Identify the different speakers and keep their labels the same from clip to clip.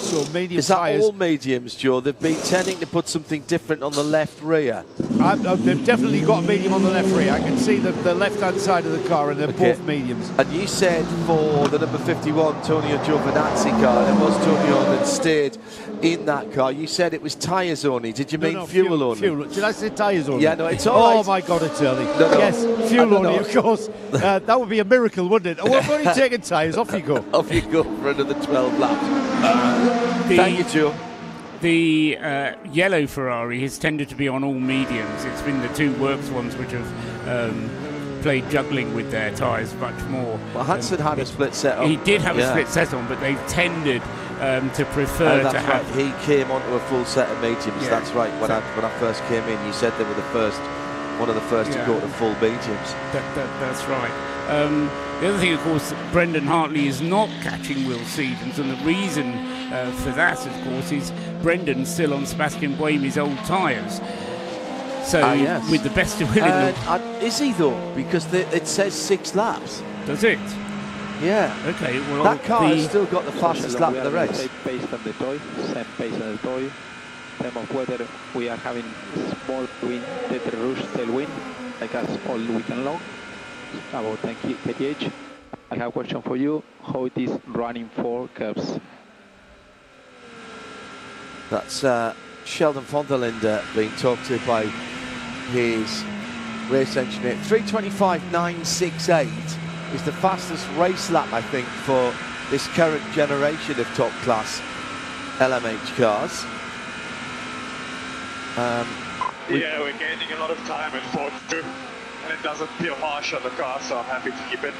Speaker 1: so medium
Speaker 2: Is that
Speaker 1: tyres.
Speaker 2: all mediums, Joe? They've been tending to put something different on the left rear.
Speaker 1: They've definitely got a medium on the left rear. I can see the left-hand side of the car, and they're both mediums.
Speaker 2: And you said for the number 51 Tonio Giovinazzi car, and it was Tonio that stayed in that car, you said it was tyres only. Did you mean fuel only?
Speaker 1: Fuel. Did I say tyres only?
Speaker 2: Yeah, no, it's all right.
Speaker 1: Oh my God, it's early.
Speaker 2: No.
Speaker 1: Yes, fuel only, of course. That would be a miracle, wouldn't it? Oh, we've only taken tyres. Off you go.
Speaker 2: Off you go for another 12 laps. Thank you, Joe.
Speaker 3: The yellow Ferrari has tended to be on all mediums. It's been the two works ones which have played juggling with their tyres much more.
Speaker 2: Well, Hansen had a split set on.
Speaker 3: He did have a split set on, but they've tended to prefer to have...
Speaker 2: He came onto a full set of mediums, that's right. When I first came in, you said they were one of the first to go to full mediums.
Speaker 3: That's right. The other thing, of course, Brendan Hartley is not catching Will Stevens, and the reason for that, of course, is Brendan's still on Sebastian Buemi's old tyres. So, with the best of will in the...
Speaker 2: Is he, though? Because it says 6 laps.
Speaker 3: Does it?
Speaker 2: Yeah.
Speaker 3: Okay, well...
Speaker 2: That car has still got the fastest lap of the race.
Speaker 4: Same pace on the toy, same pace on the toy. Time of weather, we are having small wind, Tether Rouge tailwind, like us all weekend long. About 10 kph. I have a question for you. How it is running 4 curves?
Speaker 2: That's Sheldon von der Linde being talked to by his race engineer. 3:25.968 is the fastest race lap, I think, for this current generation of top class LMH cars.
Speaker 5: Yeah, we're gaining a lot of time in 4.2. And it doesn't feel harsh on the car, so I'm happy to keep it.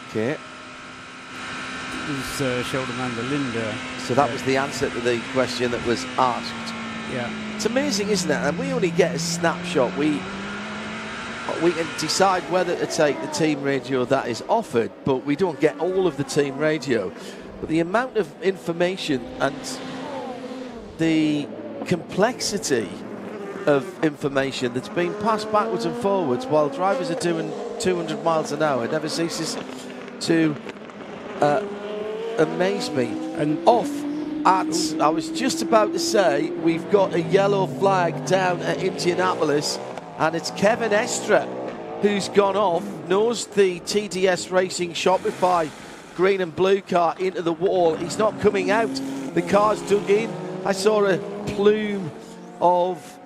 Speaker 2: Okay.
Speaker 3: It was Sheldon van der Linde.
Speaker 2: So that was the answer to the question that was asked.
Speaker 3: Yeah.
Speaker 2: It's amazing, isn't it? And we only get a snapshot. We can decide whether to take the team radio that is offered, but we don't get all of the team radio. But the amount of information and the complexity of information that's being passed backwards and forwards while drivers are doing 200 miles an hour never ceases to amaze me. And I was just about to say, we've got a yellow flag down at Indianapolis, and it's Kevin Estre who's gone off, knows the TDS Racing Shopify green and blue car into the wall. He's not coming out. The car's dug in. I saw a plume of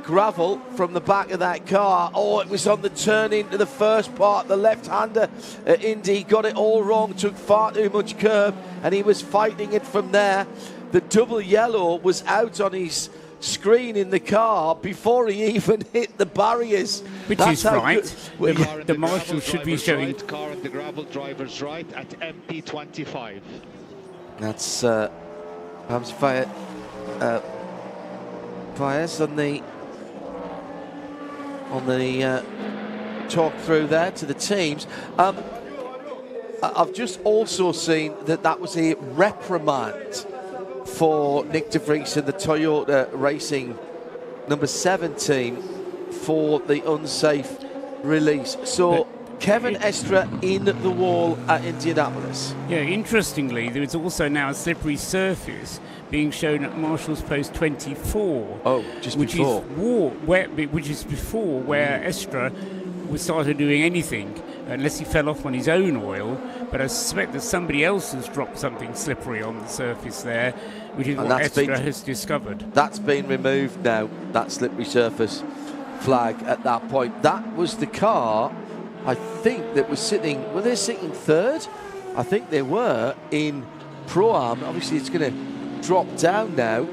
Speaker 2: gravel from the back of that car. Oh, it was on the turn into the first part. The left-hander Indy got it all wrong, took far too much curb, and he was fighting it from there. The double yellow was out on his screen in the car before he even hit the barriers.
Speaker 3: Which is right. The marshal should be showing...
Speaker 6: Right, car on the gravel, driver's right at MP25.
Speaker 2: That's Rams Fayette. Fires on the talk through there to the teams. I've just also seen that was a reprimand for Nick De Vries and the Toyota Racing number 7 team for the unsafe release. So Kevin Estre in the wall at Indianapolis.
Speaker 3: Yeah, interestingly, there is also now a slippery surface being shown at Marshall's Post 24.
Speaker 2: Oh, just before.
Speaker 3: Which is before where Estre started doing anything, unless he fell off on his own oil. But I suspect that somebody else has dropped something slippery on the surface there, which is what Estre has discovered.
Speaker 2: That's been removed now, that slippery surface flag at that point. That was the car, I think, that was sitting... Were they sitting third? I think they were in Pro-Am. Obviously, it's going to drop down now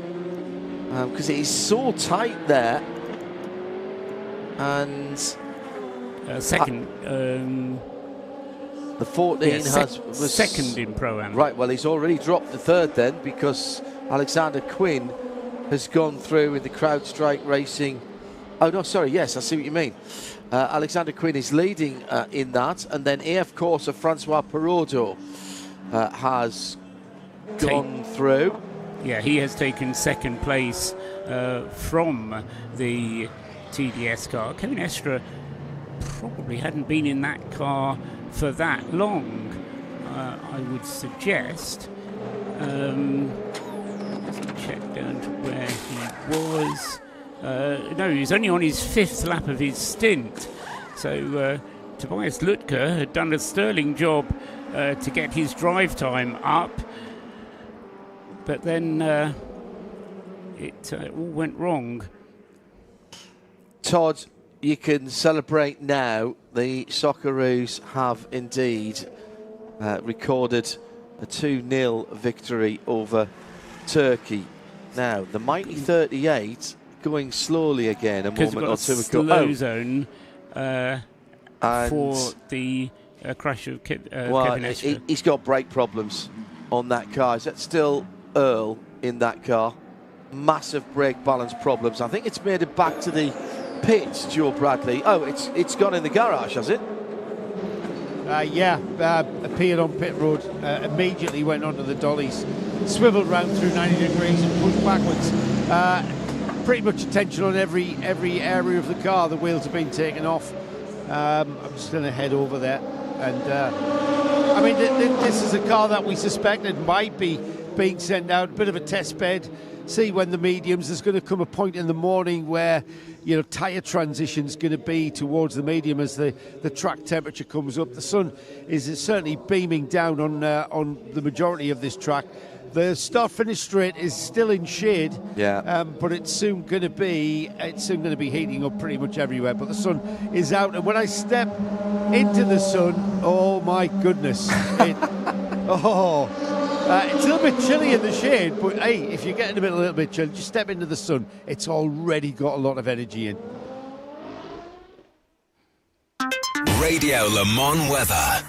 Speaker 2: because it is so tight there. And...
Speaker 3: second...
Speaker 2: the 14 was
Speaker 3: second in Pro-Am.
Speaker 2: Right, well, he's already dropped the third then because Alexander Quinn has gone through in the CrowdStrike Racing. Oh, no, sorry, yes, I see what you mean. Alexander Quinn is leading in that, and then AF Corsa Francois Perraudot has gone through.
Speaker 3: Yeah, he has taken second place from the TDS car. Kevin Estre probably hadn't been in that car for that long. would suggest. Let's check down to where he was. No, he was only on his 5th lap of his stint. So Tobias Lütke had done a sterling job to get his drive time up. But then it all went wrong.
Speaker 2: Todd, you can celebrate now. The Socceroos have indeed recorded a 2-0 victory over Turkey. Now, the mighty 38 going slowly again a moment or two ago.
Speaker 3: Slow zone for the crash of Kevin Estre.
Speaker 2: He's got brake problems on that car. Is that still Earl in that car? Massive brake balance problems. I think it's made it back to the pits, Joe Bradley. Oh, it's gone in the garage, has it?
Speaker 1: Appeared on pit road, immediately went onto the dollies, swiveled round through 90 degrees and pushed backwards. Pretty much attention on every area of the car. The wheels have been taken off. I'm just going to head over there. And this is a car that we suspected might be being sent out, a bit of a test bed. See when the mediums, there's going to come a point in the morning where, tyre transition's going to be towards the medium as the track temperature comes up. The sun is certainly beaming down on the majority of this track. The start-finish straight is still in shade, but it's soon going to be heating up pretty much everywhere. But the sun is out, and when I step into the sun, oh my goodness, it's a little bit chilly in the shade, but hey, if you're getting a little bit chilly, just step into the sun. It's already got a lot of energy in.
Speaker 7: Radio Le Mans weather.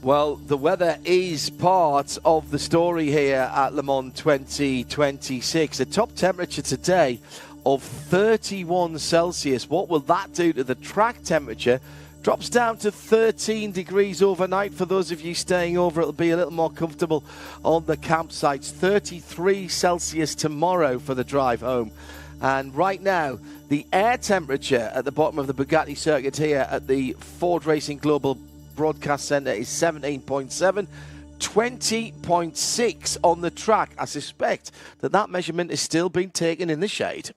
Speaker 2: Well, the weather is part of the story here at Le Mans 2026. A top temperature today of 31 Celsius. What will that do to the track temperature? Drops down to 13 degrees overnight. For those of you staying over, it'll be a little more comfortable on the campsites. 33 Celsius tomorrow for the drive home. And right now, the air temperature at the bottom of the Bugatti circuit here at the Ford Racing Global Broadcast Centre is 17.7, 20.6 on the track. I suspect that measurement is still being taken in the shade.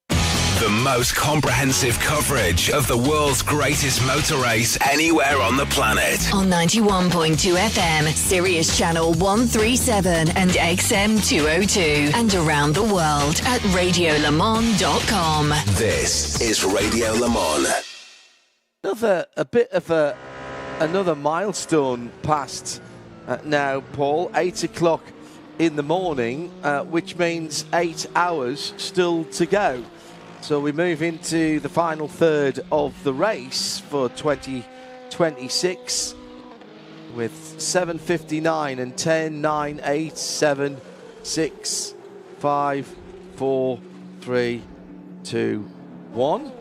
Speaker 7: The most comprehensive coverage of the world's greatest motor race anywhere on the planet.
Speaker 8: On 91.2 FM, Sirius Channel 137 and XM 202. And around the world at radiolemans.com.
Speaker 7: This is Radio Le Mans.
Speaker 2: Another milestone passed now, Paul. 8 o'clock in the morning, which means 8 hours still to go. So we move into the final third of the race for 2026 with 7:59 and 10, 9, 8, 7, 6, 5, 4, 3, 2, 1.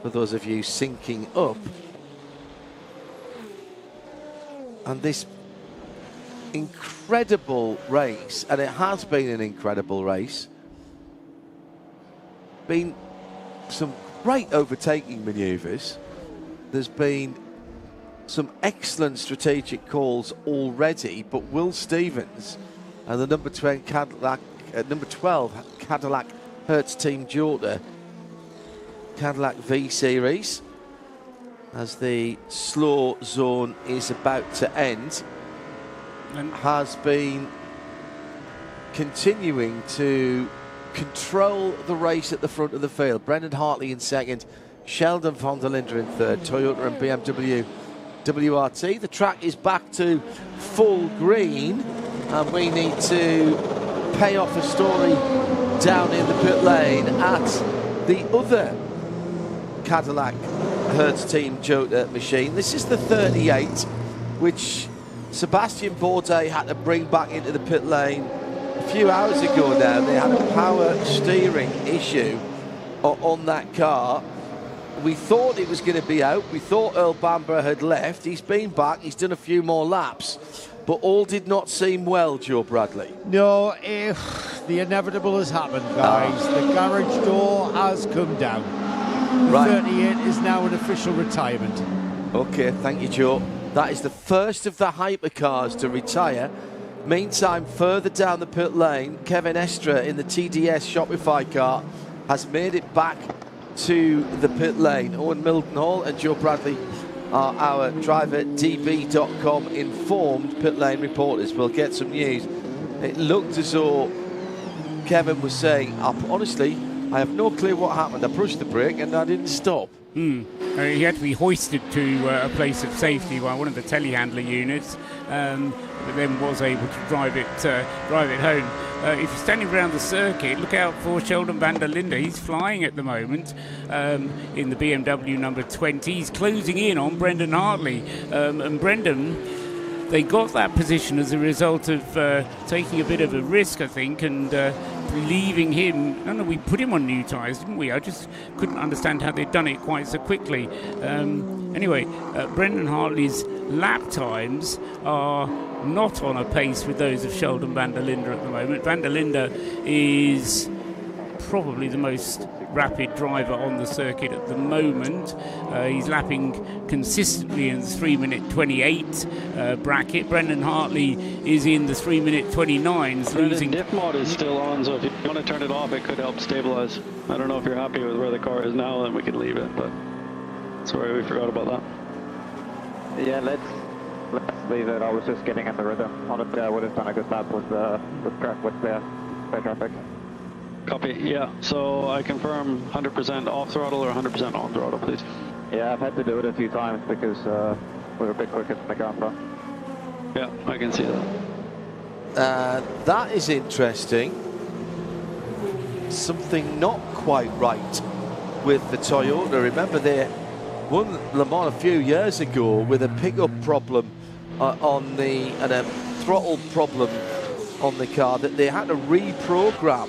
Speaker 2: For those of you syncing up. And this incredible race, and it has been an incredible race, been some great overtaking manoeuvres. There's been some excellent strategic calls already, but Will Stevens and the number 12 Cadillac Hertz Team Jota Cadillac V Series, as the slow zone is about to end, and has been continuing to control the race at the front of the field. Brendan Hartley in second, Sheldon von der Linde in third, Toyota and BMW WRT. The track is back to full green, and we need to pay off a story down in the pit lane at the other Cadillac Hertz Team Jota machine. This is the 38, which Sebastian Bourdais had to bring back into the pit lane a few hours ago now. They had a power steering issue on that car. We thought it was going to be out. We thought Earl Bamber had left. He's been back. He's done a few more laps. But all did not seem well, Joe Bradley.
Speaker 1: No, the inevitable has happened, guys. The garage door has come down.
Speaker 2: Right.
Speaker 1: 38 is now an official retirement.
Speaker 2: Okay, thank you, Joe. That is the first of the hypercars to retire. Meantime, further down the pit lane, Kevin Estre in the TDS Shopify car has made it back to the pit lane. Owen Mildenhall and Joe Bradley are our DriverDB.com informed pit lane reporters. We'll get some news. It looked as though Kevin was saying, honestly, I have no clue what happened. I pushed the brake and I didn't stop.
Speaker 3: He had to be hoisted to a place of safety by one of the telehandler units, but then was able to drive it home. If you're standing around the circuit, look out for Sheldon van der Linde. He's flying at the moment in the BMW number 20. He's closing in on Brendan Hartley. And Brendan, they got that position as a result of taking a bit of a risk, I think, and leaving him. No, we put him on new tyres, didn't we? I just couldn't understand how they'd done it quite so quickly. Anyway, Brendan Hartley's lap times are not on a pace with those of Sheldon van der Linde at the moment. Van der Linde is probably the most rapid driver on the circuit at the moment. He's lapping consistently in the 3-minute 28 bracket. Brendan Hartley is in the 3-minute 29s.
Speaker 9: Losing diff mode is still on, so if you want to turn it off, it could help stabilize. I don't know if you're happy with where the car is now, then we can leave it, but sorry we forgot about that.
Speaker 4: Yeah, let's leave it. I was just getting in the rhythm. Honestly, I would have done a good lap with the traffic.
Speaker 9: Copy, yeah. So I confirm 100% off throttle or 100% on throttle, please.
Speaker 4: Yeah, I've had to do it a few times because we were a bit quicker than the car in front.
Speaker 9: Yeah, I can see that.
Speaker 2: That is interesting. Something not quite right with the Toyota. Remember, they won Le Mans a few years ago with a pickup problem and a throttle problem on the car that they had to reprogram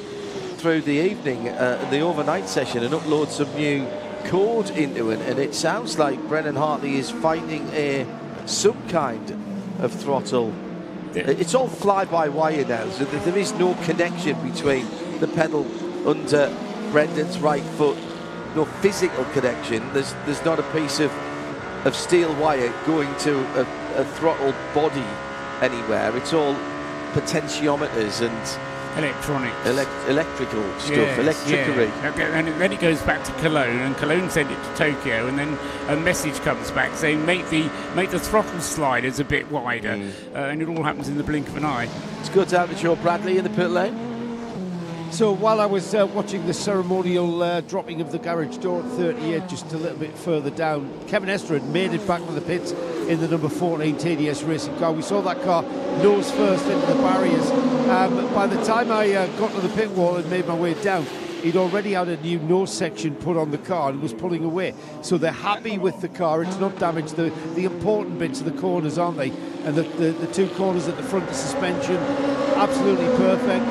Speaker 2: through the evening, the overnight session, and upload some new code into it. And it sounds like Brendan Hartley is finding some kind of throttle. It's all fly-by-wire now, so there is no connection between the pedal under Brendan's right foot. No physical connection. There's not a piece of steel wire going to a throttle body anywhere. It's all potentiometers and
Speaker 3: electronics,
Speaker 2: electrical stuff,
Speaker 3: yes,
Speaker 2: electricity.
Speaker 3: Yeah. And then it goes back to Cologne, and Cologne sent it to Tokyo, and then a message comes back saying make the throttle sliders a bit wider, and it all happens in the blink of an eye.
Speaker 2: It's good to have Joe Bradley in the pit lane.
Speaker 1: So while I was watching the ceremonial dropping of the garage door at 38, just a little bit further down, Kevin Estre had made it back to the pits in the number 14 TDS racing car. We saw that car nose first into the barriers. By the time I got to the pit wall and made my way down, he'd already had a new nose section put on the car and was pulling away. So they're happy with the car. It's not damaged. The important bits of the corners, aren't they? And the two corners at the front of suspension, absolutely perfect.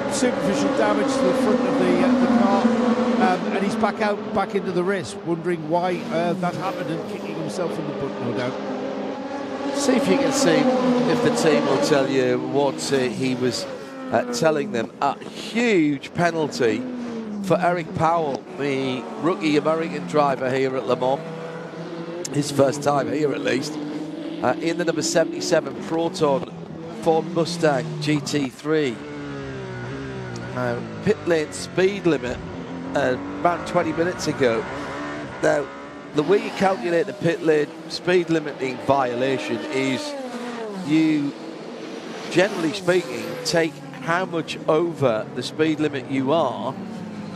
Speaker 1: Superficial damage to the front of the car, and he's back into the race, wondering why that happened and kicking himself in the butt, no doubt.
Speaker 2: See if you can see if the team will tell you what he was telling them. A huge penalty for Eric Powell, the rookie American driver here at Le Mans. His first time here, at least, in the number 77 Proton Ford Mustang GT3. Pit lane speed limit about 20 minutes ago. Now, the way you calculate the pit lane speed limiting violation is you, generally speaking, take how much over the speed limit you are,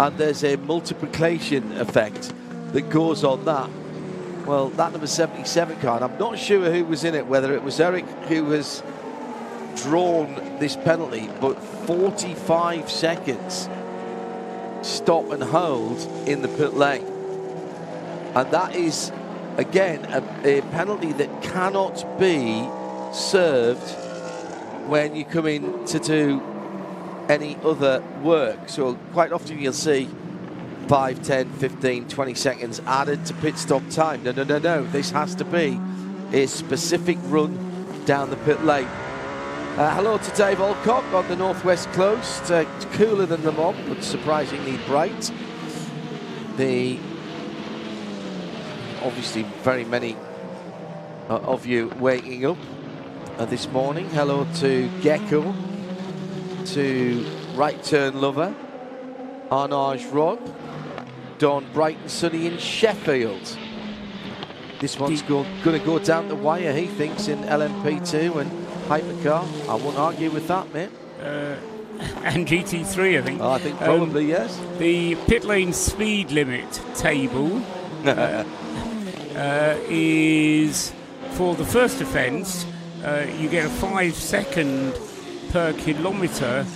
Speaker 2: and there's a multiplication effect that goes on that. Well, that number 77 car, and I'm not sure who was in it, whether it was Eric who has drawn this penalty, but 45 seconds stop and hold in the pit lane, and that is again a penalty that cannot be served when you come in to do any other work. So quite often you'll see 5, 10, 15, 20 seconds added to pit stop time. No, this has to be a specific run down the pit lane. Hello to Dave Alcock on the northwest coast. It's cooler than Le Mans, but surprisingly bright. Obviously very many of you waking up this morning. Hello to Gecko, to Right Turn Lover, Arnage Rob, Dawn bright and sunny in Sheffield. This one's going to go down the wire, he thinks, in LMP2 and Hypercar. I won't argue with that, mate.
Speaker 3: And GT3, I think.
Speaker 2: I think probably, yes.
Speaker 3: The pit lane speed limit table is, for the first offence, you get a 5 second per kilometre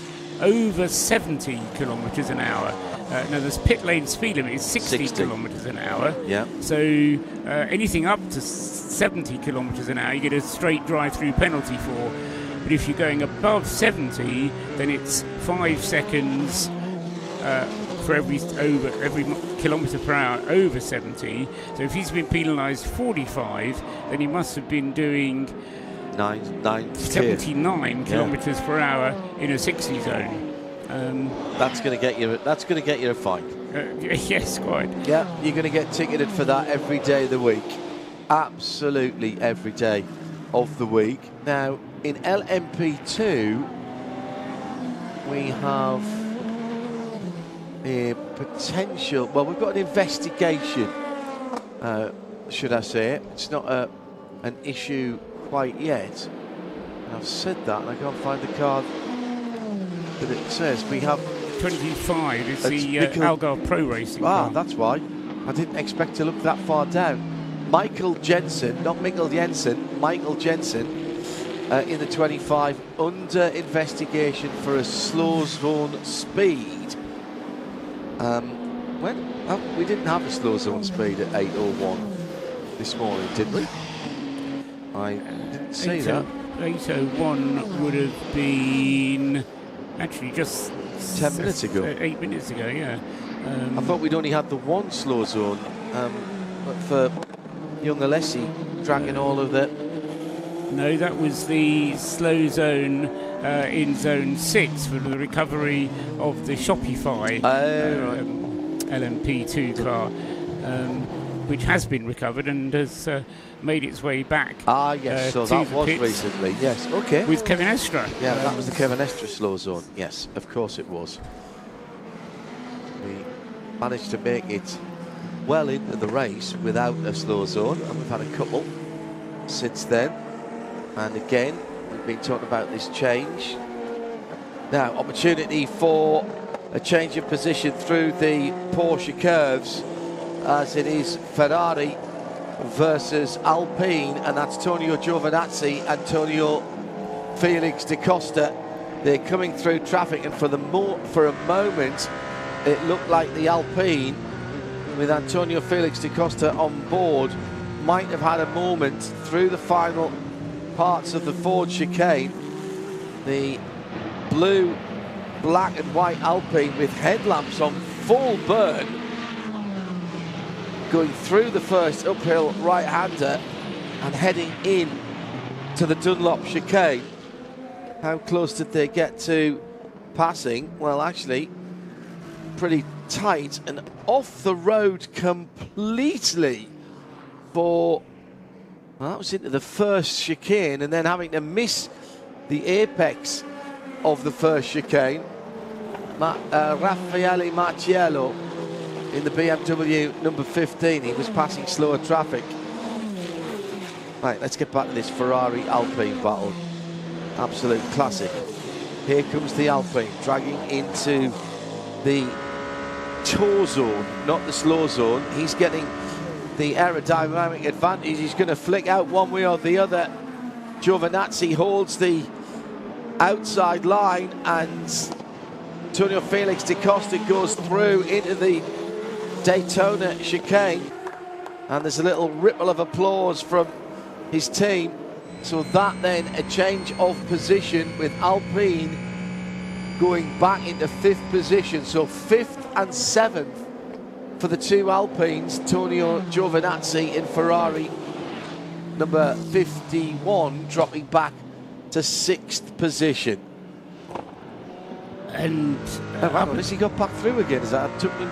Speaker 3: over 70 kilometres an hour. Now, this pit lane speed limit is 60 kilometres an hour.
Speaker 2: Yeah.
Speaker 3: So anything up to 70 kilometres an hour, you get a straight drive-through penalty for. But if you're going above 70, then it's 5 seconds for every kilometre per hour over 70. So if he's been penalised 45, then he must have been doing 79 kilometres per hour in a 60 zone.
Speaker 2: That's going to get you. That's going to get you a fine.
Speaker 3: Yes, quite.
Speaker 2: Yeah, you're going to get ticketed for that every day of the week. Absolutely every day of the week. Now, in LMP2, we have a potential. Well, we've got an investigation. Should I say it? It's not an issue quite yet. And I've said that, and I can't find the card that it says. We have
Speaker 3: 25. It's the Algarve Pro Racing.
Speaker 2: Ah, that's why. I didn't expect to look that far down. Michael Jensen, not Mikkel Jensen, Michael Jensen in the 25 under investigation for a slow zone speed. We didn't have a slow zone speed at 8:01 this morning, did we? I didn't see that.
Speaker 3: 8:01 would have been actually just
Speaker 2: 10 minutes ago.
Speaker 3: 8 minutes ago, yeah.
Speaker 2: I thought we'd only had the one slow zone, but for young Alessi dragging all of that.
Speaker 3: No, that was the slow zone in zone 6 for the recovery of the Shopify LMP2 car, which has been recovered and has made its way back.
Speaker 2: Ah, yes, so that was recently, yes, okay.
Speaker 3: With Kevin Estra.
Speaker 2: Yeah, that was the Kevin Estra slow zone, yes, of course it was. We managed to make it well into the race without a slow zone, and we've had a couple since then. And again, we've been talking about this change. Now, opportunity for a change of position through the Porsche curves, as it is Ferrari versus Alpine, and that's Antonio Giovinazzi, Antonio Felix da Costa. They're coming through traffic, and for a moment, it looked like the Alpine, with Antonio Felix da Costa on board, might have had a moment through the final parts of the Ford chicane. The blue, black and white Alpine with headlamps on full burn, going through the first uphill right-hander and heading in to the Dunlop chicane. How close did they get to passing? Well, actually, pretty tight and off the road completely for... Well, that was into the first chicane, and then having to miss the apex of the first chicane. Raffaele Marciello in the BMW number 15. He was passing slower traffic. Right, let's get back to this Ferrari Alpine battle. Absolute classic. Here comes the Alpine dragging into the tow zone, not the slow zone. He's getting the aerodynamic advantage. He's going to flick out one way or the other. Giovinazzi holds the outside line, and Antonio Felix da Costa goes through into the Daytona chicane, and there's a little ripple of applause from his team. So that then a change of position, with Alpine going back into 5th position. So 5th and 7th for the two Alpines. Antonio Giovinazzi in Ferrari number 51 dropping back to 6th position.
Speaker 3: And
Speaker 2: has he got back through again? Is that took him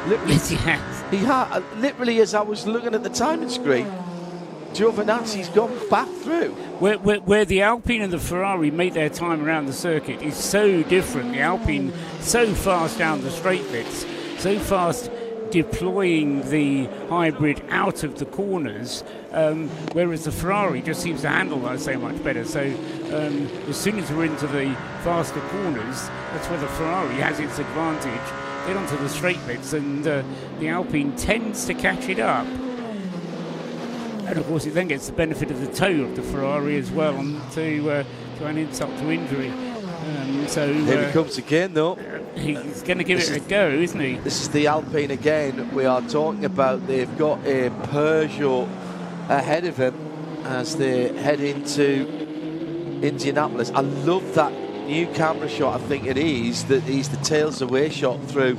Speaker 2: literally?
Speaker 3: Yes, he has.
Speaker 2: He had literally, as I was looking at the timing screen, Giovinazzi's gone back through.
Speaker 3: Where the Alpine and the Ferrari made their time around the circuit is so different. The Alpine so fast down the straight bits, so fast deploying the hybrid out of the corners, whereas the Ferrari just seems to handle that so much better. So as soon as we're into the faster corners, that's where the Ferrari has its advantage. Get onto the straight bits, and the Alpine tends to catch it up. And of course, it then gets the benefit of the toe of the Ferrari as well, to an insult to injury.
Speaker 2: Here he comes again, though.
Speaker 3: He's going to give it a go, isn't he?
Speaker 2: This is the Alpine again we are talking about. They've got a Peugeot ahead of him as they head into Indianapolis. I love that new camera shot, I think it is, that is the tails away shot through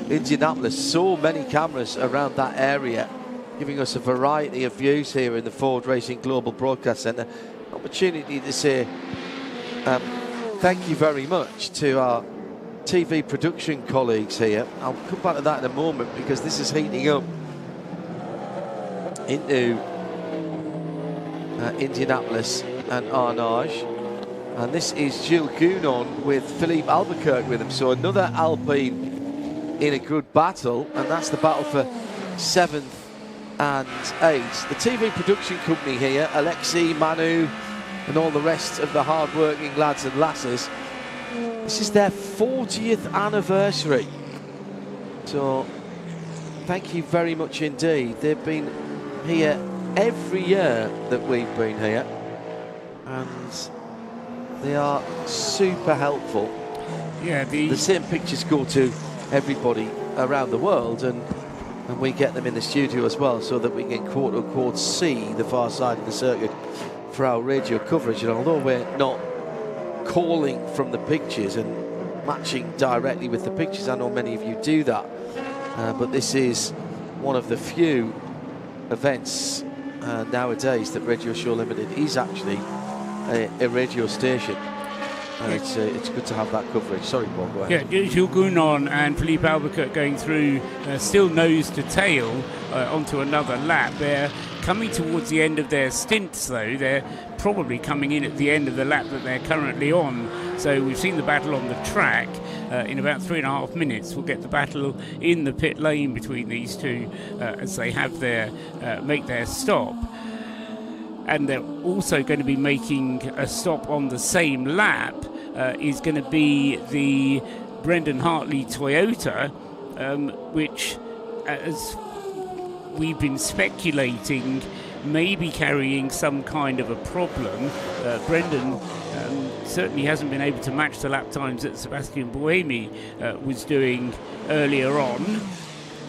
Speaker 2: Indianapolis. So many cameras around that area, giving us a variety of views here in the Ford Racing Global Broadcast Centre. Opportunity to say thank you very much to our TV production colleagues here. I'll come back to that in a moment, because this is heating up into Indianapolis and Arnage. And this is Jules Gounon with Philippe Albuquerque with him. So another Alpine in a good battle, and that's the battle for 7th and 8th. The TV production company here, Alexei, Manu, and all the rest of the hard-working lads and lasses. This is their 40th anniversary. So thank you very much indeed. They've been here every year that we've been here, and they are super helpful.
Speaker 3: Yeah,
Speaker 2: the same pictures go to everybody around the world, and we get them in the studio as well, so that we can quote-unquote see the far side of the circuit for our radio coverage. And although we're not calling from the pictures and matching directly with the pictures, I know many of you do that, but this is one of the few events nowadays that Radio Show Limited is actually a radio station, and it's good to have that coverage. Sorry, Paul, go ahead.
Speaker 3: Yeah, Jules Gounon and Philippe Albuquerque going through, still nose to tail onto another lap. They're coming towards the end of their stints, though. They're probably coming in at the end of the lap that they're currently on. So we've seen the battle on the track. In about 3.5 minutes, we'll get the battle in the pit lane between these two as they have their make their stop. And they're also going to be making a stop on the same lap, is going to be the Brendan Hartley Toyota, which, as we've been speculating, may be carrying some kind of a problem. Brendan certainly hasn't been able to match the lap times that Sebastian Buemi was doing earlier on,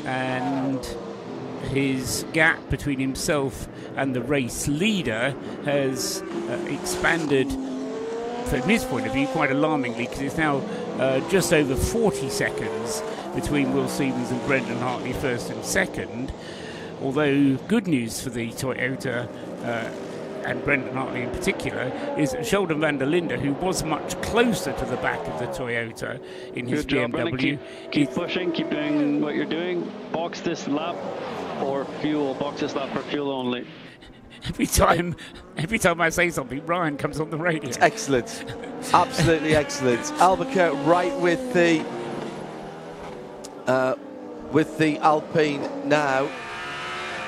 Speaker 3: and his gap between himself and the race leader has expanded, from his point of view, quite alarmingly, because it's now just over 40 seconds between Will Stevens and Brendan Hartley first and second. Although good news for the Toyota and Brendan Hartley in particular is Sheldon van der Linde, who was much closer to the back of the Toyota in his
Speaker 9: Good
Speaker 3: BMW.
Speaker 9: Job, keep pushing, keep doing what you're doing. Box this lap for fuel. Box this lap for fuel only.
Speaker 3: Every time I say something, Ryan comes on the radio.
Speaker 2: It's excellent. Absolutely excellent. Albuquerque right with the Alpine now,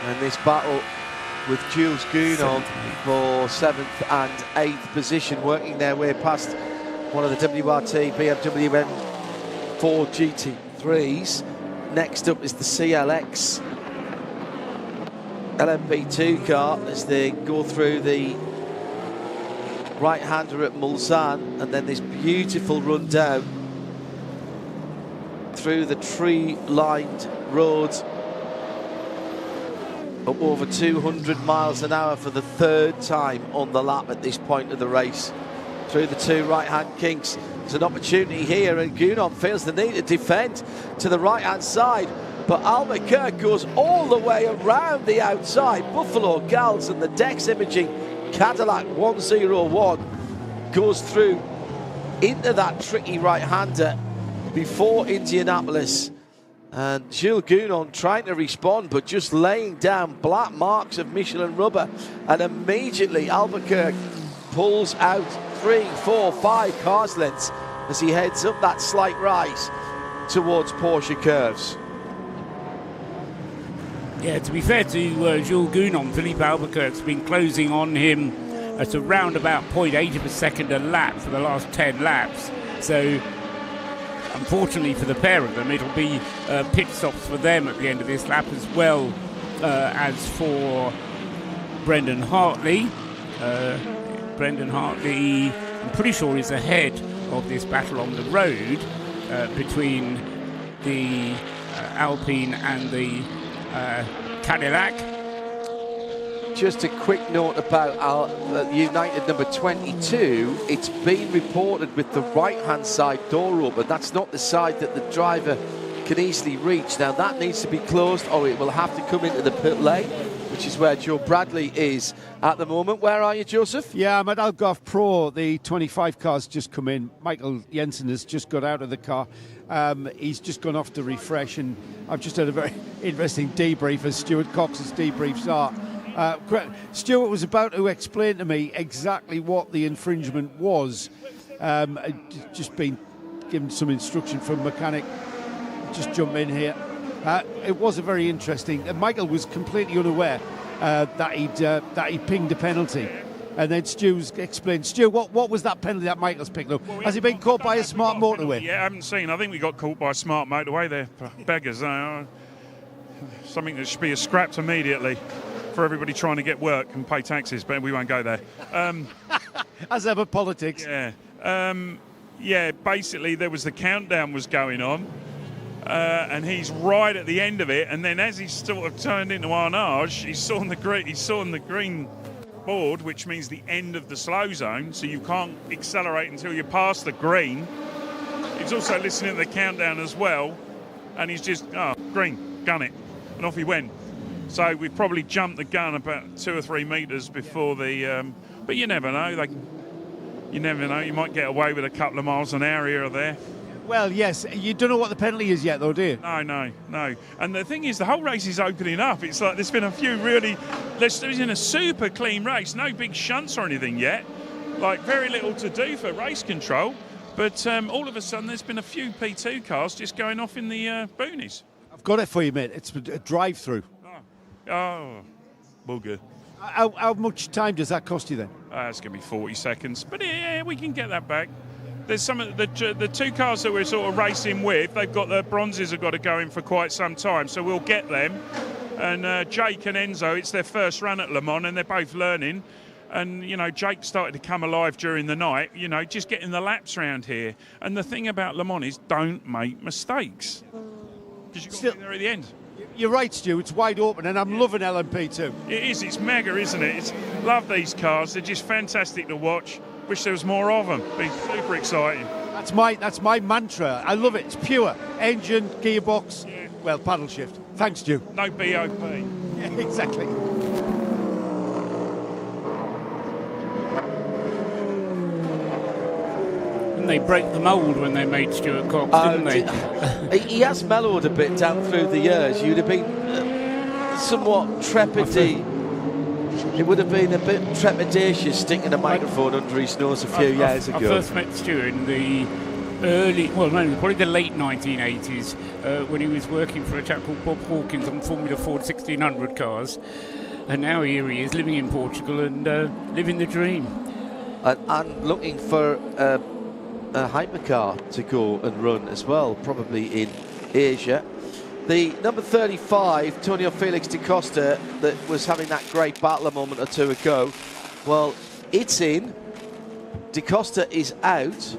Speaker 2: and this battle with Jules Gounon for 7th and 8th position, working their way past one of the WRT BMW M4 GT3s. Next up is the CLX LMP2 car as they go through the right-hander at Mulsanne, and then this beautiful run down through the tree-lined roads up over 200 miles an hour for the 3rd time on the lap at this point of the race. Through the two right-hand kinks. There's an opportunity here, and Gounon feels the need to defend to the right-hand side. But Albuquerque goes all the way around the outside. Buffalo Gals and the Dex Imaging Cadillac 101 goes through into that tricky right-hander before Indianapolis. And Jules Gounon trying to respond, but just laying down black marks of Michelin rubber. And immediately Albuquerque pulls out 3, 4, 5 cars lengths as he heads up that slight rise towards Porsche curves.
Speaker 3: Yeah, to be fair to Jules Gounon, Philippe Albuquerque's been closing on him at around about 0.8 of a second a lap for the last 10 laps. So unfortunately for the pair of them, it'll be pit stops for them at the end of this lap, as well as for Brendan Hartley. Brendan Hartley, I'm pretty sure, is ahead of this battle on the road between the Alpine and the Cadillac.
Speaker 2: Just a quick note about United number 22. It's been reported with the right-hand side door open. That's not the side that the driver can easily reach. Now that needs to be closed, or it will have to come into the pit lane, which is where Joe Bradley is at the moment. Where are you, Joseph?
Speaker 1: Yeah, I'm at Algarve Pro. The 25 car's just come in. Michael Jensen has just got out of the car. He's just gone off to refresh, and I've just had a very interesting debrief, as Stuart Cox's debriefs are. Stuart was about to explain to me exactly what the infringement was. Just been given some instruction from mechanic. Just jump in here. It was a very interesting. Michael was completely unaware that he'd pinged a penalty, and then Stu's explained. Stu, what was that penalty that Michael's picked up? Has he been caught by a smart motorway?
Speaker 10: Yeah, I haven't seen. I think we got caught by a smart motorway. They're beggars. Something that should be scrapped immediately for everybody trying to get work and pay taxes, but we won't go there.
Speaker 1: As ever, politics.
Speaker 10: Yeah, basically there was the countdown was going on, and he's right at the end of it, and then as he sort of turned into Arnage, he saw on the green board, which means the end of the slow zone, so you can't accelerate until you pass the green. He's also listening to the countdown as well, and he's just, green, gun it, and off he went. So we probably jumped the gun about 2 or 3 metres before the... but you never know. You never know. You might get away with a couple of miles an hour here or there.
Speaker 1: Well, yes. You don't know what the penalty is yet, though, do you?
Speaker 10: No. And the thing is, the whole race is opening up. It's like there's been a few really... There's been a super clean race. No big shunts or anything yet. Like, very little to do for race control. But all of a sudden, there's been a few P2 cars just going off in the boonies.
Speaker 1: I've got it for you, mate. It's a drive-through.
Speaker 10: Oh, bugger.
Speaker 1: How much time does that cost you then?
Speaker 10: It's going to be 40 seconds. But yeah, we can get that back. There's some of the 2 cars that we're sort of racing with, they've got the bronzes have got to go in for quite some time, so we'll get them. And Jake and Enzo, it's their first run at Le Mans, and they're both learning. And, Jake started to come alive during the night, just getting the laps around here. And the thing about Le Mans is don't make mistakes, because you've got to be there at the end.
Speaker 1: You're right, Stu. It's wide open, and I'm loving LMP too.
Speaker 10: It is. It's mega, isn't it? Love these cars. They're just fantastic to watch. Wish there was more of them. Be super exciting.
Speaker 1: That's my mantra. I love it. It's pure engine, gearbox, well, paddle shift. Thanks, Stu.
Speaker 10: No BOP.
Speaker 1: Yeah, exactly.
Speaker 3: They break the mould when they made Stuart Cox, didn't they?
Speaker 2: He has mellowed a bit down through the years. You'd have been somewhat trepidate. It would have been a bit trepidatious sticking a microphone under his nose a few years ago.
Speaker 3: I first met Stuart in the probably the late 1980s when he was working for a chap called Bob Hawkins on Formula Ford 1600 cars. And now here he is, living in Portugal and living the dream.
Speaker 2: And looking for a hypercar to go and run as well, probably in Asia. The number 35, Tonio Felix da Costa, that was having that great battle a moment or two ago, well, it's in. Da Costa is out,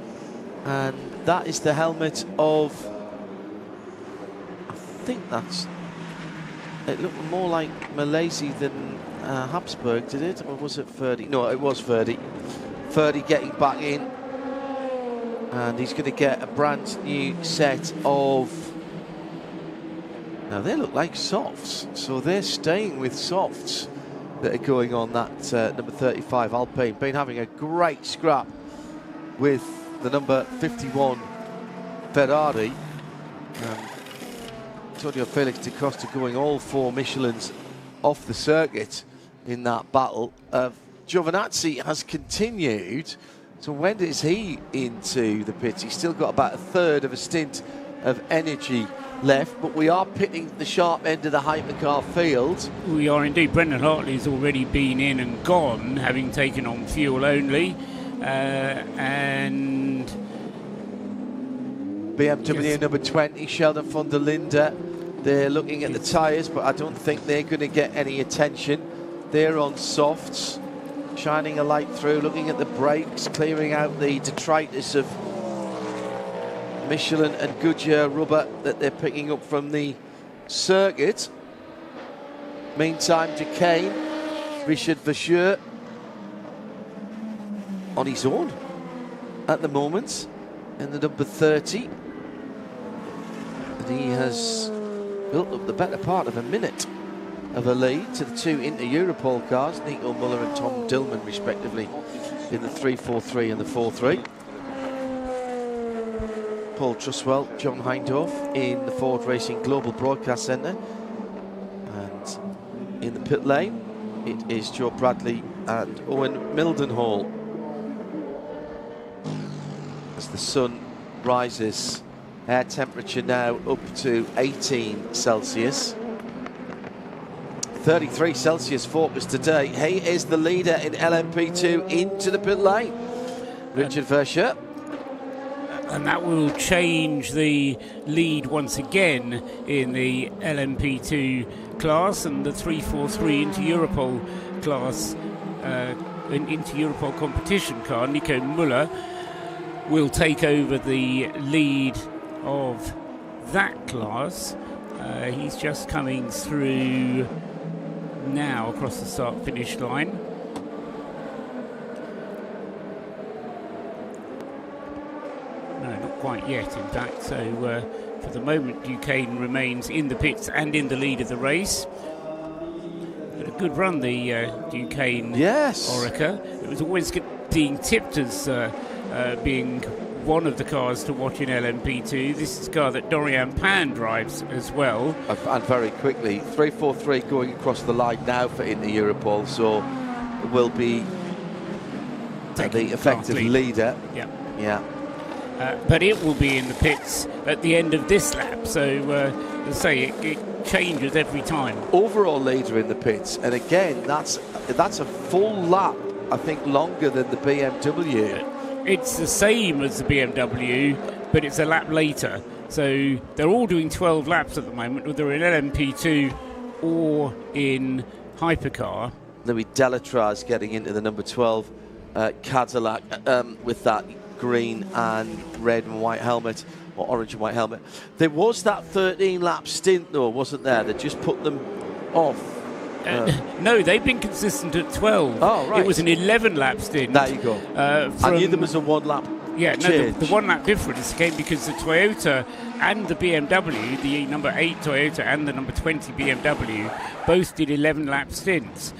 Speaker 2: and that is the helmet of, I think that's, it looked more like Malaysia than Habsburg, did it? Or was it Ferdy? No, it was Ferdy. Ferdy getting back in. And he's going to get a brand new set of... Now, they look like softs. So they're staying with softs that are going on that number 35 Alpine. Been having a great scrap with the number 51 Ferrari. Antonio Felix da Costa going all 4 Michelins off the circuit in that battle. Giovinazzi has continued. So when is he into the pits? He's still got about a third of a stint of energy left, but we are pitting the sharp end of the hypercar field.
Speaker 3: We are indeed. Brendan Hartley's already been in and gone, having taken on fuel only. And
Speaker 2: BMW
Speaker 3: yes.
Speaker 2: number 20, Sheldon van der Linde. They're looking at the tyres, but I don't think they're going to get any attention. They're on softs, shining a light through, looking at the brakes, clearing out the detritus of Michelin and Goodyear rubber that they're picking up from the circuit. Meantime, Duquesne, Richard Vasseur on his own at the moment in the number 30. And he has built up the better part of a minute of a lead to the 2 Inter-Europol cars, Nico Muller and Tom Dillman respectively in the 343 and the 43. Paul Truswell, John Hindhaugh in the Ford Racing Global Broadcast Centre. And in the pit lane, it is Joe Bradley and Owen Mildenhall. As the sun rises, air temperature now up to 18 Celsius. 33 Celsius focus today. He is the leader in LMP2 into the pit lane. Richard Vasseur.
Speaker 3: And that will change the lead once again in the LMP2 class and the 343 Inter-Europol class, Inter-Europol competition car. Nico Muller will take over the lead of that class. He's just coming through now across the start-finish line. No, not quite yet, in fact. So for the moment, Duquesne remains in the pits and in the lead of the race. But a good run, the Duquesne Oreca. It was always being tipped as being one of the cars to watch in LMP2. This is a car that Dorian Pan drives as well.
Speaker 2: And very quickly, 343 going across the line now for Inter-Europol, so it will be the effective leader. Yeah.
Speaker 3: But it will be in the pits at the end of this lap, so as I say, it changes every time.
Speaker 2: Overall leader in the pits, and again, that's a full lap, I think, longer than the BMW.
Speaker 3: It's the same as the BMW, but it's a lap later. So they're all doing 12 laps at the moment, whether in LMP2 or in hypercar.
Speaker 2: Louis Delatraz getting into the number 12 Cadillac with that green and red and white helmet, or orange and white helmet. There was that 13-lap stint, though, wasn't there? That just put them off.
Speaker 3: No, they've been consistent at 12.
Speaker 2: Oh, right.
Speaker 3: It was an 11-lap stint.
Speaker 2: There you go. I knew there was a one-lap change.
Speaker 3: The one-lap difference came because the Toyota and the BMW, the number 8 Toyota and the number 20 BMW, both did 11-lap stints.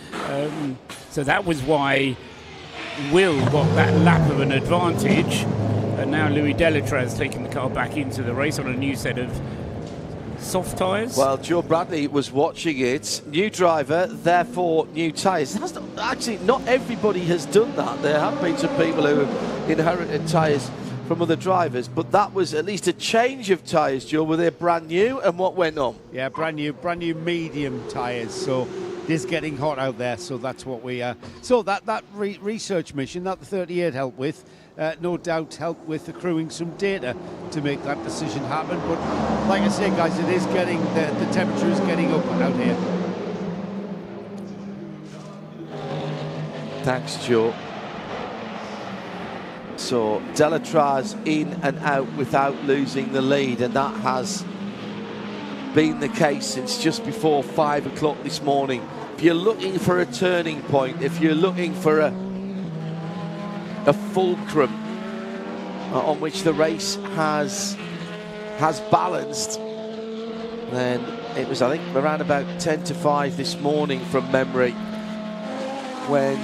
Speaker 3: So that was why Will got that lap of an advantage. And now Louis Delatraz taking the car back into the race on a new set of soft tyres.
Speaker 2: Well, Joe Bradley was watching it. New driver, therefore new tyres. Actually, not everybody has done that. There have been some people who have inherited tyres from other drivers, but that was at least a change of tyres, Joe. Were they brand new, and what went on?
Speaker 1: Yeah, brand new medium tyres. So it is getting hot out there. So that's what we. So that research mission that the 38 helped with. No doubt helped with accruing some data to make that decision happen. But like I say, guys, it is getting, the temperature is getting up out here.
Speaker 2: Thanks, Joe. So Delatraz in and out without losing the lead, and that has been the case since just before 5 o'clock this morning. If you're looking for a turning point, if you're looking for a fulcrum on which the race has balanced, then it was, I think, around about 10 to 5 this morning from memory when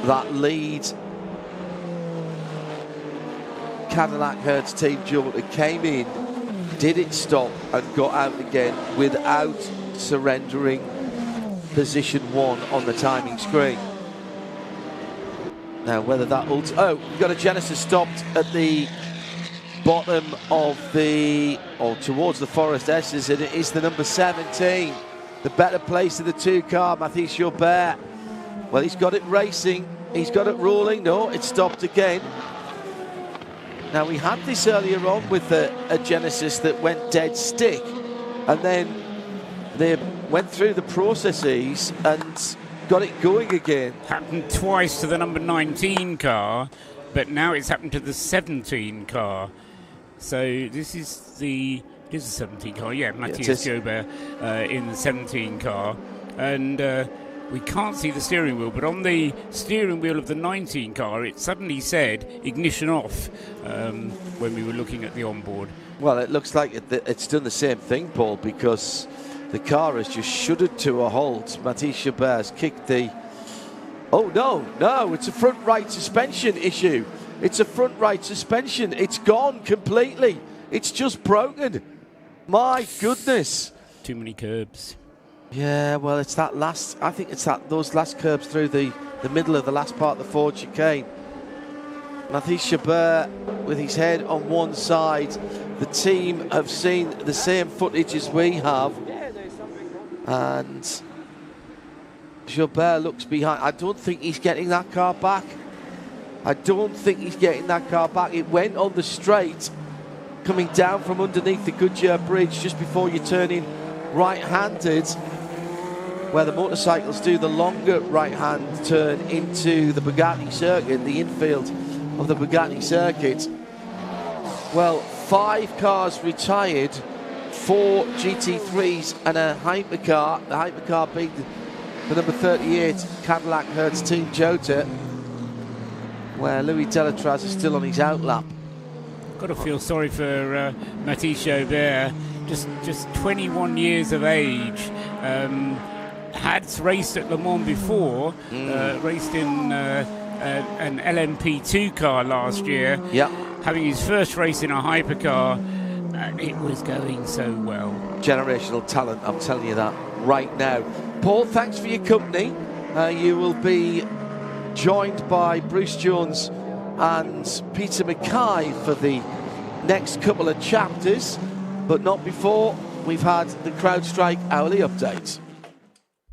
Speaker 2: that lead Cadillac Hertz team Jota came in did it stop and got out again without surrendering position 1 on the timing screen. Now, whether that we've got a Genesis stopped at the bottom of towards the Forest S's, and it is the number 17, the better place of the 2 car, Mathis Joubert. Well, he's got it racing, he's got it rolling. No, it stopped again. Now, we had this earlier on with a Genesis that went dead stick, and then they went through the processes and got it going again.
Speaker 3: Happened twice to the number 19 car, but now it's happened to the 17 car. So this is the 17 car, yeah, Matthias Joubert in the 17 car. And we can't see the steering wheel, but on the steering wheel of the 19 car, it suddenly said ignition off when we were looking at the onboard.
Speaker 2: Well, it looks like it's done the same thing, Paul, because the car has just shuddered to a halt. Mathis Joubert has kicked the... Oh, no, it's a front right suspension issue. It's a front right suspension. It's gone completely. It's just broken. My goodness.
Speaker 3: Too many curbs.
Speaker 2: Yeah, well, it's that last... I think it's those last curbs through the middle of the last part of the Ford chicane. Mathis Joubert with his head on one side. The team have seen the same footage as we have. And Joubert looks behind. I don't think he's getting that car back. It went on the straight, coming down from underneath the Goodyear Bridge just before you turn in right-handed, where the motorcycles do the longer right-hand turn into the Bugatti circuit, the infield of the Bugatti circuit. Well, 5 cars retired, 4 GT3s and a hypercar. The hypercar being the number 38 Cadillac Hertz Team Jota, where Louis Delatraz is still on his outlap.
Speaker 3: Got to feel sorry for Mathis Joubert, just 21 years of age. Had raced at Le Mans before, raced in an LMP2 car last year.
Speaker 2: Yeah.
Speaker 3: Having his first race in a hypercar, and it was going so well.
Speaker 2: Generational talent, I'm telling you that right now. Paul, thanks for your company. You will be joined by Bruce Jones and Peter Mackay for the next couple of chapters, but not before we've had the CrowdStrike hourly update.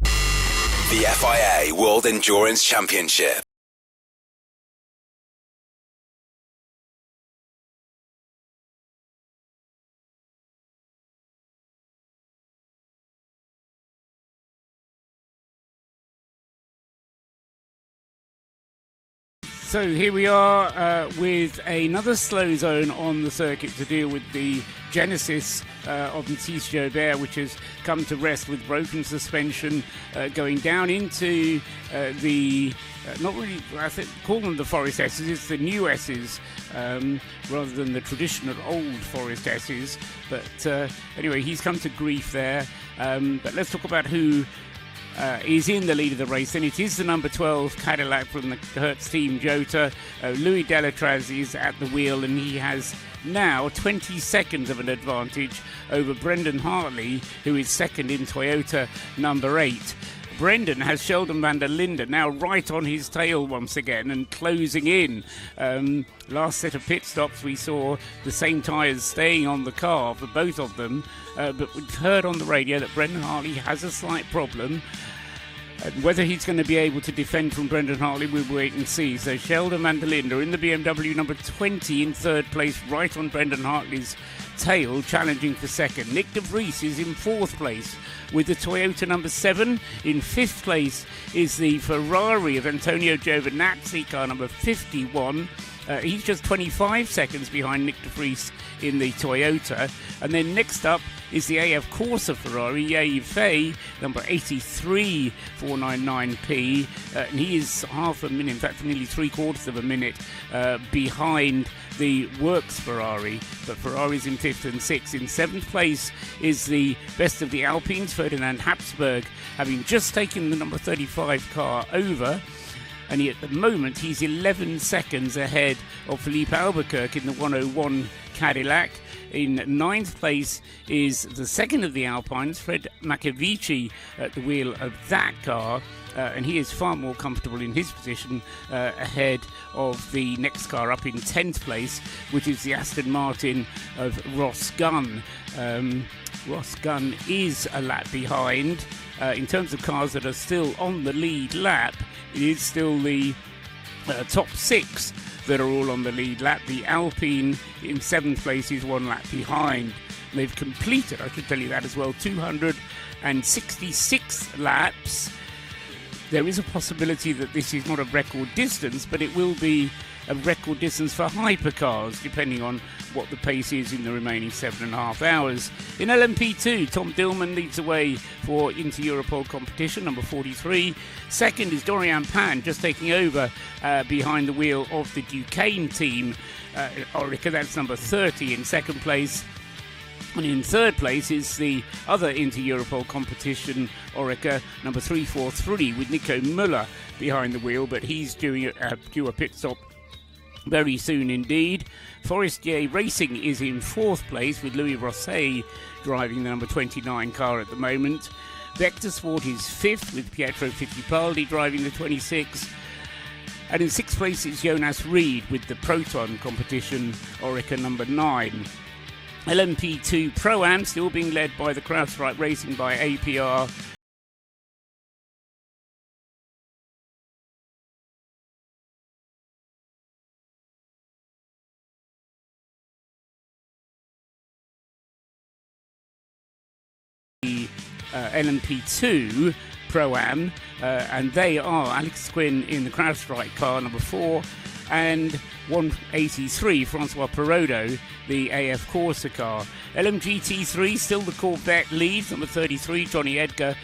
Speaker 7: The FIA World Endurance Championship.
Speaker 3: So here we are with another slow zone on the circuit to deal with the Genesis of Mathis Joubert, which has come to rest with broken suspension, going down into not really, I think, call them the Forest S's, it's the new S's rather than the traditional old Forest S's. But anyway, he's come to grief there. But let's talk about who is in the lead of the race, and it is the number 12 Cadillac from the Hertz Team Jota. Louis Delatraz is at the wheel, and he has now 20 seconds of an advantage over Brendan Hartley, who is second in Toyota number 8. Brendan has Sheldon van der Linde now right on his tail once again and closing in. Last set of pit stops we saw the same tyres staying on the car for both of them, but we've heard on the radio that Brendan Hartley has a slight problem. And whether he's going to be able to defend from Brendan Hartley, we'll wait and see. So Sheldon van der Linde in the BMW number 20 in third place, right on Brendan Hartley's tail, challenging for second. Nick de Vries is in fourth place with the Toyota number 7. In fifth place is the Ferrari of Antonio Giovinazzi, car number 51. He's just 25 seconds behind Nick de Vries in the Toyota. And then next up is the AF Corsa Ferrari, Yair Fay, number 83, 499p. And he is half a minute, in fact, nearly 3/4 of a minute behind the Works Ferrari. But Ferrari's in 5th and 6th. In 7th place is the best of the Alpines, Ferdinand Habsburg, having just taken the number 35 car over. and at the moment he's 11 seconds ahead of Philippe Albuquerque in the 101 Cadillac. In 9th place is the second of the Alpines, Fred Macavici, at the wheel of that car. And he is far more comfortable in his position ahead of the next car up in 10th place, which is the Aston Martin of Ross Gunn. Ross Gunn is a lap behind. In terms of cars that are still on the lead lap, it is still the top 6 that are all on the lead lap. The Alpine in 7th place is 1 lap behind. They've completed, I should tell you that as well, 266 laps. There is a possibility that this is not a record distance, but it will be a record distance for hypercars, depending on what the pace is in the remaining 7.5 hours. In LMP2, Tom Dillman leads the way for Inter-Europol competition, number 43. Second is Dorian Pan, just taking over behind the wheel of the Duquesne team. Orica, that's number 30 in second place. And in third place is the other Inter-Europol competition, Orica, number 343, with Nico Müller behind the wheel, but he's due a pit stop very soon indeed. Forestier Racing is in 4th place, with Louis Rosset driving the number 29 car at the moment. Vector Sport is 5th, with Pietro Fittipaldi driving the 26. And in 6th place is Jonas Reed with the Proton competition, Orica number 9. LMP2 Pro-Am still being led by the CrowdStrike Racing by APR. LMP2 Pro-Am, and they are Alex Quinn in the CrowdStrike car, number 4, and 183 Francois Perrodo, the AF Corsa car. LMGT3 still the Corvette leads, number 33 Johnny Edgar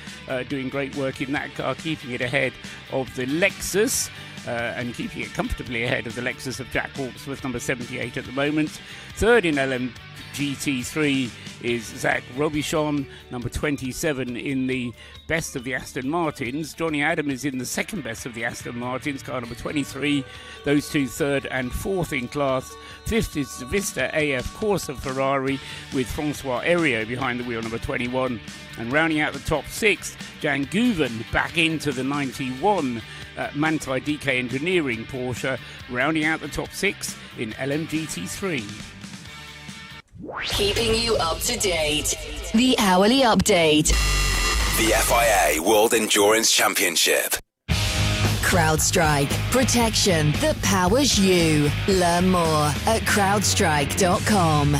Speaker 3: doing great work in that car, keeping it ahead of the Lexus. And keeping it comfortably ahead of the Lexus of Jack Hawksworth, number 78 at the moment. Third in LMGT3 is Zach Robichon, number 27 in the best of the Aston Martins. Johnny Adam is in the second best of the Aston Martins, car number 23. Those two third and fourth in class. Fifth is the Vista AF Corsa Ferrari with Francois Heriot behind the wheel, number 21. And rounding out the top 6, Jan Guven back into the 91 Manthey DK Engineering Porsche, rounding out the top 6 in LMGT3.
Speaker 8: Keeping you up to date. The Hourly Update.
Speaker 7: The FIA World Endurance Championship.
Speaker 8: CrowdStrike. Protection that powers you. Learn more at crowdstrike.com.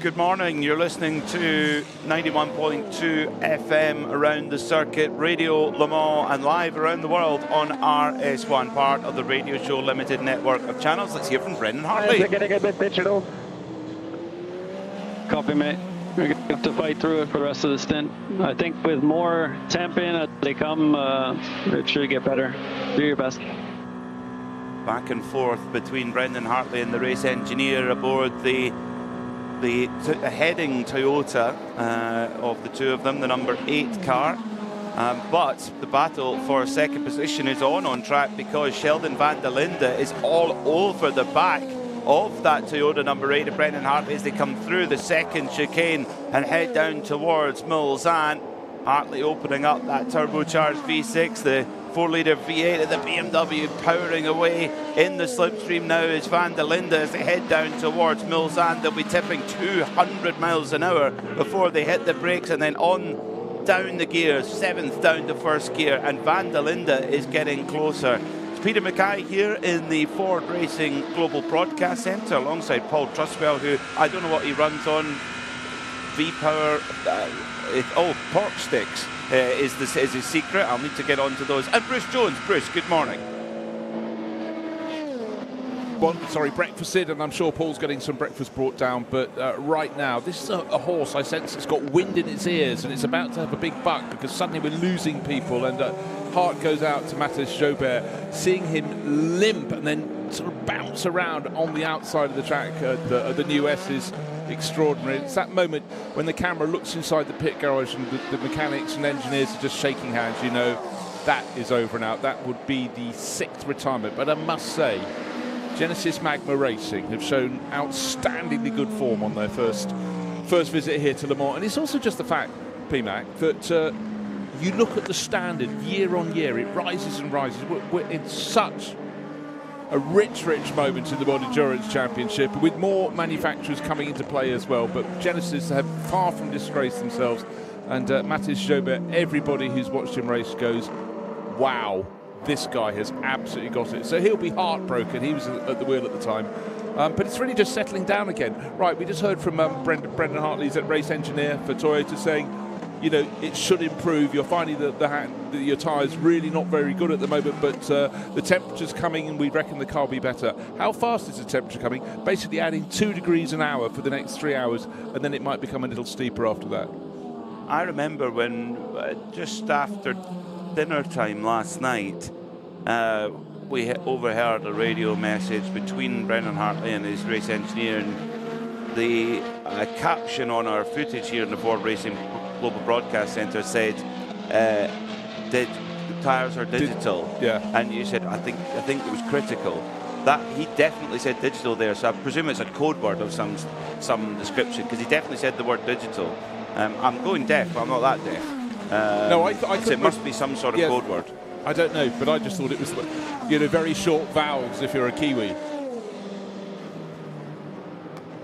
Speaker 11: Good morning, you're listening to 91.2 FM around the circuit, Radio Le Mans, and live around the world on RS1, part of the Radio Show Limited network of channels. Let's hear from Brendan Hartley.
Speaker 9: Getting a bit digital. Copy, mate. We're going to have to fight through it for the rest of the stint. I think with more temp in as they come, it should get better. Do your best.
Speaker 11: Back and forth between Brendan Hartley and the race engineer aboard the heading Toyota of the two of them, the number 8 car. But the battle for second position is on track because Sheldon van der Linde is all over the back of that Toyota number 8 of Brendan Hartley as they come through the second chicane and head down towards Mulsanne. Hartley opening up that turbocharged V6, the 4-litre V8 of the BMW powering away in the slipstream now is van der Linde as they head down towards Mulsanne. They'll be tipping 200 miles an hour before they hit the brakes and then on down the gears, 7th down to 1st gear, and van der Linde is getting closer. It's Peter Mackay here in the Ford Racing Global Broadcast Centre alongside Paul Truswell, who I don't know what he runs on, V-Power, pork sticks. Is his secret. I'll need to get on to those. And Bruce Jones. Bruce, good morning.
Speaker 12: Breakfasted, and I'm sure Paul's getting some breakfast brought down, but right now, this is a horse I sense it's got wind in its ears, and it's about to have a big buck, because suddenly we're losing people, and heart goes out to Matthias Joubert, seeing him limp and then sort of bounce around on the outside of the track the new S is extraordinary. It's that moment when the camera looks inside the pit garage and the mechanics and engineers are just shaking hands, you know that is over and out. That would be the 6th retirement. But I must say, Genesis Magma Racing have shown outstandingly good form on their first visit here to Le Mans. And it's also just the fact, PMAC, that you look at the standard year on year, it rises and rises. We're in such a rich moment in the World Endurance Championship, with more manufacturers coming into play as well. But Genesis have far from disgraced themselves. And Mathis Jobert, everybody who's watched him race goes, wow, this guy has absolutely got it. So he'll be heartbroken. He was at the wheel at the time. But it's really just settling down again. Right, we just heard from Brendan Hartley's at race engineer for Toyota saying, you know, it should improve. You're finding that your tyre's really not very good at the moment, but the temperature's coming and we reckon the car will be better. How fast is the temperature coming? Basically adding 2 degrees an hour for the next 3 hours, and then it might become a little steeper after that.
Speaker 11: I remember when just after dinner time last night, we overheard a radio message between Brendan Hartley and his race engineer, and the caption on our footage here in the Ford Racing Global Broadcast Centre said, "The tyres are digital."
Speaker 12: Yeah.
Speaker 11: And you said, I think it was critical. That he definitely said digital there, so I presume it's a code word of some description, because he definitely said the word digital. I'm going deaf, but I'm not that deaf.
Speaker 12: No, I
Speaker 11: so it must be some sort of code word.
Speaker 12: I don't know, but I just thought it was, you know, very short vowels if you're a Kiwi.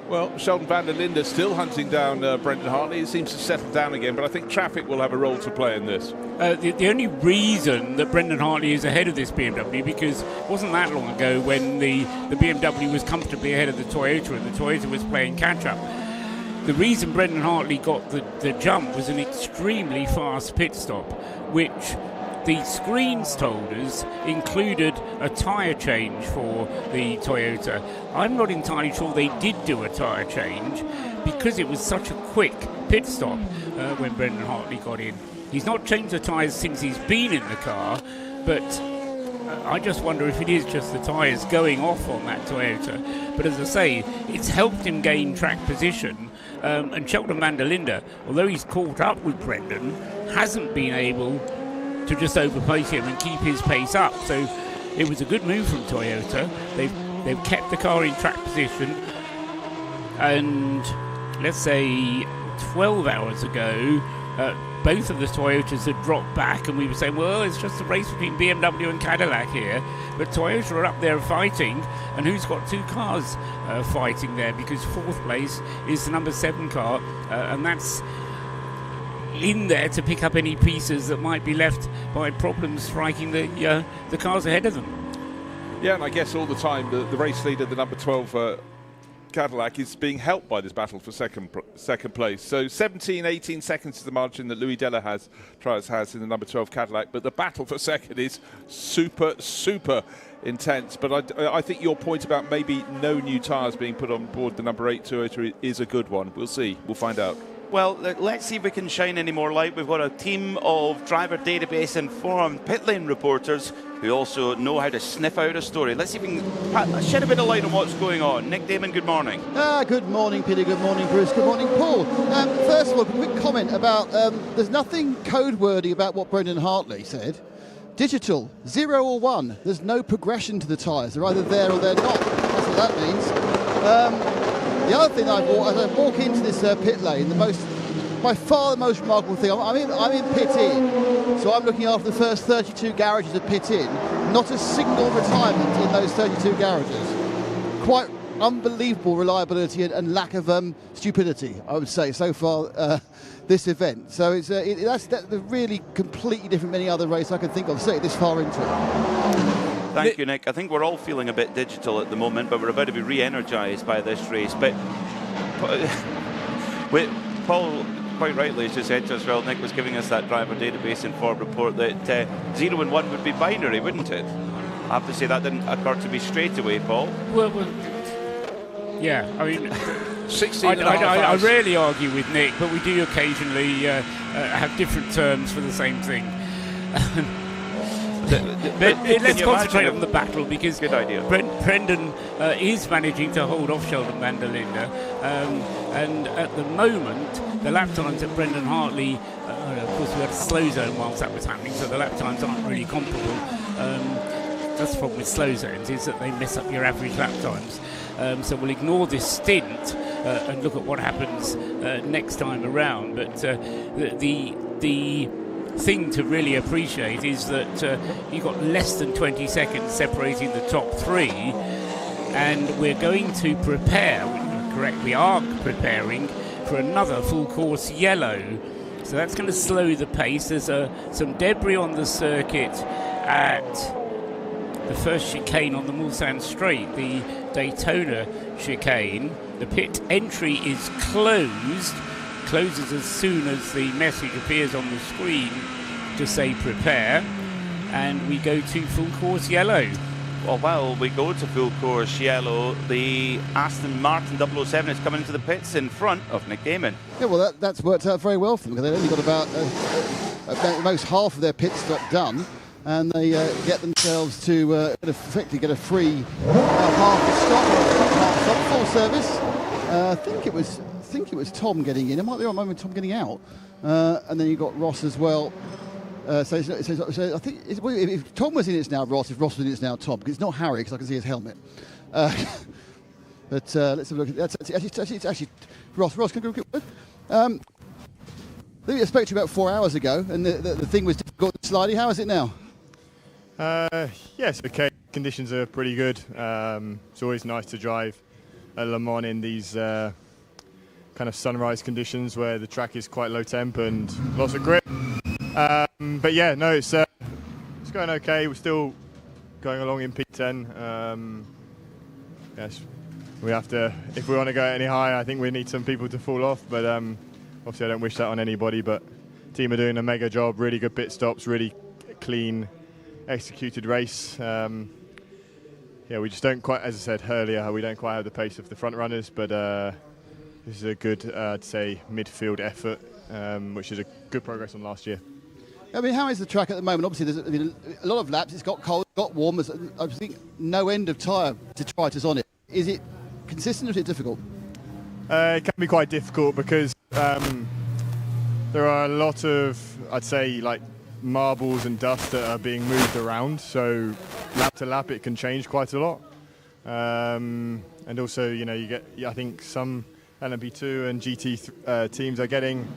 Speaker 12: Well, Sheldon van der Linde still hunting down Brendan Hartley. It seems to settle down again, but I think traffic will have a role to play in this.
Speaker 3: The only reason that Brendan Hartley is ahead of this BMW, because it wasn't that long ago when the BMW was comfortably ahead of the Toyota and the Toyota was playing catch-up. The reason Brendan Hartley got the jump was an extremely fast pit stop, which the screens told us included a tyre change for the Toyota. I'm not entirely sure they did do a tyre change because it was such a quick pit stop when Brendan Hartley got in. He's not changed the tyres since he's been in the car, but I just wonder if it is just the tyres going off on that Toyota. But as I say, it's helped him gain track position. And Sheldon van der Linde, although he's caught up with Brendan, hasn't been able to just overpace him and keep his pace up. So it was a good move from Toyota. They've kept the car in track position. And let's say 12 hours ago, both of the Toyotas had dropped back, and we were saying, well, it's just a race between BMW and Cadillac here. But Toyota are up there fighting, and who's got 2 cars fighting there? Because 4th place is the number 7 car, and that's in there to pick up any pieces that might be left by problems striking the cars ahead of them.
Speaker 12: Yeah, and I guess all the time the race leader, the number 12 Cadillac, is being helped by this battle for second place. So 17-18 seconds is the margin that Louis Della has in the number 12 Cadillac, but the battle for second is super intense. But I think your point about maybe no new tyres being put on board the number 8 Toyota is a good one. We'll see. We'll find out.
Speaker 11: Well, let's see if we can shine any more light. We've got a team of driver database informed pit lane reporters who also know how to sniff out a story. Let's see if we can shed a bit of light on what's going on. Nick Damon, good morning.
Speaker 13: Good morning, Peter. Good morning, Bruce. Good morning, Paul. First of all, a quick comment about there's nothing code-wordy about what Brendan Hartley said. Digital, 0 or 1. There's no progression to the tyres. They're either there or they're not. That's what that means. The other thing as I walk into this pit lane, by far the most remarkable thing, I'm in pit in, so I'm looking after the first 32 garages of pit in, not a single retirement in those 32 garages. Quite unbelievable reliability and lack of stupidity, I would say, so far this event. So that's really completely different from any other race I can think of, say this far into it.
Speaker 11: Thank you, Nick. I think we're all feeling a bit digital at the moment, but we're about to be re-energised by this race. But Paul, quite rightly, has just said to us, well, Nick was giving us that driver database informed report that 0 and 1 would be binary, wouldn't it? I have to say that didn't occur to me straight away, Paul.
Speaker 3: Well yeah, I mean,
Speaker 12: 16
Speaker 3: I rarely argue with Nick, but we do occasionally have different terms for the same thing. Let's concentrate on the battle, because
Speaker 11: good idea.
Speaker 3: Brendan is managing to hold off Sheldon van der Linde, and at the moment the lap times at Brendan Hartley, of course we had a slow zone whilst that was happening, so the lap times aren't really comparable. That's the problem with slow zones, is that they mess up your average lap times. So we'll ignore this stint and look at what happens next time around. But the thing to really appreciate is that you've got less than 20 seconds separating the top three, and we're going to prepare, we are preparing for another full course yellow. So that's going to slow the pace. There's some debris on the circuit at the first chicane on the Mulsanne Straight, the Daytona chicane. The pit entry is closes as soon as the message appears on the screen to say prepare, and we go to full course yellow.
Speaker 11: Well, while we go to full course yellow, the Aston Martin 007 is coming into the pits in front of Nick Damon.
Speaker 13: Yeah, well, that's worked out very well for them, because they've only got about most half of their pit stop done, and they get themselves to effectively get a free half stop, full service. I think it was Tom getting in. It might be on moment Tom getting out, and then you got Ross as well. So I think if Tom was in, it's now Ross. If Ross was in, it's now Tom. Because it's not Harry, because I can see his helmet. But let's have a look at that. It's actually Ross. Ross, can I go quick? I think I spoke to you about 4 hours ago, and the thing was difficult and slidey. How is it now?
Speaker 14: Yes, okay. Conditions are pretty good. It's always nice to drive at Le Mans in these kind of sunrise conditions where the track is quite low temp and lots of grip. But yeah, no, it's going okay. We're still going along in P10. Yes, we have to, if we want to go any higher, I think we need some people to fall off. But obviously, I don't wish that on anybody. But the team are doing a mega job. Really good pit stops. Really clean, executed race. Yeah, we just don't quite, as I said earlier, we don't quite have the pace of the front runners. But this is a good, I'd say, midfield effort, which is a good progress on last year.
Speaker 13: I mean, how is the track at the moment? Obviously, there's a lot of laps. It's got cold, got warm. There's, I think, no end of tyre detritus on it. Is it consistent or is it difficult?
Speaker 14: It can be quite difficult because there are a lot of, I'd say, like marbles and dust that are being moved around. So lap to lap, it can change quite a lot. And also, you know, you get, I think some LMP2 and GT teams are getting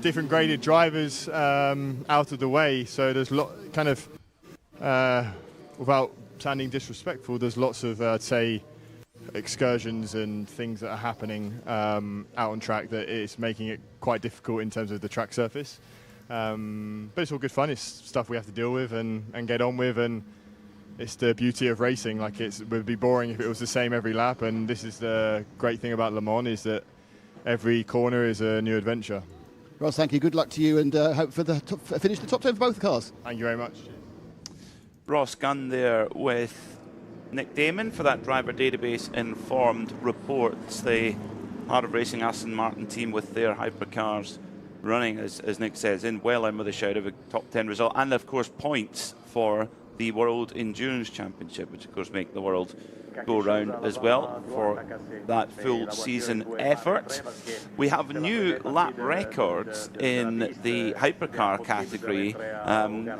Speaker 14: different graded drivers out of the way, so there's kind of without sounding disrespectful, there's lots of I'd say excursions and things that are happening out on track that is making it quite difficult in terms of the track surface, but it's all good fun. It's stuff we have to deal with and get on with, and it's the beauty of racing. Like, it would be boring if it was the same every lap, and this is the great thing about Le Mans, is that every corner is a new adventure.
Speaker 13: Ross, thank you. Good luck to you, and hope for finish the top 10 for both cars.
Speaker 14: Thank you very much.
Speaker 11: Ross Gunn there with Nick Damon for that driver database informed reports. The Heart of Racing Aston Martin team with their hypercars running, as Nick says, in well in with a shout of a top 10 result, and of course points for the World Endurance Championship, which of course make the world go round as well for that full season effort. We have new lap records in the hypercar category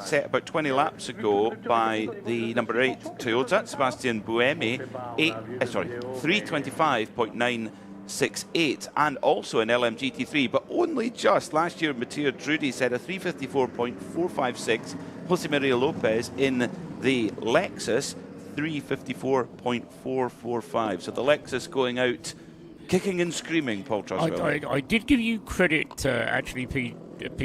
Speaker 11: set about 20 laps ago by the number 8 Toyota, Sebastian Buemi, 325.968, and also in LMGT3, but only just. Last year Matteo Drudi set a 354.456, Jose Maria Lopez in the Lexus 354.445. So the Lexus going out kicking and screaming, Paul Truswell.
Speaker 3: I did give you credit, actually,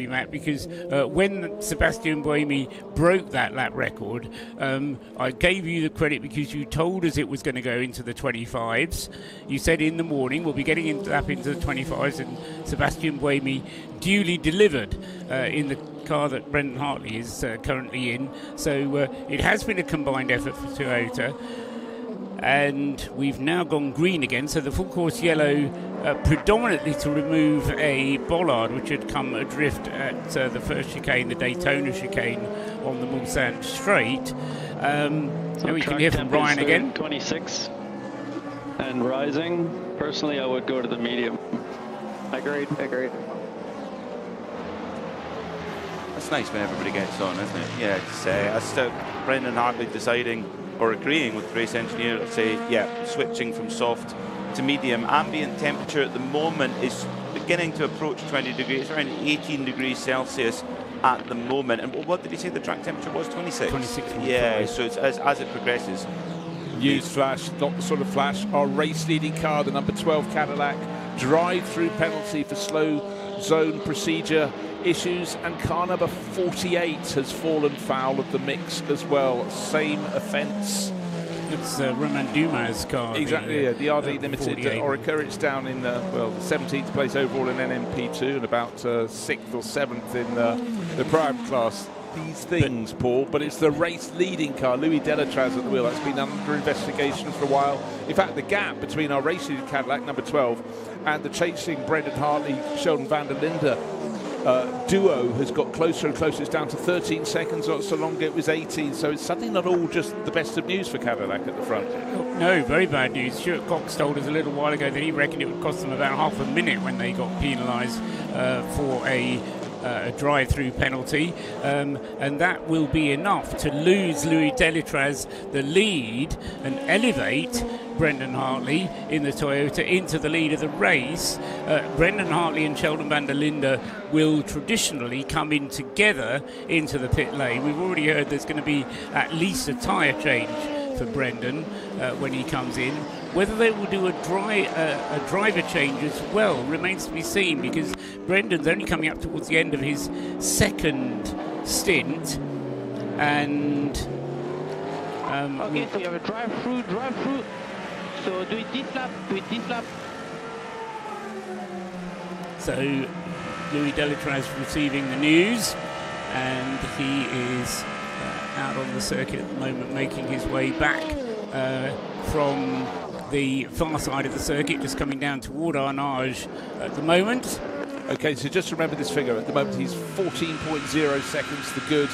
Speaker 3: Matt, because when Sebastian Buemi broke that lap record, I gave you the credit because you told us it was going to go into the 25s. You said in the morning we'll be getting into the 25s, and Sebastian Buemi duly delivered in the car that Brendan Hartley is currently in. So it has been a combined effort for Toyota. And we've now gone green again, so the full course yellow predominantly to remove a bollard which had come adrift at the first chicane, the Daytona chicane on the Mulsanne Straight. And we can hear from Brian again.
Speaker 9: 26 and rising. Personally, I would go to the medium.
Speaker 4: Agreed.
Speaker 11: It's nice when everybody gets on, isn't it? Yeah, it's Brendan Hartley deciding or agreeing with the race engineer to say, yeah, switching from soft to medium. Ambient temperature at the moment is beginning to approach 20 degrees, around 18 degrees Celsius at the moment. And what did he say the track temperature was? 26?
Speaker 3: 26.
Speaker 11: Yeah, so it's as it progresses.
Speaker 12: News flash, not the sort of flash. Our race leading car, the number 12 Cadillac, drive-through penalty for slow zone procedure issues, and car number 48 has fallen foul of the mix as well. Same offence.
Speaker 3: It's Romain Dumas' car.
Speaker 12: Exactly, the RD Limited Orica. It's down in the 17th place overall in NMP2 and about 6th or 7th in the Prime class. These things, Paul, but it's the race leading car, Louis Delatraz at the wheel. That's been under investigation for a while. In fact, the gap between our race leading Cadillac, number 12, and the chasing Brendan Hartley, Sheldon van der Linde duo has got closer and closer. It's down to 13 seconds, not so long ago it was 18, so it's suddenly not all just the best of news for Cadillac at the front.
Speaker 3: No, very bad news. Stuart Cox told us a little while ago that he reckoned it would cost them about half a minute when they got penalised for a drive-through penalty, and that will be enough to lose Louis Delatraz the lead and elevate Brendan Hartley in the Toyota into the lead of the race. Brendan Hartley and Sheldon van der Linde will traditionally come in together into the pit lane. We've already heard there's going to be at least a tyre change for Brendan when he comes in. Whether they will do a driver change as well remains to be seen, because Brendan's only coming up towards the end of his second stint, and
Speaker 4: okay, so you have a drive through. So do it this lap.
Speaker 3: So Louis Delatraz receiving the news, and he is out on the circuit at the moment, making his way back from the far side of the circuit, just coming down toward Arnage at the moment.
Speaker 12: Okay, so just remember this figure. At the moment, he's 14.0 seconds the good.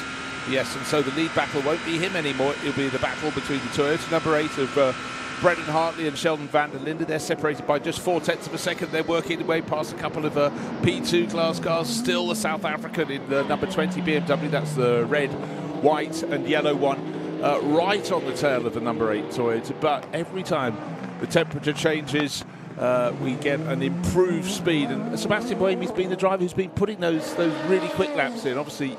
Speaker 12: Yes, and so the lead battle won't be him anymore. It'll be the battle between the Toyota number 8 of Brendan Hartley and Sheldon van der Linde. They're separated by just 0.4 of a second. They're working their way past a couple of P2 class cars. Still the South African in the number 20 BMW. That's the red, white and yellow one. Right on the tail of the number 8 Toyota. But every time the temperature changes, we get an improved speed, and Sebastian Buemi's been the driver who's been putting those really quick laps in. Obviously,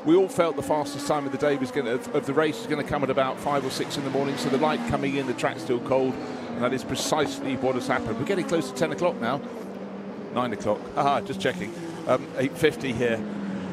Speaker 12: we all felt the fastest time of the day of the race was going to come at about 5 or 6 in the morning. So the light coming in, the track's still cold, and that is precisely what has happened. We're getting close to 10 o'clock now. 9 o'clock. Just checking. 8:50 here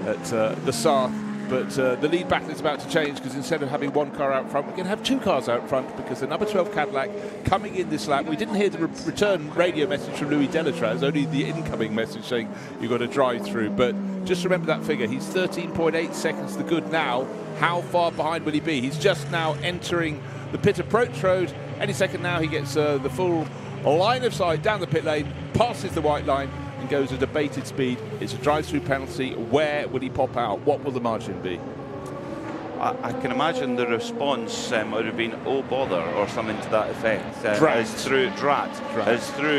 Speaker 12: at the Sarth. But the lead battle is about to change, because instead of having one car out front, we're going to have 2 cars out front, because the number 12 Cadillac coming in this lap. We didn't hear the return radio message from Louis Delatraz, only the incoming message saying you've got to drive through. But just remember that figure. He's 13.8 seconds the good now. How far behind will he be? He's just now entering the pit approach road. Any second now he gets the full line of sight down the pit lane, passes the white line, and goes at a bated speed. It's a drive-through penalty. Where will he pop out? What will the margin be?
Speaker 11: I can imagine the response would have been, oh bother, or something to that effect. As through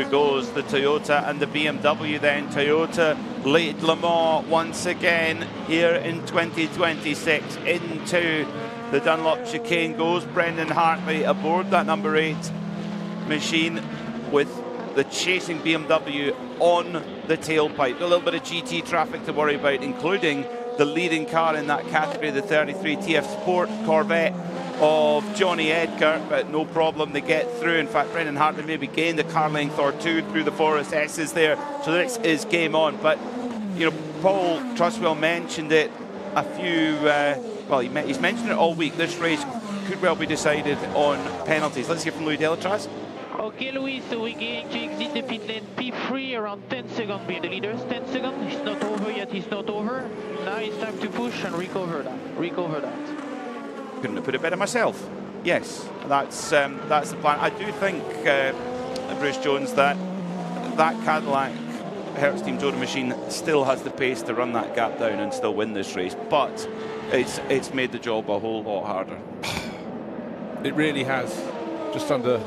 Speaker 11: goes the Toyota and the BMW then. Toyota lead Le Mans once again here in 2026. Into the Dunlop chicane goes Brendan Hartley aboard that number 8 machine with the chasing BMW on the tailpipe. A little bit of GT traffic to worry about, including the leading car in that category, the 33 TF Sport Corvette of Johnny Edgar, but no problem, they get through. In fact, Brendan Hartley maybe gained a car length or 2 through the Forest S's there, so this is game on. But, you know, Paul Truswell mentioned it a few, he's mentioned it all week. This race could well be decided on penalties. Let's hear from Louis Delatraz.
Speaker 4: Okay, Louis, so we're going to exit the pit lane P3 around 10 seconds behind the leaders. 10 seconds, it's not over yet, it's not over. Now it's time to push and recover that.
Speaker 11: Couldn't have put it better myself. Yes, that's the plan. I do think, Bruce Jones, that Cadillac Hertz Team Jordan machine still has the pace to run that gap down and still win this race, but it's made the job a whole lot harder.
Speaker 12: It really has. Just under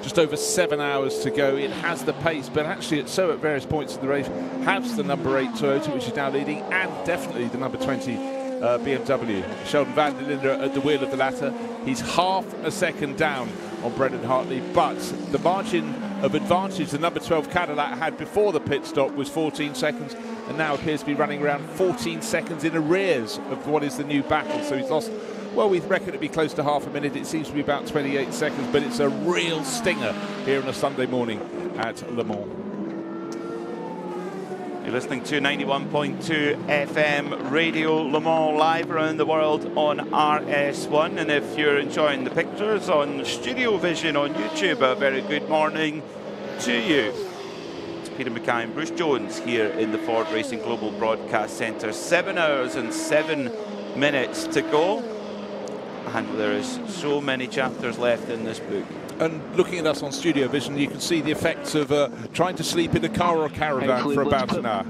Speaker 12: just over 7 hours to go. It has the pace, but actually at various points in the race has the number 8 Toyota, which is now leading, and definitely the number 20 BMW. Sheldon van der Linde at the wheel of the latter. He's half a second down on Brendan Hartley, but the margin of advantage the number 12 Cadillac had before the pit stop was 14 seconds, and now appears to be running around 14 seconds in arrears of what is the new battle. So he's lost, well, we reckon it'd be close to half a minute. It seems to be about 28 seconds, but it's a real stinger here on a Sunday morning at Le Mans.
Speaker 11: You're listening to 91.2 FM Radio Le Mans, live around the world on RS1. And if you're enjoying the pictures on Studiovision on YouTube, a very good morning to you. It's Peter Mackay and Bruce Jones here in the Ford Racing Global Broadcast Centre. 7 hours and 7 minutes to go. And there is so many chapters left in this book.
Speaker 12: And looking at us on Studiovision, you can see the effects of trying to sleep in a car or a caravan for about an hour.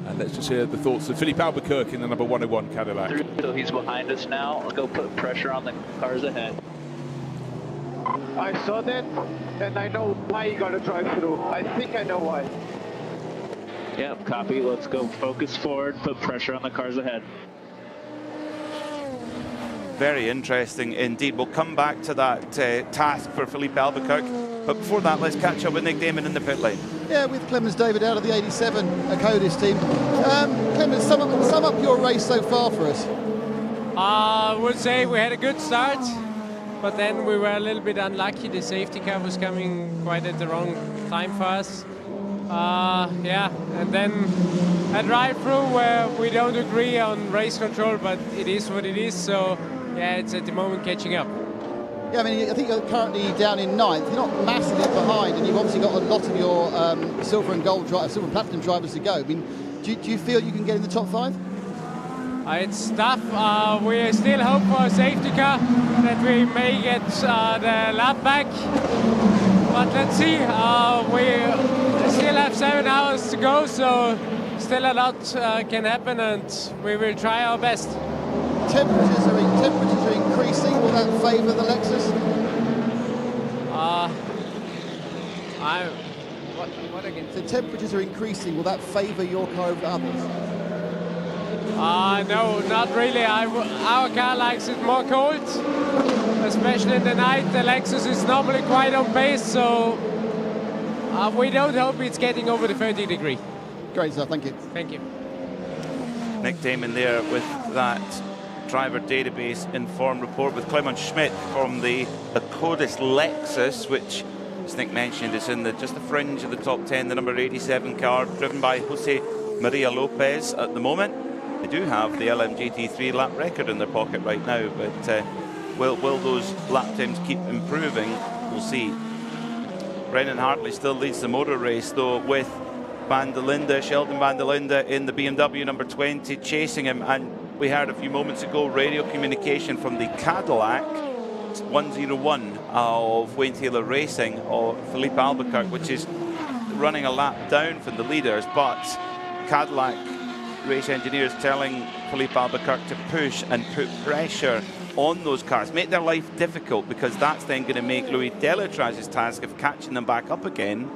Speaker 12: And let's just hear the thoughts of Philippe Albuquerque in the number 101 Cadillac.
Speaker 15: So he's behind us now. I'll go put pressure on the cars ahead.
Speaker 16: I saw that, and I know why you got to drive through. I think I know why.
Speaker 15: Yep, copy. Let's go focus forward, put pressure on the cars ahead.
Speaker 11: Very interesting indeed. We'll come back to that task for Philippe Albuquerque. But before that, let's catch up with Nick Damon in the pit lane.
Speaker 13: Yeah, with Clemens David out of the 87 Codis team. Clemens, sum up your race so far for us.
Speaker 17: I would say we had a good start, but then we were a little bit unlucky. The safety car was coming quite at the wrong time for us. Yeah, and then a drive-through where we don't agree on race control, but it is what it is. So yeah, it's at the moment catching up.
Speaker 13: Yeah, I mean, I think you're currently down in 9th. You're not massively behind, and you've obviously got a lot of your silver and platinum drivers to go. I mean, do you feel you can get in the top 5?
Speaker 17: It's tough. We still hope for a safety car that we may get the lap back. But let's see. We still have 7 hours to go, so still a lot can happen, and we will try our best.
Speaker 13: Temperatures are increasing. Will that favour the Lexus?
Speaker 17: What again?
Speaker 13: The temperatures are increasing. Will that favour your car over others?
Speaker 17: No, not really. Our car likes it more cold, especially in the night. The Lexus is normally quite on pace, so we don't hope it's getting over the 30 degree.
Speaker 13: Great stuff. Thank you.
Speaker 17: Thank you.
Speaker 11: Nick Damon there with that driver database informed report with Clement Schmidt from the Codis Lexus, which, as Nick mentioned, is in just the fringe of the top 10, the number 87 car, driven by Jose Maria Lopez at the moment. They do have the LMGT3 lap record in their pocket right now, but will those lap times keep improving? We'll see. Brendan Hartley still leads the motor race, though, with Sheldon van der Linde in the BMW number 20 chasing him. And we heard a few moments ago radio communication from the Cadillac 101 of Wayne Taylor Racing, or Philippe Albuquerque, which is running a lap down from the leaders, but Cadillac race engineers telling Philippe Albuquerque to push and put pressure on those cars, make their life difficult, because that's then going to make Louis Delatraz's task of catching them back up again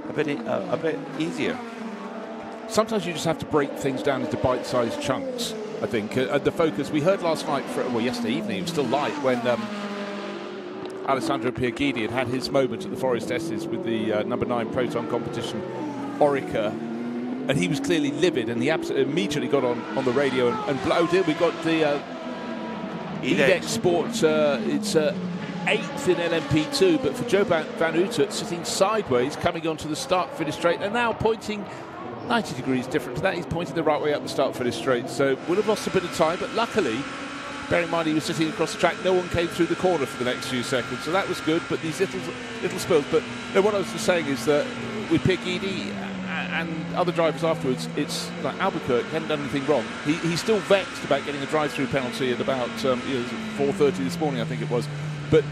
Speaker 11: a bit easier.
Speaker 12: Sometimes you just have to break things down into bite-sized chunks, I think. The focus we heard last night, yesterday evening, it was still light, when Alessandro Pierguidi had his moment at the Forest S's with the number 9 Proton competition, Orica, and he was clearly livid, and he absolutely immediately got on the radio and blowed it. We got the EDEX Sport, it's 8th in LMP2, but for Joe Van Uitert sitting sideways, coming onto the start-finish straight, and now pointing 90 degrees different to that. He's pointing the right way up the start-finish straight, so would have lost a bit of time, but luckily, bearing in mind he was sitting across the track, no one came through the corner for the next few seconds, so that was good, but these little spills. But no, what I was just saying is that with Pierguidi and other drivers afterwards, it's like Albuquerque hadn't done anything wrong. He's still vexed about getting a drive-through penalty at about 4:30 this morning, I think it was. But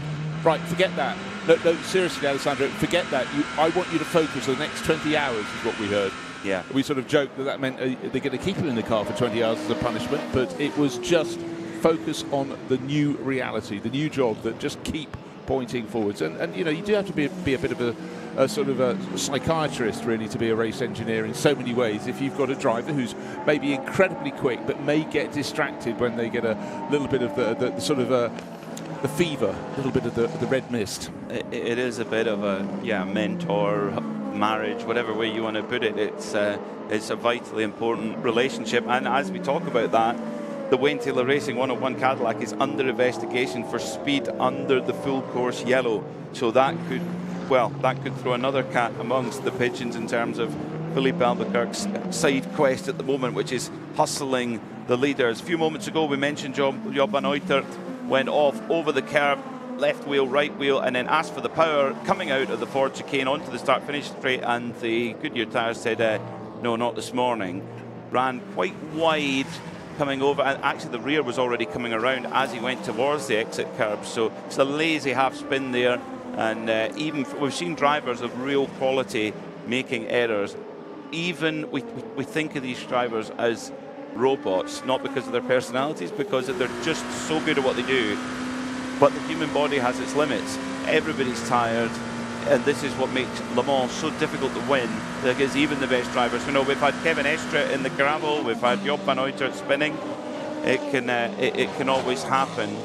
Speaker 12: right, forget that. No, seriously, Alessandro, forget that. I want you to focus on the next 20 hours, is what we heard.
Speaker 11: Yeah.
Speaker 12: We sort of joked that meant they're going to keep him in the car for 20 hours as a punishment, but it was just focus on the new reality, the new job, that just keep pointing forwards. And you know, you do have to be a bit of a sort of a psychiatrist, really, to be a race engineer in so many ways. If you've got a driver who's maybe incredibly quick but may get distracted when they get a little bit of the sort of the fever, a little bit of the red mist.
Speaker 11: It is a bit of a mentor, marriage, whatever way you want to put it. It's a vitally important relationship. And as we talk about that, the Wayne Taylor Racing 101 Cadillac is under investigation for speed under the full course yellow. So that could throw another cat amongst the pigeons in terms of Philippe Albuquerque's side quest at the moment, which is hustling the leaders. A few moments ago, we mentioned Job van Uitert went off over the curb, left wheel, right wheel, and then asked for the power coming out of the Ford chicane onto the start-finish straight, and the Goodyear tyres said, no, not this morning. Ran quite wide coming over, and actually the rear was already coming around as he went towards the exit curb, so it's a lazy half spin there. And we've seen drivers of real quality making errors. Even we think of these drivers as robots, not because of their personalities, because they're just so good at what they do. But the human body has its limits. Everybody's tired, and this is what makes Le Mans so difficult to win, because even the best drivers, we've had Kevin Estre in the gravel, we've had Job van Uitert spinning. It can always happen.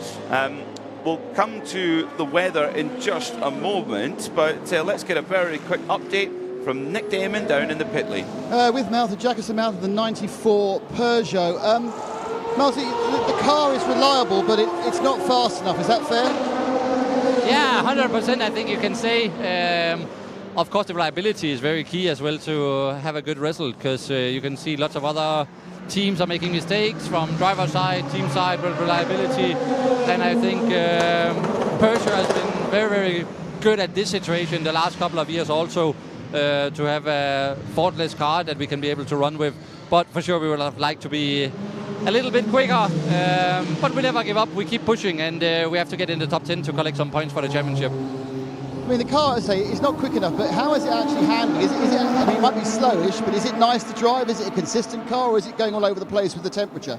Speaker 11: We'll come to the weather in just a moment, but let's get a very quick update from Nick Damon down in the pit lane.
Speaker 13: With Malta, Jackerson Malta, the 94 Peugeot. Malta, the car is reliable, but it's not fast enough. Is that fair?
Speaker 18: Yeah, 100%. I think you can say. Of course, the reliability is very key as well to have a good result, because you can see lots of other teams are making mistakes from driver side, team side, reliability. And I think Peugeot has been very, very good at this situation the last couple of years also, to have a faultless car that we can be able to run with. But for sure we would have liked to be a little bit quicker, but we never give up. We keep pushing, and we have to get in the top 10 to collect some points for the championship.
Speaker 13: I mean, the car, I say, it's not quick enough, but how is it actually handling? Is it, I mean, it might be slowish, but is it nice to drive? Is it a consistent car, or is it going all over the place with the temperature?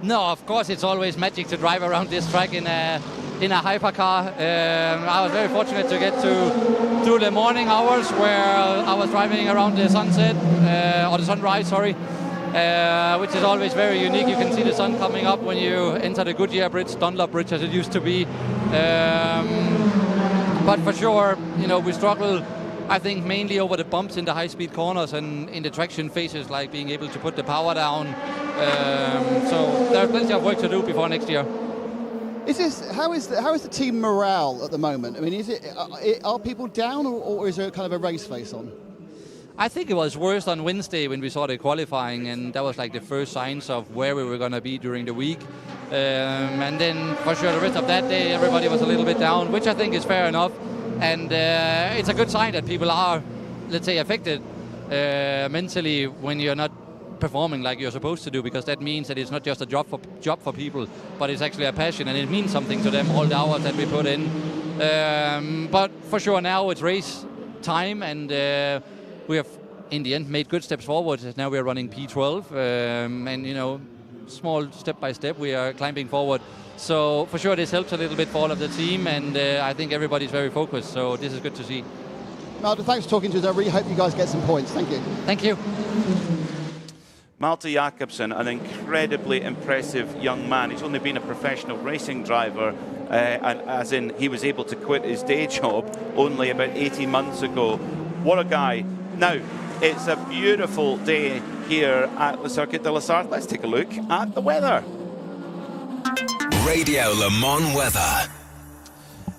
Speaker 18: No, of course, it's always magic to drive around this track in a hypercar. I was very fortunate to get to do the morning hours where I was driving around the sunset, or the sunrise, sorry, which is always very unique. You can see the sun coming up when you enter the Goodyear Bridge, Dunlop Bridge as it used to be. But for sure, we struggle, I think, mainly over the bumps in the high-speed corners and in the traction phases, like being able to put the power down. So there's plenty of work to do before next year.
Speaker 13: How is the team morale at the moment? I mean, are people down, or is there kind of a race face on?
Speaker 18: I think it was worse on Wednesday when we saw the qualifying, and that was like the first signs of where we were going to be during the week. And then for sure the rest of that day everybody was a little bit down, which I think is fair enough. And it's a good sign that people are, let's say, affected mentally when you're not performing like you're supposed to do, because that means that it's not just a job for people, but it's actually a passion, and it means something to them, all the hours that we put in. But for sure now it's race time, and we have in the end made good steps forward. Now we are running P12, and small step by step we are climbing forward. So for sure this helps a little bit for all of the team, and I think everybody's very focused, so this is good to see.
Speaker 13: Malte, thanks for talking to us. I really hope you guys get some points. Thank you.
Speaker 18: Thank you.
Speaker 11: Malte Jakobsen, an incredibly impressive young man. He's only been a professional racing driver, and as in he was able to quit his day job only about 18 months ago. What a guy. Now, it's a beautiful day here at the Circuit de la Sarthe. Let's take a look at the weather.
Speaker 7: Radio Le Mans weather.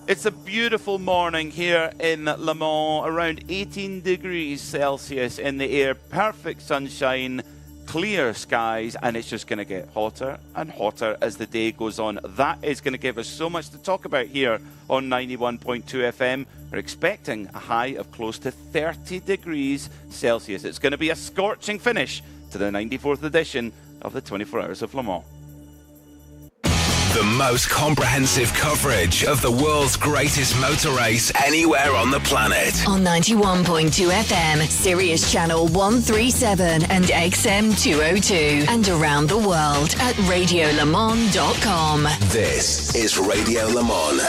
Speaker 11: It's a beautiful morning here in Le Mans, around 18 degrees Celsius in the air, perfect sunshine, clear skies, and it's just going to get hotter and hotter as the day goes on. That is going to give us so much to talk about here on 91.2 FM. We're expecting a high of close to 30 degrees Celsius. It's going to be a scorching finish to the 94th edition of the 24 Hours of Le Mans.
Speaker 7: The most comprehensive coverage of the world's greatest motor race anywhere on the planet.
Speaker 8: On 91.2 FM, Sirius Channel 137 and XM 202. And around the world at radiolemans.com.
Speaker 7: This is Radio Le Mans.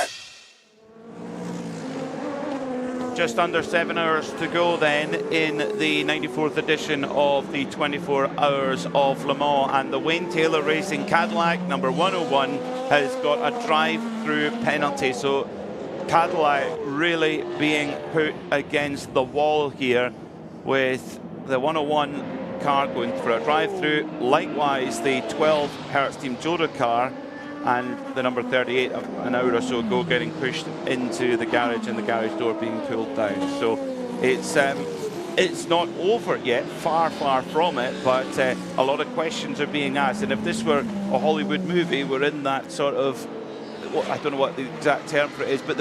Speaker 11: just under 7 hours to go then in the 94th edition of the 24 Hours of Le Mans, and the Wayne Taylor Racing Cadillac number 101 has got a drive-through penalty. So Cadillac really being put against the wall here with the 101 car going for a drive-through. Likewise, the 12 Hertz Team Joda car and the number 38 an hour or so ago getting pushed into the garage and the garage door being pulled down. So it's not over yet, far from it, but a lot of questions are being asked. And if this were a Hollywood movie, we're in that sort of, I don't know what the exact term for it is, but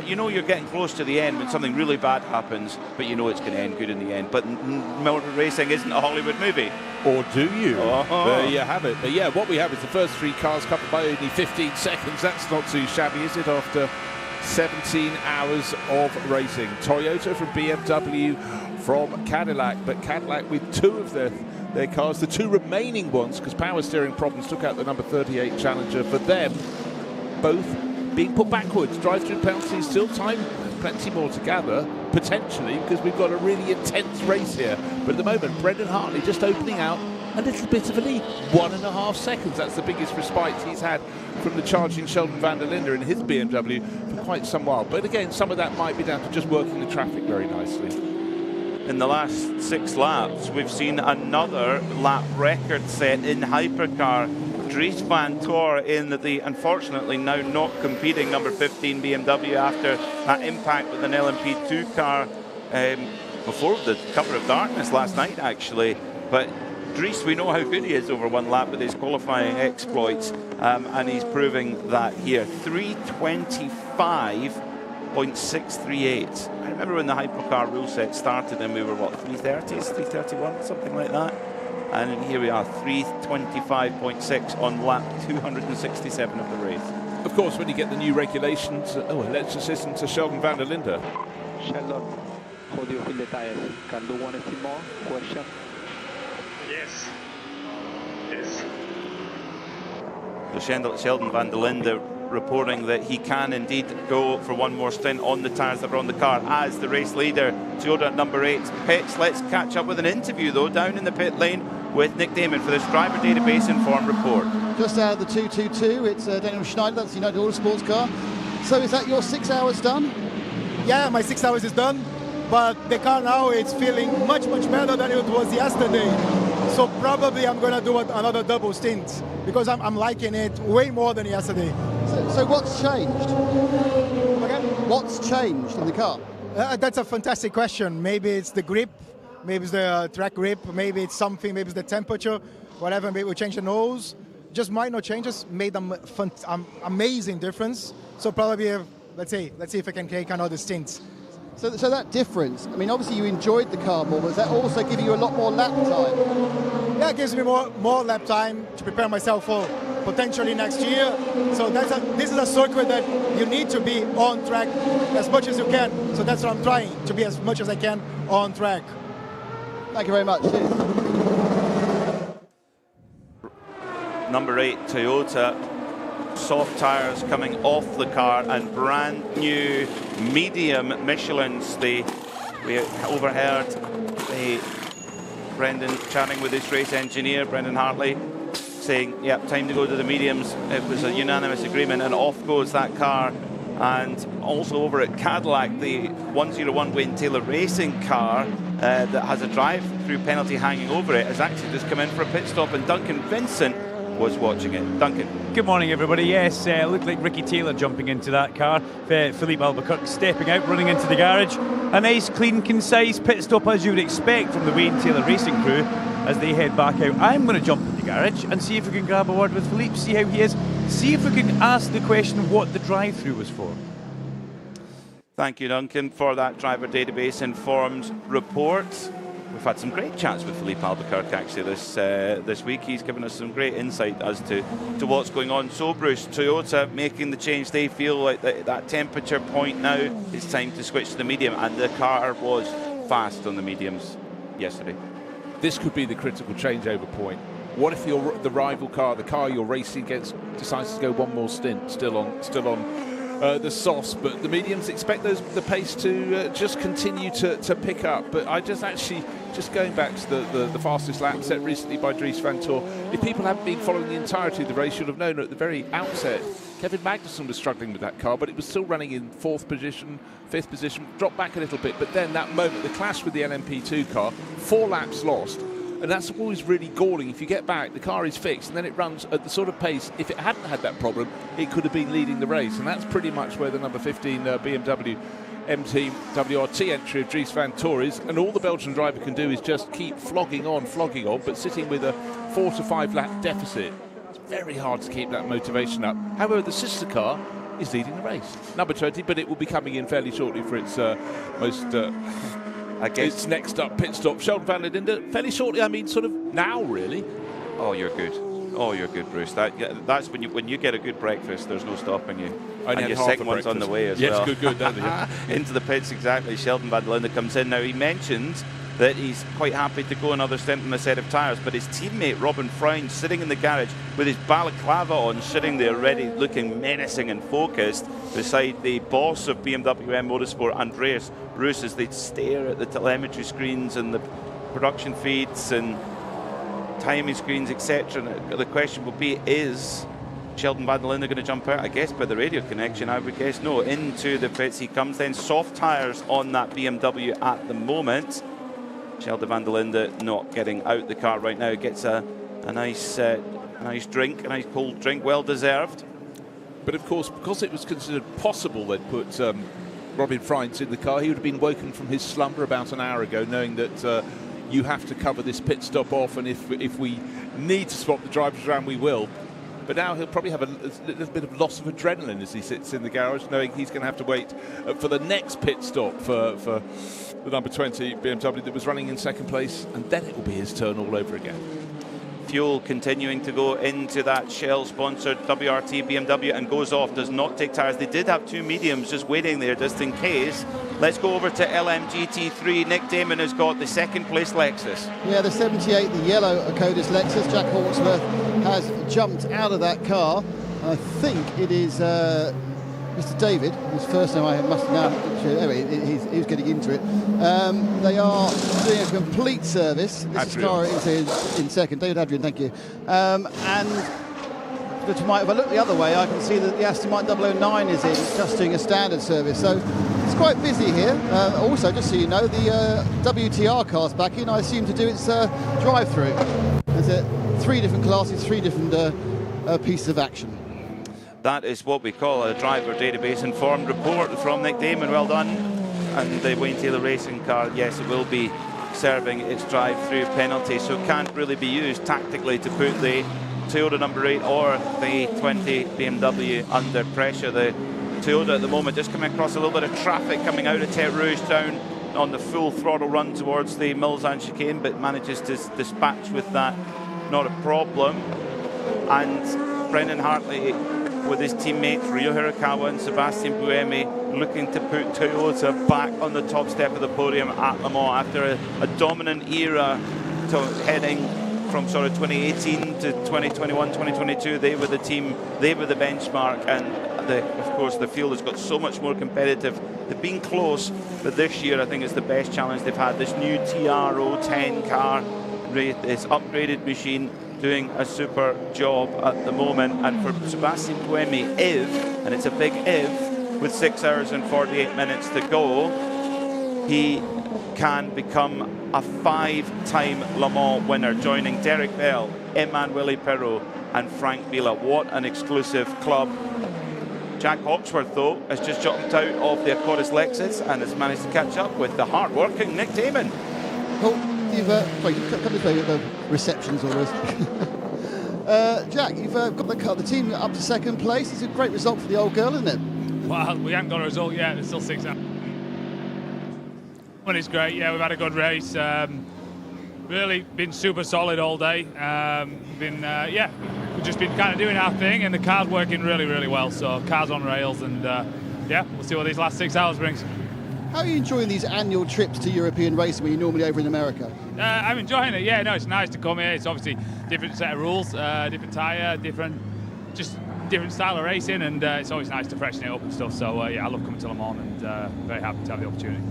Speaker 11: you know you're getting close to the end when something really bad happens, but you know it's going to end good in the end. But motor racing isn't a Hollywood movie.
Speaker 12: Or do you? There you have it. But yeah, what we have is the first 3 cars coupled by only 15 seconds. That's not too shabby, is it, after 17 hours of racing? Toyota from BMW from Cadillac, but Cadillac with 2 of their cars, the 2 remaining ones, because power steering problems took out the number 38 Challenger. For them, both being put backwards. Drive-through penalties, still time, plenty more to gather, potentially, because we've got a really intense race here. But at the moment, Brendan Hartley just opening out a little bit of a lead. 1.5 seconds. That's the biggest respite he's had from the charging Sheldon van der Linde in his BMW for quite some while. But again, some of that might be down to just working the traffic very nicely.
Speaker 11: In the last 6 laps, we've seen another lap record set in hypercar. Dries van Tor in the, unfortunately, now not competing number 15 BMW after that impact with an LMP2 car before the cover of darkness last night, actually. But Dries, we know how good he is over 1 lap with his qualifying exploits, and he's proving that here. 3:25.638. I remember when the hypercar rule set started and we were, what, 3:30s, 3:31, something like that? And here we are, 3:25.6 on lap 267 of the race.
Speaker 12: Of course, when you get the new regulations, let's just listen to Sheldon van der Linde.
Speaker 4: Sheldon, how do you feel the tires? Can do one speed more? Question?
Speaker 5: Yes.
Speaker 11: So Sheldon van der Linde reporting that he can indeed go for one more stint on the tyres that are on the car as the race leader. Toyota number 8 pits. Let's catch up with an interview though down in the pit lane with Nick Damon for this driver database informed report.
Speaker 13: Just out of the 222, it's Daniel Schneider, that's United Autosports car. So is that your 6 hours done?
Speaker 19: Yeah, my 6 hours is done, but the car now is feeling much better than it was yesterday. So probably I'm going to do another double stint because I'm liking it way more than yesterday.
Speaker 13: So what's changed? What's changed in the car?
Speaker 19: That's a fantastic question. Maybe it's the grip, maybe it's the track grip, maybe it's something, maybe it's the temperature, whatever. Maybe we change the nose. Just minor changes made them amazing difference. So probably, let's see if I can take another stint.
Speaker 13: So that difference, I mean, obviously you enjoyed the car more, but does that also give you a lot more lap time?
Speaker 19: Yeah, it gives me more lap time to prepare myself for potentially next year. So this is a circuit that you need to be on track as much as you can. So that's what I'm trying, to be as much as I can on track.
Speaker 13: Thank you very much.
Speaker 11: Number 8 Toyota, soft tyres coming off the car and brand new medium Michelins. We overheard Brendan chatting with his race engineer, Brendan Hartley, saying, yeah, time to go to the mediums. It was a unanimous agreement, and off goes that car. And also over at Cadillac, the 101 Wayne Taylor Racing car that has a drive-through penalty hanging over it has actually just come in for a pit stop, and Duncan Vincent was watching it. Duncan.
Speaker 20: Good morning, everybody. Yes, looked like Ricky Taylor jumping into that car. Philippe Albuquerque stepping out, running into the garage. A nice, clean, concise pit stop as you would expect from the Wayne Taylor Racing crew as they head back out. I'm going to jump in the garage and see if we can grab a word with Philippe, see how he is, see if we can ask the question what the drive-through was for.
Speaker 11: Thank you, Duncan, for that driver database informed report. We've had some great chats with Philippe Albuquerque actually this week. He's given us some great insight as to what's going on. So Bruce, Toyota making the change. They feel like that temperature point now, it's time to switch to the medium, and the car was fast on the mediums yesterday.
Speaker 12: This could be the critical changeover point. What if the rival car, the car you're racing against, decides to go one more stint, still on the softs, but the mediums expect the pace to just continue to pick up. But I just going back to the fastest lap set recently by Dries van Toor, if people haven't been following the entirety of the race, you'll have known at the very outset Kevin Magnussen was struggling with that car, but it was still running in 4th position, 5th position, dropped back a little bit, but then that moment, the clash with the LMP2 car, 4 laps lost. And that's always really galling. If you get back, the car is fixed, and then it runs at the sort of pace, if it hadn't had that problem, it could have been leading the race. And that's pretty much where the number 15 BMW MT WRT entry of Dries van Toor is. And all the Belgian driver can do is just keep flogging on, but sitting with a 4 to 5 lap deficit. It's very hard to keep that motivation up. However, the sister car is leading the race. Number 20, but it will be coming in fairly shortly for its I guess it's next up pit stop. Sheldon van der Linde, fairly shortly, I mean sort of now really.
Speaker 11: Oh, you're good. Oh, you're good, Bruce. That's when you get a good breakfast, there's no stopping you. And your second one's on the way as well.
Speaker 12: Yes, good, don't you?
Speaker 11: Into the pits, exactly. Sheldon van der Linde comes in. Now, he mentioned that he's quite happy to go another stint on a set of tyres, but his teammate, Robin Freund, sitting in the garage with his balaclava on, sitting there ready, looking menacing and focused, beside the boss of BMW M Motorsport, Andreas Roos, as they stare at the telemetry screens and the production feeds and timing screens, etc. The question will be, is Sheldon van der Linde going to jump out? I guess by the radio connection, I would guess no. Into the pits he comes then. Soft tyres on that BMW at the moment. Sheldon van der Linde not getting out the car right now. Gets a nice drink, a nice cold drink, well deserved.
Speaker 12: But of course, because it was considered possible they'd put Robin Freund in the car, he would have been woken from his slumber about an hour ago, knowing that you have to cover this pit stop off, and if we need to swap the drivers around, we will. But now he'll probably have a little bit of loss of adrenaline as he sits in the garage, knowing he's going to have to wait for the next pit stop for the number 20 BMW that was running in second place, and then it will be his turn all over again.
Speaker 11: Fuel continuing to go into that Shell-sponsored WRT BMW and goes off, does not take tyres. They did have 2 mediums just waiting there just in case. Let's go over to LMGT3. Nick Damon has got the second place Lexus.
Speaker 13: Yeah, the 78, the yellow Akodis Lexus. Jack Hawksworth has jumped out of that car. I think it is Mr. David, whose first name I must now. Anyway, he's getting into it. They are doing a complete service. This is car in second. David Adrian, thank you. And if I look the other way, I can see that the Aston Martin 009 is in, just doing a standard service. So it's quite busy here. Also, just so you know, the WTR car's back in, I assume, to do its drive-through. There's 3 different classes, 3 different pieces of action.
Speaker 11: That is what we call a driver database informed report from Nick Damon. Well done. And the Wayne Taylor Racing car, yes, it will be serving its drive-through penalty, so it can't really be used tactically to put the Toyota number 8 or the 20 BMW under pressure. The Toyota at the moment just coming across a little bit of traffic coming out of Tete Rouge down on the full throttle run towards the Mulsanne chicane, but manages to dispatch with that, not a problem. And Brendan Hartley with his teammates Ryo Hirakawa and Sebastian Buemi looking to put Toyota back on the top step of the podium at Le Mans after a dominant era heading from sort of 2018 to 2021, 2022. They were the team, they were the benchmark, and of course the field has got so much more competitive. They've been close, but this year I think it's the best challenge they've had. This new TR010 car, this upgraded machine, doing a super job at the moment. And for Sebastian Buemi, and it's a big if, with 6 hours and 48 minutes to go, he can become a 5-time Le Mans winner, joining Derek Bell, Emmanuel Perrault and Frank Villa. What an exclusive club. Jack Hawksworth, though, has just jumped out of the Akodis Lexus and has managed to catch up with the hard-working Nick Damon.
Speaker 13: You've come this way with the receptions always. Jack, you've got the team up to second place. It's a great result for the old girl, isn't it?
Speaker 21: Well, we haven't got a result yet. It's still 6 hours. Well, it's great. Yeah, we've had a good race. Really been super solid all day. We've just been kind of doing our thing, and the car's working really, really well. So car's on rails, and we'll see what these last 6 hours brings.
Speaker 13: How are you enjoying these annual trips to European racing when you're normally over in America?
Speaker 21: I'm enjoying it. Yeah, no, it's nice to come here. It's obviously different set of rules, different tyre, different, just different style of racing, and it's always nice to freshen it up and stuff. So yeah, I love coming to Le Mans, and very happy to have the opportunity.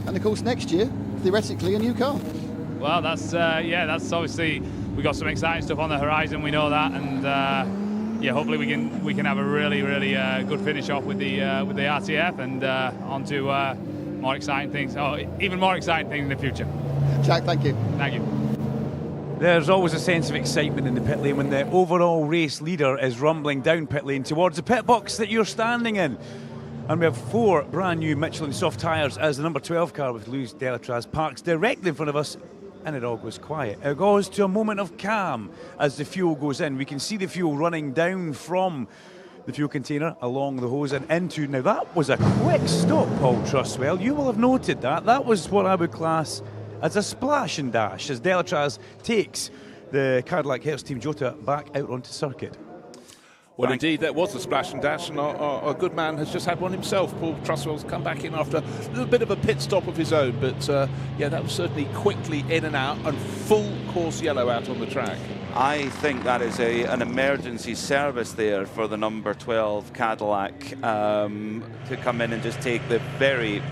Speaker 13: And of course, next year, theoretically, a new car.
Speaker 21: Well, that's obviously, we got some exciting stuff on the horizon. We know that, and yeah, hopefully we can have a really good finish off with the RTF, and on to more exciting things. Oh, even more exciting things in the future.
Speaker 13: Jack, thank you.
Speaker 21: Thank you.
Speaker 20: There's always a sense of excitement in the pit lane when the overall race leader is rumbling down pit lane towards the pit box that you're standing in. And we have 4 brand new Michelin soft tyres as the number 12 car with Luis Delatraz parks directly in front of us, and it all goes quiet. It goes to a moment of calm as the fuel goes in. We can see the fuel running down from the fuel container along the hose and into. Now that was a quick stop, Paul Truswell. You will have noted that. That was what I would class as a splash and dash as Delatraz takes the Cadillac Hertz Team Jota back out onto circuit.
Speaker 12: Well, indeed, that was a splash and dash, and our good man has just had one himself. Paul Truswell's come back in after a little bit of a pit stop of his own, but yeah, that was certainly quickly in and out, and full course yellow out on the track.
Speaker 11: I think that is an emergency service there for the number 12 Cadillac to come in and just take the very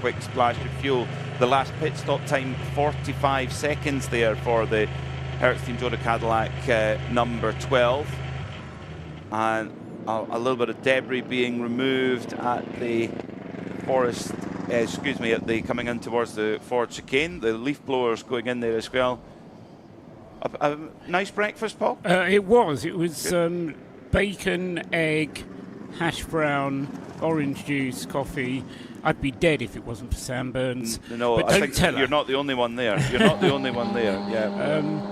Speaker 11: quick splash of fuel. The last pit stop time, 45 seconds there for the Hertz Team Jota Cadillac number 12. And a little bit of debris being removed at the forest, at the coming in towards the Ford chicane. The leaf blowers going in there as well. A nice breakfast, Paul?
Speaker 3: It was bacon, egg, hash brown, orange juice, coffee. I'd be dead if it wasn't for Sam Burns.
Speaker 11: No,
Speaker 3: but
Speaker 11: I think you're not the only one there. You're not the only one there, yeah.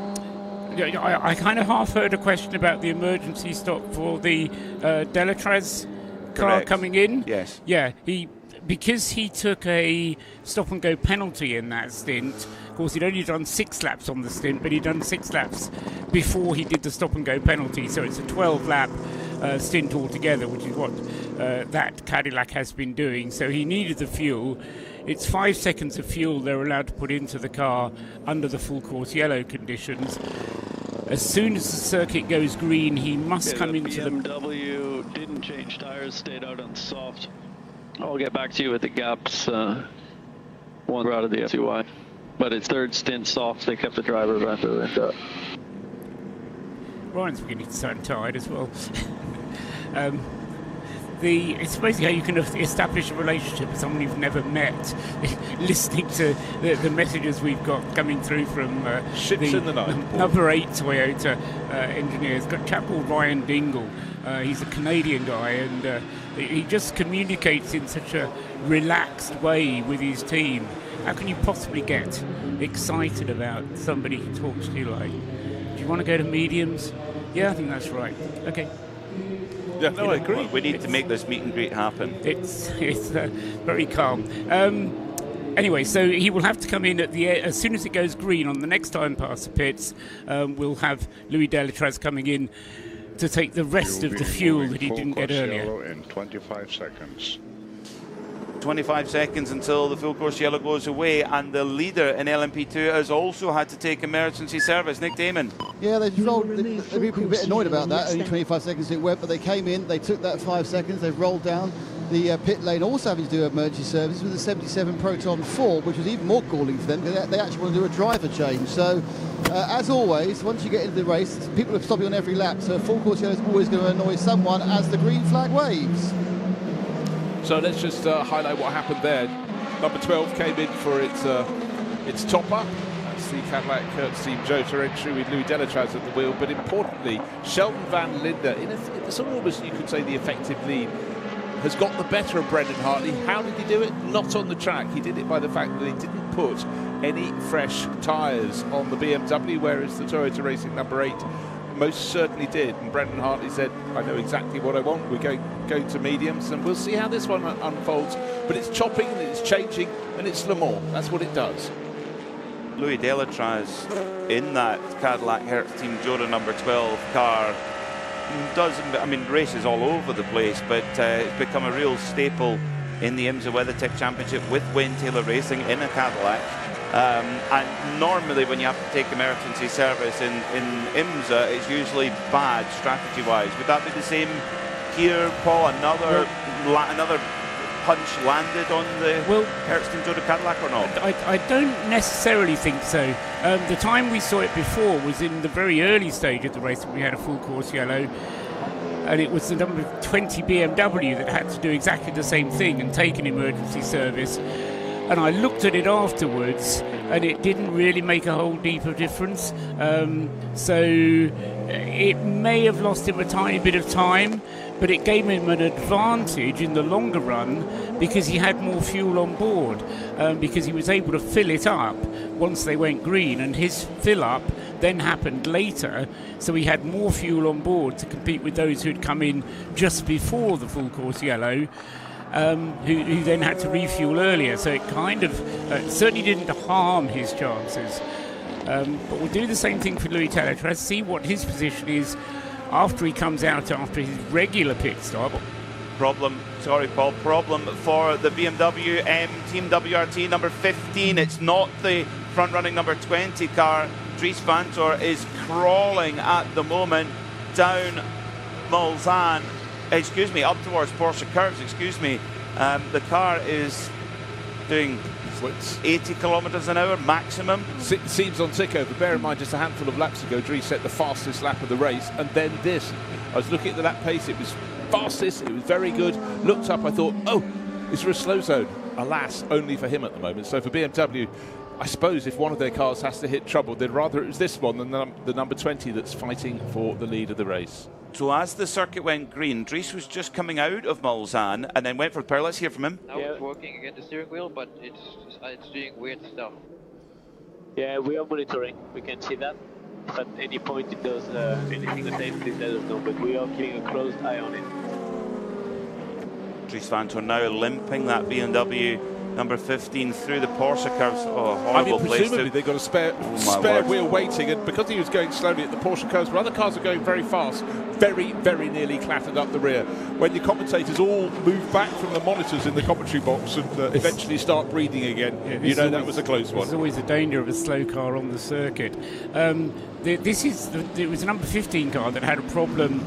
Speaker 3: I kind of half heard a question about the emergency stop for the Delatraz car coming in.
Speaker 11: Yes.
Speaker 3: Yeah, because he took a stop and go penalty in that stint. Of course, he'd only done 6 laps on the stint, but he'd done 6 laps before he did the stop and go penalty. So it's a 12-lap stint altogether, which is what that Cadillac has been doing. So he needed the fuel. It's 5 seconds of fuel they're allowed to put into the car under the full course yellow conditions. As soon as the circuit goes green, he must come into the...
Speaker 9: BMW didn't change tires, stayed out on soft. I'll get back to you with the gaps. One out of the FCY. But it's third stint soft, they kept the driver back there.
Speaker 3: Ryan's beginning to sound tired as well. It's amazing how you can establish a relationship with someone you've never met, listening to the messages we've got coming through from
Speaker 12: Ships in the night,
Speaker 3: number 8 Toyota engineers. Got a chap called Ryan Dingle. He's a Canadian guy, and he just communicates in such a relaxed way with his team. How can you possibly get excited about somebody who talks to you like, do you want to go to mediums? Yeah, I think that's right. Okay.
Speaker 12: Yeah, no, I agree.
Speaker 11: We need to make this meet and greet happen.
Speaker 3: It's very calm. Anyway, so he will have to come in as soon as it goes green on the next time past the pits. We'll have Luis Delatraz coming in to take the rest of the fuel that he didn't get earlier.
Speaker 6: In 25 seconds.
Speaker 11: 25 seconds until the full course yellow goes away, and the leader in LMP2 has also had to take emergency service. Nick Damon.
Speaker 13: Yeah, they've rolled. They've been a bit annoyed about that. Only 25 seconds it went, but they came in, they took that 5 seconds, they've rolled down the pit lane, also having to do emergency services with the 77 Proton 4, which was even more galling for them because they actually want to do a driver change. So, as always, once you get into the race, people are stopping on every lap, so a full course yellow is always going to annoy someone as the green flag waves.
Speaker 12: So let's just highlight what happened there. Number 12 came in for its top-up. That's the Cadillac Hertz Team Jota entry with Luis Delatraz at the wheel. But importantly, Sheldon Van Linder, in a sort of almost, you could say, the effective lead, has got the better of Brendan Hartley. How did he do it? Not on the track. He did it by the fact that he didn't put any fresh tyres on the BMW, whereas the Toyota Racing number 8 most certainly did. And Brendan Hartley said, I know exactly what I want. We're going to mediums, and we'll see how this one unfolds. But it's chopping, and it's changing, and it's Le Mans. That's what it does.
Speaker 11: Luis Delatraz in that Cadillac Hertz Team Jota number 12 car races all over the place, but it's become a real staple in the IMSA WeatherTech Championship with Wayne Taylor Racing in a Cadillac. And normally when you have to take emergency service in IMSA, it's usually bad strategy-wise. Would that be the same here, Paul? Another punch landed on the Hertzton Toyota Cadillac or not?
Speaker 3: I don't necessarily think so. The time we saw it before was in the very early stage of the race when we had a full course yellow, and it was the number 20 BMW that had to do exactly the same thing and take an emergency service. And I looked at it afterwards, and it didn't really make a whole heap of difference. So it may have lost him a tiny bit of time, but it gave him an advantage in the longer run because he had more fuel on board, because he was able to fill it up once they went green, and his fill up then happened later, so he had more fuel on board to compete with those who had come in just before the full course yellow. Who then had to refuel earlier, so it kind of certainly didn't harm his chances. But we'll do the same thing for Louis Taylor. Try to see what his position is after he comes out after his regular pit stop.
Speaker 11: Problem for the BMW Team WRT number 15. It's not the front-running number 20 car. Dries Vanthoor is crawling at the moment down Mulsanne. Up towards Porsche curves, the car is doing 80 kilometres an hour maximum.
Speaker 12: Seems on tick over. Bear in mind, just a handful of laps ago, Dries set the fastest lap of the race, and then this. I was looking at the lap pace, it was fastest, it was very good. Looked up, I thought, oh, is there a slow zone? Alas, only for him at the moment. So for BMW, I suppose if one of their cars has to hit trouble, they'd rather it was this one than the number 20 that's fighting for the lead of the race.
Speaker 11: So as the circuit went green, Dries was just coming out of Mulsanne and then went for the power. Let's hear from him.
Speaker 10: Now it's working against the steering wheel, but it's doing weird stuff.
Speaker 15: Yeah, we are monitoring. We can see that. If at any point it does anything the same, please let us know. But we are keeping a close eye on it.
Speaker 11: Dries Vanthoor now limping that BMW number 15 through the Porsche curves. Oh, horrible place.
Speaker 12: Presumably they've got a spare wheel waiting, and because he was going slowly at the Porsche curves, but other cars are going very fast, very, very nearly clattered up the rear. When the commentators all move back from the monitors in the commentary box and eventually start breathing again, you know that was a close one.
Speaker 3: There's always the danger of a slow car on the circuit. It was a number 15 car that had a problem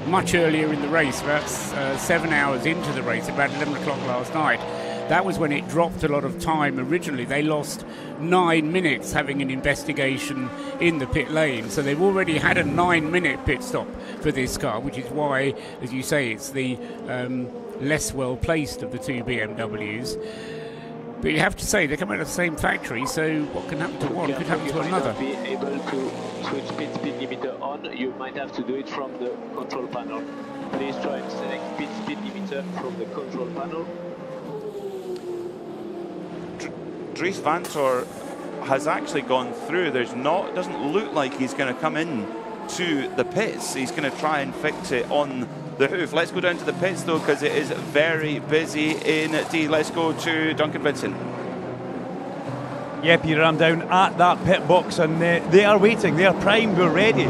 Speaker 3: much earlier in the race, about 7 hours into the race, about 11 o'clock last night. That was when it dropped a lot of time. Originally, they lost 9 minutes having an investigation in the pit lane. So they've already had a 9-minute pit stop for this car, which is why, as you say, it's the less well-placed of the two BMWs. But you have to say, they come out of the same factory, so what can happen to one could happen to another.
Speaker 15: You might not be able to switch pit speed limiter on. You might have to do it from the control panel. Please try and select pit speed limiter from the control panel.
Speaker 11: Dries Vanthoor has actually gone through. It doesn't look like he's going to come in to the pits. He's going to try and fix it on the hoof. Let's go down to the pits though, because it is very busy in D. Let's go to Duncan Vincent.
Speaker 20: Yeah, Peter, I'm down at that pit box, and they are waiting. They are primed. We're ready.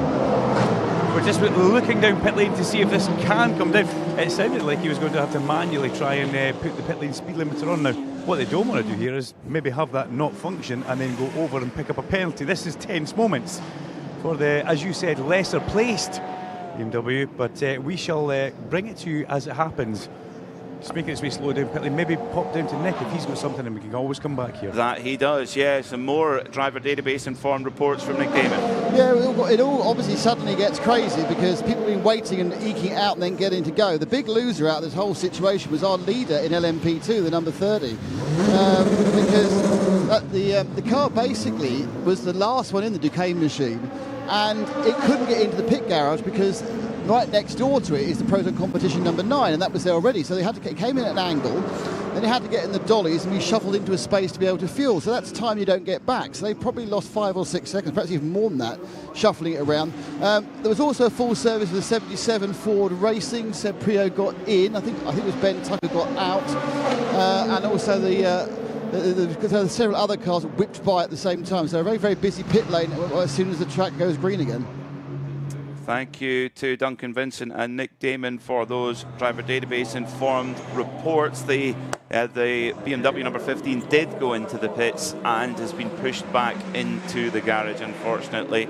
Speaker 20: We're just looking down pit lane to see if this can come down. It sounded like he was going to have to manually try and put the pit lane speed limiter on now. What they don't want to do here is maybe have that not function and then go over and pick up a penalty. This is tense moments for the, as you said, lesser placed BMW, but we shall bring it to you as it happens. Just making its way slow down pit lane. Maybe pop down to Nick if he's got something, and we can always come back here.
Speaker 11: That he does, yeah. Some more driver database informed reports from Nick Damon.
Speaker 13: Yeah, it all obviously suddenly gets crazy because people have been waiting and eking it out and then getting to go. The big loser out of this whole situation was our leader in LMP2, the number 30, because the car basically was the last one in the Duquesne machine, and it couldn't get into the pit garage because right next door to it is the Proton Competition number 9, and that was there already. So it came in at an angle, then it had to get in the dollies and be shuffled into a space to be able to fuel. So that's time you don't get back. So they probably lost 5 or 6 seconds, perhaps even more than that, shuffling it around. There was also a full service of the 77 Ford Racing. Seb Prio got in. I think it was Ben Tucker got out, and also the several other cars whipped by at the same time. So a very, very busy pit lane as soon as the track goes green again.
Speaker 11: Thank you to Duncan Vincent and Nick Damon for those driver database informed reports. The BMW number 15 did go into the pits and has been pushed back into the garage, unfortunately.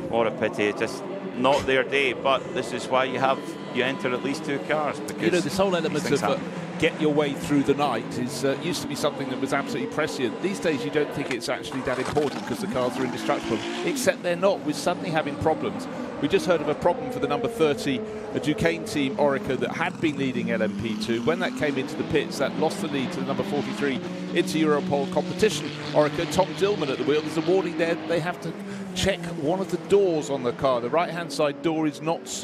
Speaker 11: What a pity. Just not their day, but this is why you enter at least 2 cars. Because
Speaker 12: you know, this whole element of get your way through the night is used to be something that was absolutely prescient. These days you don't think it's actually that important because the cars are indestructible, except they're not. We're suddenly having problems. We just heard of a problem for the number 30, a Duquesne team, Orica, that had been leading LMP2. When that came into the pits, that lost the lead to the number 43 into Europole competition. Orica, Tom Dillman at the wheel. There's a warning there. They have to check one of the doors on the car. The right-hand side door is not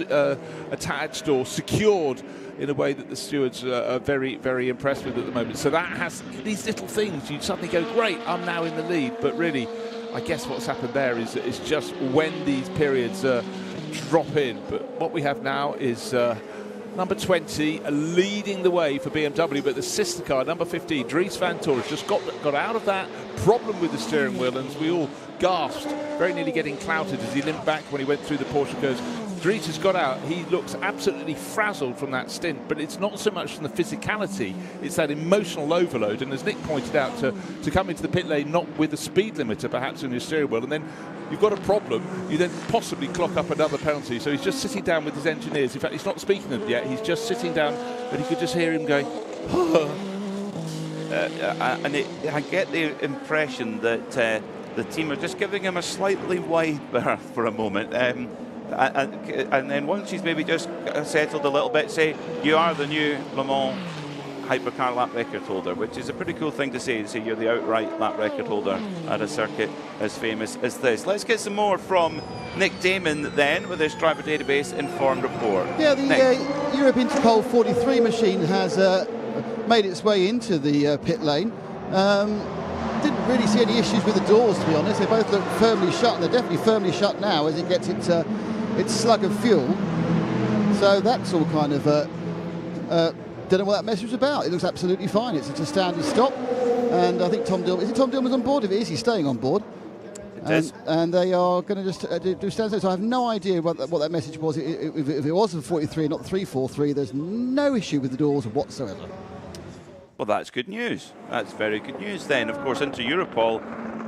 Speaker 12: attached or secured in a way that the stewards are very, very impressed with at the moment. So that has these little things. You suddenly go, great, I'm now in the lead. But really, I guess what's happened there is it's just when these periods drop in. But what we have now is number 20 leading the way for BMW, but the sister car, number 15, Dries van Tor, has just got out of that problem with the steering wheel, and we all gasped, very nearly getting clouted as he limped back when he went through the Porsche curves. Dries has got out. He looks absolutely frazzled from that stint, but it's not so much from the physicality, it's that emotional overload. And as Nick pointed out, to come into the pit lane not with a speed limiter perhaps in your steering wheel, and then you've got a problem, you then possibly clock up another penalty. So he's just sitting down with his engineers. In fact, he's not speaking to them yet. He's just sitting down, and you could just hear him going,
Speaker 11: I get the impression that the team are just giving him a slightly wide berth for a moment. And then once he's maybe just settled a little bit, say, you are the new Le Mans hypercar lap record holder, which is a pretty cool thing to say you're the outright lap record holder at a circuit as famous as this. Let's get some more from Nick Damon then with his driver database informed report.
Speaker 13: Yeah, the Europe Interpol 43 machine has made its way into the pit lane. Didn't really see any issues with the doors, to be honest. They both look firmly shut, and they're definitely firmly shut now as it gets its slug of fuel. So that's all kind of don't know what that message was about. It looks absolutely fine. It's a standard stop, and I think Tom Dillman's on board. If it is, he's staying on board. And they are going to just do standard. So I have no idea what that message was. If it was a 43, not the 343, there's no issue with the doors whatsoever.
Speaker 11: Well, that's good news. That's very good news then. Of course, into Europol,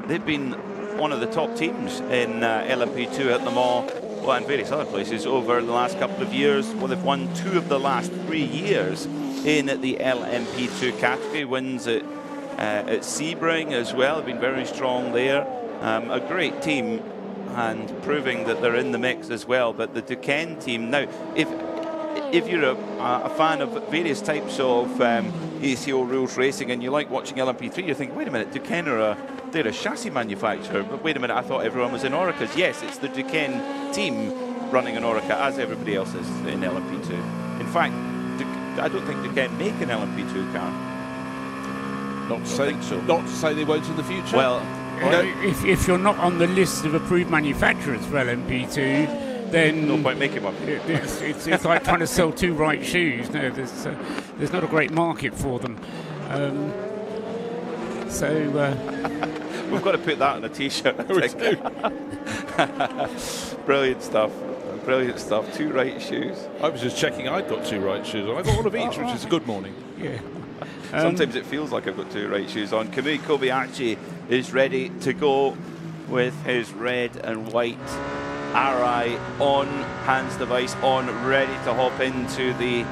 Speaker 11: they've been one of the top teams in LMP2 at Le Mans, well, and various other places over the last couple of years. Well, they've won 2 of the last 3 years in the LMP2 category. Wins at Sebring as well. They've been very strong there. A great team and proving that they're in the mix as well. But the Duquesne team, now, if you're a fan of various types of ACO rules racing and you like watching LMP3, you're thinking, wait a minute, Duquesne they're a chassis manufacturer, but wait a minute, I thought everyone was in Orica's. Yes, it's the Duquesne team running an Orica, as everybody else is in LMP2. In fact, I don't think Duquesne make an LMP2 car.
Speaker 12: Not to say they won't in the future.
Speaker 11: Well,
Speaker 3: if you're not on the list of approved manufacturers for LMP2, then
Speaker 11: no point making one.
Speaker 3: It's like trying to sell 2 right shoes. No, there's not a great market for them.
Speaker 11: We've got to put that on a t-shirt. Brilliant stuff. Brilliant stuff. 2 right shoes.
Speaker 12: I was just checking I'd got 2 right shoes on. I got one of each, which is a good morning.
Speaker 3: Yeah.
Speaker 11: Sometimes it feels like I've got 2 right shoes on. Kamui Kobayashi is ready to go with his red and white RI on, hands device on, ready to hop into the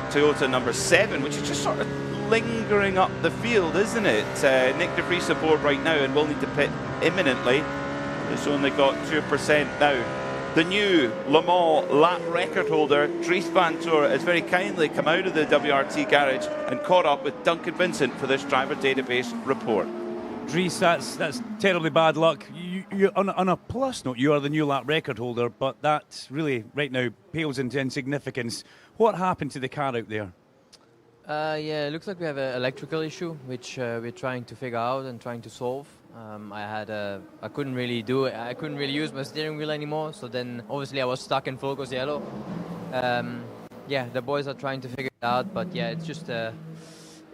Speaker 11: Toyota number 7, which is just sort of lingering up the field, isn't it? Nick De Vries aboard right now and will need to pit imminently. It's only got 2% now. The new Le Mans lap record holder, Dries van Tor, has very kindly come out of the WRT garage and caught up with Duncan Vincent for this driver database report.
Speaker 20: Dries, that's terribly bad luck. You, on a plus note, you are the new lap record holder, but that really, right now, pales into insignificance. What happened to the car out there?
Speaker 10: Yeah, it looks like we have an electrical issue, which we're trying to figure out and trying to solve. I couldn't really do it. I couldn't really use my steering wheel anymore. So then, obviously, I was stuck in Focus Yellow. Yeah, the boys are trying to figure it out, but yeah, it's just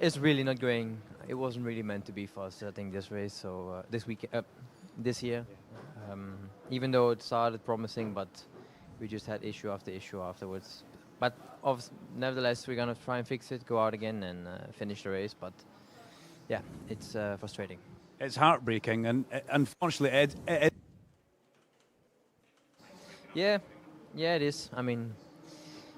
Speaker 10: it's really not going. It wasn't really meant to be for us, I think, this race. So this year, even though it started promising, but we just had issue after issue afterwards. But nevertheless, we're gonna try and fix it, go out again, and finish the race. But yeah, it's frustrating.
Speaker 20: It's heartbreaking, and unfortunately, Ed.
Speaker 10: Yeah, it is. I mean,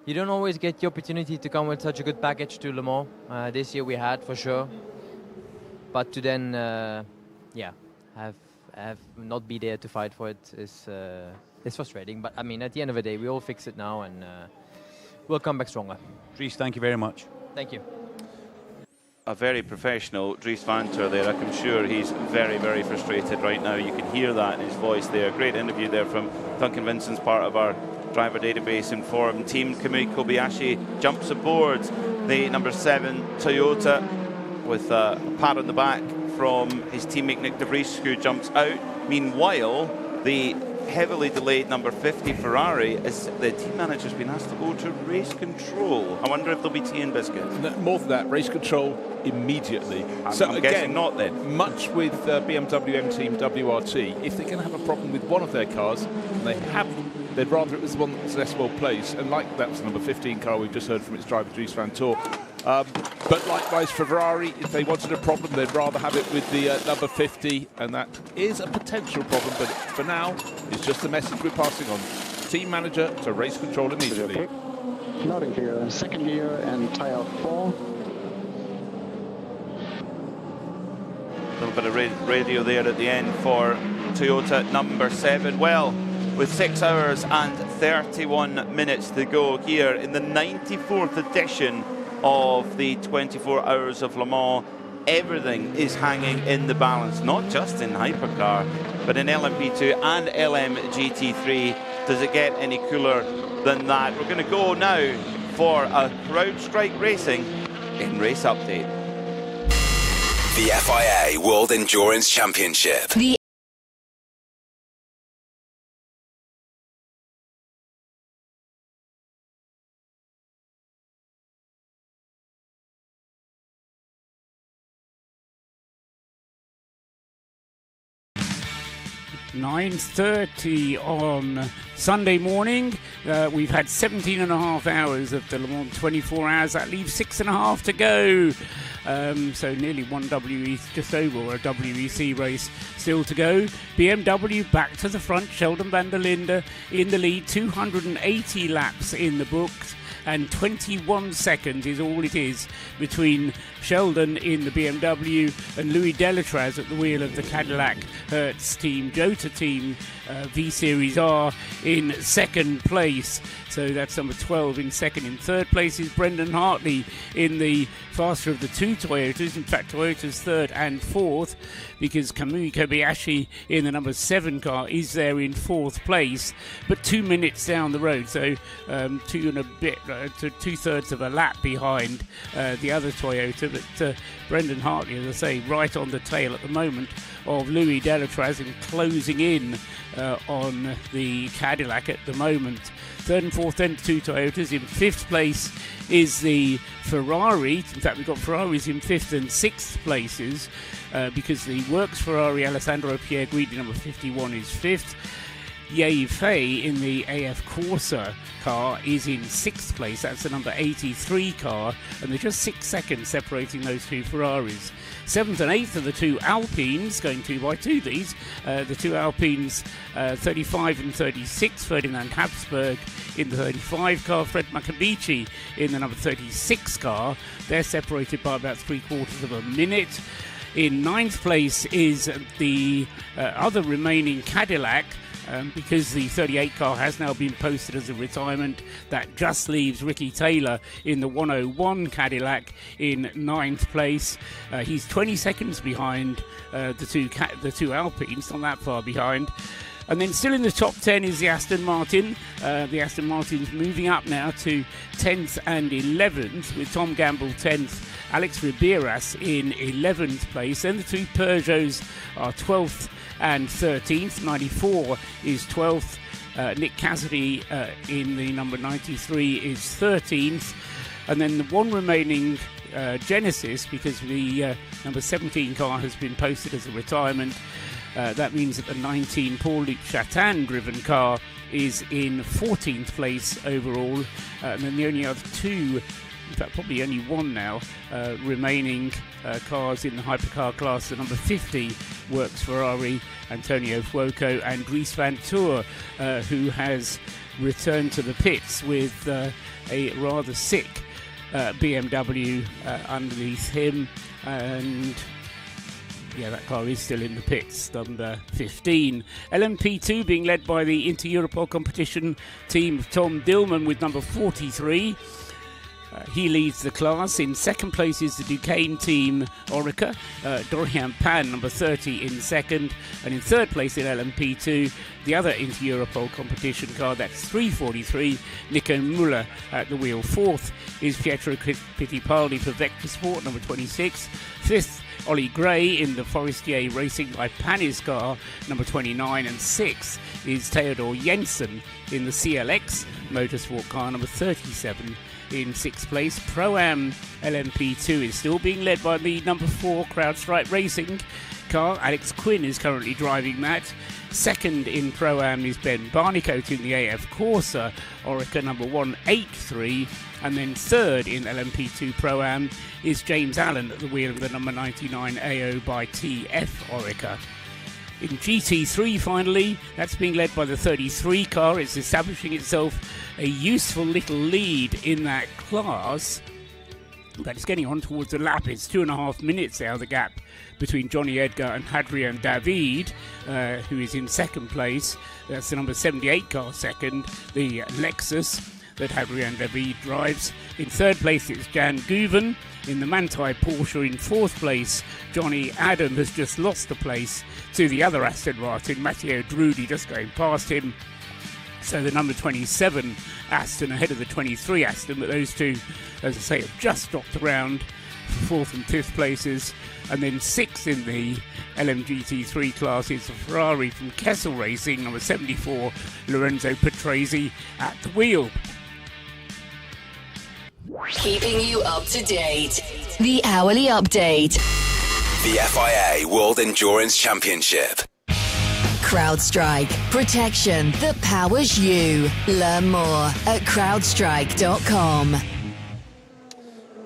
Speaker 10: you don't always get the opportunity to come with such a good package to Le Mans. This year we had, for sure. But to then, have not be there to fight for it is frustrating. But I mean, at the end of the day, we all fix it now, and we'll come back stronger.
Speaker 20: Dries, thank you very much.
Speaker 10: Thank you.
Speaker 11: A very professional Dries Vanthoor there. I'm sure he's very, very frustrated right now. You can hear that in his voice there. Great interview there from Duncan Vincent's part of our driver database and forum team. Kamui Kobayashi jumps aboard the number 7 Toyota with a pat on the back from his teammate Nick de Vries, who jumps out. Meanwhile, the heavily delayed number 50 Ferrari, is the team manager's been asked to go to race control. I wonder if there'll be tea and biscuits.
Speaker 12: No, more than that, race control immediately.
Speaker 11: I'm guessing not then.
Speaker 12: Much with BMW M Team WRT, if they're going to have a problem with one of their cars, and they haven't, they'd rather it was the one that was less well placed. And like that was the number 15 car we've just heard from its driver, Dries Vanthoor. But likewise for Ferrari, if they wanted a problem, they'd rather have it with the number 50, and that is a potential problem, but for now, it's just the message we're passing on. Team manager to race control immediately.
Speaker 1: Loading gear, second gear, and tire 4.
Speaker 11: A little bit of radio there at the end for Toyota number 7. Well, with 6 hours and 31 minutes to go here in the 94th edition of the 24 Hours of Le Mans, everything is hanging in the balance, not just in hypercar, but in LMP2 and LMGT3. Does it get any cooler than that? We're going to go now for a CrowdStrike Racing in Race Update.
Speaker 7: The FIA World Endurance Championship.
Speaker 3: .30 on Sunday morning. We've had 17.5 hours of the Le Mans 24 hours. That leaves 6.5 to go. So nearly one WEC, just over a WEC race still to go. BMW back to the front. Sheldon van der Linde in the lead. 280 laps in the books. And 21 seconds is all it is between Sheldon in the BMW and Louis Delatraz at the wheel of the Cadillac Hertz team, Jota team, V-Series R in second place. So that's number 12 in second. In third place is Brendan Hartley in the faster of the two Toyotas. In fact, Toyota's third and fourth, because Kamui Kobayashi in the number 7 car is there in fourth place, but 2 minutes down the road. So 2 and a bit, to 2/3 of a lap behind the other Toyota. But Brendan Hartley, as I say, right on the tail at the moment of Louis Delatraz and closing in on the Cadillac at the moment. Third and fourth, then 2 Toyotas. In fifth place is the Ferrari. In fact, we've got Ferraris in fifth and sixth places because the Works Ferrari Alessandro Pierguidi, number 51, is fifth. Ye Fei in the AF Corsa car is in sixth place. That's the number 83 car, and they're just 6 seconds separating those two Ferraris. Seventh and eighth are the 2 Alpines, going 2 by 2 these. The 2 Alpines, 35 and 36, Ferdinand Habsburg in the 35 car, Fred Makabichi in the number 36 car. They're separated by about 3/4 of a minute. In ninth place is the other remaining Cadillac, because the 38 car has now been posted as a retirement. That just leaves Ricky Taylor in the 101 Cadillac in ninth place. He's 20 seconds behind the two Alpines, not that far behind. And then still in the top 10 is the Aston Martin. The Aston Martin's moving up now to 10th and 11th, with Tom Gamble 10th, Alex Riberas in 11th place. Then the 2 Peugeots are 12th and 13th. 94 is 12th. Nick Cassidy in the number 93 is 13th. And then the one remaining Genesis, because the number 17 car has been posted as a retirement, That means that the 19 Paul-Luc Chatin-driven car is in 14th place overall. And then the only other two, in fact probably only one now, remaining cars in the hypercar class, the number 50 Works Ferrari, Antonio Fuoco, and Dries van Toor, who has returned to the pits with a rather sick BMW underneath him. And yeah, that car is still in the pits, number 15. LMP2 being led by the Inter-Europol competition team of Tom Dillman with number 43. He leads the class. In second place is the Duquesne team, Orica. Dorian Pan, number 30, in second. And in third place in LMP2, the other Inter-Europol competition car, that's 343, Nico Müller at the wheel. Fourth is Pietro Fittipaldi for Vector Sport, number 26. Fifth, Ollie Gray in the Forestier Racing by Panis car, number 29. And sixth is Theodor Jensen in the CLX Motorsport car, number 37. In sixth place. Pro-Am LMP2 is still being led by the number 4 CrowdStrike Racing car. Alex Quinn is currently driving that. Second in Pro-Am is Ben Barnicoat in the AF Corsa Orica number 183. And then third in LMP2 Pro-Am is James Allen at the wheel of the number 99 AO by TF Orica. In GT3 finally, that's being led by the 33 car. It's establishing itself a useful little lead in that class, but it's getting on towards the lap. It's 2.5 minutes now, the gap between Johnny Edgar and Hadrian David, who is in second place. That's the number 78 car second, the Lexus that Hadrian David drives. In third place it's Jan Guven in the Manthey Porsche. In fourth place, Johnny Adam has just lost the place to the other Aston Martin, Matteo Drudi, just going past him. So the number 27 Aston ahead of the 23 Aston, but those two, as I say, have just dropped around for fourth and fifth places. And then sixth in the LMGT3 class is a Ferrari from Kessel Racing, number 74, Lorenzo Petresi at the wheel.
Speaker 8: Keeping you up to date. The Hourly Update.
Speaker 7: The FIA World Endurance Championship.
Speaker 8: CrowdStrike. Protection that powers you. Learn more at crowdstrike.com.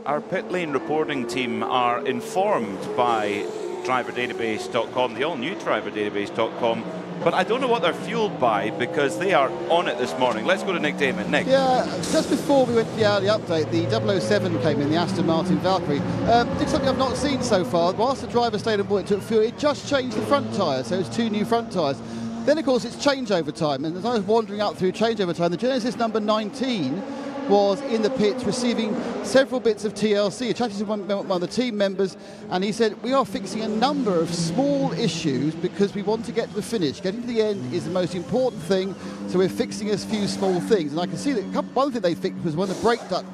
Speaker 11: Our pit lane reporting team are informed by driverdatabase.com, the all-new driverdatabase.com, but I don't know what they're fueled by because they are on it this morning. Let's go to Nick Damon. Nick.
Speaker 13: Yeah, just before we went to the hourly update, the 007 came in, the Aston Martin Valkyrie. Did something I've not seen so far. Whilst the driver stayed on board, it took fuel, it just changed the front tyres, so it's 2 new front tyres. Then, of course, it's changeover time, and as I was wandering up through changeover time, the Genesis number 19 was in the pits receiving several bits of TLC. I chatted to one of the team members, and he said, we are fixing a number of small issues because we want to get to the finish. Getting to the end is the most important thing, so we're fixing a few small things. And I can see that one thing they fixed was when the brake duct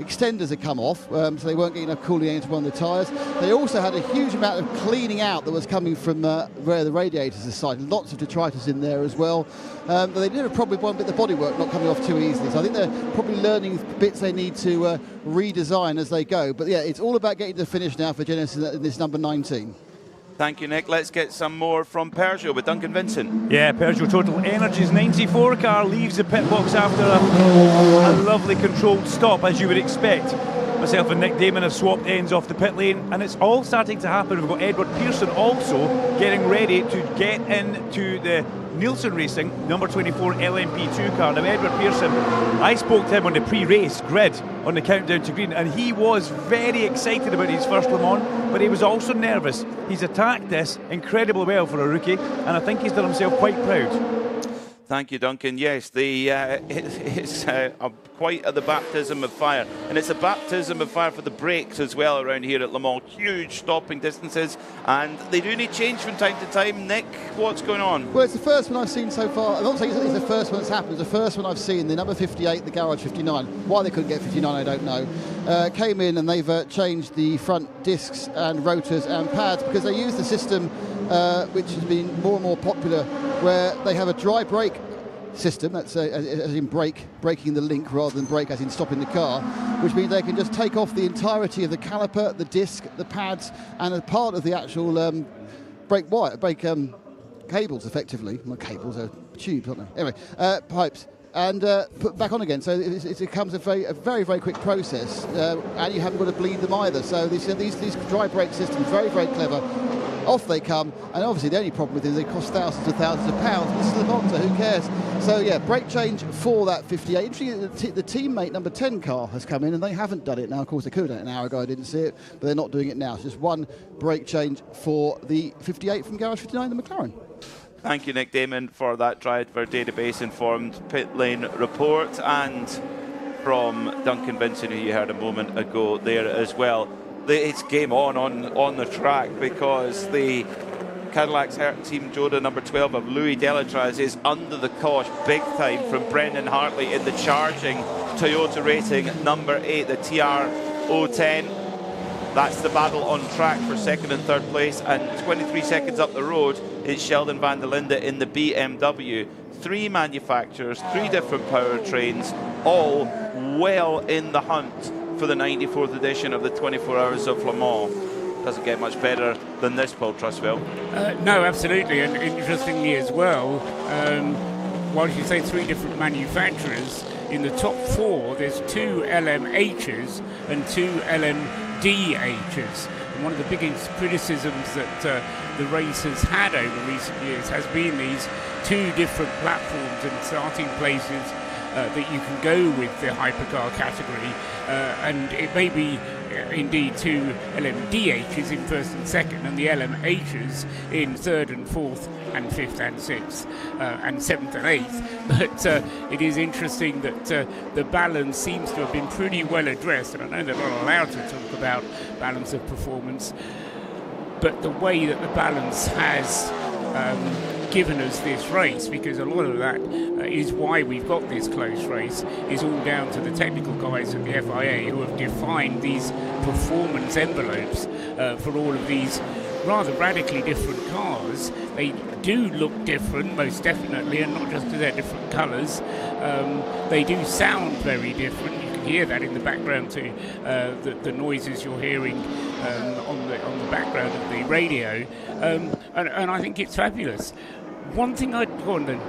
Speaker 13: extenders had come off, so they weren't getting enough cooling into one of the tyres. They also had a huge amount of cleaning out that was coming from where the radiators are sited. Lots of detritus in there as well. But they did have a problem with one bit of the bodywork not coming off too easily. So I think they're probably learning bits they need to redesign as they go. But yeah, it's all about getting to the finish now for Genesis in this number 19.
Speaker 11: Thank you, Nick. Let's get some more from Peugeot with Duncan Vincent.
Speaker 20: Yeah, Peugeot Total Energies 94 car leaves the pit box after a lovely controlled stop, as you would expect. Myself and Nick Damon have swapped ends off the pit lane, and it's all starting to happen. We've got Edward Pearson also getting ready to get into the Nielsen Racing number 24 LMP2 car. Now, Edward Pearson, I spoke to him on the pre-race grid on the countdown to green, and he was very excited about his first Le Mans, but he was also nervous. He's attacked this incredibly well for a rookie, and I think he's done himself quite proud.
Speaker 11: Thank you, Duncan. Yes, it's quite the baptism of fire. And it's a baptism of fire for the brakes as well around here at Le Mans. Huge stopping distances, and they do need change from time to time. Nick, what's going on?
Speaker 13: Well, it's the first one I've seen so far. I'm not saying it's the first one that's happened. It's the first one I've seen. The number 58, the Garage 59. Why they couldn't get 59, I don't know. Came in and they've changed the front discs and rotors and pads because they use the system which has been more and more popular, where they have a dry brake system, that's as in braking the link rather than brake as in stopping the car, which means they can just take off the entirety of the caliper, the disc, the pads, and a part of the actual brake cables, effectively. Not cables, they're tubes, aren't they? Anyway, pipes. And put back on again. So it becomes a very, very quick process, and you haven't got to bleed them either. So these dry brake systems, very, very clever. Off they come, and obviously the only problem with it is they cost thousands of pounds. This is Le Mans, so who cares? So yeah, brake change for that 58. Interesting, the teammate number 10 car has come in, and they haven't done it now. Of course, they could have done it an hour ago. I didn't see it, but they're not doing it now. It's just one brake change for the 58 from Garage 59, the McLaren.
Speaker 11: Thank you, Nick Damon, for that driver database informed pit lane report, and from Duncan Vincent, who you heard a moment ago there as well. It's game on the track, because the Cadillac's Team Joda number 12 of Louis Delatraz is under the cosh big time from Brendan Hartley in the charging Toyota Racing number 8, the TR010. That's the battle on track for second and third place, and 23 seconds up the road it's Sheldon van der Linde in the BMW. 3 manufacturers, 3 different powertrains, all well in the hunt for the 94th edition of the 24 Hours of Le Mans. Doesn't get much better than this, Paul Truswell.
Speaker 3: No, absolutely, and interestingly as well, while you say 3 different manufacturers, in the top 4 there's 2 LMHs and 2 LMDHs. And one of the biggest criticisms that the race has had over recent years has been these 2 different platforms and starting places that you can go with the hypercar category, and it may be indeed 2 LMDHs in first and second, and the LMHs in third and fourth and fifth and sixth and seventh and eighth. But it is interesting that the balance seems to have been pretty well addressed, and I know they're not allowed to talk about balance of performance, but the way that the balance has given us this race, because a lot of that is why we've got this close race, is all down to the technical guys at the FIA who have defined these performance envelopes for all of these rather radically different cars. They do look different, most definitely, and not just because they're different colours. They do sound very different. You can hear that in the background too, the noises you're hearing on the background of the radio, and I think it's fabulous. One thing I'd go on then.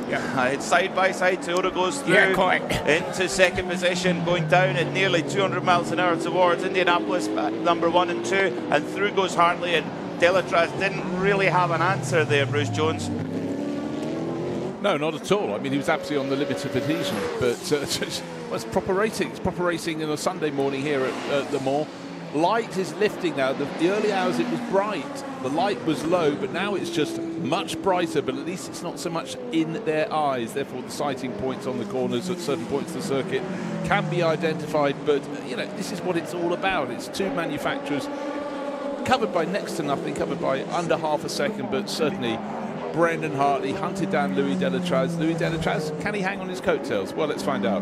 Speaker 11: Yeah, it's side by side. Toyota goes through into second position, going down at nearly 200 miles an hour towards Indianapolis, number 1 and 2, and through goes Hartley, and Delatraz didn't really have an answer there, Bruce Jones.
Speaker 12: No, not at all. I mean, he was absolutely on the limit of adhesion, but it's proper racing. It's proper racing on a Sunday morning here at Le Mans. Light is lifting now. The early hours it was bright, the light was low, but now it's just much brighter, but at least it's not so much in their eyes. Therefore the sighting points on the corners at certain points of the circuit can be identified, but you know, this is what it's all about. It's 2 manufacturers covered by next to nothing, covered by under half a second, but certainly Brendan Hartley hunted down Louis Delatraz. Louis Delatraz, can he hang on his coattails? Well, let's find out.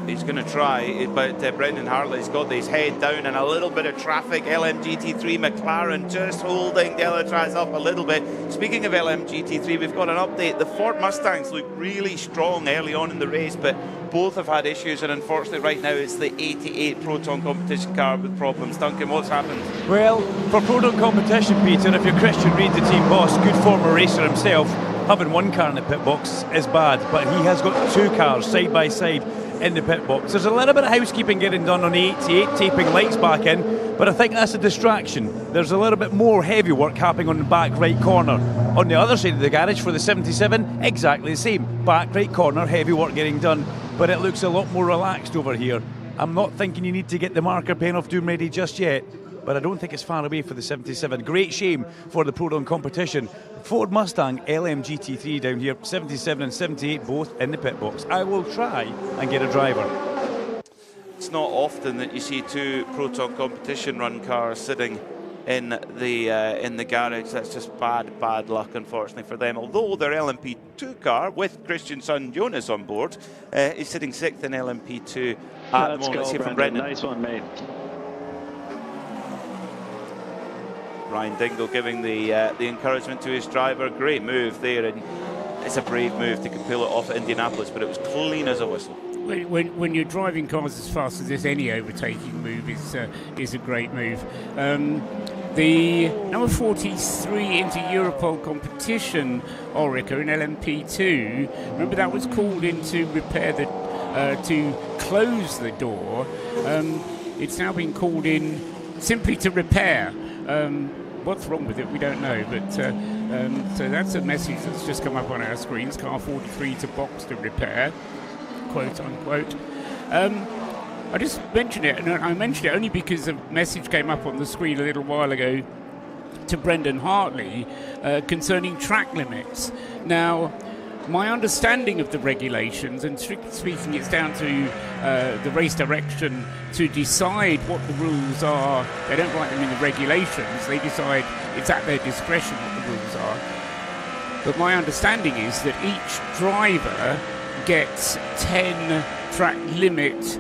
Speaker 11: He's going to try, but Brendan Hartley's got his head down and a little bit of traffic. LMGT3 McLaren just holding Delatraz up a little bit. Speaking of LMGT3, we've got an update. The Ford Mustangs look really strong early on in the race, but both have had issues, and unfortunately right now it's the 88 Proton competition car with problems. Duncan, what's happened?
Speaker 20: Well, for Proton competition, Peter, if you're Christian Reid, the team boss, good former racer himself, having 1 car in the pit box is bad, but he has got 2 cars side by side in the pit box. There's a little bit of housekeeping getting done on the 88, taping lights back in, but I think that's a distraction. There's a little bit more heavy work happening on the back right corner. On the other side of the garage for the 77, exactly the same. Back right corner, heavy work getting done, but it looks a lot more relaxed over here. I'm not thinking you need to get the marker pen off Doom ready just yet, but I don't think it's far away for the 77. Great shame for the Proton competition. Ford Mustang LMGT3 down here, 77 and 78 both in the pit box. I will try and get a driver.
Speaker 11: It's not often that you see 2 Proton competition run cars sitting in the garage. That's just bad luck, unfortunately, for them. Although their LMP2 car, with Christian's son Jonas on board, is sitting 6th in LMP2 at the moment. Let's hear from Brendan.
Speaker 9: Nice one, mate.
Speaker 11: Ryan Dingle giving the encouragement to his driver. Great move there, and it's a brave move to pull it off at Indianapolis, but it was clean as a whistle.
Speaker 3: When you're driving cars as fast as this, any overtaking move is a great move. The number 43 into Europol competition, Orica in LMP2. Remember that was called in to repair to close the door. It's now been called in simply to repair. What's wrong with it, we don't know, but so that's a message that's just come up on our screens. Car 43 to box to repair, quote unquote. I just mentioned it, and I mentioned it only because a message came up on the screen a little while ago to Brendan Hartley concerning track limits. Now, my understanding of the regulations, and strictly speaking, it's down to the race direction to decide what the rules are. They don't write them in the regulations. They decide it's at their discretion what the rules are. But my understanding is that each driver gets 10 track limit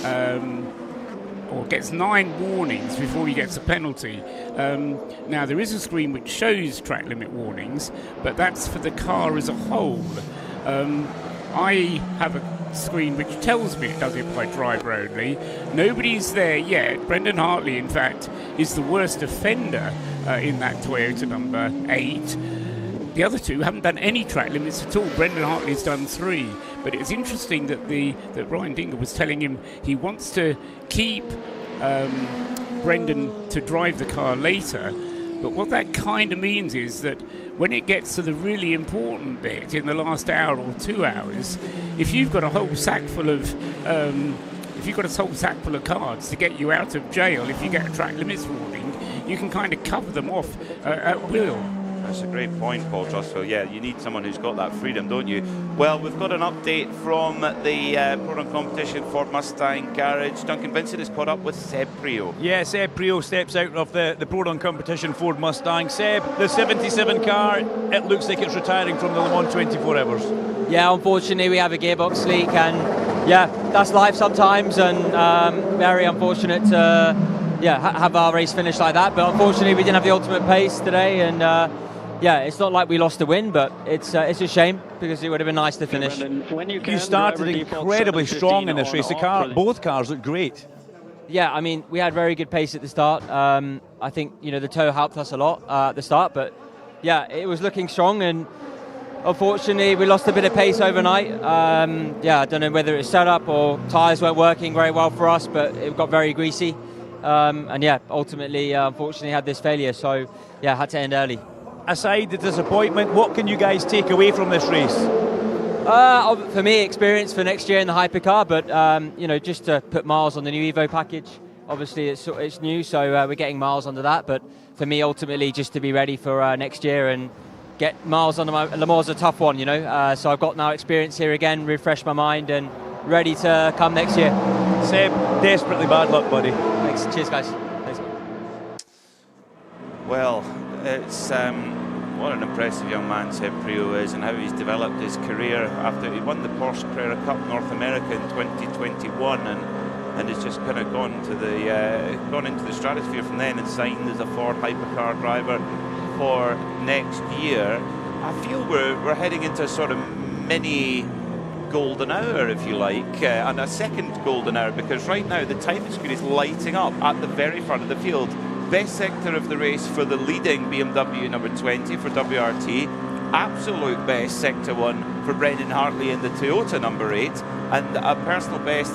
Speaker 3: or gets 9 warnings before he gets a penalty. Now, there is a screen which shows track limit warnings, but that's for the car as a whole. I have a screen which tells me it does it by driver only. Nobody's there yet. Brendan Hartley, in fact, is the worst offender in that Toyota number 8. The other two haven't done any track limits at all. Brendan Hartley's done 3. But it's interesting that that Ryan Dinger was telling him he wants to keep Brendan to drive the car later. But what that kind of means is that when it gets to the really important bit in the last hour or 2 hours, if you've got a whole sack full of cards to get you out of jail, if you get a track limits warning, you can kind of cover them off at will.
Speaker 11: That's a great point, Paul Trustwell. Yeah, you need someone who's got that freedom, don't you? Well, we've got an update from the Pro Competition Ford Mustang garage. Duncan Vincent has caught up with Seb Prio.
Speaker 20: Yeah, Seb Prio steps out of the Pro Competition Ford Mustang. Seb, the 77 car, it looks like it's retiring from the Le Mans 24 Hours.
Speaker 2: Yeah, unfortunately we have a gearbox leak, and yeah, that's life sometimes, and very unfortunate to have our race finish like that. But unfortunately we didn't have the ultimate pace today, and yeah, it's not like we lost the win, but it's a shame because it would have been nice to finish.
Speaker 9: You
Speaker 20: started incredibly strong in this race. Both cars look great.
Speaker 2: Yeah, I mean, we had very good pace at the start. I think the tow helped us a lot at the start, but yeah, it was looking strong, and unfortunately we lost a bit of pace overnight. Yeah, I don't know whether it's setup or tyres weren't working very well for us, but it got very greasy, and yeah, ultimately, unfortunately, had this failure. So yeah, had to end early.
Speaker 20: Aside the disappointment, what can you guys take away from this race?
Speaker 2: For me, experience for next year in the hypercar, but just to put miles on the new Evo package. Obviously, it's new, so we're getting miles under that. But for me, ultimately, just to be ready for next year and get miles under my Le Mans is a tough one, So I've got now experience here again, refresh my mind, and ready to come next year.
Speaker 20: Seb, desperately bad luck, buddy.
Speaker 2: Thanks. Cheers, guys. Thanks.
Speaker 11: Well, it's what an impressive young man Seb Prio is, and how he's developed his career after he won the Porsche Carrera Cup North America in 2021, and has just kind of gone into the stratosphere from then and signed as a Ford hypercar driver for next year. I feel we're heading into a sort of mini golden hour, if you like, and a second golden hour, because right now the timing screen is lighting up at the very front of the field. Best sector of the race for the leading BMW number 20 for WRT. Absolute best sector 1 for Brendan Hartley in the Toyota number 8. And a personal best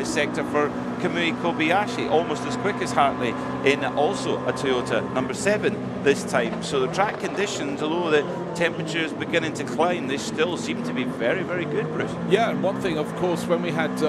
Speaker 11: sector for Kamui Kobayashi, almost as quick as Hartley in also a Toyota number 7 this time. So the track conditions, although the temperature is beginning to climb, they still seem to be very, very good, Bruce.
Speaker 12: Yeah, and one thing, of course, when we had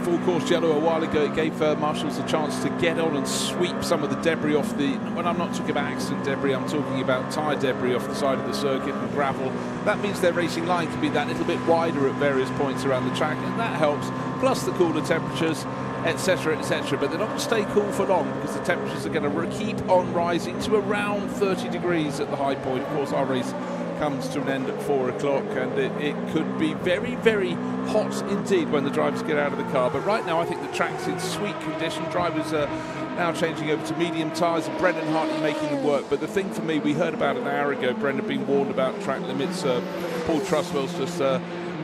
Speaker 12: full course yellow a while ago, it gave marshals a chance to get on and sweep some of the debris off when I'm not talking about accident debris, I'm talking about tyre debris off the side of the circuit and gravel. That means their racing line can be that little bit wider at various points around the track, and that helps, plus the cooler temperatures, etc, etc. But they're not going to stay cool for long, because the temperatures are going to keep on rising to around 30 degrees at the high point. Of course, our race comes to an end at 4 o'clock, and it could be very, very hot indeed when the drivers get out of the car. But right now I think the track's in sweet condition. Drivers are now changing over to medium tyres, and Brendan Hartley making them work. But the thing for me, we heard about an hour ago Brendan being warned about track limits. Paul Trustwell's just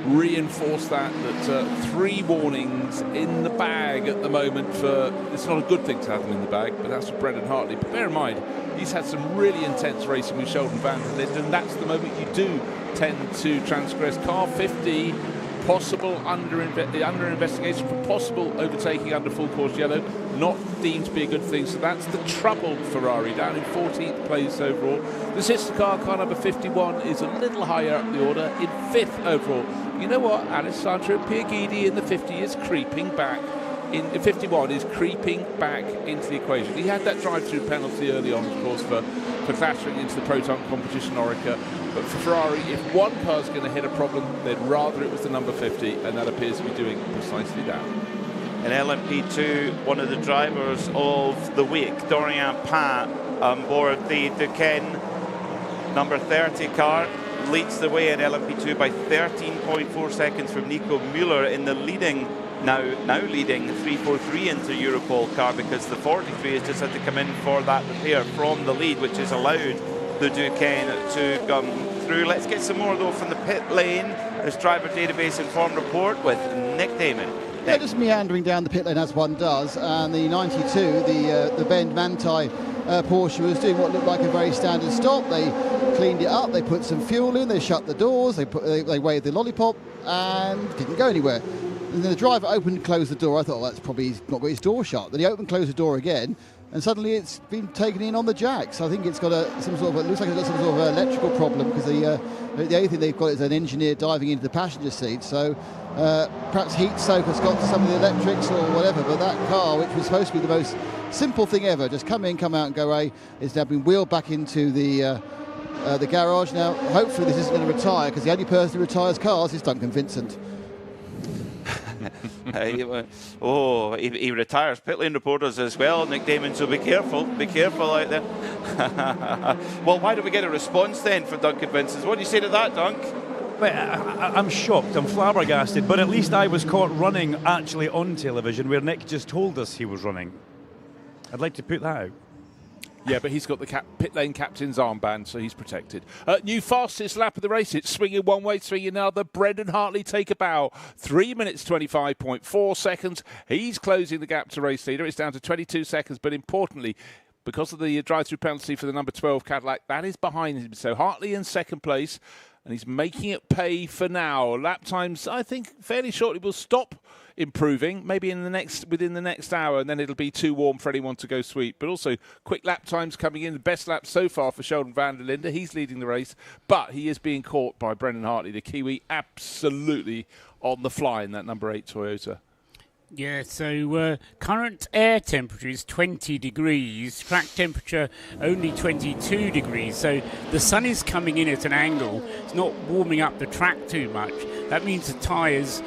Speaker 12: reinforce that 3 warnings in the bag at the moment. For it's not a good thing to have them in the bag, but that's for Brendan Hartley. But bear in mind, he's had some really intense racing with Sheldon van der Linde, and that's the moment you do tend to transgress. Car 50, possible under investigation for possible overtaking under full course yellow, not deemed to be a good thing. So that's the troubled Ferrari, down in 14th place overall. The sister car number 51, is a little higher up the order, in 5th overall. You know what? Alessandro Pierguidi in the 50 is creeping back. In 51 is creeping back into the equation. He had that drive-through penalty early on, of course, for clattering into the Proton competition Orica. But for Ferrari, if one car's going to hit a problem, they'd rather it was the number 50, and that appears to be doing precisely that.
Speaker 11: In LMP2, one of the drivers of the week, Dorian Pat, on board the Duquesne number 30 car, leads the way in LMP2 by 13.4 seconds from Nico Müller in the leading, now leading 343 into Europol car, because the 43 has just had to come in for that repair from the lead, which has allowed the Duquesne to come through. Let's get some more though from the pit lane. There's driver database informed report with Nick Damon.
Speaker 13: Yeah, just meandering down the pit lane as one does, and the 92, the Bend Manthey Porsche was doing what looked like a very standard stop. They cleaned it up, they put some fuel in, they shut the doors, they waved the lollipop, and didn't go anywhere. And then the driver opened and closed the door. I thought, well, that's probably he's not got his door shut. Then he opened and closed the door again, and suddenly it's been taken in on the jacks. I think it's got some sort of, it looks like it's got some sort of electrical problem, because the only thing they've got is an engineer diving into the passenger seat. So perhaps heat soak has got to some of the electrics or whatever. But that car, which was supposed to be the most simple thing ever, just come in, come out, and go away, is now been wheeled back into the garage. Now, hopefully, this isn't going to retire, because the only person who retires cars is Duncan Vincent.
Speaker 11: He retires pit lane reporters as well, Nick Damon, so be careful out there. Well, why don't we get a response then for Duncan Vincent? What do you say to that, Dunk?
Speaker 20: Well, I'm shocked, I'm flabbergasted, but at least I was caught running actually on television where Nick just told us he was running. I'd like to put that out.
Speaker 12: Yeah, but he's got the pit lane captain's armband, so he's protected. New fastest lap of the race. It's swinging one way, swinging another. Brendan Hartley take a bow. 3 minutes, 25.4 seconds. He's closing the gap to race leader. It's down to 22 seconds, but importantly, because of the drive-through penalty for the number 12 Cadillac, that is behind him. So Hartley in second place, and he's making it pay for now. Lap times, I think, fairly shortly will stop improving, maybe within the next hour, and then it'll be too warm for anyone to go sweep. But also quick lap times coming in. The best lap so far for Sheldon van der Linde. He's leading the race, but he is being caught by Brendan Hartley, the Kiwi, absolutely on the fly in that number 8 Toyota.
Speaker 3: Yeah, so current air temperature is 20 degrees, track temperature only 22 degrees, so the sun is coming in at an angle. It's not warming up the track too much. That means the tyres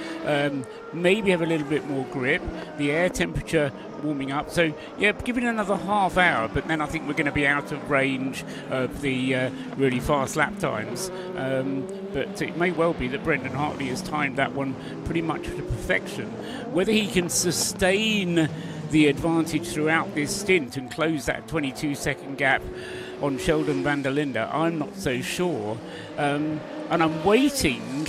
Speaker 3: maybe have a little bit more grip, the air temperature warming up. So, yeah, give it another half hour, but then I think we're going to be out of range of the really fast lap times. But it may well be that Brendan Hartley has timed that one pretty much to perfection. Whether he can sustain the advantage throughout this stint and close that 22-second gap on Sheldon van der Linde, I'm not so sure. And I'm waiting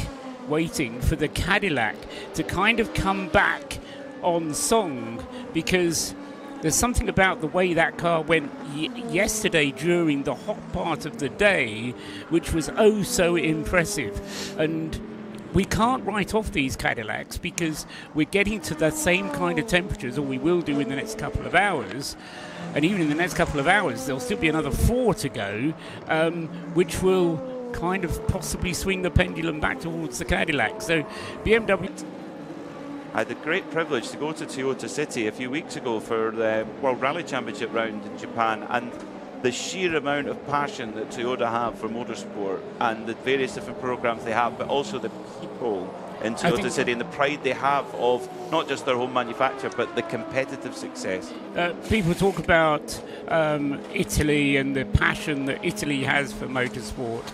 Speaker 3: for the Cadillac to kind of come back on song, because there's something about the way that car went yesterday during the hot part of the day which was oh so impressive. And we can't write off these Cadillacs because we're getting to the same kind of temperatures, or we will do in the next couple of hours. And even in the next couple of hours, there'll still be another 4 to go, which will kind of possibly swing the pendulum back towards the Cadillac. So BMW...
Speaker 11: I had the great privilege to go to Toyota City a few weeks ago for the World Rally Championship round in Japan, and the sheer amount of passion that Toyota have for motorsport and the various different programs they have, but also the people in Toyota City and the pride they have of not just their home manufacturer but the competitive success.
Speaker 3: People talk about Italy and the passion that Italy has for motorsport,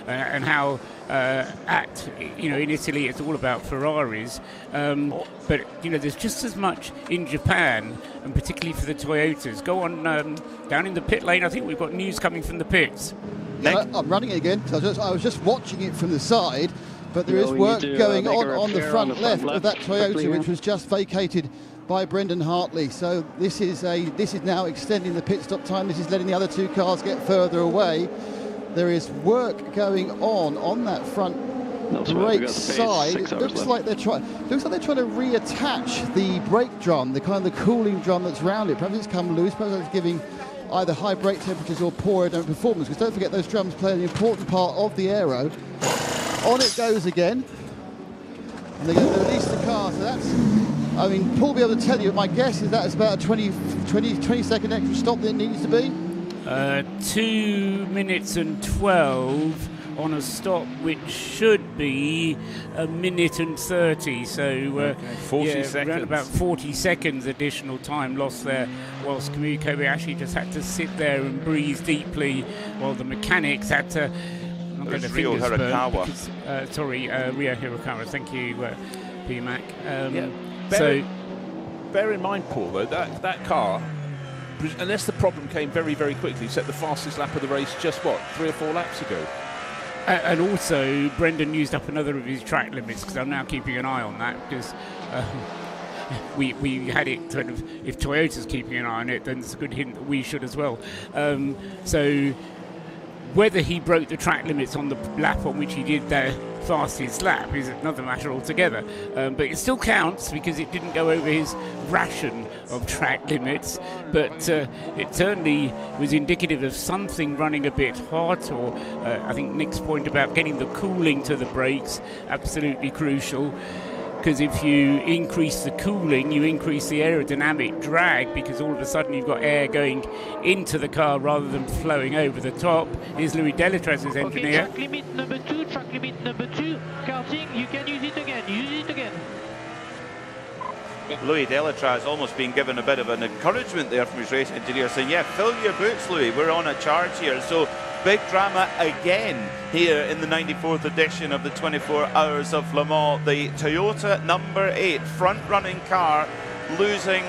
Speaker 3: and how in Italy it's all about Ferraris, but there's just as much in Japan, and particularly for the Toyotas. Go on down in the pit lane. I think we've got news coming from the pits.
Speaker 13: Yeah, I'm running it again. I was just watching it from the side. But there is work going on the front left of that Toyota, which was just vacated by Brendan Hartley. So this is now extending the pit stop time. This is letting the other two cars get further away. There is work going on that front brake side. It looks like they're trying to reattach the brake drum, the kind of the cooling drum that's around it. Perhaps it's come loose. Perhaps it's giving either high brake temperatures or poor aerodynamic performance. Because don't forget, those drums play an important part of the aero. On it goes again, and they're going to release the car. So that's, I mean, Paul will be able to tell you. My guess is that it's about a 20 second extra stop that it needs to be.
Speaker 3: 2 minutes and 12 on a stop which should be 1 minute and 30. So
Speaker 12: 40 seconds.
Speaker 3: Around about 40 seconds additional time lost there, whilst Kamui Kobayashi just had to sit there and breathe deeply while the mechanics had to.
Speaker 11: Rio Hirakawa.
Speaker 3: Rio Hirakawa. Thank you, P-Mac.
Speaker 12: Bear in mind, Paul, though, that car, unless the problem came very, very quickly, set the fastest lap of the race just, 3 or 4 laps ago?
Speaker 3: And also, Brendan used up another of his track limits, because I'm now keeping an eye on that, because we had it sort of, if Toyota's keeping an eye on it, then it's a good hint that we should as well. So whether he broke the track limits on the lap on which he did the fastest lap is another matter altogether. But it still counts because it didn't go over his ration of track limits. But it certainly was indicative of something running a bit hot, or I think Nick's point about getting the cooling to the brakes, absolutely crucial. Because if you increase the cooling, you increase the aerodynamic drag, because all of a sudden you've got air going into the car rather than flowing over the top. Here's Louis Delatraz's engineer.
Speaker 15: Track limit number 2, karting, you can use it again,
Speaker 11: Louis Delatraz almost being given a bit of an encouragement there from his race engineer, saying, yeah, fill your boots, Louis, we're on a charge here. So big drama again here in the 94th edition of the 24 Hours of Le Mans. The Toyota number 8 front-running car losing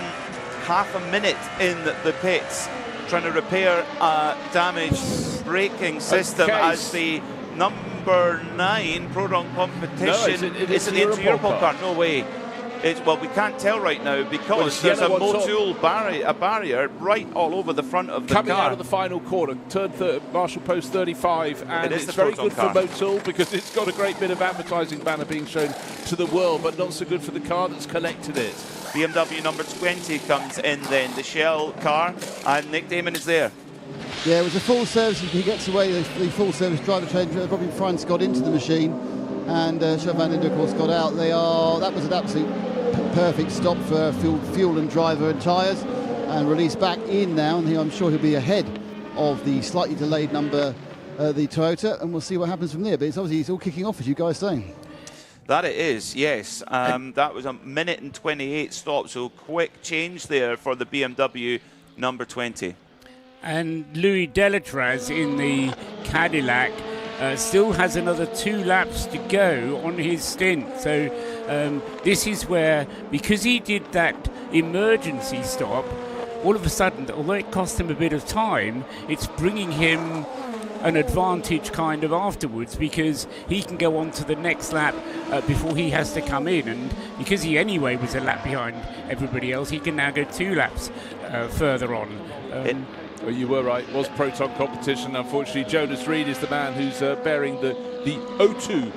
Speaker 11: half a minute in the pits, trying to repair a damaged braking system as the number 9 Pro-Ron competition.
Speaker 12: It's
Speaker 11: an Europol car. No way. Well, we can't tell right now because there's a Motul barrier right all over the front of the car.
Speaker 12: Coming out of the final corner, turn Marshall Post 35, and it's very good for Motul because it's got a great bit of advertising banner being shown to the world, but not so good for the car that's collected it.
Speaker 11: BMW number 20 comes in then, the Shell car, and Nick Damon is there.
Speaker 13: Yeah, it was a full service. He gets away, the full service driver-trained Robin Frantz got into the machine, and Shell Van Linder, of course, got out. That was an absolute perfect stop for fuel and driver and tyres, and released back in now, and I'm sure he'll be ahead of the slightly delayed the Toyota, and we'll see what happens from there. But it's obviously it's all kicking off, as you guys saying.
Speaker 11: That it is, yes. That was a minute and 28 stop, so quick change there for the BMW number 20.
Speaker 3: And Louis Delatraz in the Cadillac still has another 2 laps to go on his stint. So this is where, because he did that emergency stop, all of a sudden, although it cost him a bit of time, it's bringing him an advantage kind of afterwards, because he can go on to the next lap before he has to come in, and because he anyway was a lap behind everybody else, he can now go 2 laps further on.
Speaker 12: Well, you were right, it was Proton competition. Unfortunately, Jonas Reed is the man who's bearing the O2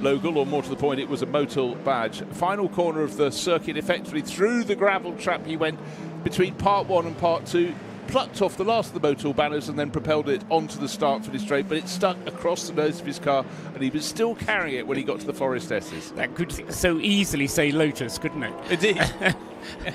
Speaker 12: logo, or more to the point, it was a Motul badge. Final corner of the circuit, effectively through the gravel trap he went between part 1 and part 2, plucked off the last of the Motul banners and then propelled it onto the start-finish straight, but it stuck across the nose of his car, and he was still carrying it when he got to the Forest S's.
Speaker 3: That could so easily say Lotus, couldn't it?
Speaker 12: It did.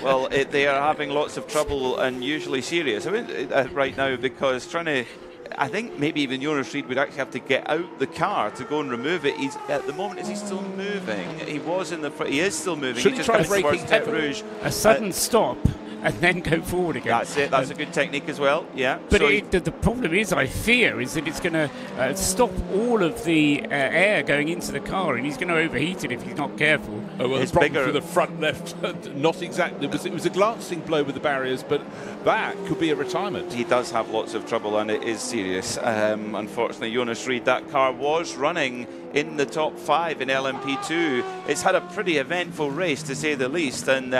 Speaker 11: Well, they are having lots of trouble, and usually serious right now, because I think maybe even Jonas Reed would actually have to get out the car to go and remove it. At the moment, is he still moving? He was in the front. He is still moving.
Speaker 12: Should he try braking
Speaker 11: Rouge.
Speaker 3: A sudden stop and then go forward again.
Speaker 11: That's it. That's a good technique as well. Yeah.
Speaker 3: But
Speaker 11: So
Speaker 3: the problem is, I fear, is that it's going to stop all of the air going into the car, and he's going to overheat it if he's not careful.
Speaker 12: Oh, well,
Speaker 11: It's
Speaker 12: the problem
Speaker 11: bigger.
Speaker 12: for the front left, not exactly, because it was a glancing blow with the barriers, but that could be a retirement.
Speaker 11: he does have lots of trouble, and it is serious. Unfortunately, Jonas Reed, that car was running in the top 5 in LMP2. It's had a pretty eventful race, to say the least, and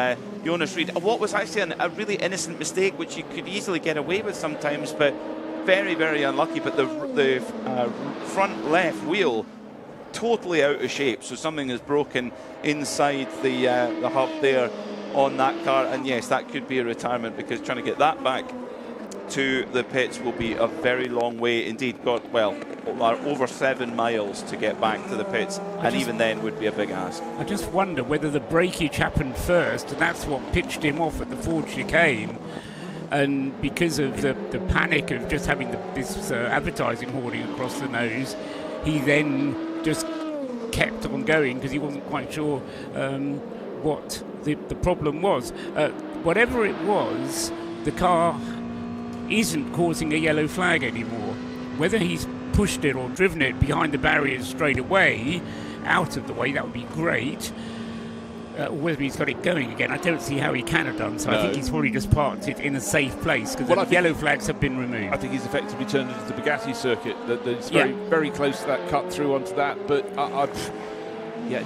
Speaker 11: Jonas Reed, what was actually a really innocent mistake, which you could easily get away with sometimes, but very, very unlucky. But the front left wheel totally out of shape, so something is broken inside the hub there on that car, and yes, that could be a retirement, because trying to get that back to the pits will be a very long way indeed. Over 7 miles to get back to the pits, and even then would be a big ask.
Speaker 3: I just wonder whether the breakage happened first, and that's what pitched him off at the Ford chicane. And because of the panic of just having this advertising hoarding across the nose, he then just kept on going because he wasn't quite sure what the problem was. Whatever it was, the car isn't causing a yellow flag anymore. Whether he's pushed it or driven it behind the barriers straight away, out of the way, that would be great. Whether he's got it going again, I don't see how he can have done so. No. I think he's probably just parked it in a safe place, because the yellow flags have been removed.
Speaker 12: I think he's effectively turned into the Bugatti circuit. That's very close to that cut through onto that. But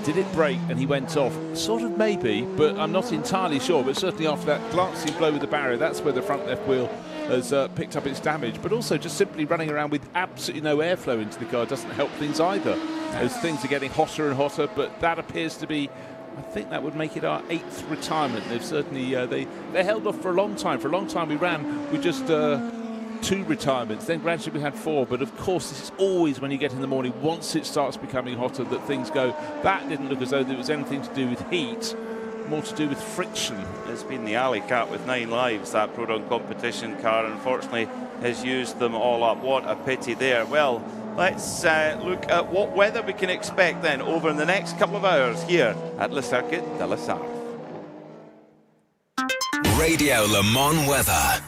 Speaker 12: did it break and he went off? Sort of, maybe, but I'm not entirely sure. But certainly after that glancing blow with the barrier, that's where the front left wheel has picked up its damage. But also just simply running around with absolutely no airflow into the car doesn't help things either. As things are getting hotter and hotter, but that appears to be, I think that would make it our 8th retirement. They've certainly they held off for a long time. For a long time we ran with just 2 retirements, then gradually we had 4. But of course, this is always when you get in the morning, once it starts becoming hotter, that things go. That didn't look as though there was anything to do with heat, more to do with friction.
Speaker 11: It's been the alley cat with 9 lives, that Proton competition car. Unfortunately, has used them all up. What a pity there. Well, let's look at what weather we can expect then over in the next couple of hours here at Le Circuit de la Sarthe.
Speaker 7: Radio Le Mans weather.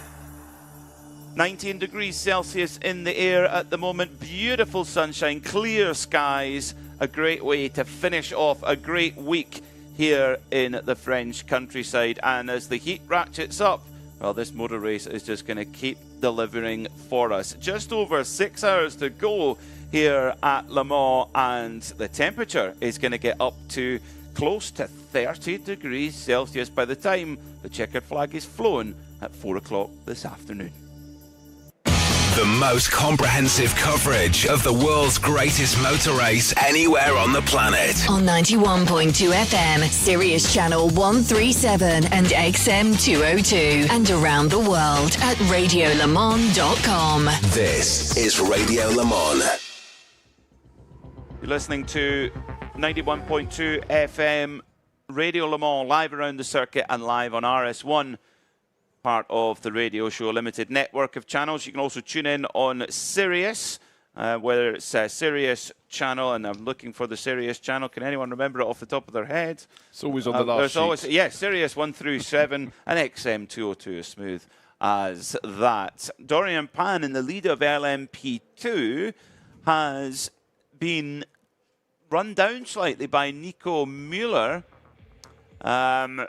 Speaker 11: 19 degrees Celsius in the air at the moment. Beautiful sunshine, clear skies. A great way to finish off a great week here in the French countryside. And as the heat ratchets up, well, this motor race is just going to keep delivering for us. Just over 6 hours to go here at Le Mans, and the temperature is going to get up to close to 30 degrees Celsius by the time the checkered flag is flown at 4 o'clock this afternoon.
Speaker 7: The most comprehensive coverage of the world's greatest motor race anywhere on the planet.
Speaker 8: On 91.2 FM, Sirius Channel 137 and XM 202. And around the world at radiolemans.com.
Speaker 7: This is Radio Le Mans.
Speaker 11: You're listening to 91.2 FM Radio Le Mans, live around the circuit and live on RS1. Part of the Radio Show Limited network of channels. You can also tune in on Sirius, whether it's Sirius channel, and I'm looking for the Sirius channel. Can anyone remember it off the top of their head?
Speaker 12: It's always on the last sheet.
Speaker 11: Always, Sirius 1 through 7 and XM 202 as smooth as that. Dorian Pan, in the lead of LMP2, has been run down slightly by Nico Müller,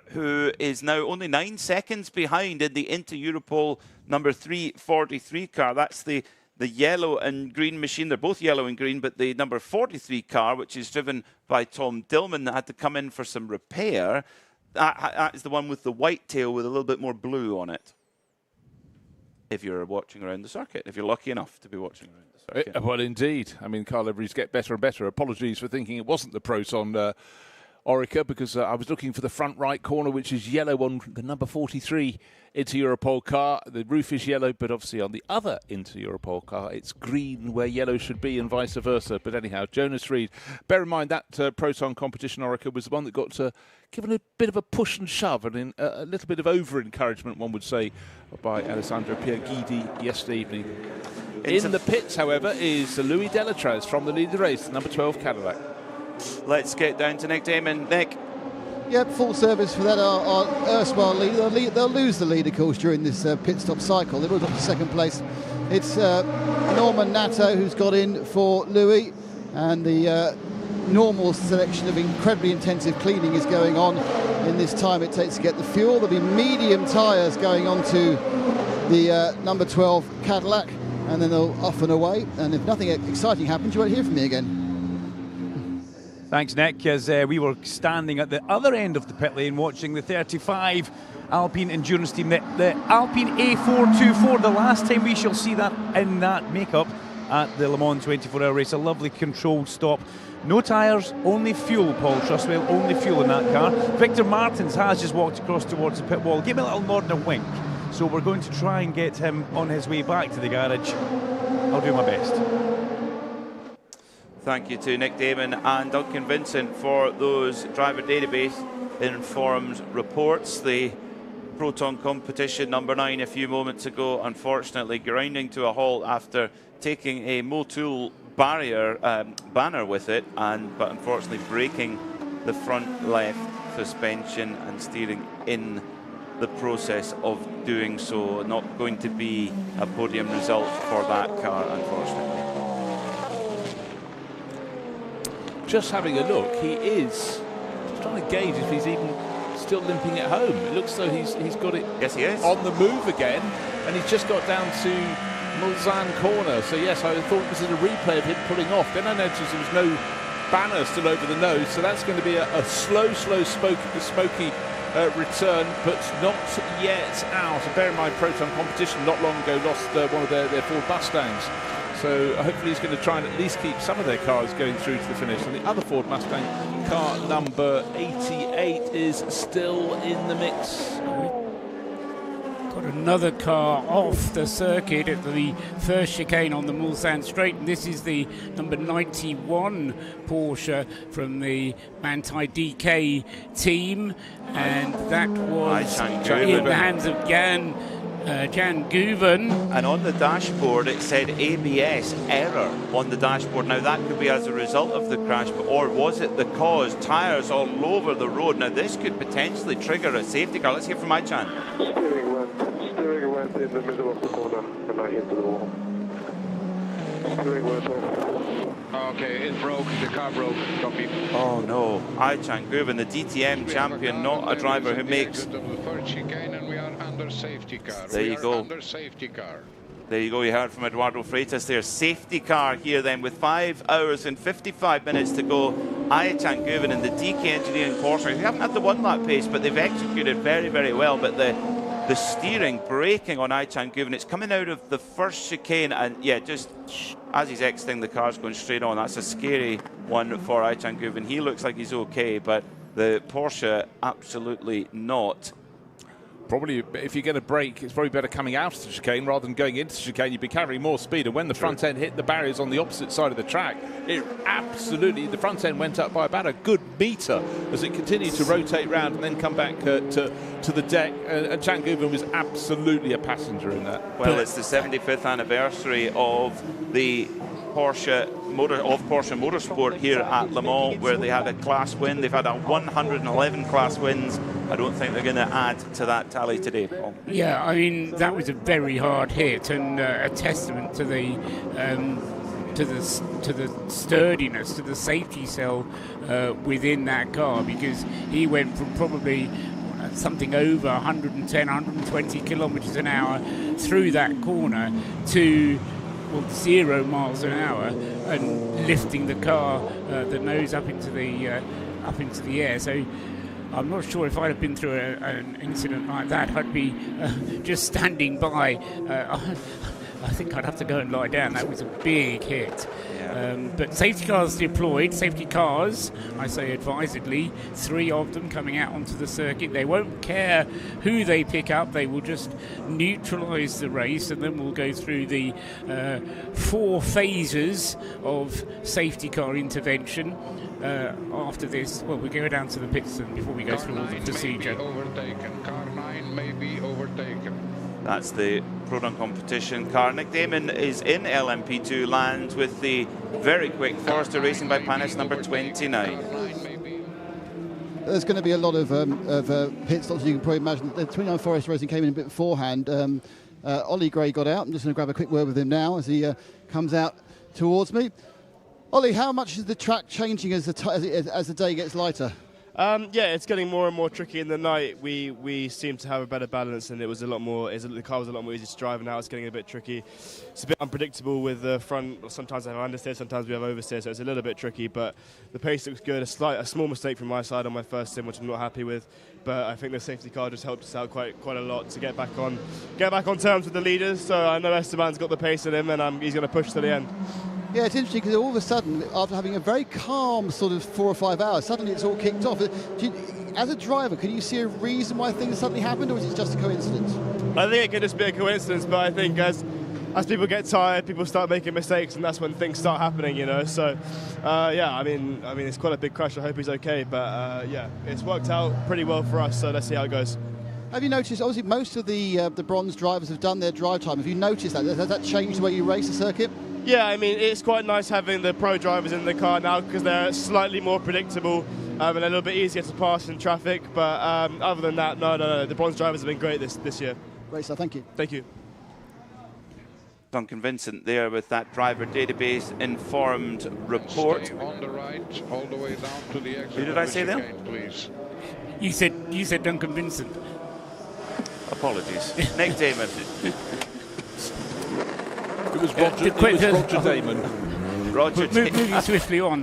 Speaker 11: who is now only 9 seconds behind in the Inter Europol number 343 car. That's the yellow and green machine. They're both yellow and green, but the number 43 car, which is driven by Tom Dillman, that had to come in for some repair, that is the one with the white tail with a little bit more blue on it. If you're watching around the circuit, if you're lucky enough to be watching around the circuit.
Speaker 12: Well, indeed. I mean, car liveries get better and better. Apologies for thinking it wasn't the Proton Orica, because I was looking for the front right corner, which is yellow on the number 43 Inter Europol car. The roof is yellow, but obviously on the other Inter Europol car, it's green where yellow should be and vice versa. But anyhow, Jonas Reed. Bear in mind that Proton competition Orica was the one that got given a bit of a push and shove and a little bit of over-encouragement, one would say, by Alessandro Pierguidi yesterday evening. In the pits, however, is Louis Delatraz from the lead of the race, the number 12 Cadillac.
Speaker 11: Let's get down to Nick Damon. Nick.
Speaker 13: Yep, full service for that. Our erstwhile leader. They'll lose the lead, of course, during this pit stop cycle. They will drop to second place. It's Norman Natto who's got in for Louis, and the normal selection of incredibly intensive cleaning is going on in this time it takes to get the fuel. There'll be medium tyres going on to the number 12 Cadillac, and then they'll off and away. And if nothing exciting happens, you won't hear from me again.
Speaker 20: Thanks, Nick, as we were standing at the other end of the pit lane watching the 35 Alpine Endurance Team, the Alpine A424, the last time we shall see that in that makeup at the Le Mans 24-hour race. A lovely controlled stop. No tyres, only fuel, Paul Trustwell, only fuel in that car. Victor Martins has just walked across towards the pit wall. Give me a little nod and a wink. So we're going to try and get him on his way back to the garage. I'll do my best.
Speaker 11: Thank you to Nick Damon and Duncan Vincent for those driver database informed reports. The Proton competition number 9 a few moments ago, unfortunately grinding to a halt after taking a Motul barrier banner with it, but unfortunately breaking the front left suspension and steering in the process of doing so. Not going to be a podium result for that car, unfortunately.
Speaker 12: Just having a look, he is trying to gauge if he's even still limping at home. It looks though he's got it.
Speaker 11: Yes, he is
Speaker 12: on the move again, and he's just got down to Mulsanne corner. So yes, I thought this is a replay of him pulling off. Then I noticed there was no banner still over the nose, so that's going to be a slow smoky return, but not yet out. And bear in mind, Proton competition not long ago lost one of their Ford Mustangs. So hopefully he's going to try and at least keep some of their cars going through to the finish. And the other Ford Mustang, car number 88, is still in the mix.
Speaker 3: Got another car off the circuit at the first chicane on the Mulsanne Straight, and this is the number 91 Porsche from the Manthey DK team, and that was in the hands of Jan Guven.
Speaker 11: And on the dashboard it said ABS error on the dashboard. Now that could be as a result of the crash, or was it the cause? Tyres all over the road. Now this could potentially trigger a safety car. Let's hear from Jan.
Speaker 14: Steering went in the middle of the corner and I hit the wall. Steering went off. Okay, it broke, the car broke. Copy.
Speaker 11: Oh no, Jan Guven, the DTM champion, not a driver who makes...
Speaker 14: Safety car.
Speaker 11: There you go.
Speaker 14: Safety car.
Speaker 11: There you go. You heard from Eduardo Freitas there. Safety car here then with 5 hours and 55 minutes to go. Jan Guven and the DK Engineering Porsche. They haven't had the 1 lap pace, but they've executed very, very well. But the steering, braking on Jan Guven, it's coming out of the first chicane, and yeah, just as he's exiting, the car's going straight on. That's a scary one for Jan Guven. He looks like he's okay, but the Porsche absolutely not.
Speaker 12: Probably, if you get a break, it's probably better coming out of the chicane rather than going into the chicane. You'd be carrying more speed, and when the front end hit the barriers on the opposite side of the track, it absolutely, the front end went up by about a good metre as it continued to rotate round and then come back to the deck. And Jan Guven was absolutely a passenger in that.
Speaker 11: Well, it's the 75th anniversary of the Porsche Motorsport here at Le Mans, where they had a class win. They've had a 111 class wins. I don't think they're going to add to that tally today, Paul.
Speaker 3: Yeah, I mean, that was a very hard hit, and a testament to the sturdiness, to the safety cell within that car, because he went from probably something over 110, 120 kilometers an hour through that corner to 0 miles an hour, and lifting the car, the nose up into the air. So I'm not sure if I'd have been through an incident like that, I'd be just standing by. I think I'd have to go and lie down. That was a big hit. But safety cars deployed, safety cars, I say advisedly, 3 of them coming out onto the circuit. They won't care who they pick up, they will just neutralise the race, and then we'll go through the 4 phases of safety car intervention. After this, well, we go down to the pits and before we go through all the procedure.
Speaker 14: Car 9 may be overtaken.
Speaker 11: That's the Proton competition car. Nick Damon is in LMP2 land with the very quick Forester Racing by Panis number 29.
Speaker 13: there's going to be a lot of pit stops. You can probably imagine. The 29 Forest Racing came in a bit beforehand. Ollie Gray got out. I'm just going to grab a quick word with him now as he comes out towards me. Ollie, how much is the track changing as the day gets lighter?
Speaker 16: Yeah, it's getting more and more tricky in the night. We seem to have a better balance, and it was a lot more. The car was a lot more easy to drive, and now it's getting a bit tricky. It's a bit unpredictable with the front. Sometimes I have understeer, sometimes we have oversteer, so it's a little bit tricky. But the pace looks good. A small mistake from my side on my first sim, which I'm not happy with. But I think the safety car just helped us out quite a lot to get back on terms with the leaders. So I know Esteban's got the pace in him, and he's going to push to the end. Yeah, it's interesting because all of a sudden, after having a very calm sort of 4 or 5 hours, suddenly it's all kicked off. As a driver, can you see a reason why things suddenly happened, or is it just a coincidence? I think it could just be a coincidence, but I think as people get tired, people start making mistakes, and that's when things start happening, you know. So, yeah, I mean, it's quite a big crash. I hope he's okay, but yeah, it's worked out pretty well for us. So let's see how it goes. Have you noticed? Obviously, most of the bronze drivers have done their drive time. Have you noticed that? Has that changed the way you race the circuit? Yeah, I mean, it's quite nice having the pro drivers in the car now because they're slightly more predictable and a little bit easier to pass in traffic. But other than that, no, the bronze drivers have been great this year. Great stuff, thank you. Thank you.
Speaker 11: Duncan Vincent there with that driver database informed report.
Speaker 6: Stay on the right, all the way down to the exit.
Speaker 11: Who did I say there?
Speaker 6: Please.
Speaker 3: You said Duncan Vincent.
Speaker 11: Apologies. Nick Damon.
Speaker 12: It was Roger Damon.
Speaker 3: Moving swiftly on,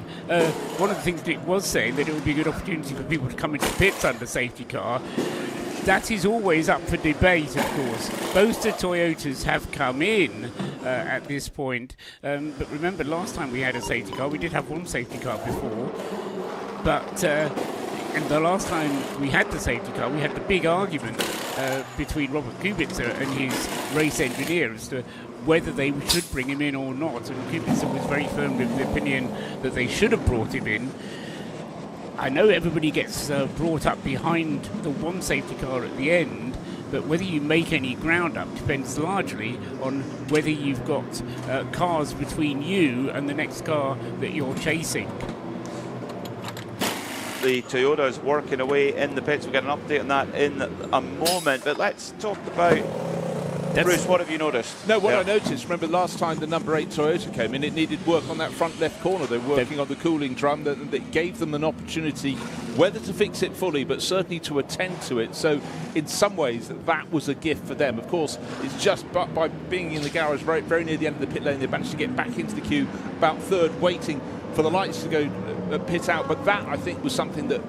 Speaker 3: one of the things Dick was saying that it would be a good opportunity for people to come into pits under safety car. That is always up for debate, of course. Both the Toyotas have come in at this point, but remember last time we had a safety car, we did have one safety car before, but and the last time we had the safety car, we had the big argument between Robert Kubica and his race engineer as to whether they should bring him in or not, and Kubica was very firm with the opinion that they should have brought him in. I know everybody gets brought up behind the one safety car at the end, but whether you make any ground up depends largely on whether you've got cars between you and the next car that you're chasing.
Speaker 11: The Toyota's working away in the pits. We'll get an update on that in a moment, but let's talk about Bruce, what have you noticed?
Speaker 12: No, what I noticed, remember last time the number 8 Toyota came in, it needed work on that front left corner. They were working on the cooling drum that gave them an opportunity, whether to fix it fully, but certainly to attend to it. So in some ways, that was a gift for them. Of course, it's just by being in the garage very, very near the end of the pit lane, they managed to get back into the queue, about third, waiting for the lights to go pit out. But that, I think, was something that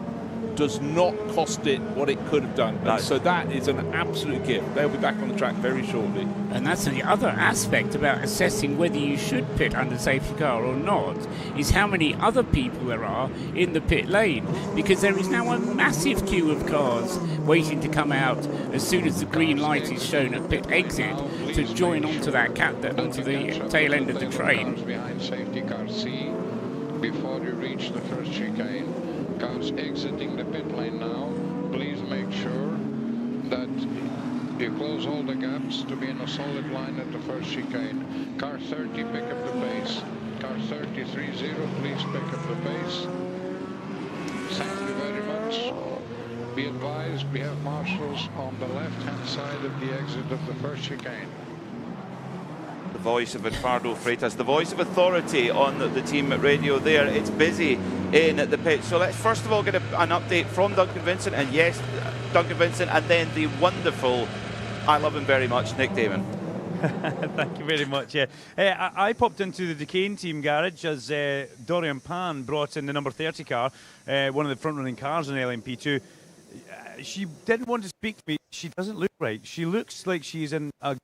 Speaker 12: does not cost it what it could have done. And so that is an absolute gift. They'll be back on the track very shortly.
Speaker 3: And that's the other aspect about assessing whether you should pit under safety car or not, is how many other people there are in the pit lane, because there is now a massive queue of cars waiting to come out as soon as the green light is shown at pit exit to join onto that onto the tail end of the train.
Speaker 6: Behind safety car C, before you reach the first chicane. Cars exiting the pit lane now. Please make sure that you close all the gaps to be in a solid line at the first chicane. Car 30, pick up the pace. Car 30-30, please pick up the pace. Thank you very much. Be advised, we have marshals on the left-hand side of the exit of the first chicane.
Speaker 11: The voice of Eduardo Freitas, the voice of authority on the team radio there. It's busy in the pit. So let's first of all get an update from Duncan Vincent, and yes, Duncan Vincent, and then the wonderful, I love him very much, Nick Damon.
Speaker 20: Thank you very much. Yeah, I popped into the Duquesne team garage as Dorian Pan brought in the number 30 car, one of the front-running cars in LMP2. She didn't want to speak to me. She doesn't look right. She looks like she's in a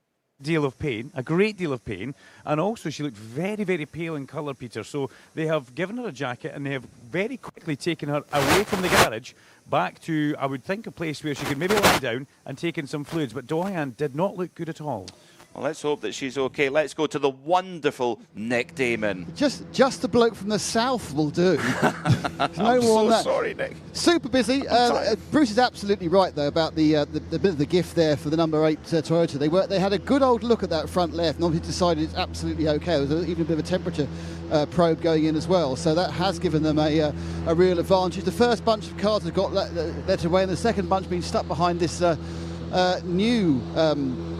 Speaker 20: great deal of pain, and also she looked very, very pale in colour, Peter. So they have given her a jacket, and they have very quickly taken her away from the garage back to, I would think, a place where she could maybe lie down and take in some fluids. But Dorian did not look good at all.
Speaker 11: Well, let's hope that she's okay. Let's go to the wonderful Nick Damon.
Speaker 13: Just the bloke from the south will do.
Speaker 11: I'm so sorry, Nick.
Speaker 13: Super busy. Bruce is absolutely right, though, about the bit of the gift there for the number 8 Toyota. They had a good old look at that front left, and obviously decided it's absolutely okay. There was even a bit of a temperature probe going in as well, so that has given them a real advantage. The first bunch of cars have got let away, and the second bunch being stuck behind this new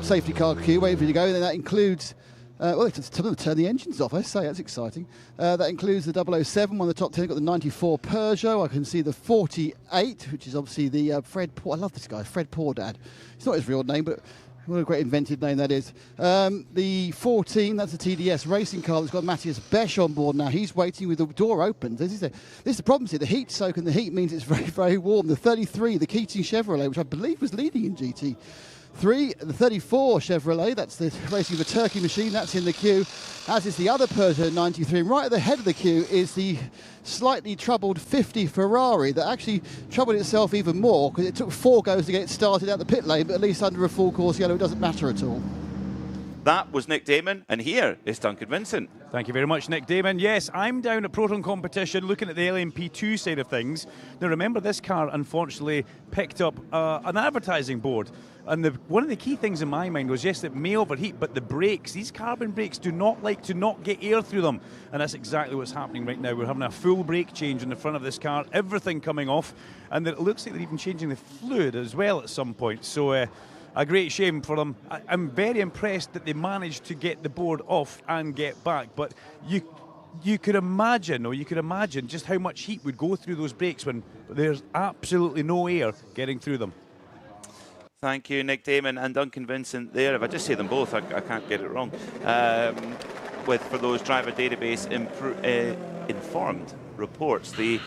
Speaker 13: safety car queue, waiting for you to go, and that includes it's time to turn the engines off, I say. That's exciting. That includes the 007, one of the top 10. Got the 94 Peugeot. I can see the 48, which is obviously the Fred Poor. I love this guy, Fred Poordad. It's not his real name, but what a great invented name that is. The 14, that's a TDS racing car that's got Matthias Besch on board now. He's waiting with the door open. This is the problem here. The heat soak and the heat means it's very, very warm. The 33, the Keating Chevrolet, which I believe was leading in GT3. The 34 Chevrolet, that's the racing of a turkey machine, that's in the queue, as is the other Peugeot 93. And right at the head of the queue is the slightly troubled 50 Ferrari that actually troubled itself even more because it took 4 goes to get it started out the pit lane, but at least under a full course yellow it doesn't matter at all.
Speaker 11: That was Nick Damon, and here is Duncan Vincent.
Speaker 20: Thank you very much, Nick Damon. Yes, I'm down at Proton Competition looking at the LMP2 side of things. Now, remember, this car unfortunately picked up an advertising board. And one of the key things in my mind was, yes, it may overheat, but the brakes, these carbon brakes do not like to not get air through them. And that's exactly what's happening right now. We're having a full brake change in the front of this car, everything coming off. And it looks like they're even changing the fluid as well at some point. So a great shame for them. I'm very impressed that they managed to get the board off and get back. But you could imagine just how much heat would go through those brakes when there's absolutely no air getting through them.
Speaker 11: Thank you, Nick Damon and Duncan Vincent there. If I just say them both, I can't get it wrong. For those driver database informed reports, the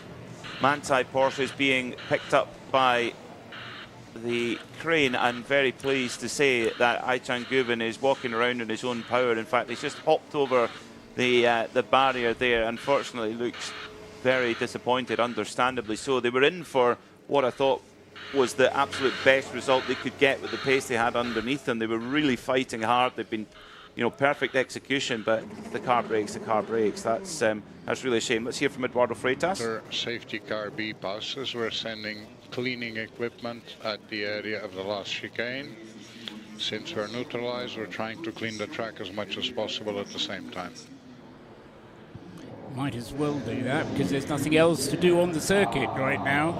Speaker 11: Manthey Porsche is being picked up by the crane. I'm very pleased to say that Aycan Guven is walking around in his own power. In fact, he's just hopped over the barrier there. Unfortunately, looks very disappointed, understandably so. They were in for what I thought was the absolute best result they could get with the pace they had underneath them. They were really fighting hard. They've been, perfect execution, but the car breaks. That's really a shame. Let's hear from Eduardo Freitas.
Speaker 6: After safety car B passes, we're sending cleaning equipment at the area of the last chicane. Since we're neutralized, we're trying to clean the track as much as possible at the same time.
Speaker 3: Might as well do that because there's nothing else to do on the circuit right now.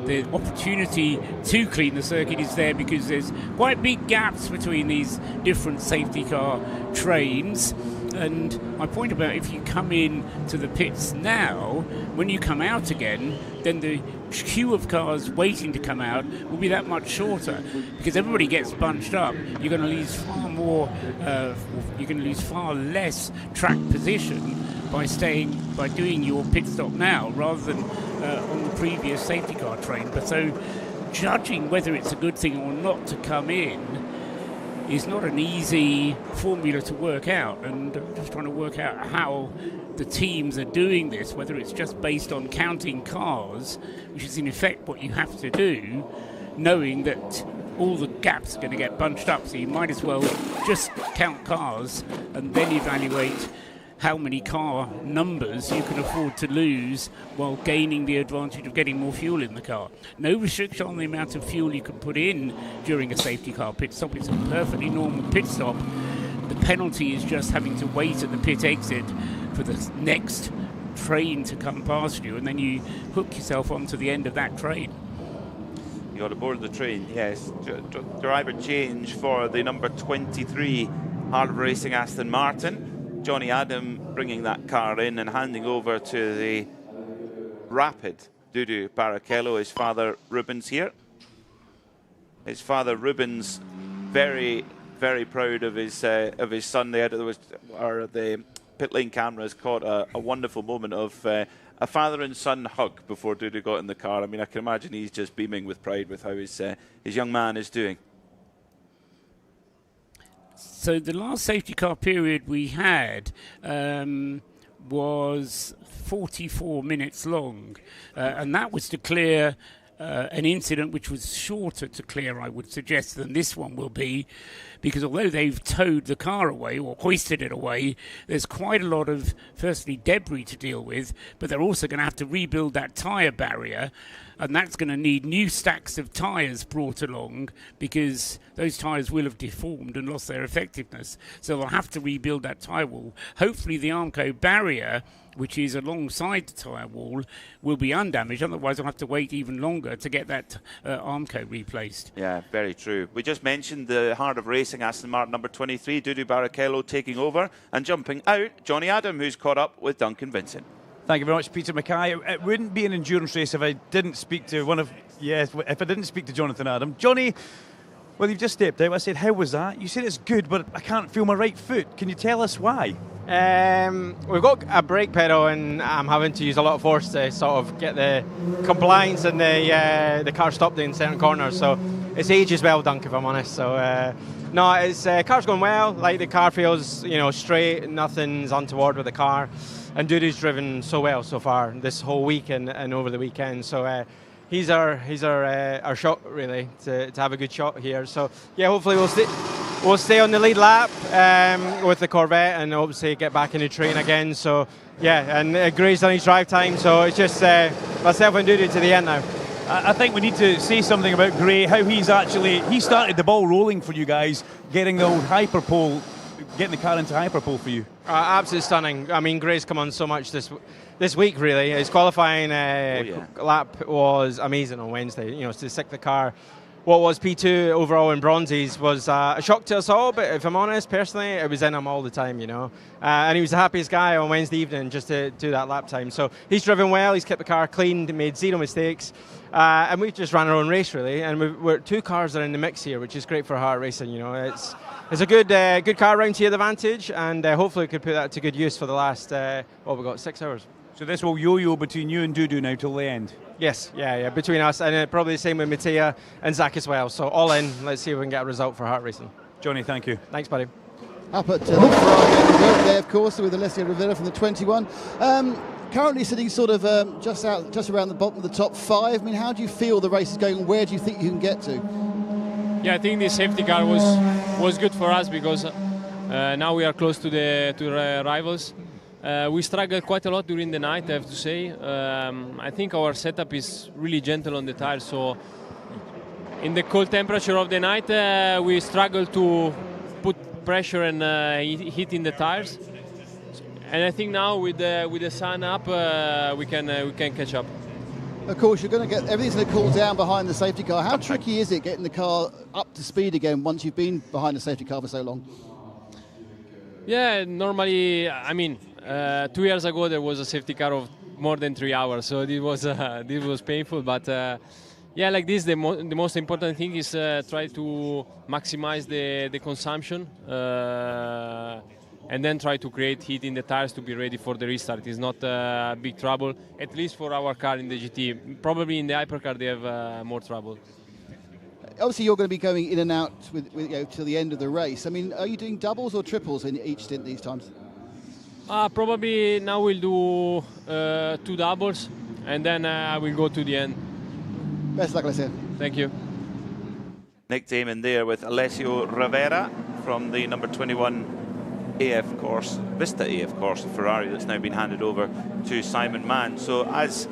Speaker 3: The opportunity to clean the circuit is there because there's quite big gaps between these different safety car trains. And my point about if you come in to the pits now, when you come out again, then the queue of cars waiting to come out will be that much shorter because everybody gets bunched up. You're going to lose far less track position by doing your pit stop now rather than on the previous safety car train. But so judging whether it's a good thing or not to come in is not an easy formula to work out, and I'm just trying to work out how the teams are doing this, whether it's just based on counting cars, which is in effect what you have to do, knowing that all the gaps are going to get bunched up, so you might as well just count cars and then evaluate how many car numbers you can afford to lose while gaining the advantage of getting more fuel in the car. No restriction on the amount of fuel you can put in during a safety car pit stop. It's a perfectly normal pit stop. The penalty is just having to wait at the pit exit for the next train to come past you, and then you hook yourself onto the end of that train.
Speaker 11: You got aboard the train, yes. Driver change for the number 23 Hard Racing Aston Martin. Johnny Adam bringing that car in and handing over to the Rapid Dudu Barrichello. His father Rubens here. His father Rubens very, very proud of his son there. The pit lane cameras caught a wonderful moment of a father and son hug before Dudu got in the car. I mean, I can imagine he's just beaming with pride with how his young man is doing.
Speaker 3: So the last safety car period we had was 44 minutes long, and that was to clear an incident which was shorter to clear, I would suggest, than this one will be, because although they've towed the car away or hoisted it away, there's quite a lot of, firstly, debris to deal with, but they're also going to have to rebuild that tyre barrier, and that's going to need new stacks of tyres brought along, because those tyres will have deformed and lost their effectiveness. So they'll have to rebuild that tyre wall. Hopefully the Armco barrier, which is alongside the tyre wall, will be undamaged. Otherwise, I'll have to wait even longer to get that Armco replaced.
Speaker 11: Yeah, very true. We just mentioned the Heart of Racing Aston Martin number 23, Dudu Barrichello taking over, and jumping out, Johnny Adam, who's caught up with Duncan Vincent.
Speaker 20: Thank you very much, Peter Mackay. It wouldn't be an endurance race if I didn't speak to if I didn't speak to Jonathan Adam. Johnny, well, you've just stepped out. I said, how was that? You said it's good, but I can't feel my right foot. Can you tell us why?
Speaker 17: We've got a brake pedal, and I'm having to use a lot of force to sort of get the compliance and the car stopped in certain corners. So it's ages well dunk, if I'm honest. So no, it's car's going well. Like, the car feels, straight. Nothing's untoward with the car. And Dudu's driven so well so far this whole week and over the weekend. So he's our shot, really, to have a good shot here. So yeah, hopefully we'll stay on the lead lap with the Corvette, and obviously get back in the train again. So yeah, and Gray's done his drive time, so it's just myself and Dudu to the end now.
Speaker 20: I think we need to say something about Gray, how he started the ball rolling for you guys, getting the old hyperpole, getting the car into hyperpole for you.
Speaker 17: Absolutely stunning. I mean, Gray's come on so much this week, really. His qualifying lap was amazing on Wednesday. To stick the car, what was P2 overall in bronzes, was a shock to us all, but if I'm honest, personally, it was in him all the time, and he was the happiest guy on Wednesday evening just to do that lap time. So he's driven well, he's kept the car clean, made zero mistakes, and we've just ran our own race, really, and we're two cars that are in the mix here, which is great for Heart Racing. It's a good car round here, the Vantage, and hopefully we could put that to good use for the last, we've got 6 hours.
Speaker 20: So this will yo-yo between you and Dudu now till the end?
Speaker 17: Yes, yeah, between us, and probably the same with Mattia and Zach as well. So all in, let's see if we can get a result for Heart Racing.
Speaker 20: Johnny, thank you.
Speaker 17: Thanks, buddy.
Speaker 13: Up at the Ferrari there, of course, with Alessio Rivera from the 21. Currently sitting sort of just around the bottom of the top 5. I mean, how do you feel the race is going? Where do you think you can get to?
Speaker 22: Yeah, I think the safety car was good for us, because now we are close to the rivals. We struggled quite a lot during the night, I have to say. I think our setup is really gentle on the tires, so in the cold temperature of the night we struggle to put pressure and heat in the tires. And I think now with the sun up, we can catch up.
Speaker 13: Of course, everything's going to cool down behind the safety car. How tricky is it getting the car up to speed again once you've been behind the safety car for so long?
Speaker 22: Yeah, normally, I mean, 2 years ago there was a safety car of more than 3 hours, so this was painful. But yeah, like this, the most important thing is try to maximize the consumption. And then try to create heat in the tires to be ready for the restart. It's not big trouble, at least for our car in the GT. Probably in the hypercar they have more trouble.
Speaker 13: Obviously, you're going to be going in and out till the end of the race. I mean, are you doing doubles or triples in each stint these times?
Speaker 22: Probably now we'll do 2 doubles, and then I will go to the end.
Speaker 13: Best luck, Alessio.
Speaker 22: Thank you.
Speaker 11: Nick Damon there with Alessio Rivera from the number 21 AF course, Vista AF course of Ferrari, that's now been handed over to Simon Mann. So as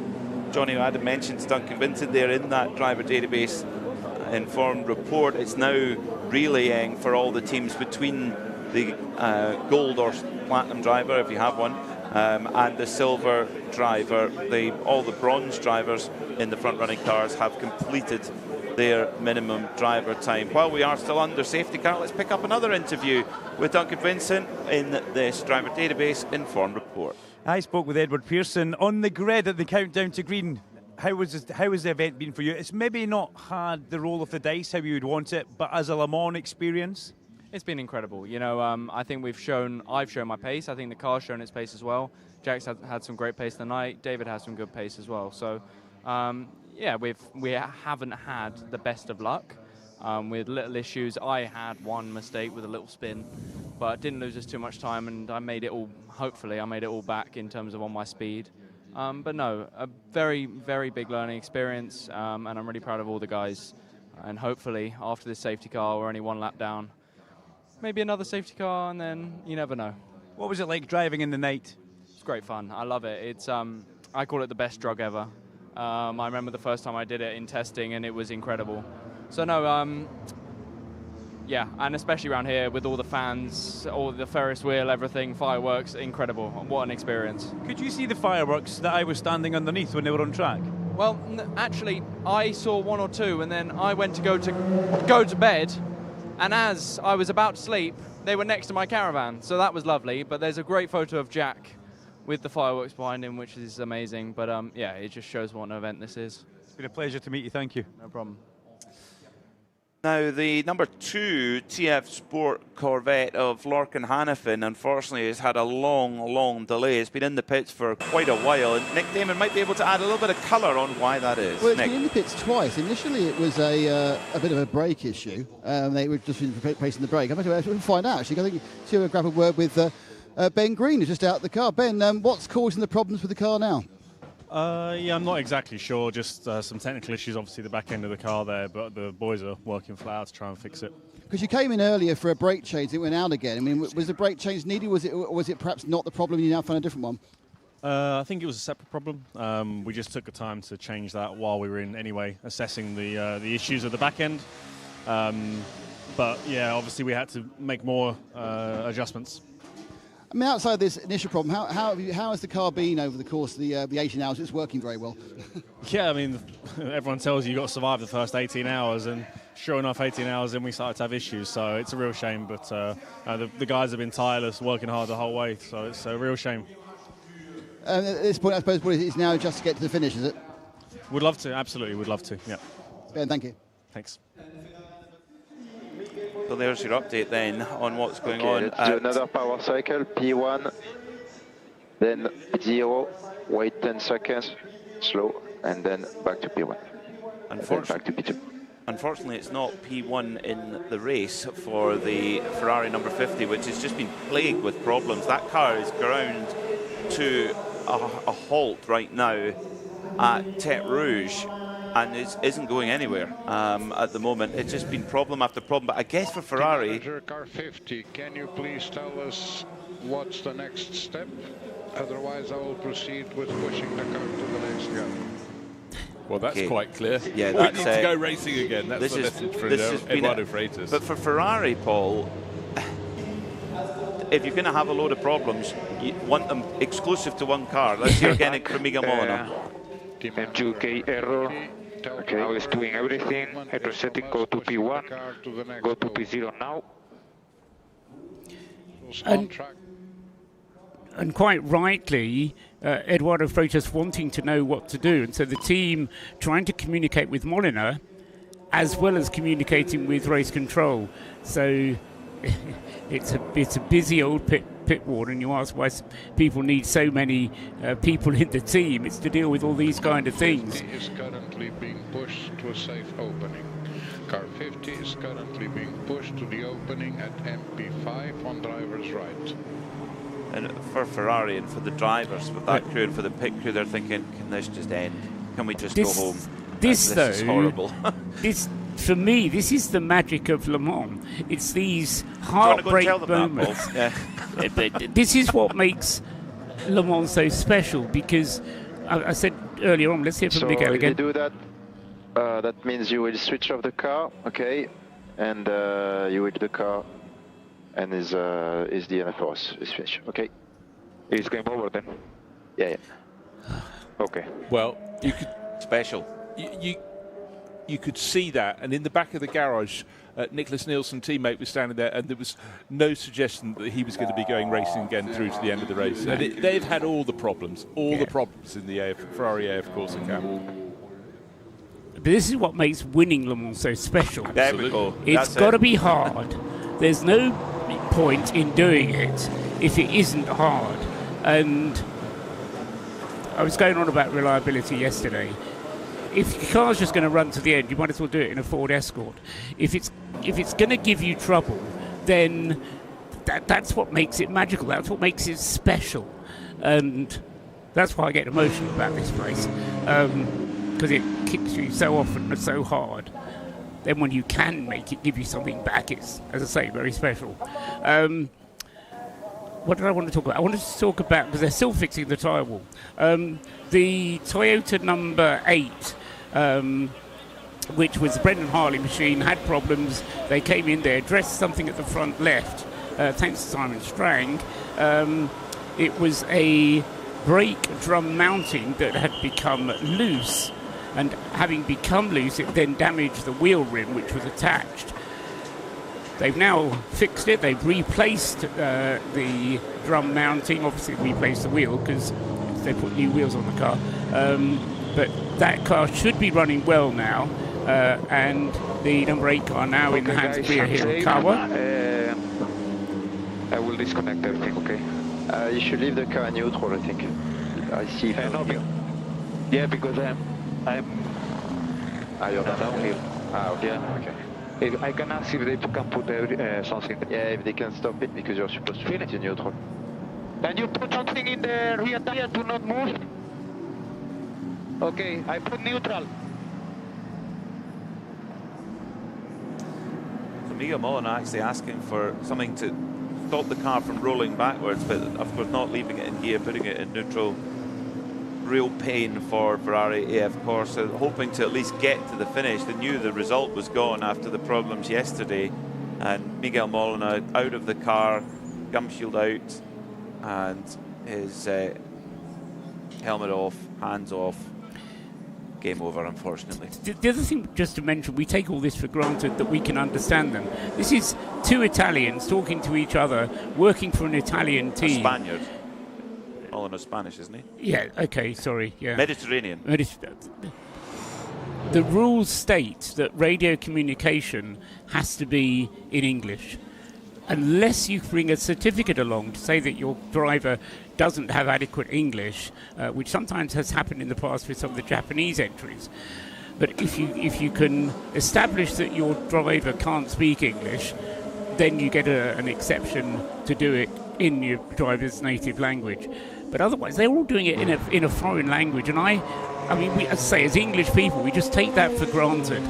Speaker 11: Johnny Adam mentions, Duncan Vincent there in that driver database informed report. It's now relaying for all the teams between the gold or platinum driver, if you have one, and the silver driver. All the bronze drivers in the front running cars have completed their minimum driver time. While we are still under safety car, let's pick up another interview with Duncan Vincent in this driver database informed report.
Speaker 20: I spoke with Edward Pearson on the grid at the countdown to green. How has the event been for you? It's maybe not had the roll of the dice how you would want it, but as a Le Mans experience,
Speaker 23: it's been incredible. I think I've shown my pace. I think the car's shown its pace as well. Jack's had some great pace tonight. David has some good pace as well. So. Yeah, we haven't had the best of luck with little issues. I had one mistake with a little spin, but didn't lose us too much time, and hopefully I made it all back in terms of on my speed. But no, a very, very big learning experience, and I'm really proud of all the guys. And hopefully, after this safety car, we're only one lap down. Maybe another safety car, and then you never know.
Speaker 20: What was it like driving in the night?
Speaker 23: It's great fun. I love it. It's I call it the best drug ever. I remember the first time I did it in testing, and it was incredible. So no, yeah, and especially around here with all the fans, all the Ferris wheel, everything, fireworks, incredible. What an experience.
Speaker 20: Could you see the fireworks that I was standing underneath when they were on track?
Speaker 23: Well, actually, I saw one or two, and then I went to go to bed, and as I was about to sleep, they were next to my caravan, so that was lovely. But there's a great photo of Jack with the fireworks behind him, which is amazing. But yeah, it just shows what an event this is.
Speaker 20: It's been a pleasure to meet you. Thank you.
Speaker 23: No problem.
Speaker 11: Now, the number 2 TF Sport Corvette of Lorcan Hannafin, unfortunately, has had a long delay. It's been in the pits for quite a while, and Nick Damon might be able to add a little bit of colour on why that is.
Speaker 13: Well, it's
Speaker 11: Nick.
Speaker 13: been in the pits twice. Initially, it was a bit of a brake issue. They were just replacing the brake. I'm going to find out, actually. I think to grab a word with Ben Green, who's just out of the car. Ben, what's causing the problems with the car now?
Speaker 4: Yeah, I'm not exactly sure. Just some technical issues, obviously, the back end of the car there, but the boys are working flat out to try and fix it.
Speaker 13: Because you came in earlier for a brake change, it went out again. I mean, was the brake change needed? Was it perhaps not the problem? You now found a different one?
Speaker 4: I think it was a separate problem. We just took the time to change that while we were in anyway, assessing the issues of the back end. But yeah, obviously we had to make more adjustments.
Speaker 13: I mean, outside this initial problem, how has the car been over the course of the 18 hours? It's working very well.
Speaker 4: Yeah, I mean, everyone tells you got to survive the first 18 hours, and sure enough, 18 hours in, we started to have issues. So it's a real shame, but the guys have been tireless, working hard the whole way. So it's a real shame.
Speaker 13: At this point, I suppose it's now just to get to the finish, is it?
Speaker 4: Would love to, absolutely, would love to. Yeah.
Speaker 13: Ben, thank you.
Speaker 4: Thanks.
Speaker 11: So there's your update then on what's going on.
Speaker 5: Let's do another power cycle, P1, then 0, wait 10 seconds, slow, and then back to P1. Back to P2.
Speaker 11: Unfortunately, it's not P1 in the race for the Ferrari number 50, which has just been plagued with problems. That car is ground to a halt right now at Tete Rouge, and it isn't going anywhere at the moment. It's just been problem after problem. But I guess for Ferrari...
Speaker 6: Car 50, can you please tell us what's the next step? Otherwise, I will proceed with pushing the car to the next gap.
Speaker 12: Well, that's quite clear.
Speaker 11: Yeah,
Speaker 12: we
Speaker 11: that's
Speaker 12: need to go racing again. That's the message from Eduardo Freitas.
Speaker 11: But for Ferrari, Paul, if you're going to have a load of problems, you want them exclusive to one car. That's the organic from Miguel Molina.
Speaker 14: M2K error. Okay, now it's doing everything. Head resetting, go to P1, go to P0 now.
Speaker 3: And quite rightly, Eduardo Freitas wanting to know what to do. And so the team trying to communicate with Molina as well as communicating with race control. So it's a busy old pit ward, and you ask why people need so many people in the team. It's to deal with all these kind of things.
Speaker 6: 50 is currently being pushed to a safe opening. Car 50 is currently being pushed to the opening at MP5 on driver's right.
Speaker 11: And for Ferrari and for the drivers with that crew and for the pit crew, they're thinking, can this just end? Can we just go home?
Speaker 3: This
Speaker 11: is horrible.
Speaker 3: For me, this is the magic of Le Mans. It's these heartbreak moments. But this is what makes Le Mans so special, because I said earlier on, let's hear from Miguel again.
Speaker 5: If you do that, that means you will switch off the car, okay, and you will do the car, and is the DNF is finished, okay.
Speaker 14: It's game over then?
Speaker 5: Yeah.
Speaker 14: Okay.
Speaker 12: Well, you could...
Speaker 11: Special.
Speaker 12: You could see that, and in the back of the garage, Nicholas Nielsen, teammate, was standing there, and there was no suggestion that he was going to be going racing again through to the end of the race. And they've had all the problems in the Ferrari AF Corsa Cup.
Speaker 3: But this is what makes winning Le Mans so special.
Speaker 11: There we go.
Speaker 3: It's got to be hard. There's no point in doing it if it isn't hard. And I was going on about reliability yesterday. If your car's just going to run to the end, you might as well do it in a Ford Escort. If it's going to give you trouble, then that's what makes it magical. That's what makes it special. And That's why I get emotional about this race, because it kicks you so often and so hard. Then when you can make it give you something back, it's, as I say, very special. What did I want to talk about? I wanted to talk about, because they're still fixing the tyre wall, the Toyota number 8, which was the Brendan Hartley machine, had problems. They came in there, addressed something at the front left, thanks to Simon Strang. It was a brake drum mounting that had become loose, and having become loose, it then damaged the wheel rim, which was attached. They've now fixed it. They've replaced the drum mounting, obviously replaced the wheel because they put new wheels on the car. But that car should be running well now, and the number 8 car now in the hands of Ria Hirakawa.
Speaker 5: I will disconnect everything, okay? You should leave the car neutral, I think. I see.
Speaker 15: No, yeah, because I'm.
Speaker 5: You're not downhill. Okay.
Speaker 15: Yeah.
Speaker 5: Okay.
Speaker 15: I can ask if they can put something.
Speaker 5: Yeah, if they can stop it, because you're supposed to put it in neutral.
Speaker 15: Can you put something in the rear tire to not move? Okay, I put neutral.
Speaker 11: So Miguel Molina actually asking for something to stop the car from rolling backwards, but of course not leaving it in gear, putting it in neutral. Real pain for Ferrari AF Corse, hoping to at least get to the finish. They knew the result was gone after the problems yesterday, and Miguel Molina out of the car, gum shield out, and his helmet off, hands off. Game over, unfortunately.
Speaker 3: The other thing, just to mention, we take all this for granted that we can understand them. This is two Italians talking to each other, working for an Italian team.
Speaker 11: A Spaniard. Molina's Spanish, isn't he?
Speaker 3: Yeah, okay, sorry. Yeah.
Speaker 11: Mediterranean.
Speaker 3: The rules state that radio communication has to be in English. Unless you bring a certificate along to say that your driver doesn't have adequate English, which sometimes has happened in the past with some of the Japanese entries. But if you can establish that your driver can't speak English, then you get an exception to do it in your driver's native language. But otherwise, they're all doing it in a foreign language, and I mean, as I say, as English people, we just take that for granted.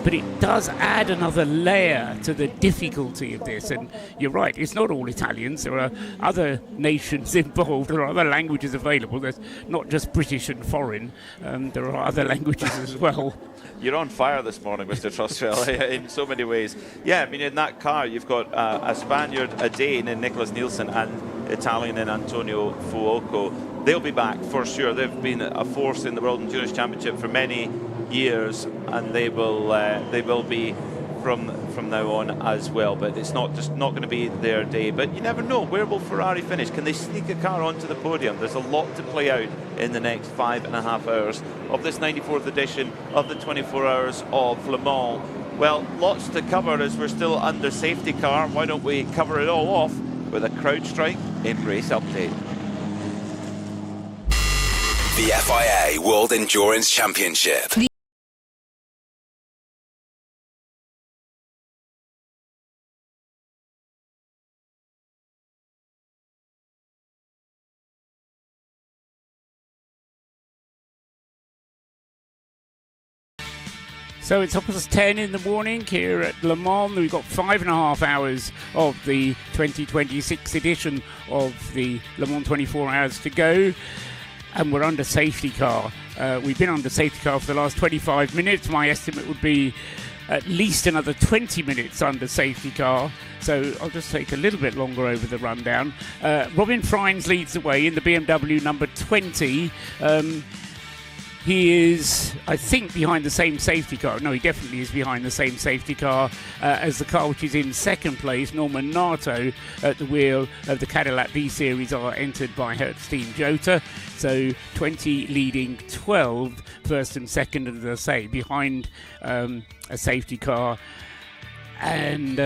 Speaker 3: But it does add another layer to the difficulty of this. And you're right, it's not all Italians. There are other nations involved. There are other languages available. There's not just British and foreign. There are other languages as well.
Speaker 11: You're on fire this morning, Mr. Truswell, in so many ways. Yeah, I mean, in that car, you've got a Spaniard, a Dane in Nicholas Nielsen, and Italian in Antonio Fuoco. They'll be back for sure. They've been a force in the World Endurance Championship for many years, and they will be from now on as well. But it's not going to be their day. But you never know. Where will Ferrari finish? Can they sneak a car onto the podium? There's a lot to play out in the next 5.5 hours of this 94th edition of the 24 Hours of Le Mans. Well, lots to cover as we're still under safety car. Why don't we cover it all off with a CrowdStrike in race update?
Speaker 7: The FIA World Endurance Championship.
Speaker 3: So it's 10:30 in the morning here at Le Mans. We've got 5.5 hours of the 2026 edition of the Le Mans 24 Hours to go. And we're under safety car. We've been under safety car for the last 25 minutes. My estimate would be at least another 20 minutes under safety car. So I'll just take a little bit longer over the rundown. Robin Freins leads the way in the BMW number 20. He is, I think, behind the same safety car. No, he definitely is behind the same safety car as the car which is in second place. Norman Nato at the wheel of the Cadillac V-Series are entered by Hertstein Jota. So 20 leading 12, first and second, as I say, behind a safety car. And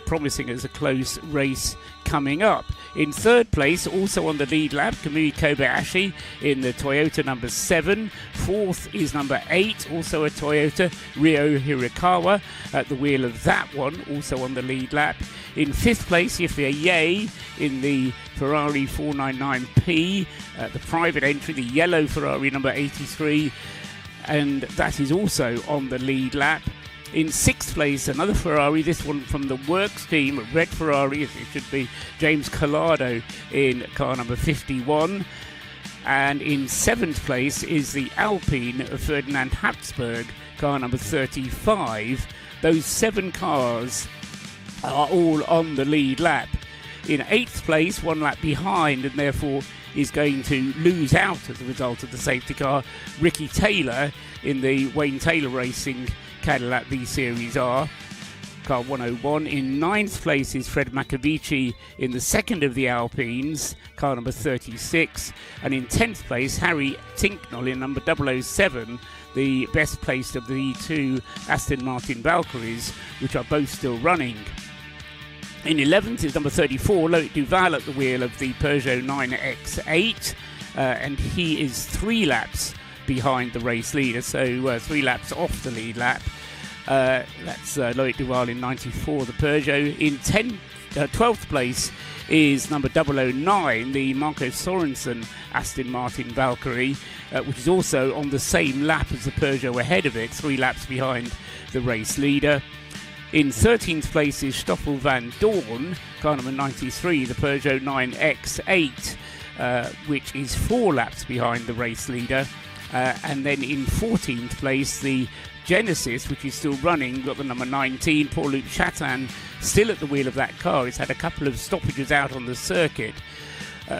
Speaker 3: promising us a close race coming up. In third place, also on the lead lap, Kamui Kobayashi in the Toyota number 7. Fourth is number 8, also a Toyota, Ryo Hirakawa at the wheel of that one, also on the lead lap. In fifth place, Yifei Ye in the Ferrari 499P, the private entry, the yellow Ferrari number 83, and that is also on the lead lap. In sixth place, another Ferrari, this one from the Works team, a red Ferrari, as it should be, James Collado in car number 51. And in seventh place is the Alpine of Ferdinand Habsburg, car number 35. Those 7 cars are all on the lead lap. In eighth place, 1 lap behind, and therefore is going to lose out as a result of the safety car, Ricky Taylor in the Wayne Taylor Racing Cadillac V-Series R, car 101. In ninth place is Fred Macavici in the second of the Alpines, car number 36. And in 10th place, Harry Tinknell in number 007, the best placed of the 2 Aston Martin Valkyries, which are both still running. In 11th is number 34, Loic Duval at the wheel of the Peugeot 9X8, and he is 3 laps behind the race leader, so 3 laps off the lead lap. That's Loic Duval in 94, the Peugeot. In 12th place is number 009, the Marco Sorensen Aston Martin Valkyrie, which is also on the same lap as the Peugeot ahead of it, 3 laps behind the race leader. In 13th place is Stoffel van Doorn, car number 93, the Peugeot 9X8, which is 4 laps behind the race leader. And then in 14th place, the Genesis, which is still running, got the number 19, Paul-Luc Chatin, still at the wheel of that car. It's had a couple of stoppages out on the circuit,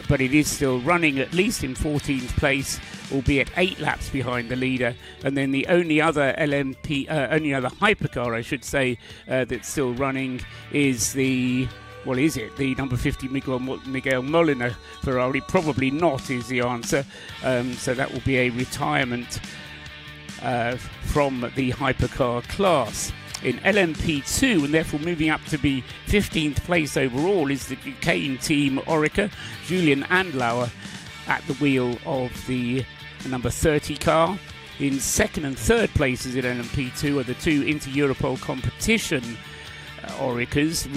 Speaker 3: but it is still running, at least in 14th place, albeit 8 laps behind the leader. And then the only other only other hypercar, I should say, that's still running is the... Well, is it the number 50 Miguel Molina Ferrari? Probably not is the answer. So that will be a retirement from the hypercar class. In LMP2, and therefore moving up to be 15th place overall, is the Duquesne team Orica, Julian Andlauer at the wheel of the number 30 car. In second and third places in LMP2 are the 2 Inter-Europol competition Oricas,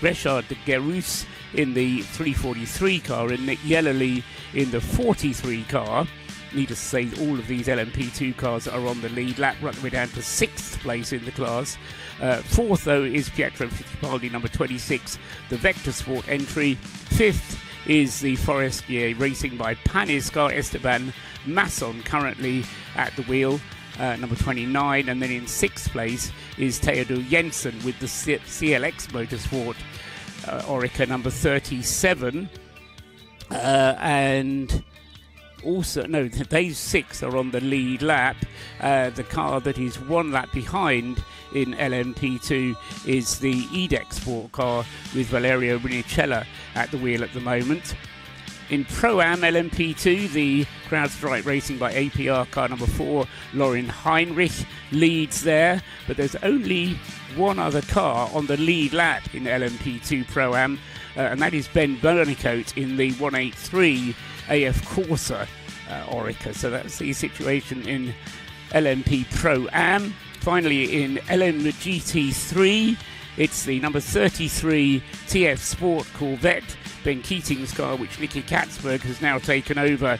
Speaker 3: Richard de Guerus in the 343 car and Nick Yellerly in the 43 car. Needless to say, all of these LMP2 cars are on the lead lap, right the way down to 6th place in the class. Fourth, though, is Pietro Fittipaldi, number 26, the Vector Sport entry. Fifth is the Forestier Racing by Panis car, Esteban Masson, currently at the wheel, number 29. And then in 6th place is Theodor Jensen with the CLX Motorsport Orica, number 37. And... also, no, those 6 are on the lead lap. The car that is 1 lap behind in LMP2 is the EDEC Sport car with Valerio Rinicella at the wheel at the moment. In Pro-Am LMP2, the CrowdStrike Racing by APR car number 4, Laurin Heinrich, leads there, but there's only 1 other car on the lead lap in LMP2 Pro-Am, and that is Ben Bernicoat in the 183 AF Corsa Orica. So that's the situation in LMP Pro-Am. Finally, in LMGT3, it's the number 33 TF Sport Corvette, Ben Keating's car, which Nicky Katzberg has now taken over,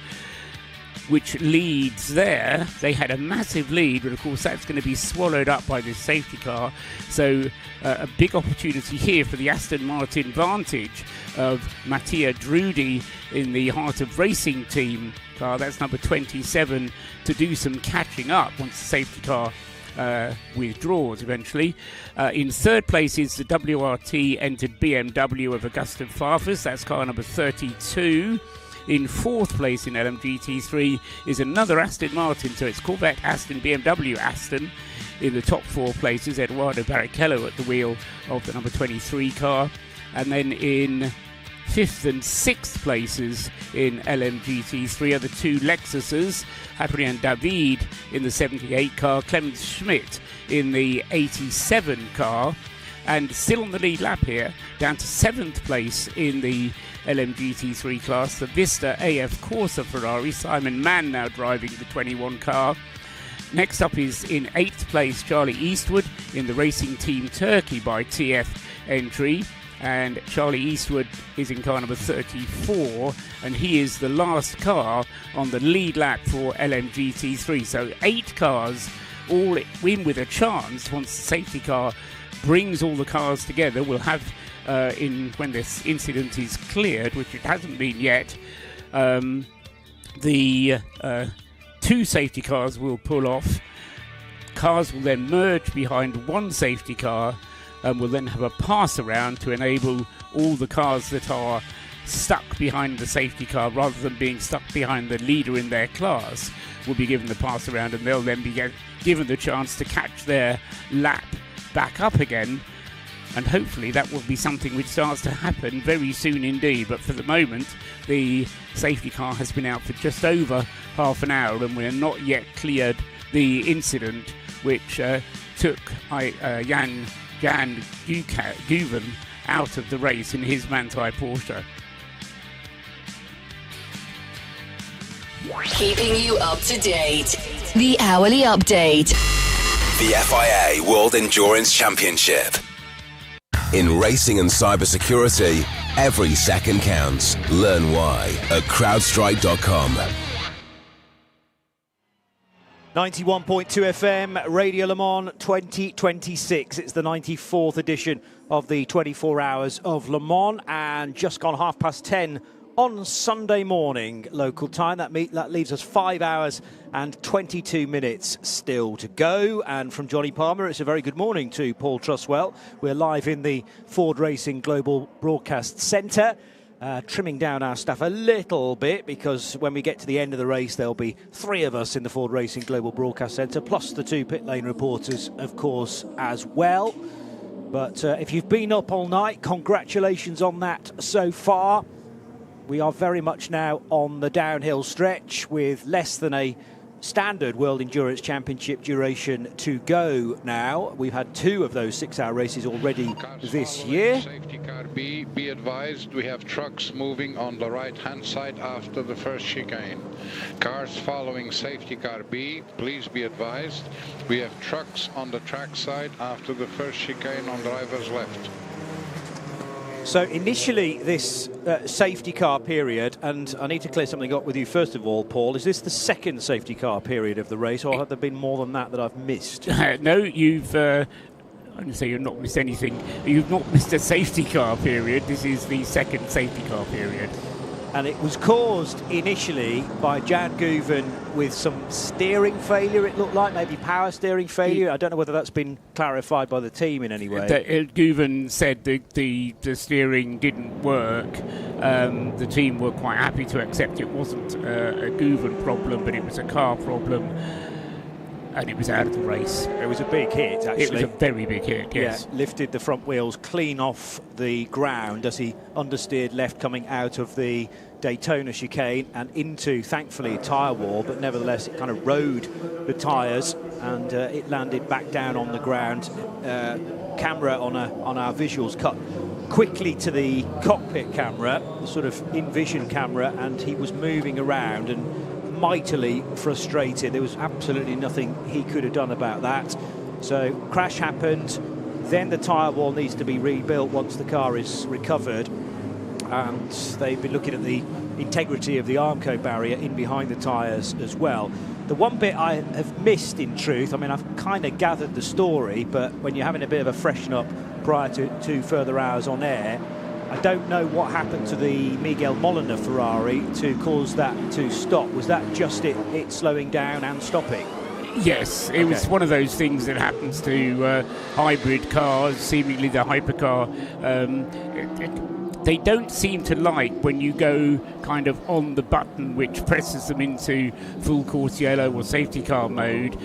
Speaker 3: which leads there. They had a massive lead, but of course that's going to be swallowed up by this safety car. So a big opportunity here for the Aston Martin Vantage of Mattia Drudi in the Heart of Racing team car. That's number 27, to do some catching up once the safety car withdraws eventually. In third place is the WRT entered BMW of Augusta Farfus. That's car number 32. In fourth place in LMGT3 is another Aston Martin, so it's Corvette, Aston, BMW, Aston. In the top 4 places, Eduardo Barrichello at the wheel of the number 23 car. And then in 5th and 6th places in LMGT3 are the 2 Lexuses, Adrien David in the 78 car, Clemens Schmidt in the 87 car. and still on the lead lap here, down to 7th place in the LMGT3 class, the Vista AF Corsa Ferrari. Simon Mann now driving the 21 car. Next up is in 8th place Charlie Eastwood in the Racing Team Turkey by TF entry, and Charlie Eastwood is in car number 34, and he is the last car on the lead lap for LMGT3. So 8 cars all in with a chance once the safety car brings all the cars together. We'll have when this incident is cleared, which it hasn't been yet, the 2 safety cars will pull off. Cars will then merge behind one safety car and will then have a pass around to enable all the cars that are stuck behind the safety car, rather than being stuck behind the leader in their class, will be given the pass around, and they'll then be given the chance to catch their lap back up again. And hopefully that will be something which starts to happen very soon indeed. But for the moment, the safety car has been out for just over half an hour, and we're not yet cleared the incident which took Jan Guven out of the race in his Manthey Porsche.
Speaker 8: Keeping you up to date. The Hourly Update.
Speaker 7: The FIA World Endurance Championship. In racing and cybersecurity, every second counts. Learn why at crowdstrike.com.
Speaker 18: 91.2 FM, Radio Le Mans 2026. It's the 94th edition of the 24 Hours of Le Mans, and just gone 10:30 on Sunday morning local time. That leaves us 5 hours and 22 minutes still to go. And from Johnny Palmer, it's a very good morning to Paul Truswell. We're live in the Ford Racing Global Broadcast Centre, trimming down our staff a little bit, because when we get to the end of the race, there'll be 3 of us in the Ford Racing Global Broadcast Centre, plus the 2 pit lane reporters, of course, as well. But if you've been up all night, congratulations on that so far. We are very much now on the downhill stretch, with less than a standard World Endurance Championship duration to go now. We've had 2 of those 6-hour races already this year.
Speaker 6: Safety car B, be advised, we have trucks moving on the right-hand side after the first chicane. Cars following safety car B, please be advised, we have trucks on the track side after the first chicane on driver's left.
Speaker 18: So initially this safety car period, and I need to clear something up with you first of all, Paul, is this the second safety car period of the race, or have there been more than that I've missed?
Speaker 3: No, you've... I'm going to say you've not missed anything. You've not missed a safety car period. This is the second safety car period.
Speaker 18: And it was caused initially by Jan Guven with some steering failure, it looked like, maybe power steering failure. I don't know whether that's been clarified by the team in any way.
Speaker 3: Guven said the steering didn't work. The team were quite happy to accept it wasn't a Guven problem, but it was a car problem. And it was out of the race.
Speaker 18: It was a big hit, actually.
Speaker 3: It was a very big hit, yes.
Speaker 18: Yeah, lifted the front wheels clean off the ground as he understeered left coming out of the Daytona chicane and into, thankfully, a tyre wall, but nevertheless it kind of rode the tyres and it landed back down on the ground. Camera on our visuals cut quickly to the cockpit camera, the sort of in-vision camera, and he was moving around and mightily frustrated. There was absolutely nothing he could have done about that. So crash happened, then the tyre wall needs to be rebuilt once the car is recovered, and they've been looking at the integrity of the Armco barrier in behind the tyres as well. The one bit I have missed, in truth, I mean, I've kind of gathered the story, but when you're having a bit of a freshen up prior to further hours on air, I don't know what happened to the Miguel Molina Ferrari to cause that to stop. Was that just it slowing down and stopping?
Speaker 3: Yes, it was one of those things that happens to hybrid cars, seemingly the hypercar. They don't seem to like when you go kind of on the button which presses them into full course yellow or safety car mode.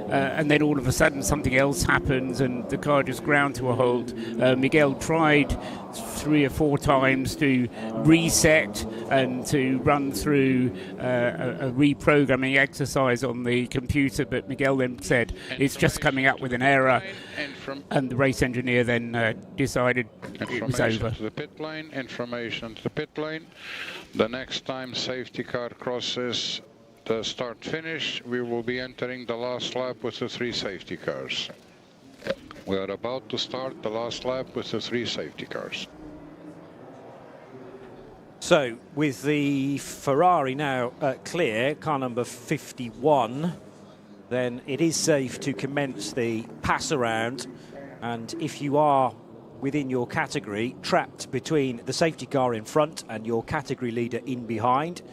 Speaker 3: and then all of a sudden something else happens and the car just ground to a halt. Miguel tried 3 or 4 times to reset and to run through a reprogramming exercise on the computer, but Miguel then said it's just coming up with an error, and the race engineer then decided it was over.
Speaker 6: To the pit lane, information to the pit lane. The next time safety car crosses the start finish, we will be entering the last lap with the 3 safety cars. We are about to start the last lap with the 3 safety cars.
Speaker 18: So, with the Ferrari now clear, car number 51, then it is safe to commence the pass around. And if you are within your category, trapped between the safety car in front and your category leader in behind,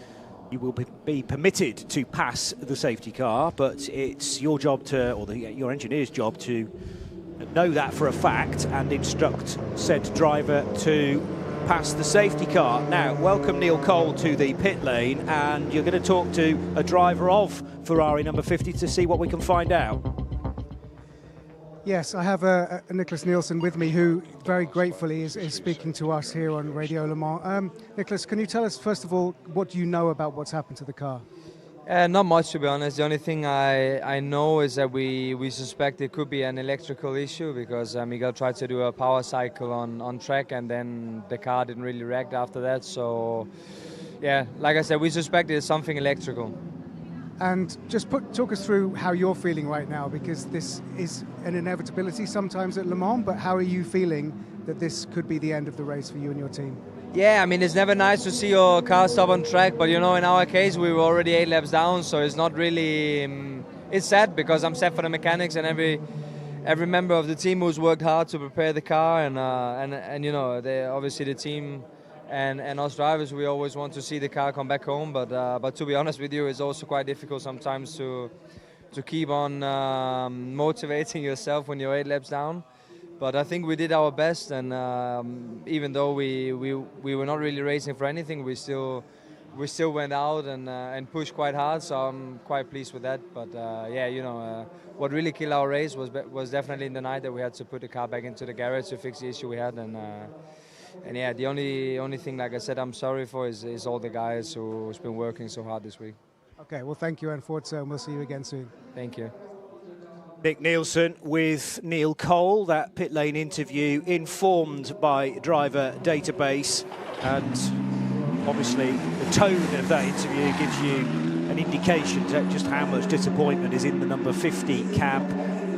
Speaker 18: you will be permitted to pass the safety car, but it's your job to, or your engineer's job to know that for a fact and instruct said driver to pass the safety car. Now, welcome Neil Cole to the pit lane, and you're going to talk to a driver of Ferrari number 50 to see what we can find out.
Speaker 10: Yes, I have Nicholas Nielsen with me, who very gratefully is speaking to us here on Radio Le Mans. Nicholas, can you tell us, first of all, what do you know about what's happened to the car?
Speaker 19: Not much, to be honest. The only thing I know is that we suspect it could be an electrical issue, because Miguel tried to do a power cycle on track, and then the car didn't really react after that. So, yeah, like I said, we suspect it's something electrical.
Speaker 10: And just talk us through how you're feeling right now, because this is an inevitability sometimes at Le Mans, but how are you feeling that this could be the end of the race for you and your team?
Speaker 19: Yeah, I mean, it's never nice to see your car stop on track, but, you know, in our case, we were already 8 laps down, so it's not really... it's sad, because I'm sad for the mechanics and every member of the team who's worked hard to prepare the car, and you know, obviously the team... And us drivers, we always want to see the car come back home, but to be honest with you, it's also quite difficult sometimes to keep on motivating yourself when you're 8 laps down. But I think we did our best, and even though we were not really racing for anything, we still went out and pushed quite hard. So I'm quite pleased with that. But yeah, you know, what really killed our race was definitely in the night that we had to put the car back into the garage to fix the issue we had. And yeah, the only thing, like I said, I'm sorry for is all the guys who's been working so hard this week.
Speaker 10: Okay, well, thank you, and Forza, and we'll see you again soon.
Speaker 19: Thank you.
Speaker 18: Nick Nielsen with Neil Cole. That pit lane interview informed by driver database, and obviously the tone of that interview gives you an indication of just how much disappointment is in the number 50 camp.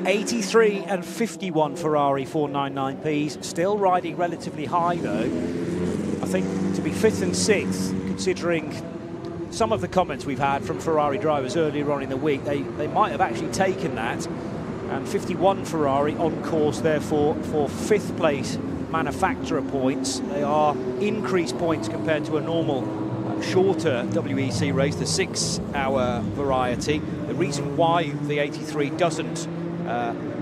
Speaker 18: 83 and 51 Ferrari 499Ps, still riding relatively high though. I think to be 5th and 6th, considering some of the comments we've had from Ferrari drivers earlier on in the week, they might have actually taken that. And 51 Ferrari on course therefore for 5th place manufacturer points. They are increased points compared to a normal shorter WEC race, the 6-hour variety. The reason why the 83 doesn't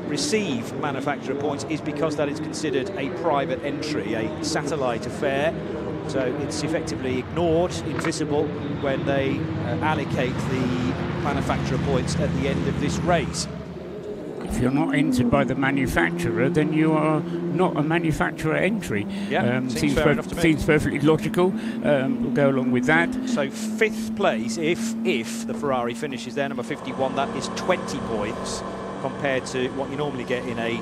Speaker 18: receive manufacturer points is because that is considered a private entry, a satellite affair. So it's effectively ignored, invisible, when they allocate the manufacturer points at the end of this race.
Speaker 3: If you're not entered by the manufacturer, then you are not a manufacturer entry.
Speaker 18: Yeah, seems fair enough to me.
Speaker 3: Seems perfectly logical. We'll go along with that.
Speaker 18: So 5th place, if the Ferrari finishes there, number 51, that is 20 points compared to what you normally get in a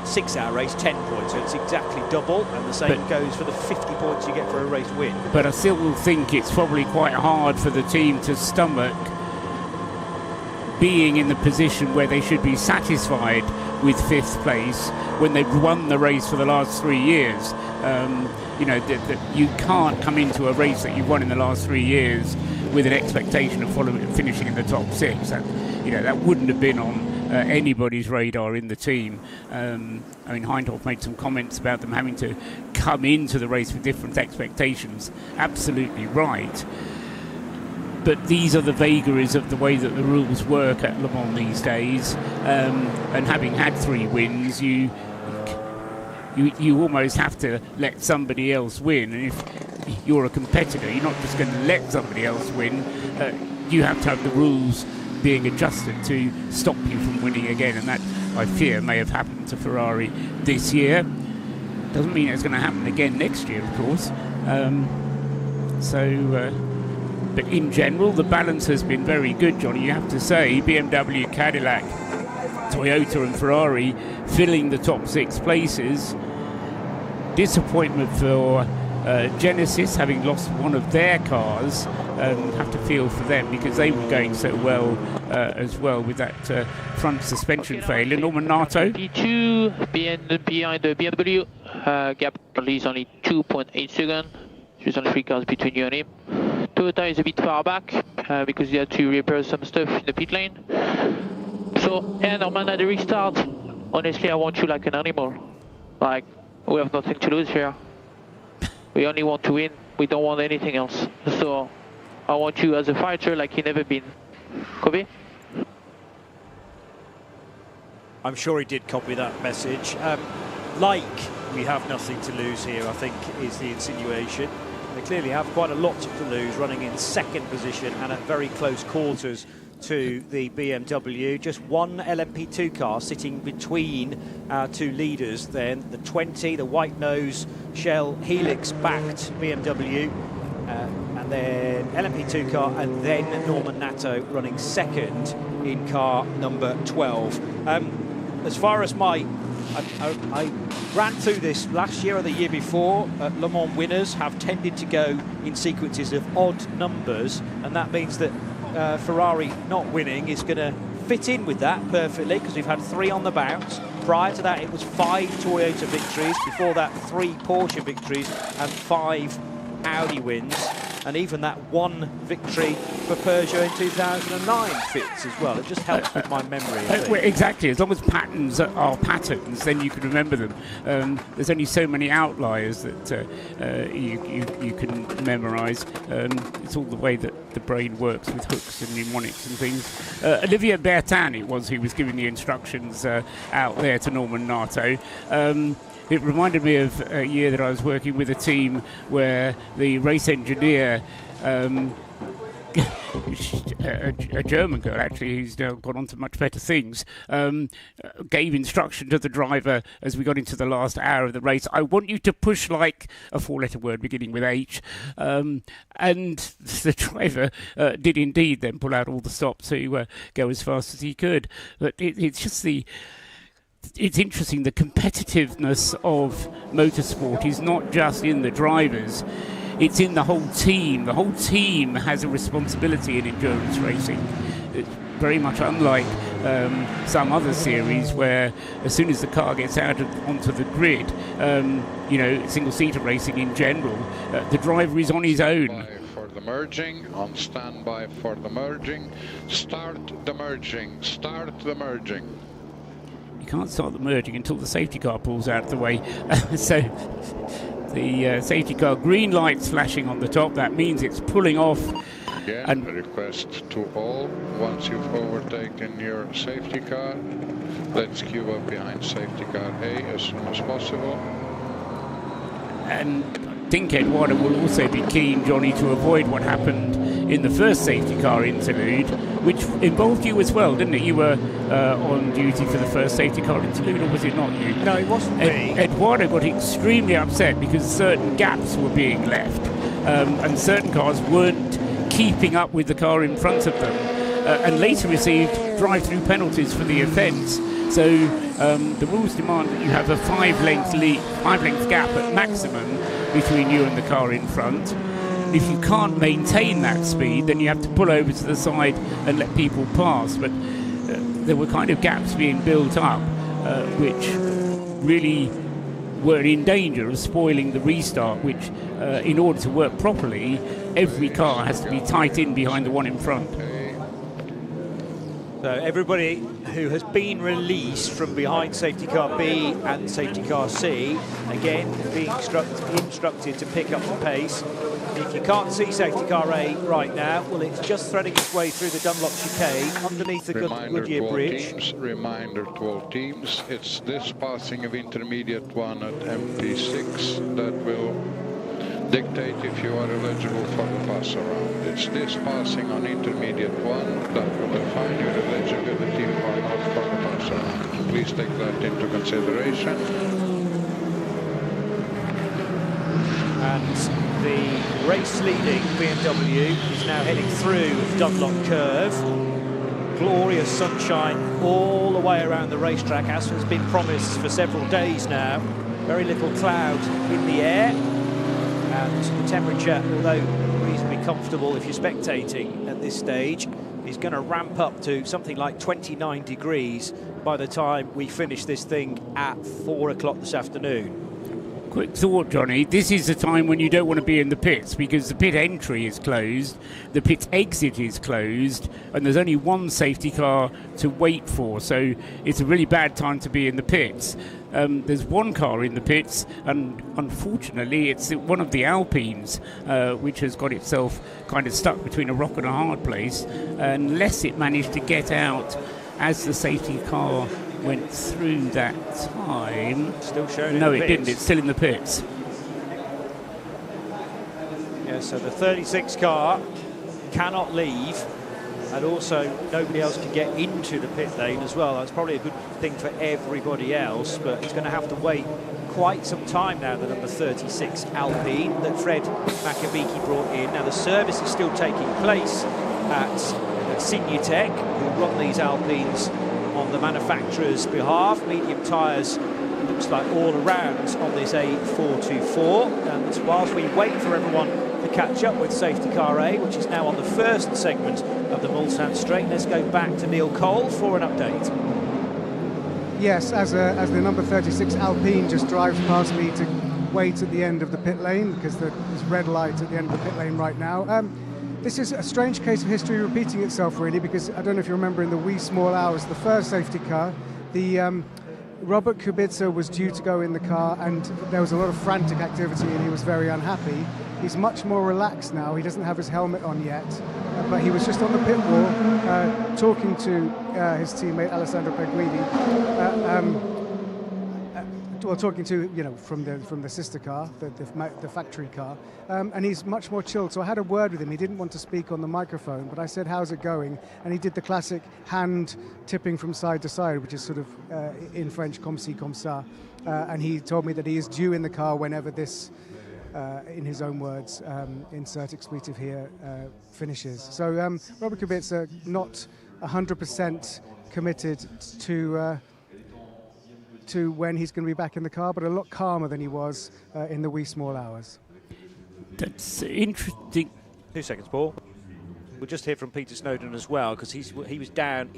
Speaker 18: 6-hour race, 10 points. So it's exactly double, and the same goes for the 50 points you get for a race win.
Speaker 3: But I still think it's probably quite hard for the team to stomach being in the position where they should be satisfied with 5th place when they've won the race for the last 3 years. You know, you can't come into a race that you've won in the last 3 years with an expectation of finishing in the top 6. You know, that wouldn't have been on anybody's radar in the team. I mean, Hindhoff made some comments about them having to come into the race with different expectations. Absolutely right. But these are the vagaries of the way that the rules work at Le Mans these days. And having had 3 wins, you almost have to let somebody else win. And if you're a competitor, you're not just going to let somebody else win. You have to have the rules being adjusted to stop you from winning again, and that, I fear, may have happened to Ferrari this year. Doesn't mean it's going to happen again next year, of course. But in general, the balance has been very good, Johnny. You have to say, BMW, Cadillac, Toyota and Ferrari filling the top 6 places. Disappointment for Genesis, having lost one of their cars. Have to feel for them because they were going so well as well with that front suspension failure. Norman Nato.
Speaker 15: P2 behind the BMW. Gap is only 2.8 seconds. There's only 3 cars between you and him. Toyota is a bit far back because he had to repair some stuff in the pit lane. So, Norman, at the restart, honestly, I want you like an animal. Like, we have nothing to lose here. We only want to win. We don't want anything else. So, I want you as a fighter like you've never been. Copy?
Speaker 18: I'm sure he did copy that message. Like we have nothing to lose here, I think, is the insinuation. They clearly have quite a lot to lose, running in 2nd position and at very close quarters to the BMW. Just one LMP2 car sitting between our 2 leaders then. The 20, the white nose Shell Helix-backed BMW, and then LMP2 car, and then Norman Nato running 2nd in car number 12. As far as I ran through this last year or the year before. Le Mans winners have tended to go in sequences of odd numbers, and that means that Ferrari not winning is going to fit in with that perfectly, because we've had 3 on the bounce. Prior to that, it was 5 Toyota victories. Before that, 3 Porsche victories and 5 Audi wins. And even that 1 victory for Peugeot in 2009 fits as well. It just helps with my memory.
Speaker 3: Well, exactly. As long as patterns are patterns, then you can remember them. There's only so many outliers that you can memorise. It's all the way that the brain works with hooks and mnemonics and things. Olivier Bertin, it was who was giving the instructions out there to Norman Nato. It reminded me of a year that I was working with a team where the race engineer, a German girl actually, who's now gone on to much better things, gave instruction to the driver as we got into the last hour of the race. I want you to push like a 4-letter word beginning with H. And the driver did indeed then pull out all the stops to go as fast as he could. But it's just it's interesting, the competitiveness of motorsport is not just in the drivers, it's in the whole team. The whole team has a responsibility in endurance racing. It's very much unlike some other series where as soon as the car gets out onto the grid, single-seater racing in general, the driver is on his own.
Speaker 6: For the merging, on standby for the merging. Start the merging, start the merging.
Speaker 3: You can't start the merging until the safety car pulls out of the way. So the safety car, green lights flashing on the top, that means it's pulling off.
Speaker 6: Again, and a request to all, once you've overtaken your safety car, let's queue up behind safety car A as soon as possible.
Speaker 3: And I think Eduardo will also be keen, Johnny, to avoid what happened in the first safety car interlude, which involved you as well, didn't it? You were on duty for the first safety car interlude, or was it not you?
Speaker 18: No, it wasn't me.
Speaker 3: Eduardo got extremely upset because certain gaps were being left, and certain cars weren't keeping up with the car in front of them, and later received drive-through penalties for the offence. So the rules demand that you have a 5-length gap at maximum between you and the car in front. If you can't maintain that speed, then you have to pull over to the side and let people pass. But there were kind of gaps being built up, which really were in danger of spoiling the restart, which, in order to work properly, every car has to be tight in behind the one in front.
Speaker 18: So everybody who has been released from behind safety car B and safety car C, again, being instructed to pick up the pace. If you can't see safety car A right now, well, it's just threading its way through the Dunlop chicane underneath the Goodyear Bridge.
Speaker 6: Reminder to all teams, it's this passing of intermediate one at MP6 that will dictate if you are eligible for the pass around. It's this passing on intermediate one that will define your eligibility or not for the pass around. Please take that into consideration.
Speaker 18: And the race-leading BMW is now heading through Dunlop Curve. Glorious sunshine all the way around the racetrack, as has been promised for several days now. Very little cloud in the air, and the temperature, although reasonably comfortable if you're spectating at this stage, is going to ramp up to something like 29 degrees by the time we finish this thing at 4 o'clock this afternoon.
Speaker 3: Quick thought, Johnny. This is the time when you don't want to be in the pits because the pit entry is closed, the pit exit is closed, and there's only one safety car to wait for. So it's a really bad time to be in the pits. There's one car in the pits, and unfortunately it's one of the Alpines, which has got itself kind of stuck between a rock and a hard place, unless it managed to get out as the safety car went through that time.
Speaker 18: Still showing
Speaker 3: No,
Speaker 18: in the
Speaker 3: it
Speaker 18: pits.
Speaker 3: didn't. It's still in the pits.
Speaker 18: Yeah, so the 36 car cannot leave, and also nobody else can get into the pit lane as well. That's probably a good thing for everybody else, but it's going to have to wait quite some time now, the number 36 Alpine that Fred Makabiki brought in. Now the service is still taking place at Signutech, who run these Alpines on the manufacturer's behalf. Medium tyres, looks like all around on this A424. And whilst we wait for everyone to catch up with safety car A, which is now on the first segment of the Mulsanne Straight, let's go back to Neil Cole for an update.
Speaker 10: Yes, as the number 36 Alpine just drives past me to wait at the end of the pit lane, because there's red light at the end of the pit lane right now. This is a strange case of history repeating itself, really, because I don't know if you remember in the wee small hours, the first safety car, the Robert Kubica was due to go in the car, and there was a lot of frantic activity, and he was very unhappy. He's much more relaxed now. He doesn't have his helmet on yet, but he was just on the pit wall talking to his teammate Alessandro Peguidi. Well, talking to, from the sister car, the factory car, and he's much more chilled. So I had a word with him. He didn't want to speak on the microphone, but I said, "How's it going?" And he did the classic hand tipping from side to side, which is sort of in French, comme ci, comme ça. And he told me that he is due in the car whenever this, in his own words, insert expletive here, finishes. So Robert Kubica not 100% committed to when he's going to be back in the car, but a lot calmer than he was in the wee small hours.
Speaker 3: That's interesting.
Speaker 18: 2 seconds, Paul. We'll just hear from Peter Snowden as well, because is down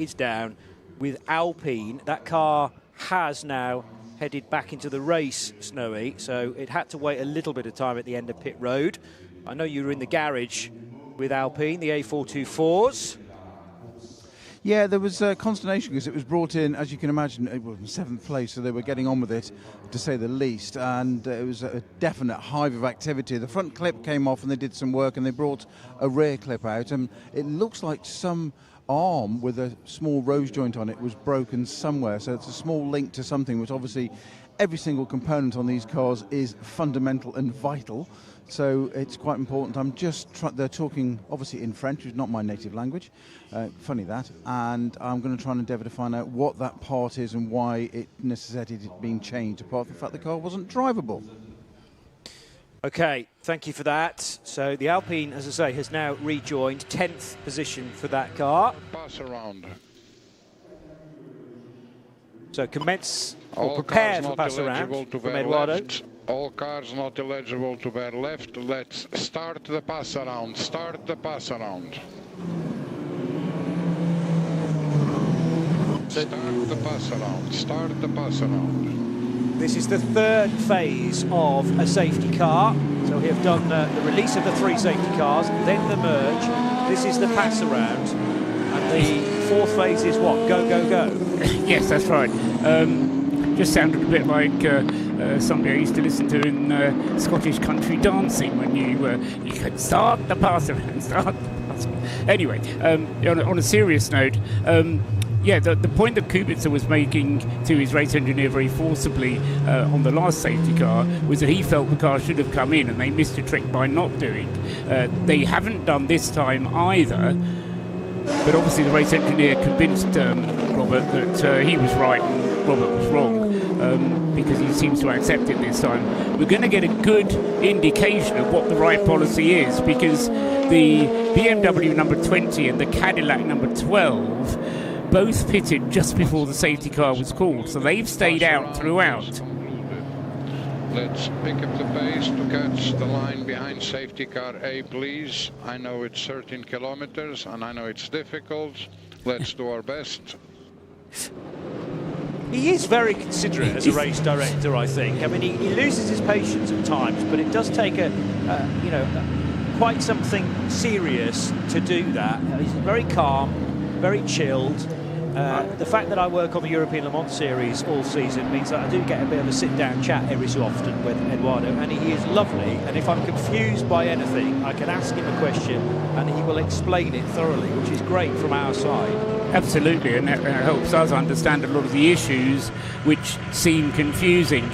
Speaker 18: with Alpine. That car has now headed back into the race, Snowy, so it had to wait a little bit of time at the end of pit road. I know you were in the garage with Alpine, the A424s.
Speaker 1: Yeah, there was consternation because it was brought in, as you can imagine, it was in 7th place, so they were getting on with it, to say the least, and it was a definite hive of activity. The front clip came off and they did some work, and they brought a rear clip out, and it looks like some arm with a small rose joint on it was broken somewhere, so it's a small link to something, which obviously every single component on these cars is fundamental and vital. So it's quite important. I'm just they're talking obviously in French, which is not my native language. Funny that. And I'm going to try and endeavour to find out what that part is and why it necessitated it being changed, apart from the fact the car wasn't drivable.
Speaker 18: Okay, thank you for that. So the Alpine, as I say, has now rejoined 10th position for that car.
Speaker 6: Pass around.
Speaker 18: So commence or prepare for pass around from Eduardo.
Speaker 6: Left. All cars not eligible to bear left. Let's start the pass around. Start the pass around. Start the pass around. Start the pass around.
Speaker 18: This is the third phase of a safety car. So we have done the release of the 3 safety cars, then the merge. This is the pass around. And the 4th phase is what? Go, go, go.
Speaker 3: Yes, that's right. Just sounded a bit like something I used to listen to in Scottish country dancing, when you could start the pass around, start the pass around. Anyway, on a serious note, Yeah, the point that Kubica was making to his race engineer very forcibly on the last safety car was that he felt the car should have come in and they missed a trick by not doing. They haven't done this time either, but obviously the race engineer convinced Robert that he was right and Robert was wrong, because he seems to accept it this time. We're going to get a good indication of what the right policy is, because the BMW number 20 and the Cadillac number 12 both pitted just before the safety car was called, so they've stayed out throughout.
Speaker 6: Let's pick up the pace to catch the line behind safety car A, please. I know it's 13 kilometers and I know it's difficult. Let's do our best.
Speaker 18: He is very considerate as a race director, I think. I mean, he loses his patience at times, but it does take quite something serious to do that. He's very calm, very chilled. The fact that I work on the European Le Mans series all season means that I do get a bit of a sit-down chat every so often with Eduardo, and he is lovely. And if I'm confused by anything, I can ask him a question and he will explain it thoroughly, which is great from our side.
Speaker 3: Absolutely, and that helps us understand a lot of the issues which seem confusing.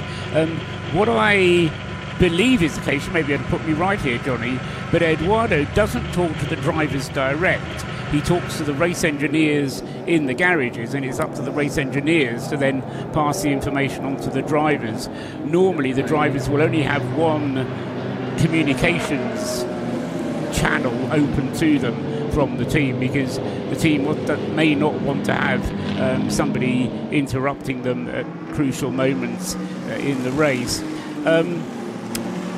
Speaker 3: What I believe is the case, you may be able to put me right here, Johnny, but Eduardo doesn't talk to the drivers direct. He talks to the race engineers in the garages, and it's up to the race engineers to then pass the information on to the drivers. Normally, the drivers will only have one communications channel open to them from the team, because the team may not want to have somebody interrupting them at crucial moments in the race.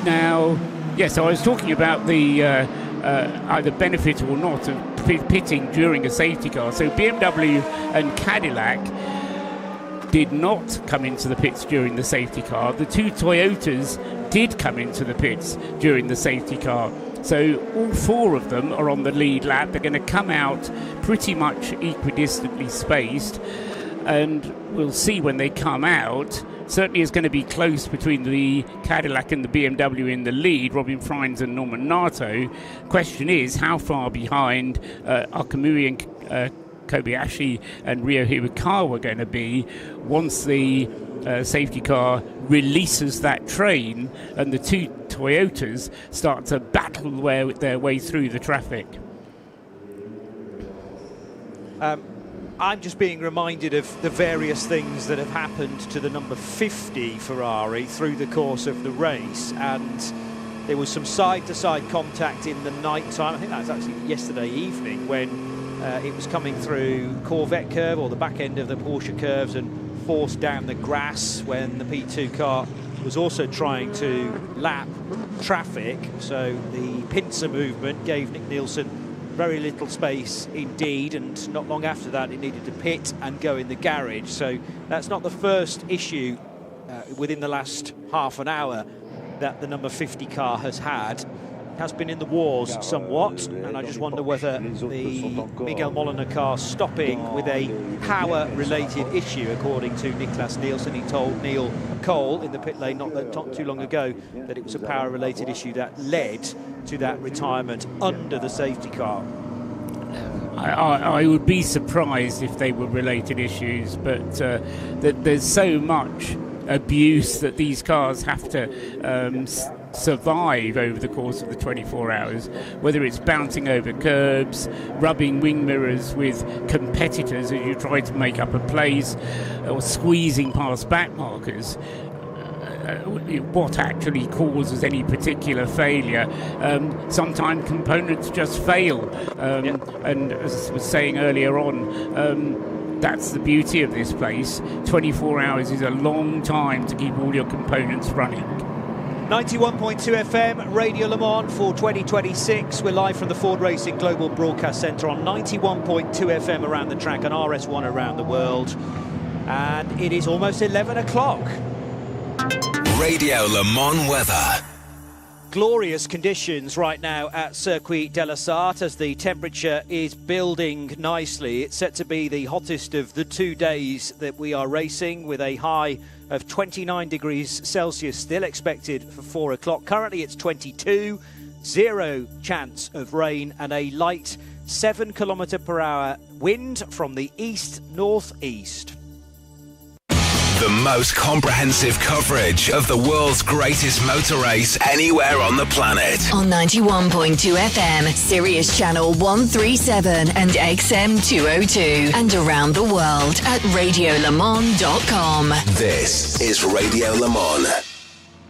Speaker 3: Now, yes, so I was talking about the either benefit or not of pitting during a safety car. So BMW and Cadillac did not come into the pits during the safety car. The two Toyotas did come into the pits during the safety car. So all four of them are on the lead lap. They're going to come out pretty much equidistantly spaced, and we'll see when they come out. Certainly is going to be close between the Cadillac and the BMW in the lead, Robin Freins and Norman Nato. Question is, how far behind are Kamui and Kobayashi and Ryo Hirakawa going to be once the safety car releases that train and the two Toyotas start to battle their way through the traffic?
Speaker 18: I'm just being reminded of the various things that have happened to the number 50 Ferrari through the course of the race, and there was some side-to-side contact in the night time. I think that was actually yesterday evening when it was coming through Corvette curve, or the back end of the Porsche curves, and forced down the grass when the P2 car was also trying to lap traffic. So the pincer movement gave Nick Nielsen very little space indeed, and not long after that it needed to pit and go in the garage. So that's not the first issue within the last half an hour that the number 50 car has had. It has been in the wars somewhat, and I just wonder whether the Miguel Molina car stopping with a power-related issue, according to Niklas Nielsen. He told Neil Cole in the pit lane not too long ago that it was a power-related issue that led to that retirement under the safety car.
Speaker 3: I would be surprised if they were related issues, but there's so much abuse that these cars have to survive over the course of the 24 hours, whether it's bouncing over curbs, rubbing wing mirrors with competitors as you try to make up a place, or squeezing past back markers. What actually causes any particular failure? Sometimes components just fail, and as I was saying earlier on, that's the beauty of this place. 24 hours is a long time to keep all your components running.
Speaker 18: 91.2 FM, Radio Le Mans for 2026. We're live from the Ford Racing Global Broadcast Centre on 91.2 FM around the track and RS1 around the world. And it is almost 11 o'clock.
Speaker 7: Radio Le Mans weather.
Speaker 18: Glorious conditions right now at Circuit de la Sarthe as the temperature is building nicely. It's set to be the hottest of the 2 days that we are racing, with a high of 29 degrees Celsius still expected for 4 o'clock. Currently it's 22, 0 chance of rain and a light 7 km/h wind from the east-northeast.
Speaker 7: The most comprehensive coverage of the world's greatest motor race anywhere on the planet.
Speaker 8: On 91.2 FM, Sirius Channel 137 and XM 202. And around the world at radiolemans.com.
Speaker 7: This is Radio Le Mans.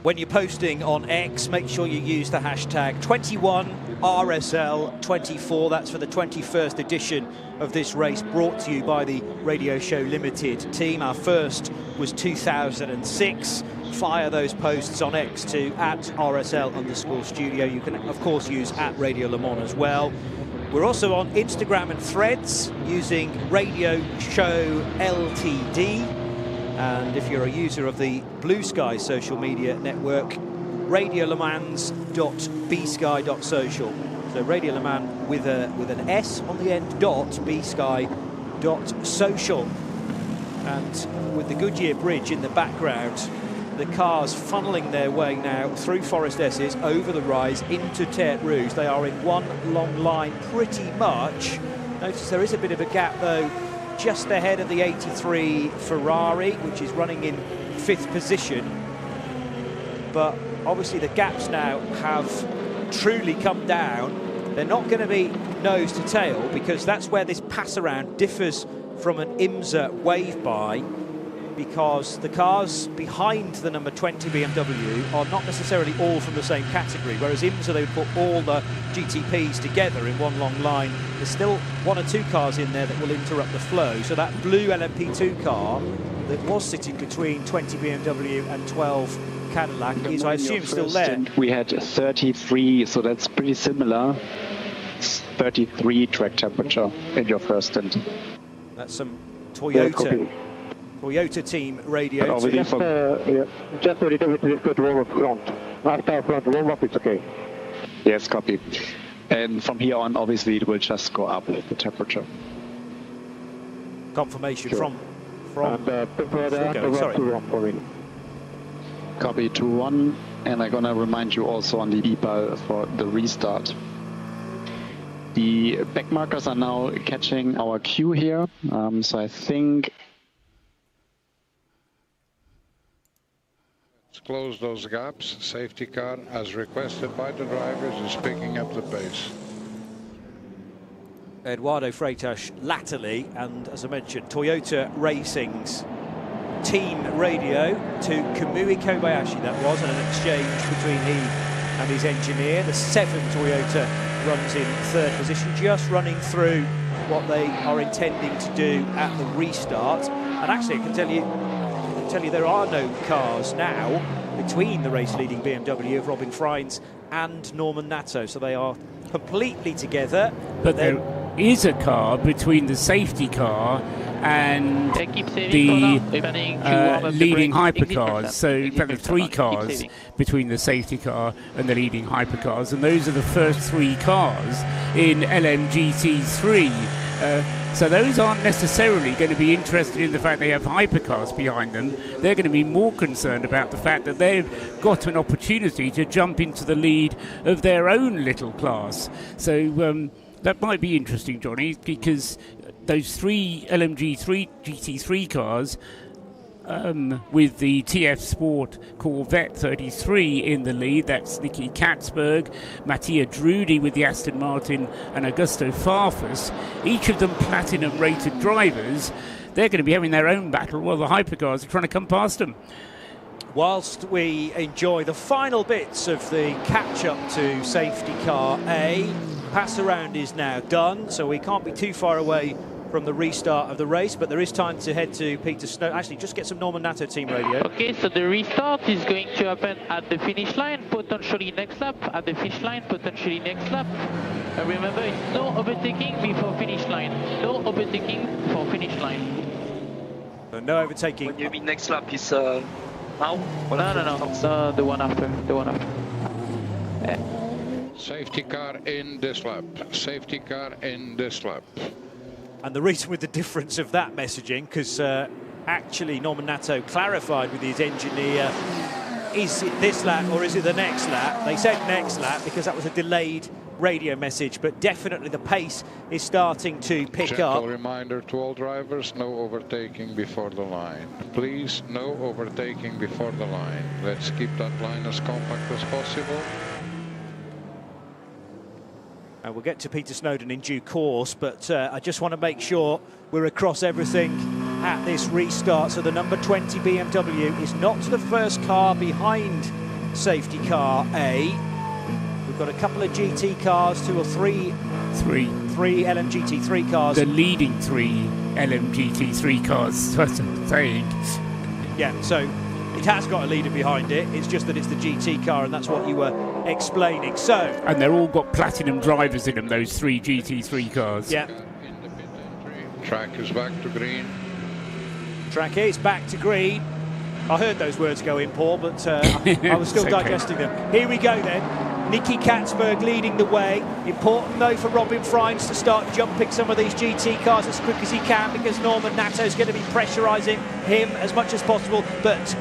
Speaker 18: When you're posting on X, make sure you use the hashtag 21RSL24. That's for the 21st edition of this race, brought to you by the Radio Show Limited team. Our first was 2006. Fire those posts on X to @RSL_studio. You can, of course, use @Radio Le Mans as well. We're also on Instagram and Threads using Radio Show LTD. And if you're a user of the Blue Sky social media network, radiolemans.bsky.social. So Radio Le Mans with an S on the end, .bsky.social. And with the Goodyear Bridge in the background, the cars funneling their way now through Forest Esses, over the rise into Tertre Rouge. They are in one long line pretty much. Notice there is a bit of a gap though, just ahead of the 83 Ferrari, which is running in 5th position. But obviously the gaps now have truly come down. They're not going to be nose to tail, because that's where this pass around differs from an IMSA wave by, because the cars behind the number 20 BMW are not necessarily all from the same category, whereas IMSA, they would put all the GTPs together in one long line. There's still 1 or 2 cars in there that will interrupt the flow. So that blue LMP2 car that was sitting between 20 BMW and 12 Cadillac is, I assume, still there.
Speaker 2: We had 33, so that's pretty similar. 33 track temperature in your first stint.
Speaker 18: That's some Toyota team radio.
Speaker 14: Just a little bit difficult warm-up front. After front warm-up, it's okay.
Speaker 2: Yes, copy. And from here on, obviously, it will just go up, the temperature.
Speaker 18: Confirmation
Speaker 2: sure.
Speaker 18: from
Speaker 2: sorry. Copy 2-1, and I'm gonna remind you also on the E-ball for the restart. The back markers are now catching our cue here, so I think.
Speaker 6: Let's close those gaps. Safety car, as requested by the drivers, is picking up the pace.
Speaker 18: Eduardo Freitas latterly, and as I mentioned, Toyota Racing's team radio to Kamui Kobayashi, that was, and an exchange between he and his engineer. The 7 Toyota runs in 3rd position, just running through what they are intending to do at the restart. And actually, I can tell you there are no cars now between the race-leading BMW of Robin Freins and Norman Nato, so they are completely together.
Speaker 3: But there is a car between the safety car and the leading hypercars. So in fact, there are 3 cars between the safety car and the leading hypercars, and those are the first 3 cars in LMGT3. So those aren't necessarily going to be interested in the fact they have hypercars behind them. They're going to be more concerned about the fact that they've got an opportunity to jump into the lead of their own little class. So that might be interesting, Johnny, because those 3 LMG3 GT3 cars with the TF Sport Corvette 33 in the lead. That's Nicky Katzberg, Mattia Drudi with the Aston Martin, and Augusto Farfus, each of them platinum-rated drivers. They're going to be having their own battle while the hypercars are trying to come past them.
Speaker 18: Whilst we enjoy the final bits of the catch-up to safety car A, pass around is now done, so we can't be too far away from the restart of the race, but there is time to head to Peter Snow. Actually, just get some Norman Nato team radio.
Speaker 15: Okay, so the restart is going to happen at the finish line, potentially next lap, at the finish line, potentially next lap. Remember, it's no overtaking before finish line. No overtaking for finish line.
Speaker 18: So no overtaking.
Speaker 9: When you mean next lap is now?
Speaker 15: No, the one after. The one after.
Speaker 6: Safety car in this lap. Safety car in this lap.
Speaker 18: And the reason with the difference of that messaging, because actually Norman Nato clarified with his engineer is it this lap or is it the next lap? They said next lap because that was a delayed radio message, but definitely the pace is starting to pick
Speaker 6: Gentle
Speaker 18: up.
Speaker 6: reminder to all drivers, no overtaking before the line. Please, no overtaking before the line. Let's keep that line as compact as possible.
Speaker 18: And we'll get to Peter Snowden in due course, but I just want to make sure we're across everything at this restart. So the number 20 BMW is not the first car behind safety car A. We've got a couple of GT cars, three LMGT3 cars.
Speaker 3: The leading 3 LMGT3 cars, that's what I'm saying.
Speaker 18: Yeah, so it has got a leader behind it. It's just that it's the GT car, and that's what you were explaining. So,
Speaker 3: and they're all got platinum drivers in them, those 3 GT3 cars.
Speaker 18: Yeah.
Speaker 6: Track is back to green.
Speaker 18: Track is back to green. I heard those words go in, Paul, but I was still digesting them. Here we go then. Nicky Katzberg leading the way. Important though for Robin Freins to start jumping some of these GT cars as quick as he can, because Norman Nato is going to be pressurising him as much as possible. But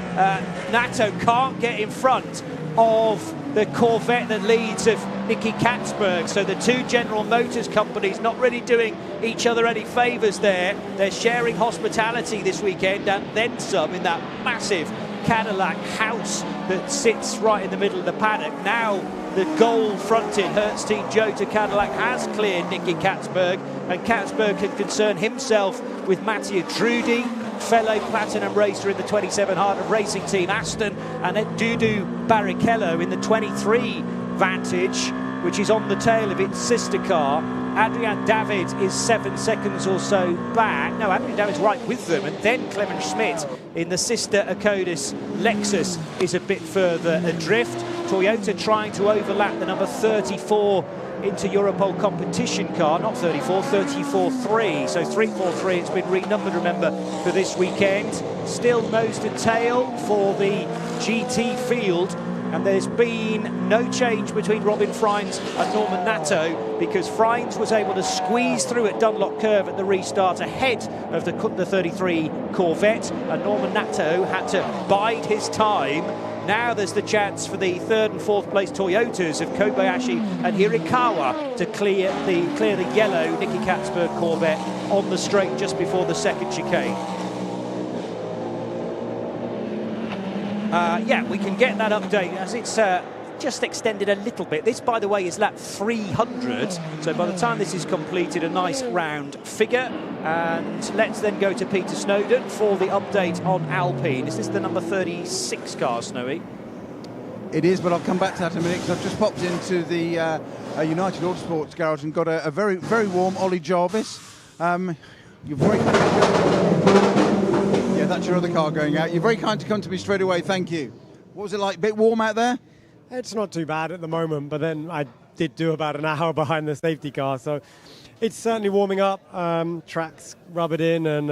Speaker 18: Nato can't get in front of the Corvette that leads of Nicky Katzberg. So the two General Motors companies not really doing each other any favours there. They're sharing hospitality this weekend and then some in that massive Cadillac house that sits right in the middle of the paddock. Now the gold-fronted Hertz Team Jota Cadillac has cleared Nicky Katzberg, and Katzberg can concern himself with Mattia Trudi, fellow platinum racer in the 27 Heart of Racing Team Aston, and then Dudu Barrichello in the 23 Vantage, which is on the tail of its sister car. Adrian David is 7 seconds or so back. No, Adrian David's right with them. And then Clement Schmidt in the sister Acodis Lexus is a bit further adrift. Toyota trying to overlap the number 34 into Europol competition car. Not 34, 34-3. So 343, it's been renumbered, remember, for this weekend. Still nose to tail for the GT field. And there's been no change between Robin Freins and Norman Nato, because Freins was able to squeeze through at Dunlop Curve at the restart ahead of the 33 Corvette, and Norman Nato had to bide his time. Now there's the chance for the 3rd and 4th place Toyotas of Kobayashi and Hirakawa to clear the yellow Nicky Katzberg Corvette on the straight just before the second chicane. Yeah, we can get that update as it's just extended a little bit. This, by the way, is lap 300, so by the time this is completed, a nice round figure. And let's then go to Peter Snowden for the update on Alpine. Is this the number 36 car, Snowy?
Speaker 1: It is, but I'll come back to that in a minute, because I've just popped into the United Autosports garage and got a very, very warm Ollie Jarvis. You're very yeah, that's your other car going out. You're very kind to come to me straight away, thank you. What was it like, a bit warm out there?
Speaker 9: It's not too bad at the moment, but then I did do about an hour behind the safety car, so it's certainly warming up. Tracks rubbered in, and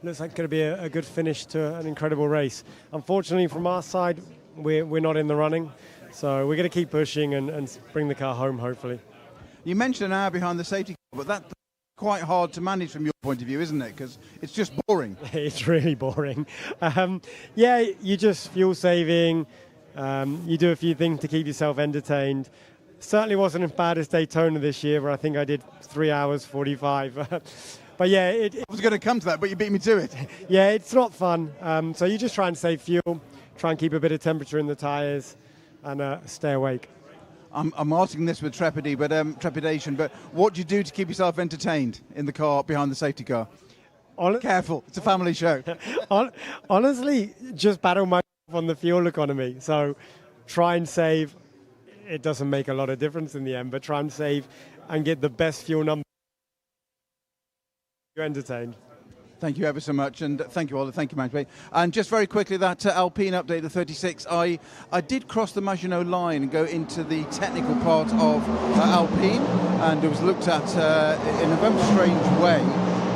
Speaker 9: looks like it's going to be a good finish to an incredible race. Unfortunately, from our side, we're not in the running, so we're going to keep pushing and bring the car home, hopefully.
Speaker 1: You mentioned an hour behind the safety car, but that's quite hard to manage from your point of view, isn't it? Because it's just boring.
Speaker 9: It's really boring. Yeah, you just fuel saving. You do a few things to keep yourself entertained. Certainly wasn't as bad as Daytona this year, where I think I did 3 hours 45. But yeah, I
Speaker 1: was going to come to that, but you beat me to it.
Speaker 9: Yeah, it's not fun. So you just try and save fuel, try and keep a bit of temperature in the tyres, and stay awake.
Speaker 1: I'm asking this with trepidation, but what do you do to keep yourself entertained in the car behind the safety car? Careful, it's a family show.
Speaker 9: Honestly, just battle myself on the fuel economy. So try and save. It doesn't make a lot of difference in the end, but try and save and get the best fuel number. You're entertained.
Speaker 1: Thank you ever so much, and thank you, Ollie. Thank you, Manchway. And just very quickly, that Alpine update, the 36, I did cross the Maginot line and go into the technical part of Alpine, and it was looked at in a very strange way.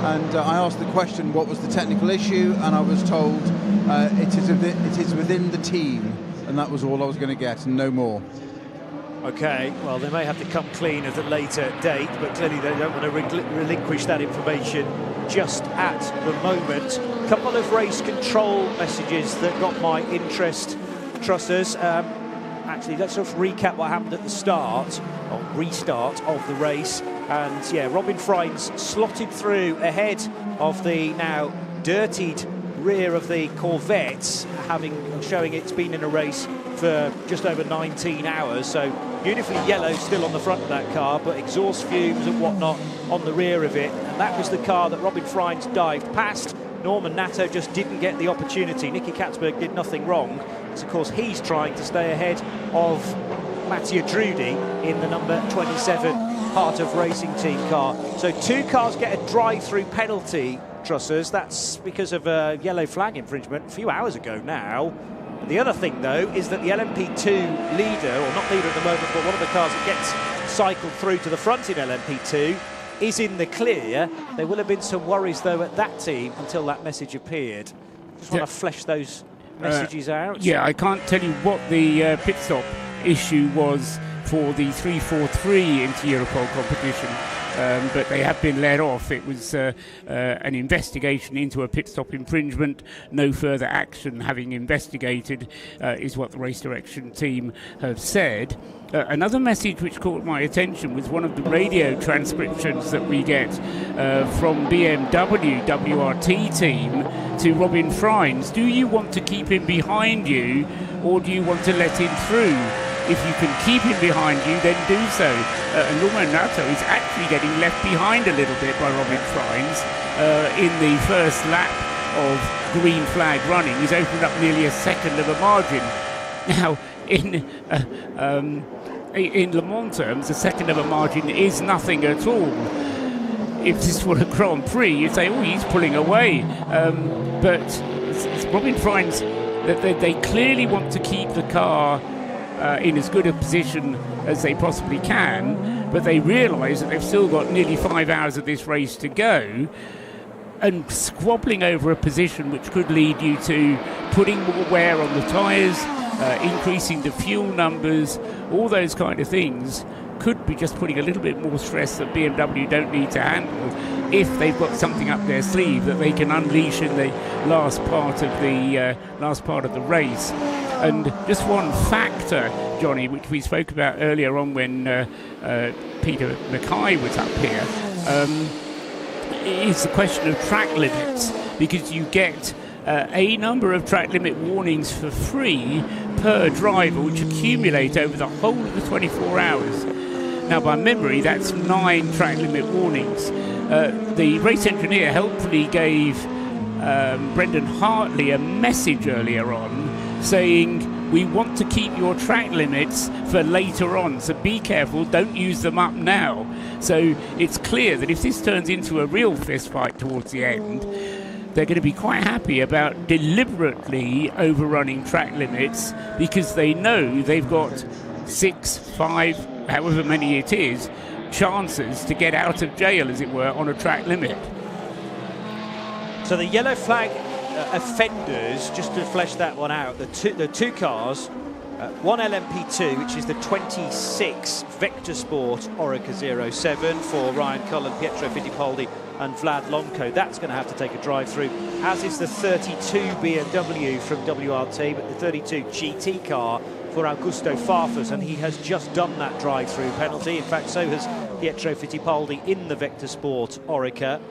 Speaker 1: And I asked the question, what was the technical issue? And I was told it is within the team, and that was all I was going to get, and no more.
Speaker 18: Okay, well, they may have to come clean at a later date, but clearly they don't want to relinquish that information just at the moment. A couple of race control messages that got my interest Trussers. Actually, let's sort of recap what happened at the start, or restart of the race. And yeah, Robin Freins slotted through ahead of the now dirtied rear of the Corvettes, showing it's been in a race for just over 19 hours. So beautifully yellow still on the front of that car, but exhaust fumes and whatnot on the rear of it. And that was the car that Robin Freins dived past. Norman Nato just didn't get the opportunity. Nicky Katzberg did nothing wrong. So of course he's trying to stay ahead of Mattia Drudi in the number 27 Heart of Racing team car. So two cars get a drive-through penalty, Trussers. That's because of a yellow flag infringement a few hours ago now. The other thing, though, is that the LMP2 leader, or not leader at the moment, but one of the cars that gets cycled through to the front in LMP2 is in the clear. There will have been some worries, though, at that team until that message appeared. Just want to flesh those messages out.
Speaker 3: Yeah, I can't tell you what the pit stop issue was for the 343 inter-Europol competition. But they have been let off. It was an investigation into a pit stop infringement. No further action having investigated is what the race direction team have said. Another message which caught my attention was one of the radio transcriptions that we get from BMW WRT team to Robin Freins. Do you want to keep him behind you, or do you want to let him through? If you can keep him behind you, then do so. And Norman Nato is actually getting left behind a little bit by Robin Freins in the first lap of green flag running. He's opened up nearly a second of a margin. Now, in Le Mans terms, a second of a margin is nothing at all. If this were a Grand Prix, you'd say, oh, he's pulling away. But it's Robin Freins, that they clearly want to keep the car in as good a position as they possibly can, but they realise that they've still got nearly 5 hours of this race to go, and squabbling over a position which could lead you to putting more wear on the tyres, increasing the fuel numbers, all those kind of things could be just putting a little bit more stress that BMW don't need to handle if they've got something up their sleeve that they can unleash in the last part of the race. And just one factor, Johnny, which we spoke about earlier on when Peter Mackay was up here, is the question of track limits, because you get a number of track limit warnings for free per driver, which accumulate over the whole of the 24 hours. Now, by memory, that's 9 track limit warnings. The race engineer helpfully gave Brendan Hartley a message earlier on saying, we want to keep your track limits for later on, so be careful, don't use them up now. So it's clear that if this turns into a real fist fight towards the end, they're going to be quite happy about deliberately overrunning track limits, because they know they've got 6, 5, however many it is, chances to get out of jail, as it were, on a track limit.
Speaker 18: So the yellow flag offenders, just to flesh that one out, the two cars, one LMP2, which is the 26 Vector Sport Oreca 07 for Ryan Cullen, Pietro Fittipaldi and Vlad Lonko. That's going to have to take a drive-through, as is the 32 BMW from WRT, but the 32 GT car for Augusto Farfus, and he has just done that drive-through penalty. In fact, so has Pietro Fittipaldi in the Vector Sport Oreca.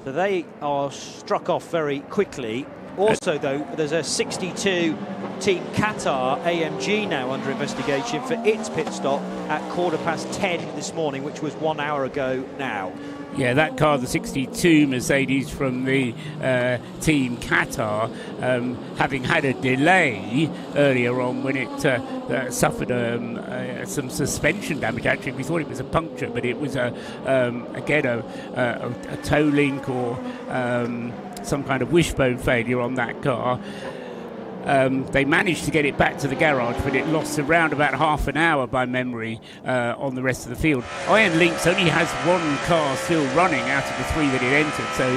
Speaker 18: So they are struck off very quickly. Also, though, there's a 62 Team Qatar AMG now under investigation for its pit stop at 10:15 this morning, which was 1 hour ago now.
Speaker 3: Yeah, that car, the 62 Mercedes from the Team Qatar, having had a delay earlier on when it suffered some suspension damage. Actually, we thought it was a puncture, but it was again a toe link or some kind of wishbone failure on that car. They managed to get it back to the garage, but it lost around about half an hour by memory on the rest of the field. Iron Lynx only has one car still running out of the 3 that it entered, so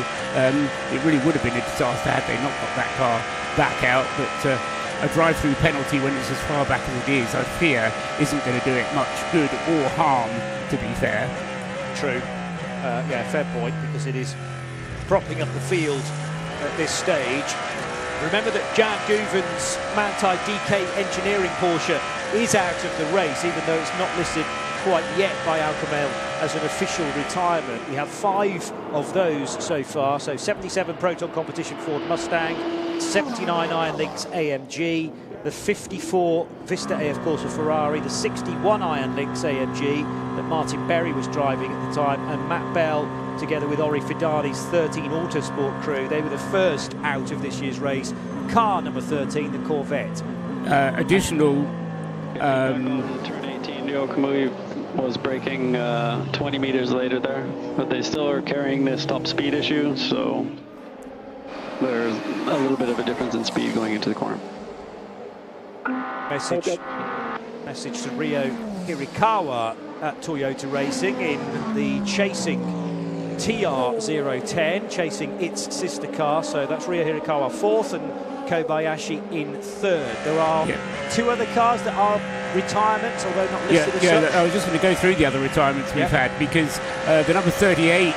Speaker 3: it really would have been a disaster had they not got that car back out. But a drive-through penalty when it's as far back as it is, I fear, isn't going to do it much good or harm, to be fair.
Speaker 18: True. Yeah, fair point, because it is propping up the field at this stage. Remember that Jan Guven's Manthey DK Engineering Porsche is out of the race, even though it's not listed quite yet by Alcomel as an official retirement. We have 5 of those so far, so 77 Proton Competition Ford Mustang, 79 Iron Lynx AMG, the 54 Vista AF Corsa Ferrari, the 61 Iron Lynx AMG that Martin Berry was driving at the time, and Matt Bell together with Ori Fidani's 13 Autosport crew. They were the first out of this year's race. Car number 13, the Corvette.
Speaker 2: Additional turn 18, Joe Kamui was braking 20 meters later there, but they still are carrying this top speed issue, so there's a little bit of a difference in speed going into the corner.
Speaker 18: Message to Rio Hirakawa at Toyota Racing in the chasing TR010, chasing its sister car. So that's Rio Hirakawa 4th and Kobayashi in 3rd. There are 2 other cars that are retirements, although not listed as such.
Speaker 3: I was just going to go through the other retirements we've had, because the number 38,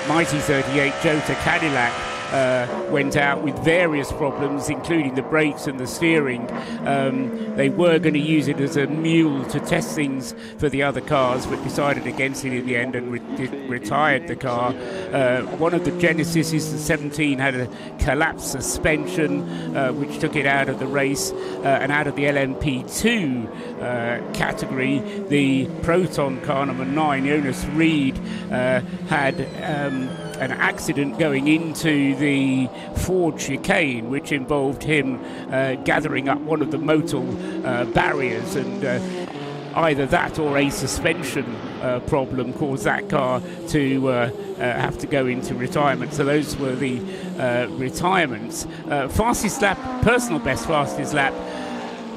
Speaker 3: Mighty 38, Jota Cadillac, went out with various problems, including the brakes and the steering. They were going to use it as a mule to test things for the other cars, but decided against it in the end and retired the car. One of the Genesises, the 17, had a collapsed suspension, which took it out of the race, and out of the LMP2 category, the Proton car number 9, Jonas Reed, had an accident going into the Ford chicane, which involved him gathering up one of the motor barriers, and either that or a suspension problem caused that car to have to go into retirement. So those were the retirements. Fastest lap, personal best fastest lap,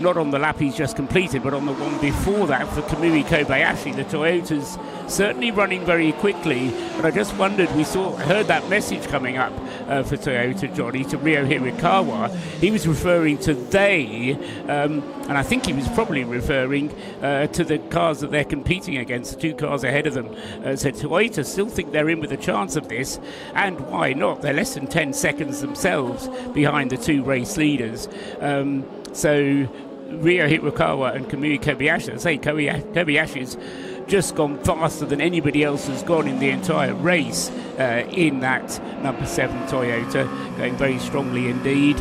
Speaker 3: not on the lap he's just completed, but on the one before that for Kamui Kobayashi. The Toyota's certainly running very quickly, but I just wondered, heard that message coming up for Toyota, Johnny, to Rio Hirakawa. He was referring to they, and I think he was probably referring to the cars that they're competing against, the 2 cars ahead of them. So Toyota still think they're in with a chance of this, and why not? They're less than 10 seconds themselves behind the 2 race leaders. So Rio Hirakawa and Kamui Kobayashi, I say Kobayashi's just gone faster than anybody else has gone in the entire race in that number 7 Toyota, going very strongly indeed.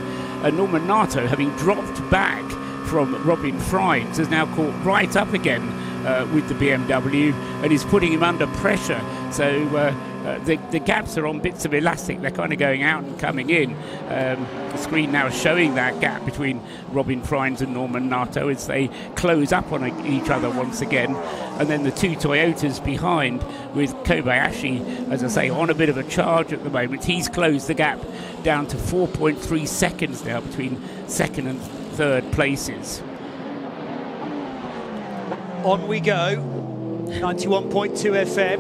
Speaker 3: Norman Nato, having dropped back from Robin Freins, has now caught right up again with the BMW and is putting him under pressure. So the gaps are on bits of elastic. They're kind of going out and coming in. The screen now showing that gap between Robin Freins and Norman Nato as they close up on each other once again. And then the 2 Toyotas behind, with Kobayashi, as I say, on a bit of a charge at the moment. He's closed the gap down to 4.3 seconds now between 2nd and 3rd places.
Speaker 18: On we go, 91.2 FM.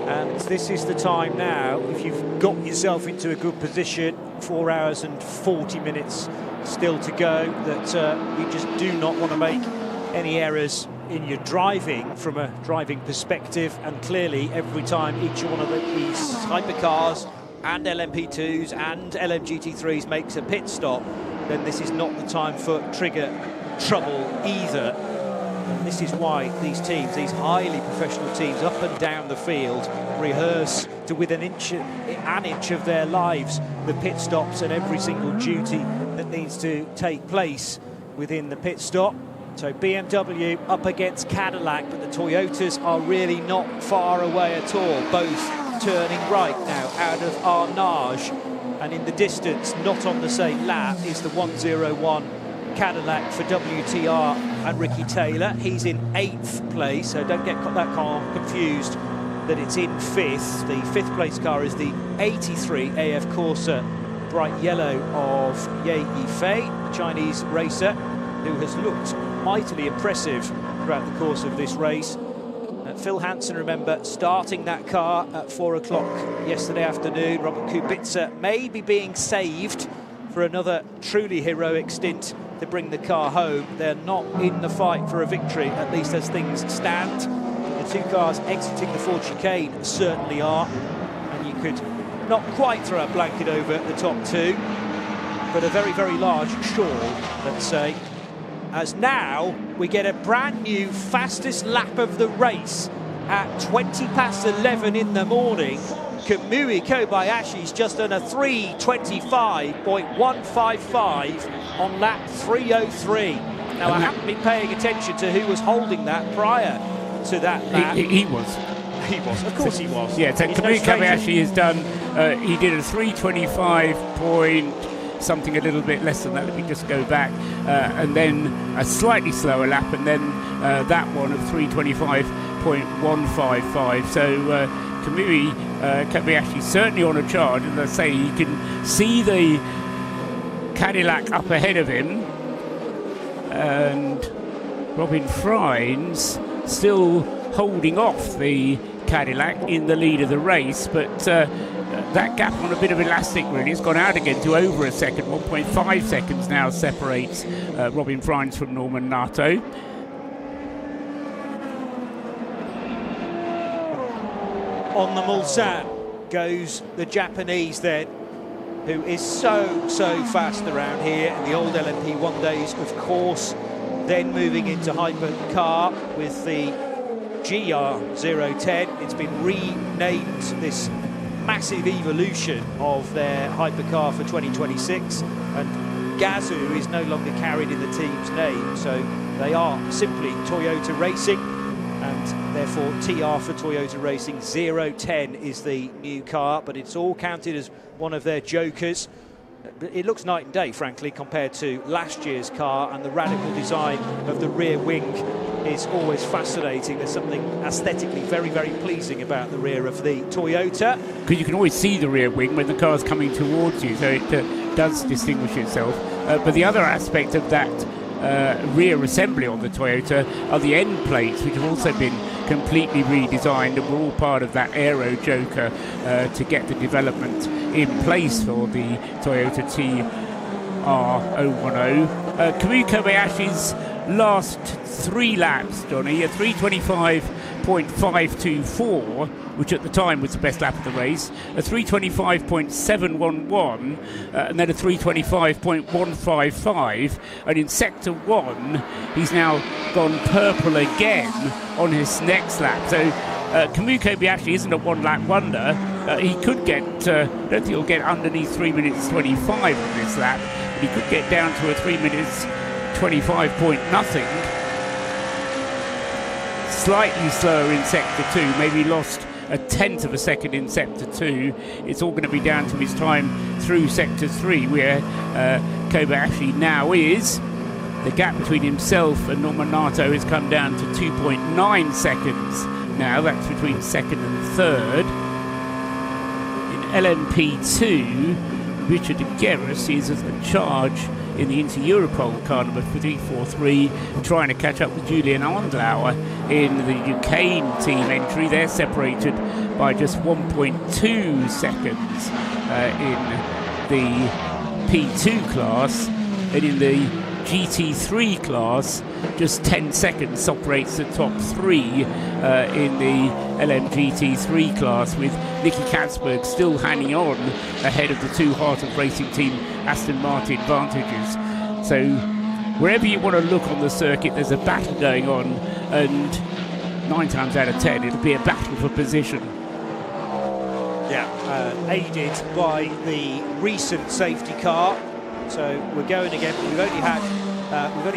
Speaker 18: And this is the time now, if you've got yourself into a good position, 4 hours and 40 minutes still to go, that you just do not want to make any errors in your driving from a driving perspective. And clearly, every time each one of these hypercars and LMP2s and LMGT3s makes a pit stop, then this is not the time for trigger trouble either. And this is why these teams, these highly professional teams up and down the field, rehearse to within an inch of their lives the pit stops and every single duty that needs to take place within the pit stop. So BMW up against Cadillac, but the Toyotas are really not far away at all, both turning right now out of Arnage. And in the distance, not on the same lap, is the 101 Cadillac for WTR and Ricky Taylor. He's in 8th place, so don't get that car confused that it's in 5th. The 5th place car is the 83 AF Corsa bright yellow of Ye Yifei, the Chinese racer who has looked mightily impressive throughout the course of this race. Phil Hansen, remember, starting that car at 4 o'clock yesterday afternoon. Robert Kubica may be being saved for another truly heroic stint to bring the car home. They're not in the fight for a victory, at least as things stand. The 2 cars exiting the Ford chicane certainly are, and you could not quite throw a blanket over the top 2.
Speaker 16: but a very, very large shawl, let's say. As now we get a brand new fastest lap of the race at 20 past 11 in the morning. Kamui Kobayashi's just done a 3:25.155 on lap 303. Now, I haven't been paying attention to who was holding that prior to that lap.
Speaker 3: He was.
Speaker 16: He was, of course he was.
Speaker 3: Yeah, so
Speaker 16: He's
Speaker 3: Kamui
Speaker 16: no stranger.
Speaker 3: Kobayashi has done, he did a 3:25 point something a little bit less than that. Let me just go back. And then a slightly slower lap, and then that one of 3:25.155. So Kamui Kobayashi certainly on a charge. As I say, you can see the Cadillac up ahead of him. And Robin Friends still holding off the Cadillac in the lead of the race, but that gap on a bit of elastic really, it's gone out again to over a second. 1.5 seconds now separates Robin Friends from Norman Nato.
Speaker 16: On the Mulsanne goes the Japanese then, who is so fast around here in the old LMP1 days, of course. Then moving into hypercar with the GR010. It's been renamed, this massive evolution of their hypercar for 2026, and Gazoo is no longer carried in the team's name, so they are simply Toyota Racing, and therefore TR for Toyota Racing. 010 is the new car, but it's all counted as one of their jokers. It looks night and day, frankly, compared to last year's car, and the radical design of the rear wing is always fascinating. There's something aesthetically very, very pleasing about the rear of the Toyota.
Speaker 3: Because you can always see the rear wing when the car's coming towards you, so it does distinguish itself. But the other aspect of that rear assembly on the Toyota are the end plates, which have also been completely redesigned, and were all part of that Aero Joker to get the development in place for the Toyota TR010. Kamui Kobayashi's last 3 laps, Johnny, a 3:25.524, which at the time was the best lap of the race, a 3:25.711, and then a 3:25.155, and in sector 1 he's now gone purple again on his next lap. So Kamui Kobayashi isn't a one-lap wonder. He could get, I don't think he'll get underneath 3:25 on this lap, but he could get down to a 3:25 point nothing. Slightly slower in sector 2, maybe lost a tenth of a second in sector 2. It's all going to be down to his time through sector 3, where Kobayashi now is. The gap between himself and Norman Nato has come down to 2.9 seconds now. That's between second and third. In LMP2, Richard Gerris is at the charge in the Inter-Europol car number 343, trying to catch up with Julian Andlauer in the Duquesne team entry. They're separated by just 1.2 seconds in the P2 class, and in the GT3 class, just 10 seconds separates the top 3 in the LMGT3 class, with Nicky Katzberg still hanging on ahead of the 2 Heart of Racing Team Aston Martin Vantages. So wherever you want to look on the circuit, there's a battle going on, and 9 times out of 10 it'll be a battle for position.
Speaker 16: Yeah, aided by the recent safety car. So we're going again. We've only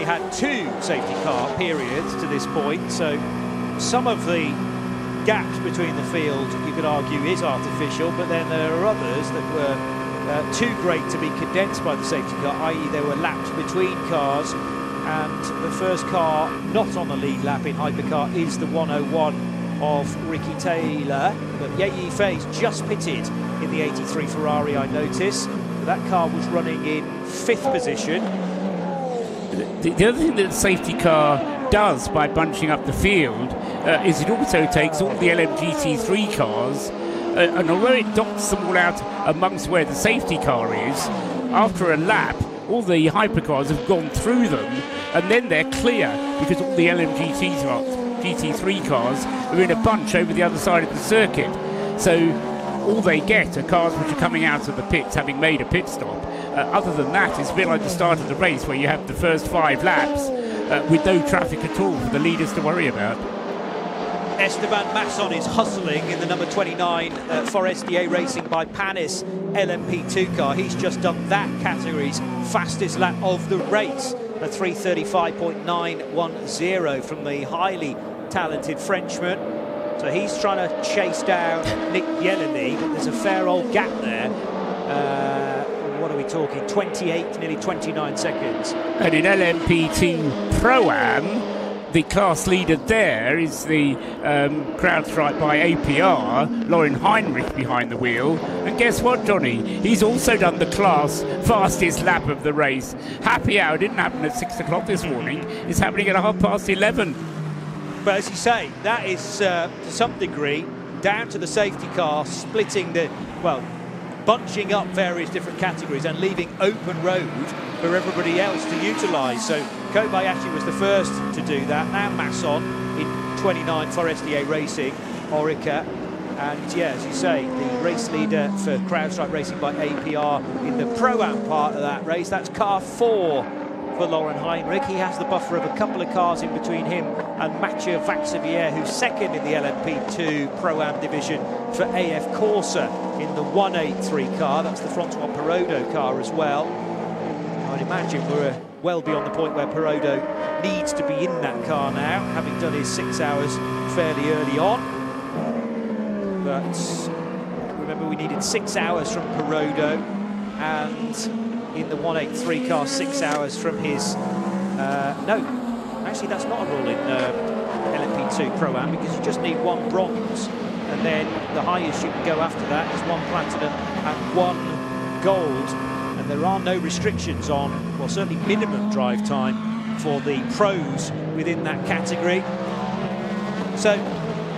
Speaker 16: had 2 safety car periods to this point. So some of the gaps between the field, you could argue, is artificial. But then there are others that were too great to be condensed by the safety car. I.e., there were laps between cars, and the first car not on the lead lap in hypercar is the 101 of Ricky Taylor. But Ye Fei's just pitted in the 83 Ferrari, I notice. That car was running in 5th position.
Speaker 3: The other thing that the safety car does by bunching up the field is it also takes all the LMGT3 cars, and although it dots them all out amongst where the safety car is, after a lap, all the hypercars have gone through them, and then they're clear because all the LMGT3 cars are in a bunch over the other side of the circuit. So all they get are cars which are coming out of the pits having made a pit stop, other than that, it's a bit like the start of the race where you have the first 5 laps with no traffic at all for the leaders to worry about.
Speaker 16: Esteban Masson is hustling in the number 29 Forestier Racing by Panis LMP2 car. He's just done that category's fastest lap of the race, a 3:35.910 from the highly talented Frenchman. So he's trying to chase down Nick Yeleny, but there's a fair old gap there. What are we talking? 28, nearly 29 seconds.
Speaker 3: And in LMP2 Pro-Am, the class leader there is the CrowdStrike by APR, Lauren Heinrich behind the wheel. And guess what, Johnny? He's also done the class fastest lap of the race. Happy hour didn't happen at 6 o'clock this morning. It's happening at 11:30.
Speaker 16: But as you say, that is to some degree down to the safety car splitting bunching up various different categories and leaving open road for everybody else to utilise. So Kobayashi was the first to do that. Now Masson in 29 Forestier Racing, Orica. And yeah, as you say, the race leader for CrowdStrike Racing by APR in the Pro-Am part of that race. That's car 4 for Lauren Heinrich. He has the buffer of a couple of cars in between him and Mathieu Vaxivière, who's second in the LMP2 Pro-Am division for AF Corsa in the 183 car. That's the François Perrodo car as well. I'd imagine we're well beyond the point where Perrodo needs to be in that car now, having done his 6 hours fairly early on. But remember, we needed 6 hours from Perrodo, and in the 183 car, 6 hours from his... no, actually that's not a rule in LMP2 Pro-Am, because you just need 1 bronze, and then the highest you can go after that is 1 platinum and 1 gold, and there are no restrictions on, well, certainly minimum drive time for the pros within that category. So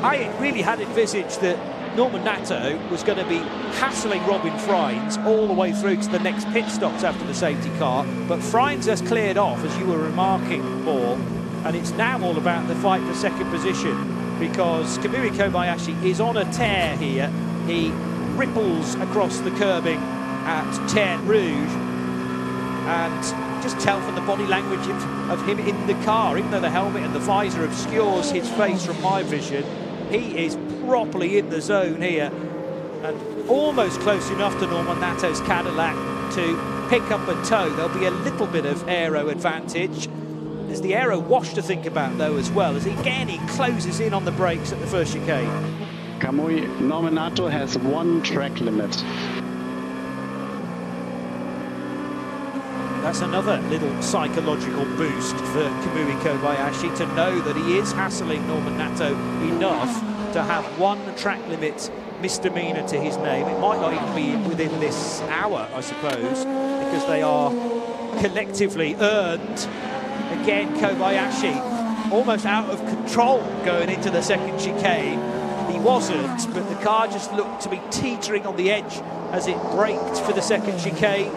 Speaker 16: I really had envisaged that Norman Nato was going to be hassling Robin Freins all the way through to the next pit stops after the safety car, but Freins has cleared off, as you were remarking, Paul, and it's now all about the fight for second position, because Kamui Kobayashi is on a tear here. He ripples across the curbing at Terre Rouge, and just tell from the body language of him in the car, even though the helmet and the visor obscures his face from my vision, he is properly in the zone here, and almost close enough to Norman Nato's Cadillac to pick up a tow. There'll be a little bit of aero advantage. There's the aero wash to think about, though, as well, as again he closes in on the brakes at the first chicane.
Speaker 2: Kamui, Norman Nato has 1 track limit.
Speaker 16: That's another little psychological boost for Kamui Kobayashi, to know that he is hassling Norman Nato enough to have 1 track limit misdemeanor to his name. It might not even be within this hour, I suppose, because they are collectively earned. Again, Kobayashi almost out of control going into the second chicane. He wasn't, but the car just looked to be teetering on the edge as it braked for the second chicane.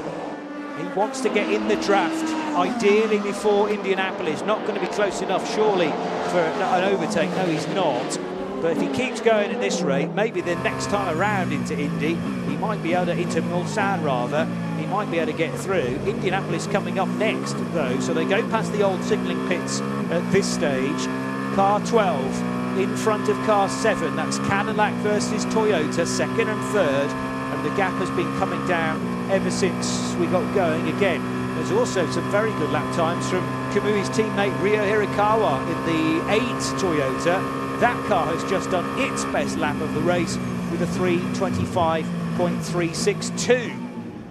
Speaker 16: He wants to get in the draft, ideally before Indianapolis. Not going to be close enough, surely, for an overtake. No, he's not. But if he keeps going at this rate, maybe the next time around into Indy, he might be able to, into Mulsanne rather, he might be able to get through. Indianapolis coming up next, though, so they go past the old signalling pits at this stage. Car 12 in front of car 7. That's Cadillac versus Toyota, 2nd and 3rd, and the gap has been coming down ever since we got going again. There's also some very good lap times from Kamui's teammate Ryo Hirakawa in the 8 Toyota. That car has just done its best lap of the race with a 3:25.362.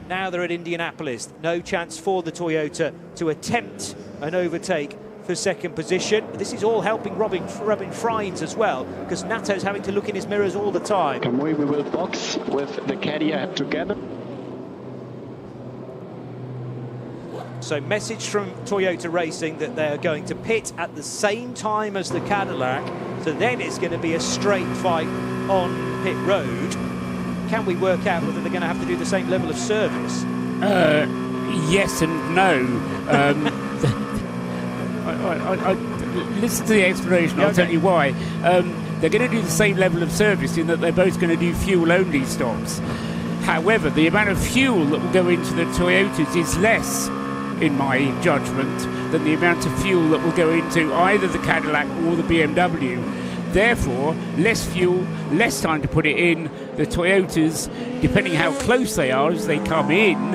Speaker 16: Now they're at Indianapolis. No chance for the Toyota to attempt an overtake for second position. This is all helping Robin Freins as well, because Nato's having to look in his mirrors all the time.
Speaker 2: Kamui, we will box with the Cadillac together.
Speaker 16: So message from Toyota Racing that they're going to pit at the same time as the Cadillac. So then it's going to be a straight fight on pit road. Can we work out whether they're going to have to do the same level of service?
Speaker 3: Yes and no. I listen to the explanation, I'll tell you why. They're going to do the same level of service in that they're both going to do fuel-only stops. However, the amount of fuel that will go into the Toyotas is less, in my judgment, than the amount of fuel that will go into either the Cadillac or the BMW. Therefore, less fuel, less time to put it in. The Toyotas, depending how close they are as they come in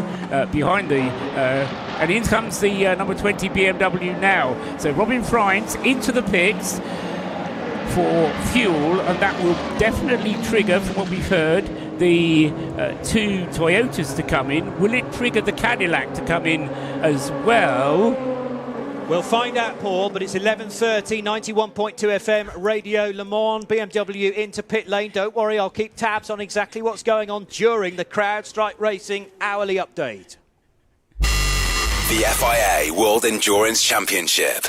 Speaker 3: behind the... and in comes the number 20 BMW now. So Robin Frijns into the pits for fuel, and that will definitely trigger, from what we've heard, the two Toyotas to come in. Will it trigger the Cadillac to come in as well?
Speaker 16: We'll find out, Paul, but it's 11:30, 91.2 FM, Radio Le Mans, BMW into pit lane. Don't worry, I'll keep tabs on exactly what's going on during the CrowdStrike Racing hourly update.
Speaker 7: The FIA World Endurance Championship.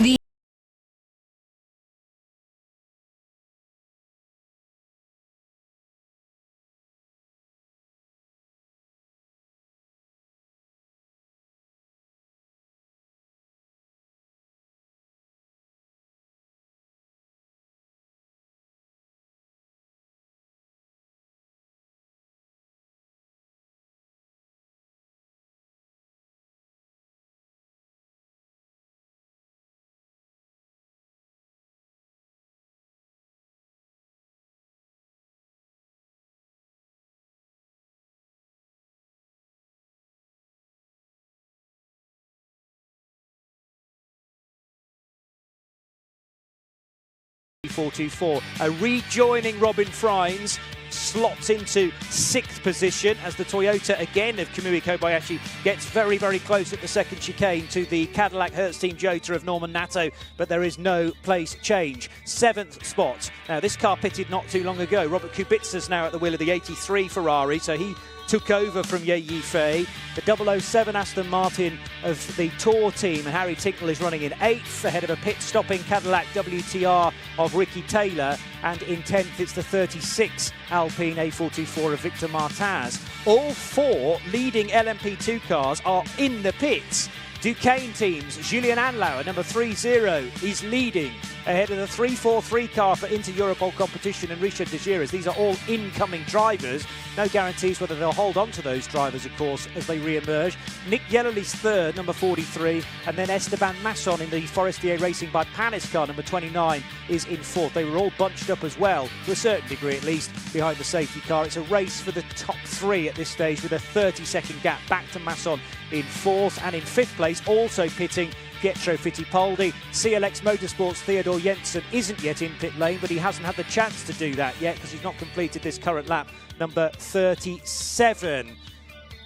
Speaker 16: A rejoining Robin Frijns slots into 6th position as the Toyota again of Kamui Kobayashi gets very, very close at the second chicane to the Cadillac Hertz Team Jota of Norman Nato, but there is no place change. 7th spot. Now, this car pitted not too long ago. Robert Kubica's now at the wheel of the 83 Ferrari, so he took over from Ye Yifei. The 007 Aston Martin of the Tour team, and Harry Tincknell is running in 8th ahead of a pit-stopping Cadillac WTR of Ricky Taylor, and in 10th it's the 36 Alpine A424 of Victor Martaz. All 4 leading LMP2 cars are in the pits. Duquesne teams, Julien Anlauer, number 30, is leading ahead of the 343 car for Inter-Europol competition and Richard de Giras. These are all incoming drivers. No guarantees whether they'll hold on to those drivers, of course, as they re-emerge. Nick Yellerly's 3rd, number 43, and then Esteban Masson in the Forestier Racing by Panis car, number 29, is in 4th. They were all bunched up as well, to a certain degree at least, behind the safety car. It's a race for the top 3 at this stage with a 30-second gap back to Masson in 4th, and in 5th place, also pitting, Pietro Fittipaldi. CLX Motorsports' Theodor Jensen isn't yet in pit lane, but he hasn't had the chance to do that yet because he's not completed this current lap, number 37.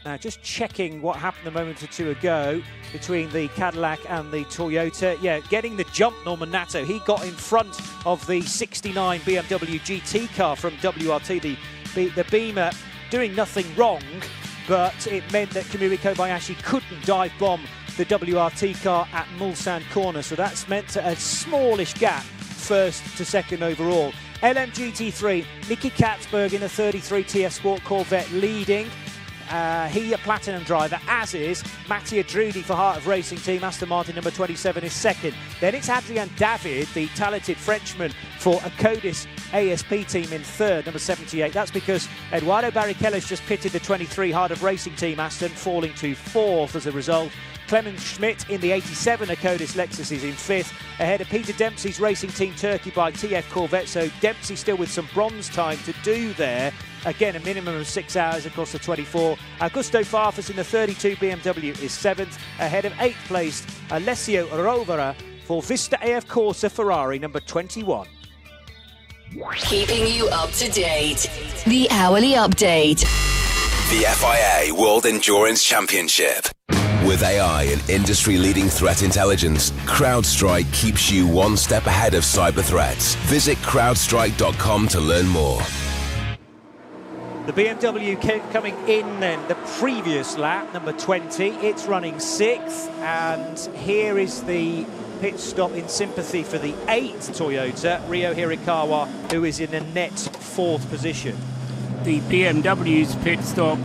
Speaker 16: Now, just checking what happened a moment or two ago between the Cadillac and the Toyota. Yeah, getting the jump, Norman Nato. He got in front of the 69 BMW GT car from WRT, the Beamer, doing nothing wrong, but it meant that Kamui Kobayashi couldn't dive bomb the WRT car at Mulsanne corner, so that's meant a smallish gap, 1st to 2nd overall. LMGT3, Nicky Katzberg in a 33 TF Sport Corvette leading. He a platinum driver, as is Mattia Drudi for Heart of Racing Team. Aston Martin number 27 is 2nd. Then it's Adrien David, the talented Frenchman for a Codis ASP team, in 3rd, number 78. That's because Eduardo Barrichello's just pitted the 23 Heart of Racing Team Aston, falling to 4th as a result. Clemens Schmidt in the 87 Codis Lexus is in 5th, ahead of Peter Dempsey's Racing Team Turkey by TF Corvette. So Dempsey still with some bronze time to do there. Again, a minimum of 6 hours across the 24. Augusto Farfus in the 32 BMW is 7th, ahead of 8th placed Alessio Rovera for Vista AF Corsa Ferrari number 21.
Speaker 8: Keeping you up to date. The hourly update.
Speaker 7: The FIA World Endurance Championship. With AI and industry-leading threat intelligence, CrowdStrike keeps you one step ahead of cyber threats. Visit crowdstrike.com to learn more.
Speaker 16: The BMW coming in then, the previous lap, number 20. It's running 6th, and here is the pit stop in sympathy for the 8th Toyota, Ryo Hirakawa, who is in a net 4th position.
Speaker 3: The BMW's pit stop,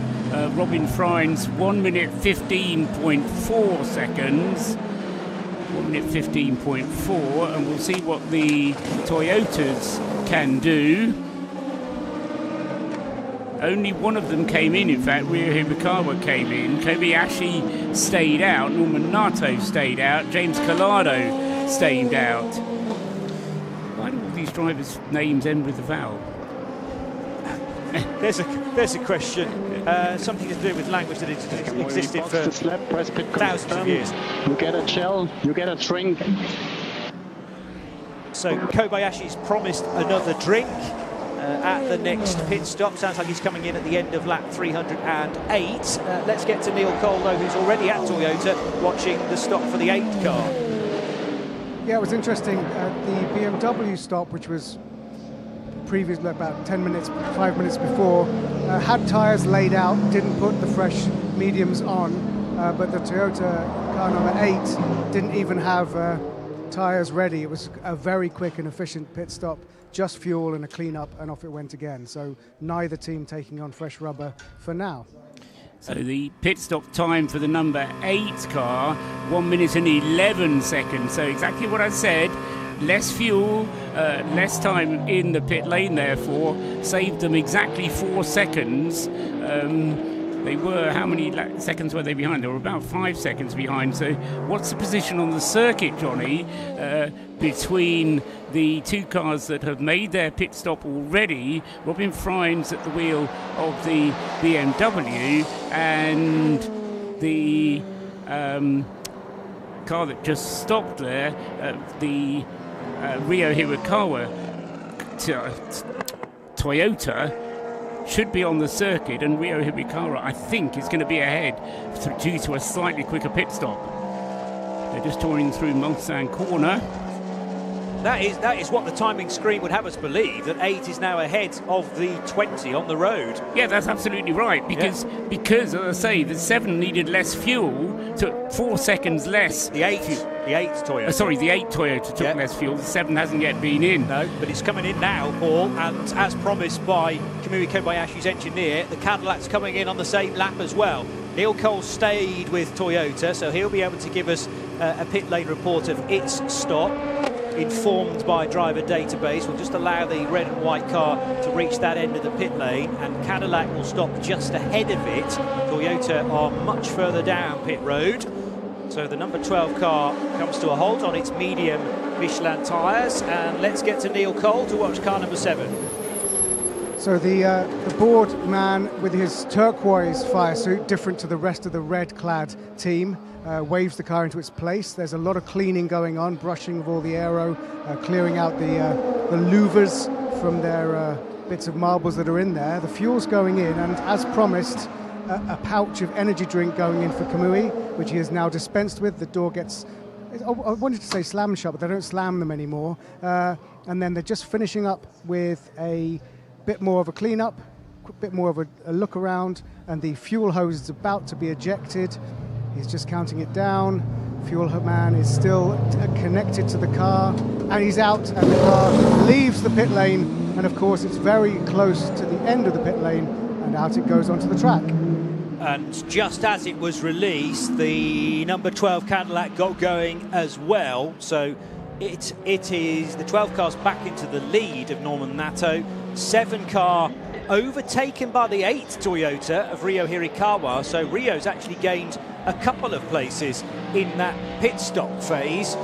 Speaker 3: Robin Frijns, 1 minute 15.4 seconds. 1 minute 15.4, and we'll see what the Toyotas can do. only one of them came in fact. Ryo Hirakawa came in, Kobayashi stayed out, Norman Nato stayed out, James Collado stayed out. Why do all these drivers' names end with a vowel?
Speaker 16: There's a question, something to do with language that has existed for thousands of years.
Speaker 2: You get a shell, you get a drink.
Speaker 16: So Kobayashi's promised another drink at the next pit stop. Sounds like he's coming in at the end of lap 308. Let's get to Neil Cole, though, who's already at Toyota, watching the stop for the 8th car.
Speaker 10: Yeah, it was interesting. The BMW stop, which was previously about 5 minutes before, had tyres laid out, didn't put the fresh mediums on, but the Toyota car number 8 didn't even have tyres ready. It was a very quick and efficient pit stop, just fuel and a clean-up, and off it went again. So neither team taking on fresh rubber for now.
Speaker 3: So the pit stop time for the number 8 car, 1 minute and 11 seconds. So exactly what I said. Less fuel, less time in the pit lane, therefore, saved them exactly 4 seconds. They were, how many seconds were they behind? They were about 5 seconds behind. So what's the position on the circuit, Johnny, between the 2 cars that have made their pit stop already? Robin Fry's at the wheel of the BMW, and the car that just stopped there, the Ryo Hirakawa Toyota, should be on the circuit, and Ryo Hirakawa, I think, is going to be ahead due to a slightly quicker pit stop. They're just touring through Mulsanne Corner.
Speaker 16: That is what the timing screen would have us believe, that 8 is now ahead of the 20 on the road.
Speaker 3: Yeah, that's absolutely right, because as I say, the 7 needed less fuel, took 4 seconds less.
Speaker 16: The 8 Toyota.
Speaker 3: The 8 Toyota took less fuel, the 7 hasn't yet been in.
Speaker 16: No, but it's coming in now, Paul, and as promised by Kamui Kobayashi's engineer, the Cadillac's coming in on the same lap as well. Neil Cole stayed with Toyota, so he'll be able to give us a pit lane report of its stop, informed by driver database. We'll just allow the red and white car to reach that end of the pit lane, and Cadillac will stop just ahead of it. Toyota are much further down pit road. So the number 12 car comes to a halt on its medium Michelin tyres, and let's get to Neil Cole to watch car number 7.
Speaker 10: So the board man with his turquoise fire suit, different to the rest of the red-clad team, waves the car into its place. There's a lot of cleaning going on, brushing of all the aero, clearing out the louvers from their bits of marbles that are in there. The fuel's going in, and as promised, a pouch of energy drink going in for Kamui, which he has now dispensed with. The door gets, I wanted to say slam shut, but they don't slam them anymore. And then they're just finishing up with a bit more of a clean-up, a bit more of a look around, and the fuel hose is about to be ejected. He's just counting it down. Fuel man is still connected to the car, and he's out, and the car leaves the pit lane, and of course it's very close to the end of the pit lane, and out it goes onto the track.
Speaker 16: And just as it was released, the number 12 Cadillac got going as well, so it is the 12 car's back into the lead of Norman Nato. 7 car overtaken by the 8 Toyota of Ryo Hirakawa, so Ryo's actually gained a couple of places in that pit stop phase,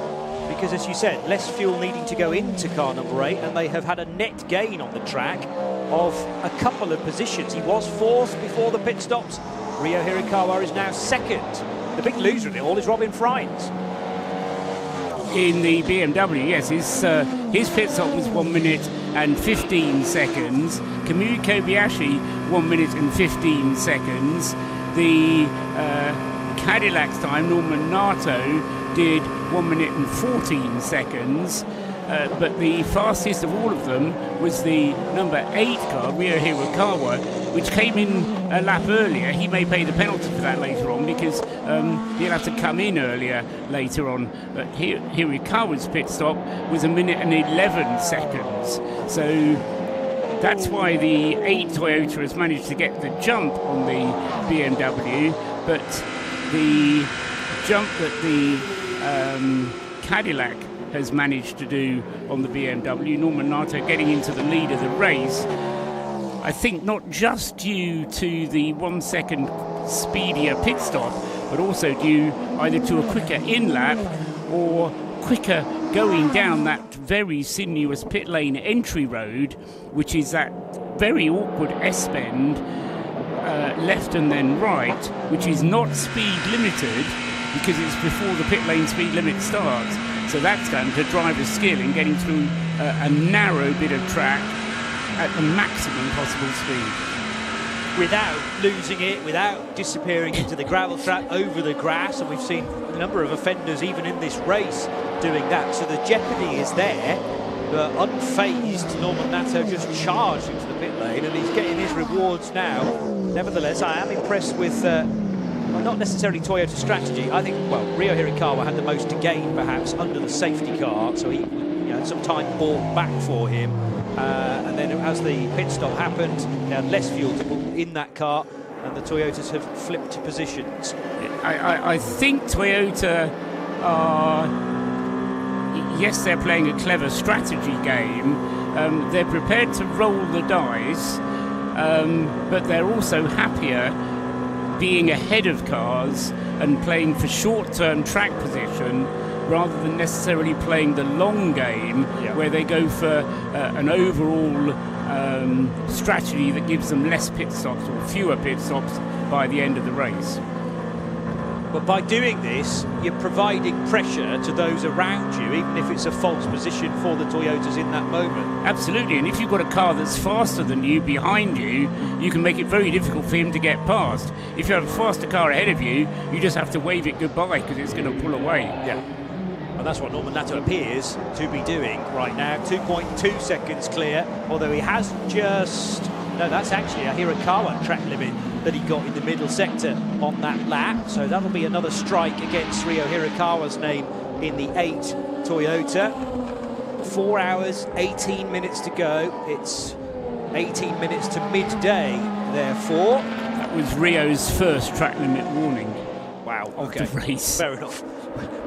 Speaker 16: because as you said, less fuel needing to go into car number 8, and they have had a net gain on the track of a couple of positions. He was 4th before the pit stops. Ryo Hirakawa is now 2nd. The big loser in it all is Robin Fry's.
Speaker 3: In the BMW, yes, his pit stop was 1 minute and 15 seconds. Kamui Kobayashi, 1 minute and 15 seconds. The Cadillac's time, Norman Nato, did 1 minute and 14 seconds. But the fastest of all of them was the number 8 car, Ryo Hirakawa, which came in a lap earlier. He may pay the penalty for that later on, because he'll have to come in earlier later on. But Hirakawa's pit stop was 1 minute and 11 seconds. So that's why the 8 Toyota has managed to get the jump on the BMW, but the jump that the Cadillac has managed to do on the BMW, Norman Nato getting into the lead of the race, I think not just due to the 1 second speedier pit stop, but also due either to a quicker in-lap or quicker going down that very sinuous pit lane entry road, which is that very awkward S-bend, left and then right, which is not speed limited because it's before the pit lane speed limit starts. So that's down to driver's skill in getting through a narrow bit of track at the maximum possible speed.
Speaker 16: Without losing it, without disappearing into the gravel trap, over the grass, and we've seen a number of offenders even in this race doing that. So the jeopardy is there, but unfazed, Norman Nato just charged into the pit lane and he's getting his rewards now. Nevertheless, I am impressed with, well, not necessarily Toyota strategy. I think, well, Ryo Hirakawa had the most to gain perhaps under the safety car, so he, some time bought back for him. And then as the pit stop happened, they had less fuel to put in that car, and the Toyotas have flipped positions.
Speaker 3: I think Toyota are, yes, they're playing a clever strategy game. They're prepared to roll the dice, but they're also happier being ahead of cars and playing for short-term track position rather than necessarily playing the long game, where they go for an overall strategy that gives them less pit stops or fewer pit stops by the end of the race.
Speaker 16: But by doing this, you're providing pressure to those around you, even if it's a false position for the Toyotas in that moment.
Speaker 3: Absolutely, and if you've got a car that's faster than you behind you, you can make it very difficult for him to get past. If you have a faster car ahead of you, you just have to wave it goodbye because it's going to pull away.
Speaker 16: Yeah. And that's what Norman Nato appears to be doing right now. 2.2 seconds clear, although he has just... No, that's actually a Hirakawa track limit that he got in the middle sector on that lap. So that'll be another strike against Ryo Hirakawa's name in the 8 Toyota. 4 hours, 18 minutes to go. It's 18 minutes to midday, therefore.
Speaker 3: That was Rio's first track limit warning.
Speaker 16: Wow, okay.
Speaker 3: Of the race.
Speaker 16: Fair enough.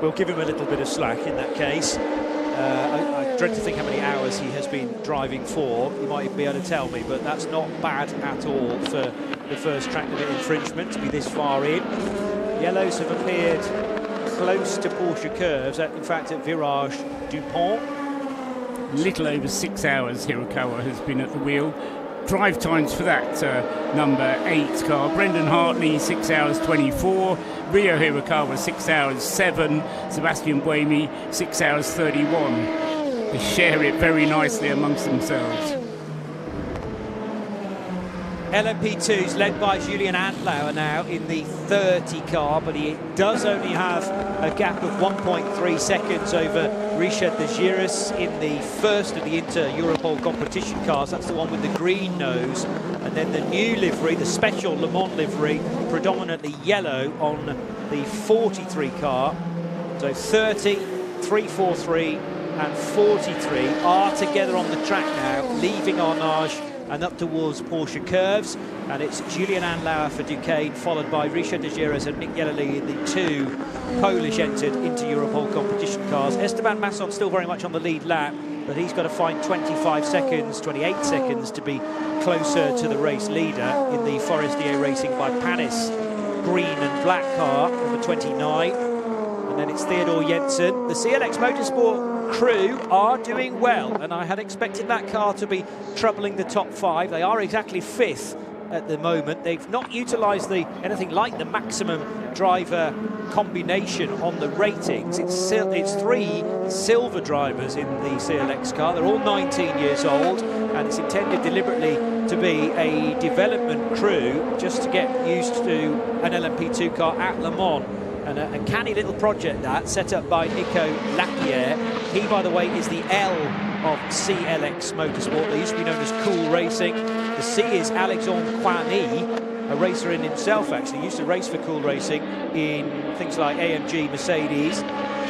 Speaker 16: We'll give him a little bit of slack in that case. I dread to think how many hours he has been driving for. He might be able to tell me, but that's not bad at all for the first track limit infringement to be this far in. Yellows have appeared close to Porsche curves, in fact at Virage Dupont.
Speaker 3: Little over 6 hours Hirakawa has been at the wheel. Drive times for that number 8 car. Brendan Hartley 6 hours 24, Ryo Hirakawa 6 hours 7, Sebastian Buemi 6 hours 31. They share it very nicely amongst themselves.
Speaker 16: LMP2's led by Julian Antlauer now in the 30 car, but he does only have a gap of 1.3 seconds over Richard de Giras in the first of the Inter-Europol competition cars. That's the one with the green nose. And then the new livery, the special Le Mans livery, predominantly yellow on the 43 car. So 30, 343 and 43 are together on the track now, leaving Arnage and up towards Porsche curves, and it's Julian Antlauer for Duquesne, followed by Richard de Giras and Nick Yellerly in the 2 Polish entered into Europol competition cars. Esteban Masson still very much on the lead lap, but he's got to find 25 seconds, 28 seconds to be closer to the race leader in the Forestier Racing by Panis green and black car, number 29. And then it's Theodor Jensen. The CLX Motorsport crew are doing well, and I had expected that car to be troubling the top 5. They are exactly 5th at the moment. They've not utilised anything like the maximum driver combination on the ratings. It's 3 silver drivers in the CLX car. They're all 19 years old, and it's intended deliberately to be a development crew just to get used to an LMP2 car at Le Mans. And a canny little project that, set up by Nico Lapierre. He, by the way, is the L of CLX Motorsport. They used to be known as Cool Racing. The C is Alexandre Coigny, a racer in himself, actually. He used to race for Cool Racing in things like AMG, Mercedes.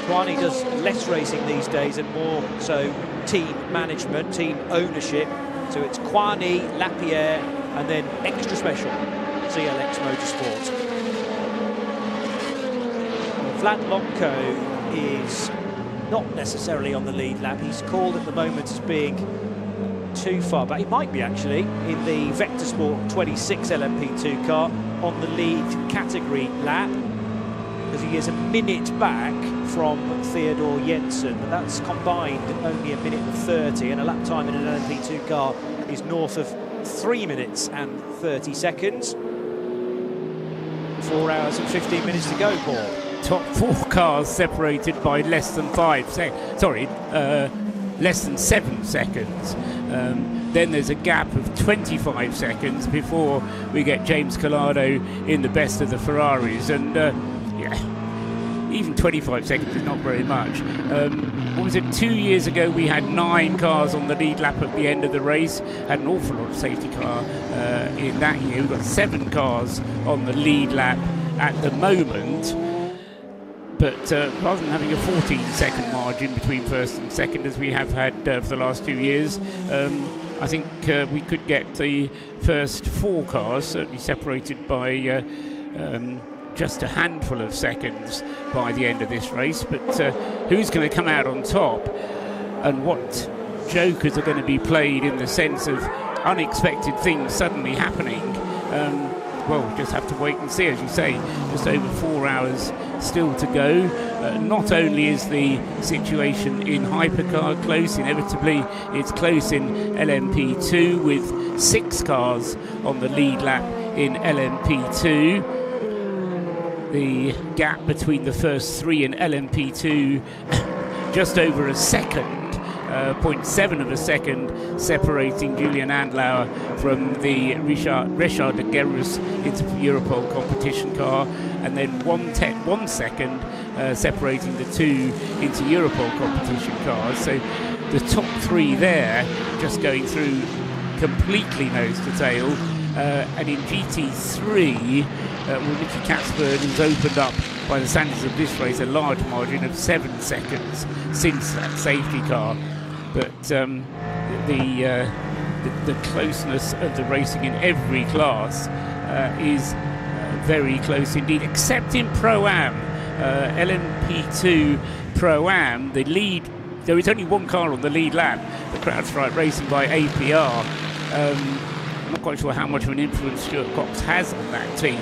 Speaker 16: Coigny does less racing these days and more so team management, team ownership. So it's Coigny, Lapierre, and then extra special CLX Motorsport. Vlad Lonko is not necessarily on the lead lap. He's called at the moment as being too far back. He might be actually in the Vector Sport 26 LMP2 car on the lead category lap, because he is a minute back from Theodore Jensen, but that's combined only 1 minute and 30, and a lap time in an LMP2 car is north of 3 minutes and 30 seconds. 4 hours and 15 minutes to go, Paul.
Speaker 3: Top 4 cars separated by less than 7 seconds. Then there's a gap of 25 seconds before we get James Collado in the best of the Ferraris, and even 25 seconds is not very much. What was it, 2 years ago we had 9 cars on the lead lap at the end of the race, had an awful lot of safety car in that year. We've got 7 cars on the lead lap at the moment, but rather than having a 14-second margin between first and second as we have had for the last 2 years, I think we could get the first 4 cars certainly separated by just a handful of seconds by the end of this race. But who's going to come out on top, and what jokers are going to be played in the sense of unexpected things suddenly happening? Well, we'll just have to wait and see. As you say, just over 4 hours still to go. Not only is the situation in hypercar close, inevitably it's close in LMP2 with 6 cars on the lead lap in LMP2. The gap between the first 3 in LMP2 just over a second, 0.7 of a second, separating Julian Andlauer from the Richard de Guerres into Europol competition car, and then 1 second separating the 2 into Europol competition cars. So the top 3 there just going through completely nose to tail. And in GT3, Ricky Katzberg has opened up, by the standards of this race, a large margin of 7 seconds since that safety car. But the closeness of the racing in every class is very close indeed, except in Pro-Am. LMP2 Pro-Am, the lead, there is only 1 car on the lead lap, the CrowdStrike Racing by APR. I'm not quite sure how much of an influence Stuart Cox has on that team,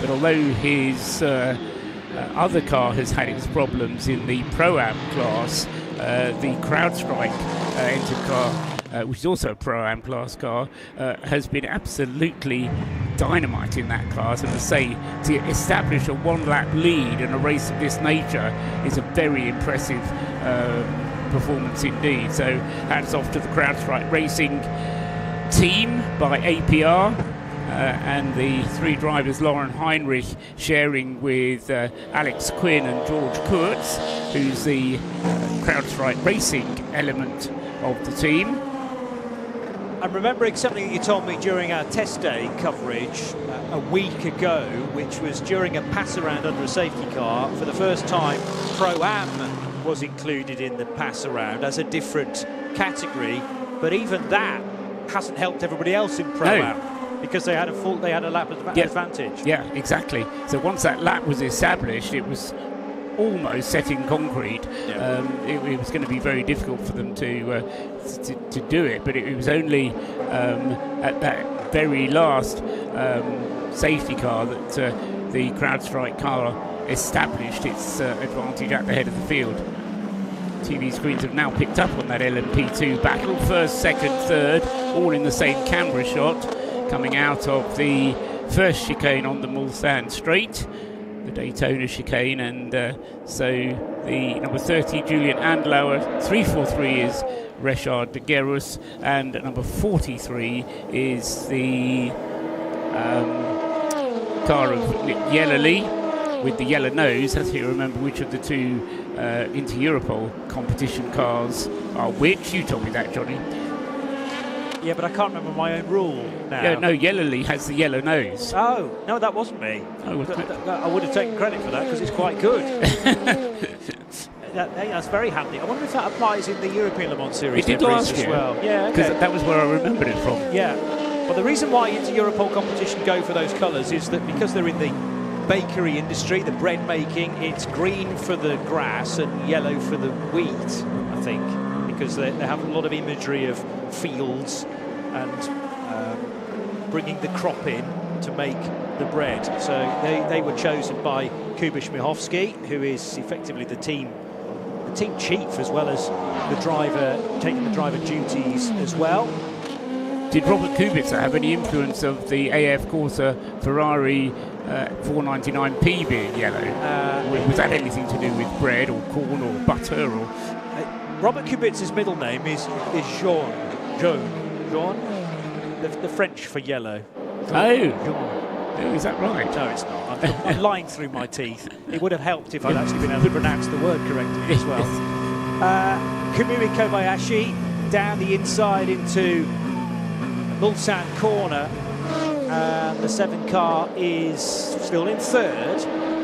Speaker 3: but although his other car has had its problems in the Pro-Am class, the CrowdStrike entered car, which is also a Pro-Am class car, has been absolutely dynamite in that class. And to say, to establish a 1-lap lead in a race of this nature is a very impressive performance indeed. So hats off to the CrowdStrike Racing team by APR, and the 3 drivers, Lauren Heinrich sharing with Alex Quinn and George Kurtz, who's the CrowdStrike Racing element of the team.
Speaker 16: I'm remembering something that you told me during our test day coverage a week ago, which was during a pass around under a safety car. For the first time, Pro-Am was included in the pass around as a different category, but even that hasn't helped everybody else in Pro-Am, because they had a lap advantage. Yeah,
Speaker 3: exactly. So once that lap was established, it was almost set in concrete. It was going to be very difficult for them to do it, but it was only at that very last safety car that the CrowdStrike car established its advantage at the head of the field. TV screens have now picked up on that LMP2 battle. First, second, third, all in the same camera shot, coming out of the first chicane on the Mulsanne Straight, the Daytona chicane, and so the number 30 Julian Andlauer, 343 is Richard de Guerres, and number 43 is the car of Nick Yellerly with the yellow nose. As you remember which of the 2 Inter Europol competition cars are which. You told me that, Johnny.
Speaker 16: Yeah, but I can't remember my own rule now.
Speaker 3: Yeah, no, Yellerly has the yellow nose.
Speaker 16: Oh, no, that wasn't me.
Speaker 3: Oh,
Speaker 16: I would have taken credit for that, because it's quite good. That's very handy. I wonder if that applies in the European Le Mans Series.
Speaker 3: It did last year.
Speaker 16: As well. Yeah,
Speaker 3: because that was where I remembered it from.
Speaker 16: Yeah. Well, the reason why Inter Europol competition go for those colours is that because they're in the bakery industry, the bread making, it's green for the grass and yellow for the wheat, I think. because they have a lot of imagery of fields and bringing the crop in to make the bread. So they were chosen by Kuba Śmiechowski, who is effectively the team chief, as well as the driver, taking the driver duties as well.
Speaker 3: Did Robert Kubica have any influence of the AF Corsa Ferrari 499P being yellow? Was that anything to do with bread or corn or butter? Or
Speaker 16: Robert Kubica's middle name is Jean, the French for yellow.
Speaker 3: Oh, is that right?
Speaker 16: No, it's not. I'm lying through my teeth. It would have helped if I'd actually been able to pronounce the word correctly as well. Kamui Kobayashi down the inside into Mulsanne corner. The 7 car is still in third,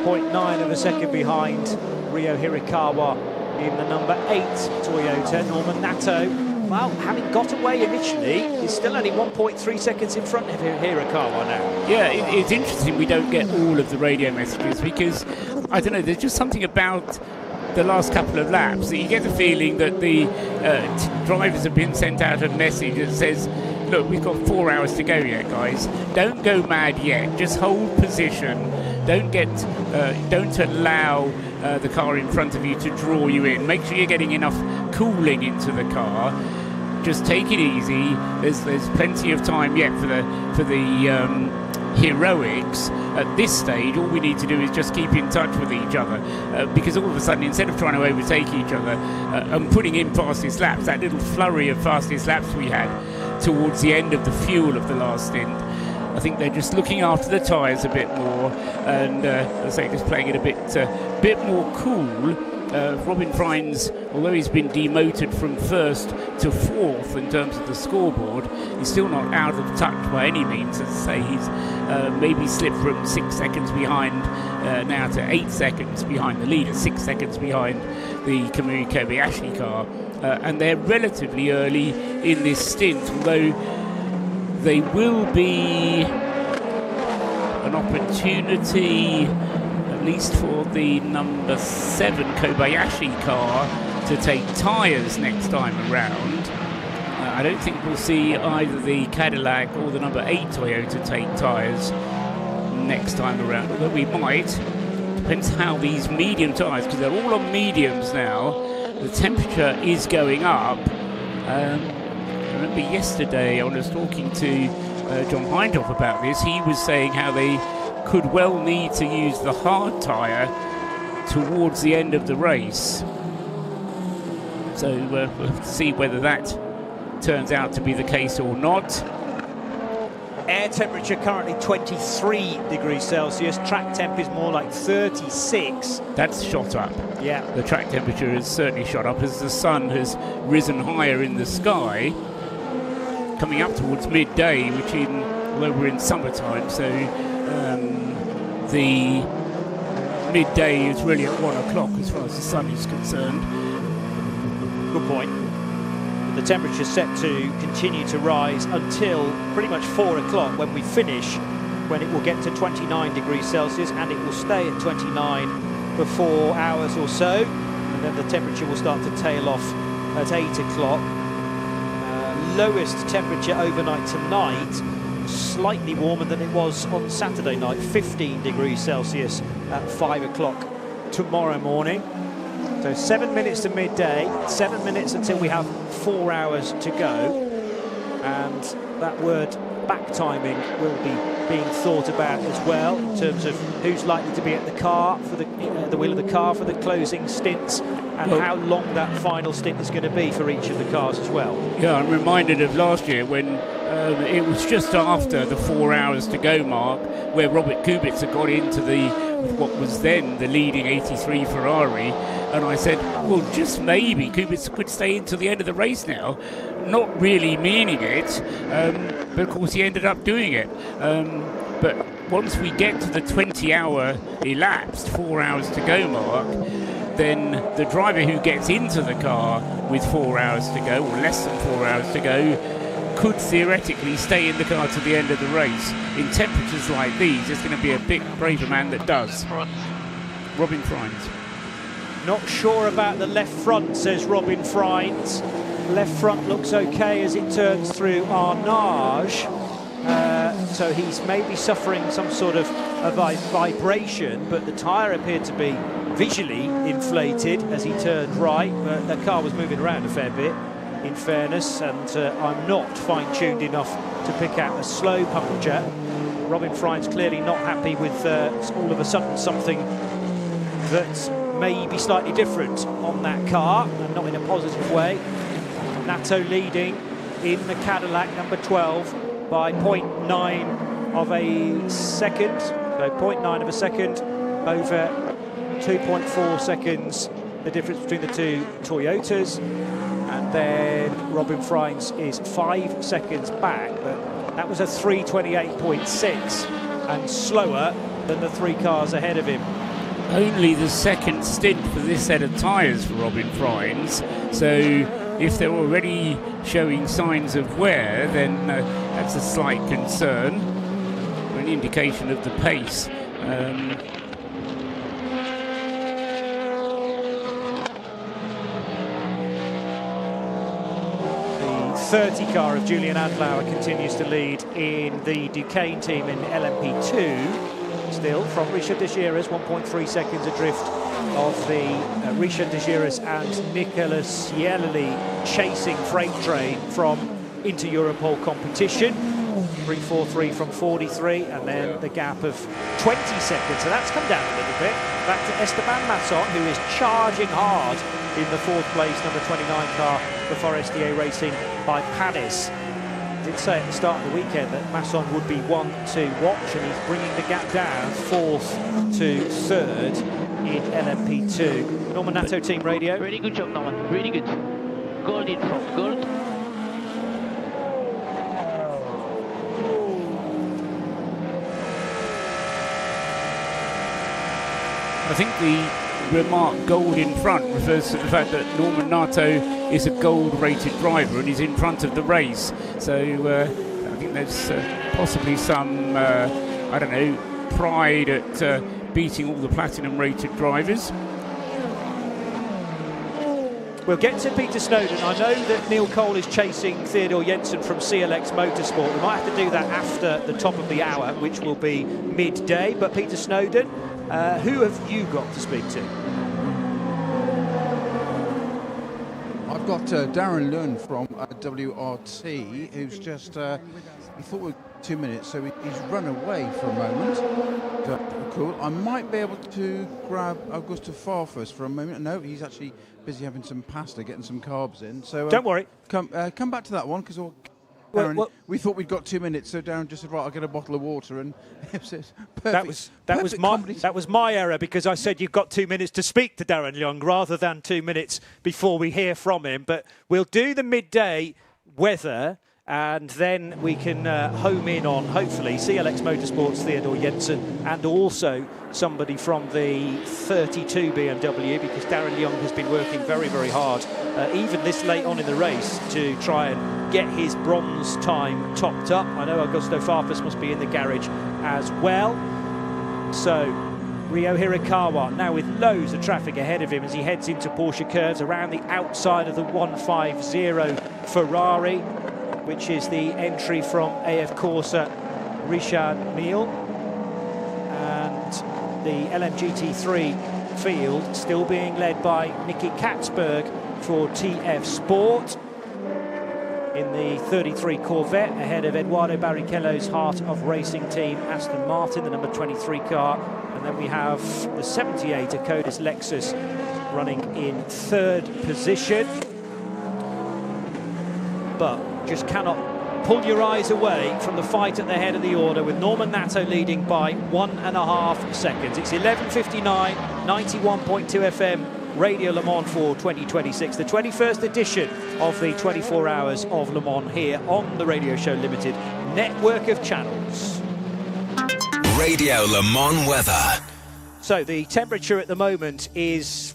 Speaker 16: 0.9 of a second behind Ryo Hirakawa in the number 8 Toyota. Norman Nato, well, having got away initially, is still only 1.3 seconds in front of Hirakawa now.
Speaker 3: Yeah, it's interesting we don't get all of the radio messages because, I don't know, there's just something about the last couple of laps that you get the feeling that the drivers have been sent out a message that says, look, we've got 4 hours to go yet, guys. Don't go mad yet. Just hold position. Don't allow the car in front of you to draw you in. Make sure you're getting enough cooling into the car. Just take it easy. There's plenty of time yet for the heroics. At this stage, all we need to do is just keep in touch with each other, because all of a sudden, instead of trying to overtake each other and putting in fastest laps, that little flurry of fastest laps we had towards the end of the fuel of the last stint, I think they're just looking after the tyres a bit more and, as I say, just playing it a bit more cool. Robin Frijns, although he's been demoted from first to fourth in terms of the scoreboard, he's still not out of touch by any means. As I say, he's maybe slipped from 6 seconds behind now to 8 seconds behind the leader, 6 seconds behind the Kamui Kobayashi car. And they're relatively early in this stint, although they will be an opportunity, at least for the number 7 Kobayashi car, to take tyres next time around. I don't think we'll see either the Cadillac or the number 8 Toyota take tyres next time around, although we might. Depends how these medium tyres, because they're all on mediums now, the temperature is going up. I remember yesterday I was talking to John Hindhoff about this. He was saying how they could well need to use the hard tyre towards the end of the race. So we'll have to see whether that turns out to be the case or not.
Speaker 16: Air temperature currently 23 degrees Celsius. Track temp is more like 36.
Speaker 3: That's shot up.
Speaker 16: Yeah.
Speaker 3: The track temperature has certainly shot up as the sun has risen higher in the sky, coming up towards midday, although we're in summertime, so the midday is really at 1 o'clock as far as the sun is concerned.
Speaker 16: Good point. The temperature is set to continue to rise until pretty much 4 o'clock when we finish, when it will get to 29 degrees Celsius, and it will stay at 29 for 4 hours or so, and then the temperature will start to tail off at 8 o'clock. Lowest temperature overnight tonight, slightly warmer than it was on Saturday night, 15 degrees Celsius at 5 o'clock tomorrow morning. So 7 minutes to midday, 7 minutes until we have 4 hours to go. And that word back timing will be being thought about as well, in terms of who's likely to be at the car for the wheel of the car for the closing stints, and how long that final stint is going to be for each of the cars as well.
Speaker 3: Yeah, I'm reminded of last year when it was just after the 4 hours to go mark where Robert Kubica got into what was then the leading 83 Ferrari, and I said, well, just maybe Kubica could stay into the end of the race now, not really meaning it, but of course he ended up doing it. But once we get to the 20-hour elapsed, 4 hours to go mark, then the driver who gets into the car with 4 hours to go, or less than 4 hours to go, could theoretically stay in the car to the end of the race. In temperatures like these, there's going to be a bit braver man that does. Robin Frijns.
Speaker 16: Not sure about the left front, says Robin Friends. Left front looks okay as it turns through Arnage. So he's maybe suffering some sort of a vibration, but the tyre appeared to be visually inflated as he turned right, but the car was moving around a fair bit, in fairness, and I'm not fine-tuned enough to pick out a slow puncture. Robin Fry's clearly not happy with all of a sudden something that may be slightly different on that car, and not in a positive way. Nato leading in the Cadillac number 12 by 0.9 of a second, so 0.9 of a second over 2.4 seconds, the difference between the two Toyotas. And then Robin Fry's is 5 seconds back, but that was a 3:28.6 and slower than the 3 cars ahead of him.
Speaker 3: Only the second stint for this set of tyres for Robin Fry's, so if they're already showing signs of wear, then that's a slight concern, or an indication of the pace.
Speaker 16: 30 car of Julian Adlauer continues to lead in the Duquesne team in LMP2. Still from Richard de Giras, 1.3 seconds adrift of the Richard de Giras and Nicolas Yelli chasing Freight Train from inter-Europol competition. 3:43 from 43, and then the gap of 20 seconds. So that's come down a little bit. Back to Esteban Masson, who is charging hard in the 4th place number 29 car for Forestier Racing by Panis. I did say at the start of the weekend that Masson would be one to watch, and he's bringing the gap down 4th to 3rd in LMP2. Norman Nato Team Radio.
Speaker 15: Really good job, Norman. Really good. Gold in front. Gold.
Speaker 3: I think the remark gold in front refers to the fact that Norman Nato is a gold-rated driver and is in front of the race. So I think there's possibly some, I don't know, pride at beating all the platinum-rated drivers.
Speaker 16: We'll get to Peter Snowden. I know that Neil Cole is chasing Theodore Jensen from CLX Motorsport. We might have to do that after the top of the hour, which will be midday. But Peter Snowden, who have you got to speak to?
Speaker 1: I've got Darren Lund from WRT, who's just, he thought we were 2 minutes, so he's run away for a moment. Cool. I might be able to grab Augusto Farfus for a moment. No, he's actually busy having some pasta, getting some carbs in. So
Speaker 16: don't worry.
Speaker 1: Come back to that one, because we thought we'd got 2 minutes. So Darren just said, right, I'll get a bottle of water, and it was perfect.
Speaker 16: That was my error, because I said you've got 2 minutes to speak to Darren Young rather than 2 minutes before we hear from him. But we'll do the midday weather, and then we can home in on, hopefully, CLX Motorsports' Theodore Jensen, and also somebody from the 32 BMW, because Darren Young has been working very, very hard, even this late on in the race, to try and get his bronze time topped up. I know Augusto Farfus must be in the garage as well. So Ryo Hirakawa now with loads of traffic ahead of him as he heads into Porsche curves around the outside of the 150 Ferrari, which is the entry from AF Corsa Richard Mille. And the LMGT3 field still being led by Nicky Katzberg for TF Sport in the 33 Corvette, ahead of Eduardo Barrichello's Heart of Racing team Aston Martin, the number 23 car. And then we have the 78 Akodis Lexus running in 3rd position. But just cannot pull your eyes away from the fight at the head of the order, with Norman Nato leading by 1.5 seconds. It's 11:59, 91.2 FM Radio Le Mans for 2026, the 21st edition of the 24 Hours of Le Mans here on the Radio Show Limited network of channels.
Speaker 7: Radio Le Mans weather.
Speaker 16: So the temperature at the moment is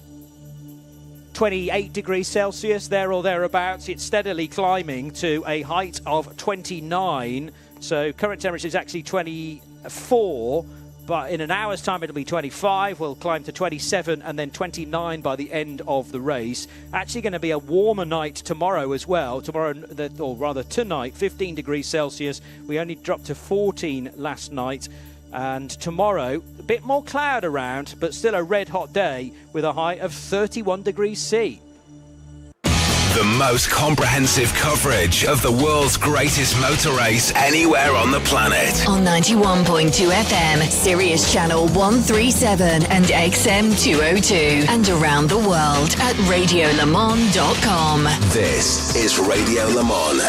Speaker 16: 28 degrees Celsius, there or thereabouts. It's steadily climbing to a height of 29. So current temperature is actually 24. But in an hour's time, it'll be 25. We'll climb to 27 and then 29 by the end of the race. Actually going to be a warmer night tomorrow as well. Tomorrow, or rather tonight, 15 degrees Celsius. We only dropped to 14 last night. And tomorrow, a bit more cloud around, but still a red hot day with a high of 31 degrees C.
Speaker 7: The most comprehensive coverage of the world's greatest motor race anywhere on the planet.
Speaker 8: On 91.2 FM, Sirius Channel 137 and XM 202. And around the world at radiolemans.com.
Speaker 7: This is Radio Le Mans.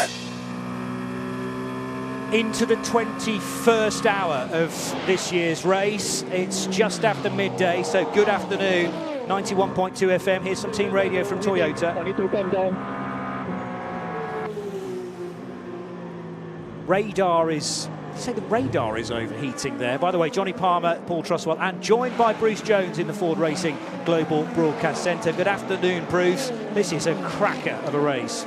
Speaker 16: Into the 21st hour of this year's race. It's just after midday, so good afternoon. 91.2 FM. Here's some team radio from Toyota. Radar is... say the radar is overheating there. By the way, Johnny Palmer, Paul Truswell, and joined by Bruce Jones in the Ford Racing Global Broadcast Centre. Good afternoon, Bruce. This is a cracker of a race.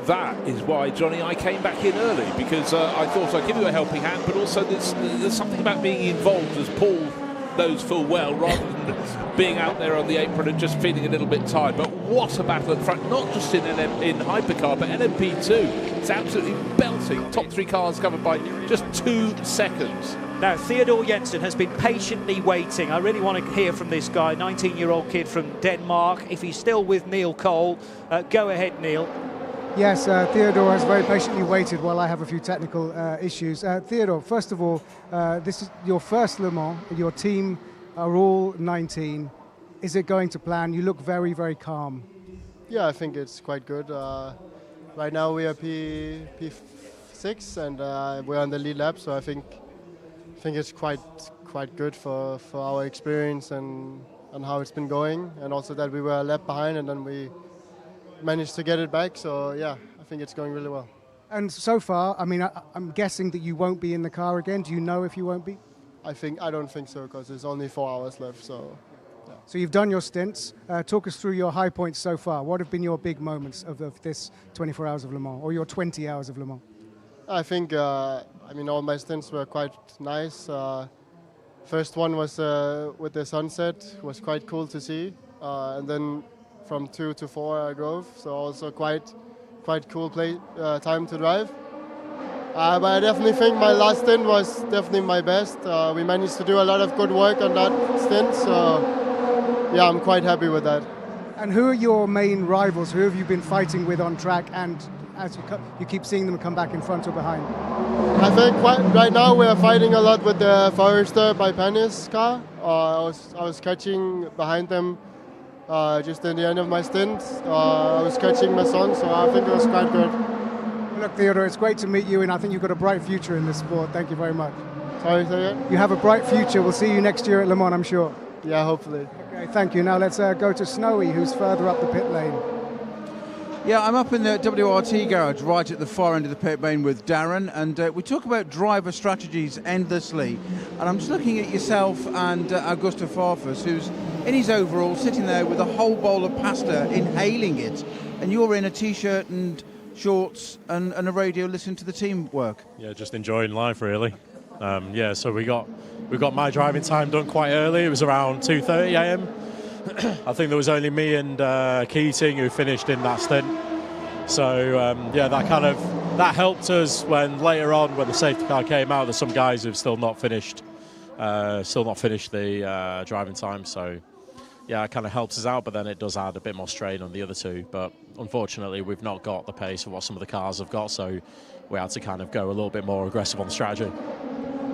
Speaker 12: That is why, Johnny, I came back in early, because I thought I'd give you a helping hand, but also there's something about being involved, as Paul knows full well, rather than being out there on the apron and just feeling a little bit tired. But what a battle at the front, not just in Hypercar, but LMP2. It's absolutely belting. Top three cars covered by just 2 seconds.
Speaker 16: Now, Theodor Jensen has been patiently waiting. I really want to hear from this guy, 19-year-old kid from Denmark. If he's still with Neil Cole, go ahead, Neil.
Speaker 10: Yes, Theodore has very patiently waited while I have a few technical issues. Theodore, first of all, this is your first Le Mans. Your team are all 19. Is it going to plan? You look very, very calm.
Speaker 17: Yeah, I think it's quite good. Right now we are P6 and we're on the lead lap, so I think it's quite good for our experience and how it's been going, and also that we were a lap behind and then we managed to get it back, so yeah, I think it's going really well.
Speaker 10: And so far, I mean, I'm guessing that you won't be in the car again. Do you know if you won't be?
Speaker 17: I don't think so, because there's only 4 hours left, so yeah.
Speaker 10: So you've done your stints. Talk us through your high points so far. What have been your big moments of this 24 hours of Le Mans, or your 20 hours of Le Mans?
Speaker 17: I think, all my stints were quite nice. First one was with the sunset, it was quite cool to see, and then from 2 to 4 I drove, so also quite cool time to drive. But I definitely think my last stint was definitely my best. We managed to do a lot of good work on that stint, so yeah, I'm quite happy with that.
Speaker 10: And who are your main rivals? Who have you been fighting with on track, and as you keep seeing them come back in front or behind?
Speaker 17: I think right now we are fighting a lot with the Forester by Panis car. I was catching behind them just in the end of my stint. I was catching Masson, so I think it was quite good.
Speaker 10: Look, Theodore, it's great to meet you, and I think you've got a bright future in this sport. Thank you very much.
Speaker 17: Sorry, say again?
Speaker 10: You have a bright future. We'll see you next year at Le Mans, I'm sure.
Speaker 17: Yeah, hopefully.
Speaker 10: Okay, thank you. Now let's go to Snowy, who's further up the pit lane.
Speaker 1: Yeah, I'm up in the WRT garage right at the far end of the pit lane with Darren, and we talk about driver strategies endlessly. And I'm just looking at yourself and Augusto Farfus, who's in his overall sitting there with a whole bowl of pasta, inhaling it, and you're in a T-shirt and shorts and a radio listening to the team work.
Speaker 21: Yeah, just enjoying life really. So we got my driving time done quite early. It was around 2:30 a.m. I think there was only me and Keating who finished in that stint. So that helped us when later on when the safety car came out. There's some guys who've still not finished the driving time. So yeah, it kind of helps us out, but then it does add a bit more strain on the other two. But unfortunately, we've not got the pace of what some of the cars have got, so we had to kind of go a little bit more aggressive on the strategy.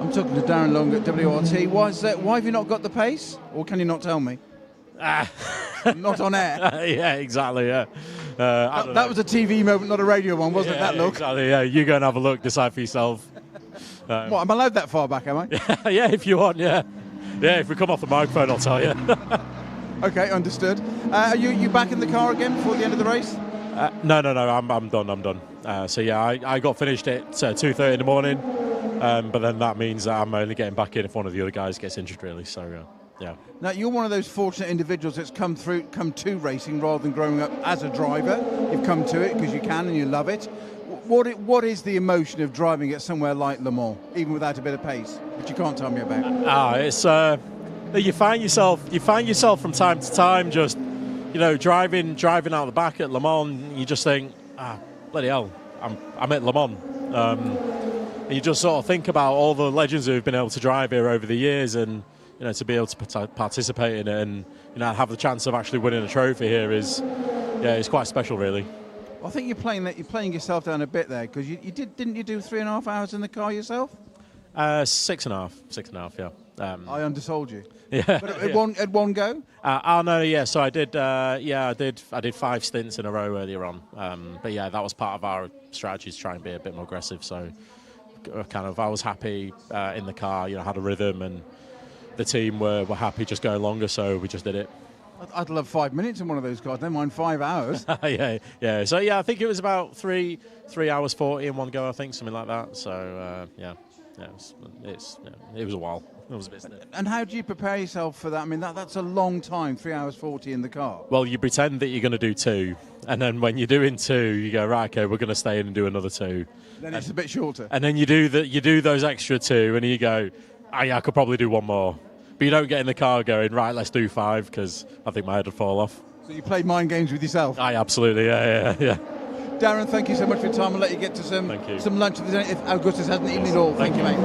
Speaker 1: I'm talking to Darren Long at WRT. Why have you not got the pace? Or can you not tell me? Not on air.
Speaker 21: Yeah, exactly, yeah.
Speaker 1: That was a TV moment, not a radio one, wasn't it, that look?
Speaker 21: Exactly, yeah. You go and have a look, decide for yourself.
Speaker 1: What, am I allowed that far back, am I?
Speaker 21: Yeah, if you want, yeah. Yeah, if we come off the microphone, I'll tell you.
Speaker 1: Okay, understood. Are you back in the car again before the end of the race?
Speaker 21: No, I'm done. So yeah, I got finished at 2:30 in the morning, but then that means that I'm only getting back in if one of the other guys gets injured, really. So yeah.
Speaker 1: Now you're one of those fortunate individuals that's come to racing rather than growing up as a driver. You've come to it because you can and you love it. What is the emotion of driving at somewhere like Le Mans, even without a bit of pace, which you can't tell me about?
Speaker 21: It's you find yourself from time to time just, driving out the back at Le Mans. And you just think, bloody hell, I'm at Le Mans. And you just sort of think about all the legends who've been able to drive here over the years, and to be able to participate in it, and have the chance of actually winning a trophy here it's quite special, really.
Speaker 1: I think you're playing yourself down a bit there, because didn't you do 3.5 hours in the car yourself?
Speaker 21: 6.5, yeah.
Speaker 1: I undersold you.
Speaker 21: Yeah.
Speaker 1: But at one go?
Speaker 21: No, yeah. So I did. I did 5 stints in a row earlier on. But yeah, that was part of our strategy to try and be a bit more aggressive. So I was happy in the car. Had a rhythm, and the team were happy just going longer. So we just did it.
Speaker 1: I'd love 5 minutes in one of those cars. Never mind 5 hours.
Speaker 21: yeah. So yeah, I think it was about 3 hours 40 in one go. I think something like that. So it was a while. It was a bit stiff.
Speaker 1: And how do you prepare yourself for that? I mean, that's a long time, 3 hours 40 in the car.
Speaker 21: Well, you pretend that you're going to do 2, and then when you're doing 2, you go, right, okay, we're going to stay in and do another 2.
Speaker 1: Then it's a bit shorter.
Speaker 21: And then you do those extra 2, and you go, I could probably do 1 more. But you don't get in the car going, right, let's do 5, because I think my head would fall off.
Speaker 1: So you play mind games with yourself?
Speaker 21: Absolutely, yeah.
Speaker 1: Darren, thank you so much for your time. I'll let you get to some lunch if Augustus hasn't eaten it all. Thank you, mate.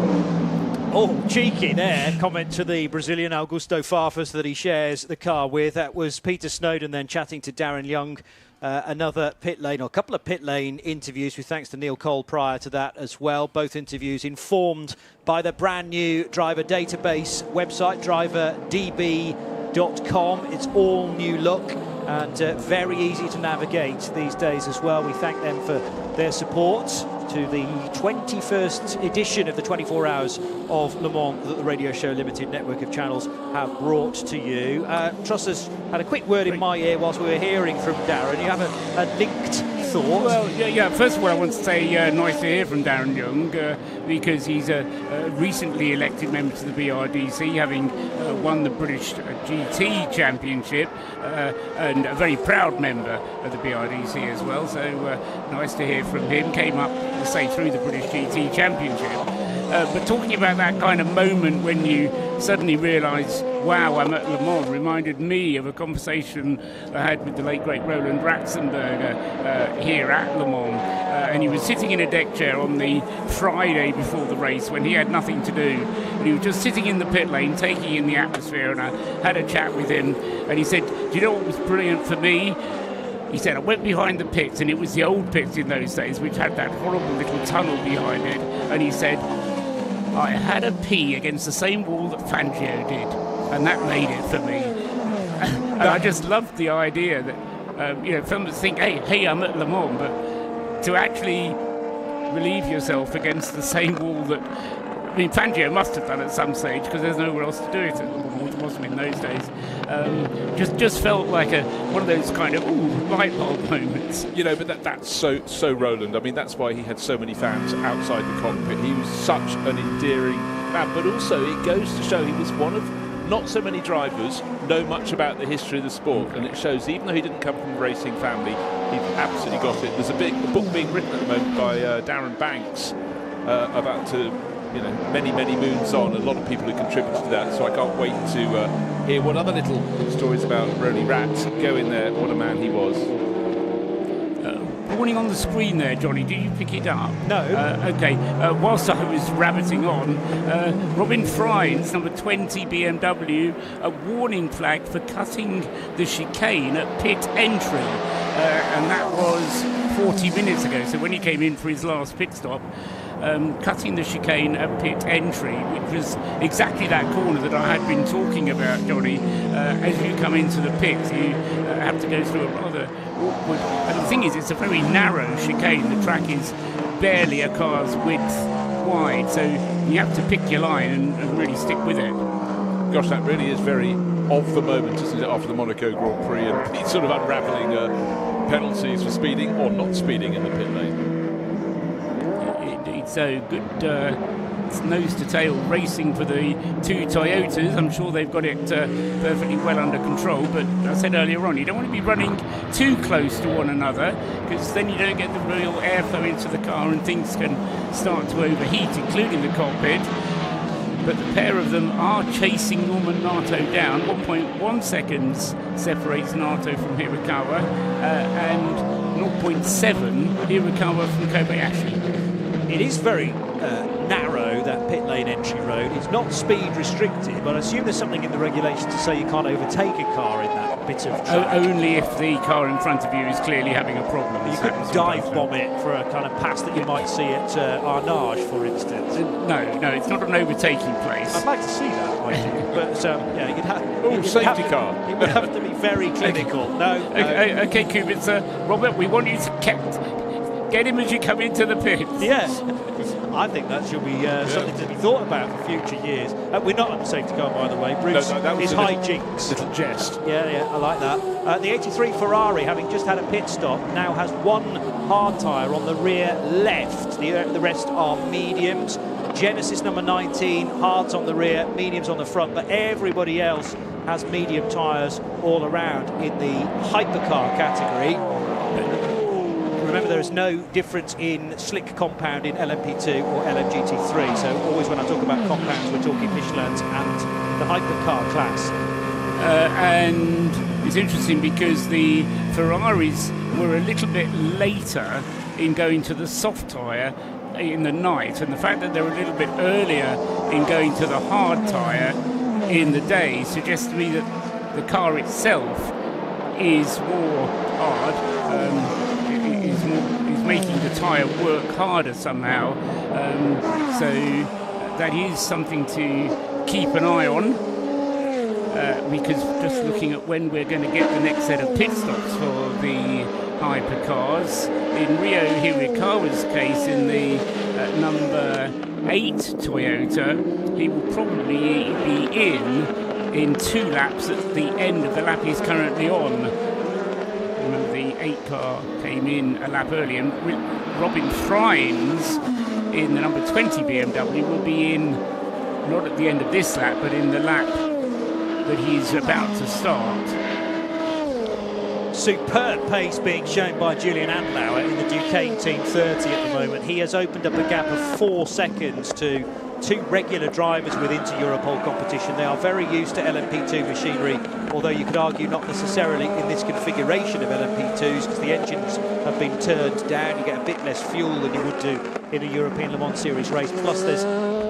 Speaker 16: Oh, cheeky there. Comment to the Brazilian Augusto Farfus that he shares the car with. That was Peter Snowden then chatting to Darren Young. Another pit lane, or a couple of pit lane interviews with thanks to Neil Cole prior to that as well. Both interviews informed by the brand new driver database website, driverdb.com. It's all new look and very easy to navigate these days as well. We thank them for their support to the 21st edition of the 24 Hours of Le Mans that the Radio Show Limited network of channels have brought to you. Truss had a quick word in my ear whilst we were hearing from Darren. You have a linked thought?
Speaker 3: Well, yeah. First of all, I want to say nice to hear from Darren Young because he's a recently elected member to the BRDC, having won the British GT Championship and a very proud member of the BRDC as well. So nice to hear from him. Came up, say, through the British GT Championship. But talking about that kind of moment when you suddenly realise, wow, I'm at Le Mans, reminded me of a conversation I had with the late great Roland Ratzenberger here at Le Mans. And he was sitting in a deck chair on the Friday before the race when he had nothing to do. And he was just sitting in the pit lane, taking in the atmosphere, and I had a chat with him. And he said, do you know what was brilliant for me? He said, I went behind the pits, and it was the old pits in those days, which had that horrible little tunnel behind it. And he said, I had a pee against the same wall that Fangio did, and that made it for me. And I just loved the idea that, filmmakers think, hey, I'm at Le Mans, but to actually relieve yourself against the same wall that, Fangio must have done at some stage because there's nowhere else to do it. It wasn't in those days. Just felt like one of those kind of light bulb moments.
Speaker 12: But that's so Roland. I mean, that's why he had so many fans outside the cockpit. He was such an endearing man. But also, it goes to show he was one of not so many drivers know much about the history of the sport, and it shows even though he didn't come from a racing family, he absolutely got it. There's a book being written at the moment by Darren Banks about many moons on. A lot of people have contributed to that, so I can't wait to hear what other little stories about Ronnie Rat go in there. What a man he was.
Speaker 3: Warning on the screen there, Johnny. Did you pick it up?
Speaker 16: No.
Speaker 3: Okay. Whilst I was rabbiting on, Robin Fry's number 20 BMW, a warning flag for cutting the chicane at pit entry. And that was 40 minutes ago. So when he came in for his last pit stop, cutting the chicane at pit entry, which was exactly that corner that I had been talking about, Johnny. As you come into the pit, you have to go through a rather awkward... And the thing is, it's a very narrow chicane. The track is barely a car's width wide, so you have to pick your line and really stick with it.
Speaker 12: Gosh, that really is very of the moment, isn't it, after the Monaco Grand Prix, and he's sort of unravelling penalties for speeding or not speeding in the pit lane.
Speaker 3: Indeed, so good it's nose to tail racing for the two Toyotas. I'm sure they've got it perfectly well under control, but I said earlier on, you don't want to be running too close to one another, because then you don't get the real airflow into the car and things can start to overheat, including the cockpit. But the pair of them are chasing Norman Nato down. 1.1 seconds separates Nato from Hirakawa, and 0.7 Hirakawa from Kobayashi.
Speaker 16: It is very narrow, that pit lane entry road. It's not speed restricted, but I assume there's something in the regulations to say you can't overtake a car in that bit of track.
Speaker 3: Only if the car in front of you is clearly having a problem.
Speaker 16: You couldn't dive bomb it for a kind of pass that you might see at Arnage, for instance.
Speaker 3: No, it's not an overtaking place.
Speaker 16: I'd like to see that, ideally. But yeah, you'd have.
Speaker 12: Safety car.
Speaker 16: It would have to be very clinical.
Speaker 3: Okay, Kubica. Robert, we want you to get him as you come into the pits.
Speaker 16: Yeah. I think that should be something to be thought about for future years. We're not on the safety car, by the way. Bruce,
Speaker 12: no, that was
Speaker 16: his hijinks.
Speaker 12: Little jest.
Speaker 16: Yeah, I like that. The 83 Ferrari, having just had a pit stop, now has one hard tyre on the rear left. The rest are mediums. Genesis number 19, hards on the rear, mediums on the front, but everybody else has medium tyres all around in the hypercar category. Remember, there is no difference in slick compound in LMP2 or LMGT3, so always when I talk about compounds, we're talking Michelins and the hypercar class.
Speaker 3: And it's interesting because the Ferraris were a little bit later in going to the soft tyre in the night, and the fact that they're a little bit earlier in going to the hard tyre in the day suggests to me that the car itself is more hard. Is making the tyre work harder somehow, so that is something to keep an eye on, because just looking at when we're going to get the next set of pit stops for the hypercars, in Rio Hirakawa's case, in the number 8 Toyota, he will probably be in 2 laps at the end of the lap he's currently on. Remember, the 8 car came in a lap early, and Robin Frines in the number 20 BMW will be in, not at the end of this lap, but in the lap that he's about to start.
Speaker 16: Superb pace being shown by Julian Andlauer in the Duquesne Team 30 at the moment. He has opened up a gap of 4 seconds to 2 regular drivers with inter-Europol competition. They are very used to LMP2 machinery, although you could argue not necessarily in this configuration of LMP2s, because the engines have been turned down. You get a bit less fuel than you would do in a European Le Mans Series race. Plus there's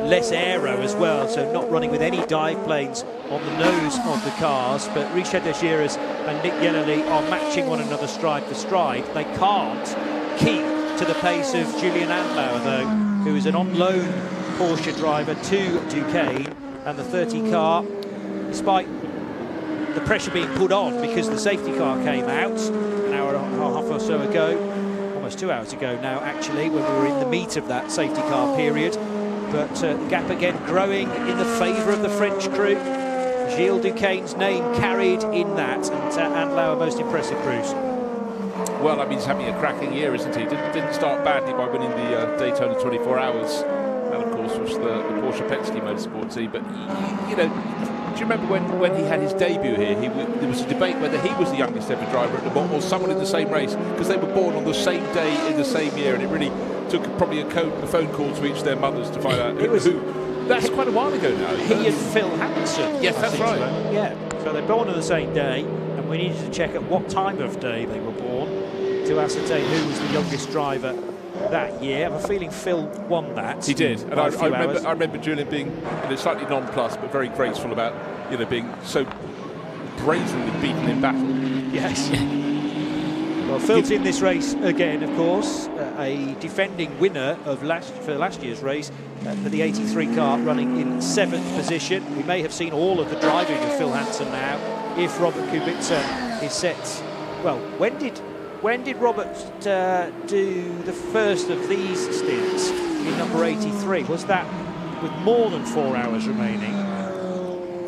Speaker 16: less aero as well, so not running with any dive planes on the nose of the cars. But Richard de Giras and Nick Yellerly are matching one another stride for stride. They can't keep to the pace of Julian Andlauer, though, who is an on-loan Porsche driver to Duquesne, and the 30 car, despite the pressure being put on because the safety car came out an hour and a half or so ago, almost 2 hours ago now actually, when we were in the meat of that safety car period. But the gap again growing in the favour of the French crew. Gilles Duquesne's name carried in that, and Andlauer most impressive, Bruce.
Speaker 12: Well, I mean, he's having a cracking year, isn't he? Didn't start badly by winning the Daytona 24 Hours. And of course was the Porsche Penske Motorsport team. But you know, do you remember when he had his debut here? There was a debate whether he was the youngest ever driver at Le Mans or someone in the same race, because they were born on the same day in the same year, and it really took probably a phone call to each their mothers to find out who. That's quite a while ago now.
Speaker 16: He and Phil Hansen.
Speaker 12: Yes, that's right.
Speaker 16: Yeah, so they're born on the same day, and we needed to check at what time of day they were born to ascertain who was the youngest driver that year. I have a feeling Phil won that.
Speaker 12: He did, and I remember Julian being slightly nonplussed, but very graceful about being so brazenly beaten in battle.
Speaker 16: Yes. Well, Phil's in this race again, of course, a defending winner of for last year's race for the 83 car, running in 7th position. We may have seen all of the driving of Phil Hansen now, if Robert Kubica is set. Well, when did Robert do the first of these stints in number 83? Was that with more than 4 hours remaining?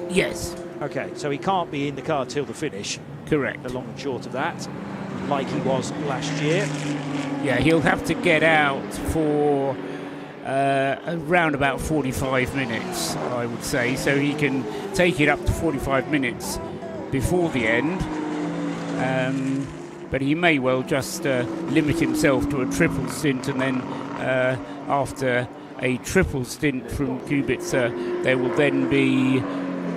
Speaker 3: Yes.
Speaker 16: Okay, so he can't be in the car till the finish.
Speaker 3: Correct.
Speaker 16: The long and short of that, like he was last year.
Speaker 3: Yeah, he'll have to get out for around about 45 minutes, I would say, so he can take it up to 45 minutes before the end. But he may well just limit himself to a triple stint, and then after a triple stint from Kubica, there will then be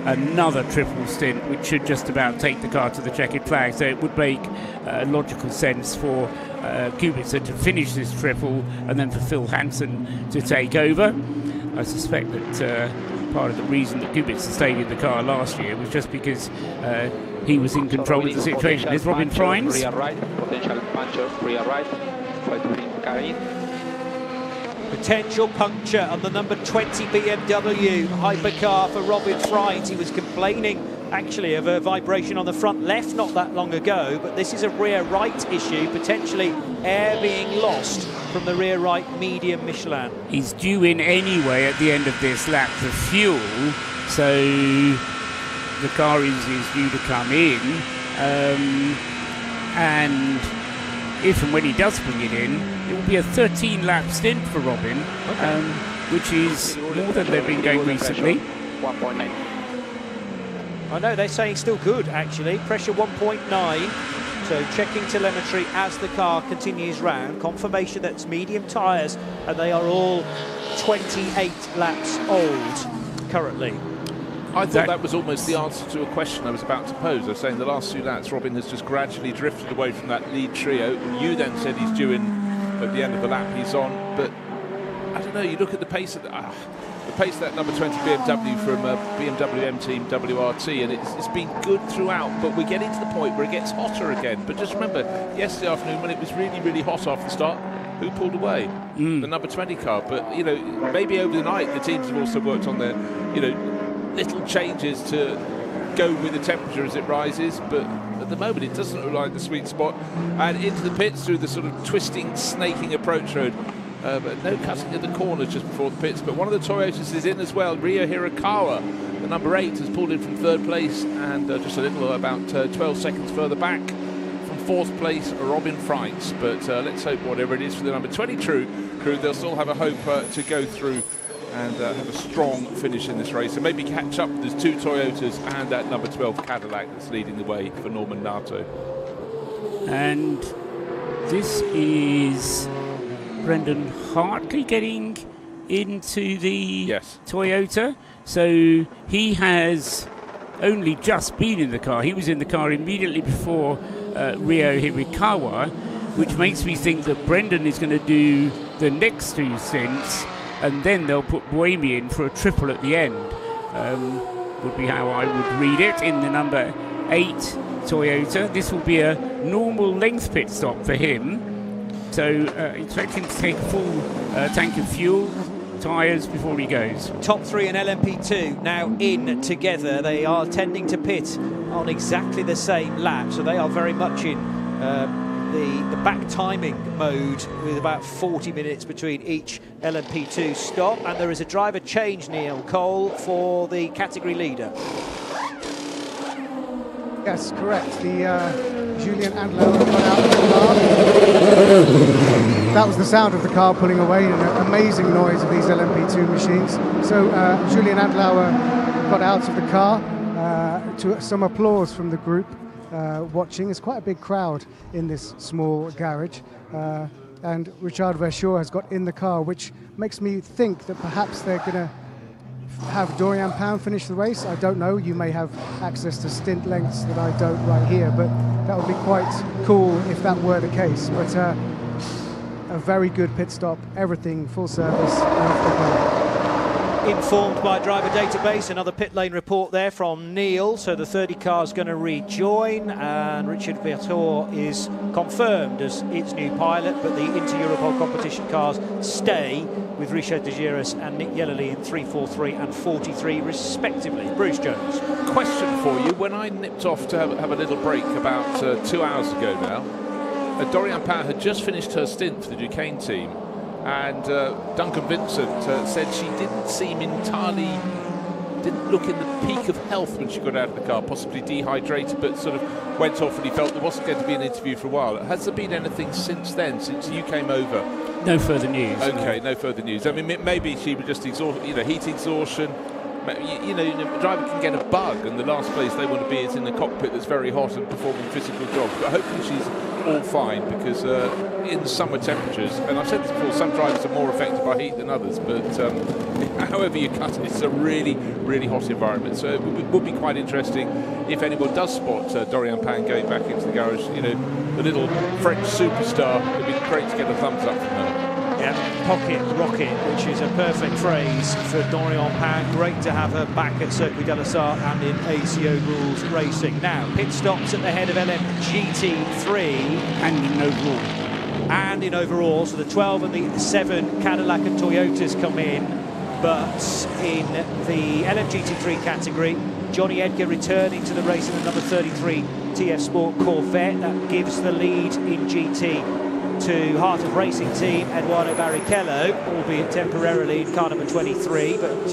Speaker 3: another triple stint, which should just about take the car to the checkered flag. So it would make logical sense for Kubica to finish this triple and then for Phil Hansen to take over. I suspect that part of the reason that Kubica stayed in the car last year was just because he was in control of the situation. There's Robin Frines.
Speaker 15: Rear right, potential puncture, rear right, try to bring the car in.
Speaker 16: Potential puncture on the number 20 BMW hypercar for Robin Frines. He was complaining actually of a vibration on the front left not that long ago, but this is a rear right issue, potentially air being lost from the rear right medium Michelin.
Speaker 3: He's due in anyway at the end of this lap for fuel, so the car is due to come in, and if and when he does bring it in, it will be a 13-lap stint for Robin, which is more than they've been going recently.
Speaker 15: 1.9.
Speaker 16: I know they're saying still good actually, pressure 1.9. So checking telemetry as the car continues round, confirmation that it's medium tyres and they are all 28 laps old currently.
Speaker 12: I thought that was almost the answer to a question I was about to pose. I was saying the last 2 laps, Robin has just gradually drifted away from that lead trio. You then said he's due in at the end of the lap he's on, but I don't know, you look at the pace of that number 20 BMW from BMW M Team WRT, and it's been good throughout, but we're getting to the point where it gets hotter again. But just remember, yesterday afternoon when it was really, really hot after the start, who pulled away? The number 20 car. But, you know, maybe over the night the teams have also worked on their, you know, little changes to go with the temperature as it rises, but at the moment it doesn't look like the sweet spot. And into the pits through the sort of twisting, snaking approach road. But no cutting at the corners just before the pits. But one of the Toyotas is in as well. Ryo Hirakawa, the number 8, has pulled in from 3rd place, and just a little about 12 seconds further back from 4th place, Robin Frines. But let's hope whatever it is for the number 20 crew, they'll still have a hope to go through and have a strong finish in this race, and maybe catch up. There's 2 Toyotas and that number 12 Cadillac that's leading the way for Norman Nato.
Speaker 3: And this is Brendan Hartley getting into the Toyota. So he has only just been in the car. He was in the car immediately before Ryo Hirakawa, which makes me think that Brendan is going to do the next 2 stints, and then they'll put Buemi in for a triple at the end. Would be how I would read it in the number 8 Toyota. This will be a normal length pit stop for him. So expect him to take a full tank of fuel, tyres before he goes.
Speaker 16: Top 3 in LMP2 now in together. They are tending to pit on exactly the same lap, so they are very much in the back timing mode with about 40 minutes between each LMP2 stop. And there is a driver change, Neil Cole, for the category leader.
Speaker 10: Yes, correct. The Julien Andlauer got out of the car. That was the sound of the car pulling away, and an amazing noise of these LMP2 machines. So Julien Andlauer got out of the car to some applause from the group watching. It's quite a big crowd in this small garage. And Richard Verschoor has got in the car, which makes me think that perhaps they're going to have Dorian Pound finish the race. I don't know. You may have access to stint lengths that I don't right here, but that would be quite cool if that were the case. But a very good pit stop, everything full service.
Speaker 16: Informed by driver database, another pit lane report there from Neil. So the 30 car is going to rejoin, and Richard Verschoor is confirmed as its new pilot, but the Inter-Europol competition cars stay with Richard de Giras and Nick Yellerly in 343 and 43 respectively. Bruce Jones.
Speaker 12: Question for you. When I nipped off to have a little break about 2 hours ago now, Dorian Pound had just finished her stint for the Duquesne team, and Duncan Vincent said she didn't look in the peak of health when she got out of the car, possibly dehydrated, but sort of went off and he felt there wasn't going to be an interview for a while. Has there been anything since then, since you came over?
Speaker 3: No further news.
Speaker 12: Okay, no further news. I mean, maybe she was just heat exhaustion. The driver can get a bug, and the last place they want to be is in the cockpit that's very hot and performing physical jobs. But hopefully she's all fine, because in summer temperatures, and I've said this before, some drivers are more affected by heat than others, but however you cut it, it's a really, really hot environment. So it would be quite interesting if anyone does spot Dorian Pan going back into the garage. The little French superstar. It'd be great to get a thumbs up from her.
Speaker 16: Yeah, pocket rocket, which is a perfect phrase for Dorian Pan. Great to have her back at Circuit de la Sarthe and in ACO Rules Racing. Now, pit stops at the head of LMGT3. And in overall. So the 12 and the 7 Cadillac and Toyotas come in. But in the LMGT3 category, Johnny Edgar returning to the race in the number 33 TF Sport Corvette. That gives the lead in GT to Heart of Racing team Eduardo Barrichello, albeit temporarily in car number 23. But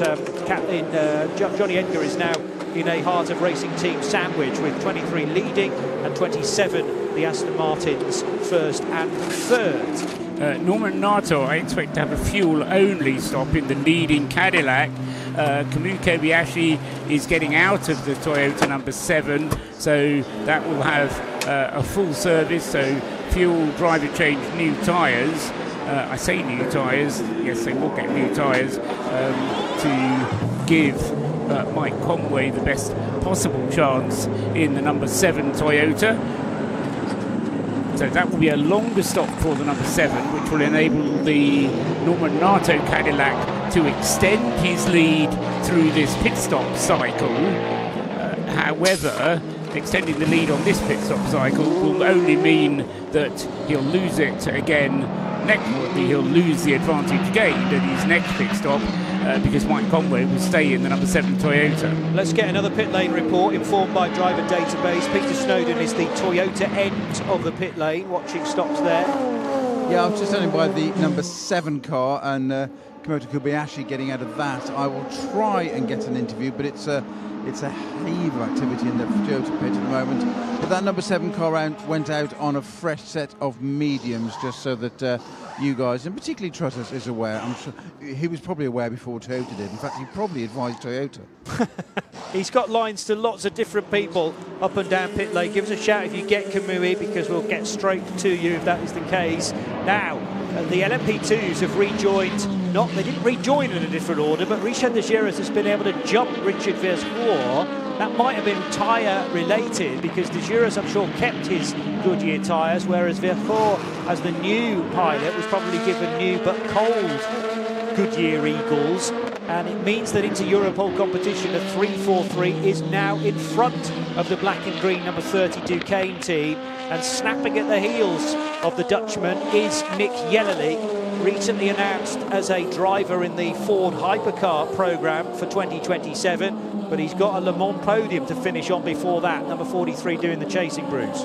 Speaker 16: Johnny Edgar is now in a Heart of Racing team sandwich, with 23 leading and 27 the Aston Martins first and third.
Speaker 3: Norman Nato, I expect to have a fuel-only stop in the leading Cadillac. Kamui Kobayashi is getting out of the Toyota number 7, so that will have a full service, so fuel, driver change, new tyres. I say new tyres, yes, they will get new tyres to give Mike Conway the best possible chance in the number 7 Toyota. So that will be a longer stop for the number 7, which will enable the Norman Nato Cadillac to extend his lead through this pit stop cycle. However, extending the lead on this pit stop cycle will only mean that he'll lose it again he'll lose the advantage gained at his next pit stop, because Mike Conway will stay in the number 7 Toyota.
Speaker 16: Let's get another pit lane report informed by Driver Database. Peter Snowden is the Toyota end of the pit lane, watching stops there.
Speaker 1: Yeah, I was just standing by the number 7 car, and Kamui Kobayashi getting out of that. I will try and get an interview, but it's a heave of activity in the Toyota pit at the moment. But that number 7 car went out on a fresh set of mediums, just so that you guys, and particularly Trottas, is aware. I'm sure he was probably aware before Toyota did. In fact, he probably advised Toyota.
Speaker 16: He's got lines to lots of different people up and down pit lane. Give us a shout if you get Kamui, because we'll get straight to you if that is the case. Now, the LMP2s have rejoined. They didn't rejoin in a different order, but Richard de Geras has been able to jump Richard Versvoort. That might have been tyre related, because de Geras, I'm sure, kept his Goodyear tyres, whereas Versvoort, as the new pilot, was probably given new but cold Goodyear Eagles. And it means that into Europole competition, the 343 is now in front of the black and green number 30 Duquesne team, and snapping at the heels of the Dutchman is Nick Yellerly, recently announced as a driver in the Ford Hypercar programme for 2027, but he's got a Le Mans podium to finish on before that, number 43 doing the chasing Bruce.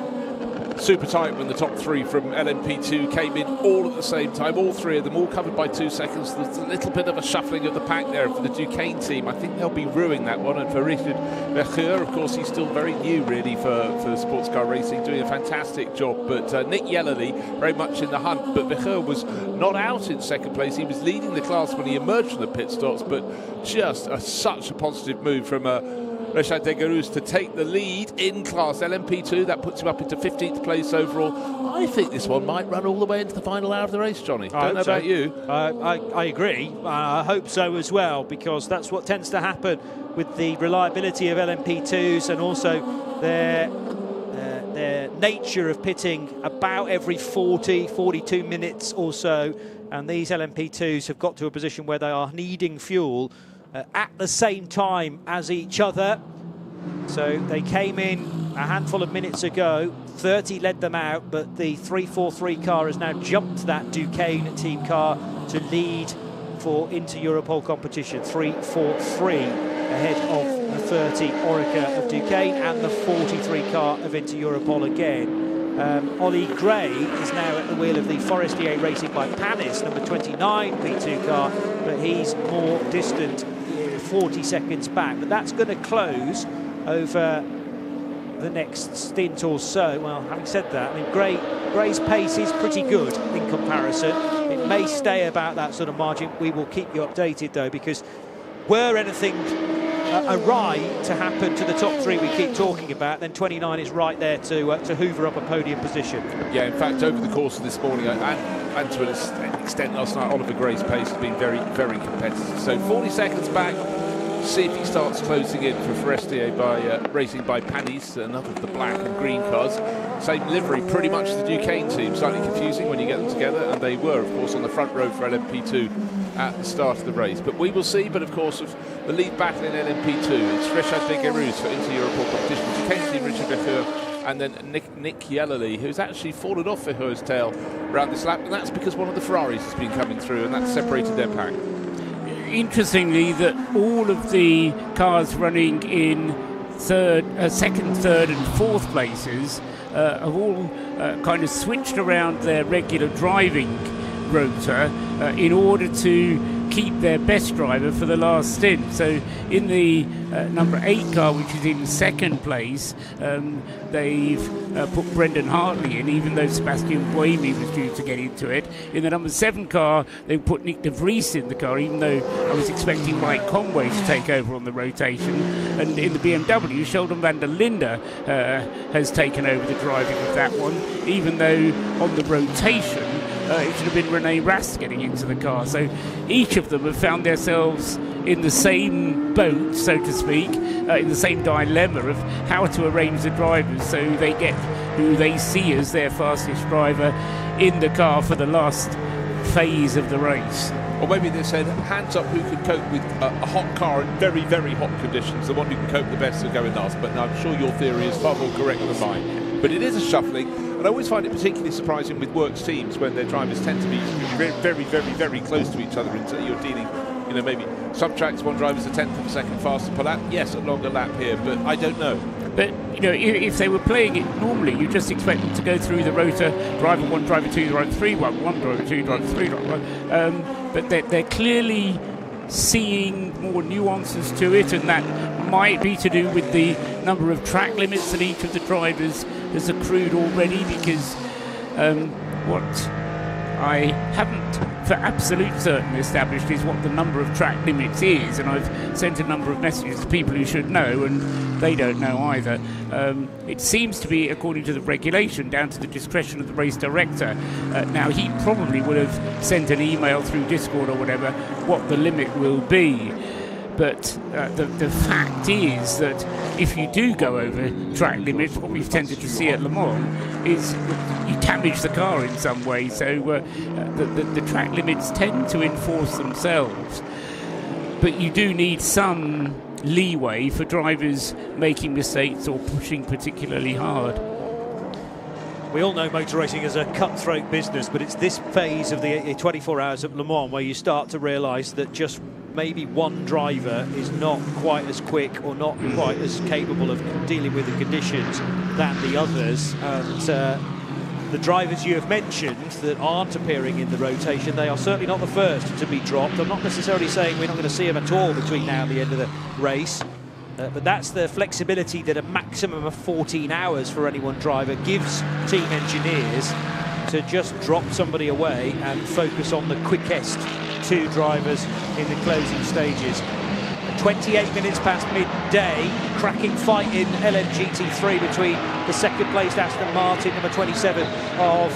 Speaker 12: Super tight when the top 3 from LMP2 came in all at the same time, all 3 of them, all covered by 2 seconds. There's a little bit of a shuffling of the pack there for the Duquesne team. I think they'll be ruining that one. And for Richard Vercheur, of course, he's still very new, really, for sports car racing, doing a fantastic job. But Nick Yellerly very much in the hunt. But Vercheur was not out in second place. He was leading the class when he emerged from the pit stops, but just such a positive move from Richard de Geras to take the lead in class LMP2. That puts him up into 15th place overall. I think this one might run all the way into the final hour of the race, Johnny. Don't know about you.
Speaker 16: I agree. I hope so as well, because that's what tends to happen with the reliability of LMP2s, and also their nature of pitting about every 42 minutes or so. And these LMP2s have got to a position where they are needing fuel at the same time as each other. So they came in a handful of minutes ago, 30 led them out, but the 343 car has now jumped that Duquesne team car to lead for Inter Europole competition. 343 ahead of the 30 Orica of Duquesne and the 43 car of Inter Europole again. Ollie Gray is now at the wheel of the Forestier Racing by Panis, number 29 P2 car, but he's more distant, 40 seconds back. But that's going to close over the next stint or so. Well, having said that, I mean, Gray's pace is pretty good in comparison. It may stay about that sort of margin. We will keep you updated though, because were anything awry to happen to the top three we keep talking about, then 29 is right there to hoover up a podium position.
Speaker 12: Yeah, in fact, over the course of this morning and to an extent last night, Oliver Gray's pace has been very, very competitive. So 40 seconds back. See if he starts closing in for RACEDAY by racing by Panis, another of the black and green cars. Same livery, pretty much the Duquesne team. Slightly confusing when you get them together, and they were, of course, on the front row for LMP2 at the start of the race. But we will see. But of course, of the lead battle in LMP2, it's Richard Beguerus for Inter-European competition, Duquesne team Richard Beguerus, and then Nick Yellerly, who's actually fallen off Beguerus' tail around this lap, and that's because one of the Ferraris has been coming through, and that's separated their pack.
Speaker 3: Interestingly, that all of the cars running in second, third and fourth places have all kind of switched around their regular driving rota in order to keep their best driver for the last stint. So in the number 8 car, which is in second place, they've put Brendan Hartley in, even though Sebastian Buemi was due to get into it. In the number 7 car, they put Nick de Vries in the car, even though I was expecting Mike Conway to take over on the rotation. And in the BMW, Sheldon van der Linde has taken over the driving of that one, even though on the rotation it should have been Rene Rast getting into the car. So each of them have found themselves in the same boat, so to speak, in the same dilemma of how to arrange the drivers so they get who they see as their fastest driver in the car for the last phase of the race.
Speaker 12: Or maybe they said, hands up who can cope with a hot car in very, very hot conditions. The one who can cope the best will go in last. But I'm sure your theory is far more correct than mine. But it is a shuffling. And I always find it particularly surprising with works teams when their drivers tend to be very, very, very, very close to each other. Until you're dealing, maybe some tracks, one driver's a tenth of a second faster per lap. Yes, a longer lap here, but I don't know.
Speaker 3: But, if they were playing it normally, you just expect them to go through the rota, driver 1, driver 2, driver 3, 1, driver 2, driver 3, driver 1. But they're clearly seeing more nuances to it, and that might be to do with the number of track limits that each of the drivers has accrued already, because what I haven't for absolute certain established is what the number of track limits is, and I've sent a number of messages to people who should know, and they don't know either. It seems to be, according to the regulation, down to the discretion of the race director. Now, he probably would have sent an email through Discord or whatever what the limit will be. But the fact is that if you do go over track limits, what we've tended to see at Le Mans is you damage the car in some way. So the track limits tend to enforce themselves. But you do need some leeway for drivers making mistakes or pushing particularly hard.
Speaker 16: We all know motor racing is a cutthroat business, but it's this phase of the 24 hours of Le Mans where you start to realise that just maybe one driver is not quite as quick or not quite as capable of dealing with the conditions than the others. And the drivers you have mentioned that aren't appearing in the rotation, they are certainly not the first to be dropped. I'm not necessarily saying we're not going to see them at all between now and the end of the race. But that's the flexibility that a maximum of 14 hours for any one driver gives team engineers to just drop somebody away and focus on the quickest 2 drivers in the closing stages. 28 minutes past midday, cracking fight in LMGT3 between the second placed Aston Martin, number 27 of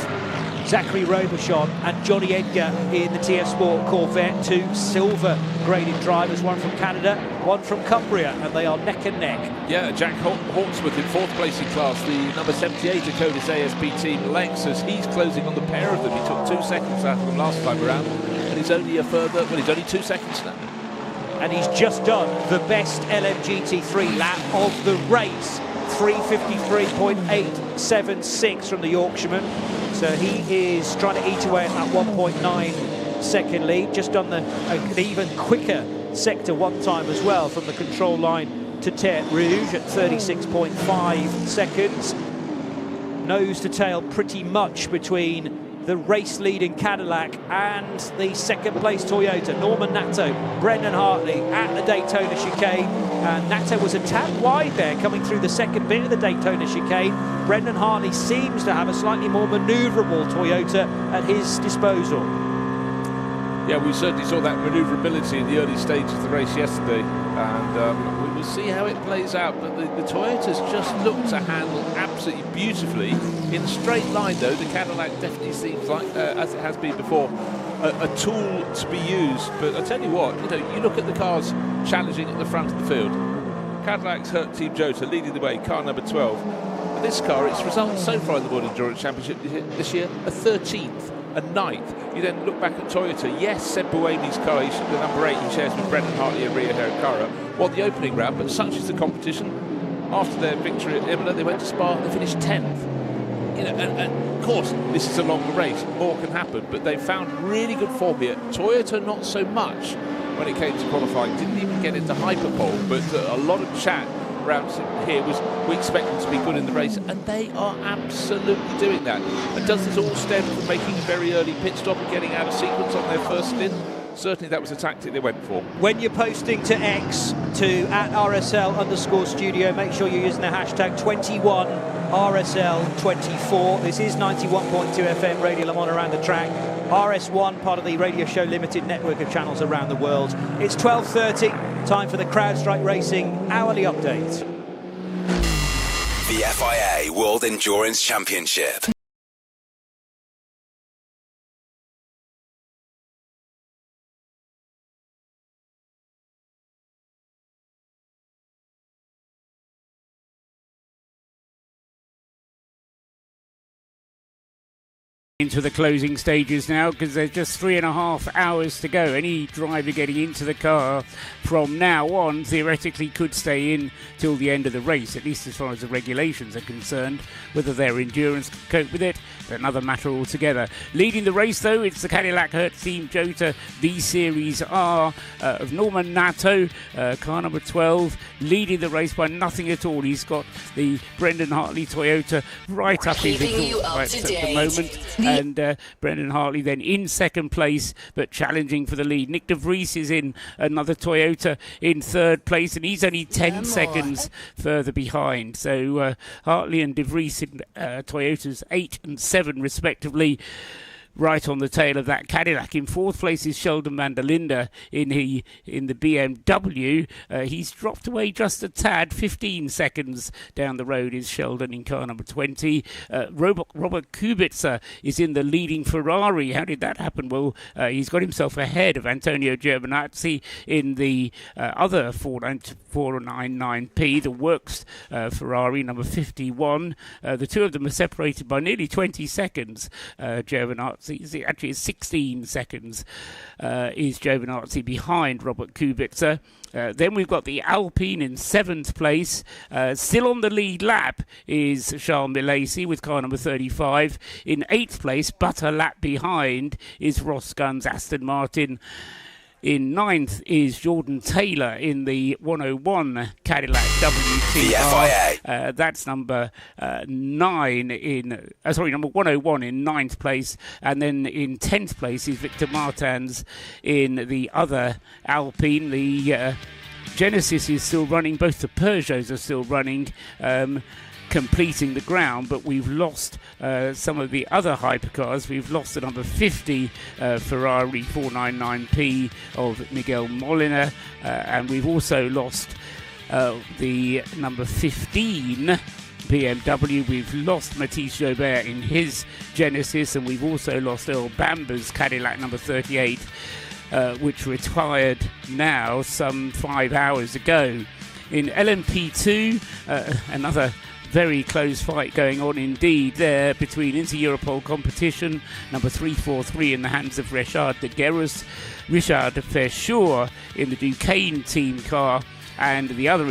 Speaker 16: Zachary Robichon, and Johnny Edgar in the TF Sport Corvette, 2 silver graded drivers, one from Canada, one from Cumbria, and they are neck and neck.
Speaker 12: Yeah, Jack Hawksworth in 4th place in class, the number 78 Dakota's ASB team Lexus. He's closing on the pair of them. He took 2 seconds out of them last time around, and he's only he's only 2 seconds now.
Speaker 16: And he's just done the best LMGT3 lap of the race, 3:53.876 from the Yorkshireman. So he is trying to eat away at that 1.9 second lead. Just done an even quicker sector 1 time as well from the control line to Terre Rouge at 36.5 seconds. Nose to tail pretty much between the race-leading Cadillac and the second-place Toyota. Norman Nato, Brendan Hartley at the Daytona chicane. And Nato was a tad wide there coming through the second bit of the Daytona chicane. Brendan Hartley seems to have a slightly more manoeuvrable Toyota at his disposal.
Speaker 12: Yeah, we certainly saw that manoeuvrability in the early stages of the race yesterday, and we will see how it plays out. But the Toyotas just look to handle absolutely beautifully. In a straight line, though, the Cadillac definitely seems like, as it has been before, a tool to be used. But I tell you what, you look at the cars challenging at the front of the field. Cadillac's hurt Team Jota leading the way, car number 12. But this car, its results so far in the World Endurance Championship this year, a 13th. A 9th. You then look back at Toyota. Yes, Seb Buemi's car, the number 8, he shares with Brendan Hartley and Rio Hirakawa, won the opening round, but such is the competition. After their victory at Imola, they went to Spa, they finished 10th. And of course, this is a longer race, more can happen, but they found really good form here. Toyota, not so much when it came to qualifying, didn't even get into hyperpole, but a lot of chat around here was we expect them to be good in the race, and they are absolutely doing that. And does this all stem from making a very early pit stop and getting out of sequence on their first stint? Certainly that was a tactic they went for.
Speaker 16: When you're posting to X, to @RSL_studio, make sure you're using the hashtag 21RSL24. This is 91.2 FM Radio Le Mans around the track. RS1, part of the Radio Show Limited network of channels around the world. It's 12:30, time for the CrowdStrike Racing hourly update.
Speaker 7: The FIA World Endurance Championship.
Speaker 3: Into the closing stages now, because there's just 3.5 hours to go. Any driver getting into the car from now on theoretically could stay in till the end of the race, at least as far as the regulations are concerned. Whether their endurance can cope with it, another matter altogether. Leading the race, though, it's the Cadillac Hertz Team Jota B-Series R of Norman Nato, car number 12, leading the race by nothing at all. He's got the Brendan Hartley Toyota right up in the right at the moment. And Brendan Hartley then in second place, but challenging for the lead. Nick De Vries is in another Toyota in third place, and he's only 10 seconds further behind. So Hartley and De Vries in Toyotas 8 and 7 respectively, right on the tail of that Cadillac. In fourth place is Sheldon van der Linde in the BMW. He's dropped away just a tad. 15 seconds down the road is Sheldon in car number 20. Robert Kubica is in the leading Ferrari. How did that happen? Well, he's got himself ahead of Antonio Giovinazzi in the other 499P, the Works Ferrari number 51. The two of them are separated by nearly 20 seconds. Giovinazzi actually 16 seconds is Giovinazzi behind Robert Kubica. Then we've got the Alpine in 7th place. Still on the lead lap is Charles Milesi with car number 35. In 8th place, but a lap behind, is Ross Gunn's Aston Martin. In 9th is Jordan Taylor in the 101 Cadillac WTR. That's number 9 in... number 101 in 9th place. And then in 10th place is Victor Martins in the other Alpine. The Genesis is still running. Both the Peugeots are still running. Completing the ground, but we've lost some of the other hypercars. We've lost the number 50 Ferrari 499P of Miguel Molina, and we've also lost the number 15 BMW. We've lost Matisse Jobert in his Genesis, and we've also lost Earl Bamber's Cadillac number 38, which retired now some 5 hours ago. In LMP2, another very close fight going on indeed there between Inter-Europol competition, number 343 in the hands of Richard de Guerres, Richard de Verschoor in the Duquesne team car, and the other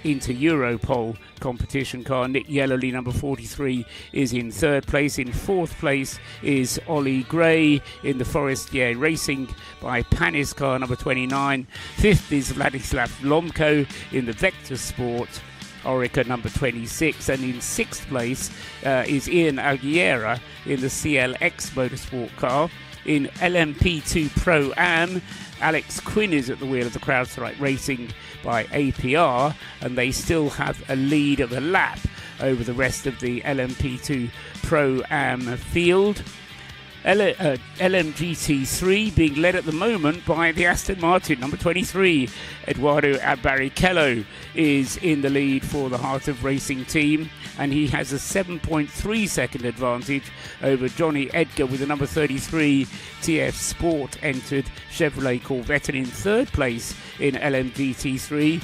Speaker 3: Inter-Europol competition car, Nick Yellowly, number 43, is in third place. In fourth place is Ollie Gray in the Forestier Racing by Panis car number 29. Fifth is Vladislav Lomko in the Vector Sport Orica number 26, and in sixth place is Ian Aguilera in the CLX Motorsport car. In LMP2 Pro-Am, Alex Quinn is at the wheel of the CrowdStrike Racing by APR, and they still have a lead of a lap over the rest of the LMP2 Pro-Am field. LMGT3 being led at the moment by the Aston Martin, number 23. Eduardo Barrichello is in the lead for the Heart of Racing team, and he has a 7.3 second advantage over Johnny Edgar with the number 33 TF Sport entered Chevrolet Corvette, and in third place in LMGT3.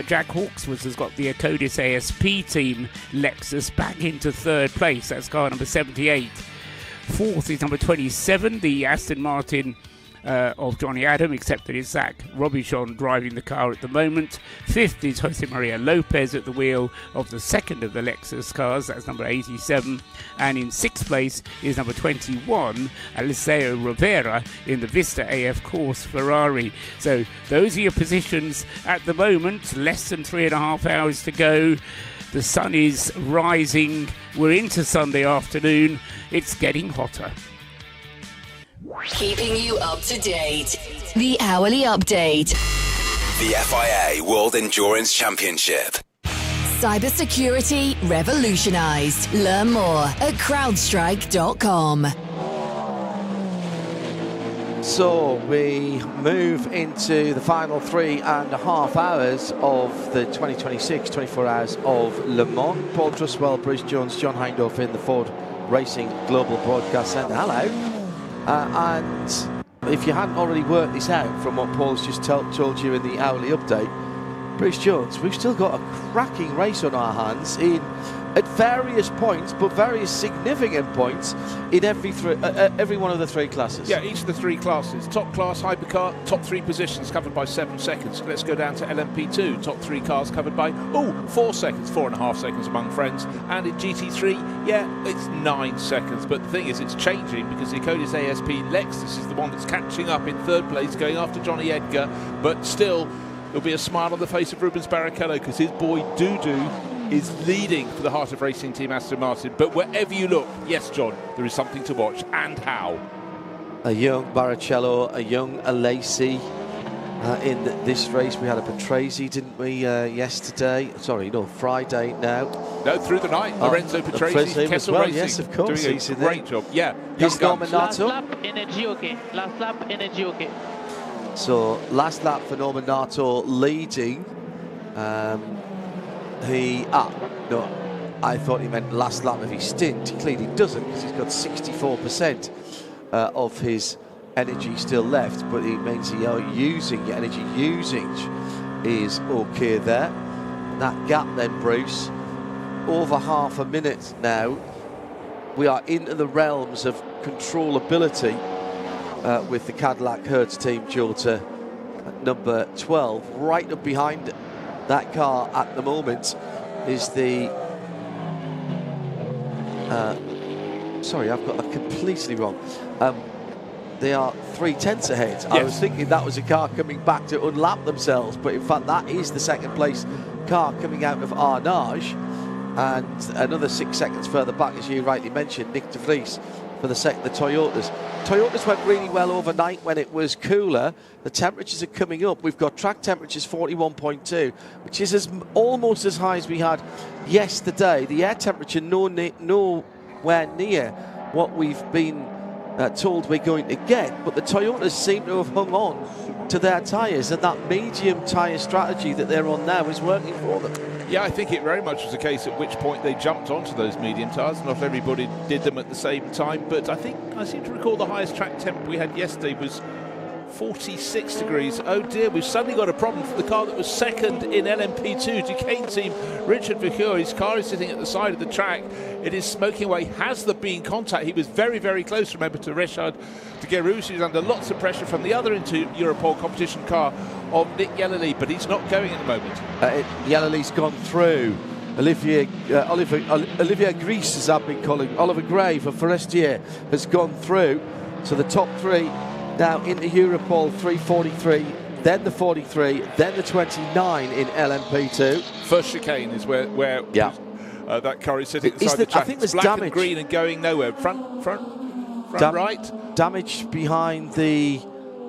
Speaker 3: Jack Hawksworth has got the Acodis ASP team Lexus back into third place. That's car number 78. Fourth is number 27, the Aston Martin of Johnny Adam, except that it's Zach Robichon driving the car at the moment. Fifth is Jose Maria Lopez at the wheel of the second of the Lexus cars. That's number 87. And in sixth place is number 21, Eliseo Rivera in the Vista AF Course Ferrari. So those are your positions at the moment. Less than 3.5 hours to go. The sun is rising. We're into Sunday afternoon. It's getting hotter.
Speaker 8: Keeping you up to date. The Hourly Update.
Speaker 7: The FIA World Endurance Championship.
Speaker 8: Cybersecurity revolutionized. Learn more at crowdstrike.com.
Speaker 20: So we move into the final 3.5 hours of the 2026 24 Hours of Le Mans. Paul Truswell, Bruce Jones, John Hindhaugh in the Ford Racing Global Broadcast Centre. Hello. And if you hadn't already worked this out from what Paul's just told you in the hourly update, Bruce Jones, we've still got a cracking race on our hands at various points, but various significant points in every one of the three classes.
Speaker 12: Yeah, each of the three classes. Top class, hypercar, top three positions covered by 7 seconds. Let's go down to LMP2. Top three cars covered by, 4 seconds, 4.5 seconds among friends. And in GT3, yeah, it's 9 seconds. But the thing is, it's changing because the Acodis ASP Lexus is the one that's catching up in third place, going after Johnny Edgar. But still, there'll be a smile on the face of Rubens Barrichello because his boy Dudu is leading for the Heart of Racing team Aston Martin. But wherever you look, yes, John, there is something to watch. And how?
Speaker 20: A young Barrichello, a young Alesi in this race. We had a Patrese, didn't we, yesterday? Sorry, no, Friday now.
Speaker 12: No, through the night. Lorenzo Patrese, Kessel
Speaker 20: well,
Speaker 12: Racing.
Speaker 20: Yes, of course.
Speaker 12: Doing a great job. Yeah.
Speaker 20: He's Norman Nato.
Speaker 15: Last lap, energy okay. Last lap, energy okay.
Speaker 20: So, last lap for Norman Nato leading. I thought he meant last lap of his stint. He clearly doesn't because he's got 64% of his energy still left, but it means energy usage is okay there. That gap then, Bruce, over half a minute now. We are into the realms of controllability with the Cadillac Hertz team Jota number 12. Right up behind that car at the moment is the sorry, I've got that completely wrong. They are 0.3 ahead. Yes. I was thinking that was a car coming back to unlap themselves, but in fact that is the second place car coming out of Arnage, and another 6 seconds further back, as you rightly mentioned, Nick de Vries for the Toyotas. Toyotas went really well overnight when it was cooler. The temperatures are coming up. We've got track temperatures 41.2, which is almost as high as we had yesterday. The air temperature nowhere near what we've been told we're going to get, but the Toyotas seem to have hung on to their tyres, and that medium tyre strategy that they're on now is working for them.
Speaker 12: Yeah, I think it very much was a case at which point they jumped onto those medium tyres. Not everybody did them at the same time, but I seem to recall the highest track temp we had yesterday was 46 degrees. Oh dear, we've suddenly got a problem for the car that was second in LMP2. Duquesne team, Richard Vercoeur, his car is sitting at the side of the track. It is smoking away. Has there been contact? He was very, very close, remember, to Richard de Guerrou's, who's under lots of pressure from the other into Europol competition car of Nick Yellerly, but he's not going at the moment.
Speaker 20: Yellerly's gone through. Olivier Gris, as I've been calling, Oliver Gray for Forestier has gone through. So the top three now into Europol, 343, then the 43, then the 29 in LMP2.
Speaker 12: First chicane is where that car is sitting inside the track.
Speaker 20: I think there's
Speaker 12: black
Speaker 20: damage.
Speaker 12: And green and going nowhere. Front right.
Speaker 20: Damage behind the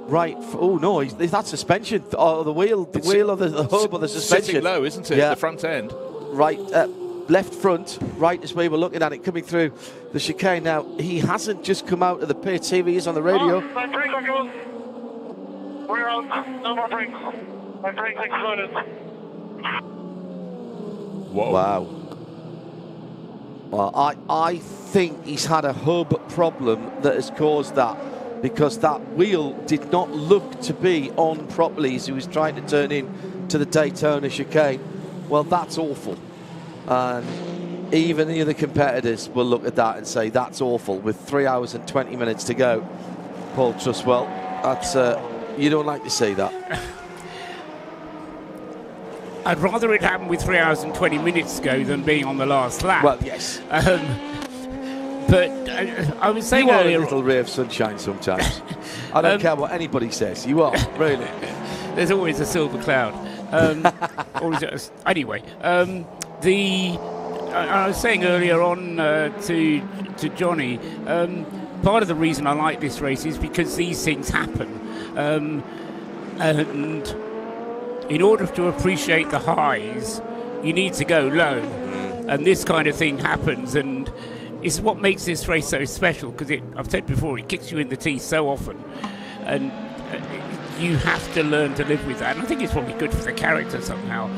Speaker 20: right. Oh no, that's suspension. Or the wheel of the hub or the suspension.
Speaker 12: Sitting low, isn't it?
Speaker 20: Yeah.
Speaker 12: The front end.
Speaker 20: Right. left front, right as we were looking at it, coming through the chicane. Now, he hasn't just come out of the pits. Here he is on the radio.
Speaker 14: My brake control. We're out. No more brakes. My brake exploded.
Speaker 20: Whoa. Wow. Well, I think he's had a hub problem that has caused that, because that wheel did not look to be on properly as he was trying to turn in to the Daytona chicane. Well, that's awful. And even the other competitors will look at that and say that's awful with 3 hours and 20 minutes to go. Paul Truswell, that's you don't like to see that.
Speaker 3: I'd rather it happen with 3 hours and 20 minutes ago than being on the last lap.
Speaker 20: Well, yes.
Speaker 3: But I was saying
Speaker 20: you are
Speaker 3: earlier,
Speaker 20: a little ray of sunshine sometimes. I don't care what anybody says. You are, really.
Speaker 3: There's always a silver cloud. Anyway, I was saying earlier on to Johnny, part of the reason I like this race is because these things happen. And in order to appreciate the highs, you need to go low. And this kind of thing happens, and it's what makes this race so special, because I've said before, it kicks you in the teeth so often. And you have to learn to live with that. And I think it's probably good for the character somehow.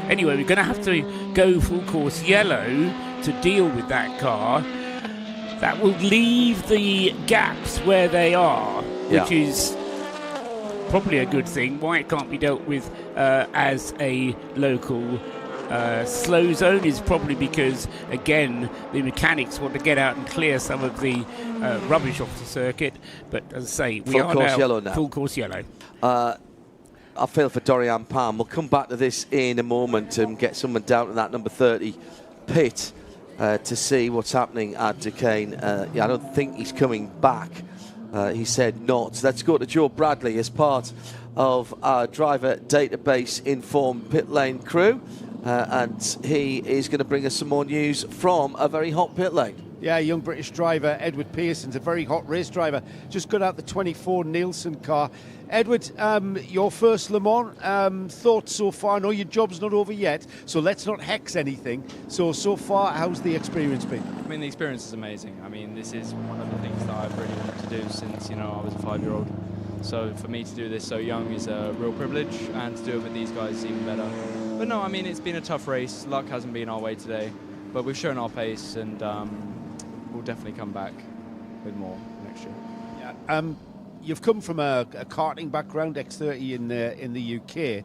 Speaker 3: Anyway, we're going to have to go full course yellow to deal with that car. That will leave the gaps where they are, which is probably a good thing. Why it can't be dealt with as a local slow zone is probably because, again, the mechanics want to get out and clear some of the rubbish off the circuit. But as I say, we are now full course yellow.
Speaker 20: I feel for Dorian Palm. We'll come back to this in a moment and get someone down to that number 30 pit to see what's happening at Duquesne. I don't think he's coming back. He said not. Let's go to Joe Bradley as part of our driver database informed pit lane crew. And he is going to bring us some more news from a very hot pit lane.
Speaker 13: Yeah, young British driver Edward Pearson's a very hot race driver. Just got out the 24 Nielsen car. Edward, your first Le Mans, thoughts so far? I know your job's not over yet, so let's not hex anything. So far, how's the experience been?
Speaker 22: I mean, the experience is amazing. I mean, this is one of the things that I've really wanted to do since, I was a 5-year-old. So for me to do this so young is a real privilege, and to do it with these guys is even better. But no, I mean, it's been a tough race. Luck hasn't been our way today, but we've shown our pace, and we'll definitely come back with more next year.
Speaker 13: Yeah. You've come from a karting background, X30 in the UK.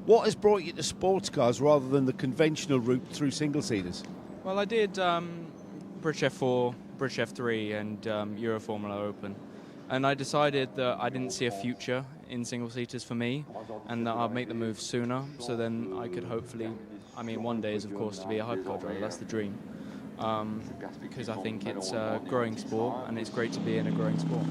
Speaker 13: What has brought you to sports cars rather than the conventional route through single-seaters?
Speaker 22: Well, I did British F4, British F3, and Euro Formula Open. And I decided that I didn't see a future in single-seaters for me, and that I'd make the move sooner, so then I could hopefully, one day is, of course, to be a hypercar driver. That's the dream. Because I think it's a growing sport, and it's great to be in a growing sport.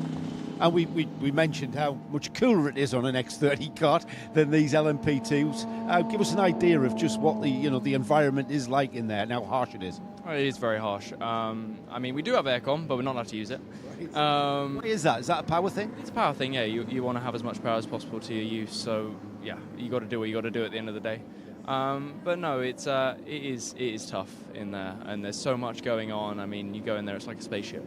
Speaker 13: And we mentioned how much cooler it is on an X30 kart than these LMP2s. Give us an idea of just what the environment is like in there and how harsh it is.
Speaker 22: It is very harsh. We do have aircon, but we're not allowed to use it.
Speaker 13: Why is that? Is that a power thing?
Speaker 22: It's a power thing, yeah. You want to have as much power as possible to your use, so yeah, you got to do what you got to do at the end of the day. But no, it is tough in there, and there's so much going on. You go in there, it's like a spaceship.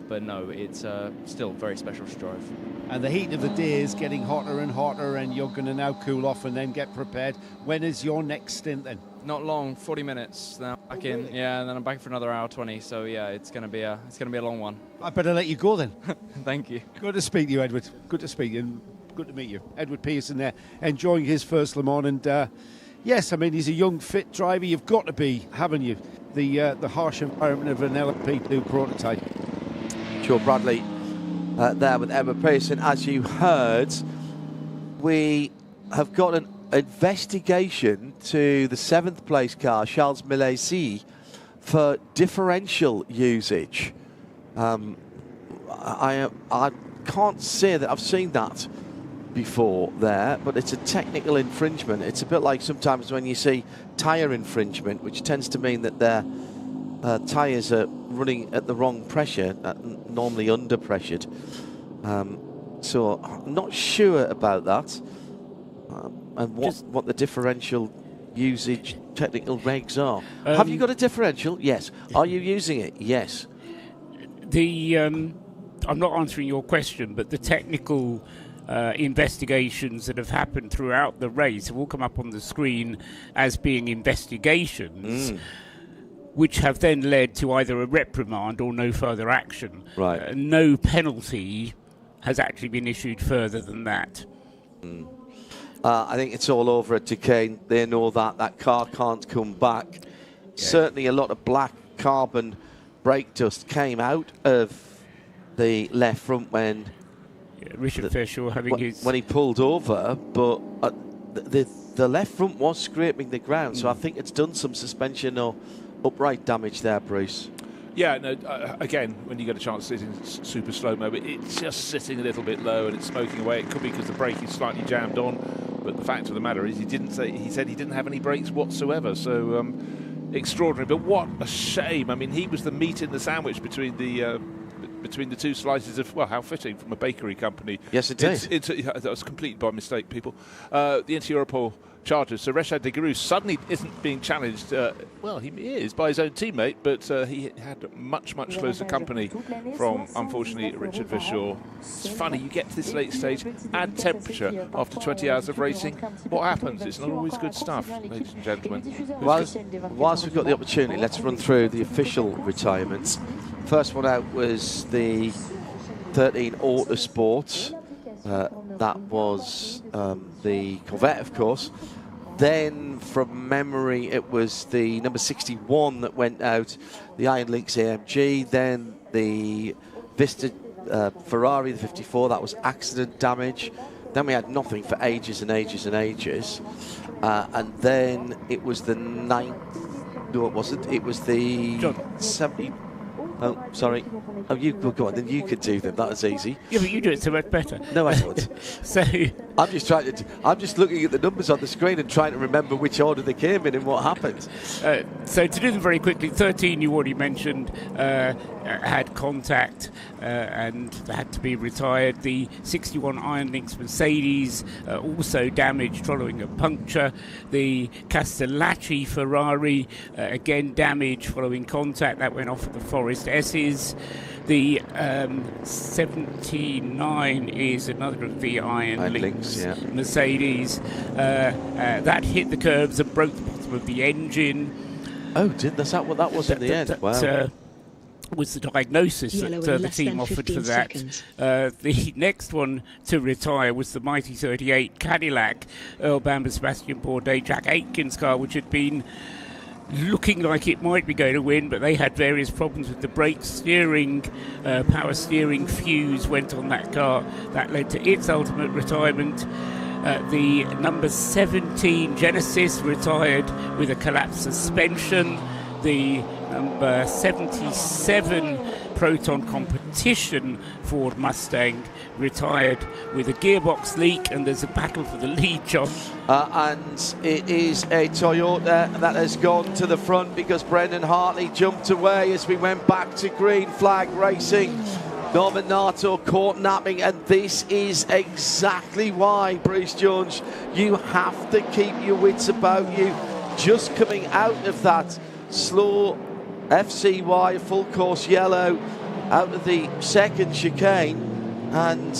Speaker 22: But no, it's still very special to drive.
Speaker 13: And the heat of the day is getting hotter and hotter, and you're going to now cool off and then get prepared. When is your next stint then?
Speaker 22: Not long, 40 minutes. Then I'm back in, and then I'm back for another hour 20. So yeah, it's going to be a long one.
Speaker 13: I better let you go then.
Speaker 22: Thank you.
Speaker 13: Good to speak to you, Edward. Good to speak to you. And good to meet you. Edward Pearson there, enjoying his first Le Mans, and yes, he's a young, fit driver. You've got to be, haven't you? The harsh environment of an LMP2 prototype.
Speaker 20: Joe Bradley there with Emma Pearson. As you heard, we have got an investigation to the 7th place car, Charles Milesi, for differential usage. I can't say that I've seen that before there, but it's a technical infringement. It's a bit like sometimes when you see tyre infringement, which tends to mean that their tyres are running at the wrong pressure, normally under pressured. So I'm not sure about that, and what the differential usage technical regs are. Have you got a differential? Yes. Are you using it? Yes.
Speaker 3: I'm not answering your question, but the technical investigations that have happened throughout the race have all come up on the screen as being investigations, which have then led to either a reprimand or no further action.
Speaker 20: Right.
Speaker 3: No penalty has actually been issued further than that.
Speaker 20: I think it's all over at Duquesne. They know that car can't come back. Yeah. Certainly a lot of black carbon brake dust came out of the left front when
Speaker 3: Richard Fisher having
Speaker 20: when he pulled over, but the left front was scraping the ground, so I think it's done some suspension or upright damage there, Bruce.
Speaker 12: Yeah, no. Again, when you get a chance to sit in super slow mo, it's just sitting a little bit low and it's smoking away. It could be because the brake is slightly jammed on, but the fact of the matter is he said he didn't have any brakes whatsoever. So extraordinary. But what a shame. I mean, he was the meat in the sandwich between the two slices of, well, how fitting from a bakery company.
Speaker 20: Yes, it did.
Speaker 12: That was completed by mistake, people. The Inter-Europol charges. So Rached de Garou suddenly isn't being challenged. Well, he is by his own teammate, but he had much closer company from, unfortunately, Richard Vishaw. It's funny, you get to this late stage, add temperature after 20 hours of racing. What happens? It's not always good stuff, ladies and gentlemen.
Speaker 20: Whilst we've got the opportunity, let's run through the official retirements. First one out was the 13 Autosport. That was the Corvette, of course. Then, from memory, it was the number 61 that went out, the Iron Lynx AMG. Then the Vista Ferrari, the 54, that was accident damage. Then we had nothing for ages and ages and ages. And then it was the 9th. No, it wasn't. It was the 70. Oh, sorry. Oh, you go on. Then you could do them. That was easy.
Speaker 3: Yeah, but you do it so much better.
Speaker 20: No, I don't.
Speaker 3: So
Speaker 20: I'm just looking at the numbers on the screen and trying to remember which order they came in and what happened.
Speaker 3: So to do them very quickly, 13 you already mentioned had contact and had to be retired. The 61 Iron Lynx Mercedes also damaged following a puncture. The Castellacci Ferrari again damaged following contact. That went off at the Forest S's. The 79 is another of the Iron Lynx Mercedes. That hit the curbs and broke the bottom of the engine.
Speaker 20: Oh, that's what that was in the end? Wow.
Speaker 3: Was the diagnosis that the team offered for that. The next one to retire was the mighty 38 Cadillac, Earl Bamber, Sebastian Bourdais, Jack Aitken's car, which had been looking like it might be going to win, but they had various problems with the brake steering, power steering fuse went on that car. That led to its ultimate retirement. The number 17 Genesis retired with a collapsed suspension. The number 77 Proton Competition Ford Mustang retired with a gearbox leak, and there's a battle for the lead, John.
Speaker 20: And it is a Toyota that has gone to the front because Brendan Hartley jumped away as we went back to green flag racing. Norman Nato caught napping, and this is exactly why, Bruce Jones, you have to keep your wits about you. Just coming out of that slow FCY full course yellow out of the second chicane, and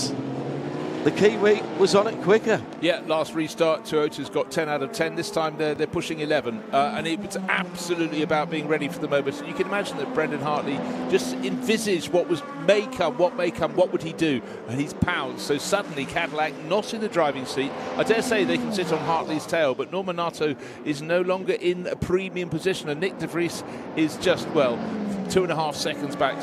Speaker 20: the Kiwi was on it quicker.
Speaker 12: Yeah, last restart, Toyota's got 10 out of 10. This time they're pushing 11. And it was absolutely about being ready for the moment. So you can imagine that Brendan Hartley just envisaged what may come, what would he do? And he's pounced. So suddenly Cadillac not in the driving seat. I dare say they can sit on Hartley's tail, but Norman Nato is no longer in a premium position. And Nick de Vries is just, 2.5 seconds back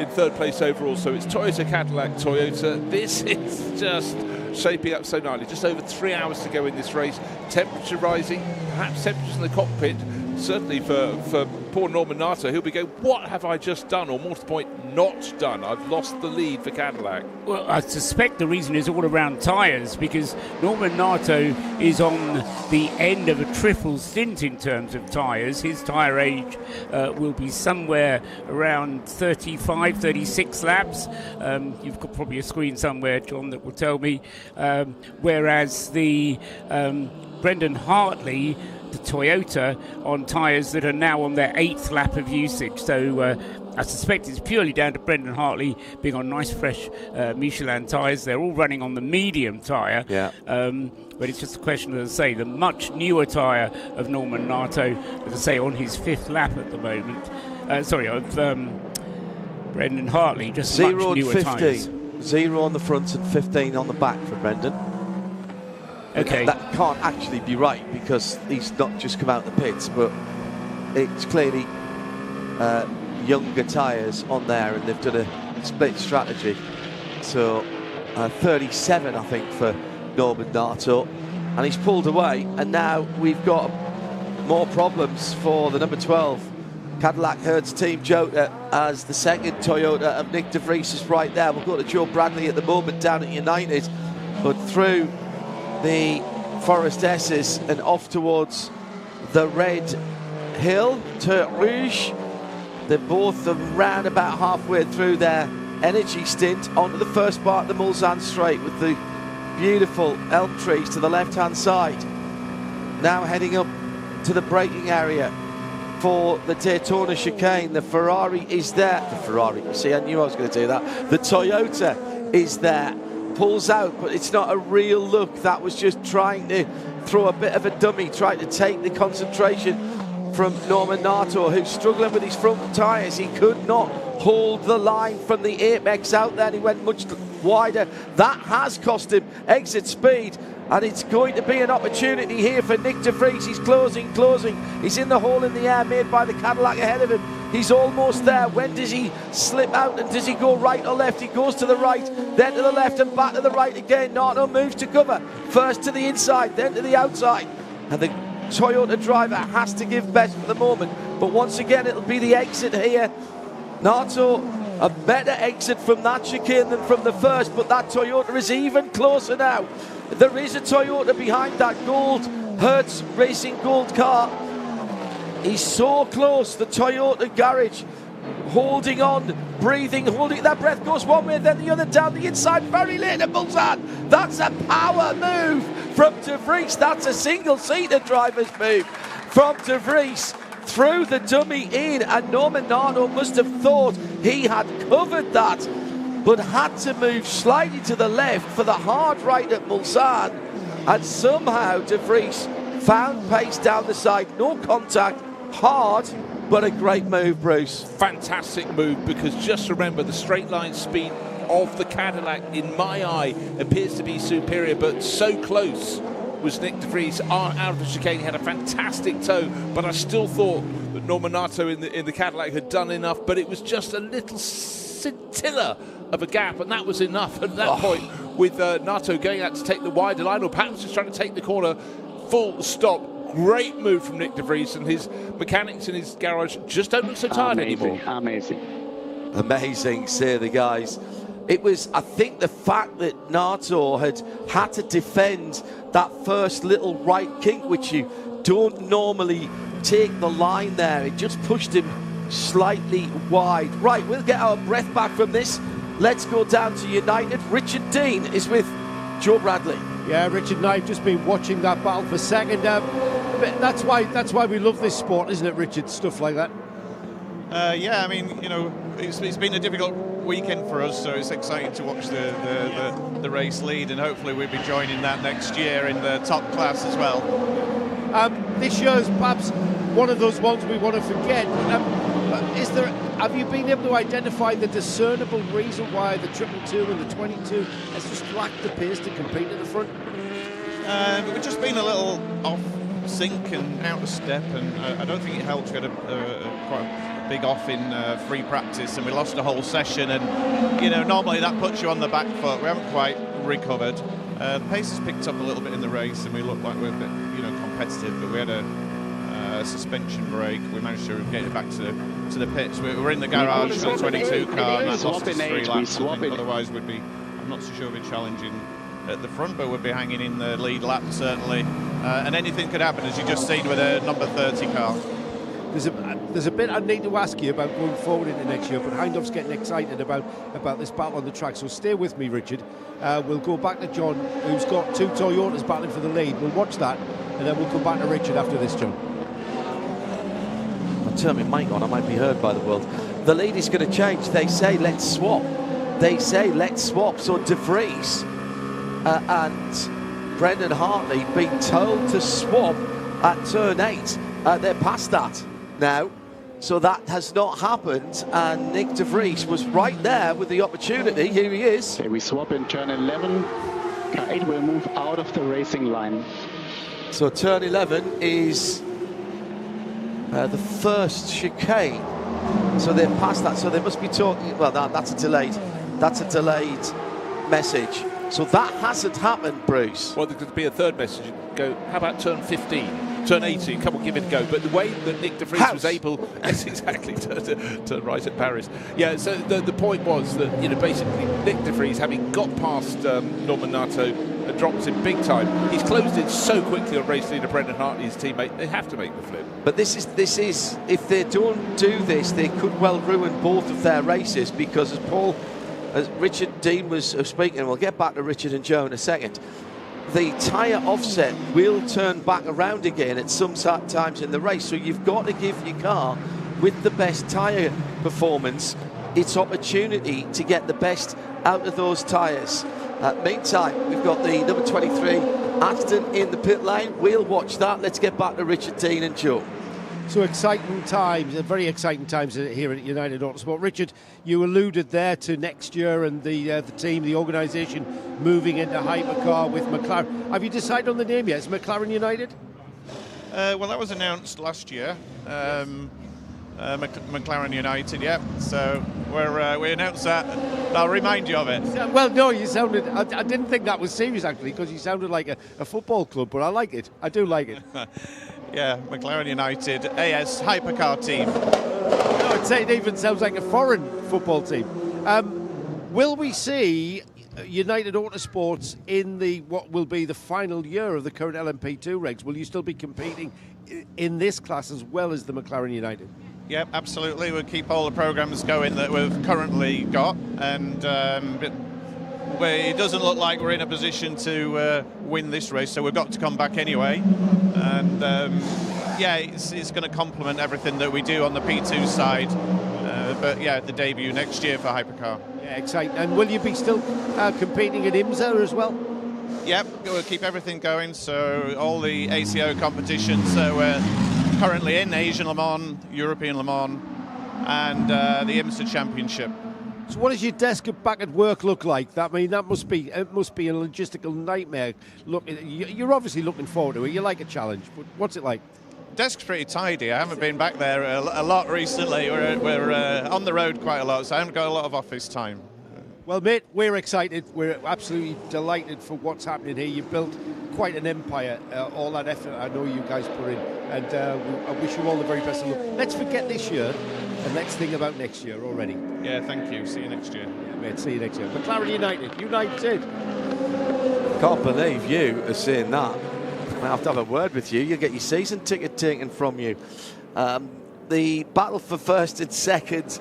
Speaker 12: in third place overall. So it's Toyota, Cadillac, Toyota. This is just shaping up so nicely. Just over 3 hours to go in this race. Temperature rising, perhaps temperatures in the cockpit. Certainly for poor Norman Nato, he'll be going, what have I just done? Or more to the point, not done. I've lost the lead for Cadillac.
Speaker 3: Well, I suspect the reason is all around tyres, because Norman Nato is on the end of a triple stint in terms of tyres. His tyre age will be somewhere around 35, 36 laps. You've got probably a screen somewhere, John, that will tell me. Whereas the Brendan Hartley the Toyota on tyres that are now on their 8th lap of usage. So I suspect it's purely down to Brendan Hartley being on nice fresh Michelin tyres. They're all running on the medium tyre.
Speaker 20: Yeah.
Speaker 3: But it's just a question, as I say, the much newer tyre of Norman Nato, as I say, on his 5th lap at the moment. Brendan Hartley, just
Speaker 20: 0
Speaker 3: much
Speaker 20: and
Speaker 3: newer
Speaker 20: 15.
Speaker 3: tyres.
Speaker 20: 0 on the front and 15 on the back for Brendan.
Speaker 3: Okay.
Speaker 20: That can't actually be right because he's not just come out the pits, but it's clearly younger tyres on there, and they've done a split strategy. So 37, I think, for Norman Nato, and he's pulled away, and now we've got more problems for the number 12 Cadillac Hertz Team Jota, as the second Toyota of Nick de Vries is right there. We'll go to Joe Bradley at the moment down at United, but through the Forest S's and off towards the Red Hill, Terre Rouge. They're both around about halfway through their energy stint onto the first part of the Mulsanne Straight with the beautiful elm trees to the left-hand side. Now heading up to the braking area for the Daytona chicane. The Ferrari is there. The Ferrari, see, I knew I was going to do that. The Toyota is there. Pulls out, but it's not a real look. That was just trying to throw a bit of a dummy, trying to take the concentration from Norman Nato, who's struggling with his front tyres. He could not hold the line from the apex out there, and he went much wider. That has cost him exit speed, and it's going to be an opportunity here for Nick de Vries. He's closing. He's in the hole in the air made by the Cadillac ahead of him. He's almost there. When does he slip out, and does he go right or left? He goes to the right, then to the left, and back to the right again. Nato moves to cover. First to the inside, then to the outside. And the Toyota driver has to give best for the moment. But once again, it'll be the exit here. Nato, a better exit from that chicane than from the first, but that Toyota is even closer now. There is a Toyota behind that gold Hertz Racing Gold car. He's so close, the Toyota garage, holding on, breathing, holding. That breath goes one way, then the other down the inside, very late at Mulsanne. That's a power move from de Vries. That's a single-seater driver's move from de Vries through the dummy in, and Norman Nato must have thought he had covered that, but had to move slightly to the left for the hard right at Mulsanne, and somehow de Vries found pace down the side. No contact, hard, but a great move, Bruce.
Speaker 12: Fantastic move, because just remember, the straight line speed of the Cadillac, in my eye, appears to be superior, but so close was Nick de Vries out of the chicane. He had a fantastic toe, but I still thought that Norman Nato in the Cadillac had done enough, but it was just a little scintilla of a gap, and that was enough at that point, with Nato going out to take the wider line, or perhaps just trying to take the corner. Full stop. Great move from Nick de Vries, and his mechanics in his garage just don't look so tired anymore.
Speaker 20: Amazing, say the guys. It was, I think, the fact that Nato had to defend that first little right kink, which you don't normally take the line there. It just pushed him slightly wide. Right, we'll get our breath back from this. Let's go down to United. Richard Dean is with Joe Bradley.
Speaker 13: Yeah, Richard and I have just been watching that battle for second. That's why we love this sport, isn't it, Richard? Stuff like that.
Speaker 4: Yeah, I mean, you know, it's been a difficult weekend for us, so it's exciting to watch the race lead, and hopefully we'll be joining that next year in the top class as well.
Speaker 13: This year is perhaps one of those ones we want to forget. Have you been able to identify the discernible reason why the 222 and the 22 has just lacked the pace to compete at the front?
Speaker 4: We've just been a little off sync and out of step, and I don't think it helped. We had quite a big off in free practice, and we lost a whole session, and you know, normally that puts you on the back foot. We haven't quite recovered. The pace has picked up a little bit in the race, and we look like we're a bit, you know, competitive, but we had a suspension break. We managed to get it back to the pits. We're in the garage for the 22 car, and that lost us 3 laps. Otherwise, I'm not so sure we'd be challenging at the front, but we'd be hanging in the lead lap certainly. And anything could happen, as you just seen with a number 30 car.
Speaker 13: There's a bit I need to ask you about going forward into next year, but Heindorf's getting excited about this battle on the track, so stay with me, Richard. We'll go back to John, who's got 2 Toyotas battling for the lead. We'll watch that, and then we'll come back to Richard after this, John.
Speaker 20: I'll turn my mic on, I might be heard by the world. The lead is going to change. They say let's swap. They say let's swap. So De Vries and Brendan Hartley being told to swap at turn 8. They're past that now. So that has not happened, and Nick De Vries was right there with the opportunity. Here he is.
Speaker 2: Okay, we swap in turn 11. Car 8 will move out of the racing line.
Speaker 20: So turn 11 is the first chicane. So they're past that. So they must be talking. Well, that's a delayed message. So that hasn't happened, Bruce.
Speaker 12: Well, there could be a third message. Go. How about turn 15? Turn 18, come on, give it a go. But the way that Nick De Vries was able, yes, exactly, to right at Paris. Yeah, so the point was that, you know, basically Nick De Vries, having got past Norman Nato, drops in big time. He's closed in so quickly on race leader Brendan Hartley, his teammate. They have to make the flip.
Speaker 20: But this is if they don't do this, they could well ruin both of their races, because as Richard Dean was speaking, and we'll get back to Richard and Joe in a second, the tyre offset will turn back around again at some times in the race. So you've got to give your car with the best tyre performance its opportunity to get the best out of those tyres. Meantime, we've got the number 23 Aston in the pit lane. We'll watch that. Let's get back to Richard Dean and Joe.
Speaker 13: So exciting times, very exciting times here at United Autosport. Richard, you alluded there to next year and the team, the organisation moving into hypercar with McLaren. Have you decided on the name yet? Is McLaren United?
Speaker 4: Well, that was announced last year. McLaren United, yeah. So we announced that. I'll remind you of it.
Speaker 13: Well, no, you sounded. I didn't think that was serious actually, because you sounded like a football club, but I like it. I do like it.
Speaker 4: Yeah, McLaren United, AS hypercar team.
Speaker 13: No, it even sounds like a foreign football team. Will we see United Autosports in what will be the final year of the current LMP2 regs? Will you still be competing in this class as well as the McLaren United?
Speaker 4: Yep, absolutely. We'll keep all the programs going that we've currently got, and it doesn't look like we're in a position to win this race, so we've got to come back anyway. And yeah, it's going to complement everything that we do on the P2 side. But yeah, the debut next year for hypercar.
Speaker 13: Yeah, exciting. And will you be still competing at IMSA as well?
Speaker 4: Yep, we'll keep everything going. So all the ACO competitions. So we're currently in Asian Le Mans, European Le Mans, and the IMSA Championship.
Speaker 13: So what does your desk back at work look like? That must be a logistical nightmare. Look, you're obviously looking forward to it. You like a challenge, but what's it like?
Speaker 4: Desk's pretty tidy. I haven't been back there a lot recently. We're on the road quite a lot, so I haven't got a lot of office time.
Speaker 13: Well, mate, we're excited. We're absolutely delighted for what's happening here. You've built quite an empire. All that effort I know you guys put in, and I wish you all the very best of luck. Let's forget this year, and let's think about next year already.
Speaker 4: Yeah, thank you. See you next year.
Speaker 13: Yeah, mate, see you next year. McLaren United.
Speaker 20: Can't believe you are saying that. I have to have a word with you. You'll get your season ticket taken from you. The battle for first and second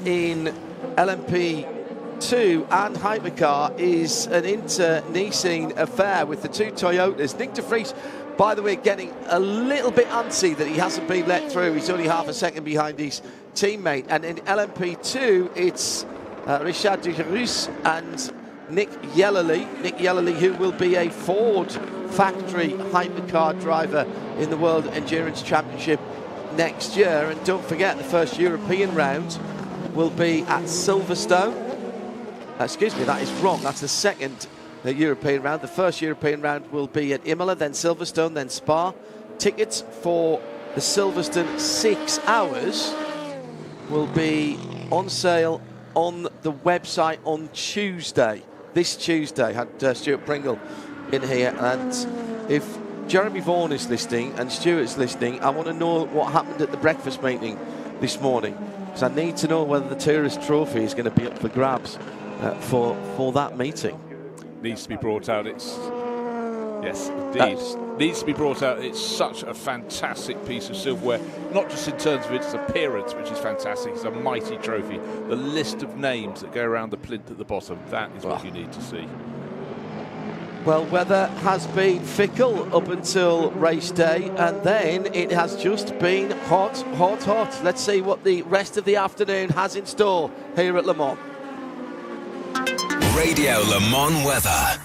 Speaker 20: in LMP2 and hypercar is an inter-Nissan affair with the two Toyotas. Nick De Vries, by the way, getting a little bit antsy that he hasn't been let through. He's only half a second behind his teammate. And in LMP2, it's Richard de Rus and Nick Yellerly, who will be a Ford factory hypercar driver in the World Endurance Championship next year. And don't forget, the first European round will be at Silverstone. Excuse me, that is wrong. That's the second European round. The first European round will be at Imola, then Silverstone, then Spa. Tickets for the Silverstone 6 hours will be on sale on the website on Tuesday. This Tuesday. Had Stuart Pringle in here, and if Jeremy Vaughan is listening and Stuart's listening, I want to know what happened at the breakfast meeting this morning, because I need to know whether the Tourist Trophy is going to be up for grabs for that meeting.
Speaker 12: Needs to be brought out. Yes, indeed. Needs to be brought out. It's such a fantastic piece of silverware, not just in terms of its appearance, which is fantastic. It's a mighty trophy. The list of names that go around the plinth at the bottom, that is what you need to see.
Speaker 20: Well, weather has been fickle up until race day, and then it has just been hot, hot, hot. Let's see what the rest of the afternoon has in store here at Le Mans.
Speaker 7: Radio Le Mans weather.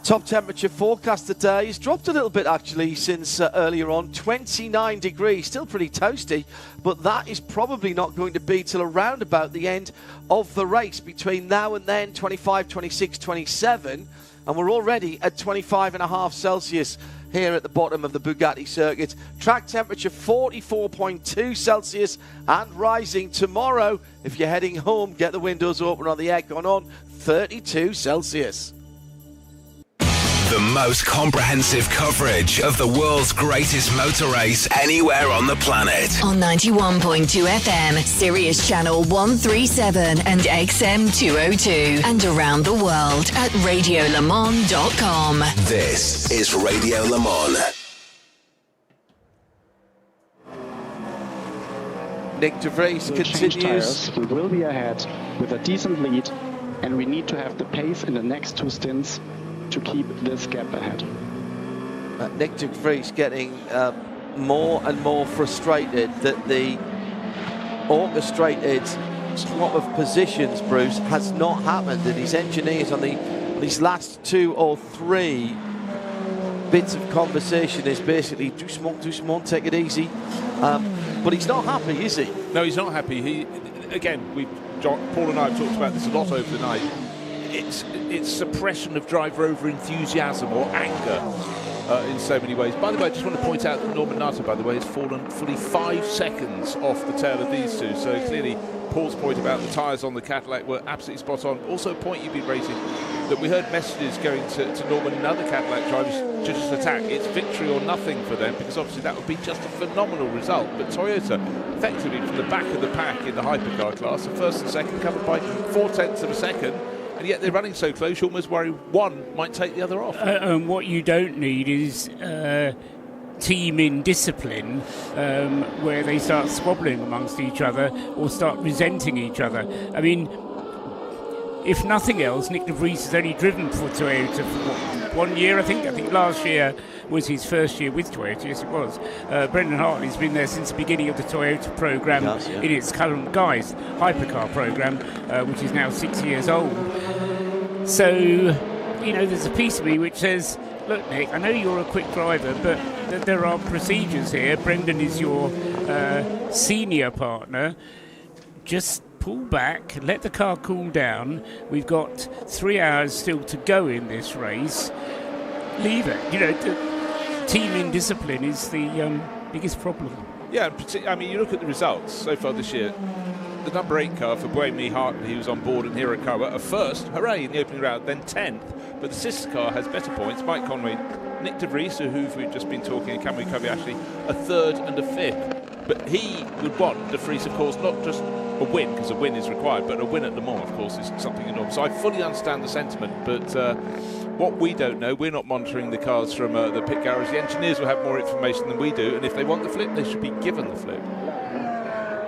Speaker 20: Top temperature forecast today has dropped a little bit actually since earlier on. 29 degrees, still pretty toasty, but that is probably not going to be till around about the end of the race. Between now and then, 25, 26, 27, and we're already at 25.5 Celsius here at the bottom of the Bugatti circuit. Track temperature 44.2 Celsius and rising tomorrow. If you're heading home, get the windows open or the aircon on, 32 Celsius.
Speaker 7: The most comprehensive coverage of the world's greatest motor race anywhere on the planet.
Speaker 8: On 91.2 FM, Sirius Channel 137 and XM 202. And around the world at radiolemans.com.
Speaker 7: This is Radio Le Mans.
Speaker 20: Nick De Vries continues.
Speaker 2: We will be ahead with a decent lead, and we need to have the pace in the next 2 stints to keep this gap ahead.
Speaker 20: Nick De Vries getting more and more frustrated that the orchestrated swap of positions, Bruce, has not happened, and his engineers on these last 2 or 3 bits of conversation is basically do small, take it easy. But he's not happy, is he?
Speaker 12: No, he's not happy. Paul and I have talked about this a lot over the night. It's suppression of driver over enthusiasm or anger in so many ways. By the way, I just want to point out that Norman Nato, by the way, has fallen fully 5 seconds off the tail of these two. So clearly, Paul's point about the tyres on the Cadillac were absolutely spot on. Also, a point you've been raising, that we heard messages going to Norman and other Cadillac drivers to just attack. It's victory or nothing for them, because obviously that would be just a phenomenal result. But Toyota, effectively from the back of the pack in the hypercar class, the first and second covered by 0.4 of a second. And yet they're running so close, you almost worry one might take the other off.
Speaker 3: And what you don't need is team indiscipline where they start squabbling amongst each other or start resenting each other. I mean, if nothing else, Nick De Vries has only driven for Toyota for 1 year, I think. I think last year was his first year with Toyota. Yes, it was. Brendan Hartley's been there since the beginning of the Toyota programme in its current guise, hypercar programme, which is now 6 years old. So, you know, there's a piece of me which says, look, Nick, I know you're a quick driver, but there are procedures here. Brendan is your senior partner. Just pull back, let the car cool down. We've got 3 hours still to go in this race. Leave it. You know, team indiscipline is the biggest problem.
Speaker 12: Yeah, I mean, you look at the results so far this year. The number 8 car for Boemi Hartley, who's on board, and Hirakawa are first, hooray, in the opening round, then 10th. But the sister car has better points. Mike Conway, Nick De Vries, who we've just been talking, and Kamui Kobayashi, a 3rd and a 5th. But he would want De Vries, of course, not just a win, because a win is required, but a win at Le Mans, of course, is something enormous. So I fully understand the sentiment, but what we don't know, we're not monitoring the cars from the pit garage. The engineers will have more information than we do, and if they want the flip, they should be given the flip.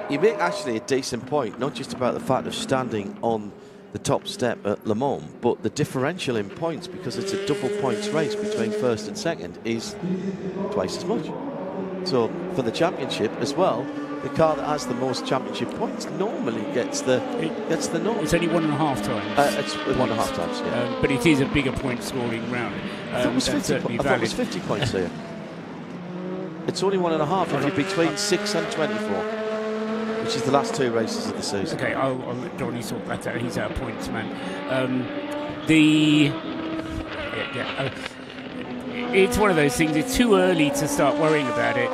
Speaker 20: You make actually a decent point, not just about the fact of standing on the top step at Le Mans, but the differential in points, because it's a double points race between first and second, is twice as much. So for the championship as well, the car that has the most championship points normally gets the norm.
Speaker 3: It's only 1.5 times.
Speaker 20: It's 1.5 times, yeah.
Speaker 3: But it is a bigger point scoring round.
Speaker 20: I thought it was 50 points here. It's only 1.5 if you're between 6 and 24, which is the last 2 races of the season.
Speaker 3: Okay, I'll let Johnny sort that out. He's our points man. It's one of those things. It's too early to start worrying about it.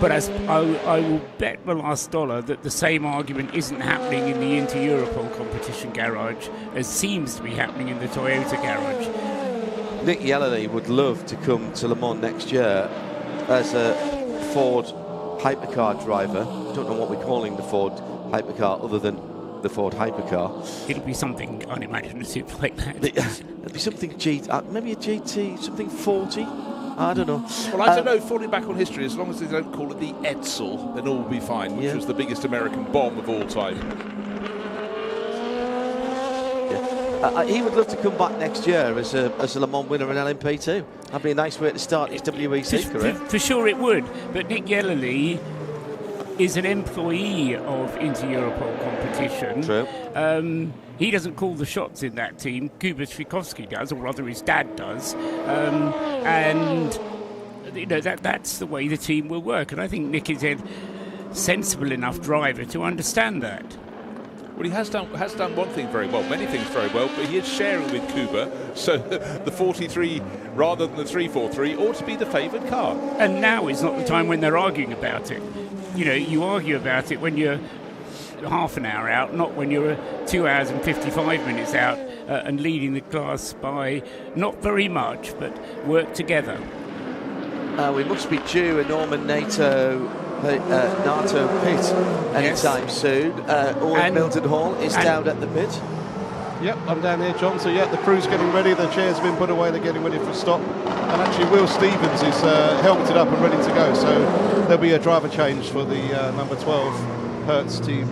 Speaker 3: But as I will bet my last dollar that the same argument isn't happening in the Inter-Europol competition garage as seems to be happening in the Toyota garage.
Speaker 20: Nick Yellerly would love to come to Le Mans next year as a Ford hypercar driver. I don't know what we're calling the Ford hypercar other than the Ford hypercar.
Speaker 3: It'll be something unimaginative like that.
Speaker 20: It'll be something maybe a GT, something 40. I don't know.
Speaker 12: Well, I don't know. Falling back on history, as long as they don't call it the Edsel, then all will be fine, which was the biggest American bomb of all time.
Speaker 20: he would love to come back next year as a Le Mans winner in LMP2. That'd be a nice way to start his WEC career.
Speaker 3: For sure it would, but Nick Yellerly is an employee of Inter-Europol competition.
Speaker 20: True.
Speaker 3: He doesn't call the shots in that team. Kuba Svikovsky does, or rather his dad does. And you know that's the way the team will work. And I think Nick is a sensible enough driver to understand that.
Speaker 12: Well, he has done one thing very well, many things very well, but he is sharing with Kuba, so the 43 rather than the 343 ought to be the favoured car.
Speaker 3: And now is not the time when they're arguing about it. You know, you argue about it when you're half an hour out, not when you're 2 hours and 55 minutes out and leading the class by not very much, but work together.
Speaker 20: We must be due a Norman NATO pit anytime soon. Owen Milton-Hall is down at the pit.
Speaker 5: Yep, I'm down here, John. So, yeah, the crew's getting ready. The chair's been put away. They're getting ready for a stop. And actually, Will Stevens is helmeted up and ready to go. So, there'll be a driver change for the number 12 Hertz team,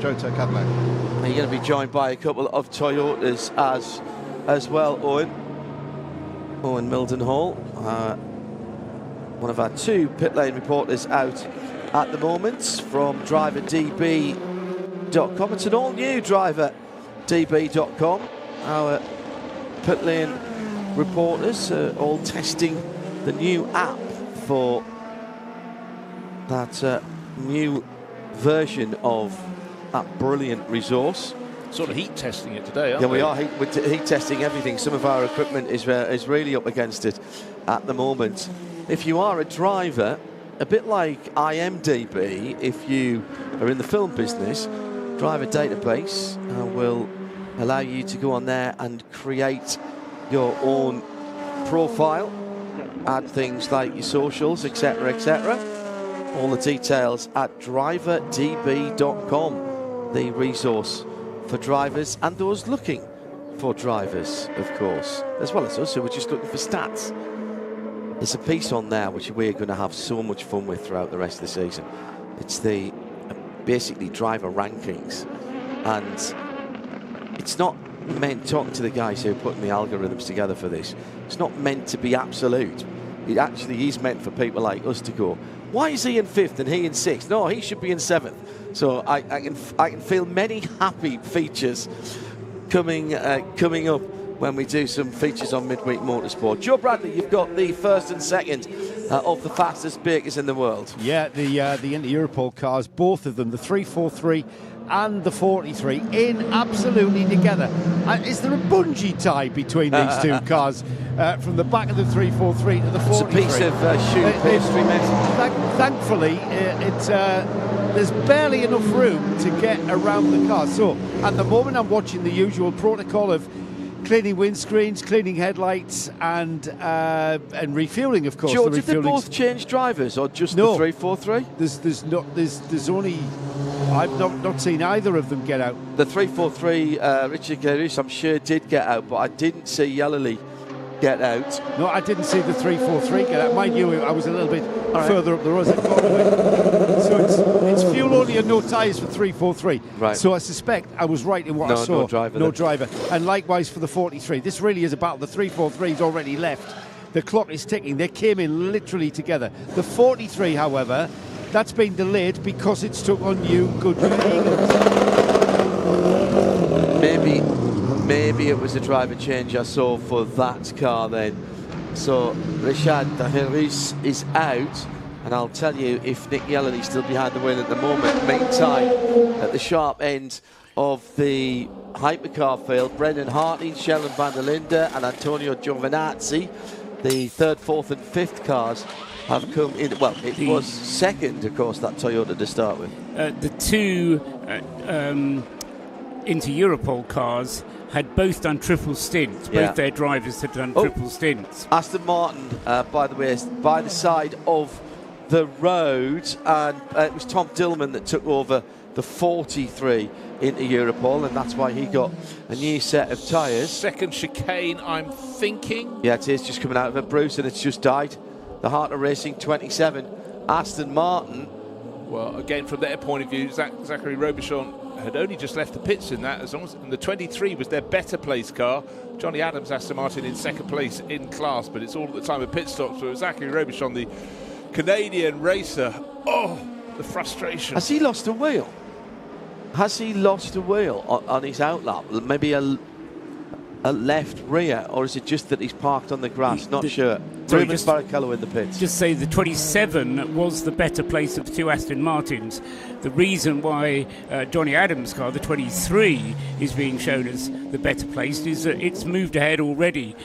Speaker 5: Jota Cadillac.
Speaker 20: And you're going to be joined by a couple of Toyotas as well, Owen Milton-Hall. One of our 2 pit lane reporters out at the moment from driverdb.com. It's an all-new driverdb.com. Our pit lane reporters are all testing the new app for that new version of that brilliant resource.
Speaker 12: Sort of heat testing it today, aren't
Speaker 20: we? Yeah, we are heat testing everything. Some of our equipment is really up against it at the moment. If you are a driver, a bit like IMDb, if you are in the film business, driver database will allow you to go on there and create your own profile, add things like your socials, etc., etc. All the details at driverdb.com, the resource for drivers and those looking for drivers, of course, as well as us who are just looking for stats. There's a piece on there which we're going to have so much fun with throughout the rest of the season. It's the basically driver rankings, and it's not meant, talking to the guys who are putting the algorithms together for this, it's not meant to be absolute. It actually is meant for people like us to go, why is he in 5th and he in 6th? No, he should be in 7th. So I can feel many happy features coming up when we do some features on Midweek Motorsport. Joe Bradley, you've got the 1st and 2nd of the fastest bakers in the world.
Speaker 13: Yeah, the Inter-Europol cars, both of them, the 343 and the 43, in absolutely together. Is there a bungee tie between these 2 cars from the back of the 343 to the 43?
Speaker 20: It's a piece of shoe pastry metal.
Speaker 13: Thankfully, there's barely enough room to get around the car. So at the moment, I'm watching the usual protocol of cleaning windscreens, cleaning headlights, and refueling, of course.
Speaker 20: Joe, did they both change drivers, or just the 343?
Speaker 13: There's only, I've not seen either of them get out.
Speaker 20: The 343, Richard Gerus, I'm sure did get out, but I didn't see Yellerly get out.
Speaker 13: No, I didn't see the 343 get out. Mind you, I was a little bit further up the road. So it's fuel only and no tyres for 343.
Speaker 20: Right.
Speaker 13: So I suspect I was right in what I saw. No driver. And likewise for the 43. This really is a battle. The 343's already left. The clock is ticking. They came in literally together. The 43, however, that's been delayed because it's took on new Goodyear Eagles.
Speaker 20: Maybe it was a driver change I saw for that car then. So Richard Daheris is out, and I'll tell you if Nick Yellerly's still behind the wheel at the moment. Meantime, at the sharp end of the hypercar field, Brendan Hartley, Sheldon van der Linde and Antonio Giovinazzi, the 3rd, 4th and 5th cars have come in. Well, it was 2nd, of course, that Toyota to start with.
Speaker 3: The 2 Inter-Europol cars had both done triple stints. Both their drivers had done triple stints.
Speaker 20: Aston Martin, by the way, by the side of the road, and it was Tom Dillman that took over the 43 into Europol, and that's why he got a new set of tyres.
Speaker 12: 2nd chicane, I'm thinking.
Speaker 20: Yeah, it is just coming out of it, Bruce, and it's just died. The Heart of Racing 27, Aston Martin.
Speaker 12: Well, again, from their point of view, Zachary Robichon had only just left the pits in that, and the 23 was their better place car. Johnny Adams, Aston Martin, in second place in class, but it's all at the time of pit stops. So Zachary Robichon, the Canadian racer. Oh, the frustration.
Speaker 20: Has he lost a wheel? Has he lost a wheel on his outlap? Maybe a left rear, or is it just that he's parked on the grass? Not sure. Ruben Barrichello in the pits.
Speaker 3: Just say the 27 was the better place of the two Aston Martins. The reason why Johnny Adams' car, the 23, is being shown as the better place is that it's moved ahead already.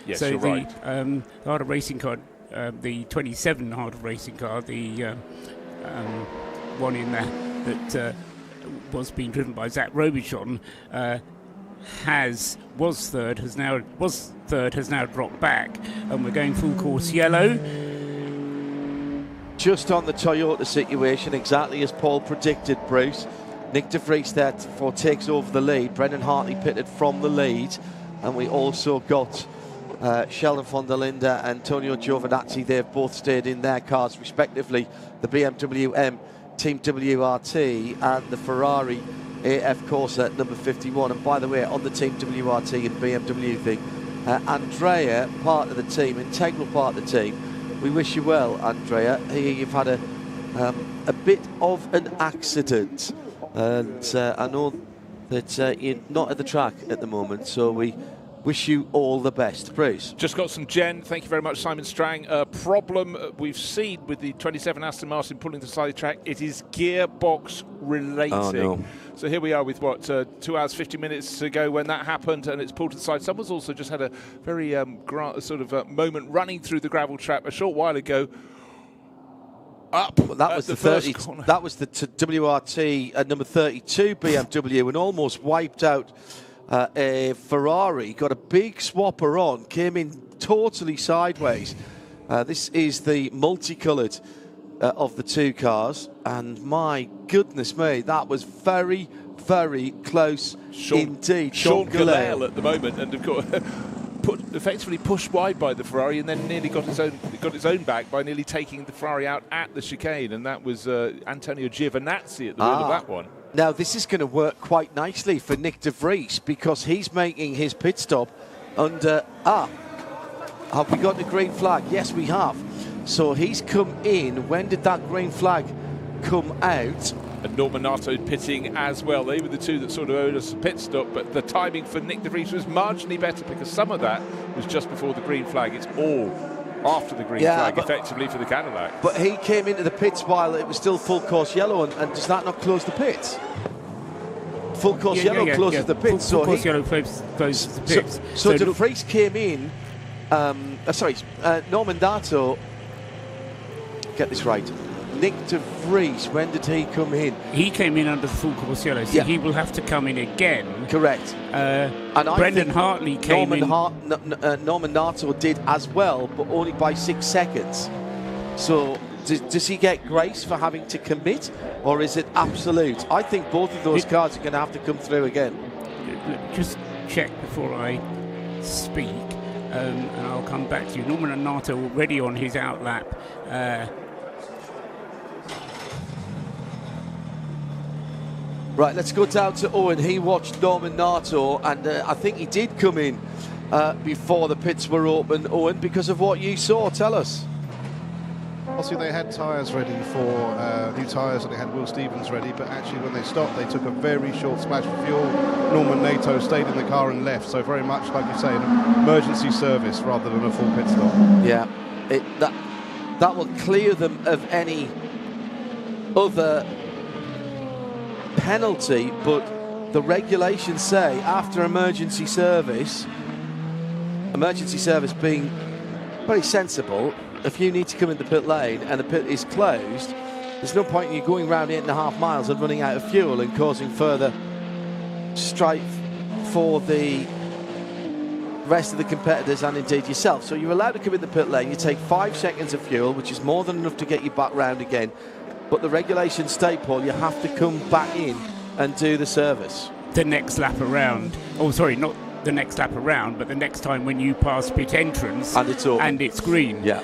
Speaker 12: Yes,
Speaker 3: so
Speaker 12: you're
Speaker 3: the
Speaker 12: right.
Speaker 3: harder racing car, the 27 harder racing car, the one in there that was being driven by Zach Robichon, was third, has now dropped back, and we're going full course yellow.
Speaker 20: Just on the Toyota situation, exactly as Paul predicted, Bruce. Nick De Vries therefore takes over the lead. Brendan Hartley pitted from the lead, and we also got Sheldon von der Linde and Antonio Giovinazzi. They've both stayed in their cars respectively, the BMW M Team WRT and the Ferrari AF Corsa number 51. And by the way, on the Team WRT and BMW thing, Andrea, part of the team, integral part of the team, we wish you well, Andrea. Here you've had a bit of an accident, and I know that you're not at the track at the moment, so we wish you all the best. Bruce.
Speaker 12: Just got some Jen. Thank you very much, Simon Strang. Problem we've seen with the 27 Aston Martin pulling the side track, it is gearbox related.
Speaker 20: Oh, no.
Speaker 12: So here we are with, 2 hours, 50 minutes to go when that happened, and it's pulled to the side. Someone's also just had a very moment running through the gravel trap a short while ago.
Speaker 20: Well, that was the 30. That was the WRT number 32 BMW, and almost wiped out a Ferrari. Got a big swapper on, came in totally sideways. This is the multicoloured of the two cars, and my goodness me, that was very, very close indeed.
Speaker 12: Sean Gallel at the moment, and of course effectively pushed wide by the Ferrari, and then nearly got his own back by nearly taking the Ferrari out at the chicane, and that was Antonio Giovinazzi at the wheel of that one.
Speaker 20: Now this is going to work quite nicely for Nick De Vries, because he's making his pit stop under have we got the green flag? Yes, we have. So he's come in. When did that green flag come out?
Speaker 12: And Norman Nato pitting as well. They were the two that sort of owed us a pit stop, but the timing for Nick De Vries was marginally better, because some of that was just before the green flag. It's all after the green flag, effectively, for the Cadillac.
Speaker 20: But he came into the pits while it was still full course yellow, and does that not close the pits? Full course yellow closes the pits.
Speaker 3: Full course yellow closes the pits.
Speaker 20: So De Vries came in, Norman Nato, get this right, Nick De Vries, when did he come in?
Speaker 3: He came in under the full course yellow, so he will have to come in again.
Speaker 20: Correct.
Speaker 3: And Brendan Hartley came in.
Speaker 20: Norman Nato did as well, but only by 6 seconds. So does he get grace for having to commit, or is it absolute? I think both of those cars are going to have to come through again.
Speaker 3: Just check before I speak, and I'll come back to you. Norman Nato already on his outlap.
Speaker 20: Right, let's go down to Owen. He watched Norman Nato, and I think he did come in before the pits were open, Owen, because of what you saw. Tell us.
Speaker 5: Obviously, they had tyres ready for new tyres, and they had Will Stevens ready, but actually when they stopped, they took a very short splash of fuel. Norman Nato stayed in the car and left, so very much, like you say, an emergency service rather than a full pit stop.
Speaker 20: Yeah, that will clear them of any other penalty, but the regulations say after emergency service being very sensible, if you need to come in the pit lane and the pit is closed, there's no point in you going around 8.5 miles and running out of fuel and causing further strife for the rest of the competitors and indeed yourself. So you're allowed to come in the pit lane, you take 5 seconds of fuel, which is more than enough to get you back round again. But the regulations state, Paul, you have to come back in and do the service.
Speaker 3: The next lap around. Oh, sorry, not the next lap around, but the next time when you pass pit entrance
Speaker 20: and it's open.
Speaker 3: And it's green.
Speaker 20: Yeah.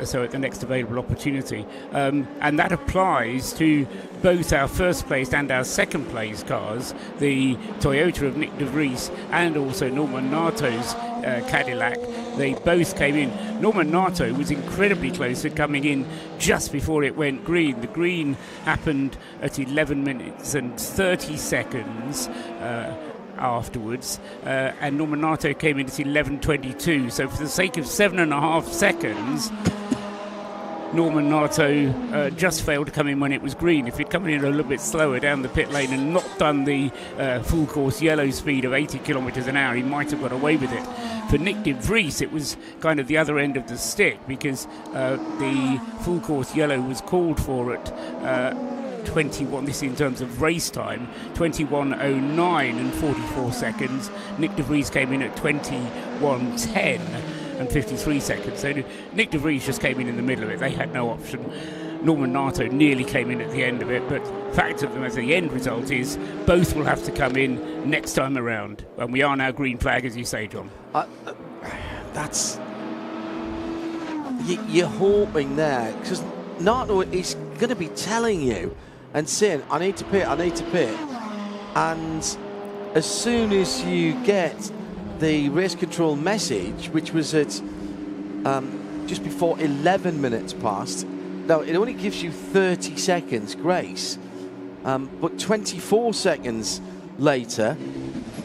Speaker 3: so at the next available opportunity. And that applies to both our first place and our second place cars, the Toyota of Nick de Vries and also Norman Nato's Cadillac. They both came in. Norman Nato was incredibly close to coming in just before it went green. The green happened at 11 minutes and 30 seconds afterwards, and Norman Nato came in at 11:22. So for the sake of 7.5 seconds, Norman Nato just failed to come in when it was green. If he'd come in a little bit slower down the pit lane and not done the full course yellow speed of 80 kilometres an hour, he might have got away with it. For Nick de Vries, it was kind of the other end of the stick, because the full course yellow was called for at 21, this in terms of race time, 21:09 and 44 seconds. Nick de Vries came in at 21:10 and 53 seconds. So Nick de Vries just came in the middle of it. They had no option. Norman Nato nearly came in at the end of it, but fact of them as the end result is both will have to come in next time around. And we are now green flag, as you say, John.
Speaker 20: That's... You're hoping there, because Nato is going to be telling you and saying, I need to pit. And as soon as you get the race control message, which was at just before 11 minutes past, now it only gives you 30 seconds grace, but 24 seconds later,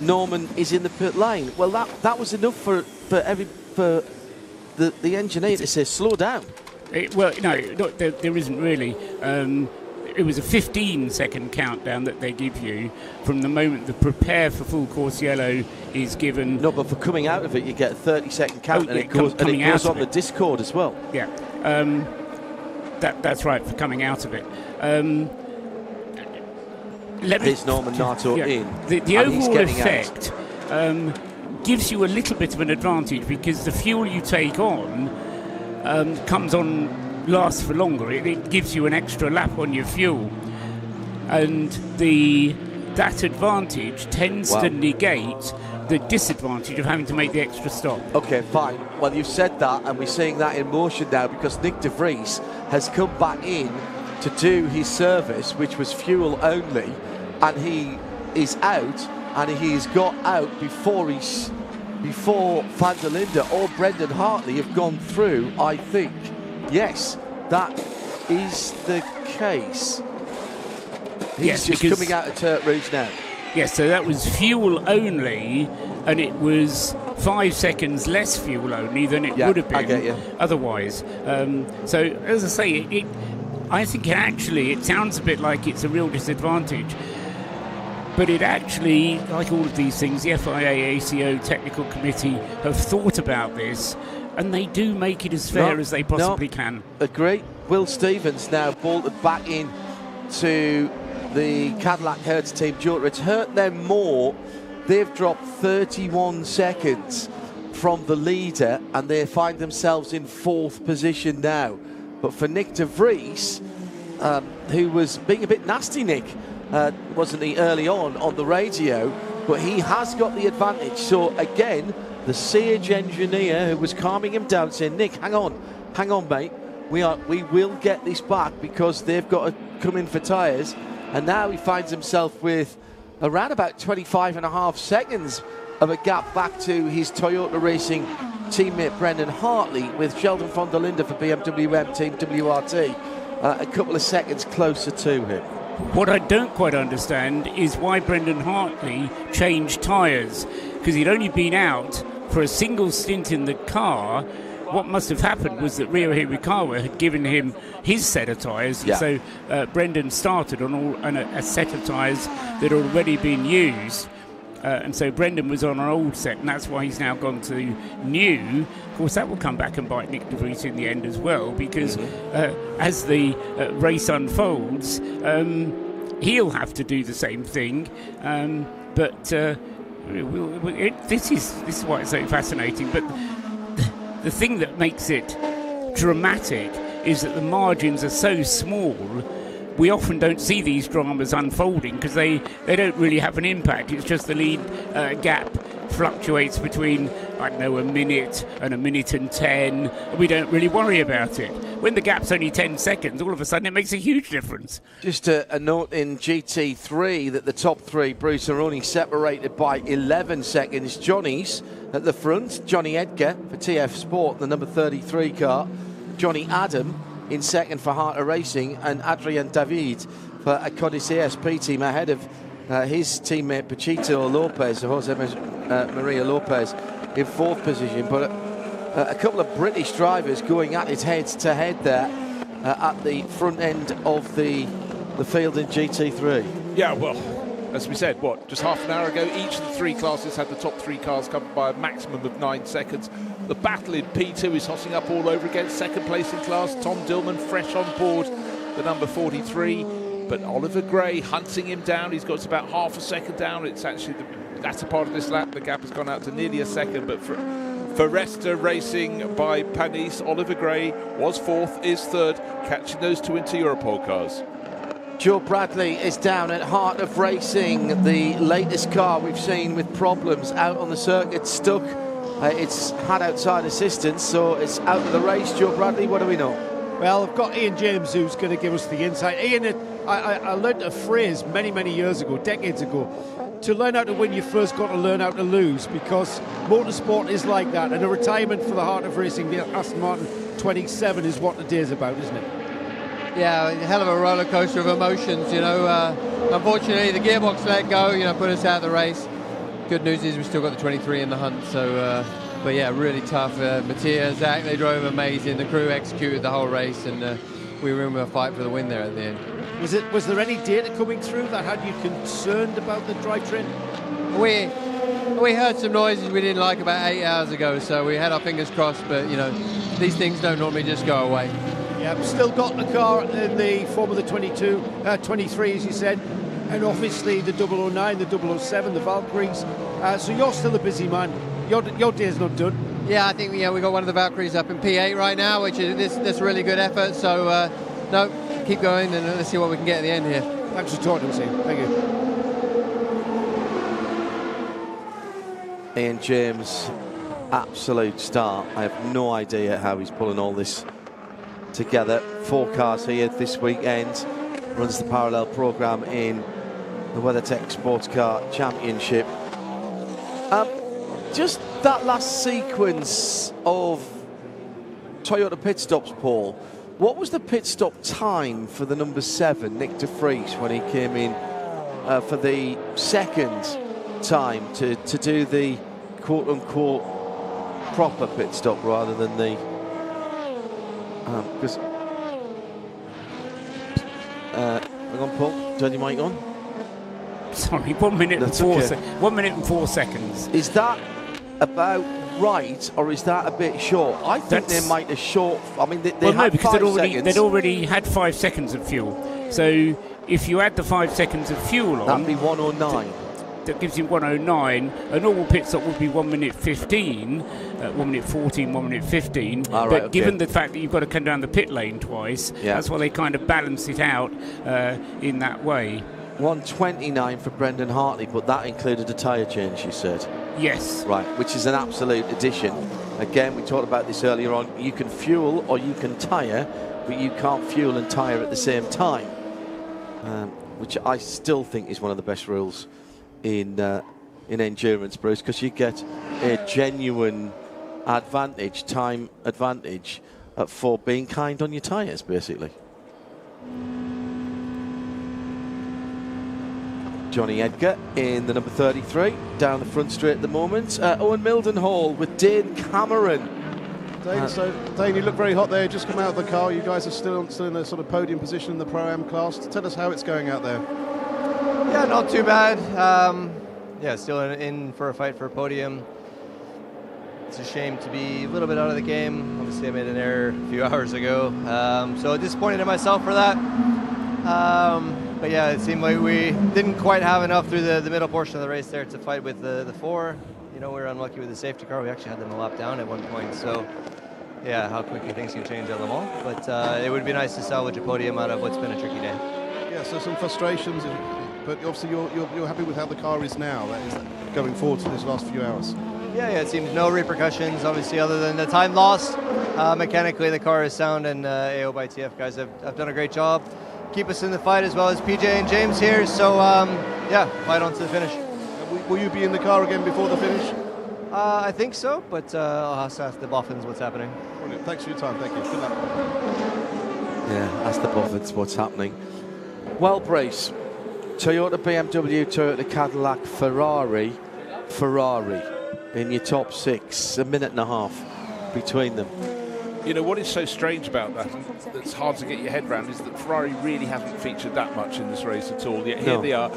Speaker 20: Norman is in the pit lane. Well, that was enough for the engineer to say, slow down.
Speaker 3: Well, no, there isn't really. It was a 15-second countdown that they give you from the moment the prepare for full course yellow is given.
Speaker 20: No, but for coming out of it, you get a 30-second count, and it goes on the Discord as well.
Speaker 3: Yeah, that's right, for coming out of it.
Speaker 20: Here's Norman Nato in.
Speaker 3: The overall effect gives you a little bit of an advantage, because the fuel you take on lasts for longer. It gives you an extra lap on your fuel, and that advantage tends to negate the disadvantage of having to make the extra stop.
Speaker 20: Okay, fine. Well, you've said that, and we're seeing that in motion now, because Nick de Vries has come back in to do his service, which was fuel only, and he is out, and he's got out before Van der Linde or Brendan Hartley have gone through, I think. Yes, that is the case. He's just coming out of Turk Rouge now.
Speaker 3: Yes, so that was fuel only, and it was 5 seconds less fuel only than it would have been otherwise. So, as I say, I think it sounds a bit like it's a real disadvantage. But it actually, like all of these things, the FIA, ACO, Technical Committee have thought about this, and they do make it as fair as they possibly can.
Speaker 20: Agree. Will Stevens now bolted back in to the Cadillac Hertz team. It's hurt them more. They've dropped 31 seconds from the leader, and they find themselves in 4th position now. But for Nick de Vries, who was being a bit nasty, Nick, wasn't he, early on the radio, but he has got the advantage. So again, the sage engineer who was calming him down, saying, Nick, hang on, mate, we will get this back, because they've got to come in for tyres. And now he finds himself with around about 25.5 seconds of a gap back to his Toyota Racing teammate Brendan Hartley, with Sheldon van der Linde for BMW M Team WRT a couple of seconds closer to him.
Speaker 3: What I don't quite understand is why Brendan Hartley changed tyres, because he'd only been out for a single stint in the car. What must have happened was that Rio Hirakawa had given him his set of tyres, so Brendan started on a set of tyres that had already been used. And so Brendan was on an old set, and that's why he's now gone to new. Of course, that will come back and bite Nick de Vries in the end as well, because as the race unfolds, he'll have to do the same thing. But this is why it's so fascinating. But the thing that makes it dramatic is that the margins are so small. We often don't see these dramas unfolding because they don't really have an impact. It's just the lead gap fluctuates between, I don't know, a minute and a minute and 10. We don't really worry about it. When the gap's only 10 seconds, all of a sudden it makes a huge difference.
Speaker 20: Just a note in GT3 that the top three, Bruce, are only separated by 11 seconds. Johnny's at the front, Johnny Edgar for TF Sport, the number 33 car. Johnny Adam in second for Heart of Racing, and Adrian David for a Codice ASP team ahead of his teammate Pachito Lopez, Jose Maria Lopez, in fourth position. But a couple of British drivers going at it head-to-head there at the front end of the field in GT3.
Speaker 12: Yeah, well, as we said, just half an hour ago, each of the three classes had the top three cars covered by a maximum of 9 seconds. The battle in P2 is hotting up all over again. Second place in class, Tom Dillman, fresh on board, the number 43. But Oliver Gray hunting him down. He's got about half a second down. It's actually that's a part of this lap. The gap has gone out to nearly a second. But for Resta Racing by Panis, Oliver Gray was fourth, is third, catching those two into Europol cars.
Speaker 20: Joe Bradley is down at Heart of Racing, the latest car we've seen with problems out on the circuit, stuck. It's had outside assistance, so it's out of the race. Joe Bradley, what do we know?
Speaker 13: Well, I've got Ian James who's going to give us the insight. Ian, I learned a phrase many years ago, decades ago. To learn how to win, you first got to learn how to lose, because motorsport is like that. And a retirement for the Heart of Racing, the Aston Martin 27, is what the day is about, isn't it?
Speaker 11: Yeah, a hell of a roller coaster of emotions, you know. Unfortunately, the gearbox let go, put us out of the race. Good news is we've still got the 23 in the hunt, so... but yeah, really tough. Matthias, Zach, they drove amazing. The crew executed the whole race, and we were in a fight for the win there at the end.
Speaker 13: Was there any data coming through that had you concerned about the drivetrain?
Speaker 11: We heard some noises we didn't like about 8 hours ago, so we had our fingers crossed. But these things don't normally just go away.
Speaker 13: Yeah, still got the car in the form of the 23, as you said, and obviously the 009, the 007, the Valkyries. So you're still a busy man. Your day's not done.
Speaker 11: Yeah, I think we got one of the Valkyries up in P8 right now, which is this really good effort. So no, keep going and let's see what we can get at the end here.
Speaker 13: Thanks for talking to us, thank you.
Speaker 20: Ian James, absolute star. I have no idea how he's pulling all this together. 4 cars here this weekend. Runs the parallel program in the WeatherTech Sports Car Championship. Just that last sequence of Toyota pit stops, Paul. What was the pit stop time for the number 7, Nick de Vries, when he came in for the second time to do the quote-unquote proper pit stop rather than the... hang on, Paul. Turn your mic on.
Speaker 3: Sorry, 1 minute and 1 minute and 4 seconds.
Speaker 20: Is that about right, or is that a bit short? I think they might have short. I mean, they
Speaker 3: well,
Speaker 20: had
Speaker 3: no, because
Speaker 20: 5 seconds.
Speaker 3: they'd already had 5 seconds of fuel. So if you add the 5 seconds of fuel on,
Speaker 20: that'd be 109.
Speaker 3: That gives you 109. A normal pit stop would be 1 minute 15, 1 minute 14, 1 minute 15. But given the fact that you've got to come down the pit lane twice, that's why they kind of balance it out in that way.
Speaker 20: 129 for Brendan Hartley, but that included a tyre change, you said?
Speaker 3: Yes.
Speaker 20: Right, which is an absolute addition. Again, we talked about this earlier on. You can fuel or you can tyre, but you can't fuel and tyre at the same time, which I still think is one of the best rules in endurance, Bruce, because you get a genuine advantage, time advantage, for being kind on your tyres, basically. Johnny Edgar in the number 33, down the front straight at the moment. Owen Mildenhall with Dane Cameron.
Speaker 5: Dane, you look very hot there. Just come out of the car. You guys are still in a sort of podium position in the Pro-Am class. Tell us how it's going out there.
Speaker 19: Yeah, not too bad. Yeah, still in for a fight for a podium. It's a shame to be a little bit out of the game. Obviously, I made an error a few hours ago. So disappointed in myself for that. But yeah, it seemed like we didn't quite have enough through the middle portion of the race there to fight with the 4. We were unlucky with the safety car. We actually had them a lap down at one point. So yeah, how quickly things can change at Le Mans. But it would be nice to salvage a podium out of what's been a tricky day.
Speaker 5: Yeah, so some frustrations, but obviously you're happy with how the car is now, that is, going forward to these last few hours.
Speaker 19: Yeah, it seems no repercussions, obviously, other than the time lost. Mechanically, the car is sound, and AO by TF guys have done a great job. Keep us in the fight, as well as PJ and James here. So, yeah, fight on to the finish.
Speaker 5: Will you be in the car again before the finish?
Speaker 19: I think so, but I'll have to ask the Boffins what's happening.
Speaker 5: Brilliant. Thanks for your time. Thank you. Good luck.
Speaker 20: Yeah, ask the Boffins what's happening. Well, Brace, Toyota, BMW, Toyota, Cadillac, Ferrari in your top 6, a minute and a half between them.
Speaker 12: You know, what is so strange about that, and that's hard to get your head around, is that Ferrari really haven't featured that much in this race at all. Yet here they are.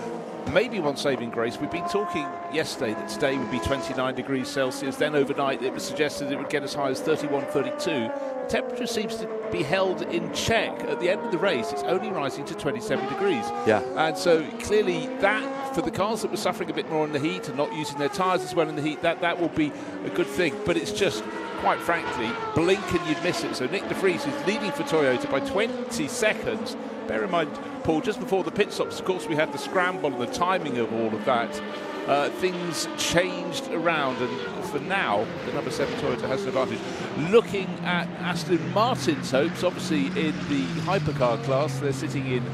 Speaker 12: Maybe one saving grace. We've been talking yesterday that today would be 29 degrees Celsius. Then overnight it was suggested it would get as high as 31, 32. The temperature seems to be held in check. At the end of the race, it's only rising to 27 degrees.
Speaker 20: Yeah.
Speaker 12: And so clearly that, for the cars that were suffering a bit more in the heat and not using their tyres as well in the heat, that will be a good thing. But it's just, quite frankly, blink and you'd miss it. So Nick de Vries is leading for Toyota by 20 seconds. Bear in mind, Paul, just before the pit stops, of course, we had the scramble and the timing of all of that. Things changed around, and for now, the number 7 Toyota has an advantage. Looking at Aston Martin's hopes, obviously in the hypercar class, they're sitting in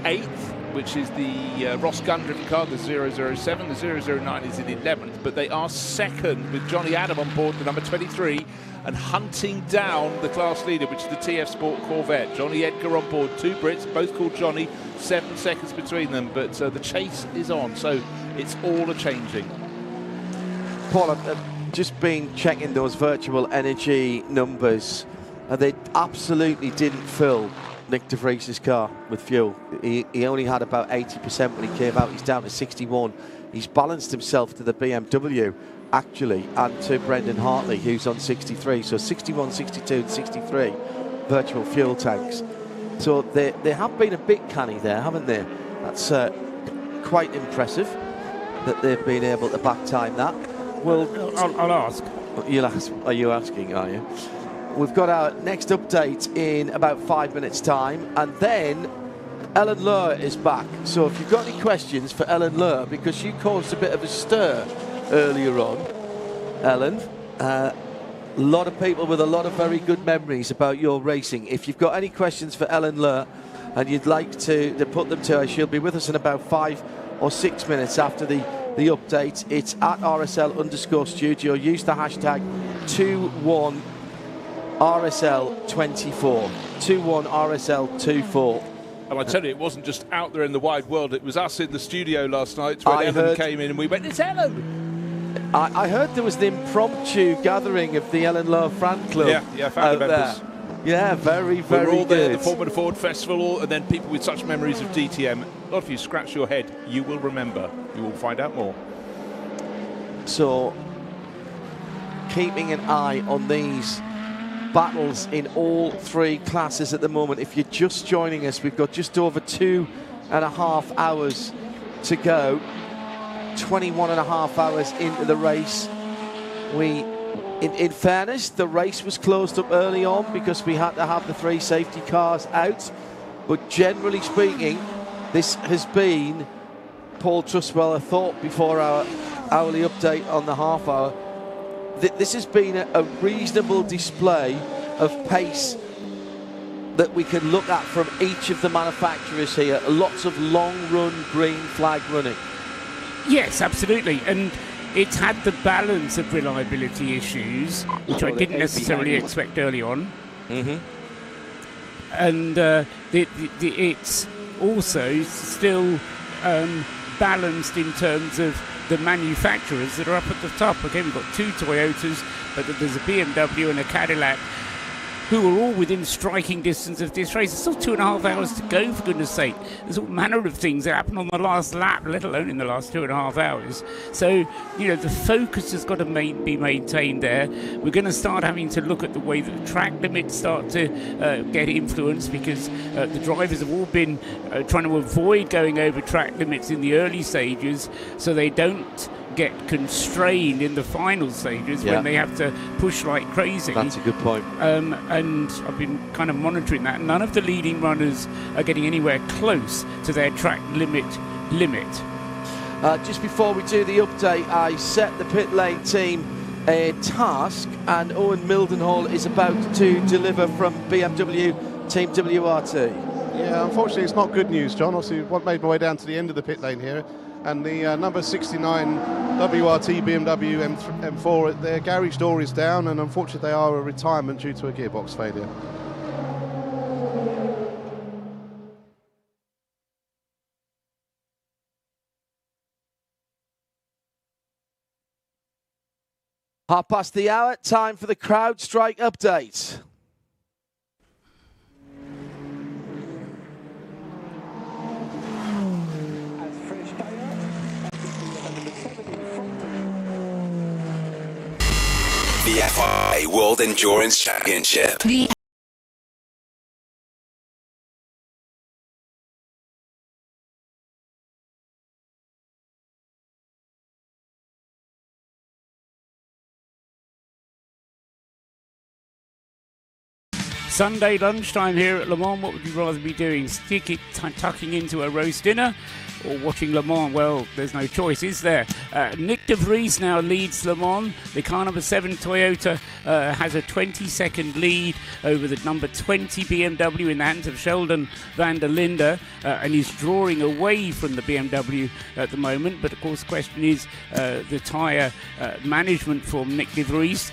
Speaker 12: 8th, which is the Ross Gunn-driven car, the 007. The 009 is in 11th, but they are second with Johnny Adam on board, the number 23, and hunting down the class leader, which is the TF Sport Corvette. Johnny Edgar on board, 2 Brits, both called Johnny, 7 seconds between them, but the chase is on, so it's all a-changing.
Speaker 20: Paul, I've just been checking those virtual energy numbers, and they absolutely didn't fill Nick de Vries' car with fuel. He only had about 80% when he came out. He's down to 61. He's balanced himself to the BMW, actually, and to Brendan Hartley, who's on 63. So 61, 62, and 63 virtual fuel tanks. So they have been a bit canny there, haven't they? That's quite impressive that they've been able to back time that. Well,
Speaker 3: I'll ask.
Speaker 20: You'll ask. Are you asking, are you? We've got our next update in about 5 minutes' time, and then Ellen Lure is back. So if you've got any questions for Ellen Lure, because you caused a bit of a stir earlier on, Ellen, a lot of people with a lot of very good memories about your racing. If you've got any questions for Ellen Lure and you'd like to put them to her, she'll be with us in about 5 or 6 minutes after the update. It's at RSL_studio. Use the hashtag 21RSL24. 21RSL24.
Speaker 12: And I tell you, it wasn't just out there in the wide world. It was us in the studio last night when Ellen came in and we went, it's Ellen!
Speaker 20: I heard there was an impromptu gathering of the Ellen Lure fan club.
Speaker 12: Yeah, family members.
Speaker 20: There. Yeah, very, very
Speaker 12: We're all
Speaker 20: good.
Speaker 12: there at the Formula Ford Festival, and then people with such memories of DTM. A lot of you scratch your head, you will remember. You will find out more.
Speaker 20: So, keeping an eye on these battles in all 3 classes at the moment. If you're just joining us, we've got just over 2.5 hours to go. 21.5 hours into the race. In fairness, the race was closed up early on because we had to have the 3 safety cars out. But generally speaking, this has been, Paul Trustwell, a thought before our hourly update on the half hour. This has been a reasonable display of pace that we can look at from each of the manufacturers here. Lots of long-run green flag running.
Speaker 3: Yes, absolutely. And it's had the balance of reliability issues, which I didn't necessarily expect early on.
Speaker 20: Mm-hmm.
Speaker 3: And it's also still balanced in terms of the manufacturers that are up at the top. Okay, we've got 2 Toyotas, but there's a BMW and a Cadillac, who are all within striking distance of this race. There's still 2.5 hours to go, for goodness sake. There's all manner of things that happen on the last lap, let alone in the last 2.5 hours. So, you know, the focus has got to be maintained there. We're going to start having to look at the way that the track limits start to get influenced, because the drivers have all been trying to avoid going over track limits in the early stages, so they don't get constrained in the final stages when they have to push like crazy.
Speaker 20: That's a good point.
Speaker 3: And I've been kind of monitoring that. None of the leading runners are getting anywhere close to their track limit limit.
Speaker 20: Just before we do the update, I set the pit lane team a task, and Owen Mildenhall is about to deliver from BMW Team WRT.
Speaker 5: Yeah, unfortunately it's not good news, John. Obviously, I made my way down to the end of the pit lane here, and the number 69 WRT BMW M4, their garage door is down, and unfortunately they are a retirement due to a gearbox failure.
Speaker 20: Half past the hour, time for the CrowdStrike update.
Speaker 7: The FIA World Endurance Championship.
Speaker 3: Sunday lunchtime here at Le Mans. What would you rather be doing? Tucking into a roast dinner or watching Le Mans? Well, there's no choice, is there? Nick de Vries now leads Le Mans. The car number 7 Toyota has a 20-second lead over the number 20 BMW in the hands of Sheldon van der Linde, and he's drawing away from the BMW at the moment. But of course, the question is the tyre management from Nick de Vries,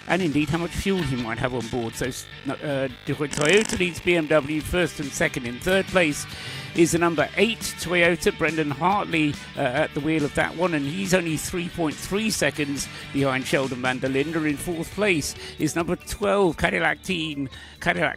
Speaker 3: and indeed how much fuel he might have on board. So Toyota leads BMW first and second. In third place is the number 8 Toyota, Brendan Hartley at the wheel of that one, and he's only 3.3 seconds behind Sheldon van der Linde. In fourth place is number 12 Cadillac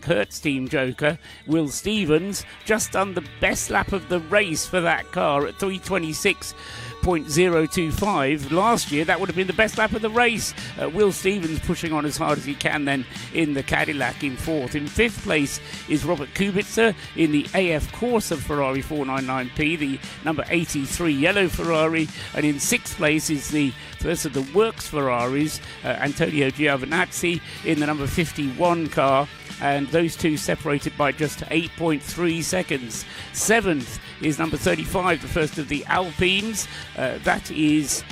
Speaker 3: Hertz team joker, Will Stevens, just done the best lap of the race for that car at 326.025. Last year that would have been the best lap of the race. Will Stevens pushing on as hard as he can then in the Cadillac in fourth. In fifth place is Robert Kubica in the AF Corsa Ferrari 499P, the number 83 yellow Ferrari, and in sixth place is the first of the Works Ferraris, Antonio Giovinazzi in the number 51 car, and those two separated by just 8.3 seconds. Seventh is number 35, the first of the Alpines. That is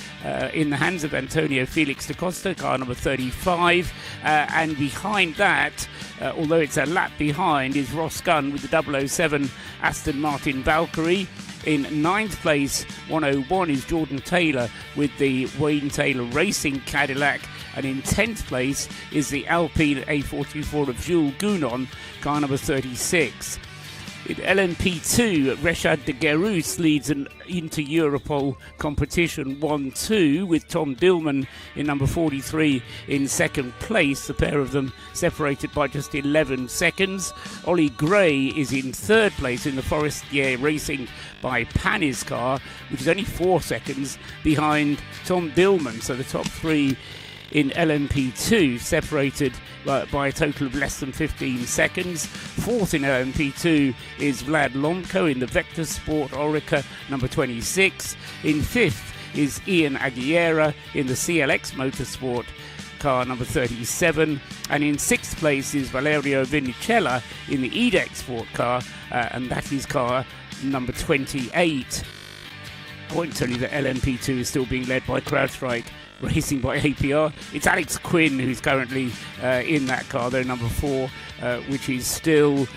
Speaker 3: in the hands of Antonio Felix da Costa, car number 35. And behind that, although it's a lap behind, is Ross Gunn with the 007 Aston Martin Valkyrie. In ninth place, 101, is Jordan Taylor with the Wayne Taylor Racing Cadillac. And in 10th place is the Alpine A424 of Jules Gounon, car number 36. In LMP2, Rechad de Guerus leads an inter-Europol competition 1-2 with Tom Dillman in number 43 in second place, the pair of them separated by just 11 seconds. Ollie Gray is in third place in the Forestier Racing by Panis car, which is only 4 seconds behind Tom Dillman. So the top three in LMP2 separated by a total of less than 15 seconds. Fourth in LMP2 is Vlad Lomko in the Vector Sport Orica number 26. In fifth is Ian Aguilera in the CLX Motorsport car number 37, and in sixth place is Valerio Vinicella in the EDEX Sport car, and that is car number 28. I won't tell you that LMP2 is still being led by CrowdStrike Racing by APR. It's Alex Quinn who's currently in that car, though, number 4, which is still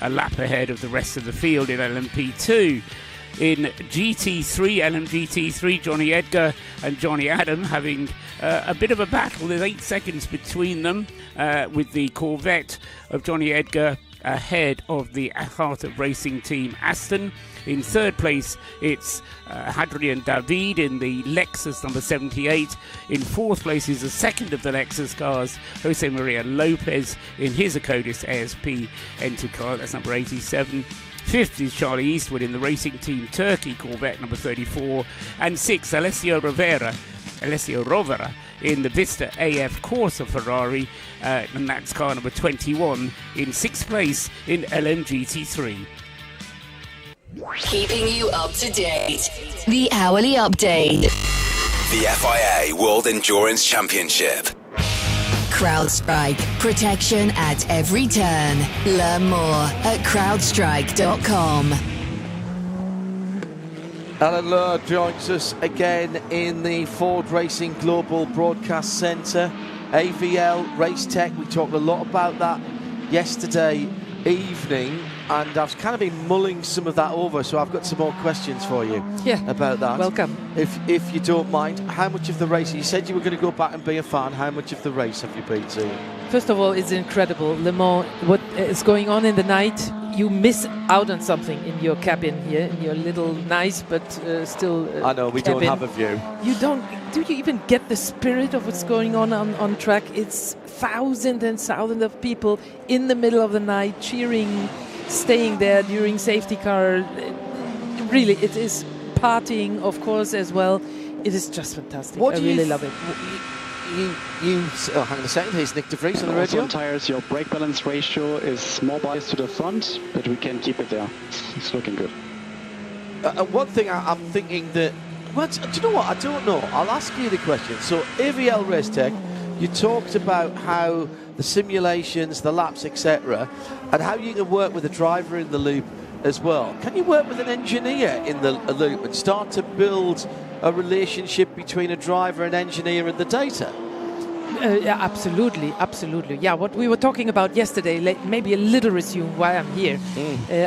Speaker 3: a lap ahead of the rest of the field in LMP2. In GT3, LMGT3, Johnny Edgar and Johnny Adam having a bit of a battle. There's 8 seconds between them, with the Corvette of Johnny Edgar ahead of the Heart of Racing team Aston. In third place, it's Hadrian David in the Lexus number 78. In fourth place is the second of the Lexus cars, Jose Maria Lopez in his Acodis ASP Enter car, that's number 87. Fifth is Charlie Eastwood in the Racing Team Turkey Corvette number 34. And sixth, Alessio Rovera in the Vista AF Corsa Ferrari, and that's car number 21 in sixth place in LMGT3.
Speaker 8: Keeping you up to date. The Hourly Update.
Speaker 7: The FIA World Endurance Championship.
Speaker 8: CrowdStrike. Protection at every turn. Learn more at crowdstrike.com.
Speaker 20: Alan Lowe joins us again in the Ford Racing Global Broadcast Centre. AVL Race Tech, we talked a lot about that yesterday evening, and I've kind of been mulling some of that over, so I've got some more questions for you about that.
Speaker 6: Welcome.
Speaker 20: If you don't mind, how much of the race, you said you were going to go back and be a fan, how much of the race have you been to?
Speaker 6: First of all, it's incredible. Le Mans, what is going on in the night, you miss out on something in your cabin here, in your little nice but still
Speaker 20: I know, we
Speaker 6: cabin.
Speaker 20: don't have a view.
Speaker 6: You don't, do you even get the spirit of what's going on track? It's thousands and thousands of people in the middle of the night cheering, staying there during safety car. Really, it is partying, of course, as well. It is just fantastic. I really love it.
Speaker 20: Hang on a second, here's Nick de Vries on the radio.
Speaker 2: On tires, your brake balance ratio is more biased to the front, but we can keep it there. It's looking good.
Speaker 20: One thing I'm thinking that, do you know what? I don't know. I'll ask you the question. So, AVL Race Tech, you talked about how the simulations, the laps, etc., and how you can work with a driver in the loop as well. Can you work with an engineer in the loop and start to build a relationship between a driver and engineer and the data?
Speaker 6: Yeah, absolutely. Yeah, what we were talking about yesterday, maybe a little resume why I'm here.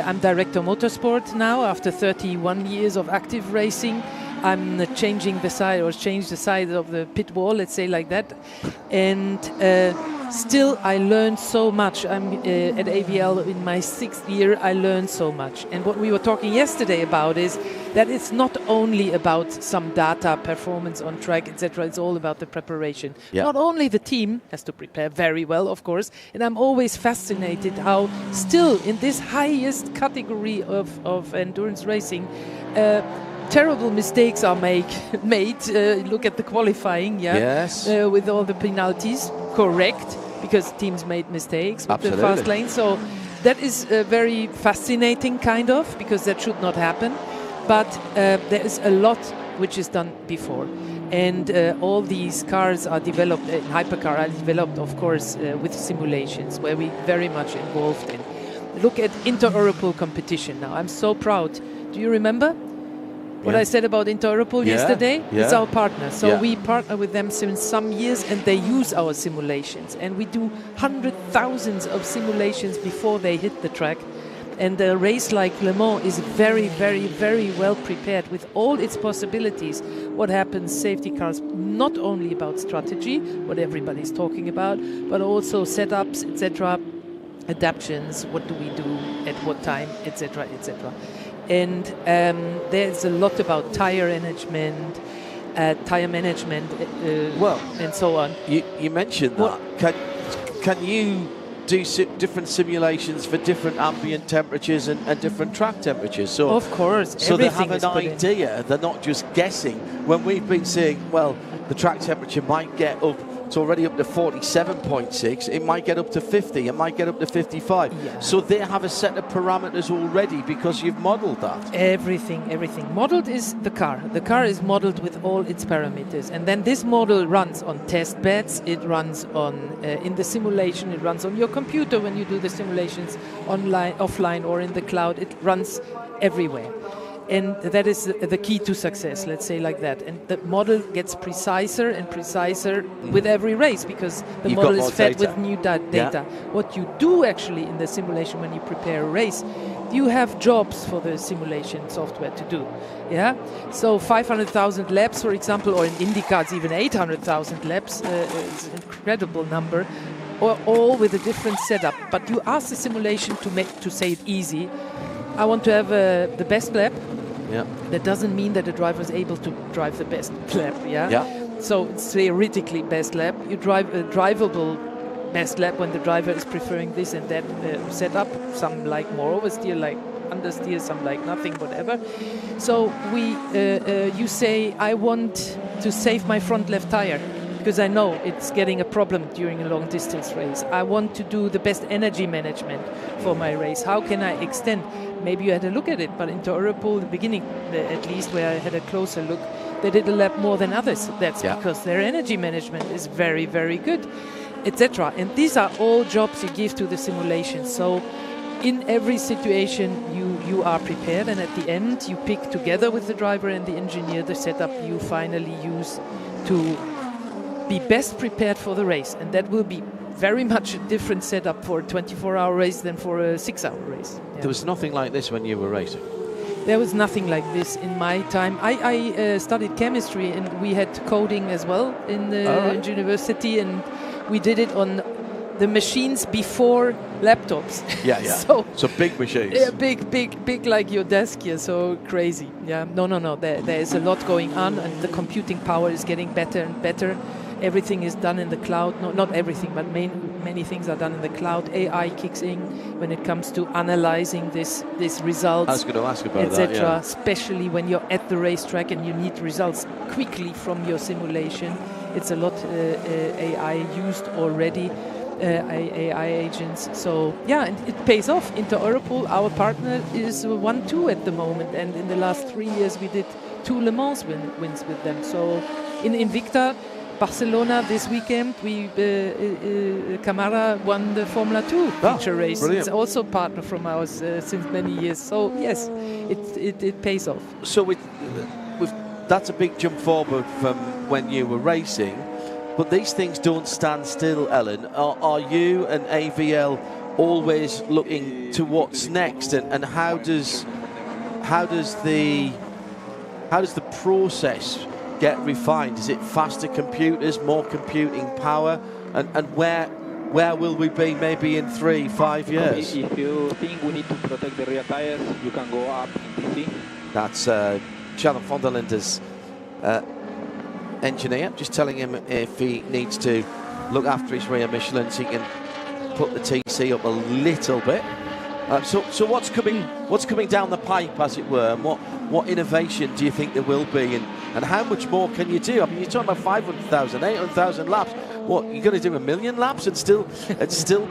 Speaker 6: I'm director motorsport now after 31 years of active racing. I'm changing the side, or change the side of the pit wall, let's say like that. And still, I learned so much. I'm at AVL in my 6th year. I learned so much. And what we were talking yesterday about is that it's not only about some data, performance on track, etc. It's all about the preparation.
Speaker 20: Yeah.
Speaker 6: Not only the team has to prepare very well, of course. And I'm always fascinated how still in this highest category of endurance racing, terrible mistakes are made. Look at the qualifying, with all the penalties. Correct, because teams made mistakes with the fast lane. So that is very fascinating, kind of, because that should not happen. But there is a lot which is done before. And all these cars are developed, hypercar are developed, of course, with simulations, where we very much involved in. Look at inter-Europol competition now. I'm so proud. Do you remember what I said about Inter-Europol yesterday? It's our partner. So we partner with them since some years, and they use our simulations. And we do thousands of simulations before they hit the track. And a race like Le Mans is very, very, very well prepared with all its possibilities. What happens, safety cars, not only about strategy, what everybody's talking about, but also setups, etc., adaptions, what do we do at what time, etc., etc. And there's a lot about tire management, and so on.
Speaker 20: You mentioned that. Can you do different simulations for different ambient temperatures and different track temperatures? So,
Speaker 6: of course.
Speaker 20: So they have an idea. They're not just guessing. When we've been saying, well, the track temperature might get up, it's already up to 47.6, it might get up to 50, it might get up to 55. Yeah. So they have a set of parameters already because you've modelled that.
Speaker 6: Everything. Modelled is the car. The car is modelled with all its parameters. And then this model runs on test beds, it runs on in the simulation, it runs on your computer when you do the simulations online, offline, or in the cloud. It runs everywhere. And that is the key to success, let's say like that. And the model gets preciser and preciser with every race because the model is fed with new data. Yeah. What you do actually in the simulation when you prepare a race, you have jobs for the simulation software to do. Yeah. So 500,000 laps, for example, or in IndyCar it's even 800,000 laps. It's an incredible number. Or all with a different setup. But you ask the simulation to say it easy. I want to have the best lap.
Speaker 20: Yeah.
Speaker 6: That doesn't mean that the driver is able to drive the best lap. Yeah. So it's theoretically best lap. You drive a drivable best lap when the driver is preferring this and that setup. Some like more oversteer, like understeer. Some like nothing, whatever. So you say, I want to save my front left tire, because I know it's getting a problem during a long distance race. I want to do the best energy management for my race. How can I extend? Maybe you had a look at it, but into Europol, the beginning, at least where I had a closer look, they did a lap more than others. That's because their energy management is very, very good, etc. And these are all jobs you give to the simulation. So in every situation you are prepared, and at the end you pick together with the driver and the engineer the setup you finally use to be best prepared for the race, and that will be very much a different setup for a 24-hour race than for a 6-hour race. Yeah.
Speaker 20: There was nothing like this when you were racing.
Speaker 6: There was nothing like this in my time. I studied chemistry, and we had coding as well in the university, and we did it on the machines before laptops.
Speaker 20: Yeah. So big machines.
Speaker 6: Yeah, big like your desk here. So crazy. Yeah. No. There is a lot going on, and the computing power is getting better and better. Everything is done in the cloud. No, not everything, but many things are done in the cloud. AI kicks in when it comes to analyzing these results.
Speaker 20: I was going to ask about that,
Speaker 6: etc. Especially when you're at the racetrack and you need results quickly from your simulation. It's a lot AI used already. AI agents. So yeah, and it pays off. Inter-Europol, our partner, is 1-2 at the moment, and in the last 3 years we did 2 Le Mans wins with them. So in Invicta, Barcelona this weekend, Camara won the Formula 2 feature race.
Speaker 20: Brilliant.
Speaker 6: It's also a partner from ours since many years. So yes, it pays off.
Speaker 20: So that's a big jump forward from when you were racing. But these things don't stand still, Ellen. Are you and AVL always looking to what's next, and how does the process get refined? Is it faster computers, more computing power, and where will we be maybe in 3-5 years?
Speaker 9: If you think we need to protect the rear tires, you can go up in TC.
Speaker 20: That's Charles van der Linde's engineer, just telling him if he needs to look after his rear Michelins, he can put the TC up a little bit. So what's coming down the pipe, as it were, and what innovation do you think there will be, and how much more can you do? I mean, you're talking about 500,000, 800,000 laps. What, you're going to do 1 million laps and still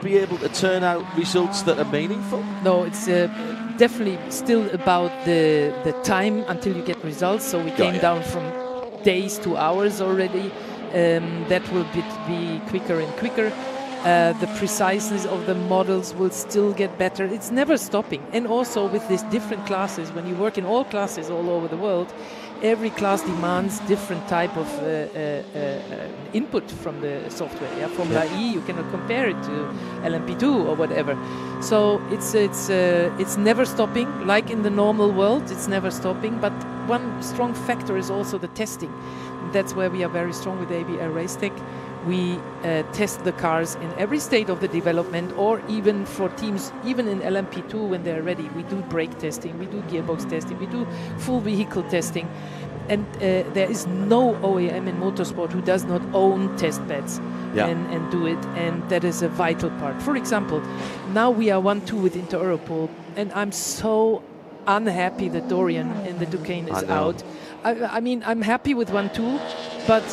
Speaker 20: be able to turn out results that are meaningful?
Speaker 6: No, it's definitely still about the time until you get results. So we came down from days to hours already. That will be quicker and quicker. The preciseness of the models will still get better. It's never stopping. And also with these different classes, when you work in all classes all over the world, every class demands different type of input from the software. Yeah? Formula E, you cannot compare it to LMP2 or whatever. So it's never stopping. Like in the normal world, it's never stopping. But one strong factor is also the testing. That's where we are very strong with ABL RACETech. We test the cars in every state of the development, or even for teams, even in LMP2 when they're ready. We do brake testing, we do gearbox testing, we do full vehicle testing. And there is no OEM in motorsport who does not own test beds and do it. And that is a vital part. For example, now we are 1-2 with Inter-Europol, and I'm so unhappy that Dorian in the Duquesne is out. I mean, I'm happy with 1-2, but,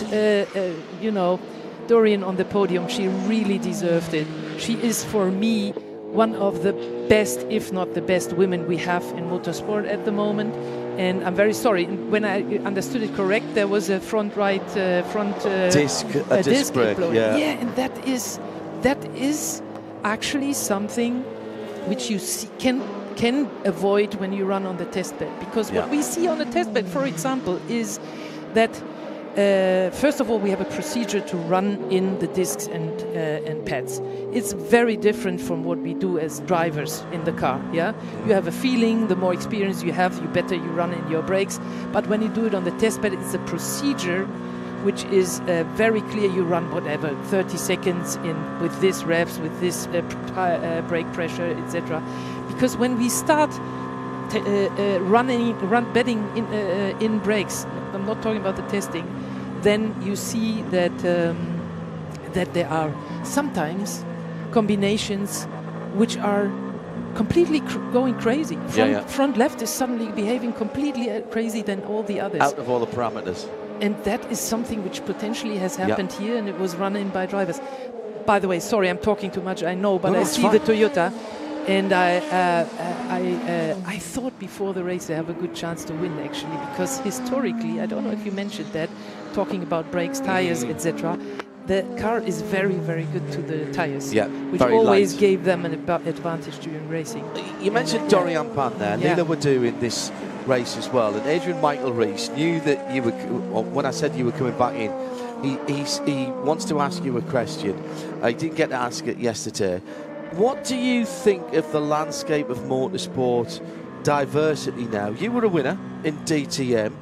Speaker 6: Dorian on the podium, she really deserved it. She is, for me, one of the best, if not the best, women we have in motorsport at the moment. And I'm very sorry. When I understood it correct, there was a front disc
Speaker 20: brake.
Speaker 6: Yeah, and that is actually something which you can avoid when you run on the test bed. Because what we see on the test bed, for example, is that first of all, we have a procedure to run in the discs and pads. It's very different from what we do as drivers in the car. Yeah, you have a feeling. The more experience you have, the better you run in your brakes. But when you do it on the test bed, it's a procedure which is very clear. You run whatever 30 seconds in with this reps, with this brake pressure, etc. Because when we start betting in brakes, I'm not talking about the testing, then you see that that there are sometimes combinations which are completely going crazy. Front left is suddenly behaving completely crazy than all the others.
Speaker 20: Out of all the parameters.
Speaker 6: And that is something which potentially has happened here, and it was run in by drivers. By the way, sorry, I'm talking too much, I know, but I see the Toyota, and I thought before the race they have a good chance to win, actually, because historically, I don't know if you mentioned that, talking about brakes, tires, etc., the car is very, very good to the tires,
Speaker 20: Yeah,
Speaker 6: which
Speaker 20: very
Speaker 6: always
Speaker 20: light.
Speaker 6: gave them an advantage during racing.
Speaker 20: You mentioned Dorian Pan there.
Speaker 6: Yeah.
Speaker 20: Lila Wadu in this race as well. And Adrian Michael Rees knew that you were, well, when I said you were coming back in, he wants to ask you a question. I didn't get to ask it yesterday. What do you think of the landscape of motorsport diversity now? You were a winner in DTM.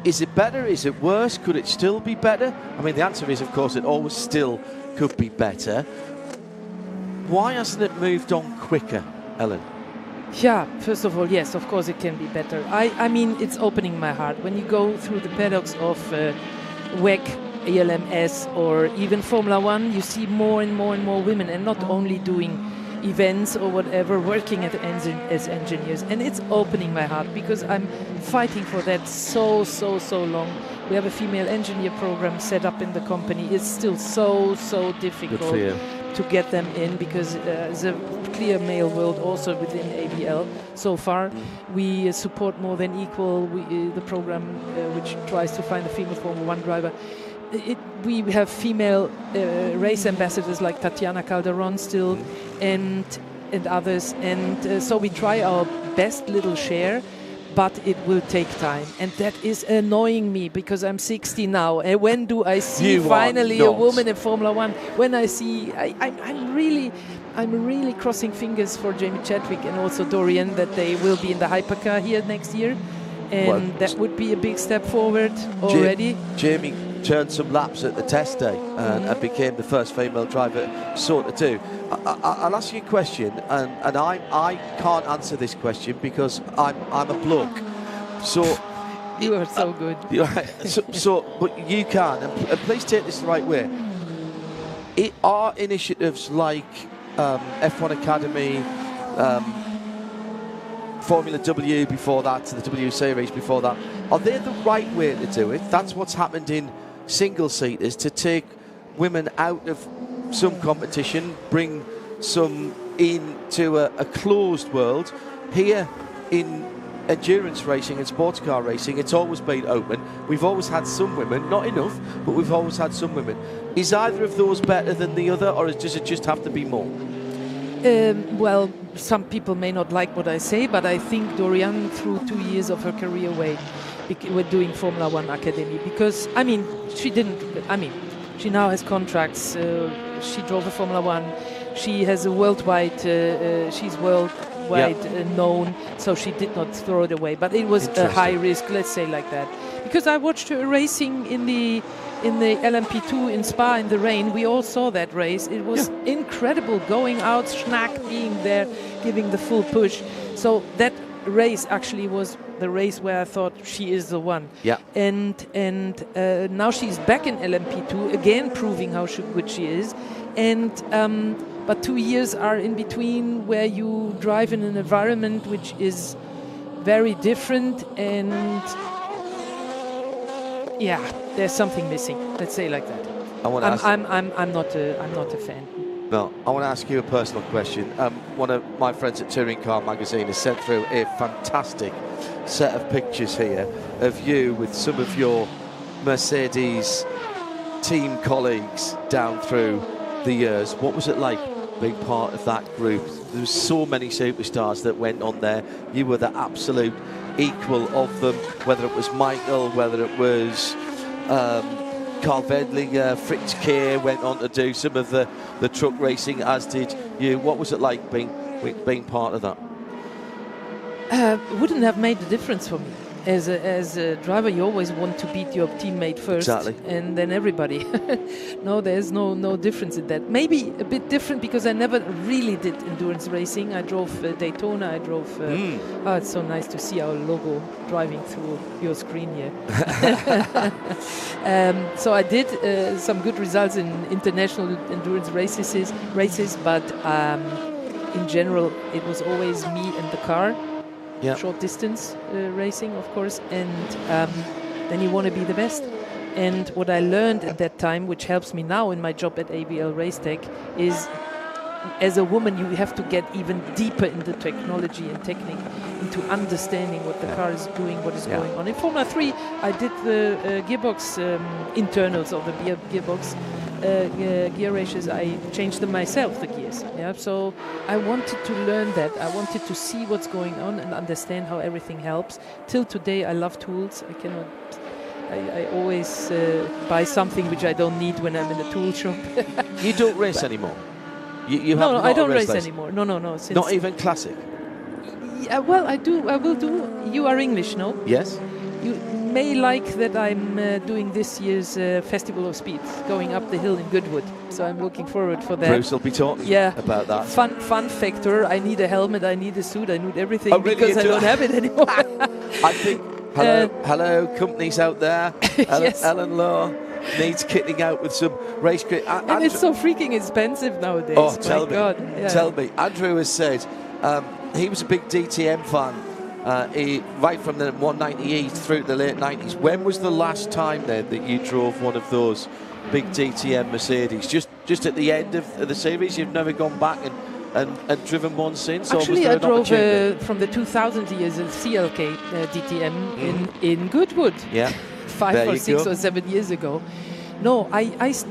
Speaker 20: Is it better? Is it worse? Could it still be better? I mean, the answer is, of course, it always still could be better. Why hasn't it moved on quicker, Ellen?
Speaker 6: Yeah, first of all, yes, of course it can be better. I mean, it's opening my heart. When you go through the paddocks of WEC, ALMS, or even Formula One, you see more and more and more women, and not only doing events or whatever, working as engineers. And it's opening my heart, because I'm fighting for that so long. We have a female engineer program set up in the company. It's still so difficult to get them in, because there's a clear male world also within ABL. So far, we support More Than Equal, the program which tries to find a female Formula One driver. We have female race ambassadors like Tatiana Calderon still, and others, and so we try our best little share, but it will take time, and that is annoying me, because I'm 60 now, and when do I see finally a woman in Formula One? When I see, I'm really crossing fingers for Jamie Chadwick and also Dorian, that they will be in the hypercar here next year, and that would be a big step forward already.
Speaker 20: Jamie turned some laps at the test day and became the first female driver sort of do. I'll ask you a question, and I can't answer this question because I'm a bloke. So
Speaker 6: you are so good.
Speaker 20: But you can, and please take this the right way. Are initiatives like F1 Academy, Formula W before that, the W Series before that, are they the right way to do it? That's what's happened in single-seaters, to take women out of some competition, bring some into a closed world. Here in endurance racing and sports car racing, it's always been open. We've always had some women, not enough, but we've always had some women. Is either of those better than the other, or does it just have to be more?
Speaker 6: Well, some people may not like what I say, but I think Dorian threw 2 years of her career away with doing Formula One Academy, because, I mean, she now has contracts. She drove a Formula One. She has a worldwide, she's worldwide known, so she did not throw it away. But it was a high risk, let's say like that. Because I watched her racing in the LMP2 in Spa in the rain. We all saw that race. It was incredible, going out, Schnack being there, giving the full push. So that race actually was the race where I thought she is the one.
Speaker 20: Yeah.
Speaker 6: And now she's back in LMP2 again, proving how good she is. And but 2 years are in between, where you drive in an environment which is very different, and yeah, there's something missing. Let's say like that. I'm not a fan.
Speaker 20: No, I want to ask you a personal question. One of my friends at Touring Car Magazine has sent through a fantastic set of pictures here of you with some of your Mercedes team colleagues down through the years. What was it like being part of that group? There were so many superstars that went on there. You were the absolute equal of them, whether it was Michael, whether it was Carl Vedlinger, Fritz Kehr went on to do some of the truck racing, as did you. What was it like being part of that?
Speaker 6: Wouldn't have made a difference for me. As a driver, you always want to beat your teammate first, and then everybody. No, there's no difference in that. Maybe a bit different, because I never really did endurance racing. I drove Daytona. I drove. Oh, it's so nice to see our logo driving through your screen here. So I did some good results in international endurance races, but in general, it was always me and the car. Short distance racing, of course, and then you want to be the best. And what I learned at that time, which helps me now in my job at ABL Racetech, is as a woman, you have to get even deeper into technology and technique, into understanding what the car is doing, what is going on. In Formula 3, I did the gearbox internals of the gearbox gear ratios. I changed them myself, the gears. Yeah, so I wanted to learn that. I wanted to see what's going on and understand how everything helps. Till today, I love tools. I always buy something which I don't need when I'm in the tool shop.
Speaker 20: You don't race anymore?
Speaker 6: No, I don't race anymore. No.
Speaker 20: Not even classic?
Speaker 6: Yeah, well, I do. I will do. You are English, no?
Speaker 20: Yes.
Speaker 6: You may like that I'm doing this year's Festival of Speed, going up the hill in Goodwood. So I'm looking forward for that.
Speaker 20: Bruce will be talking about that.
Speaker 6: Fun factor. I need a helmet. I need a suit. I need everything
Speaker 20: because
Speaker 6: I don't have it anymore.
Speaker 20: I think. Hello, companies out there. Ellen Law needs kitting out with some race kit.
Speaker 6: And it's so freaking expensive nowadays.
Speaker 20: Oh, tell me.
Speaker 6: God. Yeah.
Speaker 20: Tell me. Andrew has said he was a big DTM fan right from the 190E through the late 90s. When was the last time then that you drove one of those big DTM Mercedes? Just at the end of the series? You've never gone back and driven one since?
Speaker 6: Actually, I drove from the 2000 years a CLK DTM in Goodwood.
Speaker 20: Yeah.
Speaker 6: 5 or 6 or 7 years ago. No,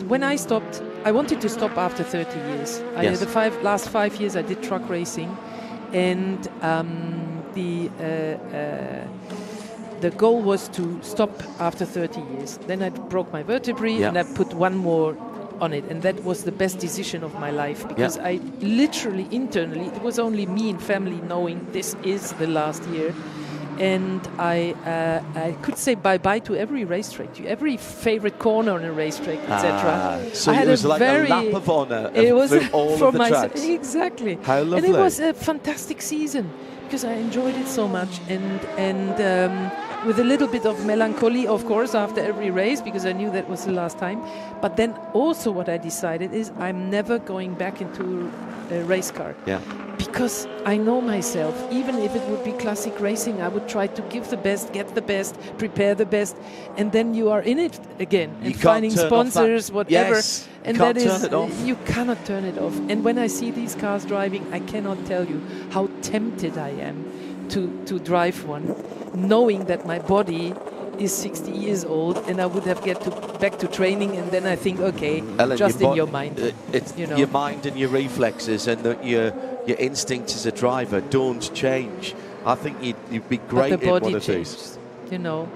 Speaker 6: when I stopped, I wanted to stop after 30 years. The last 5 years I did truck racing, and the goal was to stop after 30 years. Then I broke my vertebrae and I put one more on it, and that was the best decision of my life, because I literally internally, it was only me and family knowing this is the last year, and I could say bye-bye to every racetrack, to every favorite corner on a racetrack, etc.
Speaker 20: So it was like a lap of honour through all of the tracks.
Speaker 6: Exactly.
Speaker 20: How lovely.
Speaker 6: And it was a fantastic season, because I enjoyed it so much, and with a little bit of melancholy, of course, after every race, because I knew that was the last time. But then also what I decided is I'm never going back into a race car.
Speaker 20: Yeah.
Speaker 6: Because I know myself, even if it would be classic racing, I would try to give the best, get the best, prepare the best, and then you are in it again, and finding sponsors, whatever.
Speaker 20: Yes.
Speaker 6: And that is, you cannot turn it off. And when I see these cars driving, I cannot tell you how tempted I am to drive one, knowing that my body is 60 years old and I would have back to training, and then I think, okay, Ellen, just in your mind.
Speaker 20: It's your mind and your reflexes and your instincts as a driver don't change. I think you'd be great in one of these.
Speaker 6: You know.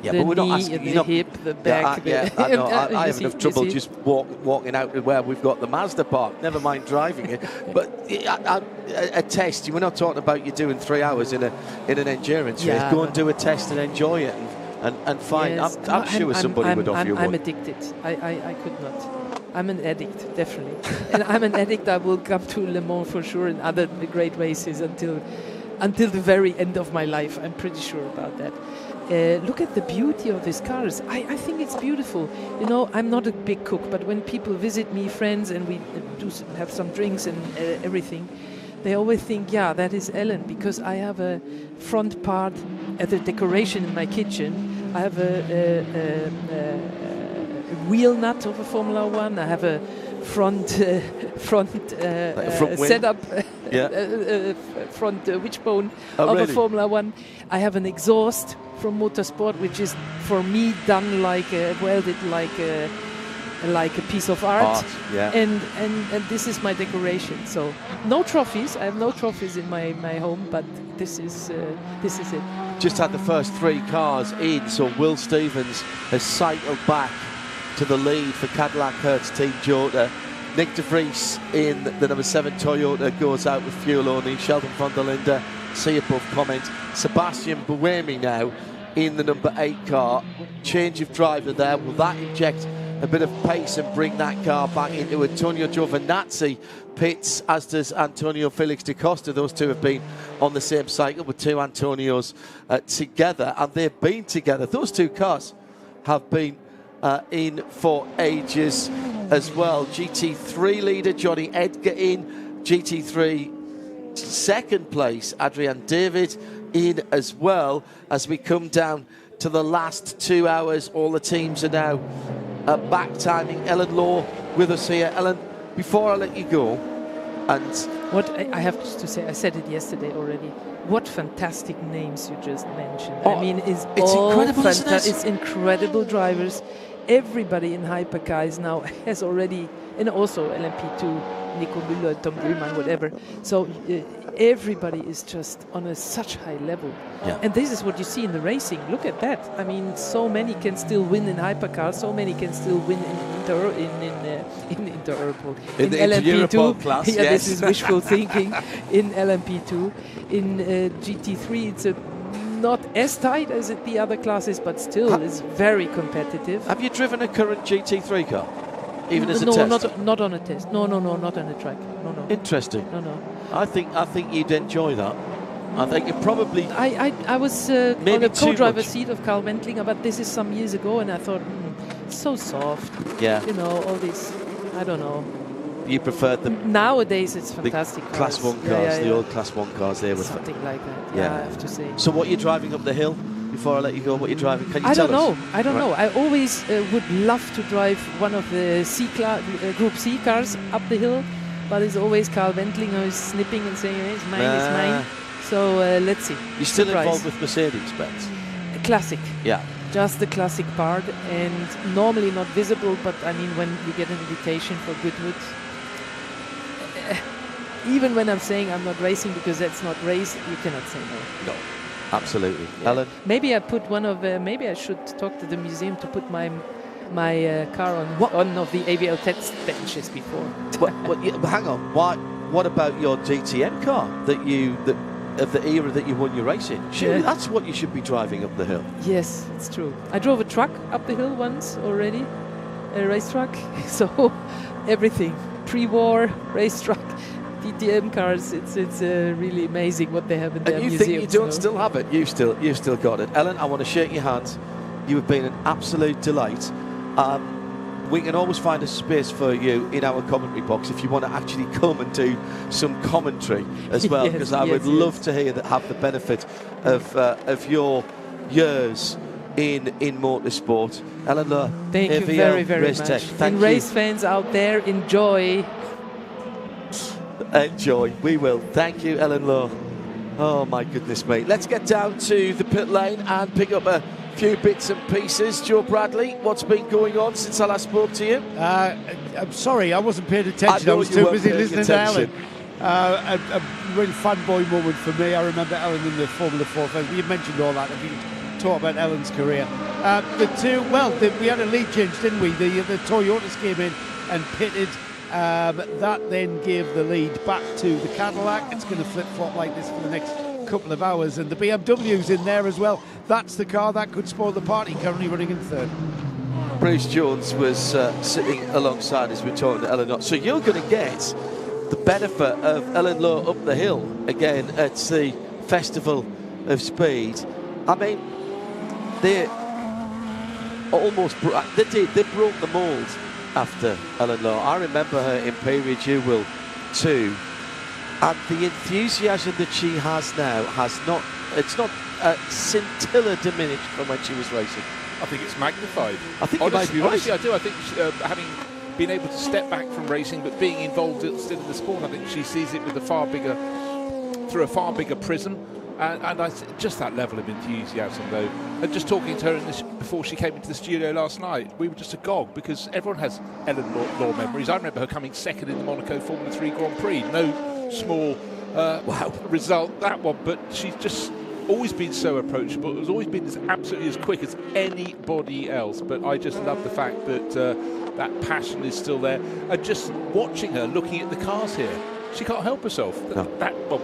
Speaker 20: Yeah,
Speaker 6: the
Speaker 20: but we're
Speaker 6: knee,
Speaker 20: not asking,
Speaker 6: the hip, the back.
Speaker 20: I know. I have enough trouble just walking out where we've got the Mazda park. Never mind driving it. But a test. We're not talking about you doing 3 hours in an endurance race. Go and do a test and enjoy it and find.
Speaker 6: Yes.
Speaker 20: I'm sure somebody would offer you one.
Speaker 6: I'm addicted. I could not. I'm an addict, definitely. And I'm an addict. I will come to Le Mans for sure and other great races until the very end of my life. I'm pretty sure about that. Look at the beauty of these cars. I think it's beautiful. You know, I'm not a big cook, but when people visit me, friends, and we have some drinks and everything, they always think, yeah, that is Ellen, because I have a front part at the decoration in my kitchen. I have a wheel nut of a Formula One. I have a front setup, front wishbone of a Formula One. I have an exhaust from Motorsport, which is for me done welded like a piece of art. And this is my decoration. So no trophies. I have no trophies in my home, but this is it.
Speaker 20: Just had the first 3 cars in, so Will Stevens has cycled back to the lead for Cadillac Hertz Team Jota. Nick de Vries in the number 7 Toyota goes out with fuel only. Sheldon van der Linde, see above comment. Sebastian Buemi now in the number 8 car. Change of driver there. Will that inject a bit of pace and bring that car back into Antonio Giovinazzi pits, as does Antonio Felix da Costa. Those two have been on the same cycle with 2 Antonios together, and they've been together. Those 2 cars have been in for ages as well. GT3 leader Johnny Edgar in. GT3 second place Adrian David in as well. As we come down to the last 2 hours, all the teams are now back timing. Ellen Law with us here. Ellen, before I let you go, And
Speaker 6: what I have to say, I said it yesterday already. What fantastic names you just mentioned.
Speaker 20: Oh,
Speaker 6: I mean,
Speaker 20: it's incredible, isn't it?
Speaker 6: It's incredible drivers. Everybody in hypercars now has already, and also LMP2, Nico Müller, Tom Gillman, whatever. So everybody is just on such high level.
Speaker 20: Yeah.
Speaker 6: And this is what you see in the racing. Look at that. I mean, so many can still win in hypercars. So many can still win in LMP2
Speaker 20: class.
Speaker 6: Yeah,
Speaker 20: yes.
Speaker 6: this is wishful thinking. In LMP2, in GT3, it's not as tight as the other classes, but still it's very competitive.
Speaker 20: Have you driven a current GT3 car, even as a
Speaker 6: no,
Speaker 20: test?
Speaker 6: not on a test. No, not on a track. No.
Speaker 20: Interesting.
Speaker 6: No.
Speaker 20: I think you'd enjoy that. I think you probably.
Speaker 6: I was on a co-driver seat of Carl Wendlinger, but this is some years ago, and I thought, so soft.
Speaker 20: Yeah.
Speaker 6: You know, all these. I don't know.
Speaker 20: You preferred them.
Speaker 6: Nowadays, it's fantastic.
Speaker 20: The Class 1 cars, the old Class 1 cars. They were
Speaker 6: something like that. Yeah, I have to say.
Speaker 20: So, what you're driving up the hill? Before I let you go, what you're driving? Can you tell us?
Speaker 6: I don't know. I always would love to drive one of the Group C cars up the hill, but it's always Carl Wendlinger who's snipping and saying, it's mine, it's mine. So let's see.
Speaker 20: You're still involved with Mercedes-Benz?
Speaker 6: Classic.
Speaker 20: Yeah.
Speaker 6: Just the classic part, and normally not visible, but I mean, when you get an invitation for Goodwood, even when I'm saying I'm not racing because that's not race, you cannot say no.
Speaker 20: No, absolutely.
Speaker 6: Yeah.
Speaker 20: Alan?
Speaker 6: Maybe I put maybe I should talk to the museum to put my car on one of the AVL test benches before.
Speaker 20: Hang on. What about your DTM car of the era that you won your racing? Surely that's what you should be driving up the hill.
Speaker 6: Yes, it's true. I drove a truck up the hill once already, a race truck. So everything, pre-war race truck, DTM cars. It's really amazing what they have in their museums.
Speaker 20: And you think you don't still have it? You've still got it. Ellen, I want to shake your hand. You have been an absolute delight. We can always find a space for you in our commentary box if you want to actually come and do some commentary as well, because I would love to have the benefit of your years in motorsport. Ellen Lohr,
Speaker 6: thank you very, very much.
Speaker 20: Thank
Speaker 6: and
Speaker 20: you.
Speaker 6: Race fans out there, enjoy.
Speaker 20: Enjoy. We will. Thank you, Ellen Lohr. Oh my goodness me. Let's get down to the pit lane and pick up a few bits and pieces. Joe Bradley, what's been going on since I last spoke to you?
Speaker 13: I'm sorry, I wasn't paying attention. I was too busy listening to Alan. A real fanboy moment for me. I remember Alan in the Formula 4 phase. You mentioned all that. If you talk about Alan's career, we had a lead change, didn't we? The Toyotas came in and pitted. That then gave the lead back to the Cadillac. It's going to flip-flop like this for the next couple of hours, and the BMW's in there as well. That's the car that could spoil the party, currently running in third.
Speaker 20: Bruce Jones was sitting alongside as we're talking to Ellen Lohr. So you're going to get the benefit of Ellen Lohr up the hill again at the Festival of Speed. I mean, they broke the mould after Ellen Lohr. I remember her in Period Jewel 2, and the enthusiasm that she has now it's not a scintilla diminished from when she was racing.
Speaker 12: I think it's magnified.
Speaker 20: I think honestly,
Speaker 12: you might be right. Honestly, I do. I think having been able to step back from racing but being involved still in the sport, I think she sees it with through a far bigger prism. And just that level of enthusiasm, though. And just talking to her before she came into the studio last night, we were just agog because everyone has Ellen Lohr memories. I remember her coming second in the Monaco Formula 3 Grand Prix. No small result, that one, but she's just always been so approachable. Has always been absolutely as quick as anybody else. But I just love the fact that that passion is still there. And just watching her, looking at the cars here, she can't help herself.
Speaker 20: No.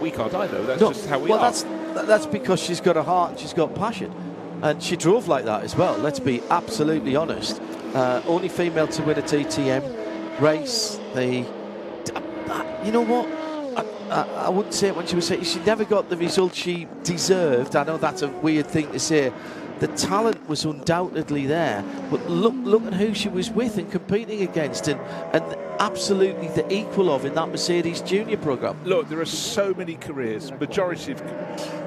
Speaker 12: We can't either. That's just how we are.
Speaker 20: That's because she's got a heart and she's got passion. And she drove like that as well, let's be absolutely honest. Only female to win a TTM race. You know what? I wouldn't say it when she was saying she never got the result she deserved. I know that's a weird thing to say. The talent was undoubtedly there, but look at who she was with and competing against, and absolutely the equal of in that Mercedes Junior programme.
Speaker 12: Look, there are so many careers, majority of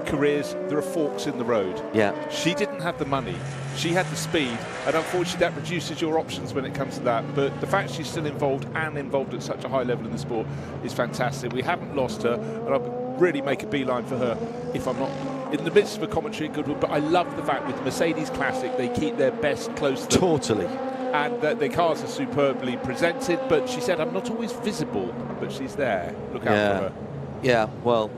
Speaker 12: careers, there are forks in the road.
Speaker 20: Yeah.
Speaker 12: She didn't have the money, she had the speed, and unfortunately that reduces your options when it comes to that. But the fact she's still involved at such a high level in the sport is fantastic. We haven't lost her, and I'll really make a beeline for her if I'm not in the midst of a commentary at Goodwood. But I love the fact with the Mercedes Classic they keep their best close to them.
Speaker 20: Totally. And
Speaker 12: the cars are superbly presented, but she said, I'm not always visible, but she's there. Look out for her.
Speaker 20: Yeah, well,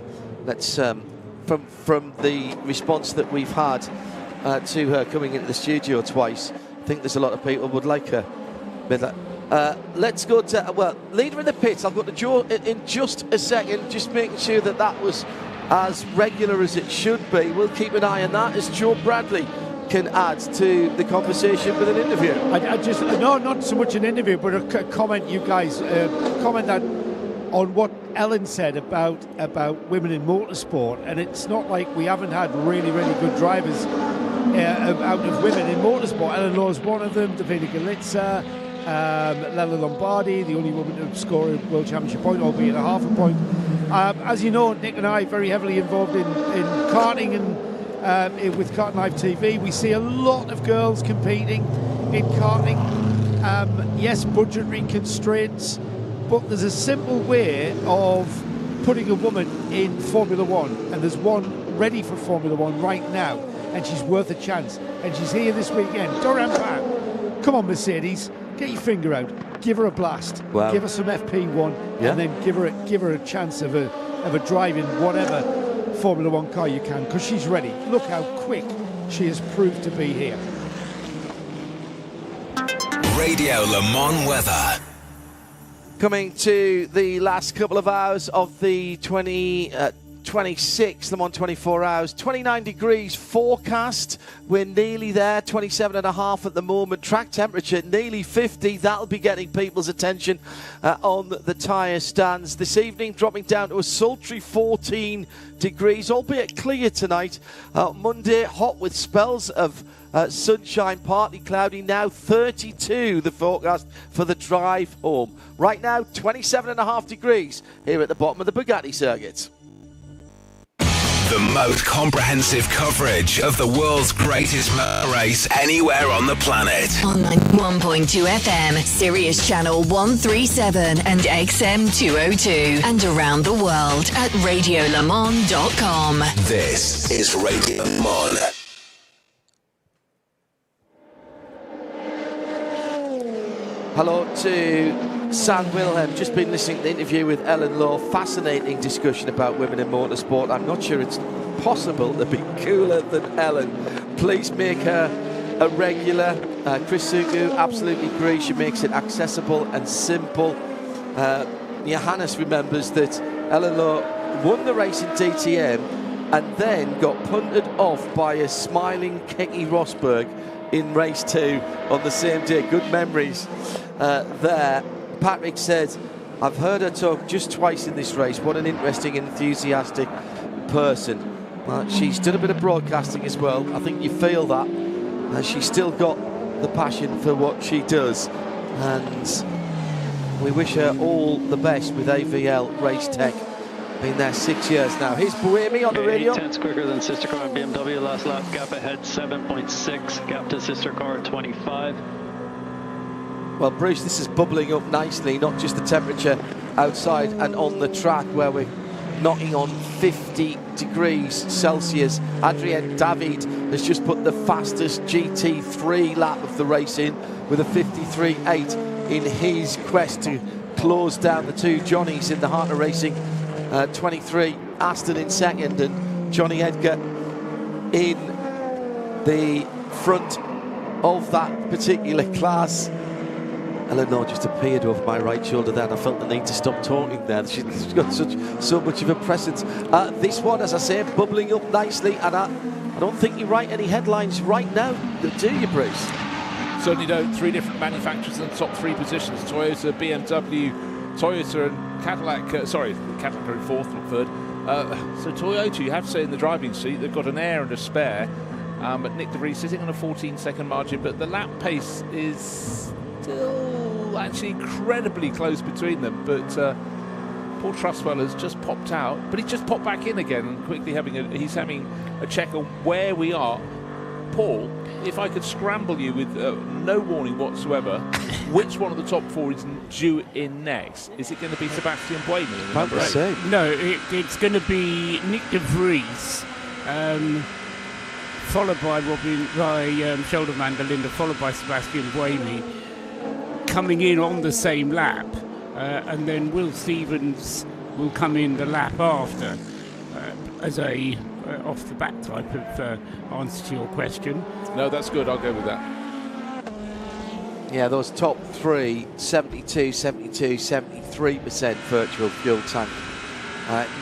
Speaker 20: let's, from the response that we've had to her coming into the studio twice, I think there's a lot of people would like her. Let's go to, leader in the pits. I'll go to Joe in just a second, just making sure that that was as regular as it should be. We'll keep an eye on that as Joe Bradley can add to the conversation with an interview.
Speaker 13: I just not so much an interview, but a comment. You guys comment that on what Ellen said about women in motorsport, and it's not like we haven't had really good drivers out of women in motorsport. Ellen Law's one of them. Davide Galizza, Lella Lombardi, the only woman to score a World Championship point, albeit a half a point. As you know, Nick and I are very heavily involved in karting and. With Kart Live TV, we see a lot of girls competing in karting. Yes, budgetary constraints, but there's a simple way of putting a woman in Formula One, and there's one ready for Formula One right now, and she's worth a chance. And she's here this weekend. Doran Pan, come on, Mercedes, get your finger out, give her a blast,
Speaker 20: wow.
Speaker 13: Give her some FP1, and then give her a chance of a drive in whatever Formula One car you can, because she's ready. Look how quick she has proved to be here.
Speaker 7: Radio Le Mans weather.
Speaker 20: Coming to the last couple of hours of the 26 Le Mans 24 hours. 29 degrees forecast. We're nearly there. 27.5 at the moment. Track temperature nearly 50. That'll be getting people's attention on the tyre stands. This evening dropping down to a sultry 14 degrees, albeit clear tonight. Monday hot with spells of sunshine, partly cloudy. Now 32 the forecast for the drive home. Right now 27.5 degrees here at the bottom of the Bugatti circuit.
Speaker 7: The most comprehensive coverage of the world's greatest motor race anywhere on the planet.
Speaker 8: On 91.2 FM, Sirius Channel 137 and XM 202. And around the world at radiolemans.com.
Speaker 7: This is Radio Le Mans.
Speaker 20: Hello to Sam Wilhelm. Just been listening to the interview with Ellen Law. Fascinating discussion about women in motorsport. I'm not sure it's possible to be cooler than Ellen. Please make her a regular. Chris Suku absolutely agrees. She makes it accessible and simple. Johannes remembers that Ellen Law won the race in DTM and then got punted off by a smiling Keke Rosberg in race 2 on the same day. Good memories there. Patrick said, I've heard her talk just twice in this race. What an interesting, enthusiastic person. She's done a bit of broadcasting as well. I think you feel that. She's still got the passion for what she does. And we wish her all the best with AVL Race Tech. Been there 6 years now. Here's Buemi on the radio.
Speaker 2: 8/10 quicker than sister car on BMW last lap. Gap ahead 7.6. Gap to sister car 25.
Speaker 20: Well, Bruce, this is bubbling up nicely. Not just the temperature outside and on the track where we're knocking on 50 degrees Celsius. Adrien David has just put the fastest GT3 lap of the race in with a 53.8 in his quest to close down the two Johnnies in the heart of racing. 23 Aston in second and Johnny Edgar in the front of that particular class. Eleanor just appeared over my right shoulder there and I felt the need to stop talking there. She's got so much of a presence. This one, as I say, bubbling up nicely, and I don't think you write any headlines right now, do you, Bruce?
Speaker 12: Certainly don't. 3 different manufacturers in the top 3 positions. Toyota, BMW, Toyota and Cadillac, Cadillac are in 4th, not 3rd. So Toyota, you have to say, in the driving seat, they've got an air and a spare. But Nick De Vries sitting on a 14-second margin, but the lap pace is still actually incredibly close between them, but Paul Trustwell has just popped out, but he just popped back in again and quickly he's having a check on where we are. Paul, if I could scramble you with no warning whatsoever, which one of the top 4 is due in next? Is it going to be Sebastian Buemi?
Speaker 3: No, it's going to be Nick de Vries, followed by Sheldon van der Linde, followed by Sebastian Buemi, coming in on the same lap, and then Will Stevens will come in the lap after, as a off the back type of answer to your question.
Speaker 12: No, that's good. I'll go with that.
Speaker 20: Yeah, those top 3, 72, 73% virtual fuel tank.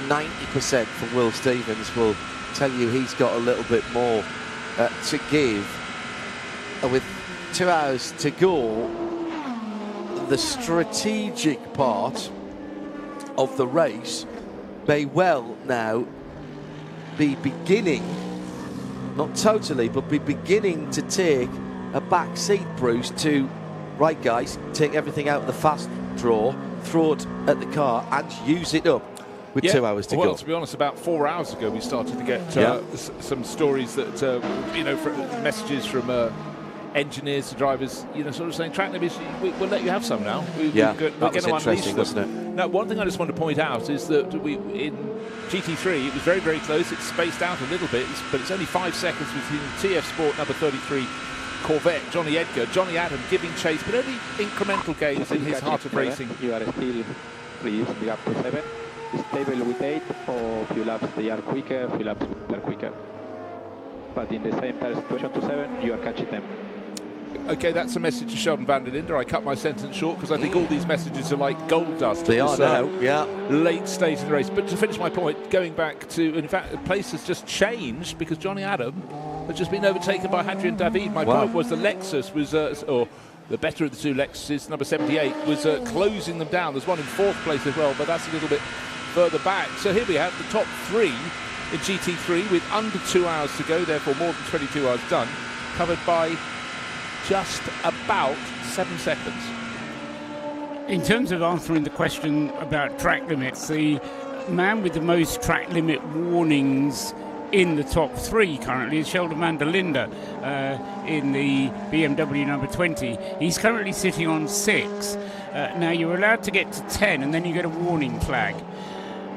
Speaker 20: 90% from Will Stevens will tell you he's got a little bit more to give. And with 2 hours to go, the strategic part of the race may well now be beginning, not totally, but be beginning to take a back seat, Bruce, to, right guys, take everything out of the fast draw, throw it at the car and use it up with 2 hours to go.
Speaker 12: Well, to be honest, about 4 hours ago we started to get some stories that, messages from engineers to drivers, sort of saying, track limits, we'll let you have some now. We're going to unleash them.
Speaker 20: Wasn't it?
Speaker 12: Now, one thing I just want to point out is that in GT3, it was very, very close. It's spaced out a little bit, but it's only 5 seconds between TF Sport number 33 Corvette, Johnny Adam giving chase, but only incremental gains in his heart of racing.
Speaker 9: You are still, please, be up to 7. Stable with 8, or few laps they are quicker, few laps they are quicker. But in the same tire situation to 7, you are catching them.
Speaker 12: Okay, that's a message to Sheldon van der Linde. I cut my sentence short because I think all these messages are like gold dust.
Speaker 20: They are now, yeah.
Speaker 12: Late stage in the race. But to finish my point, going back to, in fact, the place has just changed because Johnny Adam has just been overtaken by Hadrian David. My point was the Lexus was, or the better of the 2 Lexuses, number 78, was closing them down. There's one in 4th place as well, but that's a little bit further back. So here we have the top 3 in GT3 with under 2 hours to go, therefore more than 22 hours done, covered by just about 7 seconds.
Speaker 3: In terms of answering the question about track limits, the man with the most track limit warnings in the top 3 currently is Sheldon van der Linde in the BMW number 20. He's currently sitting on 6. Now you're allowed to get to 10 and then you get a warning flag.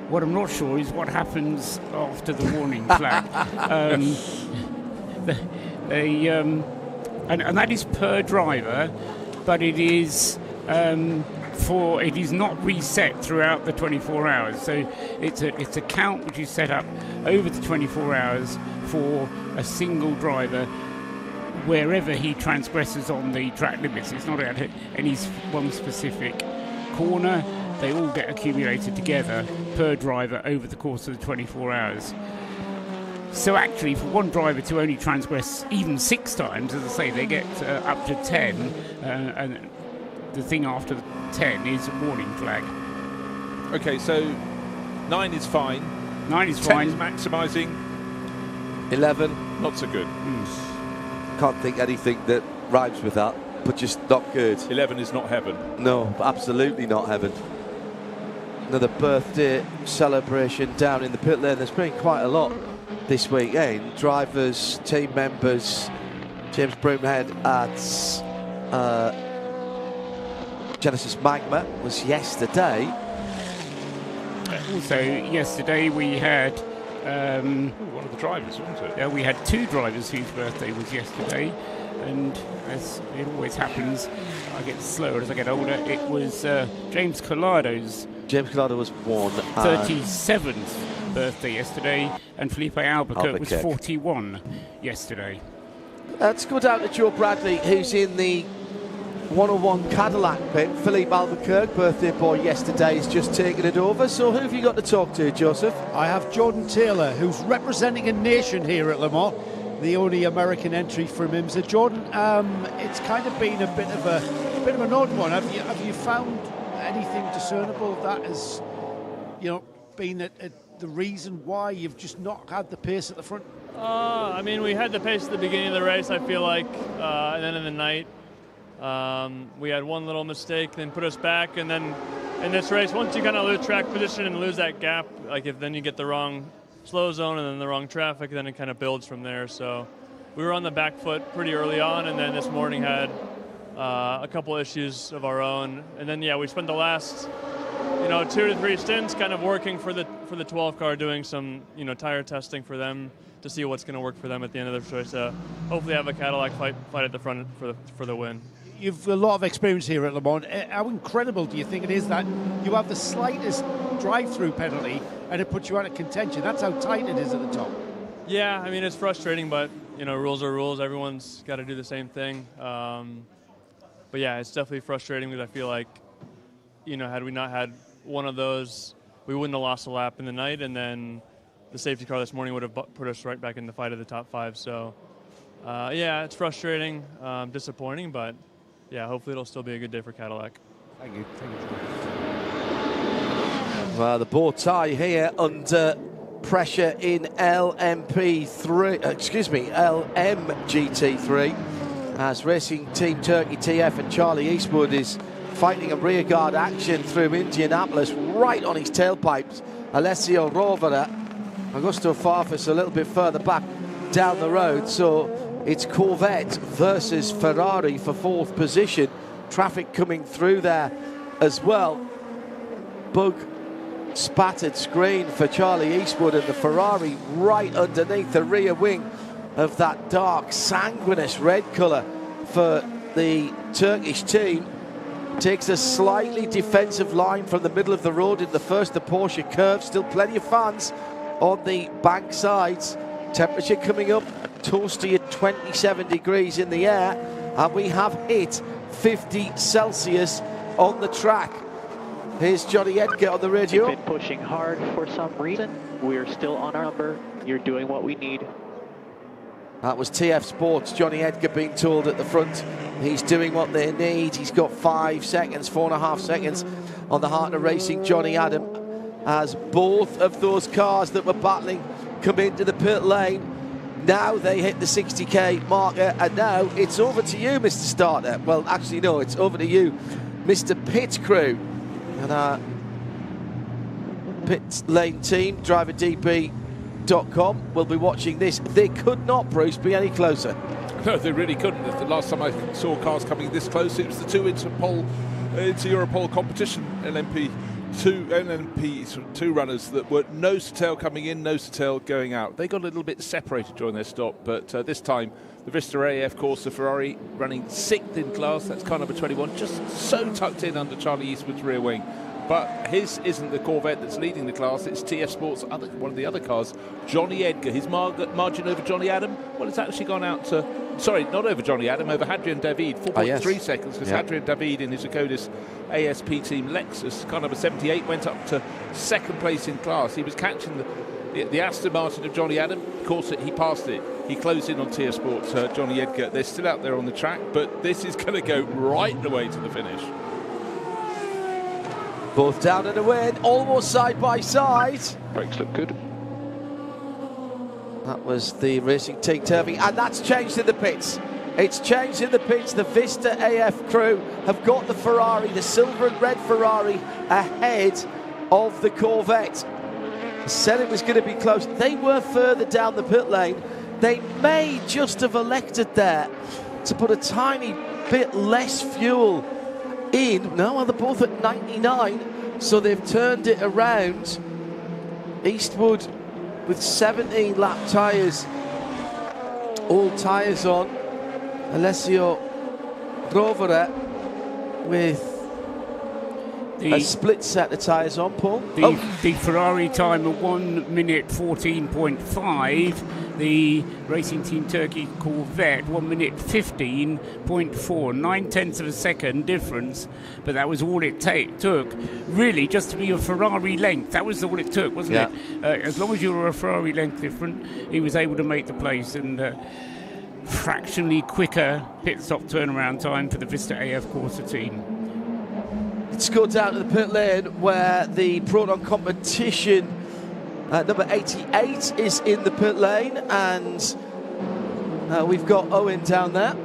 Speaker 3: What I'm not sure is what happens after the warning flag. And that is per driver, but it is it is not reset throughout the 24 hours. So it's a count which is set up over the 24 hours for a single driver wherever he transgresses on the track limits. It's not at any one specific corner. They all get accumulated together per driver over the course of the 24 hours. So actually, for one driver to only transgress even 6 times, as I say, they get up to 10, and the thing after 10 is a warning flag.
Speaker 12: Okay, so 9 is fine.
Speaker 3: 9 is
Speaker 12: 10
Speaker 3: fine.
Speaker 12: is maximising.
Speaker 20: 11.
Speaker 12: Not so good.
Speaker 20: Can't think anything that rhymes with that, but just not good.
Speaker 12: 11 is not heaven.
Speaker 20: No, absolutely not heaven. Another birthday celebration down in the pit lane. There's been quite a lot this weekend. Drivers, team members. James Broomhead at Genesis Magma was yesterday.
Speaker 3: Also, yesterday we had
Speaker 12: one of the drivers, wasn't it?
Speaker 3: Yeah, we had 2 drivers whose birthday was yesterday, and as it always happens, I get slower as I get older. It was James Collado's.
Speaker 20: James Collado was
Speaker 3: 37th birthday yesterday, and Felipe Albuquerque was 41 yesterday.
Speaker 20: Let's go down to Joe Bradley, who's in the 101 Cadillac pit. Felipe Albuquerque, birthday boy yesterday, has just taken it over. So who have you got to talk to, Joseph?
Speaker 13: I have Jordan Taylor, who's representing a nation here at Le Mans, the only American entry from IMSA. Jordan, it's kind of been a bit of an odd one. Have you found anything discernible that has, been the reason why you've just not had the pace at the front?
Speaker 17: I mean, we had the pace at the beginning of the race, I feel like, and then in the night, We had one little mistake, then put us back, and then in this race, once you kind of lose track position and lose that gap, like if then you get the wrong slow zone and then the wrong traffic, then it kind of builds from there. So we were on the back foot pretty early on, and then this morning had a couple issues of our own. And then, yeah, we spent the last, 2 to 3 stints kind of working for the 12 car, doing some, tire testing for them to see what's going to work for them at the end of the race. Hopefully have a Cadillac fight at the front for the win.
Speaker 13: You've a lot of experience here at Le Mans. How incredible do you think it is that you have the slightest drive-through penalty and it puts you out of contention? That's how tight it is at the top.
Speaker 17: Yeah, I mean, it's frustrating, but, rules are rules. Everyone's got to do the same thing. But, yeah, it's definitely frustrating because I feel like, had we not had one of those, we wouldn't have lost a lap in the night, and then the safety car this morning would have put us right back in the fight of the top 5. So, yeah, it's frustrating, disappointing, but, yeah, hopefully it'll still be a good day for Cadillac.
Speaker 13: Thank you.
Speaker 20: Well, the bow tie here under pressure in LMGT3, as Racing Team Turkey TF and Charlie Eastwood is fighting a rearguard action through Indianapolis, right on his tailpipes. Alessio Rovera, Augusto Farfus a little bit further back down the road, so it's Corvette versus Ferrari for 4th position. Traffic coming through there as well. Bug spattered screen for Charlie Eastwood, and the Ferrari right underneath the rear wing of that dark sanguineous red colour for the Turkish team. Takes a slightly defensive line from the middle of the road in the first of Porsche curve. Still plenty of fans on the bank sides. Temperature coming up toasty at 27 degrees in the air, and we have hit 50 Celsius on the track. Here's Johnny Edgar on the radio.
Speaker 18: We've been pushing hard for some reason. We're still on our number. You're doing what we need.
Speaker 20: That was TF Sports, Johnny Edgar being told at the front he's doing what they need. He's got 5 seconds, 4.5 seconds on the Heart of Racing, Johnny Adam, as both of those cars that were battling come into the pit lane. Now they hit the 60k marker, and now it's over to you, Mr. Starter. Well, actually, no, it's over to you, Mr. Pit Crew. And our pit lane team, DriverDB.com, will be watching this. They could not, Bruce, be any closer.
Speaker 12: No, they really couldn't. The last time I saw cars coming this close, it was the 2 Inter-Europol competition LMP2 runners that were nose to tail coming in, nose to tail going out. They got a little bit separated during their stop, but this time the Vista AF Corsa Ferrari running 6th in class. That's car number 21, just so tucked in under Charlie Eastwood's rear wing. But his isn't the Corvette that's leading the class, it's TF Sports, one of the other cars, Johnny Edgar. His margin over Johnny Adam, well, it's actually gone out to, sorry, not over Johnny Adam, over Hadrian David, 4.3 seconds, because Hadrian David in his Akodis ASP team Lexus, car number 78, went up to 2nd place in class. He was catching the Aston Martin of Johnny Adam. Of course, he passed it. He closed in on TF Sports, Johnny Edgar. They're still out there on the track, but this is going to go right the way to the finish.
Speaker 20: Both down and away, almost side by side.
Speaker 14: Brakes look good.
Speaker 20: That was the Racing Team Turvey, and that's changed in the pits. It's changed in the pits. The Vista AF crew have got the Ferrari, the silver and red Ferrari, ahead of the Corvette. Said it was going to be close. They were further down the pit lane. They may just have elected there to put a tiny bit less fuel in. No, they're both at 99, so they've turned it around. Eastwood with 17 lap tyres, all tyres on. Alessio Rovera with a split set of tyres on, Paul.
Speaker 3: The Ferrari time of 1 minute 14.5. The Racing Team Turkey Corvette 1 minute 15.4. 9/10 of a second difference, but that was all it took, really, just to be a Ferrari length. That was all it took, wasn't it? As long as you were a Ferrari length different, he was able to make the place, and fractionally quicker pit stop turnaround time for the Vista AF Corsa team.
Speaker 20: Let's go down to the pit lane where the Proton competition number 88 is in the pit lane, and we've got Owen down there.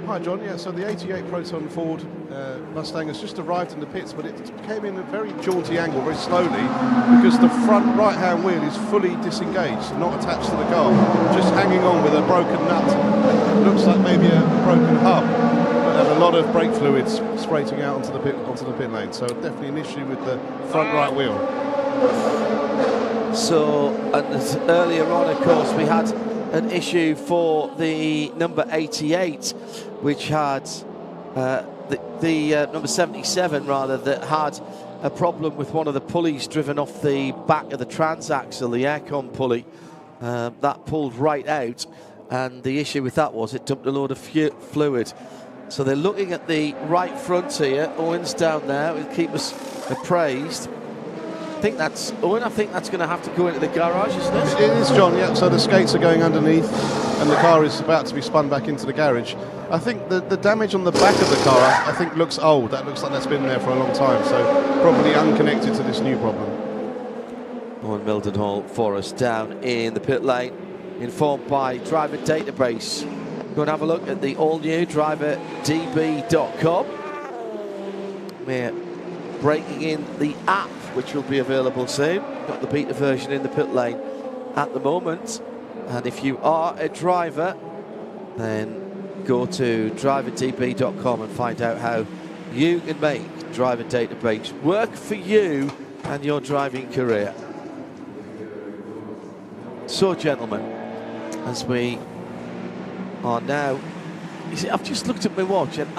Speaker 5: Hi John, yeah, so the 88 Proton Ford Mustang has just arrived in the pits, but it came in a very jaunty angle, very slowly, because the front right-hand wheel is fully disengaged, not attached to the car, just hanging on with a broken nut. It looks like maybe a broken hub, and a lot of brake fluids spraying out onto the pit lane, so definitely an issue with the front right wheel.
Speaker 20: So, and earlier on, of course, we had an issue for the number 88, which had the number 77 rather, that had a problem with one of the pulleys driven off the back of the transaxle, the aircon pulley. That pulled right out, and the issue with that was it dumped a load of fluid. So they're looking at the right front here. Owen's down there. We'll keep us appraised. I think that's going to have to go into the garage, isn't it?
Speaker 5: It is, John, yeah. So the skates are going underneath and the car is about to be spun back into the garage. I think the damage on the back of the car, I think, looks old. That looks like that's been there for a long time, so probably unconnected to this new problem.
Speaker 20: Owen Mildenhall for us down in the pit lane, informed by Driver Database. Go and have a look at the all-new driverdb.com. We're breaking in the app, which will be available soon. Got the beta version in the pit lane at the moment. And if you are a driver, then go to driverdb.com and find out how you can make Driver Database work for you and your driving career. So, gentlemen, as we are now, you see, I've just looked at my watch, and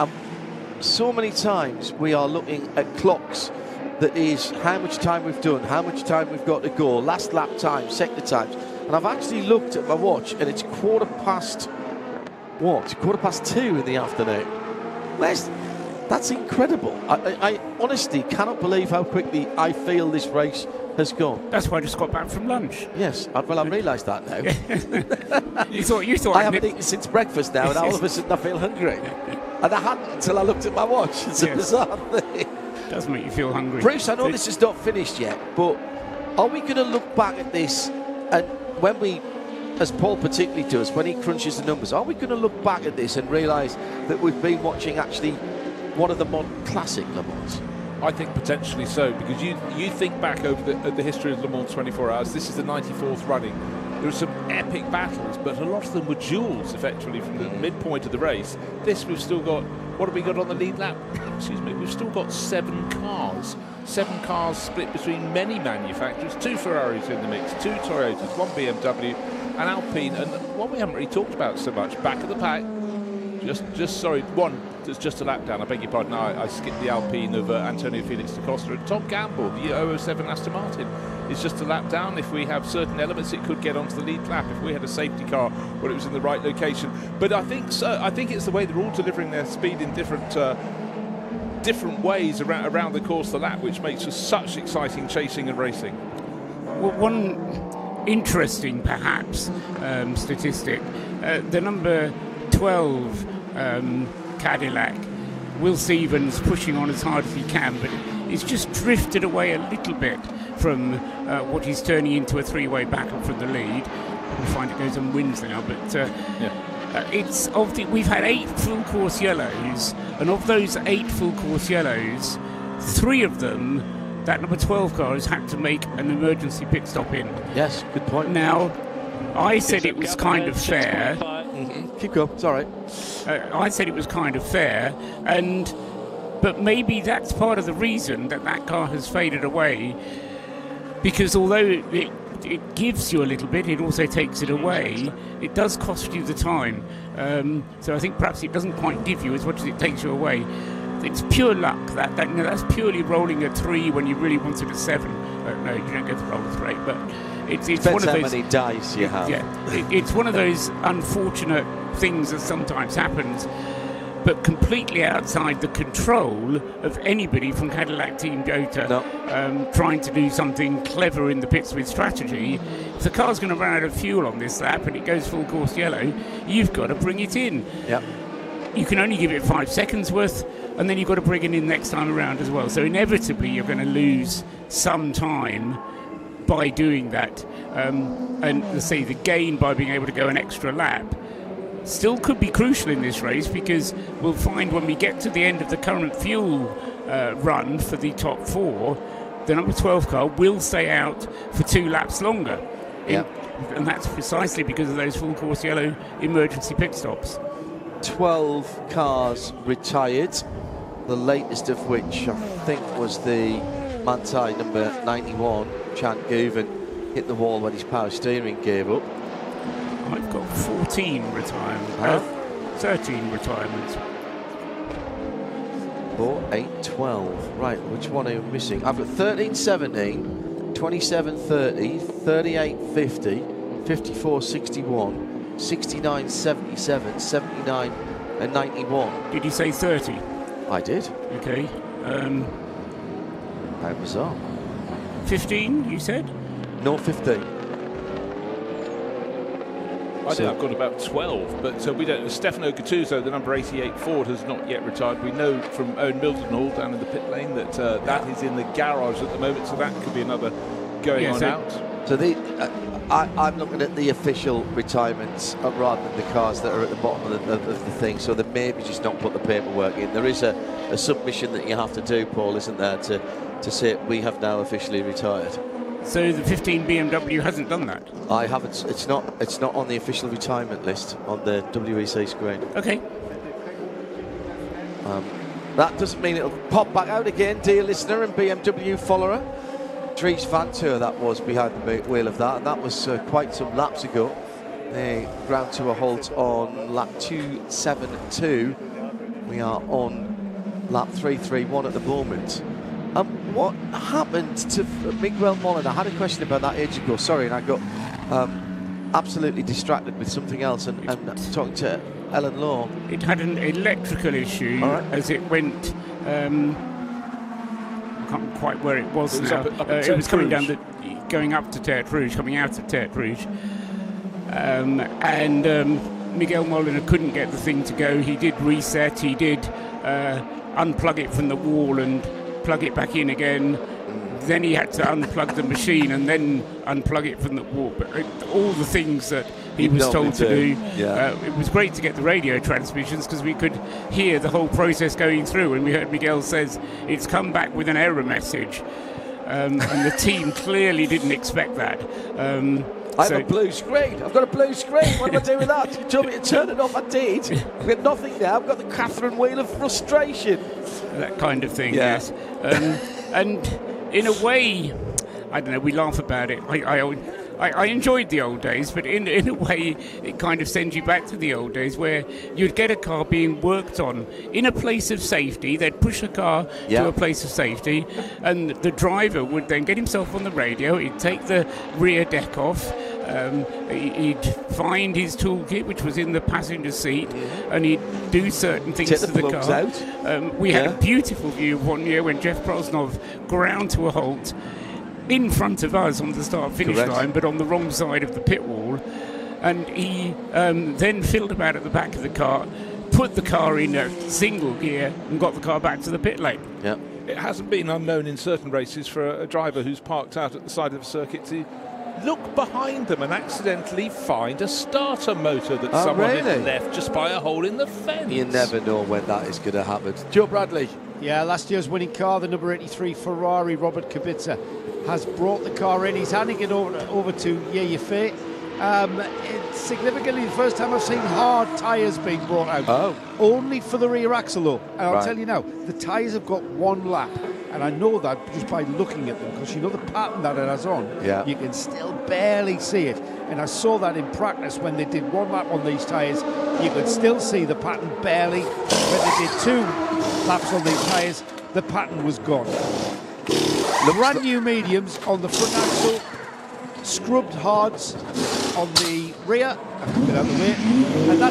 Speaker 20: so many times we are looking at clocks that is how much time we've done, how much time we've got to go, last lap time, sector times. And I've actually looked at my watch, and it's 2:15 in the afternoon. That's incredible. I honestly cannot believe how quickly I feel this race has gone.
Speaker 3: That's why I just got back from lunch.
Speaker 20: Yes, I realised that now.
Speaker 3: you thought
Speaker 20: I haven't eaten since breakfast now, and all of a sudden I feel hungry. And I hadn't until I looked at my watch. It's a bizarre thing.
Speaker 3: Does make you feel hungry.
Speaker 20: Bruce, I know this is not finished yet, but are we going to look back at this, and when we, as Paul particularly does, when he crunches the numbers, are we going to look back at this and realise that we've been watching actually one of the modern classic Le Mans?
Speaker 12: I think potentially so, because you think back over the history of Le Mans 24 Hours. This is the 94th running. There were some epic battles, but a lot of them were duels, effectively, from the midpoint of the race. This, we've still got, what have we got on the lead lap? Excuse me, we've still got 7 cars. 7 cars split between many manufacturers, 2 Ferraris in the mix, 2 Toyotas, 1 BMW, an Alpine, and one we haven't really talked about so much, back of the pack. Sorry, one that's just a lap down. I beg your pardon. I skipped the Alpine of Antonio Felix da Costa. And Tom Gamble, the 007 Aston Martin, is just a lap down. If we have certain elements, it could get onto the lead lap. If we had a safety car where it was in the right location. But I think so. I think it's the way they're all delivering their speed in different ways around the course of the lap, which makes for such exciting chasing and racing.
Speaker 3: Well, one interesting, perhaps, statistic: the number 12 Cadillac, Will Stevens pushing on as hard as he can, but it's just drifted away a little bit from what he's turning into a 3-way battle from the lead. We'll find it goes and wins now, but it's we've had 8 full course yellows, and of those 8 full course yellows, 3 of them that number 12 car has had to make an emergency pit stop in.
Speaker 20: Yes, good point.
Speaker 3: Now, I said it was kind of fair.
Speaker 20: Keep going, it's all right.
Speaker 3: I said it was kind of fair, but maybe that's part of the reason that car has faded away, because although it gives you a little bit, it also takes it away. It does cost you the time. So I think perhaps it doesn't quite give you as much as it takes you away. It's pure luck. That's purely rolling a 3 when you really wanted a 7. No, you don't go for roll a 3, but it's one of those.
Speaker 20: How many dice you have.
Speaker 3: Yeah, it's one of those unfortunate things that sometimes happens, but completely outside the control of anybody from Cadillac Team Jota trying to do something clever in the pits with strategy. If the car's going to run out of fuel on this lap and it goes full course yellow, you've got to bring it in.
Speaker 20: Yep.
Speaker 3: You can only give it 5 seconds worth, and then you've got to bring it in next time around as well. So inevitably you're going to lose some time by doing that. And let's say the gain by being able to go an extra lap still could be crucial in this race, because we'll find when we get to the end of the current fuel run for the top 4, the number 12 car will stay out for 2 laps longer. And that's precisely because of those full course yellow emergency pit stops. 12 cars retired, the latest of which I think was the Manthey number 91, Chan Guven, hit the wall when his power steering gave up. I've got 14 retirements. 13 retirements. 4, 8, 12. Right, which one are you missing? I've got 13, 17, 27, 30, 38, 50, 54, 61, 69, 77, 79, and 91. Did you say 30? I did. Okay. How bizarre. 15, you said? No, 15.
Speaker 12: I think I've got about 12, but we don't. Stefano Gattuso, the number 88 Ford, has not yet retired. We know from Owen Mildenhall down in the pit lane that that is in the garage at the moment, so that could be another going on out.
Speaker 20: So I'm looking at the official retirements rather than the cars that are at the bottom of the thing, so they maybe just not put the paperwork in. There is a submission that you have to do, Paul, isn't there, to say we have now officially retired.
Speaker 3: So the 15 BMW hasn't done that?
Speaker 20: I haven't. It's not on the official retirement list on the WEC screen. Okay. That doesn't mean it'll pop back out again, dear listener and BMW follower. Dries Vanthoor, that was behind the wheel of that, and that was quite some laps ago. They ground to a halt on lap 272. We are on lap 331 at the moment. What happened to Miguel Molina? I had a question about that age ago, sorry, and I got absolutely distracted with something else and talking to Ellen Law.
Speaker 3: It had an electrical issue as it went, I can't quite where it was now. It was coming down going up to Tertre Rouge, coming out of Tertre Rouge. And Miguel Molina couldn't get the thing to go. He did reset, he did unplug it from the wall and plug it back in again. Then he had to unplug the machine and then unplug it from the wall. But all the things that he was told to do. It was great to get the radio transmissions because we could hear the whole process going through, and we heard Miguel says it's come back with an error message. And the team clearly didn't expect that.
Speaker 20: I have a blue screen. I've got a blue screen. What do I do with that? You told me to turn it off. I did. I've got nothing now. I've got the Catherine wheel of frustration.
Speaker 3: That kind of thing, yes. And in a way, I don't know, we laugh about it. I enjoyed the old days, but in a way, it kind of sends you back to the old days where you'd get a car being worked on in a place of safety. They'd push the car to a place of safety, and the driver would then get himself on the radio. He'd take the rear deck off. He'd find his toolkit, which was in the passenger seat, and he'd do certain things to the car. Out. We had a beautiful view of one year when Jeff Prosnov ground to a halt in front of us on the start-finish line, but on the wrong side of the pit wall. And he then fiddled about at the back of the car, put the car in a single gear, and got the car back to the pit lane.
Speaker 12: Yeah. It hasn't been unknown in certain races for a driver who's parked out at the side of the circuit to look behind them and accidentally find a starter motor that someone had left just by a hole in the fence.
Speaker 20: You never know when that is going to happen. Joe Bradley.
Speaker 13: Yeah, last year's winning car, the number 83 Ferrari, Robert Kubica, has brought the car in. He's handing it over to Yaya Fei. It's significantly the first time I've seen hard tyres being brought out. Only for the rear axle, though. And I'll tell you now, the tyres have got one lap. And I know that just by looking at them, because you know the pattern that it has on. Yeah. You can still barely see it. And I saw that in practice when they did one lap on these tyres. You could still see the pattern barely. When they did 2 laps on these tyres, the pattern was gone. Brand new mediums on the front axle, scrubbed hards on the rear. Get out of the way. And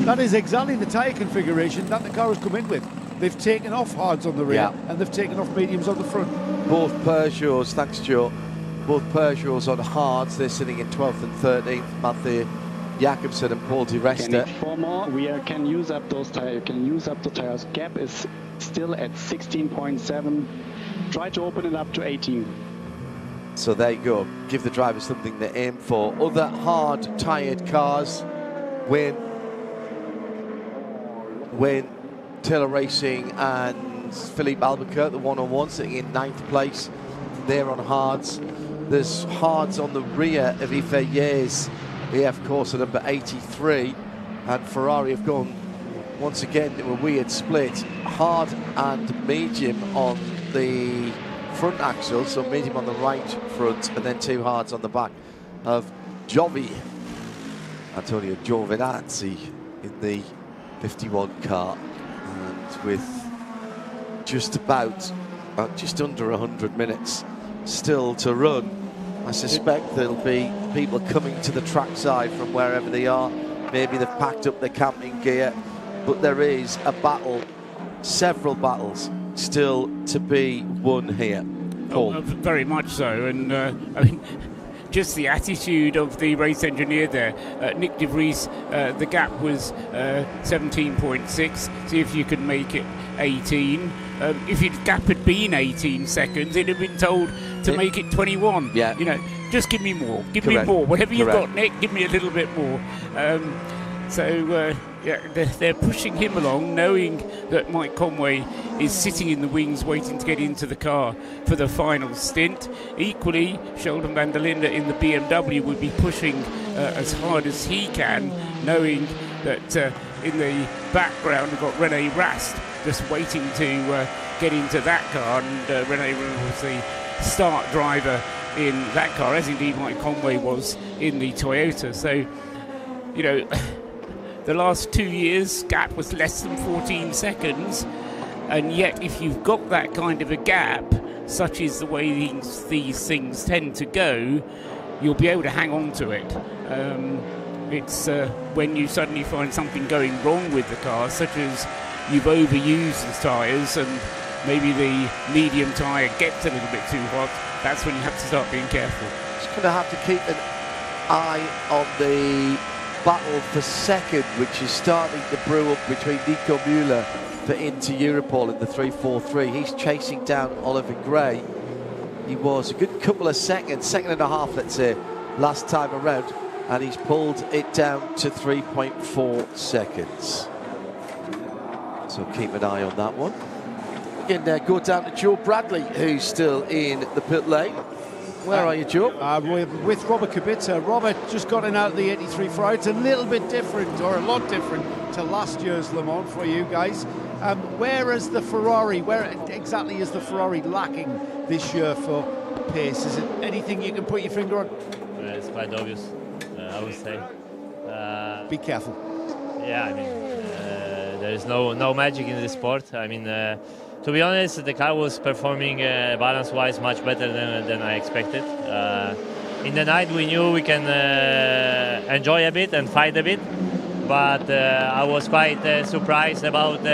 Speaker 13: that is exactly the tyre configuration that the car has come in with. They've taken off hards on the rear and they've taken off mediums on the front.
Speaker 20: Both Peugeots, thanks Joe, both Peugeots on hards. They're sitting in 12th and 13th. Matthew Jakobsen and Paul Di Resta.
Speaker 2: 4 more. We can use up those tires. Can use up the tires. Gap is still at 16.7. Try to open it up to 18.
Speaker 20: So there you go. Give the drivers something to aim for. Other hard-tired cars. Win, Taylor Racing and Philippe Albuquerque, the one-on-one, sitting in 9th place. They're on hards. There's hards on the rear of Ife Yes, EF course at number 83, and Ferrari have gone once again to a weird split. Hard and medium on the front axle, so medium on the right front, and then 2 hards on the back of Antonio Giovinazzi in the 51 car, and with just under 100 minutes still to run, I suspect there'll be people coming to the trackside from wherever they are. Maybe they've packed up their camping gear, but there is a battle, several battles still to be won here. Paul.
Speaker 3: Oh, very much so, and I mean, just the attitude of the race engineer there. Nick De Vries, the gap was 17.6. See if you could make it 18. If your gap had been 18 seconds, it'd have been told to make it 21.
Speaker 20: Yeah.
Speaker 3: You know, just give me more. Give
Speaker 20: Correct.
Speaker 3: me more. Whatever you've
Speaker 20: Correct.
Speaker 3: got, Nick, give me a little bit more. Yeah, they're pushing him along, knowing that Mike Conway is sitting in the wings waiting to get into the car for the final stint. Equally, Sheldon van der Linde in the BMW would be pushing as hard as he can, knowing that in the background we've got René Rast just waiting to get into that car, and René was the start driver in that car, as indeed Mike Conway was in the Toyota. So, you know, the last 2 years, gap was less than 14 seconds, and yet if you've got that kind of a gap, such is the way these things tend to go, you'll be able to hang on to it. It's when you suddenly find something going wrong with the car, such as you've overused the tyres and maybe the medium tyre gets a little bit too hot, that's when you have to start being careful.
Speaker 20: Just going to have to keep an eye on the battle for second, which is starting to brew up between Nico Müller for Inter Europol in the 343. He's chasing down Oliver Gray. He was a good couple of seconds, second and a half, let's say, last time around, and he's pulled it down to 3.4 seconds. So keep an eye on that one. We can go down to Joe Bradley, who's still in the pit lane. Where are you, Joe?
Speaker 13: We're with Robert Kubica. Robert just got in out of the 83 Ferrari. It's a little bit different, or a lot different, to last year's Le Mans for you guys. Where is the Ferrari? Where exactly is the Ferrari lacking this year for pace? Is it anything you can put your finger on?
Speaker 10: It's quite obvious, I would say.
Speaker 13: Be careful.
Speaker 10: Yeah, I mean, there is no magic in this sport. I mean, to be honest, the car was performing balance-wise much better than I expected. In the night, we knew we can enjoy a bit and fight a bit, but I was quite surprised about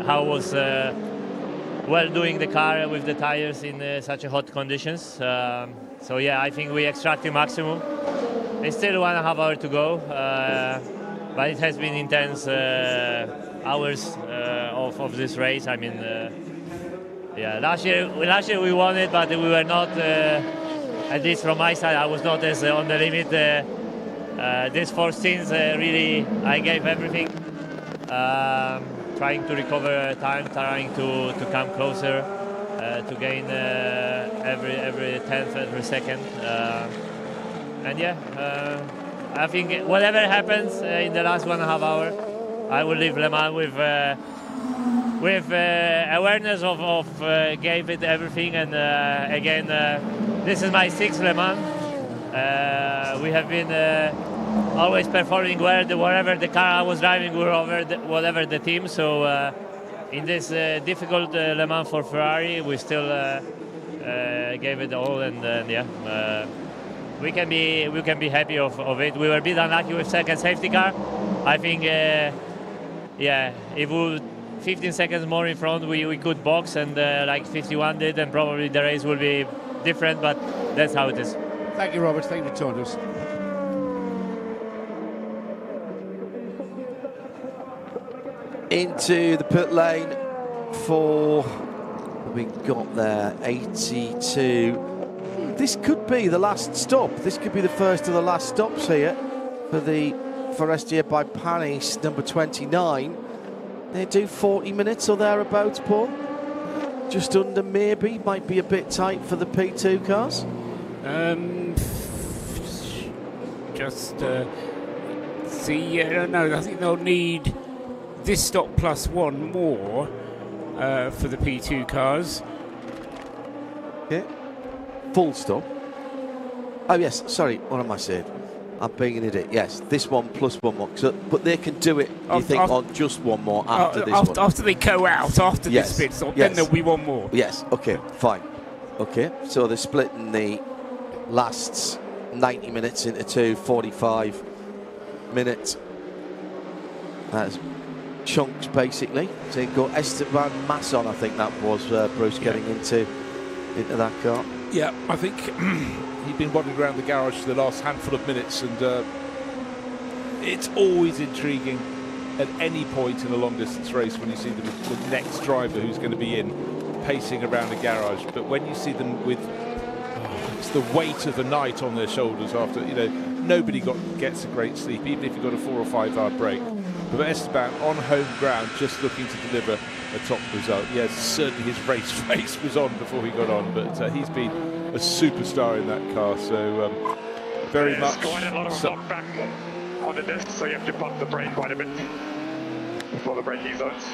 Speaker 10: how was well doing the car with the tires in such hot conditions. So yeah, I think we extracted maximum. It's still 1.5 hours to go, but it has been intense hours of this race. I mean, yeah, last year we won it, but we were not, at least from my side, I was not as on the limit. These 4 stints, really, I gave everything, trying to recover time, trying to come closer, to gain every tenth, every second. And yeah, I think whatever happens in the last 1.5 hours, I will leave Le Mans with awareness of gave it everything. And again, this is my 6th Le Mans. We have been always performing well. Whatever the car I was driving, we were over whatever the team. So in this difficult Le Mans for Ferrari, we still gave it all. And yeah, we can be happy of it. We were a bit unlucky with second safety car. I think, yeah, if we were 15 seconds more in front, we could box, and like 51 did, and probably the race will be different, but that's how it is.
Speaker 13: Thank you, Robert. Thank you, Tondos.
Speaker 20: Into the pit lane for, we got there, 82. This could be the last stop. This could be the first of the last stops here for the Forestier by Panis, number 29. They do 40 minutes or thereabouts, Paul. Just under, maybe. Might be a bit tight for the P2 cars.
Speaker 3: See, I don't know. I think they'll need this stop plus one more for the P2 cars.
Speaker 20: Okay. Full stop. Oh, yes. Sorry. What am I saying? I'm being an idiot. Yes, this one plus one more. So, but they can do it, you think, on just one more after this one?
Speaker 3: After they go out, after this pit stop, then there'll be one more.
Speaker 20: Yes, okay, fine. Okay, so they're splitting the last 90 minutes into two 45-minute chunks, basically. So you go Esteban Masson, I think that was, Bruce, getting into that car.
Speaker 12: Yeah, I think he'd been wandering around the garage for the last handful of minutes, and it's always intriguing at any point in a long-distance race when you see the next driver who's going to be in pacing around the garage. But when you see them with it's the weight of the night on their shoulders after, nobody gets a great sleep, even if you've got a 4 or 5 hour break. But Esteban on home ground, just looking to deliver a top result. Yes, certainly his race face was on before he got on, but he's been a superstar in that car. So very much.
Speaker 14: There's quite a lot of knockback on the disc, so you have to pump the brake quite a bit before the braking zones.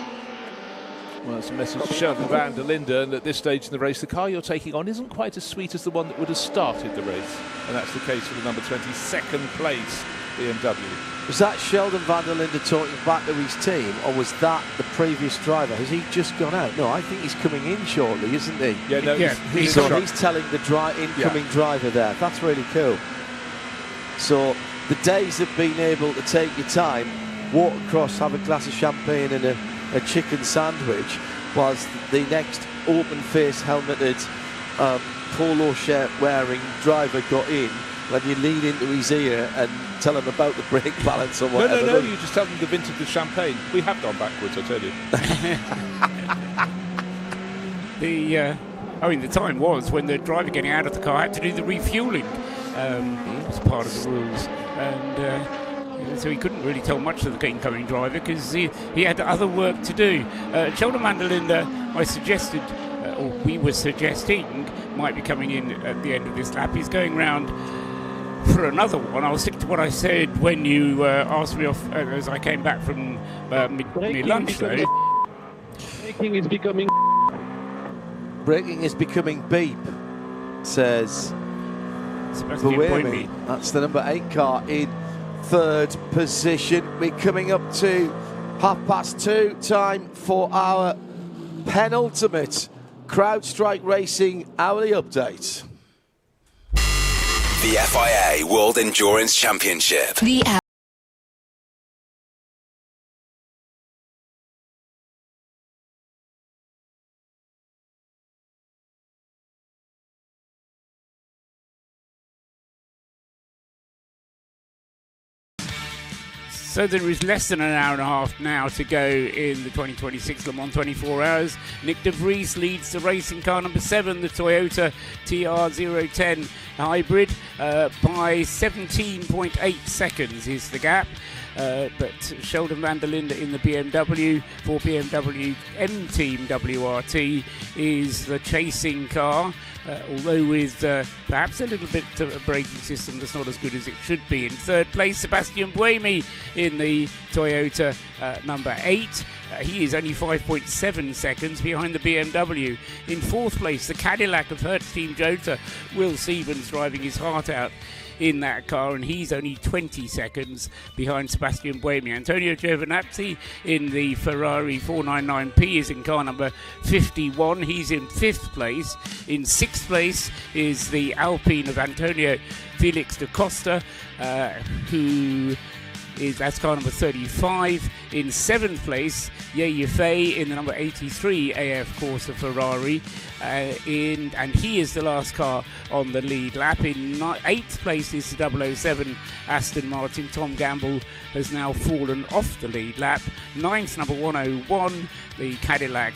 Speaker 12: Well, that's a message to Sheldon van der Linde, and at this stage in the race, the car you're taking on isn't quite as sweet as the one that would have started the race, and that's the case for the number 20, second place BMW.
Speaker 20: Was that Sheldon van der Linde talking back to his team, or was that the previous driver? Has he just gone out? No, I think he's coming in shortly, isn't he?
Speaker 12: Yeah, no,
Speaker 20: he's telling the incoming driver there. That's really cool. So the days of being able to take your time, walk across, have a glass of champagne and a chicken sandwich, whilst the next open-face helmeted polo shirt wearing driver got in, when you lean into his ear and tell him about the brake balance or whatever.
Speaker 12: No, you just tell them the vintage of champagne. We have gone backwards, I tell you.
Speaker 3: The time was when the driver getting out of the car had to do the refuelling as part of the rules, and so he couldn't really tell much to the incoming driver because he had other work to do. Sheldon van der Linde, I suggested, or we were suggesting, might be coming in at the end of this lap. He's going round for another one. I'll stick to what I said when you asked me off as I came back from mid-lunch, though.
Speaker 2: Braking is becoming...
Speaker 20: Braking is becoming beep, says Buemi. That's the number 8 car in third position. We're coming up to 2:30 time for our penultimate CrowdStrike Racing hourly update.
Speaker 7: The FIA World Endurance Championship.
Speaker 3: So there is less than an hour and a half now to go in the 2026 Le Mans 24 Hours. Nick de Vries leads the race in car number 7, the Toyota TR010 Hybrid, by 17.8 seconds is the gap. But Sheldon van der Linde in the BMW for BMW M Team WRT is the chasing car, although with perhaps a little bit of a braking system that's not as good as it should be. In third place, Sebastian Buemi in the Toyota number 8. He is only 5.7 seconds behind the BMW. In fourth place, the Cadillac of Hertz Team Jota, Will Stevens driving his heart out in that car, and he's only 20 seconds behind Sebastian Buemi. Antonio Giovinazzi in the Ferrari 499P is in car number 51. He's in 5th place. In 6th place is the Alpine of Antonio Felix da Costa, that's car number 35. In 7th place, Ye Fei in the number 83 AF Corsa Ferrari, and he is the last car on the lead lap. In 8th place is the 007 Aston Martin. Tom Gamble has now fallen off the lead lap. 9th, number 101, the Cadillac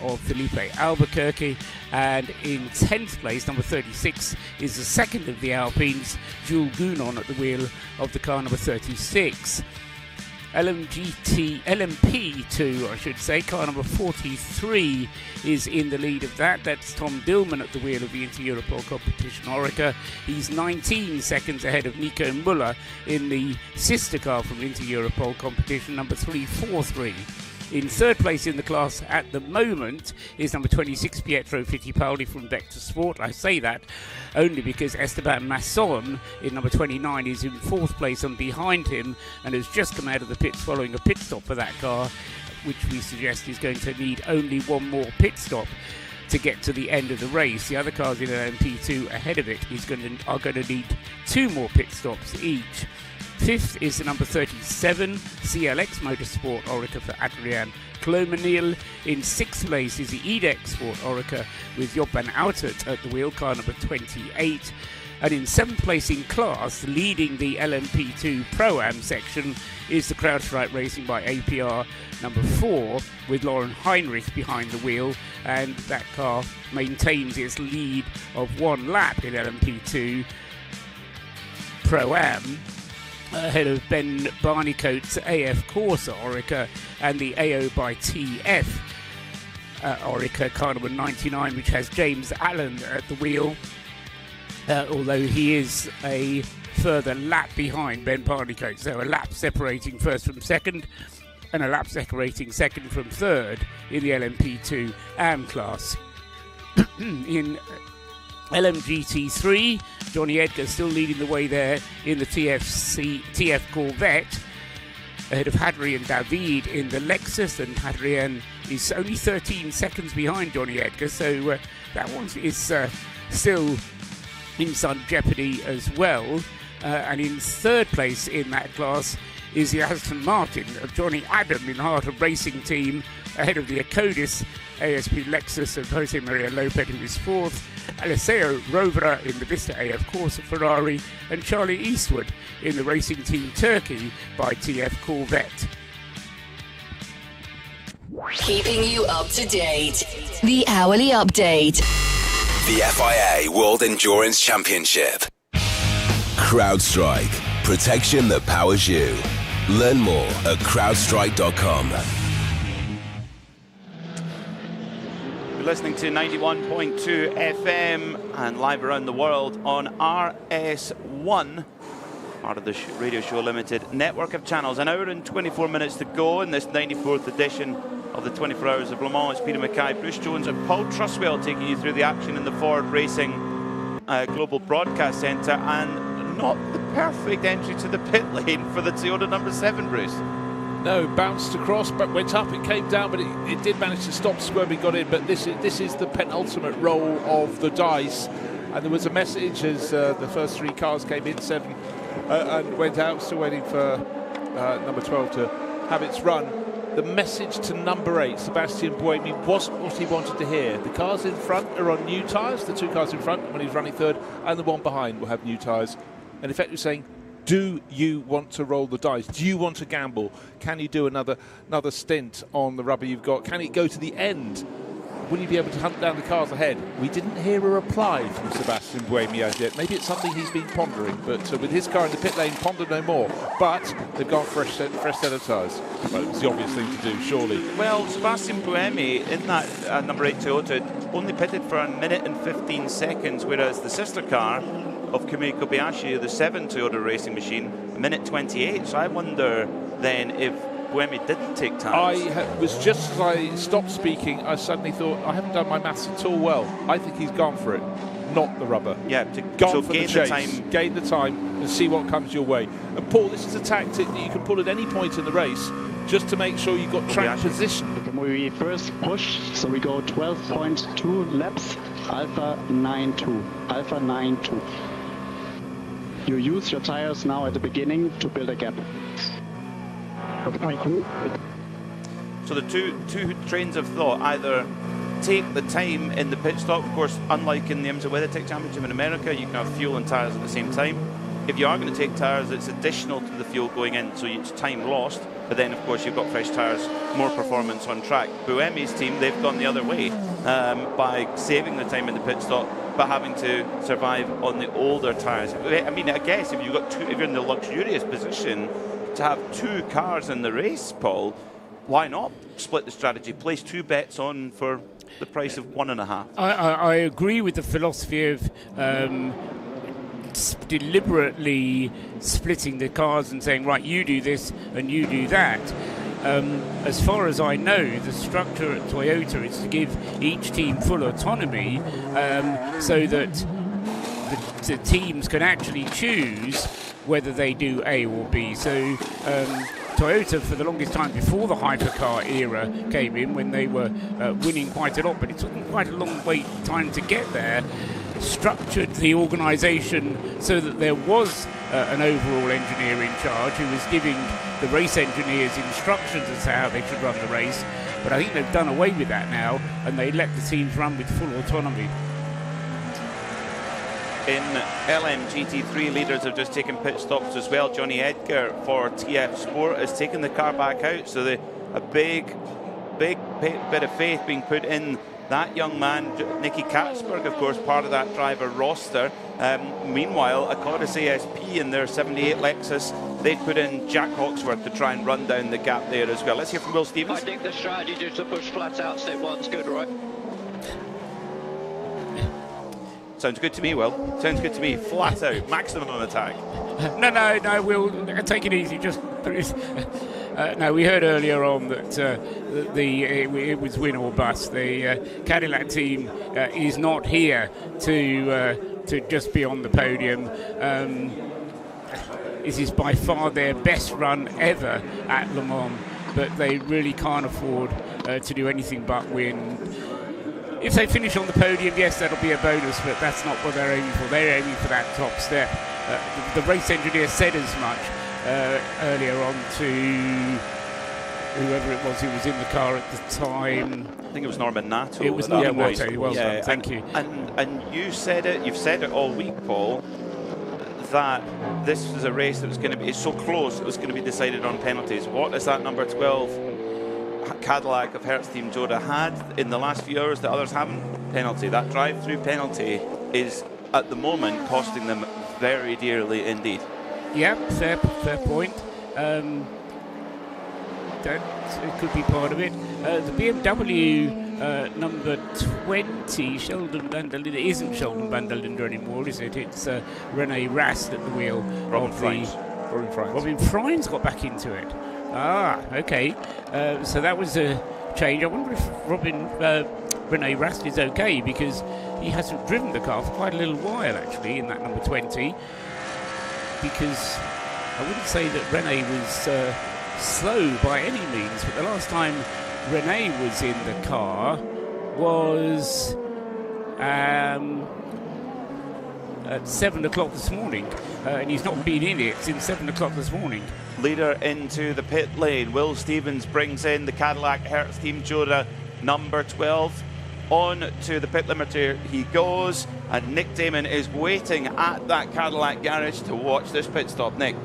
Speaker 3: of Felipe Albuquerque. And in 10th place, number 36, is the second of the Alpines, Jules Gounon, at the wheel of the car number 36. LMP2, I should say, car number 43 is in the lead of that. That's Tom Dillman at the wheel of the Inter-Europol competition Orica. He's 19 seconds ahead of Nico Muller in the sister car from Inter-Europol competition, number 343. In third place in the class at the moment is number 26, Pietro Fittipaldi from Vector Sport. I say that only because Esteban Masson in number 29 is in fourth place and behind him and has just come out of the pits following a pit stop for that car, which we suggest is going to need only one more pit stop to get to the end of the race. The other cars in LMP2 ahead of it are going to need two more pit stops each. Fifth is the number 37, CLX Motorsport Orica for Adrian Clomenil. In sixth place is the EDEX Sport Orica with Job van Outert at the wheel, car number 28. And in seventh place in class, leading the LMP2 Pro-Am section, is the CrowdStrike Racing by APR number 4 with Lauren Heinrich behind the wheel, and that car maintains its lead of one lap in LMP2 Pro-Am, ahead of Ben Barneycoat's AF Corsa Orica and the AO by TF Orica car number 99, which has James Allen at the wheel, although he is a further lap behind Ben Barneycoat, so a lap separating first from second and a lap separating second from third in the LMP2 AM class. In LMGT3, Johnny Edgar still leading the way there in the TF Corvette, ahead of Hadrian David in the Lexus, and Hadrian is only 13 seconds behind Johnny Edgar, so that one is still in some jeopardy as well. And in third place in that class is the Aston Martin of Johnny Adam in Heart of Racing team, ahead of the Acodis ASP Lexus of Jose Maria Lopez, who is fourth, Alessio Rovera in the Vista AF Corsa Ferrari, and Charlie Eastwood in the Racing Team Turkey by TF Corvette.
Speaker 8: Keeping you up to date. The Hourly Update.
Speaker 7: The FIA World Endurance Championship. CrowdStrike. Protection that powers you. Learn more at crowdstrike.com.
Speaker 1: Listening to 91.2 FM and live around the world on RS1, part of the Radio Show Limited network of channels. An hour and 24 minutes to go in this 94th edition of the 24 Hours of Le Mans. It's Peter Mackay, Bruce Jones and Paul Truswell taking you through the action in the Ford Racing Global Broadcast Centre, and not the perfect entry to the pit lane for the Toyota number 7, Bruce.
Speaker 12: No, bounced across, but went up, it came down, but it did manage to stop squirming, got in. But this is the penultimate roll of the dice. And there was a message as the first three cars came in, 7 and went out, still waiting for number 12 to have its run. The message to number 8, Sebastian Buemi, wasn't what he wanted to hear. The cars in front are on new tyres, the two cars in front when he's running third, and the one behind will have new tyres. And in effect, we're saying, do you want to roll the dice? Do you want to gamble? Can you do another stint on the rubber you've got? Can it go to the end? Will you be able to hunt down the cars ahead? We didn't hear a reply from Sebastian Buemi as yet. Maybe it's something he's been pondering, but with his car in the pit lane, ponder no more. But they've got fresh set of tyres. Well, it's the obvious thing to do, surely.
Speaker 1: Well, Sebastian Buemi in that number 8 Toyota only pitted for a minute and 15 seconds, whereas the sister car of Kamui Kobayashi, the 7 Toyota Racing Machine, a minute 28. So I wonder then if Buemi didn't take time.
Speaker 12: Was just as I stopped speaking, I suddenly thought, I haven't done my maths at all well. I think he's gone for it, not the rubber.
Speaker 1: Yeah,
Speaker 12: gone for the chase, gain the time and see what comes your way. And Paul, this is a tactic that you can pull at any point in the race, just to make sure you've got track position.
Speaker 2: We first push, so we go 12.2 laps, Alpha 9.2, Alpha 9.2. You use your tires now at the beginning to build a gap.
Speaker 1: So the two trains of thought, either take the time in the pit stop. Of course, unlike in the IMSA WeatherTech Championship in America, you can have fuel and tyres at the same time. If you are going to take tyres, it's additional to the fuel going in, so it's time lost. But then, of course, you've got fresh tyres, more performance on track. Buemi's team, they've gone the other way by saving the time in the pit stop, but having to survive on the older tyres. I mean, I guess if you're in the luxurious position to have 2 cars in the race, Paul, why not split the strategy? Place 2 bets on for the price of 1.5.
Speaker 3: I agree with the philosophy of deliberately splitting the cars and saying, right, you do this and you do that. As far as I know, the structure at Toyota is to give each team full autonomy so that the teams can actually choose whether they do A or B. So Toyota, for the longest time before the hypercar era came in, when they were winning quite a lot, but it took them quite a long time to get there, structured the organisation so that there was an overall engineer in charge who was giving the race engineers instructions as to how they should run the race. But I think they've done away with that now, and they let the teams run with full autonomy.
Speaker 1: In LMGT3, leaders have just taken pit stops as well. Johnny Edgar for TF Sport has taken the car back out, so a big bit of faith being put in that young man. Nicky Katzberg, of course, part of that driver roster. Meanwhile, Acodis ASP in their 78 Lexus, they've put in Jack Hawksworth to try and run down the gap there as well. Let's hear from Will Stevens.
Speaker 16: I think the strategy just to push flat out step 1's good, right?
Speaker 1: Sounds good to me, Will. Sounds good to me. Flat out, maximum attack.
Speaker 3: No, Will, take it easy. Just no, we heard earlier on that it was win or bust. The Cadillac team is not here to just be on the podium. This is by far their best run ever at Le Mans, but they really can't afford to do anything but win. If they finish on the podium, yes, that'll be a bonus, but that's not what they're aiming for. They're aiming for that top step. The race engineer said as much earlier on to whoever it was who was in the car at the time.
Speaker 1: I think it was Norman Nato.
Speaker 3: It was Norman Nato. Well done, thank you.
Speaker 1: And you've said it all week, Paul, that this was a race that was going to be so close, it was going to be decided on penalties. What is that number 12 Cadillac of Hertz Team Joda had in the last few hours that others haven't? Penalty. That drive-through penalty is at the moment costing them very dearly indeed.
Speaker 3: Yep, fair point. That it could be part of it. The BMW number 20, Sheldon van der Linde, isn't Sheldon van der Linde anymore, is it? It's René Rast at the wheel.
Speaker 12: Robin Freins.
Speaker 3: Robin Freins got back into it. Ah, okay. So that was a change. I wonder if René Rast is okay, because he hasn't driven the car for quite a little while, actually, in that number 20. Because I wouldn't say that René was slow by any means, but the last time René was in the car was at 7 o'clock this morning, and he's not been in it since 7 o'clock this morning.
Speaker 1: Leader into the pit lane. Will Stevens brings in the Cadillac Hertz Team Joda number 12. On to the pit limiter he goes, and Nick Damon is waiting at that Cadillac garage to watch this pit stop. Nick.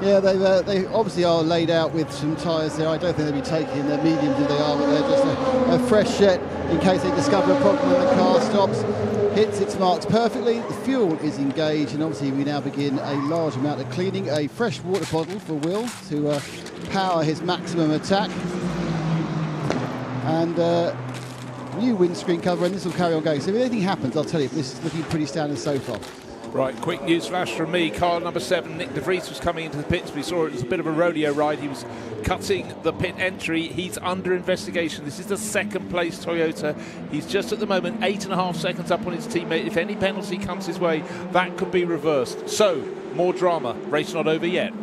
Speaker 21: Yeah, they obviously are laid out with some tyres there. I don't think they'll be taking the mediums if they are, but they're just a fresh set in case they discover a problem when the car stops. Hits its marks perfectly, the fuel is engaged, and obviously we now begin a large amount of cleaning. A fresh water bottle for Will to power his maximum attack. And new windscreen cover, and this will carry on going. So if anything happens, I'll tell you, this is looking pretty standard so far.
Speaker 12: Right, quick news flash from me. Car number 7, Nick De Vries, was coming into the pits. We saw it was a bit of a rodeo ride. He was cutting the pit entry. He's under investigation. This is the second place Toyota. He's just at the moment 8.5 seconds up on his teammate. If any penalty comes his way, that could be reversed. So, more drama. Race not over yet.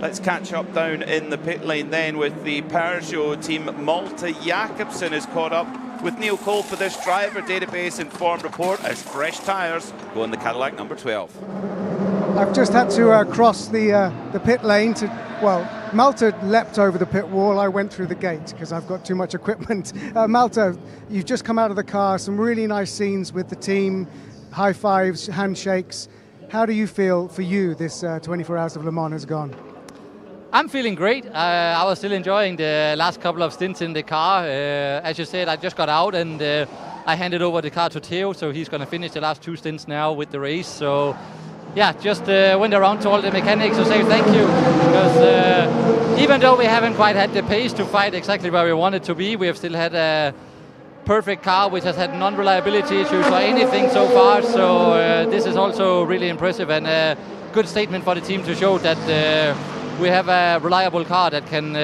Speaker 1: Let's catch up down in the pit lane then with the Peugeot team. Malte Jakobsen is caught up with Neil Cole for this driver database informed report as fresh tyres go in the Cadillac number 12.
Speaker 23: I've just had to cross the pit lane to, well, Malte leapt over the pit wall. I went through the gate because I've got too much equipment. Malte, you've just come out of the car, some really nice scenes with the team, high fives, handshakes. How do you feel for you this 24 Hours of Le Mans has gone?
Speaker 4: I'm feeling great. I was still enjoying the last couple of stints in the car. As you said, I just got out and I handed over the car to Theo, so he's going to finish the last 2 stints now with the race. So, yeah, just went around to all the mechanics to say thank you. Because even though we haven't quite had the pace to fight exactly where we wanted to be, we have still had a perfect car which has had non-reliability issues or anything so far. So this is also really impressive and a good statement for the team to show that we have a reliable car that can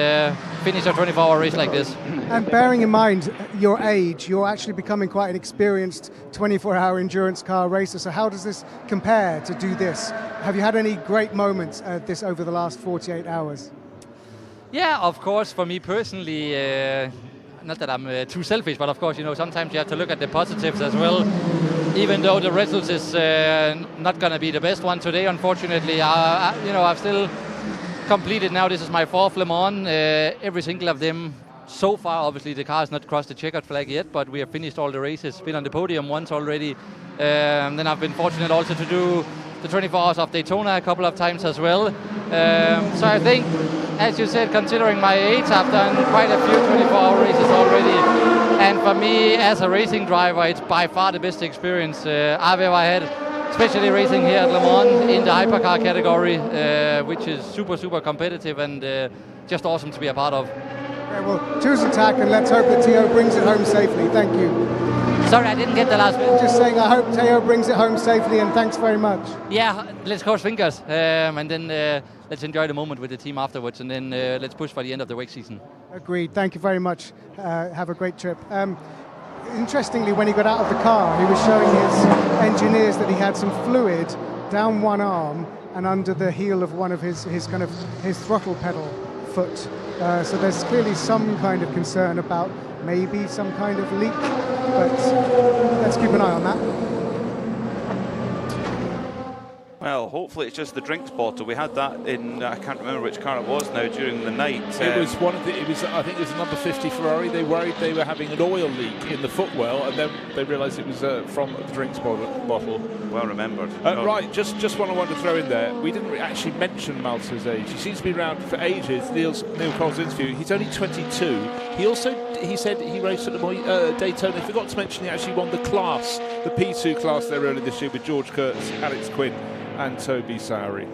Speaker 4: finish a 24-hour race like this.
Speaker 23: And bearing in mind your age, you're actually becoming quite an experienced 24-hour endurance car racer. So how does this compare to do this? Have you had any great moments at this over the last 48 hours?
Speaker 4: Yeah, of course, for me personally, not that I'm too selfish, but of course, sometimes you have to look at the positives as well. Even though the results is not going to be the best one today, unfortunately, I've still completed now. This is my 4th Le Mans. Every single of them so far, obviously, the car has not crossed the checkered flag yet, but we have finished all the races, been on the podium once already. Then I've been fortunate also to do the 24 Hours of Daytona a couple of times as well. So I think, as you said, considering my age, I've done quite a few 24-hour races already. And for me, as a racing driver, it's by far the best experience I've ever had, especially racing here at Le Mans in the hypercar category, which is super, super competitive and just awesome to be a part of.
Speaker 23: Okay, well, tusen tack, and let's hope that Theo brings it home safely. Thank you.
Speaker 4: Sorry, I didn't get the last bit.
Speaker 23: Just saying, I hope Theo brings it home safely, and thanks very much.
Speaker 4: Yeah, let's cross fingers, and then let's enjoy the moment with the team afterwards, and then let's push for the end of the WEC season.
Speaker 23: Agreed. Thank you very much. Have a great trip. Interestingly, when he got out of the car, he was showing his engineers that he had some fluid down one arm and under the heel of one of his throttle pedal foot. So there's clearly some kind of concern about maybe some kind of leak, but let's keep an eye on that.
Speaker 1: Well, hopefully it's just the drinks bottle. We had that in, I can't remember which car it was now during the night.
Speaker 12: It was one of the, I think it was a number 50 Ferrari. They worried they were having an oil leak in the footwell, and then they realised it was from the drinks bottle.
Speaker 1: Well remembered.
Speaker 12: Right, just what I wanted to throw in there. We didn't actually mention Malta's age. He seems to be around for ages. Neil Cole's interview. He's only 22. He said he raced at the Daytona. He forgot to mention he actually won the class, the P2 class there earlier this year with George Kurtz, Alex Quinn and Toby Sowry.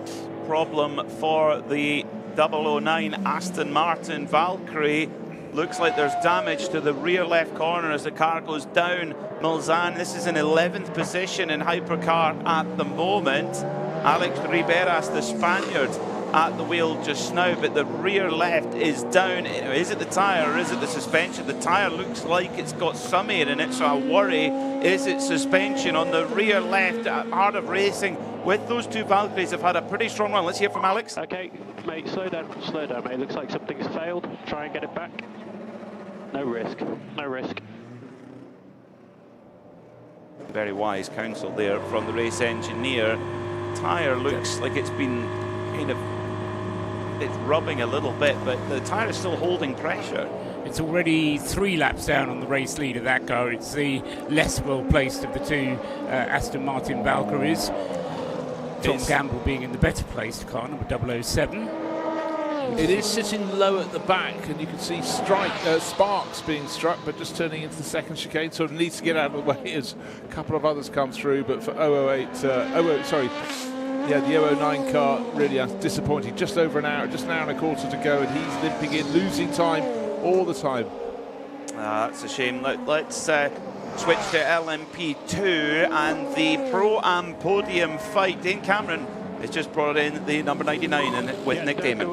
Speaker 1: Problem for the 009 Aston Martin Valkyrie. Looks like there's damage to the rear left corner as the car goes down. Mulsanne, this is in 11th position in hypercar at the moment. Alex Riberas, the Spaniard, at the wheel just now, but the rear left is down. Is it the tyre or is it the suspension? The tyre looks like it's got some air in it, so I worry, is it suspension on the rear left at Heart of Racing? With those two Valkyries have had a pretty strong run. Let's hear from Alex.
Speaker 18: Okay, mate, slow down, mate. Looks like something's failed. Try and get it back. No risk, no risk.
Speaker 1: Very wise counsel there from the race engineer. Tyre looks like it's been kind of, it's rubbing a little bit, but the tyre is still holding pressure.
Speaker 3: It's already 3 laps down on the race lead of that car. It's the less well placed of the two Aston Martin Valkyries. Tom Gamble being in the better placed car, number 007.
Speaker 12: It is sitting low at the back, and you can see sparks being struck, but just turning into the second chicane, so it needs to get out of the way as a couple of others come through. But for the 009 car really disappointing. Just over an hour, just an hour and a quarter to go, and he's limping in, losing time all the time.
Speaker 1: That's a shame. Let's switch to LMP2 and the Pro-Am podium fight. Dane Cameron has just brought in the number 99 with Nick Damon.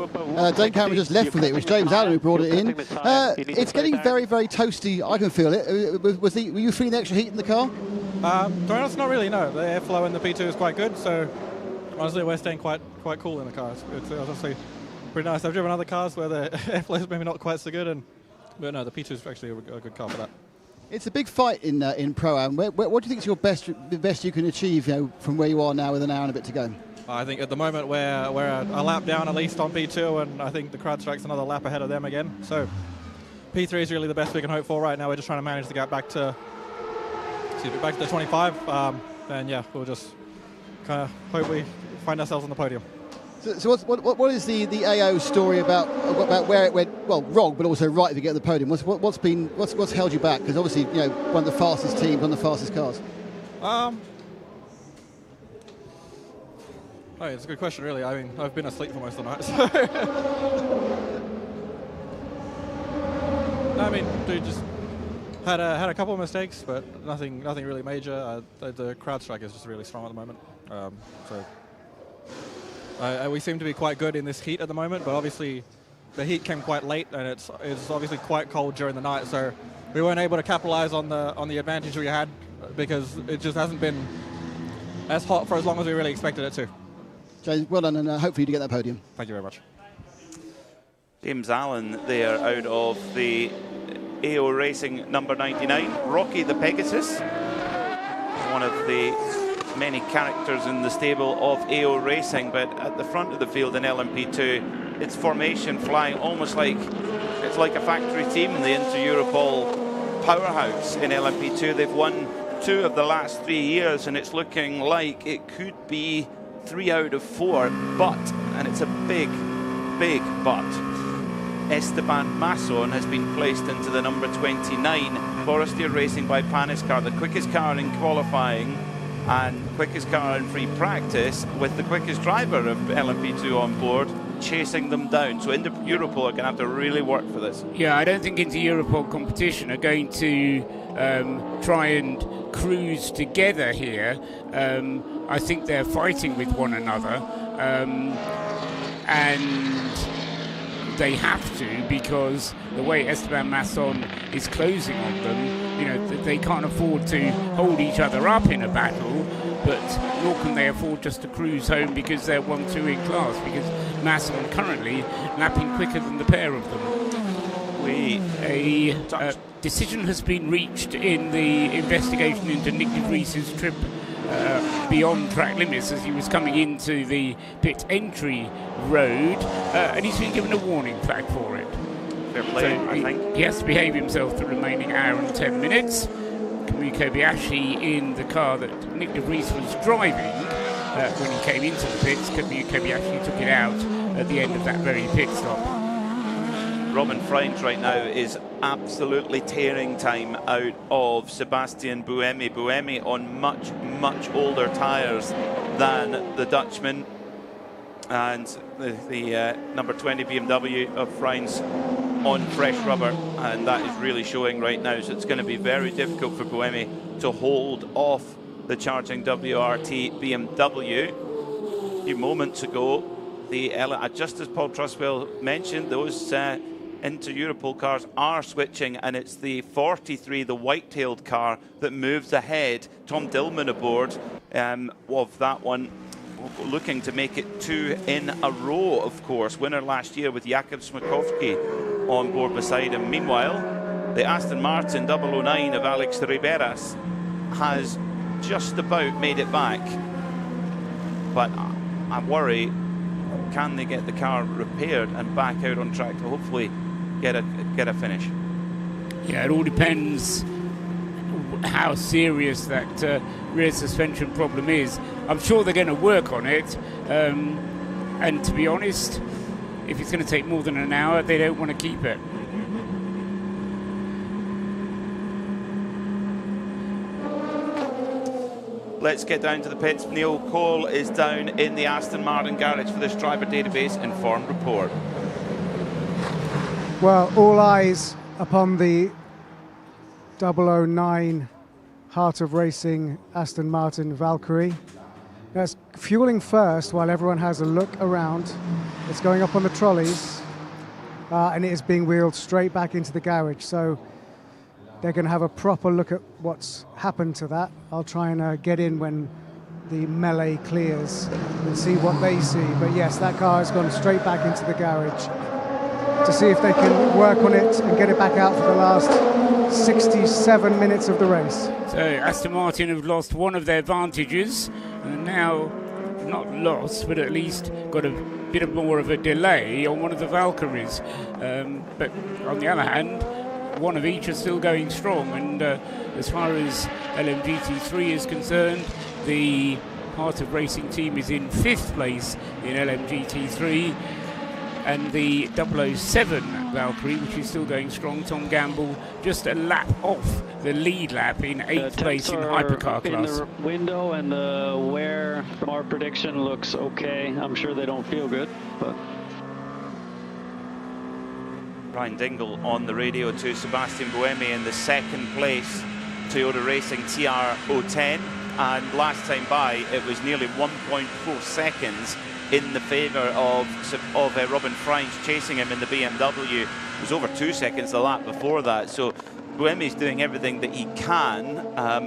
Speaker 21: Dane Cameron just left with it. It was James Allen who brought it in. It's getting very, very toasty. I can feel it. Were you feeling the extra heat in the car?
Speaker 15: To be honest, not really, no. The airflow in the P2 is quite good, so honestly we're staying quite cool in the car. It's honestly pretty nice. I've driven other cars where the airflow is maybe not quite so good, but no, the P2 is actually a good car for that.
Speaker 21: It's a big fight in Pro-Am. What do you think is the best you can achieve, from where you are now with an hour and a bit to go?
Speaker 15: I think at the moment we're a lap down at least on P2, and I think the CrowdStrike's another lap ahead of them again. So P3 is really the best we can hope for right now. We're just trying to manage to get back to the 25. And yeah, we'll just kind of hope we find ourselves on the podium.
Speaker 21: So what is the AO story about where it went wrong, but also right to get the podium? What's held you back? Because obviously, one of the fastest teams, one of the fastest cars.
Speaker 15: It's a good question, really. I mean, I've been asleep for most of the night. So I mean, dude, just had a couple of mistakes, but nothing really major. The crowd strike is just really strong at the moment. We seem to be quite good in this heat at the moment, but obviously the heat came quite late, and it's obviously quite cold during the night, so we weren't able to capitalize on the advantage we had because it just hasn't been as hot for as long as we really expected it to.
Speaker 21: James, well done, and hopefully you get that podium.
Speaker 15: Thank you very much.
Speaker 1: James Allen there out of the AO Racing number 99. Rocky the Pegasus, one of the many characters in the stable of AO Racing, but at the front of the field in LMP2, its formation flying almost like it's like a factory team in the Inter-Europol powerhouse in LMP2. They've won 2 of the last 3 years, and it's looking like it could be 3 out of 4, but, and it's a big but, Esteban Masson has been placed into the number 29 Forestier Racing by Panis car, the quickest car in qualifying and quickest car in free practice, with the quickest driver of LMP2 on board chasing them down. So Inter-Europol are going to have to really work for this.
Speaker 3: Yeah, I don't think Inter-Europol competition are going to try and cruise together here. I think they're fighting with one another, and they have to, because the way Esteban Masson is closing on them, they can't afford to hold each other up in a battle, but nor can they afford just to cruise home because they're 1-2 in class, because Masson currently lapping quicker than the pair of them. A decision has been reached in the investigation into Nick de Vries's trip beyond track limits as he was coming into the pit entry road, and he's been given a warning flag for it.
Speaker 1: Fair play,
Speaker 3: so
Speaker 1: I think.
Speaker 3: He has to behave himself the remaining hour and 10 minutes. Kamui Kobayashi in the car that Nick de Vries was driving when he came into the pits. Kamui Kobayashi took it out at the end of that very pit stop.
Speaker 1: Roman Freins right now is absolutely tearing time out of Sebastian Buemi. Buemi on much older tyres than the Dutchman, and the number 20 BMW of Freins on fresh rubber, and that is really showing right now. So it's going to be very difficult for Buemi to hold off the charging WRT BMW. A few moments ago, just as Paul Truswell mentioned, those Inter-Europol cars are switching, and it's the 43, the white-tailed car, that moves ahead. Tom Dillman aboard of that one, looking to make it 2 in a row, of course. Winner last year with Jakub Smakowski on board beside him. Meanwhile, the Aston Martin 009 of Alex Riberas has just about made it back, but I worry, can they get the car repaired and back out on track to hopefully get a finish?
Speaker 3: Yeah, it all depends how serious that rear suspension problem is. I'm sure they're going to work on it, and to be honest, if it's going to take more than an hour, they don't want to keep it.
Speaker 1: Let's get down to the pits. Neil Cole is down in the Aston Martin garage for this driver database informed report.
Speaker 23: Well, all eyes upon the 009 Heart of Racing Aston Martin Valkyrie. It's fueling first while everyone has a look around. It's going up on the trolleys, and it is being wheeled straight back into the garage. So they're going to have a proper look at what's happened to that. I'll try and get in when the melee clears and see what they see. But yes, that car has gone straight back into the garage to see if they can work on it and get it back out for the last 67 minutes of the race.
Speaker 3: So Aston Martin have lost one of their advantages, and now not lost, but at least got a bit more of a delay on one of the Valkyries. But on the other hand, one of each are still going strong, and as far as LMGT3 is concerned, the Heart of Racing team is in 5th place in LMGT3. And the 007 Valkyrie, which is still going strong, Tom Gamble, just a lap off the lead lap in 8th place in hypercar class.
Speaker 2: In the window, and the wear from our prediction looks okay. I'm sure they don't feel good, but...
Speaker 1: Brian Dingle on the radio to Sebastian Buemi in the 2nd place Toyota Racing TR010, and last time by it was nearly 1.4 seconds in the favour of Robin Freins chasing him in the BMW. It was over 2 seconds the lap before that, so Buemi's doing everything that he can,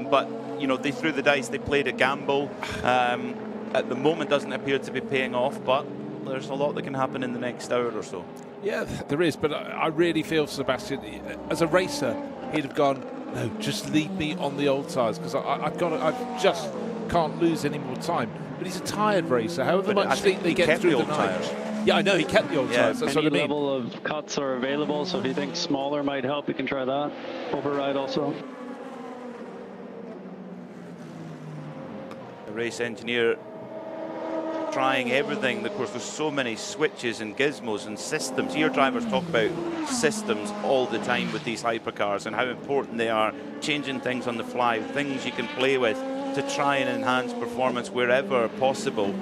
Speaker 1: but you know, they threw the dice, they played a gamble. At the moment doesn't appear to be paying off, but there's a lot that can happen in the next hour or so.
Speaker 12: Yeah, there is, but I really feel Sebastian, as a racer, he'd have gone, no, just leave me on the old tyres, because I just can't lose any more time. But he's a tired racer, however much sleep they get through the night. Yeah, I know, he kept the old tyres, that's what I mean.
Speaker 2: Any level of cuts are available, so if you think smaller might help, you can try that. Override also.
Speaker 1: The race engineer trying everything. Of course, there's so many switches and gizmos and systems. Your drivers talk about systems all the time with these hypercars and how important they are, changing things on the fly, things you can play with to try and enhance performance wherever possible.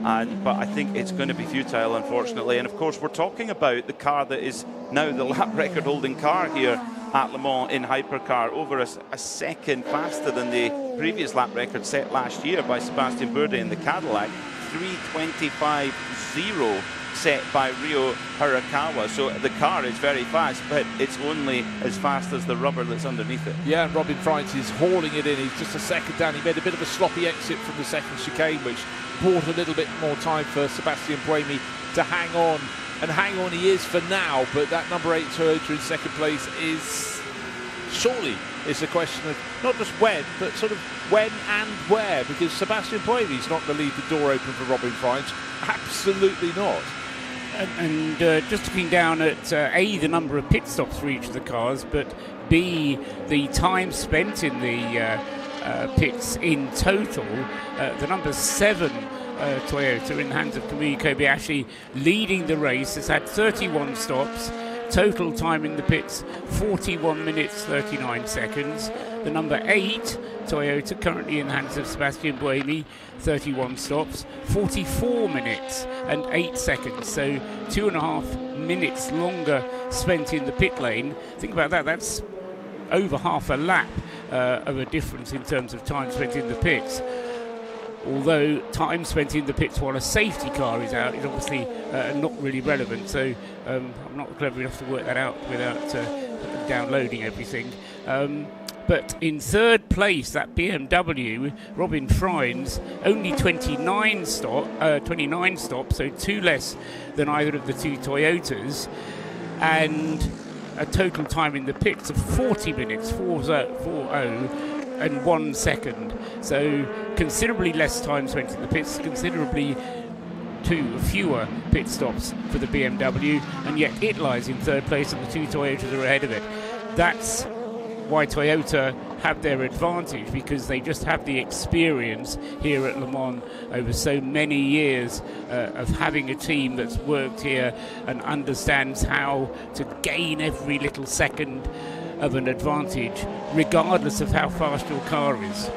Speaker 1: But I think it's going to be futile, unfortunately. And of course, we're talking about the car that is now the lap record holding car here at Le Mans in hypercar, over a second faster than the previous lap record set last year by Sebastian Bourdais in the Cadillac. 3:25.0 set by Ryo Hirakawa. So the car is very fast, but it's only as fast as the rubber that's underneath it.
Speaker 12: Yeah, and Robin Freins is hauling it in. He's just a second down. He made a bit of a sloppy exit from the second chicane, which brought a little bit more time for Sebastian Buemi to hang on. And hang on he is for now, but that number 8 Toyota in second place is surely it's a question of not just when, but sort of when and where, because Sebastian Buemi's not going to leave the door open for Robin Freins. Absolutely not.
Speaker 3: And just looking down at A, the number of pit stops for each of the cars, but B, the time spent in the pits in total, the number 7 Toyota in the hands of Kamui Kobayashi leading the race has had 31 stops. Total time in the pits, 41 minutes, 39 seconds. The number 8 Toyota, currently in the hands of Sebastian Buemi, 31 stops, 44 minutes and 8 seconds. So 2.5 minutes longer spent in the pit lane. Think about that, that's over half a lap of a difference in terms of time spent in the pits. Although time spent in the pits while a safety car is out is obviously not really relevant, so I'm not clever enough to work that out without downloading everything. But in third place, that BMW, Robin Freins, only 29 stops, so 2 less than either of the 2 Toyotas, and a total time in the pits of 40 minutes, 40 and 1 second. So considerably less time spent in the pits, considerably fewer pit stops for the BMW, and yet it lies in third place and the 2 Toyotas are ahead of it. That's why Toyota have their advantage, because they just have the experience here at Le Mans over so many years of having a team that's worked here and understands how to gain every little second of an advantage, regardless of how fast your car is.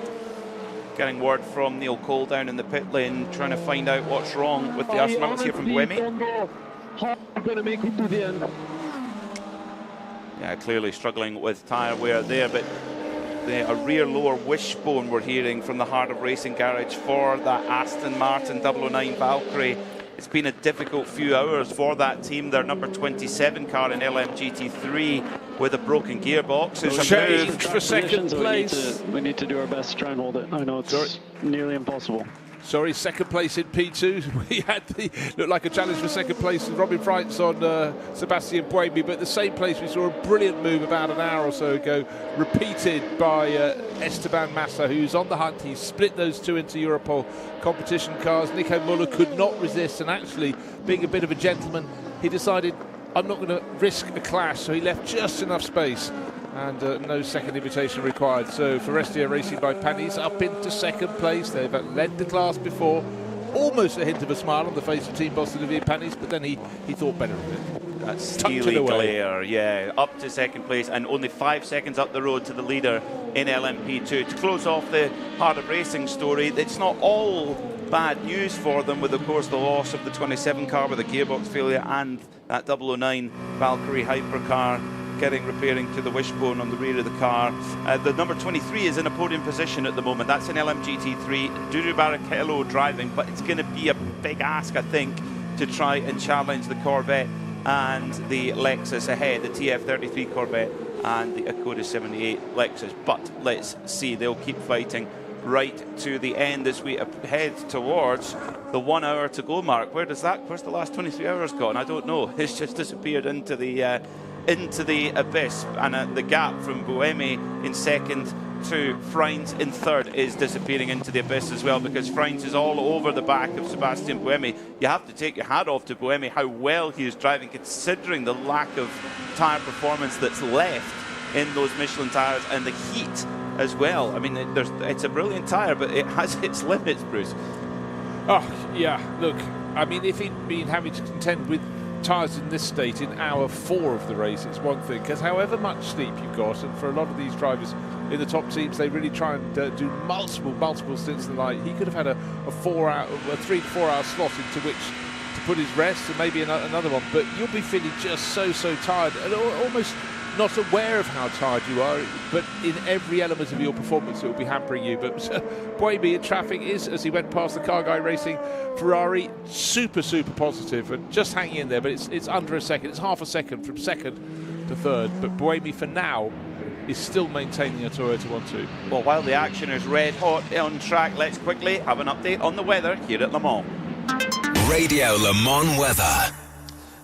Speaker 1: Getting word from Neil Cole down in the pit lane, trying to find out what's wrong with the Aston Martin. Let's hear from Buemi.
Speaker 14: I'm going to make it to the end.
Speaker 1: Yeah, clearly struggling with tyre wear there, but a rear lower wishbone we're hearing from the Heart of Racing garage for that Aston Martin 009 Valkyrie. It's been a difficult few hours for that team. Their number 27 car in LMGT3 with a broken gearbox. It's a move
Speaker 12: for second place.
Speaker 2: We need to do our best to try and hold it. I know it's nearly impossible.
Speaker 12: Sorry, second place in P2. We had looked like a challenge for second place with Robin Freins on Sebastian Buemi, but the same place we saw a brilliant move about an hour or so ago, repeated by Esteban Massa, who's on the hunt. He split those 2 into Europol competition cars. Nico Muller could not resist, and actually, being a bit of a gentleman, he decided, I'm not going to risk a clash, so he left just enough space and no second invitation required. So Forestier racing by pennies up into second place. They've led the class before. Almost a hint of a smile on the face of Team Boss Olivier Pennies, but then he thought better of it.
Speaker 1: That steely glare, yeah, up to second place and only 5 seconds up the road to the leader in LMP2. To close off the Heart of Racing story, it's not all bad news for them with, of course, the loss of the 27 car with a gearbox failure and that 009 Valkyrie hypercar repairing to the wishbone on the rear of the car. The number 23 is in a podium position at the moment. That's an LMGT3. Duru Barrichello driving, but it's going to be a big ask, I think, to try and challenge the Corvette and the Lexus ahead, the TF33 Corvette and the Akoda 78 Lexus. But let's see, they'll keep fighting right to the end as we head towards the 1 hour to go mark. Where's the last 23 hours gone? I don't know. It's just disappeared into the abyss, and the gap from Buemi in second to Freins in third is disappearing into the abyss as well, because Freins is all over the back of Sebastian Buemi. You have to take your hat off to Buemi, how well he is driving considering the lack of tyre performance that's left in those Michelin tyres and the heat as well. I mean, it's a brilliant tyre, but it has its limits, Bruce.
Speaker 12: Oh, yeah, look, I mean, if he'd been having to contend with tyres in this state in hour 4 of the race, it's one thing, because however much sleep you've got, and for a lot of these drivers in the top teams, they really try and do multiple stints in the night. He could have had a 3 to 4 hour slot into which to put his rest, and maybe another one, but you'll be feeling just so tired and almost not aware of how tired you are, but in every element of your performance it will be hampering you. But Buemi in traffic is, as he went past the car guy racing Ferrari, super positive and just hanging in there, but it's under a second. It's half a second from second to third, but Buemi for now is still maintaining a Toyota 1-2.
Speaker 1: Well, while the action is red hot on track, let's quickly have an update on the weather here at Le Mans.
Speaker 7: Radio Le Mans weather.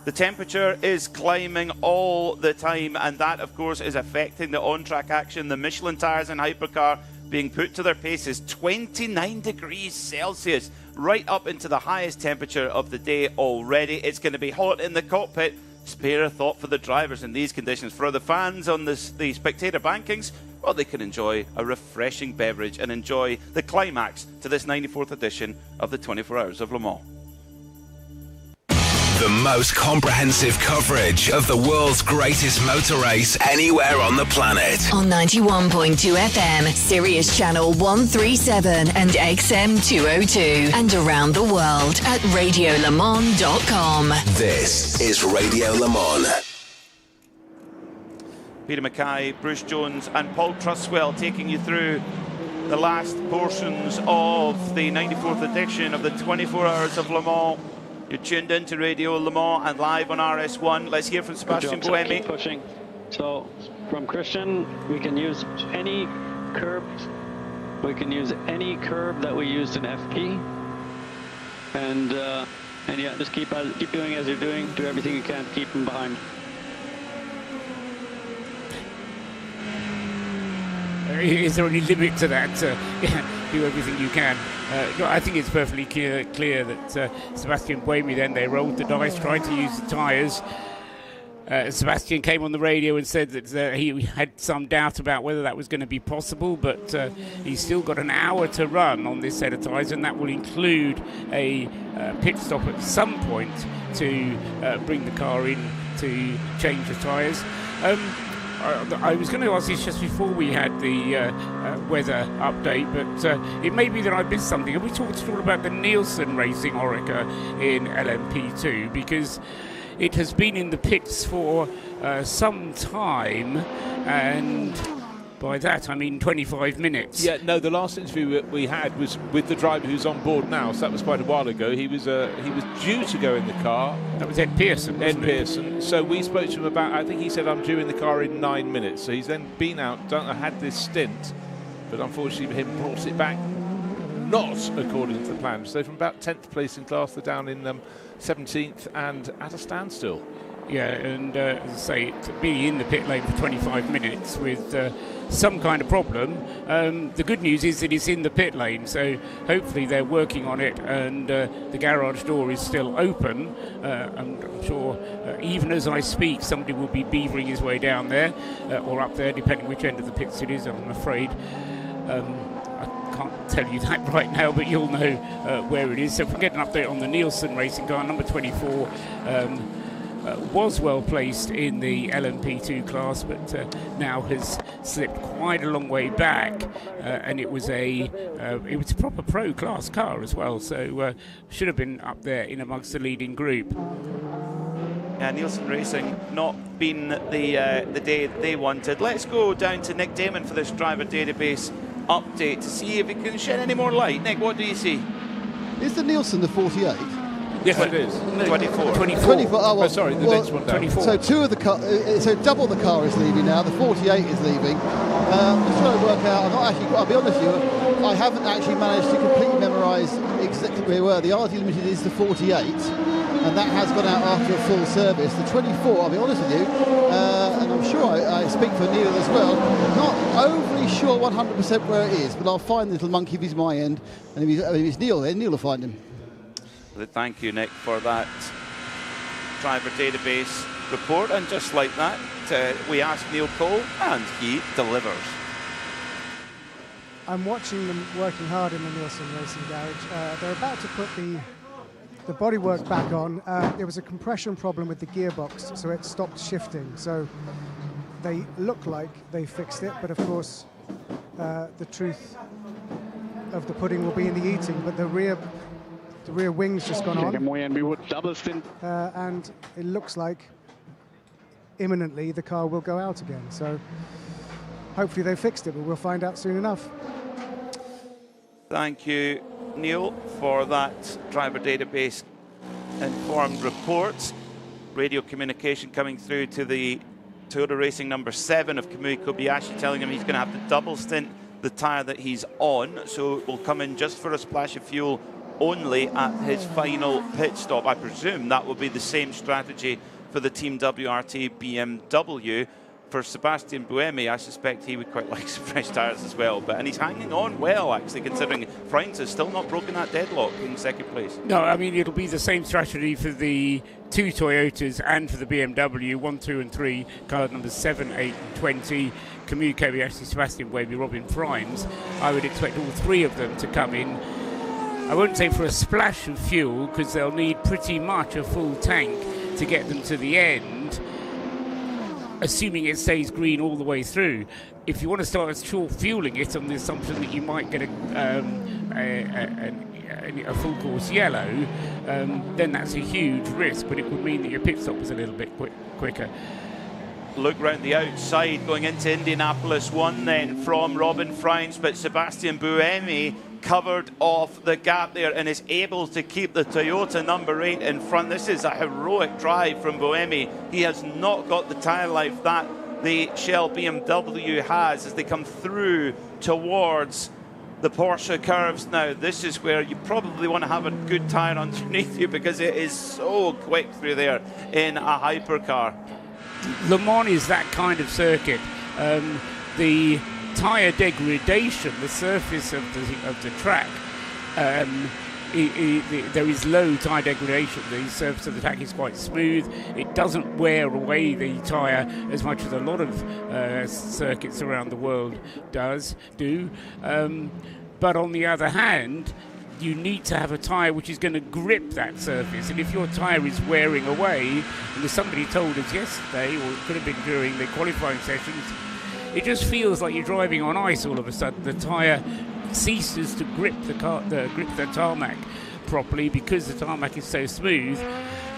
Speaker 1: The temperature is climbing all the time, and that, of course, is affecting the on-track action. The Michelin tyres and hypercar being put to their paces, 29 degrees Celsius, right up into the highest temperature of the day already. It's going to be hot in the cockpit. Spare a thought for the drivers in these conditions. For the fans on the spectator bankings, well, they can enjoy a refreshing beverage and enjoy the climax to this 94th edition of the 24 Hours of Le Mans.
Speaker 7: The most comprehensive coverage of the world's greatest motor race anywhere on the planet.
Speaker 8: On 91.2 FM, Sirius Channel 137 and XM 202. And around the world at radiolemans.com.
Speaker 7: This is Radio Le Mans.
Speaker 1: Peter Mackay, Bruce Jones and Paul Truswell taking you through the last portions of the 94th edition of the 24 Hours of Le Mans. You're tuned into Radio Le Mans and live on RS1. Let's hear from Sebastian Buemi.
Speaker 2: Keep pushing. So from Christian, we can use any curb. We can use any curb that we used in FP. And yeah, just keep doing as you're doing. Do everything you can to keep them behind.
Speaker 3: Is there any limit to that? Do everything you can. I think it's perfectly clear that Sebastian Buemi then, they rolled the dice, tried to use the tyres. Sebastian came on the radio and said that he had some doubt about whether that was going to be possible, but he's still got an hour to run on this set of tyres, and that will include a pit stop at some point to bring the car in to change the tyres. I was going to ask this just before we had the weather update, but it may be that I missed something. Have we talked at all about the Nielsen Racing Oreca in LMP2? Because it has been in the pits for some time, and by that I mean 25 minutes.
Speaker 12: Yeah, no, the last interview we had was with the driver who's on board now, so that was quite a while ago. He was due to go in the car.
Speaker 3: That was Ed Pearson, wasn't it?
Speaker 12: Pearson. So we spoke to him about, I think he said, I'm due in the car in 9 minutes. So he's then been out, had this stint, but unfortunately for him brought it back not according to the plan. So from about 10th place in class, they're down in 17th and at a standstill.
Speaker 3: Yeah, and as I say, to be in the pit lane for 25 minutes with some kind of problem. The good news is that it's in the pit lane, so hopefully they're working on it, and the garage door is still open. And I'm sure even as I speak, somebody will be beavering his way down there or up there, depending which end of the pits it is, I'm afraid. I can't tell you that right now, but you'll know where it is. So if we get an update on the Nielsen racing car, number 24, was well placed in the LMP2 class, but now has slipped quite a long way back, and it was a proper pro class car as well, so should have been up there in amongst the leading group.
Speaker 1: Yeah, Nielsen Racing not been the day they wanted. Let's go down to Nick Damon for this driver database update to see if he can shed any more light. Nick, what do you see?
Speaker 21: Is the Nielsen the 48?
Speaker 12: Yes, it is.
Speaker 1: 24.
Speaker 21: 24. Oh, well,
Speaker 12: sorry, the next one down.
Speaker 3: 24.
Speaker 21: So two of the so double the car is leaving now. The 48 is leaving. Just trying to work out. I'll be honest with you. I haven't actually managed to completely memorise exactly where we were. The RD Limited is the 48, and that has gone out after a full service. The 24. I'll be honest with you, and I'm sure I speak for Neil as well. Not overly sure 100% where it is, but I'll find the little monkey if he's my end, and if it's Neil, then Neil will find him.
Speaker 1: Thank you, Nick, for that driver database report. And just like that, we asked Neil Cole, and he delivers.
Speaker 23: I'm watching them working hard in the Nielsen Racing Garage. They're about to put the bodywork back on. There was a compression problem with the gearbox, so it stopped shifting. So they look like they fixed it, but of course, the truth of the pudding will be in the eating. But the rear wing's just gone on, and it looks like imminently the car will go out again. So hopefully they fixed it, but we'll find out soon enough.
Speaker 1: Thank you, Neil, for that driver database informed report. Radio communication coming through to the Toyota Racing number 7 of Kamui Kobayashi, telling him he's going to have to double stint the tyre that he's on, so it will come in just for a splash of fuel only at his final pit stop. I presume that will be the same strategy for the Team WRT BMW. For Sebastian Buemi, I suspect he would quite like some fresh tyres as well. And he's hanging on well, actually, considering Freins has still not broken that deadlock in second place.
Speaker 3: No, I mean, it'll be the same strategy for the two Toyotas and for the BMW, 1, 2 and 3, car numbers 7, 8 and 20, Kamui Kobayashi, Sebastian Buemi, Robin Freins. I would expect all three of them to come in. I won't say for a splash of fuel, because they'll need pretty much a full tank to get them to the end, assuming it stays green all the way through. If you want to start short fueling it on the assumption that you might get a full course yellow, then that's a huge risk, but it would mean that your pit stop was a little bit quicker.
Speaker 1: Look round the outside, going into Indianapolis 1 then from Robin Freins, but Sebastian Buemi covered off the gap there and is able to keep the Toyota number 8 in front. This is a heroic drive from Buemi. He has not got the tyre life that the Shell BMW has as they come through towards the Porsche curves. Now, this is where you probably want to have a good tyre underneath you, because it is so quick through there in a hypercar.
Speaker 3: Le Mans is that kind of circuit. The tyre degradation, the surface of the track, there is low tyre degradation. The surface of the track is quite smooth. It doesn't wear away the tyre as much as a lot of circuits around the world do. But on the other hand, you need to have a tyre which is going to grip that surface. And if your tyre is wearing away, and as somebody told us yesterday, or it could have been during the qualifying sessions, it just feels like you're driving on ice all of a sudden. The tyre ceases to grip the tarmac properly because the tarmac is so smooth.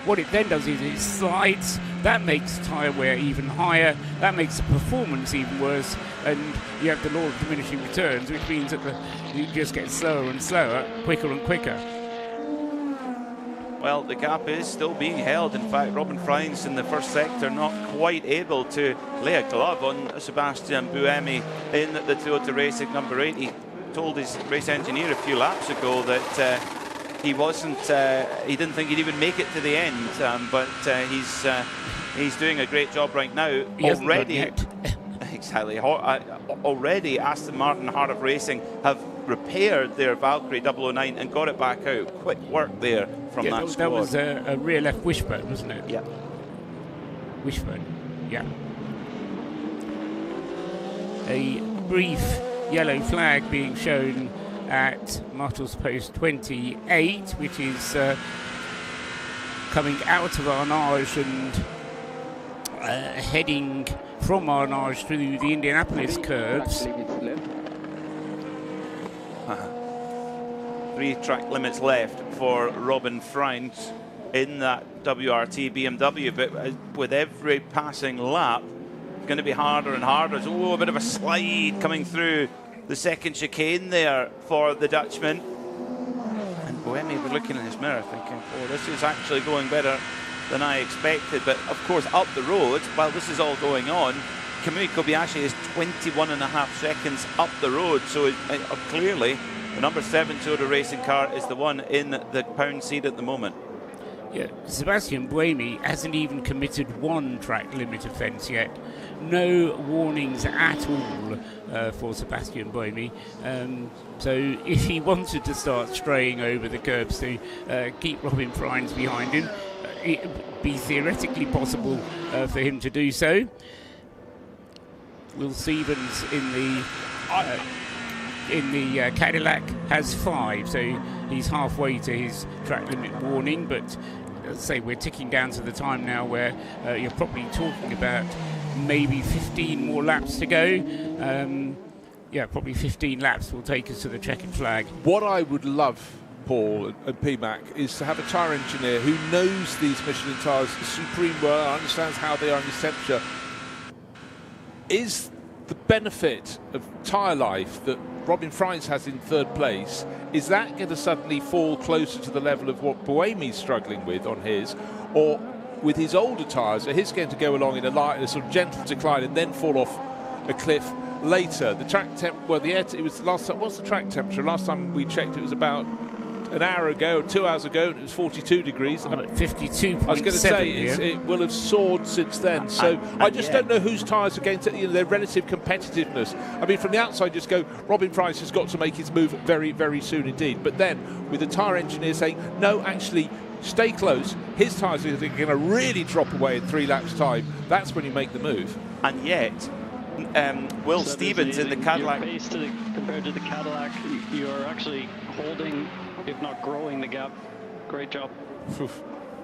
Speaker 3: What it then does is it slides. That makes tyre wear even higher. That makes the performance even worse. And you have the law of diminishing returns, which means that you just get slower and slower, quicker and quicker.
Speaker 1: Well, the gap is still being held. In fact, Robin Freins in the first sector not quite able to lay a glove on Sebastian Buemi in the Toyota Racing number 8. He told his race engineer a few laps ago that he wasn't. He didn't think he'd even make it to the end, but he's doing a great job right now.
Speaker 3: He hasn't done yet.
Speaker 1: Exactly. Already, Aston Martin Heart of Racing have repaired their Valkyrie 009 and got it back out. Quick work there from that squad.
Speaker 3: That was a rear left wishbone, wasn't it?
Speaker 1: Yeah.
Speaker 3: Wishbone, yeah. A brief yellow flag being shown at Martel's Post 28, which is coming out of Arnage and heading from Arnage through the Indianapolis curves.
Speaker 1: 3 track limits left for Robin Freins in that WRT BMW, but with every passing lap, it's going to be harder and harder. So, a bit of a slide coming through the second chicane there for the Dutchman. And Buemi was looking in his mirror thinking, oh, this is actually going better than I expected. But of course, up the road, while this is all going on, Kamui Kobayashi is 21.5 seconds up the road. So clearly, the number 7 Toyota racing car is the one in the pound seat at the moment.
Speaker 3: Yeah, Sebastian Buemi hasn't even committed one track limit offence yet. No warnings at all for Sebastian Buemi. So if he wanted to start straying over the curbs to keep Robin Freins behind him, it would be theoretically possible for him to do so. Will Stevens in the Cadillac has 5, so he's halfway to his track limit warning, but let's say we're ticking down to the time now where you're probably talking about maybe 15 more laps to go. Yeah, probably 15 laps will take us to the checkered flag.
Speaker 12: What I would love, Paul and PMAC, is to have a tyre engineer who knows these Michelin tyres supreme well, understands how they are in this temperature. Is the benefit of tyre life that Robin Freins has in 3rd place, is that going to suddenly fall closer to the level of what Buemi's struggling with on his, or with his older tyres, are his going to go along in a sort of gentle decline and then fall off a cliff later? The track temp, well, it was last time. What's the track temperature? Last time we checked, it was about an hour ago, 2 hours ago, and it was 42 degrees.
Speaker 3: 52.7.
Speaker 12: I was going to say it will have soared since then. So I just don't know whose tyres are going to, their relative competitiveness. I mean, from the outside, just go, Robin Freins has got to make his move very, very soon indeed. But then, with the tyre engineer saying, no, actually, stay close, his tyres are going to really drop away in 3 laps' time, that's when you make the move.
Speaker 1: And yet, Will Stevens in the Cadillac.
Speaker 2: Compared to the Cadillac, you're actually holding, if not growing, the gap. Great job.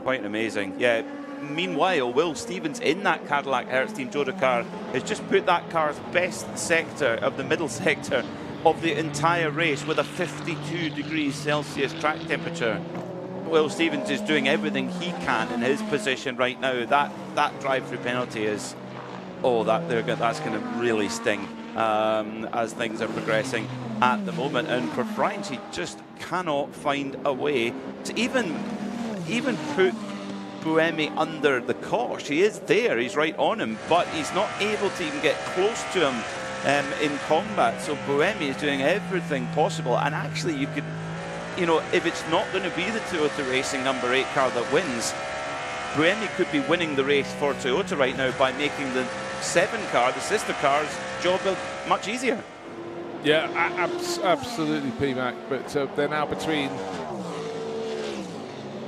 Speaker 1: Quite amazing. Yeah. Meanwhile, Will Stevens in that Cadillac Hertz Team Toyota car has just put that car's best sector of the middle sector of the entire race with a 52 degrees Celsius track temperature. Will Stevens is doing everything he can in his position right now. That drive-through penalty is, that's going to really sting as things are progressing at the moment. And for Freins, he just cannot find a way to even put Buemi under the cosh. He is there, he's right on him, but he's not able to even get close to him in combat. So Buemi is doing everything possible, and actually you could, if it's not going to be the Toyota Racing number 8 car that wins, Buemi could be winning the race for Toyota right now by making the 7 car, the sister car's job much easier.
Speaker 12: Yeah, absolutely, PMAC. But they're now between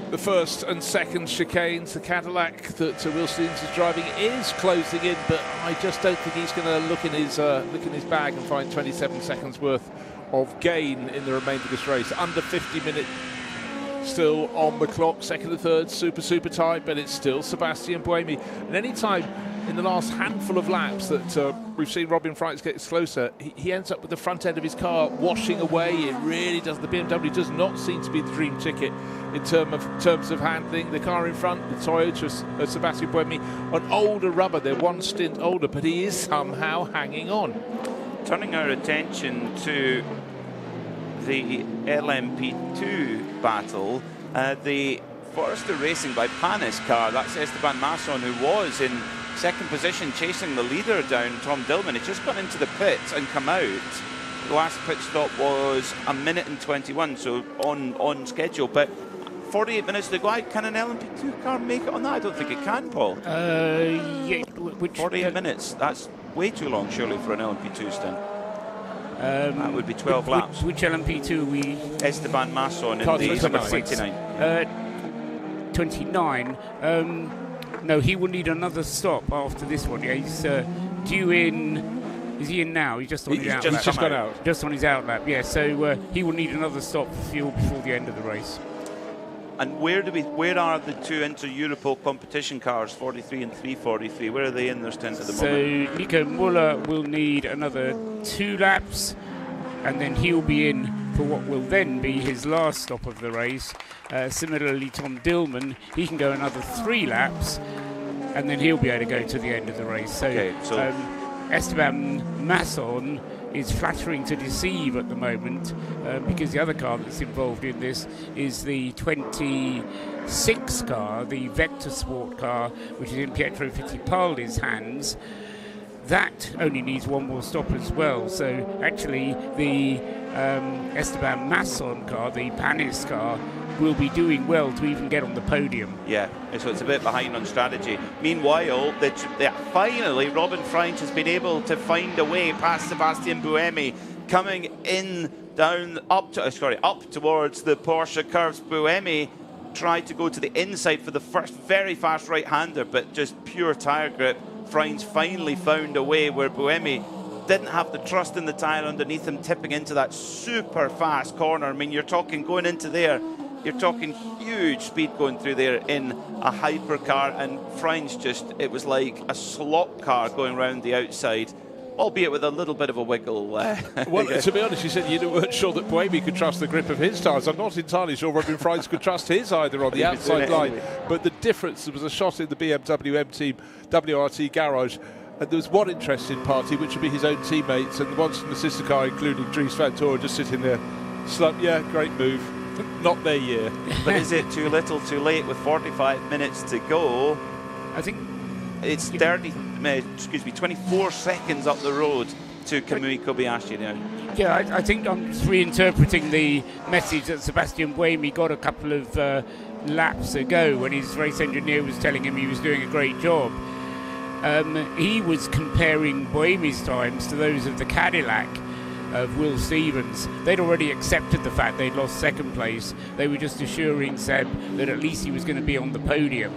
Speaker 12: the first and second chicanes. The Cadillac that Will Stevens is driving is closing in, but I just don't think he's going to look in his bag and find 27 seconds worth of gain in the remainder of this race. Under 50 minutes still on the clock, second and third, super tight, but it's still Sebastian Buemi. And any time in the last handful of laps that we've seen Robin Freins get closer, he ends up with the front end of his car washing away. It really does. The BMW does not seem to be the dream ticket in terms of handling. The car in front, the Toyota Sebastian Buemi, on older rubber. They're one stint older, but he is somehow hanging on.
Speaker 1: Turning our attention to the LMP2 battle, the Forester Racing by Panis car, that's Esteban Masson, who was in second position chasing the leader down, Tom Dillman. He just got into the pits and come out The last pit stop was 1 minute and 21, so on schedule. But 48 minutes to go. Can an LMP2 car make it on that? I don't think it can, Paul.
Speaker 3: Yeah,
Speaker 1: 48 minutes. That's way too long, surely, for an LMP2 stint. That would be 12 laps.
Speaker 3: Which LMP2 we?
Speaker 1: Esteban Masson in the number 29.
Speaker 3: 29. No, he will need another stop after this one. Yeah, he's due in. Is he in now? He's just on his out lap.
Speaker 12: He's just gone out.
Speaker 3: Just on his out lap. Yeah. So he will need another stop for fuel before the end of the race.
Speaker 1: And where are the two inter-Europol competition cars, 43 and 343? Where are they in their stint at the moment?
Speaker 3: So Nico Muller will need another 2 laps, and then he'll be in for what will then be his last stop of the race. Similarly, Tom Dillman, he can go another 3 laps, and then he'll be able to go to the end of the race. So, Esteban Masson is flattering to deceive at the moment because the other car that's involved in this is the 26 car, the Vector Sport car, which is in Pietro Fittipaldi's hands. That only needs 1 more stop as well. So actually the Esteban Masson car, the Panis car, will be doing well to even get on the podium.
Speaker 1: Yeah, so it's a bit behind on strategy. Meanwhile, finally Robin Frijns has been able to find a way past Sebastian Buemi, coming in up towards the Porsche curves. Buemi tried to go to the inside for the first very fast right-hander, but just pure tyre grip. Frijns finally found a way where Buemi didn't have the trust in the tyre underneath him, tipping into that super fast corner. I mean, you're talking going into there, you're talking huge speed going through there in a hypercar, and Frijns it was like a slot car going around the outside, albeit with a little bit of a wiggle.
Speaker 12: Well, to be honest, you said you weren't sure that Buemi could trust the grip of his tyres. I'm not entirely sure Robin Frijns could trust his either on the outside line. But the difference, there was a shot in the BMW M Team WRT garage, and there was one interesting party, which would be his own teammates, and the ones from the sister car, including Dries Van Toren, just sitting there. Yeah, great move. Not their year.
Speaker 1: But is it too little, too late with 45 minutes to go?
Speaker 3: I think
Speaker 1: it's 24 seconds up the road to Kamui Kobayashi now.
Speaker 3: Yeah, I think I'm just reinterpreting the message that Sebastian Buemi got a couple of laps ago when his race engineer was telling him he was doing a great job. He was comparing Buemi's times to those of the Cadillac of Will Stevens. They'd already accepted the fact they'd lost second place. They were just assuring Seb that at least he was going to be on the podium.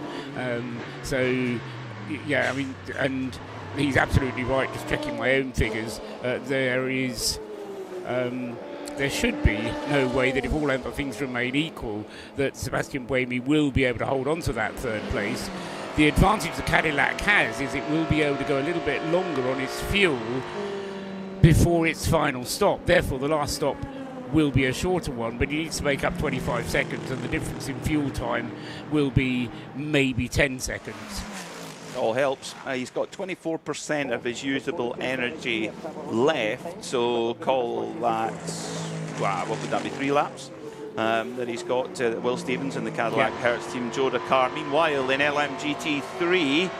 Speaker 3: Yeah, I mean, and he's absolutely right. Just checking my own figures, there should be no way that if all other things remain equal, that Sebastian Buemi will be able to hold on to that 3rd place. The advantage the Cadillac has is it will be able to go a little bit longer on its fuel before its final stop. Therefore, the last stop will be a shorter one, but he needs to make up 25 seconds, and the difference in fuel time will be maybe 10 seconds.
Speaker 1: All helps. He's got 24% of his usable energy left, so call that, what would that be, 3 laps that he's got Will Stevens in the Cadillac Hertz Team Joda car. Meanwhile, in LMGT3,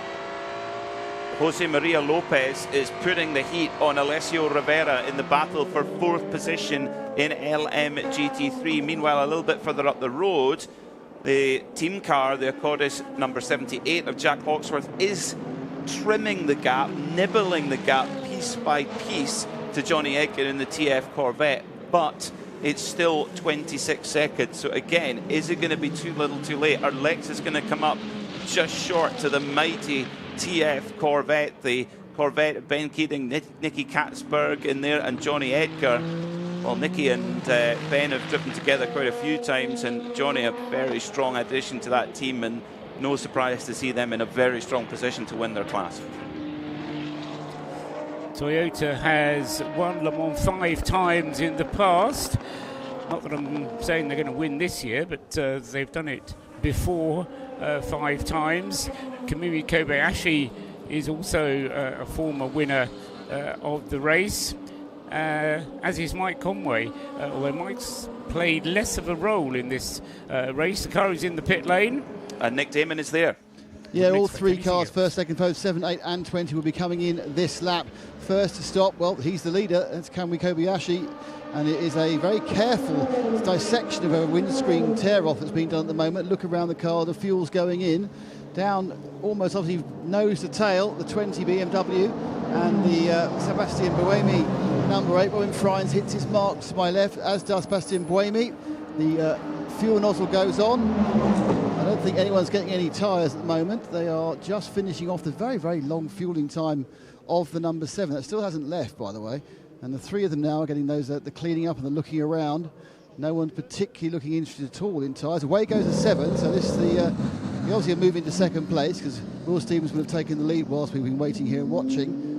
Speaker 1: Jose Maria Lopez is putting the heat on Alessio Rivera in the battle for 4th position in LMGT3. Meanwhile, a little bit further up the road, the team car, the Accordis number 78 of Jack Hawksworth, is trimming the gap, nibbling the gap piece by piece to Johnny Edgar in the TF Corvette, but it's still 26 seconds. So again, is it going to be too little too late? Are Lexus going to come up just short to the mighty TF Corvette, the Corvette of Ben Keating, Nicky Katzberg in there, and Johnny Edgar? Well, Nicky and Ben have driven together quite a few times, and Johnny a very strong addition to that team, and no surprise to see them in a very strong position to win their class.
Speaker 3: Toyota has won Le Mans 5 times in the past. Not that I'm saying they're going to win this year, but they've done it before 5 times. Kamui Kobayashi is also a former winner of the race, as is Mike Conway, although Mike's played less of a role in this race. The car is in the pit lane.
Speaker 1: And Nick Damon is there.
Speaker 21: Yeah, all three cars, first, second, third, 7, 8 and 20 will be coming in this lap. First to stop, well, he's the leader, that's Kamui Kobayashi, and it is a very careful dissection of a windscreen tear-off that's being done at the moment. Look around the car, the fuel's going in, down almost obviously nose to tail, the 20 BMW, and the Sebastian Buemi number 8. Robin Frijns hits his marks to my left, as does Sebastian Buemi. The fuel nozzle goes on. I don't think anyone's getting any tyres at the moment. They are just finishing off the very, very long fueling time of the number 7. That still hasn't left, by the way. And the three of them now are getting those, the cleaning up and the looking around. No one's particularly looking interested at all in tyres. Away goes the 7, so this is the... he obviously move into second place because Will Stevens would have taken the lead whilst we've been waiting here and watching.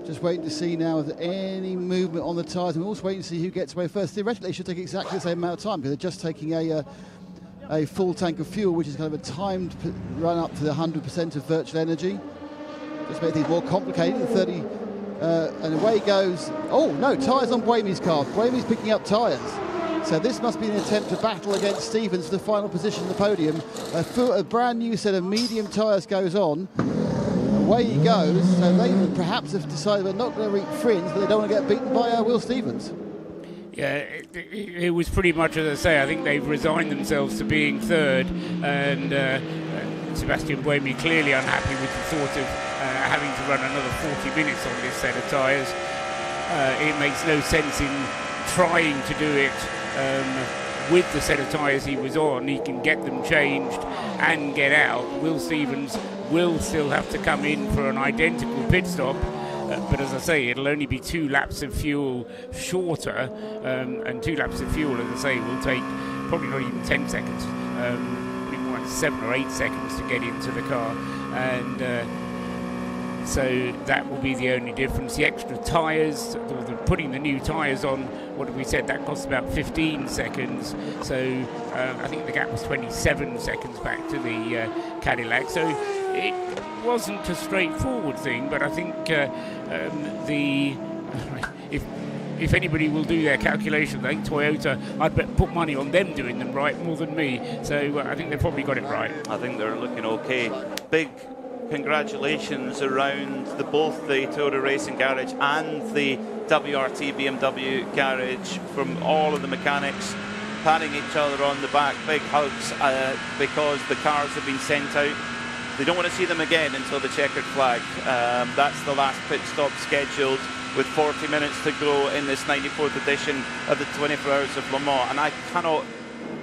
Speaker 21: Just waiting to see now if there's any movement on the tyres, and we're also waiting to see who gets away first. Theoretically, they should take exactly the same amount of time because they're just taking a full tank of fuel, which is kind of a timed run up to the 100% of virtual energy. Just make things more complicated. The 30, and away goes. Oh no, tyres on Buemi's car. Buemi's picking up tyres. So this must be an attempt to battle against Stevens for the final position on the podium. A brand new set of medium tyres goes on. Away he goes. So they perhaps have decided we're not going to reach Frijns, but they don't want to get beaten by Will Stevens.
Speaker 3: Yeah, it was pretty much as I say. I think they've resigned themselves to being third, and Sebastian Buemi clearly unhappy with the thought of having to run another 40 minutes on this set of tyres. It makes no sense in trying to do it with the set of tyres he was on. He can get them changed and get out. Will Stevens will still have to come in for an identical pit stop. But as I say, it'll only be 2 laps of fuel shorter, and 2 laps of fuel, as I say, will take probably not even 10 seconds, maybe more like 7 or 8 seconds to get into the car, and so that will be the only difference. The extra tyres, putting the new tyres on, what have we said, that costs about 15 seconds, so I think the gap was 27 seconds back to the Cadillac, so it wasn't a straightforward thing, but I think if anybody will do their calculations, I think Toyota, I'd bet put money on them doing them right more than me. So I think they've probably got it right.
Speaker 1: I think they're looking okay. Big congratulations around both the Toyota Racing Garage and the WRT BMW Garage from all of the mechanics, patting each other on the back, big hugs because the cars have been sent out. They don't want to see them again until the checkered flag. That's the last pit stop scheduled with 40 minutes to go in this 94th edition of the 24 Hours of Le Mans. And I cannot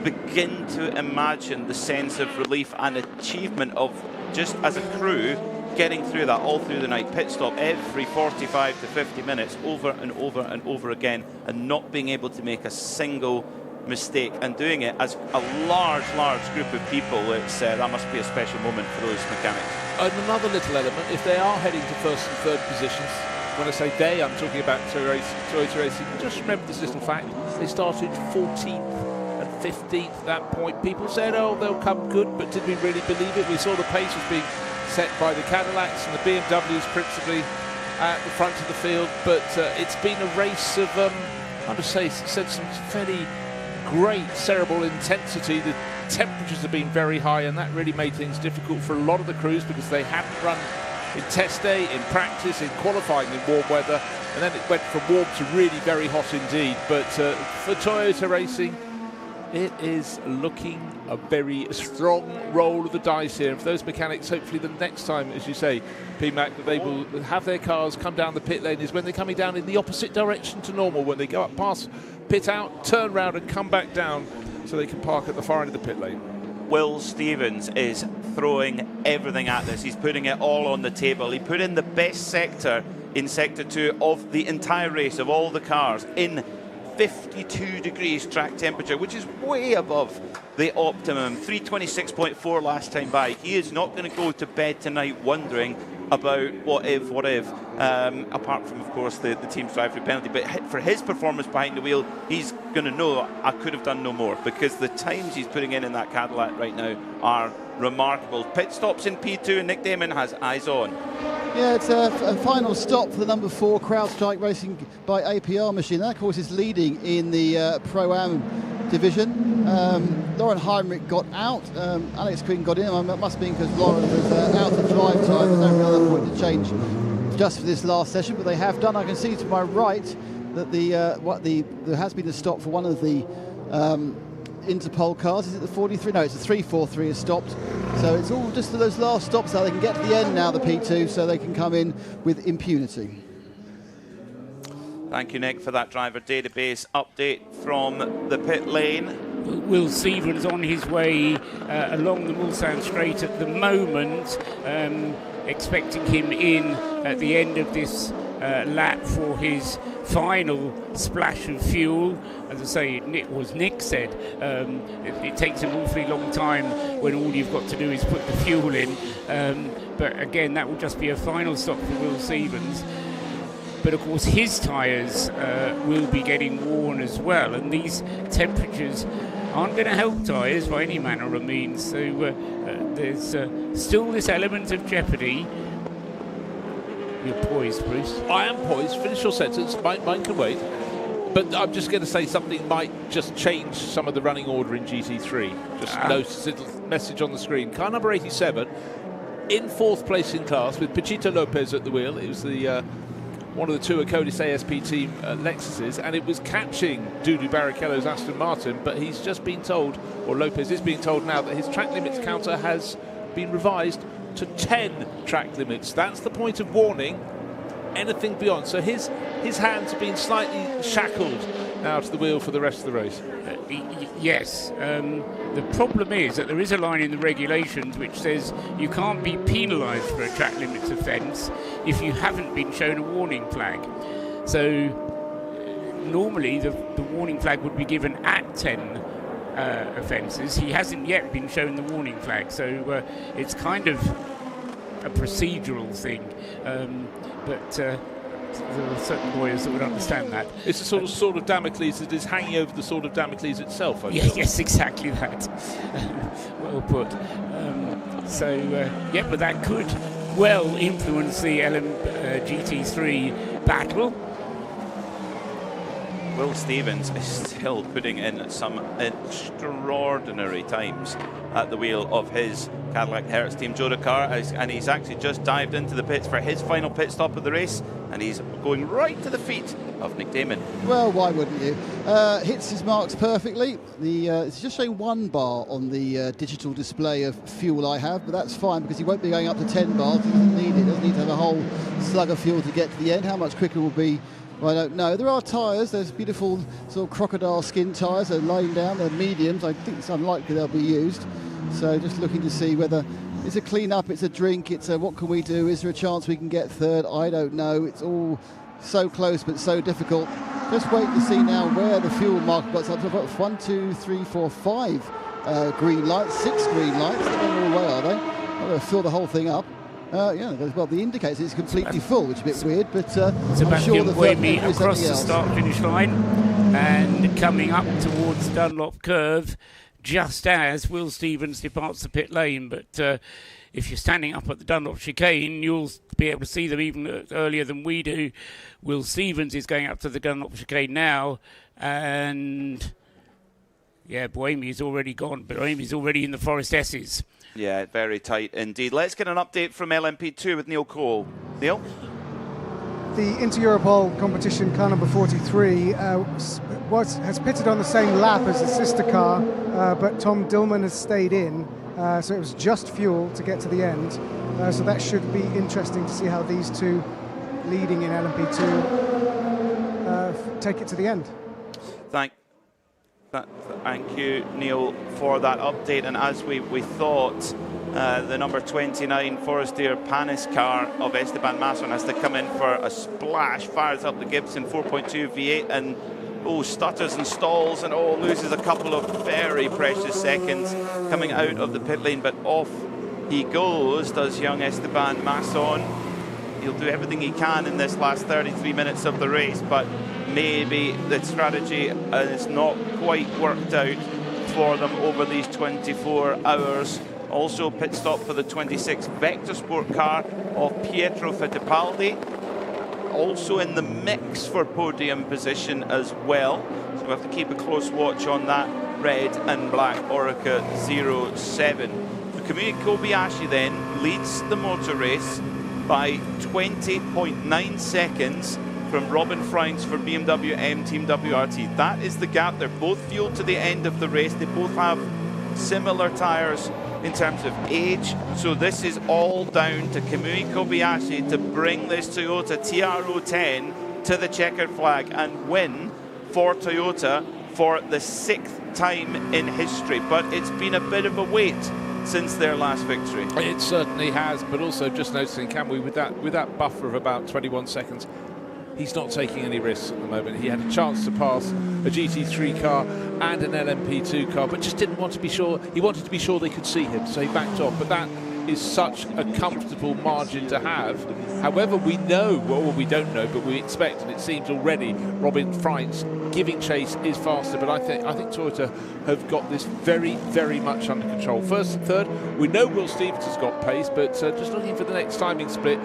Speaker 1: begin to imagine the sense of relief and achievement of just as a crew getting through that all through the night. Pit stop every 45 to 50 minutes over and over and over again, and not being able to make a single mistake, and doing it as a large group of people. It's that must be a special moment for those mechanics.
Speaker 12: And another little element, if they are heading to first and third positions, when I say they, I'm talking about Toyota Racing, just remember this little fact: they started 14th and 15th at that point. People said, oh, they'll come good, but did we really believe it? We saw the pace was being set by the Cadillacs and the BMWs principally at the front of the field, but it's been a race of I must say, said some fairly great cerebral intensity. The temperatures have been very high, and that really made things difficult for a lot of the crews because they hadn't run in test day, in practice, in qualifying in warm weather, and then it went from warm to really very hot indeed. But for Toyota Racing, it is looking a very strong roll of the dice here. And for those mechanics, hopefully the next time, as you say, PMAC, that they will have their cars come down the pit lane is when they're coming down in the opposite direction to normal, when they go up past pit out, turn round and come back down so they can park at the far end of the pit lane.
Speaker 1: Will Stevens is throwing everything at this. He's putting it all on the table. He put in the best sector in Sector 2 of the entire race, of all the cars, in 52 degrees track temperature, which is way above the optimum. 326.4 last time by. He is not going to go to bed tonight wondering about what if, apart from, of course, the team's drive-through penalty. But for his performance behind the wheel, he's going to know, I could have done no more, because the times he's putting in that Cadillac right now are remarkable. Pit stops in P2, and Nick Damon has eyes on.
Speaker 21: Yeah, it's a final stop for the number 4 CrowdStrike Racing by APR machine. That, of course, is leading in the Pro-Am division. Lauren Heinrich got out. Alex Quinn got in. It must have been because Lauren was out of drive time. There's no real other point to change just for this last session, but they have done. I can see to my right that there has been a stop for one of the Interpol cars. Is it the 43? No, it's the 343 has stopped. So it's all just for those last stops how they can get to the end now, the P2, so they can come in with impunity.
Speaker 1: Thank you, Nick, for that driver database update from the pit lane.
Speaker 3: Will Stevens on his way along the Mulsanne Straight at the moment, expecting him in at the end of this lap for his final splash of fuel. As I say, Nick said, it takes an awfully long time when all you've got to do is put the fuel in. But again, that will just be a final stop for Will Stevens. But of course his tyres will be getting worn as well, and these temperatures aren't going to help tyres by any manner of means. So there's still this element of jeopardy. You're poised, Bruce.
Speaker 12: I am poised. Finish your sentence. Mine can wait. But I'm just going to say something might just change some of the running order in GT3. Just notice a little message on the screen. Car number 87 in fourth place in class with Pachito Lopez at the wheel. It was the one of the two Acodis ASP team Lexuses, and it was catching Dudu Barrichello's Aston Martin, but he's just been told, or Lopez is being told now, that his track limits counter has been revised to 10 track limits. That's the point of warning. Anything beyond. So his hands have been slightly shackled now to the wheel for the rest of the race.
Speaker 3: Yes. The problem is that there is a line in the regulations which says you can't be penalised for a track limits offence if you haven't been shown a warning flag. So normally the warning flag would be given at 10 offences. He hasn't yet been shown the warning flag, so it's kind of a procedural thing. But there are certain lawyers that would understand that.
Speaker 12: It's a sort of Damocles that is hanging over the sword of Damocles itself.
Speaker 3: Yes, exactly that. Well put. But that could well influence the GT3 battle.
Speaker 1: Will Stevens is still putting in some extraordinary times at the wheel of his Cadillac Hertz Team Joda car, and he's actually just dived into the pits for his final pit stop of the race, and he's going right to the feet of Nick Damon.
Speaker 21: Well, why wouldn't you? Hits his marks perfectly. It's just showing 1 bar on the digital display of fuel I have, but that's fine because he won't be going up to 10 bars. He doesn't need it. Doesn't need to have a whole slug of fuel to get to the end. How much quicker will be? Well, I don't know. There are tyres. There's beautiful sort of crocodile skin tyres. They're laying down. They're mediums. I think it's unlikely they'll be used. So just looking to see whether it's a clean-up, it's a drink, it's a what can we do? Is there a chance we can get third? I don't know. It's all so close but so difficult. Just wait to see now where the fuel marker got. So I've got 1, 2, 3, 4, 5 green lights, 6 green lights. They're going all the way, are they? I'm going to fill the whole thing up. Well, the indicator is completely full, which is a bit weird, but I'm sure the
Speaker 3: Buemi across the start-finish line and coming up towards Dunlop Curve just as Will Stevens departs the pit lane. But if you're standing up at the Dunlop chicane, you'll be able to see them even earlier than we do. Will Stevens is going up to the Dunlop chicane now, and Buemi is already gone. Buemi's already in the Forest S's.
Speaker 1: Yeah, very tight indeed. Let's get an update from LMP2 with Neil Cole. Neil?
Speaker 23: The Inter-Europol competition car number 43 has pitted on the same lap as the sister car, but Tom Dillman has stayed in, so it was just fuel to get to the end. So that should be interesting to see how these two leading in LMP2 take it to the end.
Speaker 1: Thank you, Neil, for that update. And as we thought, the number 29 Forestier Panis car of Esteban Masson has to come in for a splash, fires up the Gibson 4.2 V8 and stutters and stalls and loses a couple of very precious seconds coming out of the pit lane, but off he goes, does young Esteban Masson. He'll do everything he can in this last 33 minutes of the race, but maybe the strategy is not quite worked out for them over these 24 hours. Also pit stop for the 26 Vector Sport car of Pietro Fittipaldi. Also in the mix for podium position as well. So we have to keep a close watch on that red and black Orica 07. So Kamui Kobayashi then leads the motor race by 20.9 seconds from Robin Freins for BMW M Team WRT. That is the gap. They're both fueled to the end of the race. They both have similar tyres in terms of age. So this is all down to Kamui Kobayashi to bring this Toyota TR010 to the checkered flag and win for Toyota for the 6th time in history. But it's been a bit of a wait since their last victory.
Speaker 12: It certainly has, but also just noticing, can we, with that buffer of about 21 seconds, he's not taking any risks at the moment. He had a chance to pass a GT3 car and an LMP2 car, but just didn't want to be sure. He wanted to be sure they could see him, so he backed off. But that is such a comfortable margin to have. However, we know, well, we don't know, but we expect, and it seems already, Robin Freins giving chase is faster. But I think Toyota have got this very, very much under control. First and third, we know Will Stevens has got pace, but just looking for the next timing split,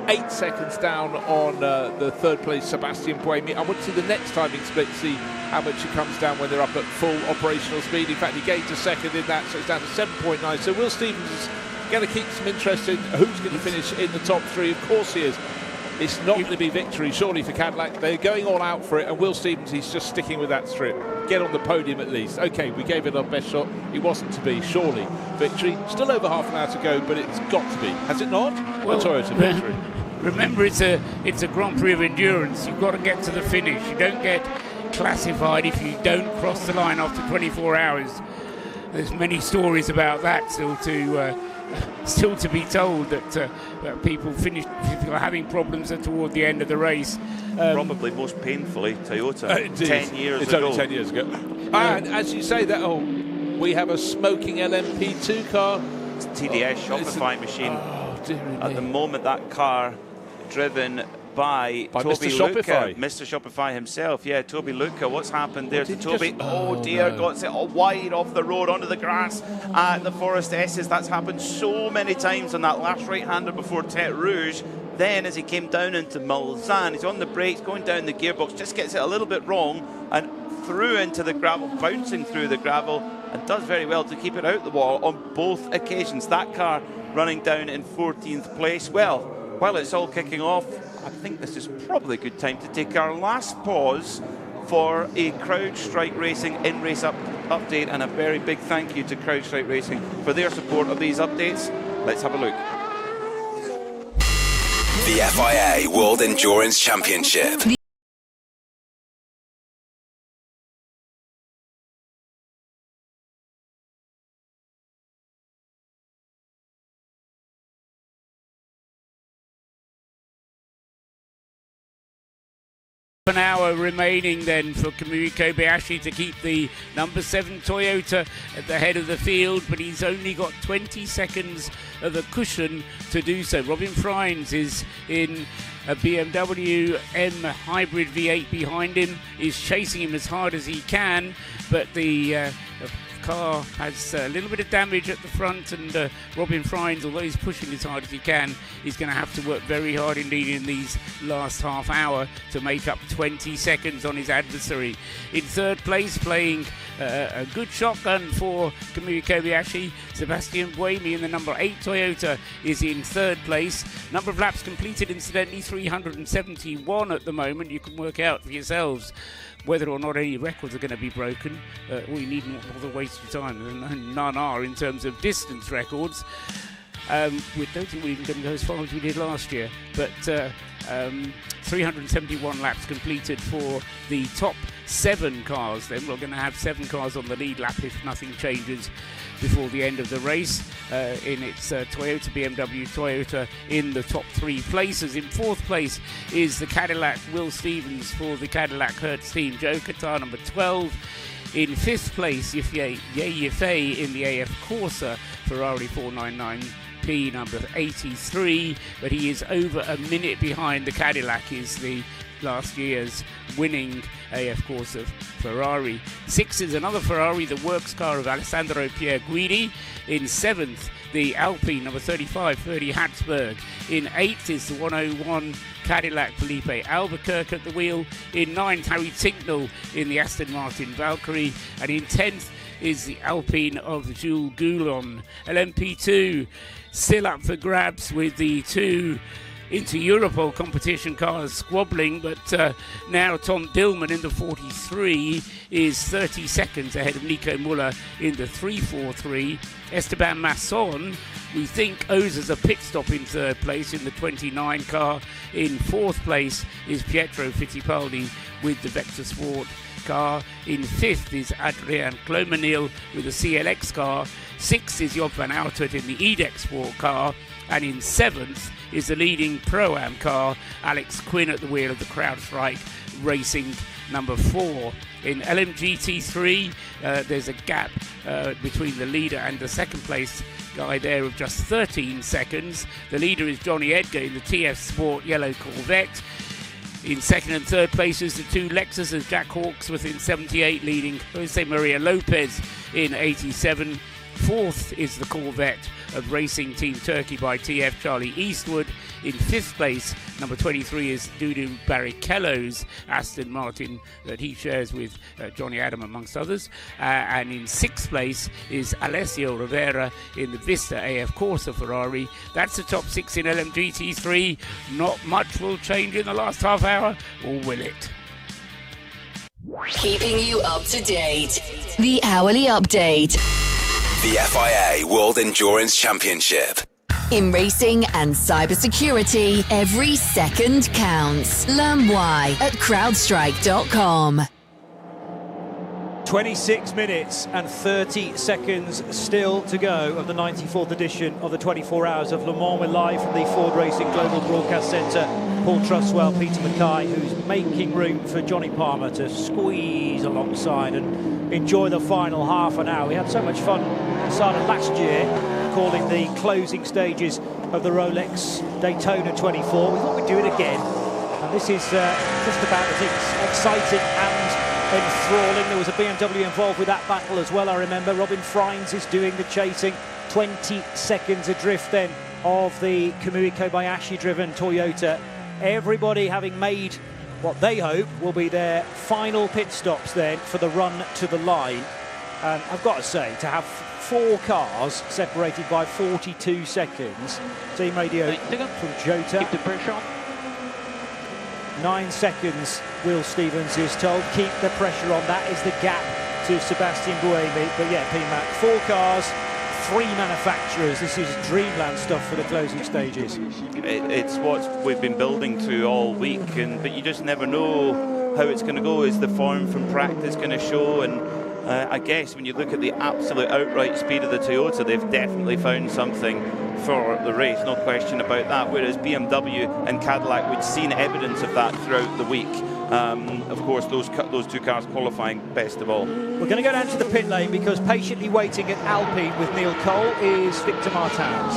Speaker 12: 8 seconds down on the third place Sebastian Buemi. I want to see the next timing split, see how much it comes down when they're up at full operational speed. In fact, he gained a second in that, so it's down to 7.9. So Will Stevens is going to keep some interest in who's going to finish in the top 3. Of course he is. It's not going to be victory, surely, for Cadillac. They're going all out for it, and Will Stevens, he's just sticking with that strip. Get on the podium at least. OK, we gave it our best shot. It wasn't to be, surely. Victory. Still over half an hour to go, but it's got to be. Has it not? Well, a Toyota victory.
Speaker 3: Remember, it's a Grand Prix of endurance. You've got to get to the finish. You don't get classified if you don't cross the line after 24 hours. There's many stories about that still to be told, that people are having problems toward the end of the race.
Speaker 1: Probably most painfully Toyota 10 years
Speaker 12: it's
Speaker 1: ago.
Speaker 12: Only 10 years ago. And as you say that, we have a smoking LMP2 car.
Speaker 1: It's a TDS Shopify machine. At the moment, that car driven by Toby
Speaker 12: Mr.
Speaker 1: Luca,
Speaker 12: Shopify.
Speaker 1: Mr. Shopify himself. Yeah, Toby Luca. What's happened there to Toby? Oh dear, no. Got it all wide off the road onto the grass at the Forest S's. That's happened so many times on that last right-hander before Tete Rouge. Then, as he came down into Mulsanne, he's on the brakes, going down the gearbox, just gets it a little bit wrong and through into the gravel, bouncing through the gravel, and does very well to keep it out the wall on both occasions. That car running down in 14th place. Well, while it's all kicking off, I think this is probably a good time to take our last pause for a CrowdStrike Racing in-race update, and a very big thank you to CrowdStrike Racing for their support of these updates. Let's have a look.
Speaker 7: The FIA World Endurance Championship.
Speaker 3: An hour remaining then for Kamui Kobayashi to keep the number 7 Toyota at the head of the field, but he's only got 20 seconds of a cushion to do so. Robin Freins is in a BMW M Hybrid V8 behind him, is chasing him as hard as he can, but the car has a little bit of damage at the front, and Robin Freins, although he's pushing as hard as he can, is going to have to work very hard indeed in these last half hour to make up 20 seconds on his adversary. In third place, playing a good shotgun for Kamui Kobayashi, Sebastian Buemi in the number 8 Toyota is in third place. Number of laps completed, incidentally, 371 at the moment. You can work out for yourselves whether or not any records are going to be broken. We need not bother wasting time, and none are in terms of distance records. We don't think we're even going to go as far as we did last year, but 371 laps completed for the top 7 cars. Then we're going to have 7 cars on the lead lap if nothing changes before the end of the race. In its Toyota, BMW, Toyota in the top 3 places. In 4th place is the Cadillac Will Stevens for the Cadillac Hertz team, Joe Qatar number 12. In 5th place, Ye Yifei in the AF Corsa, Ferrari 499P number 83, but he is over a minute behind. The Cadillac is the last year's winning AF Corsa Ferrari. 6th is another Ferrari, the works car of Alessandro Pierguidi. In 7th, the Alpine number 35, Ferdi Hatzberg. In 8th is the 101 Cadillac Felipe Albuquerque at the wheel. In 9th, Harry Tinknell in the Aston Martin Valkyrie. And in 10th, is the Alpine of Jules Goulon. LMP2 still up for grabs with the two Inter-Europol competition cars squabbling, but now Tom Dillman in the 43 is 30 seconds ahead of Nico Muller in the 343. Esteban Masson, we think, owes us a pit stop in third place in the 29 car. In fourth place is Pietro Fittipaldi with the Vector Sport car. In fifth is Adrian Clomenil with the CLX car. Sixth is Job van Outert in the EDEX Sport car. And in seventh is the leading Pro-Am car, Alex Quinn at the wheel of the CrowdStrike Racing number 4. In LMGT3, there's a gap between the leader and the second place guy there of just 13 seconds. The leader is Johnny Edgar in the TF Sport yellow Corvette. In second and third places, the two Lexuses, Jack Hawksworth in 78, leading Jose Maria Lopez in 87. Fourth is the Corvette of Racing Team Turkey by TF Charlie Eastwood. In fifth place, number 23 is Dudu Barrichello's Aston Martin that he shares with Johnny Adam amongst others. And in sixth place is Alessio Rivera in the Vista AF Corsa Ferrari. That's the top six in LMGT3. Not much will change in the last half hour, or will it?
Speaker 8: Keeping you up to date. The Hourly Update.
Speaker 7: The FIA World Endurance Championship.
Speaker 8: In racing and cybersecurity, every second counts. Learn why at crowdstrike.com.
Speaker 11: 26 minutes and 30 seconds still to go of the 94th edition of the 24 Hours of Le Mans. We're live from the Ford Racing Global Broadcast Centre. Paul Trustwell, Peter Mackay, who's making room for Johnny Palmer to squeeze alongside and enjoy the final half an hour. We had so much fun at the start of last year calling the closing stages of the Rolex Daytona 24. We thought we'd do it again, and this is just about as exciting and enthralling. There was a BMW involved with that battle as well, I remember. Robin Frines is doing the chasing. 20 seconds adrift then of the Kamui Kobayashi driven Toyota. Everybody having made what they hope will be their final pit stops then for the run to the line. And I've got to say, to have four cars separated by 42 seconds. Team radio from Jota. Keep the pressure on. 9 seconds, Will Stevens is told. Keep the pressure on. That is the gap to Sebastian Buemi. But yeah, PMAC, 4 cars, 3 manufacturers. This is dreamland stuff for the closing stages.
Speaker 1: It's what we've been building to all week, but you just never know how it's going to go. Is the form from practice going to show? And I guess when you look at the absolute outright speed of the Toyota, they've definitely found something for the race, no question about that, whereas BMW and Cadillac, we'd seen evidence of that throughout the week. Of course, those two cars qualifying best of all.
Speaker 11: We're going to go down to the pit lane because patiently waiting at Alpine with Neil Cole is Victor Martins.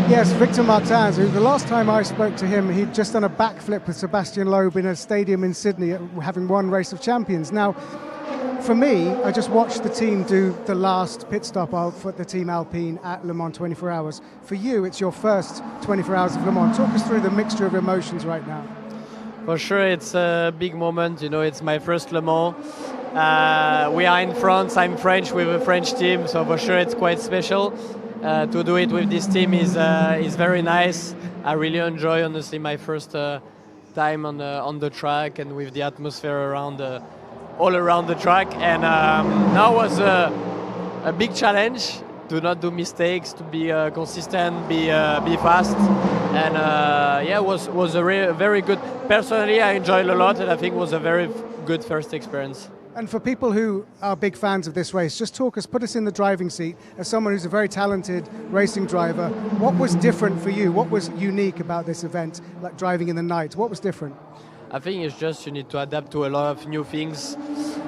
Speaker 23: Yes, Victor Martins, who the last time I spoke to him, he'd just done a backflip with Sebastian Loeb in a stadium in Sydney, having won Race of Champions. Now, for me, I just watched the team do the last pit stop for the Team Alpine at Le Mans 24 Hours. For you, it's your first 24 Hours of Le Mans. Talk us through the mixture of emotions right now.
Speaker 19: For sure, it's a big moment. You know, it's my first Le Mans. We are in France. I'm French with a French team, so for sure it's quite special. To do it with this team is very nice. I really enjoy, honestly, my first time on the track and with the atmosphere around all around the track. And now was a big challenge to not do mistakes, to be consistent, be fast, and yeah, was a very good. Personally, I enjoyed a lot, and I think it was a very good first experience.
Speaker 23: And for people who are big fans of this race, just put us in the driving seat as someone who's a very talented racing driver. What was different for you? What was unique about this event, like driving in the night? What was different?
Speaker 19: I think it's just you need to adapt to a lot of new things.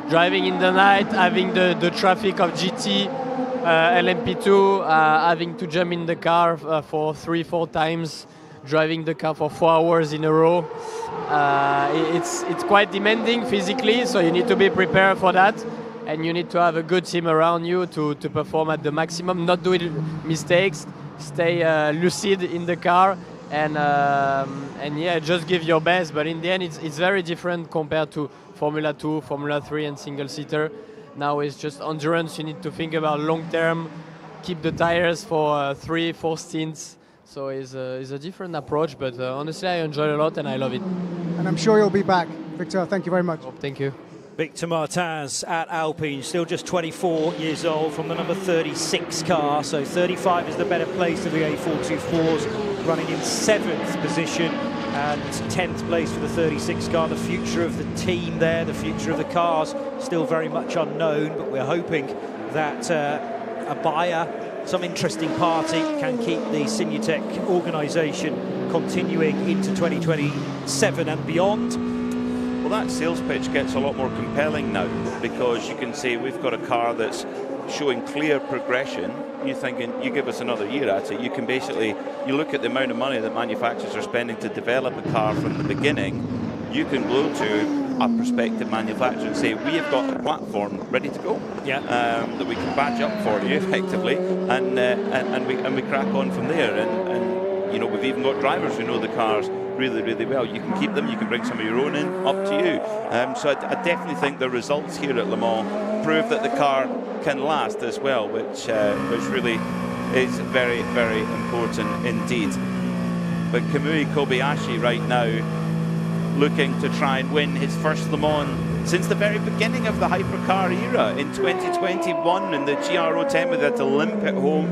Speaker 19: Driving in the night, having the traffic of GT, LMP2, having to jump in the car for 3-4 times, driving the car for 4 hours in a row. It's quite demanding physically, so you need to be prepared for that. And you need to have a good team around you to perform at the maximum, not do mistakes, stay lucid in the car, and yeah, just give your best. But in the end, it's very different compared to Formula 2, Formula 3 and single-seater. Now it's just endurance. You need to think about long term, keep the tires for 3-4 stints. So it's a different approach, but honestly I enjoy it a lot and I love it.
Speaker 23: And I'm sure you'll be back. Victor, thank you very much.
Speaker 19: Thank you.
Speaker 11: Victor Martins at Alpine, still just 24 years old, from the number 36 car. So 35 is the better place of the A424s, running in 7th position and 10th place for the 36 car. The future of the team there, the future of the cars, still very much unknown, but we're hoping that a buyer, some interesting party, can keep the Sinutech organisation continuing into 2027 and beyond.
Speaker 1: Well, that sales pitch gets a lot more compelling now, because you can say we've got a car that's showing clear progression. You're thinking, you give us another year at it, you can basically, you look at the amount of money that manufacturers are spending to develop a car from the beginning, you can go to a prospective manufacturer and say, we have got a platform ready to go, that we can badge up for you effectively, and we crack on from there. And you know, we've even got drivers who know the cars really, really well. You can keep them, you can bring some of your own in, up to you. So I definitely think the results here at Le Mans prove that the car can last as well, which really is very, very important indeed. But Kamui Kobayashi right now looking to try and win his first Le Mans since the very beginning of the hypercar era in 2021 in the GR010, with had to limp it home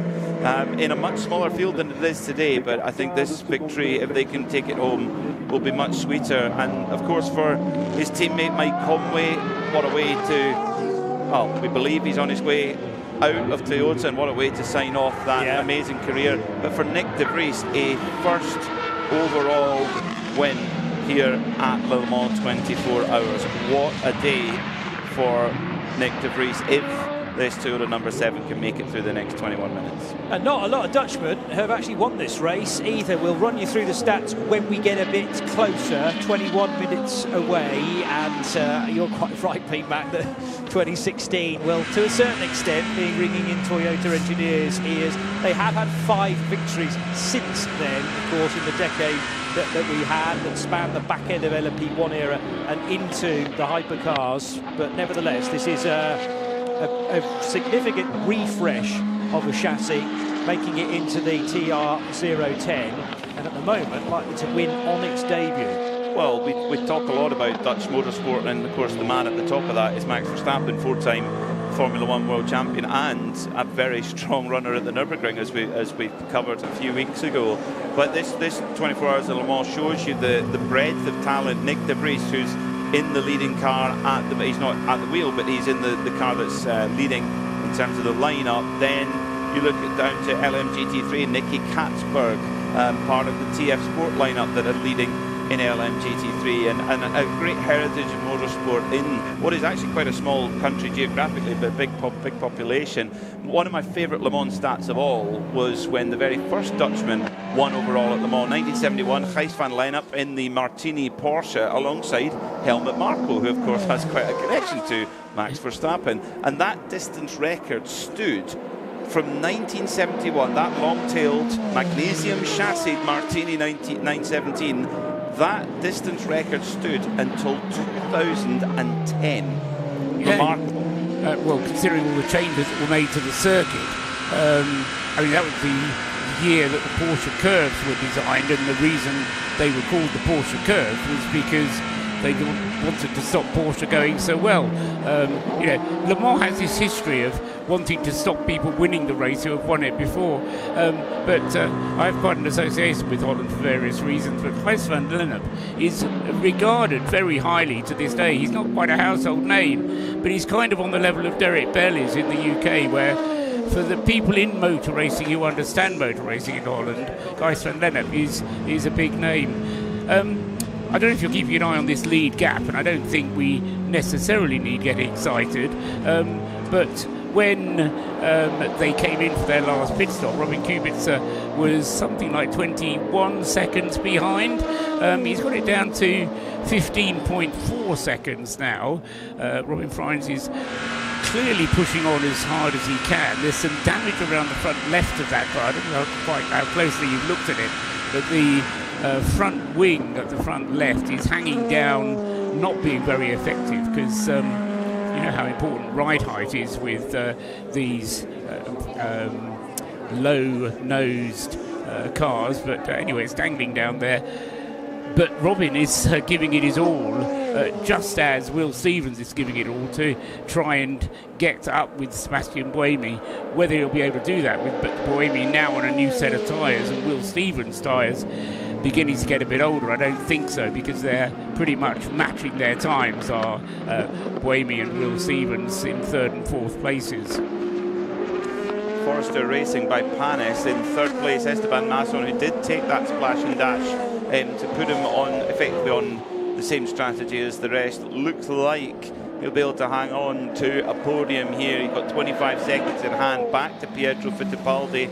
Speaker 1: in a much smaller field than it is today. But I think this victory, if they can take it home, will be much sweeter. And of course for his teammate Mike Conway, what a way to, well, we believe he's on his way out of Toyota, and what a way to sign off that amazing career. But for Nick De Vries, a first overall win here at Le Mans 24 Hours. What a day for Nick De Vries if this Toyota number 7 can make it through the next 21 minutes.
Speaker 11: And not a lot of Dutchmen have actually won this race either. We'll run you through the stats when we get a bit closer, 21 minutes away, and you're quite right, Pete Mack, that 2016 will, to a certain extent, be ringing in Toyota engineers' ears. They have had 5 victories since then, of course, in the decade that we had, that spanned the back end of LMP1 era and into the hypercars. But nevertheless, this is a significant refresh of the chassis, making it into the TR010, and at the moment likely to win on its debut.
Speaker 1: Well, we talk a lot about Dutch motorsport, and of course the man at the top of that is Max Verstappen, 4-time Formula One world champion and a very strong runner at the Nürburgring, as we covered a few weeks ago. But this 24 Hours of Le Mans shows you the breadth of talent. Nick De Vries, who's in the leading car he's not at the wheel, but he's in the car that's leading in terms of the lineup. Then you look down to LMGT3, Nicky Katzberg, part of the TF Sport lineup that are leading in LMGT3, and a great heritage in motorsport in what is actually quite a small country geographically, but big population. One of my favourite Le Mans stats of all was when the very first Dutchman won overall at Le Mans, 1971, Gijs van Lennep in the Martini Porsche alongside Helmut Marko, who of course has quite a connection to Max Verstappen. And that distance record stood from 1971, that long-tailed magnesium chassis Martini 917, that distance record stood until 2010. Remarkable.
Speaker 3: Well, considering all the changes that were made to the circuit, I mean, that was the year that the Porsche curves were designed, and the reason they were called the Porsche curves was because they wanted to stop Porsche going so well. You know, Le Mans has this history of wanting to stop people winning the race who have won it before. But I have quite an association with Holland for various reasons. But Gijs van Lennep is regarded very highly to this day. He's not quite a household name, but he's kind of on the level of Derek Bell is in the UK, where for the people in motor racing who understand motor racing in Holland, Gijs van Lennep is a big name. I don't know if you're keeping an eye on this lead gap, and I don't think we necessarily need get excited, but when they came in for their last pit stop, Robin Kubica was something like 21 seconds behind. He's got it down to 15.4 seconds now. Robin Frijns is clearly pushing on as hard as he can. There's some damage around the front left of that car. I don't know quite how closely you've looked at it, but the front wing at the front left is hanging down, not being very effective, because you know how important ride height is with these low-nosed cars. But anyway, it's dangling down there. But Robin is giving it his all, just as Will Stevens is giving it all to try and get up with Sebastian Buemi. Whether he'll be able to do that with Buemi now on a new set of tyres and Will Stevens' tyres beginning to get a bit older, I don't think so, because they're pretty much matching their times, are Buemi and Will Stevens in 3rd and 4th places.
Speaker 1: Forrester Racing by Panis in 3rd place. Esteban Masson, who did take that splash and dash to put him on effectively on the same strategy as the rest. Looks like he'll be able to hang on to a podium here. He's got 25 seconds in hand, back to Pietro Fittipaldi.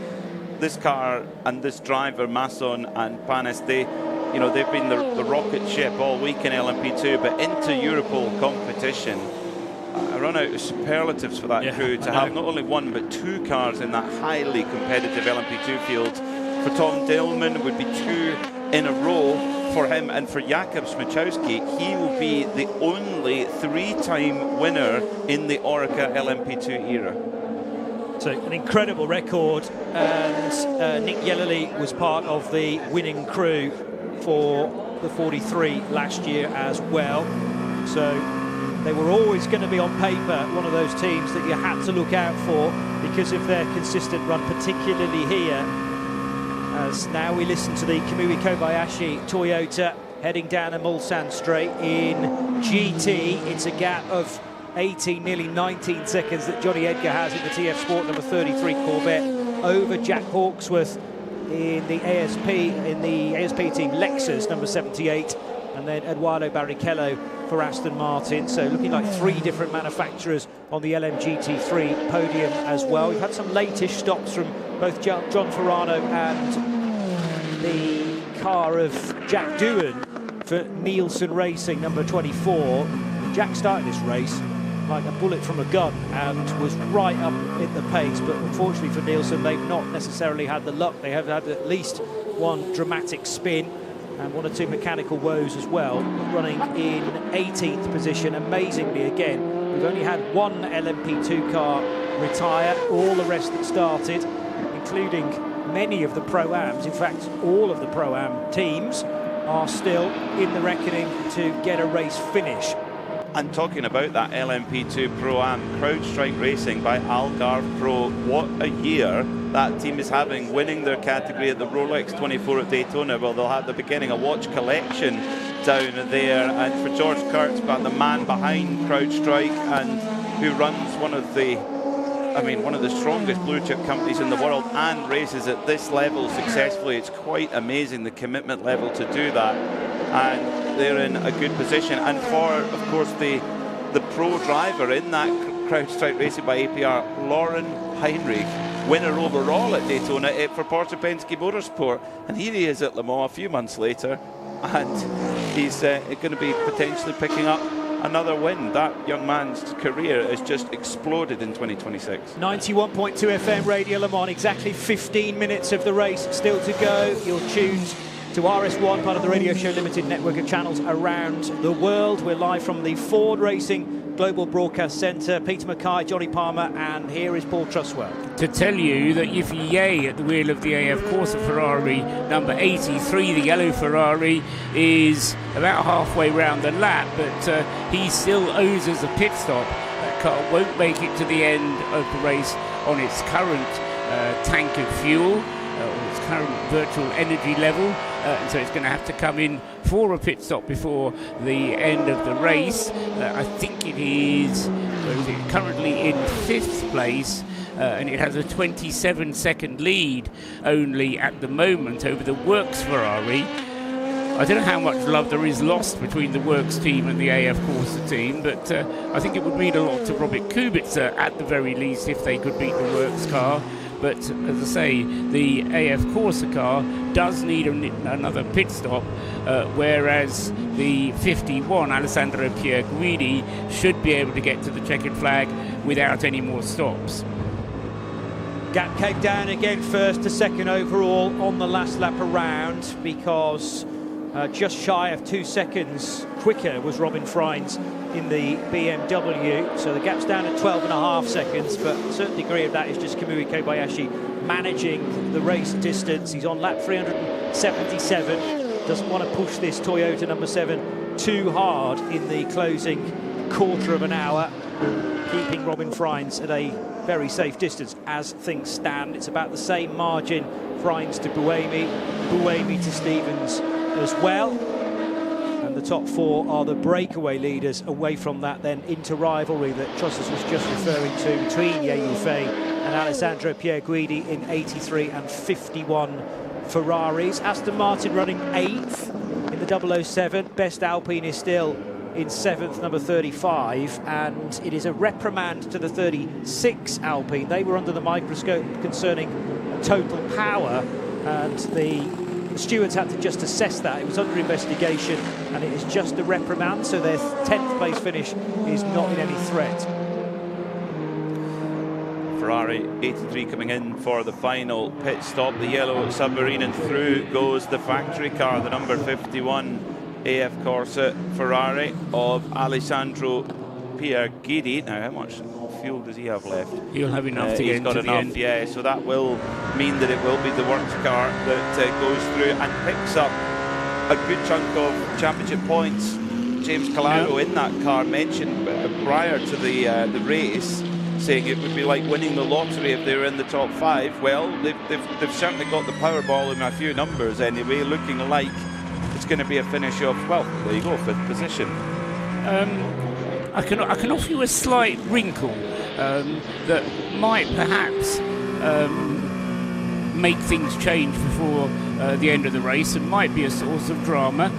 Speaker 1: This car and this driver, Masson and Panis, they've been the rocket ship all week in LMP2, but into Europol competition, I run out of superlatives for that crew to have not only one but 2 cars in that highly competitive LMP2 field. For Tom Dillman, would be 2 in a row for him, and for Jakub Smiechowski, he will be the only 3-time winner in the Orica LMP2 era.
Speaker 11: So an incredible record, and Nick Yellerly was part of the winning crew for the 43 last year as well. So they were always going to be on paper one of those teams that you had to look out for because of their consistent run, particularly here. As now we listen to the Kamui Kobayashi Toyota heading down a Mulsanne straight in GT. It's a gap of 18, nearly 19 seconds that Johnny Edgar has in the TF Sport number 33 Corvette over Jack Hawksworth in the ASP team Lexus number 78, and then Eduardo Barrichello for Aston Martin. So looking like 3 different manufacturers on the LMGT3 podium as well. We've had some late-ish stops from both John Ferrano and the car of Jack Doohan for Nielsen Racing number 24. Jack started this race like a bullet from a gun and was right up in the pace, but unfortunately for Nielsen, they've not necessarily had the luck. They have had at least one dramatic spin and 1 or 2 mechanical woes as well, running in 18th position. Amazingly, again, we've only had 1 LMP2 car retire, all the rest that started, including many of the Pro-Ams. In fact, all of the Pro-Am teams are still in the reckoning to get a race finish.
Speaker 1: And talking about that LMP2 Pro-Am, CrowdStrike Racing by Algarve Pro, what a year that team is having, winning their category at the Rolex 24 at Daytona. Well, they'll have the beginning a watch collection down there, and for George Kurtzman, the man behind CrowdStrike and who runs one of the strongest blue chip companies in the world and races at this level successfully. It's quite amazing, the commitment level to do that, and they're in a good position. And for, of course, the pro driver in that CrowdStrike Racing by APR, Lauren Heinrich, winner overall at Daytona for Porsche Penske Motorsport, and here he is at Le Mans a few months later, and he's going to be potentially picking up another win. That young man's career has just exploded in 2026.
Speaker 11: 91.2 FM Radio Le Mans, exactly 15 minutes of the race still to go. You're tuned to RS1, part of the Radio Show Limited network of channels around the world. We're live from the Ford Racing Global Broadcast Centre. Peter Mackay, Johnny Palmer, and here is Paul Truswell.
Speaker 3: To tell you that Yiffy Ye at the wheel of the AF Corsa Ferrari number 83, the yellow Ferrari, is about halfway round the lap, but he still owes us a pit stop. That car won't make it to the end of the race on its current tank of fuel, or its current virtual energy level, and so it's going to have to come in for a pit stop before the end of the race. I think it is currently in 5th place, and it has a 27-second lead only at the moment over the Works Ferrari. I don't know how much love there is lost between the Works team and the AF Corsa team, but I think it would mean a lot to Robert Kubica at the very least if they could beat the Works car. But as I say, the AF Corsa car does need another pit stop, whereas the 51 Alessandro Pierguidi should be able to get to the checkered flag without any more stops.
Speaker 11: Gap came down again, 1st to 2nd overall on the last lap around, because just shy of 2 seconds quicker was Robin Freins in the BMW. So the gap's down at 12.5 seconds, but a certain degree of that is just Kamui Kobayashi managing the race distance. He's on lap 377. Doesn't want to push this Toyota number 7 too hard in the closing quarter of an hour, keeping Robin Freins at a very safe distance. As things stand, it's about the same margin. Freins to Buemi to Stevens as well. And the top 4 are the breakaway leaders. Away from that, then, into rivalry that Trusses was just referring to between Ye Yifei and Alessandro Pierguidi in 83 and 51 Ferraris. Aston Martin running 8th in the 007. Best Alpine is still in 7th, number 35, and it is a reprimand to the 36 Alpine. They were under the microscope concerning total power, and the stewards had to just assess that. It was under investigation, and it is just a reprimand, so their 10th place finish is not in any threat.
Speaker 1: Ferrari 83 coming in for the final pit stop. The yellow submarine, and through goes the factory car, the number 51 AF Corsa Ferrari of Alessandro Pierguidi. Now, how much fuel does he have left?
Speaker 3: He'll have enough to get into the end.
Speaker 1: Yeah, so that will mean that it will be the works car that goes through and picks up a good chunk of championship points. James Calado in that car mentioned prior to the race, saying it would be like winning the lottery if they were in the top 5. Well, they've certainly got the Powerball in a few numbers anyway, looking like it's going to be a finish of, well, there you go, 5th position.
Speaker 3: I can offer you a slight wrinkle that might perhaps make things change before the end of the race, and might be a source of drama,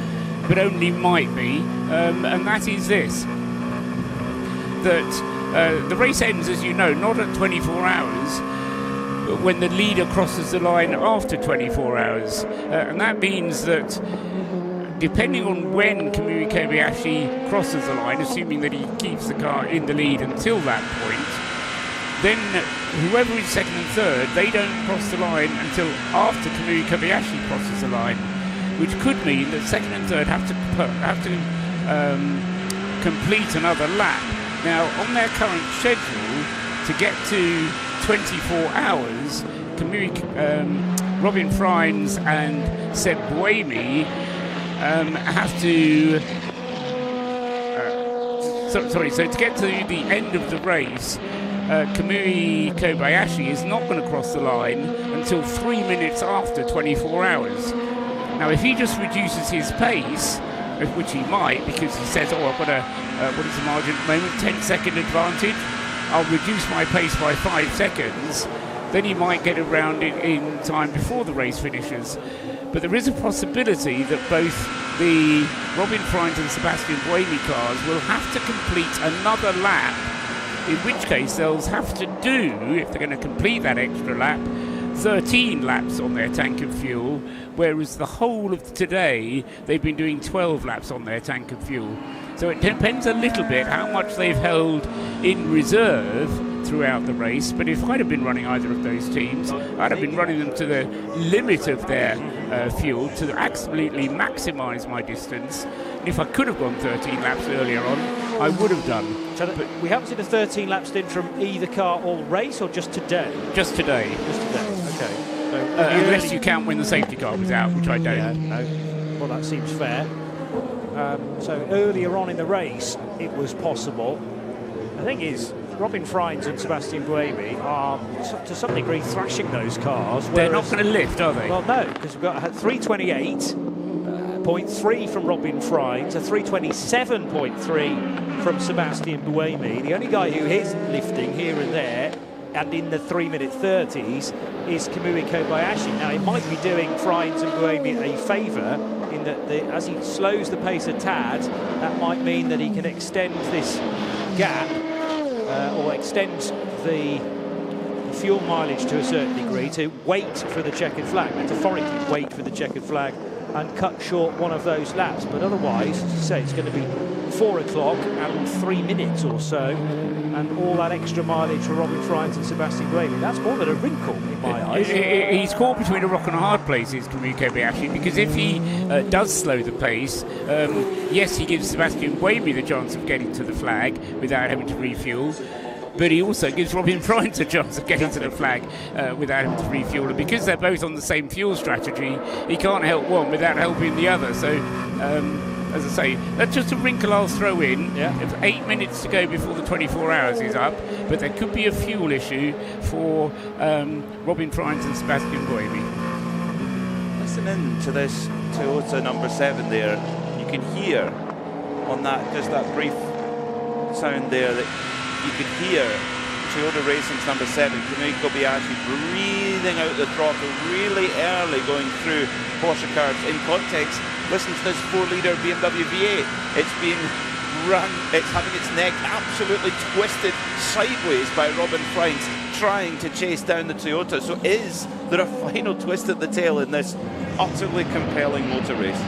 Speaker 3: but only might be, and that is this: that the race ends, as you know, not at 24 hours, but when the leader crosses the line after 24 hours, and that means that depending on when Kamui Kobayashi crosses the line, assuming that he keeps the car in the lead until that point, then whoever is 2nd and 3rd, they don't cross the line until after Kamui Kobayashi crosses the line, which could mean that 2nd and 3rd have to complete another lap. Now, on their current schedule, to get to 24 hours, Robin Freins and Seb Buemi have to so to get to the end of the race, Kamui Kobayashi is not going to cross the line until 3 minutes after 24 hours. Now, if he just reduces his pace, which he might, because he says, oh, I've got a what is the margin at the moment, 10-second advantage, I'll reduce my pace by 5 seconds, then he might get around it in time before the race finishes. But there is a possibility that both the Robin Freins and Sebastian Buemi cars will have to complete another lap, in which case they'll have to do, if they're going to complete that extra lap, 13 laps on their tank of fuel, whereas the whole of today they've been doing 12 laps on their tank of fuel. So it depends a little bit how much they've held in reserve throughout the race, but if I'd have been running either of those teams, I'd have been running them to the limit of their fuel to absolutely maximise my distance. And if I could have gone 13 laps earlier on, I would have done.
Speaker 11: So but we haven't seen a 13 lap stint from either car all race, or just today?
Speaker 3: Just today.
Speaker 11: Just today, okay. So
Speaker 3: unless you count when the safety car was out, which I don't.
Speaker 11: Yeah, no. Well, that seems fair. So earlier on in the race, it was possible. The thing is, Robin Freins and Sebastian Buemi are, to some degree, thrashing those cars.
Speaker 3: They're not going to lift, are they?
Speaker 11: Well, no, because we've got 328.3 from Robin Freins, a 327.3 from Sebastian Buemi. The only guy who is lifting here and there, and in the 3-minute 30s, is Kamui Kobayashi. Now, it might be doing Freins and Buemi a favour, in that as he slows the pace a tad, that might mean that he can extend this gap, or extend the fuel mileage to a certain degree, to wait for the checkered flag, metaphorically wait for the checkered flag and cut short one of those laps. But otherwise, as you say, it's going to be 4 o'clock and 3 minutes or so, and all that extra mileage for Robin Frijns and Sebastian Buemi. That's more than a wrinkle in my eyes.
Speaker 3: He's caught between a rock and a hard place, is Kamui Kobayashi, because if he does slow the pace, yes, he gives Sebastian Buemi the chance of getting to the flag without having to refuel, but he also gives Robin Frijns a chance of getting to the flag without having to refuel. And because they're both on the same fuel strategy, he can't help one without helping the other. So, as I say, that's just a wrinkle I'll throw in. There's 8 minutes to go before the 24 hours is up, but there could be a fuel issue for Robin Frijns and Sebastian Buemi.
Speaker 1: Listening to this Toyota number 7 there, you can hear on that, just that brief sound there, that you can hear Toyota Racing's number 7, Kamui Kobayashi, breathing out the throttle really early going through Porsche cars. In context, listen to this 4-litre BMW V8. It's being run, it's having its neck absolutely twisted sideways by Robin Frijns, trying to chase down the Toyota. So is there a final twist at the tail in this utterly compelling motor race?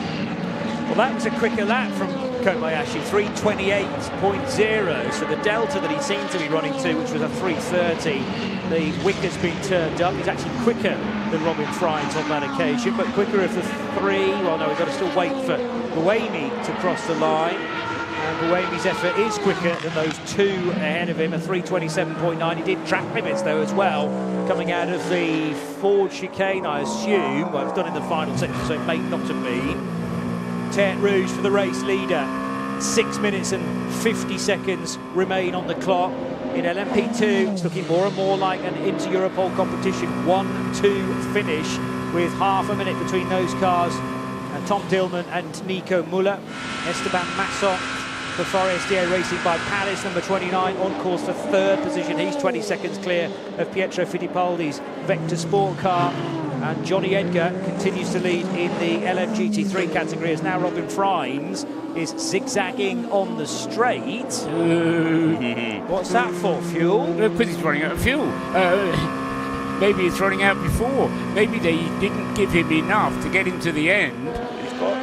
Speaker 11: Well, that was a quicker lap from Kobayashi, 3:28.0. So the delta that he seemed to be running to, which was a 3:30, the wick has been turned up. He's actually quicker than Robin Frijns on that occasion, but quicker of the 3. Well, no, we've got to still wait for Buemi to cross the line. And Buemi's effort is quicker than those 2 ahead of him, a 3:27.9. He did track limits, though, as well, coming out of the Ford chicane, I assume. Well, it's done in the final section, so it may not have been. Tête Rouge for the race leader. 6 minutes and 50 seconds remain on the clock. In LMP2, it's looking more and more like an inter-Europol competition. 1-2 finish with half a minute between those cars. Tom Dillman and Nico Müller. Esteban Masson for Forestier Racing by Paris, number 29, on course for 3rd position. He's 20 seconds clear of Pietro Fittipaldi's Vector Sport car. And Johnny Edgar continues to lead in the LMGT3 category, as now Robin Frijns is zigzagging on the straight. What's that for, fuel?
Speaker 3: Because he's running out of fuel. Maybe it's running out before. Maybe they didn't give him enough to get him to the end.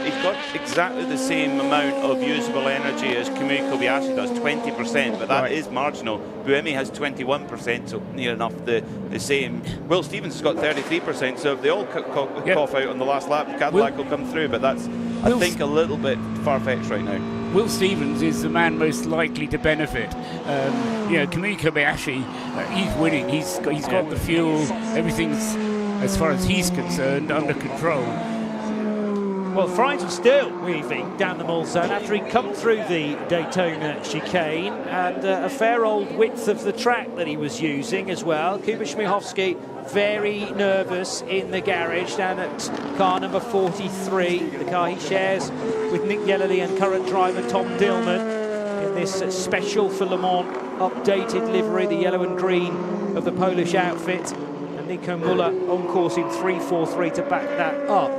Speaker 1: He's got exactly the same amount of usable energy as Kamui Kobayashi does, 20%, but that is marginal. Buemi has 21%, so near enough the same. Will Stevens has got 33%, so if they all cough out on the last lap, Cadillac will come through, but that's, I think, a little bit far-fetched right now.
Speaker 3: Will Stevens is the man most likely to benefit. Kamui Kobayashi, he's winning. He's got the fuel. Everything's, as far as he's concerned, under control.
Speaker 11: Well, Frijns was still weaving down the Mulsanne after he'd come through the Daytona chicane, and a fair old width of the track that he was using as well. Kuba Śmiechowski very nervous in the garage down at car number 43, the car he shares with Nick Yellerly and current driver Tom Dillman in this special for Le Mans updated livery, the yellow and green of the Polish outfit. And Nico Müller on course in 3:43 to back that up.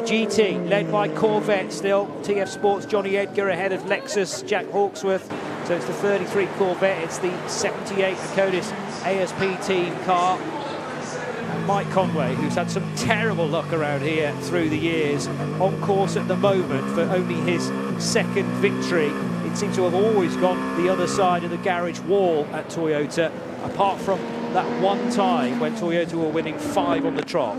Speaker 11: GT led by Corvette still. TF Sports Johnny Edgar ahead of Lexus Jack Hawksworth. So it's the 33 Corvette, it's the 78 Akodis ASP team car. And Mike Conway, who's had some terrible luck around here through the years, on course at the moment for only his 2nd victory. It seems to have always gone the other side of the garage wall at Toyota, apart from that one time when Toyota were winning 5 on the trot.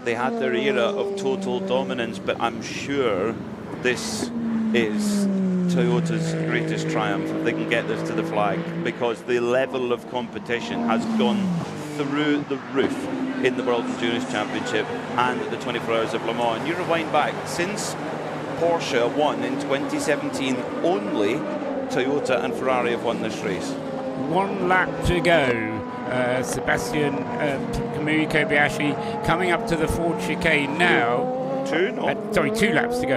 Speaker 1: They had their era of total dominance, but I'm sure this is Toyota's greatest triumph if they can get this to the flag, because the level of competition has gone through the roof in the World Endurance Championship and at the 24 Hours of Le Mans. And you rewind back, since Porsche won in 2017, only Toyota and Ferrari have won this race.
Speaker 3: 1 lap to go. Sebastian Kamui Kobayashi coming up to the Ford chicane now.
Speaker 1: 2
Speaker 3: laps to go,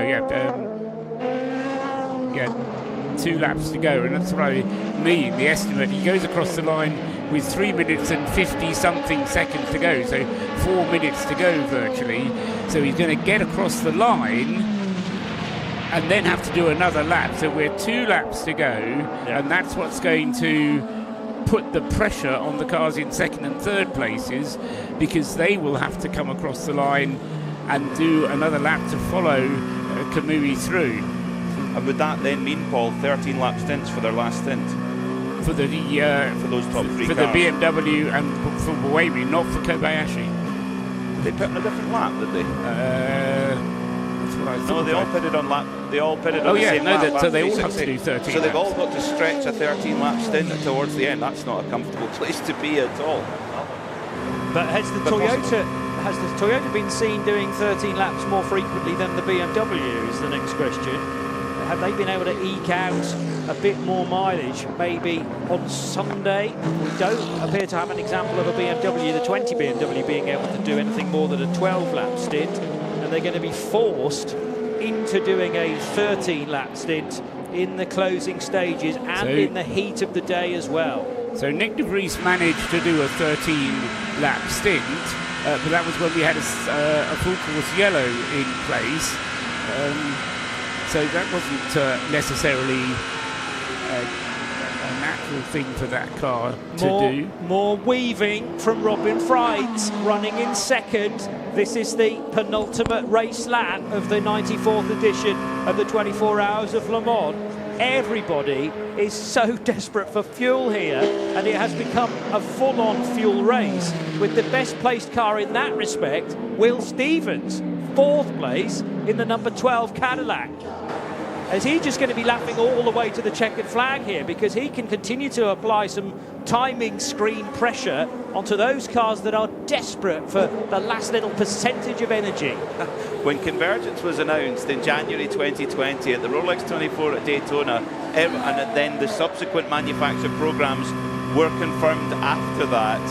Speaker 3: 2 laps to go, and that's what I mean, the estimate. He goes across the line with 3 minutes and 50-something seconds to go, so 4 minutes to go virtually. So he's going to get across the line and then have to do another lap. So we're 2 laps to go, and that's what's going to put the pressure on the cars in 2nd and 3rd places, because they will have to come across the line and do another lap to follow Kamui through.
Speaker 1: And would that then mean, Paul, 13 lap stints for their last stint?
Speaker 3: For the
Speaker 1: for those top three
Speaker 3: for
Speaker 1: cars.
Speaker 3: the BMW and for Buemi, not for Kobayashi.
Speaker 1: They put in a different lap, did they?
Speaker 3: That's what I thought.
Speaker 1: No, they all pitted on lap. They all pitted on the same lap.
Speaker 3: So they all have to do 13.
Speaker 1: So they've all got to stretch a 13 lap stint towards the end. That's not a comfortable place to be at all.
Speaker 11: But has the Toyota been seen doing 13 laps more frequently than the BMW is the next question. Have they been able to eke out a bit more mileage maybe on Sunday? We don't appear to have an example of a BMW, the 20 BMW, being able to do anything more than a 12 lap stint, and they're going to be forced into doing a 13 lap stint in the closing stages and in the heat of the day as well.
Speaker 3: So Nick de Vries managed to do a 13 lap stint, but that was when we had a full course yellow in place. So that wasn't necessarily a natural thing for that car to do.
Speaker 11: More weaving from Robin Freitz, running in second. This is the penultimate race lap of the 94th edition of the 24 Hours of Le Mans. Everybody is so desperate for fuel here, and it has become a full-on fuel race with the best placed car in that respect, Will Stevens, 4th place in the number 12 Cadillac. Is he just going to be lapping all the way to the checkered flag here, because he can continue to apply some timing screen pressure onto those cars that are desperate for the last little percentage of energy?
Speaker 1: When Convergence was announced in January 2020 at the Rolex 24 at Daytona, and then the subsequent manufacturer programs were confirmed after that,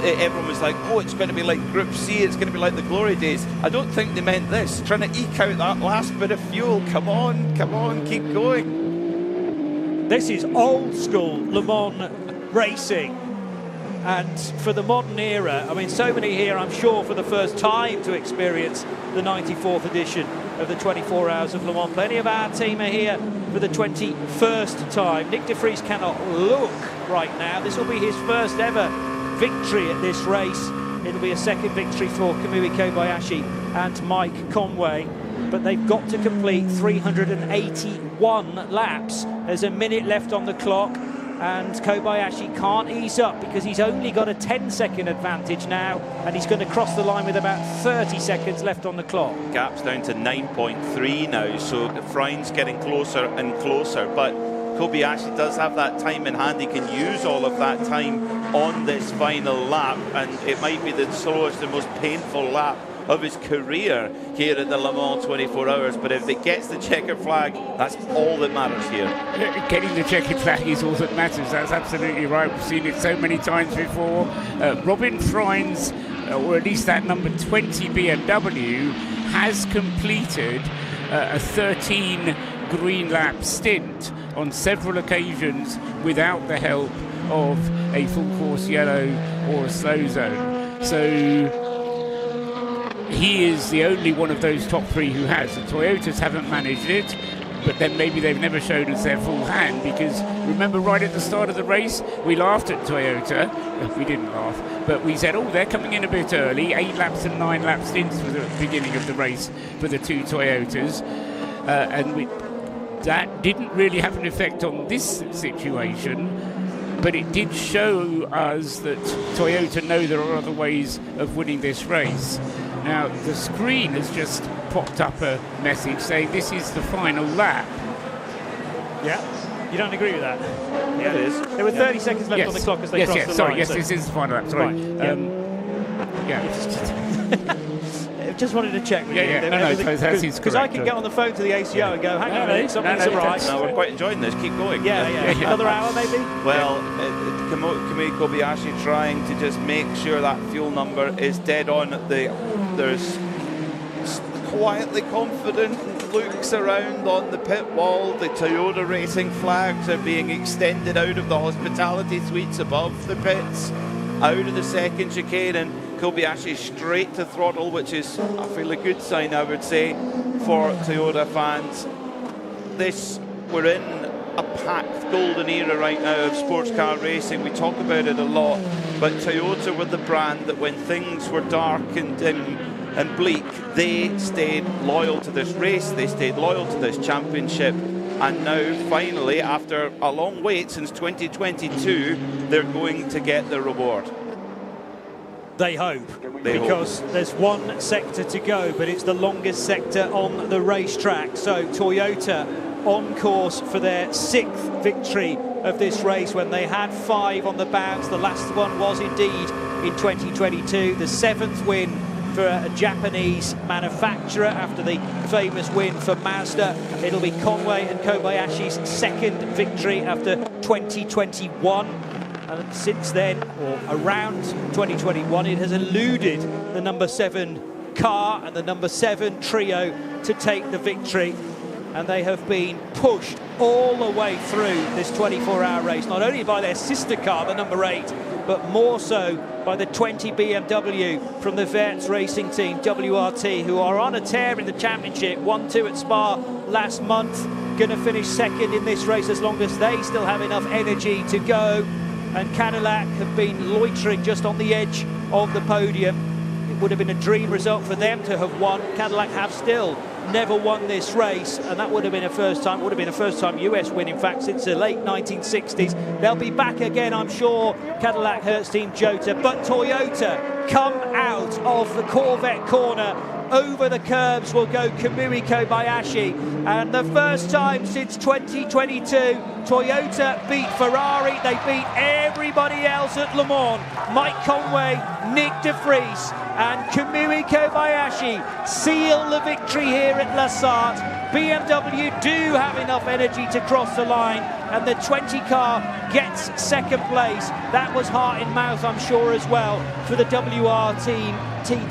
Speaker 1: everyone was like, oh, it's going to be like Group C, it's going to be like the glory days. I don't think they meant this. Trying to eke out that last bit of fuel. Come on, keep going.
Speaker 11: This is old school Le Mans racing. And for the modern era, I mean, so many here, I'm sure, for the first time to experience the 94th edition of the 24 Hours of Le Mans. Plenty of our team are here for the 21st time. Nick de Vries cannot look right now. This will be his first ever victory at this race. It'll be a second victory for Kamui Kobayashi and Mike Conway, but they've got to complete 381 laps. There's a minute left on the clock, and Kobayashi can't ease up because he's only got a 10-second advantage now, and he's going to cross the line with about 30 seconds left on the clock.
Speaker 1: Gap's down to 9.3 now, so Freund's getting closer and closer, but Kobayashi does have that time in hand. He can use all of that time on this final lap, and it might be the slowest and most painful lap of his career here at the Le Mans 24 Hours. But if it gets the checkered flag, that's all that matters here.
Speaker 3: Getting the checkered flag is all that matters. That's absolutely right. We've seen it so many times before. Robin Freund's, or at least that number 20 BMW, has completed a 13 green lap stint on several occasions without the help of a full course yellow or a slow zone. So he is the only one of those top three who has. The Toyotas haven't managed it, but then maybe they've never showed us their full hand, because remember right at the start of the race we laughed at Toyota. We didn't laugh, but we said, oh, they're coming in a bit early. 8 laps and 9 lap stints for the beginning of the race for the two Toyotas, that didn't really have an effect on this situation, but it did show us that Toyota know there are other ways of winning this race. Now, the screen has just popped up a message saying this is the final lap.
Speaker 11: Yeah, you don't agree with that?
Speaker 1: Yeah, it is.
Speaker 11: There were 30 seconds left on the clock as they crossed the line.
Speaker 3: Yes, this is the final lap. Sorry.
Speaker 11: Just wanted to check with you.
Speaker 3: Because
Speaker 11: I can get on the phone to the ACO and go, hang on a minute, something's right.
Speaker 1: No, we're quite enjoying this. Keep going.
Speaker 11: Yeah. Another hour maybe?
Speaker 1: Well, Kamui Kobayashi trying to just make sure that fuel number is dead on. There's quietly confident looks around on the pit wall. The Toyota racing flags are being extended out of the hospitality suites above the pits, out of the second chicane, and Kobayashi straight to throttle, which is a fairly good sign, I would say, for Toyota fans. We're in a packed golden era right now of sports car racing. We talk about it a lot, but Toyota were the brand that when things were dark and dim and Bleak, they stayed loyal to this race, they stayed loyal to this championship, and now finally, after a long wait since 2022, they're going to get the reward.
Speaker 11: They hope, because there's one sector to go, but it's the longest sector on the racetrack. So Toyota on course for their 6th victory of this race, when they had 5 on the bounce. The last one was indeed in 2022, the 7th win for a Japanese manufacturer after the famous win for Mazda. It'll be Conway and Kobayashi's 2nd victory after 2021. And since then, or around 2021, it has eluded the number 7 car and the number 7 trio to take the victory. And they have been pushed all the way through this 24-hour race, not only by their sister car, the number 8, but more so by the 20 BMW from the Verts racing team, WRT, who are on a tear in the championship. 1-2 at Spa last month, going to finish 2nd in this race as long as they still have enough energy to go. And Cadillac have been loitering just on the edge of the podium. It would have been a dream result for them to have won. Cadillac have still never won this race, and that would have been a first time, US win, in fact, since the late 1960s. They'll be back again, I'm sure, Cadillac, Hertz Team, Jota, but Toyota come out of the Corvette corner. Over the curbs will go Kamui Kobayashi, and the first time since 2022, Toyota beat Ferrari. They beat everybody else at Le Mans. Mike Conway, Nick De Vries and Kamui Kobayashi seal the victory here at La Sarthe. BMW do have enough energy to cross the line, and the 20 car gets 2nd place. That was heart in mouth, I'm sure, as well for the WRT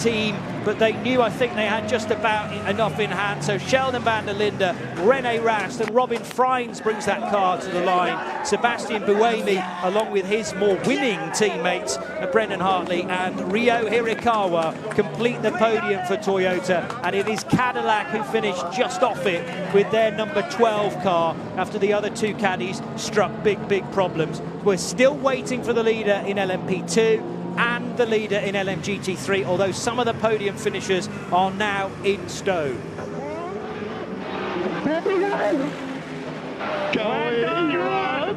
Speaker 11: team, but they knew, I think they had just about enough in hand. So Sheldon van der Linde, René Rast and Robin Freins brings that car to the line. Sebastian Buemi, along with his more winning teammates, Brendan Hartley and Ryo Hirakawa, complete the podium for Toyota, and it is Cadillac who finished just off it with their number 12 car after the other 2 caddies struck big problems. We're still waiting for the leader in LMP2 and the leader in LMGT3, although some of the podium finishers are now in stone.
Speaker 6: Well done!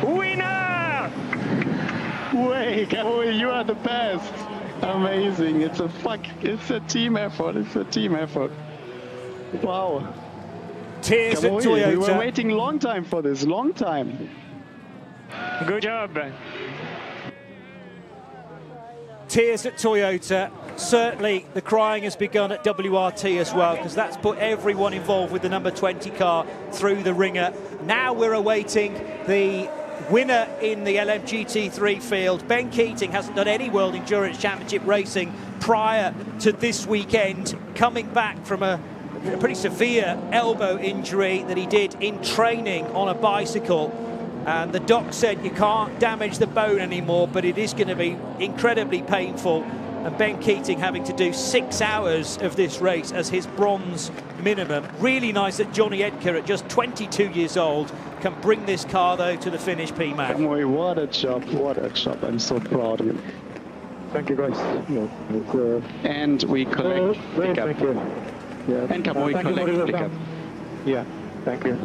Speaker 6: Winner!
Speaker 9: Way, Kamui, you are the best. Amazing. It's a team effort. It's a team effort. Wow.
Speaker 11: Tears at Toyota.
Speaker 9: We were waiting a long time for this. Long time.
Speaker 6: Good job.
Speaker 11: Tears at Toyota. Certainly the crying has begun at WRT as well, because that's put everyone involved with the number 20 car through the ringer. Now we're awaiting the winner in the LMGT3 field. Ben Keating hasn't done any World Endurance Championship racing prior to this weekend, coming back from a pretty severe elbow injury that he did in training on a bicycle. And the doc said you can't damage the bone anymore, but it is going to be incredibly painful. And Ben Keating having to do 6 hours of this race as his bronze minimum. Really nice that Johnny Edgar, at just 22 years old, can bring this car, though, to the finish, P-Mac.
Speaker 9: What a job, what a job. I'm so proud of you.
Speaker 14: Thank you, guys.
Speaker 9: And we collect pickup.
Speaker 14: Thank you. Yeah.
Speaker 9: And Kamui collect pickup.
Speaker 14: Yeah, thank you.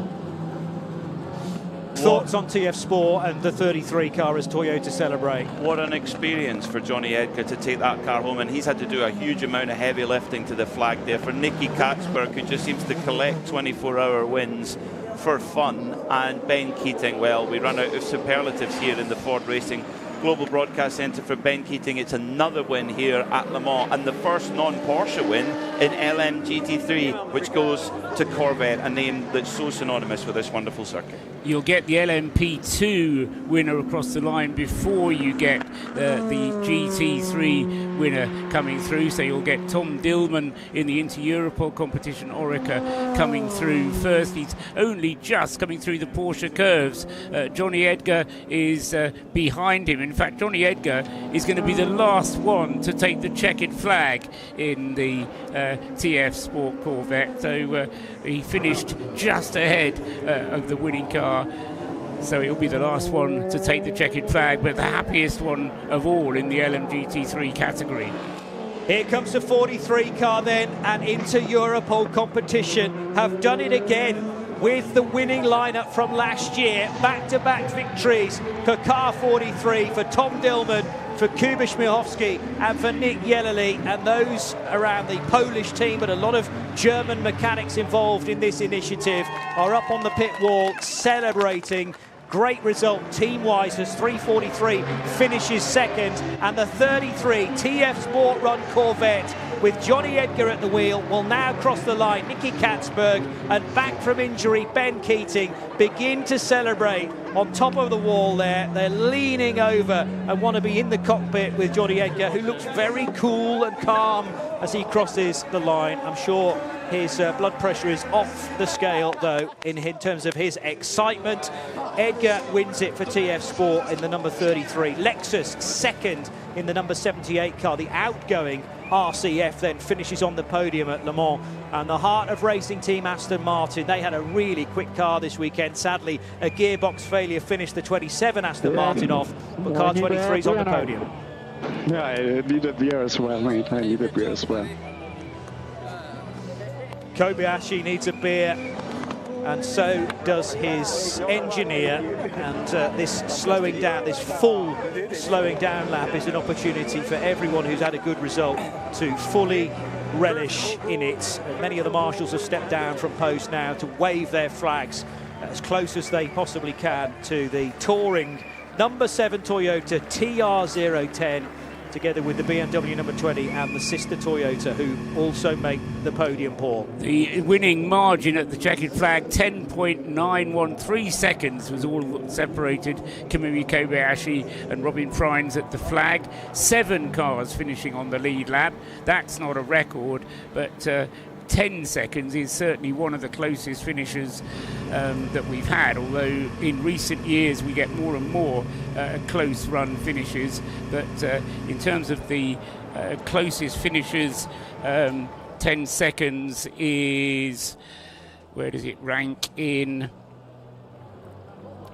Speaker 11: Thoughts on TF Sport and the 33 car as Toyota celebrate?
Speaker 1: What an experience for Johnny Edgar to take that car home, and he's had to do a huge amount of heavy lifting to the flag there. For Nicky Katzberg, who just seems to collect 24-hour wins for fun, and Ben Keating, well, we run out of superlatives here in the Ford Racing Global Broadcast Centre for Ben Keating. It's another win here at Le Mans, and the first non-Porsche win in LMGT3, which goes to Corvette, a name that's so synonymous with this wonderful circuit.
Speaker 3: You'll get the LMP2 winner across the line before you get the GT3 winner coming through. So you'll get Tom Dillman in the Inter-Europol competition, Orica, coming through first. He's only just coming through the Porsche curves. Johnny Edgar is behind him. In fact, Johnny Edgar is going to be the last one to take the checkered flag in the TF Sport Corvette. So he finished just ahead of the winning car. So he'll be the last one to take the checkered flag, but the happiest one of all in the LMGT3 category.
Speaker 11: Here comes the 43 car then, and into Europol competition. Have done it again with the winning lineup from last year. Back-to-back victories for car 43, for Tom Dillman, for Kuba Śmiechowski and for Nick Yellerly, and those around the Polish team, but a lot of German mechanics involved in this initiative, are up on the pit wall celebrating. Great result team-wise as 343 finishes second, and the 33 TF Sport Run Corvette with Johnny Edgar at the wheel will now cross the line. Nicky Katzberg and back from injury Ben Keating begin to celebrate on top of the wall there. They're leaning over and want to be in the cockpit with Johnny Edgar, who looks very cool and calm as he crosses the line. I'm sure his blood pressure is off the scale, though, in terms of his excitement. Edgar wins it for TF Sport in the number 33. Lexus second in the number 78 car. The outgoing RCF then finishes on the podium at Le Mans. And the heart of racing team Aston Martin, they had a really quick car this weekend. Sadly, a gearbox failure finished the 27 Aston Martin off, but car 23 is on the podium.
Speaker 9: Yeah, I need a beer as well, mate. I need a beer as well.
Speaker 11: Kobayashi needs a beer, and so does his engineer. And this slowing down, this full slowing down lap is an opportunity for everyone who's had a good result to fully relish in it. Many of the marshals have stepped down from post now to wave their flags as close as they possibly can to the touring number 7 Toyota TR010, together with the BMW number 20 and the sister Toyota, who also make the podium, Paul.
Speaker 3: The winning margin at the checkered flag, 10.913 seconds, was all that separated Kamui Kobayashi and Robin Freins at the flag. 7 cars finishing on the lead lap. That's not a record, but 10 seconds is certainly one of the closest finishes that we've had, although in recent years we get more and more close run finishes. But in terms of the closest finishes, 10 seconds is, where does it rank in,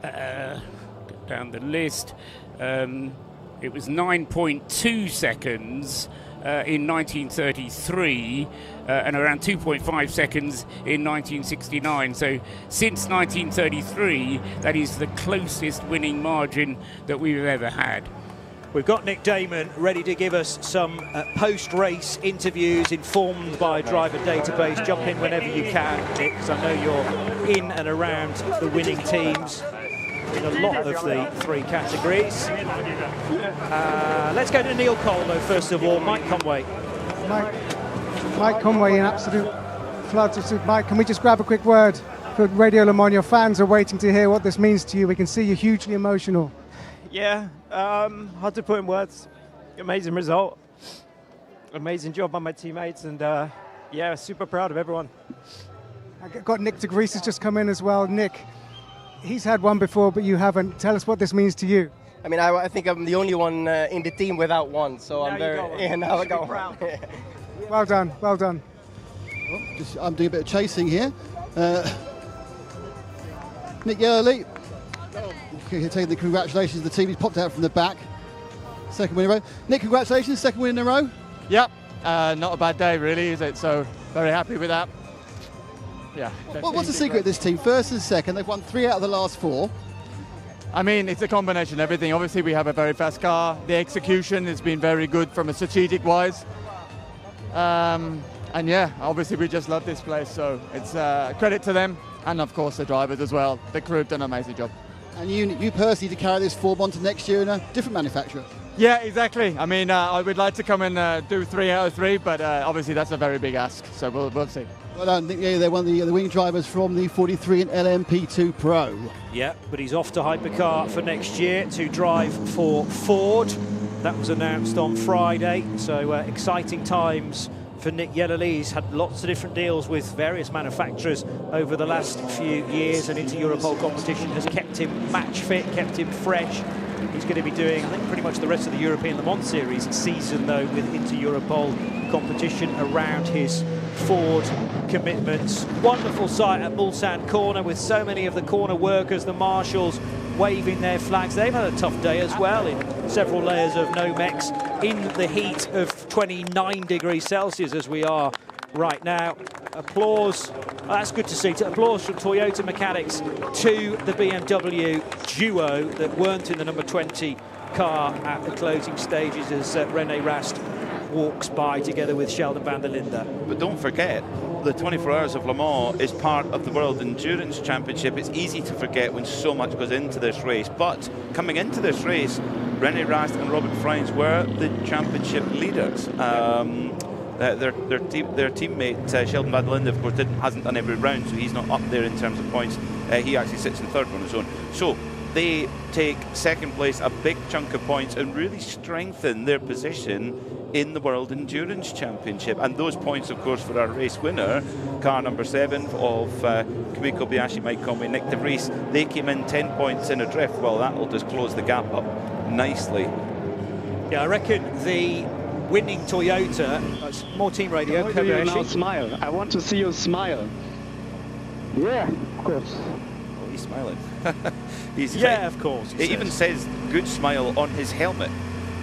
Speaker 3: down the list, it was 9.2 seconds in 1933 and around 2.5 seconds in 1969. So since 1933, that is the closest winning margin that we've ever had.
Speaker 11: We've got Nick Damon ready to give us some post-race interviews informed by Driver Database. Jump in whenever you can, Nick, because I know you're in and around the winning teams in a lot of the 3 categories. Let's go to Neil Cole, though, first of all. Mike Conway.
Speaker 23: Mike Conway in absolute floods of soup. Mike, can we just grab a quick word for Radio Le Mans? Your fans are waiting to hear what this means to you. We can see you're hugely emotional.
Speaker 5: Yeah, hard to put in words. Amazing result. Amazing job by my teammates, and yeah, super proud of everyone.
Speaker 23: I've got Nick de Vries has just come in as well. Nick, he's had one before, but you haven't. Tell us what this means to you.
Speaker 17: I mean, I think I'm the only one in the team without one, so
Speaker 5: now
Speaker 17: I'm very...
Speaker 5: Yeah,
Speaker 17: now I got one.
Speaker 23: Well done, well done.
Speaker 21: I'm doing a bit of chasing here. Nick Yellerly, taking the congratulations to the team. He's popped out from the back. Second win in a row. Nick, congratulations, second win in a row.
Speaker 22: Yep, not a bad day really, is it? So very happy with that. Yeah.
Speaker 21: What's the secret of this team? First and second, they've won 3 out of the last 4.
Speaker 22: I mean, it's a combination of everything. Obviously, we have a very fast car. The execution has been very good from a strategic-wise. And yeah, obviously we just love this place, so it's credit to them, and of course the drivers as well. The crew have done an amazing job.
Speaker 21: And you personally to carry this form on to next year in a different manufacturer.
Speaker 22: Yeah, exactly. I mean, I would like to come and do 3 out of 3, but obviously that's a very big ask, so we'll see.
Speaker 21: Well, I think they're one of the wing drivers from the 43 and LMP2 Pro.
Speaker 11: Yeah, but he's off to Hypercar for next year to drive for Ford. That was announced on Friday, so exciting times for Nick Yellerly. He's had lots of different deals with various manufacturers over the last few years, and Inter Europol competition has kept him match fit, kept him fresh. He's going to be doing, I think, pretty much the rest of the European Le Mans Series season, though, with Inter Europol competition around his Ford commitments. Wonderful sight at Mulsanne Corner with so many of the corner workers, the marshals, waving their flags. They've had a tough day as well in several layers of Nomex in the heat of 29 degrees Celsius as we are right now. Applause, that's good to see. Applause from Toyota mechanics to the BMW duo that weren't in the number 20 car at the closing stages as René Rast walks by together with Sheldon van der Linde.
Speaker 1: But don't forget, the 24 Hours of Le Mans is part of the World Endurance Championship. It's easy to forget when so much goes into this race. But coming into this race, René Rast and Robert Freins were the championship leaders. Their teammate Sheldon van der Linde, of course, hasn't done every round, so he's not up there in terms of points. He actually sits in third on his own. So they take second place, a big chunk of points, and really strengthen their position in the World Endurance Championship. And those points, of course, for our race winner, car number 7 of Kamui Kobayashi, Mike Conway, Nick de Vries, they came in 10 points in a drift. Well, that'll just close the gap up nicely.
Speaker 11: Yeah, I reckon the winning Toyota, more team radio,
Speaker 9: Why do you now
Speaker 11: Kobayashi.
Speaker 9: smile? I want to see you smile. Yeah, of course.
Speaker 1: Oh, he's smiling.
Speaker 11: Yeah, of course.
Speaker 1: It even says Good Smile on his helmet.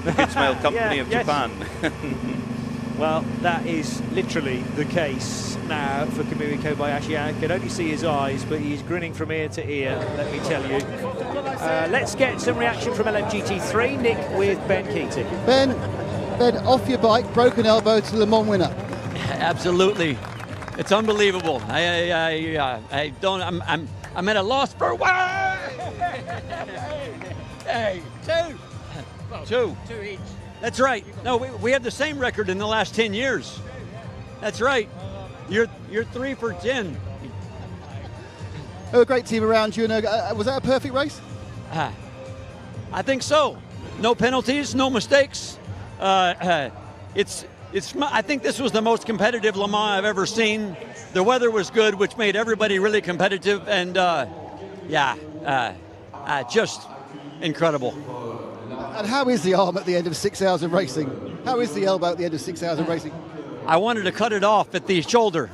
Speaker 1: The Good Smile Company of Japan.
Speaker 11: Well, that is literally the case now for Kamui Kobayashi. I can only see his eyes, but he's grinning from ear to ear, let me tell you. Let's get some reaction from LMGT3. Nick with Ben Keating.
Speaker 21: Ben, off your bike, broken elbow to Le Mans winner.
Speaker 10: Absolutely. It's unbelievable. I don't, I'm at a loss for Hey, two each. That's right. No, we have the same record in the last 10 years. That's right. You're 3 for 10.
Speaker 21: Oh, a great team around you. And was that a perfect race?
Speaker 10: I think so. No penalties, no mistakes. I think this was the most competitive Le Mans I've ever seen. The weather was good, which made everybody really competitive, and just incredible.
Speaker 21: And how is the arm at the end of 6 hours of racing? How is the elbow at the end of 6 hours of racing?
Speaker 10: I wanted to cut it off at the shoulder.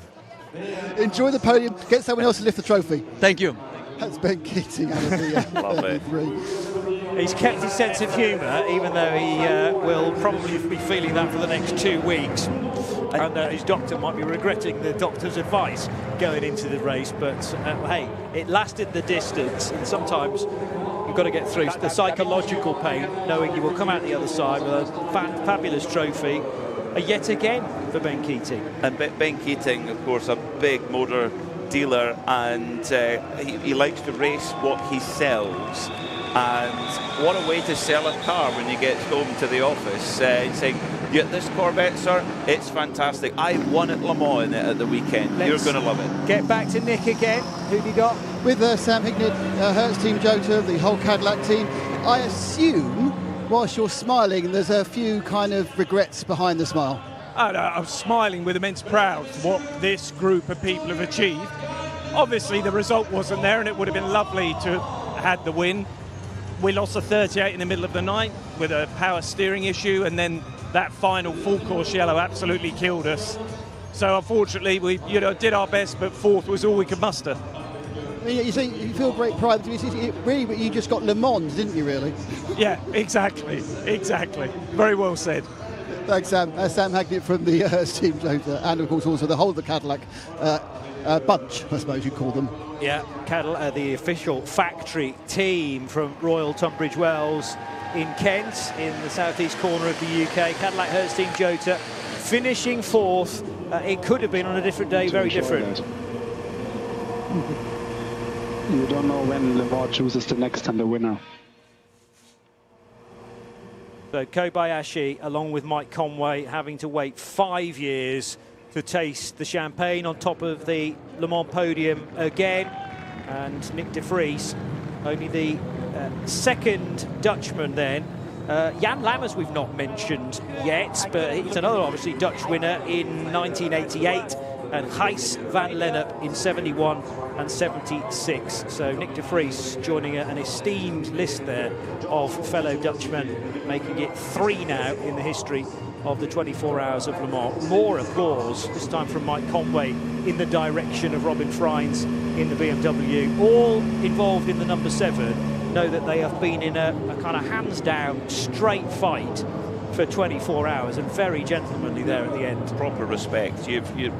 Speaker 21: Enjoy the podium. Get someone else to lift the trophy.
Speaker 10: Thank you.
Speaker 21: That's Ben Keating out of the
Speaker 1: Love it.
Speaker 11: He's kept his sense of humour, even though he will probably be feeling that for the next 2 weeks. And his doctor might be regretting the doctor's advice going into the race. But hey, it lasted the distance, and sometimes you've got to get through the psychological pain, knowing you will come out the other side with a fabulous trophy, yet again for Ben Keating.
Speaker 1: And Ben Keating, of course, a big motor dealer, and he likes to race what he sells. And what a way to sell a car when you get home to the office, saying, "Yeah, this Corvette, sir, it's fantastic. I won at Le Mans in it at the weekend. You're going to love it."
Speaker 11: Get back to Nick again. Who have you got?
Speaker 21: With Sam Hignett, Hertz Team Jota, the whole Cadillac team. I assume, whilst you're smiling, there's a few kind of regrets behind the smile.
Speaker 13: Oh, no, I'm smiling with immense pride for what this group of people have achieved. Obviously, the result wasn't there, and it would have been lovely to have had the win. We lost a 38 in the middle of the night with a power steering issue, and then that final full course yellow absolutely killed us. So unfortunately, we did our best, but fourth was all we could muster.
Speaker 21: I mean, you say you feel great pride. Really, you just got Le Mans, didn't you? Really?
Speaker 13: Yeah, exactly. Very well said.
Speaker 21: Thanks, Sam. Sam Hignett from the Hertz Team Jota, and of course also the whole of the Cadillac bunch, I suppose you'd call them.
Speaker 11: Yeah, Cadillac, the official factory team from Royal Tunbridge Wells in Kent, in the southeast corner of the UK. Cadillac Hertz Team Jota finishing fourth. It could have been on a different day, very different.
Speaker 9: You don't know when Le Mans chooses the next and the winner.
Speaker 11: So Kobayashi, along with Mike Conway, having to wait 5 years to taste the champagne on top of the Le Mans podium again. And Nick de Vries, only the second Dutchman then. Jan Lammers we've not mentioned yet, but he's another obviously Dutch winner in 1988, and Gijs van Lennep in 71 and 76. So Nick de Vries joining an esteemed list there of fellow Dutchmen, making it 3 now in the history of the 24 Hours of Le Mans. More applause, this time from Mike Conway in the direction of Robin Freins in the BMW. All involved in the number 7 know that they have been in a kind of hands-down, straight fight for 24 hours, and very gentlemanly there at the end.
Speaker 1: Proper respect.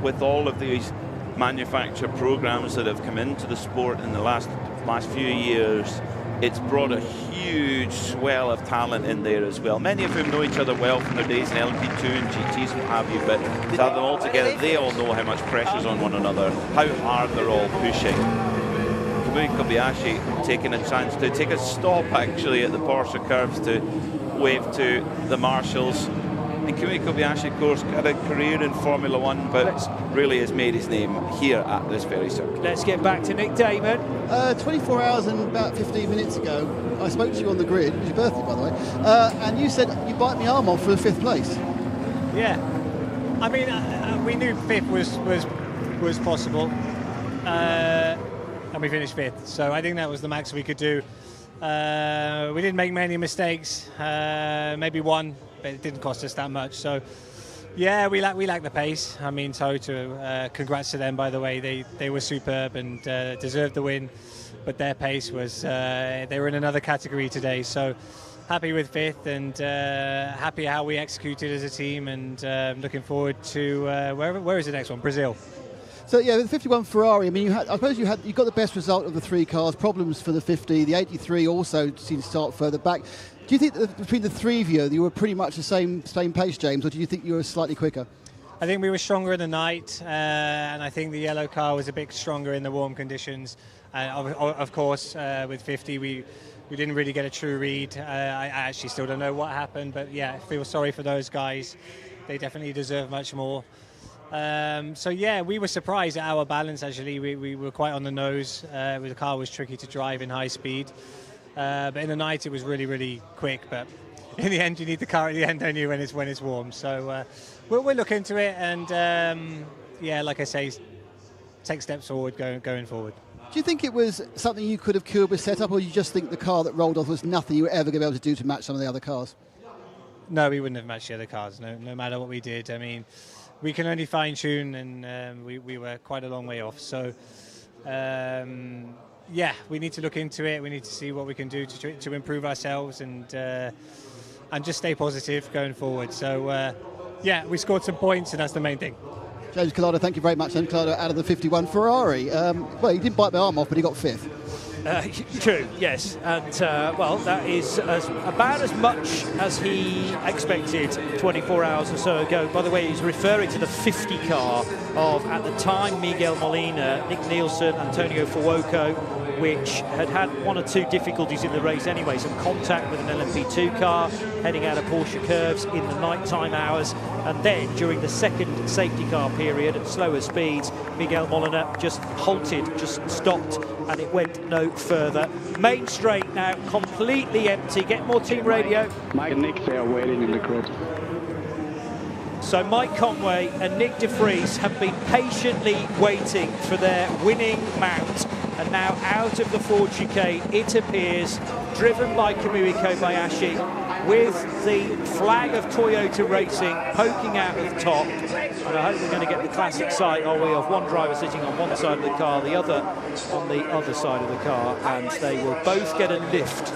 Speaker 1: With all of these manufacturer programs that have come into the sport in the last few years, it's brought a huge swell of talent in there as well. Many of whom know each other well from their days in LMP2 and GTs and what have you, but to have them all together, they all know how much pressure's on one another, how hard they're all pushing. Kamui Kobayashi taking a chance to take a stop actually at the Porsche curves to wave to the marshals. And Kamui Kobayashi, of course, had a career in Formula One, but really has made his name here at this very circuit.
Speaker 11: Let's get back to Nick Damon.
Speaker 21: 24 hours and about 15 minutes ago, I spoke to you on the grid. It was your birthday, by the way, and you said you bite my arm off for 5th place.
Speaker 4: Yeah, I mean, we knew 5th was possible, and we finished 5th. So I think that was the max we could do. We didn't make many mistakes, maybe one, but it didn't cost us that much. So yeah, we lack the pace. I mean, Toto, congrats to them, by the way. They were superb and deserved the win, but their pace was, they were in another category today. So happy with 5th, and happy how we executed as a team, and looking forward to where is the next one? Brazil.
Speaker 21: So yeah, with the 51 Ferrari, I mean, I suppose you got the best result of the 3 cars. Problems for the 50, the 83 also seemed to start further back. Do you think that between the 3 of you were pretty much the same pace, James, or do you think you were slightly quicker?
Speaker 4: I think we were stronger in the night, and I think the yellow car was a bit stronger in the warm conditions. Of course, with 50, we didn't really get a true read. I actually still don't know what happened, but yeah, I feel sorry for those guys. They definitely deserve much more. So yeah, we were surprised at our balance. Actually, we were quite on the nose. The car was tricky to drive in high speed, but in the night it was really quick. But in the end, you need the car at the end, don't you, when it's warm. So we'll look into it, and yeah, like I say, take steps forward going forward.
Speaker 21: Do you think it was something you could have cured with setup, or you just think the car that rolled off was nothing you were ever going to be able to do to match some of the other cars?
Speaker 4: No, we wouldn't have matched the other cars. No matter what we did. I mean, we can only fine-tune, and we were quite a long way off. So, yeah, we need to look into it. We need to see what we can do to improve ourselves, and just stay positive going forward. So, yeah, we scored some points, and that's the main thing.
Speaker 21: James Collado, thank you very much. And Collado out of the 51 Ferrari. Well, he didn't bite my arm off, but he got 5th.
Speaker 11: True, yes, and well, that is about as much as he expected 24 hours or so ago. By the way, he's referring to the 50 car of, at the time, Miguel Molina, Nick Nielsen, Antonio Fuoco, which had 1 or 2 difficulties in the race anyway. Some contact with an LMP2 car heading out of Porsche curves in the nighttime hours, and then during the second safety car period at slower speeds, Miguel Molina just halted, just stopped, and it went no further. Main straight now completely empty. Get more team radio.
Speaker 2: Mike and Nick, they are waiting in the grid.
Speaker 11: So Mike Conway and Nick De Vries have been patiently waiting for their winning mount, and now out of the Ford chicane, it appears, driven by Kamui Kobayashi, with the flag of Toyota Racing poking out of the top. And I hope we're going to get the classic sight, are we, of one driver sitting on one side of the car, the other on the other side of the car, and they will both get a lift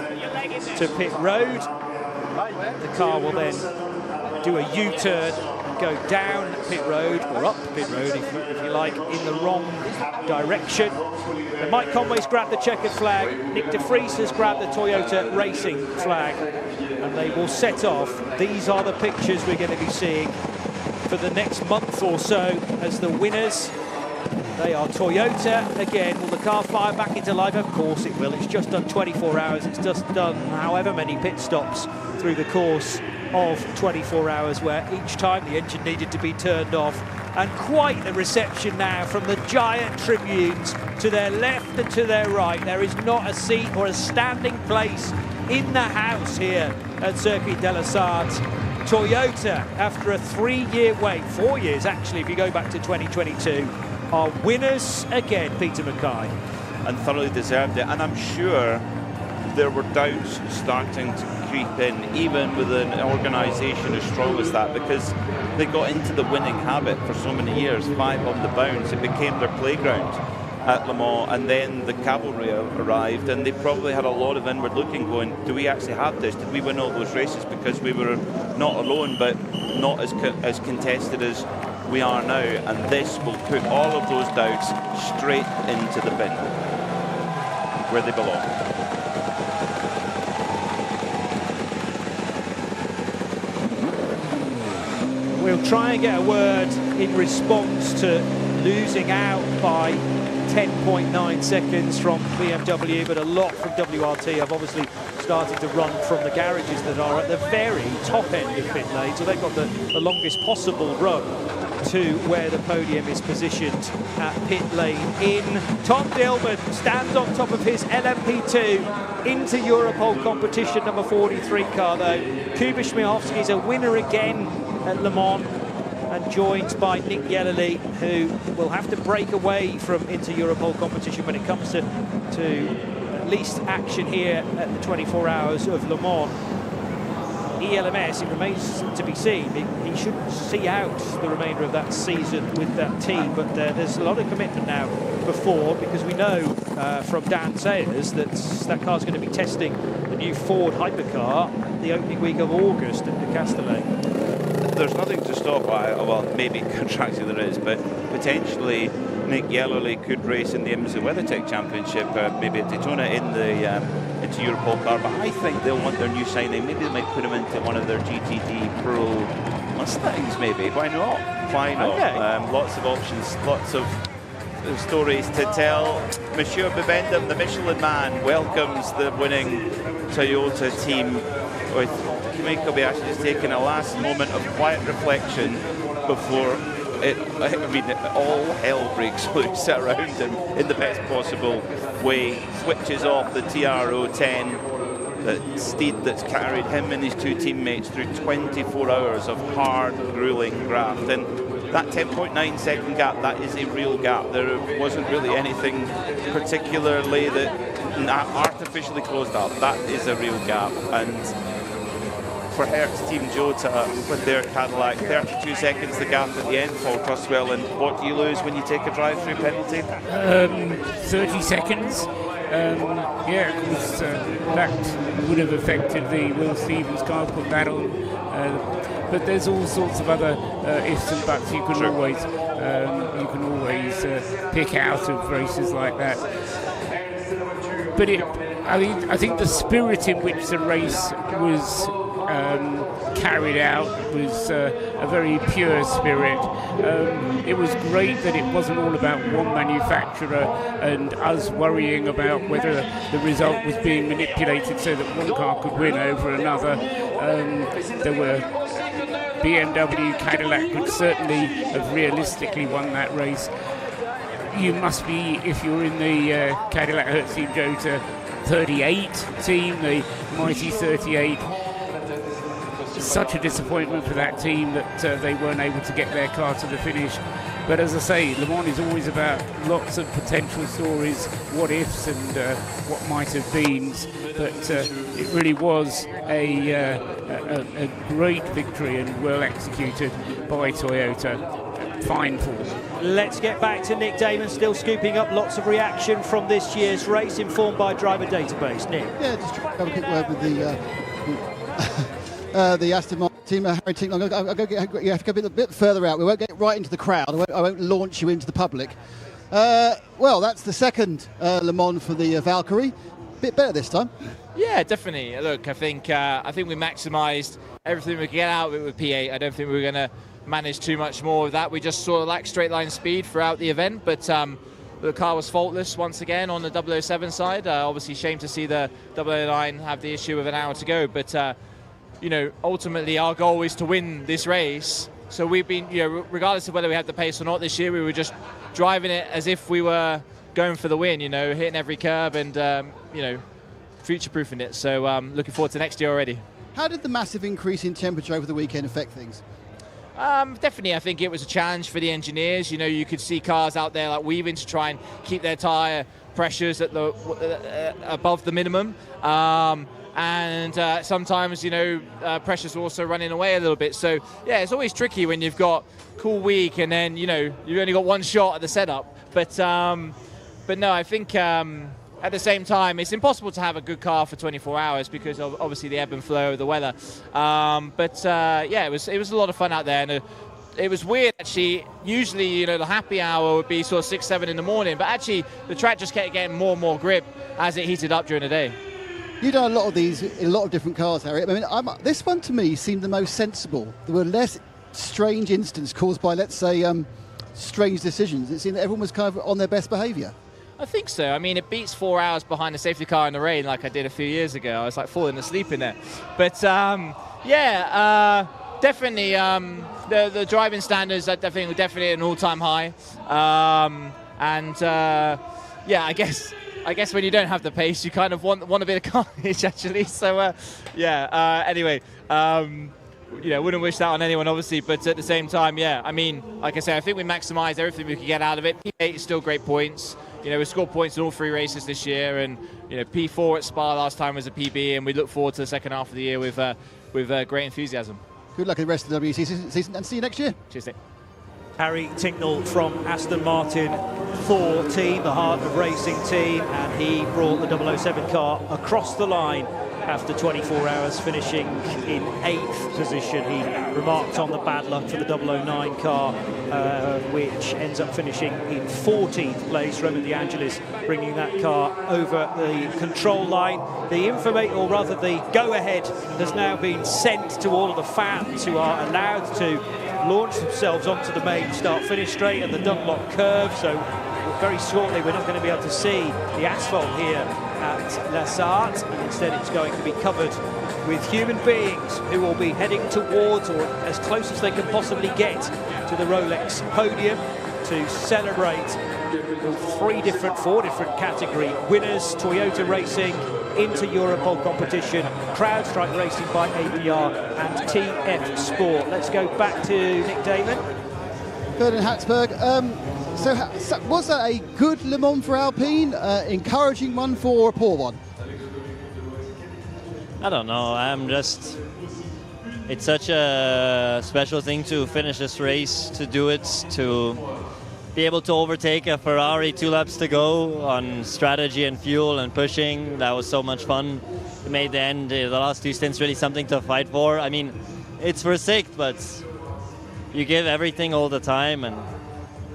Speaker 11: to pit road. The car will then do a U-turn and go down pit road, or up pit road if you like, in the wrong direction. And Mike Conway's grabbed the checkered flag, Nick De Vries has grabbed the Toyota Racing flag, and they will set off. These are the pictures we're going to be seeing for the next month or so as the winners. They are Toyota again. Will the car fire back into life? Of course it will. It's just done 24 hours. It's just done however many pit stops through the course of 24 hours, where each time the engine needed to be turned off. And quite the reception now from the giant tribunes to their left and to their right. There is not a seat or a standing place in the house here at Circuit de la Sarthe. Toyota, after a 3-year wait, 4 years actually if you go back to 2022, are winners again, Peter Mackay.
Speaker 1: And thoroughly deserved it. And I'm sure there were doubts starting to creep in, even with an organisation as strong as that, because they got into the winning habit for so many years, 5 on the bounce. It became their playground. at Le Mans, and then the cavalry arrived, and they probably had a lot of inward looking going, do we actually have this? Did we win all those races because we were not alone, but not as contested as we are now? And this will put all of those doubts straight into the bin, where they belong.
Speaker 11: We'll try and get a word in response to losing out by 10.9 seconds from BMW, but a lot from WRT. I've obviously started to run from the garages that are at the very top end of pit lane, so they've got the longest possible run to where the podium is positioned at pit lane in. Tom Dillman stands on top of his LMP2 into Europole competition number 43 car though. Kuba Śmiechowski's a winner again at Le Mans, and joined by Nick Yellerly, who will have to break away from Inter Europole competition when it comes to at least action here at the 24 Hours of Le Mans. ELMS, it remains to be seen. He should see out the remainder of that season with that team, but there's a lot of commitment now before, because we know from Dan Sayers that that car's going to be testing the new Ford hypercar the opening week of August at the Castellet.
Speaker 1: There's nothing to stop, well, maybe contractually there is, but potentially Nick Yellerly could race in the IMSA WeatherTech Championship, maybe at Daytona in the into Europole car, but I think they'll want their new signing. Maybe they might put him into one of their GTD Pro Mustangs, maybe. Why not? Why not? Okay. Lots of options, lots of stories to tell. Monsieur Bibendum, the Michelin Man, welcomes the winning Toyota team, with Kimi Kobayashi just taking a last moment of quiet reflection before all hell breaks loose around him in the best possible way. Switches off the TR-010, the steed that's carried him and his two teammates through 24 hours of hard, grueling graft. And that 10.9 second gap, that is a real gap. There wasn't really anything particularly that artificially closed up. That is a real gap. And for Hertz Team Jota with their Cadillac, 32 seconds the gap at the end, Paul Croswell. And what do you lose when you take a drive-through penalty?
Speaker 3: 30 seconds. Yeah, of course, that would have affected the Will Stevens car, put that on. But there's all sorts of other ifs and buts you can always pick out of races like that. But I think the spirit in which the race was carried out was a very pure spirit. It was great that it wasn't all about one manufacturer and us worrying about whether the result was being manipulated so that one car could win over another. There were BMW, Cadillac could certainly have realistically won that race. You must be, if you're in the Cadillac Hertz Team Jota 38 team, the mighty 38, such a disappointment for that team that they weren't able to get their car to the finish. But as I say, Le Mans is always about lots of potential stories, what ifs and what might have been. But it really was a great victory and well executed by Toyota. Fine form.
Speaker 11: Let's get back to Nick Damon, still scooping up lots of reaction from this year's race, informed by Driver Database. Nick.
Speaker 21: Yeah, just have a quick word with the Aston Martin team, Harry Tinkley. You have to go a bit further out. We won't get right into the crowd. I won't launch you into the public. Well, that's the second Le Mans for the Valkyrie. Bit better this time.
Speaker 16: Yeah, definitely. Look, I think we maximised everything we could get out of it with P8. I don't think we were going to manage too much more of that. We just sort of lacked straight line speed throughout the event, but the car was faultless once again on the 007 side. Obviously, shame to see the 009 have the issue with an hour to go, but ultimately our goal is to win this race. So we've been, regardless of whether we had the pace or not this year, we were just driving it as if we were going for the win, hitting every curb and, future-proofing it. So looking forward to next year already.
Speaker 21: How did the massive increase in temperature over the weekend affect things?
Speaker 16: Definitely, I think it was a challenge for the engineers. You could see cars out there like weaving to try and keep their tyre pressures at above the minimum. And sometimes, pressures also running away a little bit. So, yeah, it's always tricky when you've got cool week and then, you've only got one shot at the setup. But no, I think at the same time, it's impossible to have a good car for 24 hours because of obviously the ebb and flow of the weather. Yeah, it was a lot of fun out there, and it was weird actually. Usually, you know, the happy hour would be sort of 6, 7 in the morning, but actually the track just kept getting more and more grip as it heated up during the day.
Speaker 21: You've done a lot of these in a lot of different cars, Harry. I mean, this one to me seemed the most sensible. There were less strange incidents caused by, let's say, strange decisions. It seemed that everyone was kind of on their best behaviour.
Speaker 16: I think so. I mean, it beats 4 hours behind a safety car in the rain like I did a few years ago. I was like falling asleep in there. But definitely the driving standards are definitely at an all-time high. I guess when you don't have the pace, you kind of want a bit of carnage actually. So anyway. Wouldn't wish that on anyone, obviously, but at the same time, I mean, like I say, I think we maximised everything we could get out of it. P8 is still great points. You know, we scored points in all 3 races this year, and you know, P4 at Spa last time was a PB, and we look forward to the second half of the year with great enthusiasm.
Speaker 21: Good luck in the rest of the WEC season, and see you next year.
Speaker 16: Cheers, Nick.
Speaker 11: Harry Tinknell from Aston Martin Thor team, the Heart of Racing team, and he brought the 007 car across the line after 24 hours, finishing in 8th position. He remarked on the bad luck for the 009 car, which ends up finishing in 14th place. Roman De Angelis bringing that car over the control line. The the go-ahead has now been sent to all of the fans who are allowed to launch themselves onto the main start-finish straight and the Dunlop curve. So very shortly we're not going to be able to see the asphalt here at La Sarthe, and instead it's going to be covered with human beings who will be heading towards, or as close as they can possibly get, to the Rolex podium to celebrate four different category winners: Toyota Racing, Inter Europol competition, CrowdStrike Racing by APR, and TF Sport. Let's go back to Nick Damon.
Speaker 21: Ferdinand Hatzberg. So was that a good Le Mans for Alpine, encouraging one or a poor one?
Speaker 15: I don't know. It's such a special thing to finish this race, to do it, to be able to overtake a Ferrari 2 laps to go on strategy and fuel and pushing. That was so much fun. It made the end, the last 2 stints, really something to fight for. I mean, it's for sixth, but you give everything all the time, and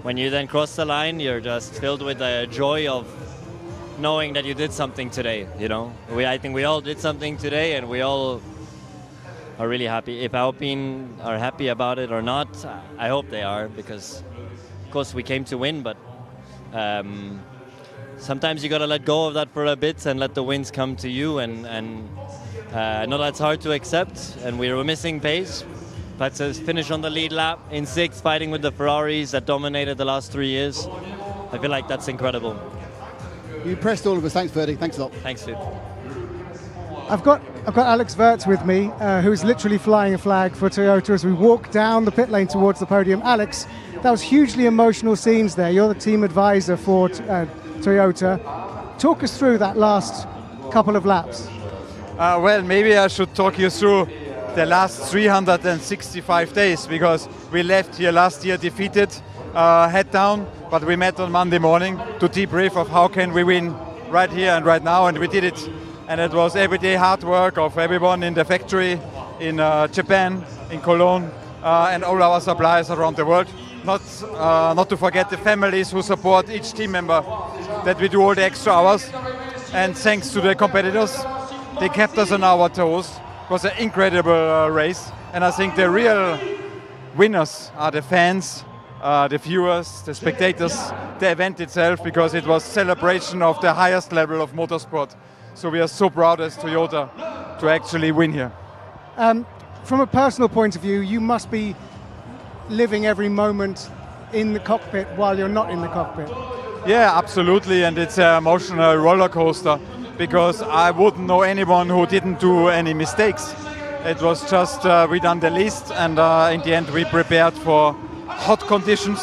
Speaker 15: when you then cross the line, you're just filled with the joy of knowing that you did something today, you know. I think we all did something today, and we all are really happy. If Alpine are happy about it or not, I hope they are, because of course we came to win, but sometimes you gotta let go of that for a bit and let the wins come to you, and I know that's hard to accept, and we were missing pace. But to finish on the lead lap in 6th, fighting with the Ferraris that dominated the last 3 years, I feel like that's incredible.
Speaker 21: You impressed all of us. Thanks, Ferdy. Thanks a lot.
Speaker 15: Thanks, Luke.
Speaker 23: I've got Alex Wirtz with me, who's literally flying a flag for Toyota as we walk down the pit lane towards the podium. Alex, that was hugely emotional scenes there. You're the team advisor for Toyota. Talk us through that last couple of laps.
Speaker 22: Well, maybe I should talk you through the last 365 days, because we left here last year defeated, head down, but we met on Monday morning to debrief of how can we win right here and right now, and we did it. And it was everyday hard work of everyone in the factory, in Japan, in Cologne, and all our suppliers around the world. Not to forget the families who support each team member, that we do all the extra hours. And thanks to the competitors, they kept us on our toes. It was an incredible race, and I think the real winners are the fans, the viewers, the spectators, the event itself, because it was celebration of the highest level of motorsport. So we are so proud as Toyota to actually win here.
Speaker 23: From a personal point of view, you must be living every moment in the cockpit while you're not in the cockpit.
Speaker 22: Yeah, absolutely, and it's an emotional roller coaster, because I wouldn't know anyone who didn't do any mistakes. It was just we done the least, and in the end we prepared for hot conditions.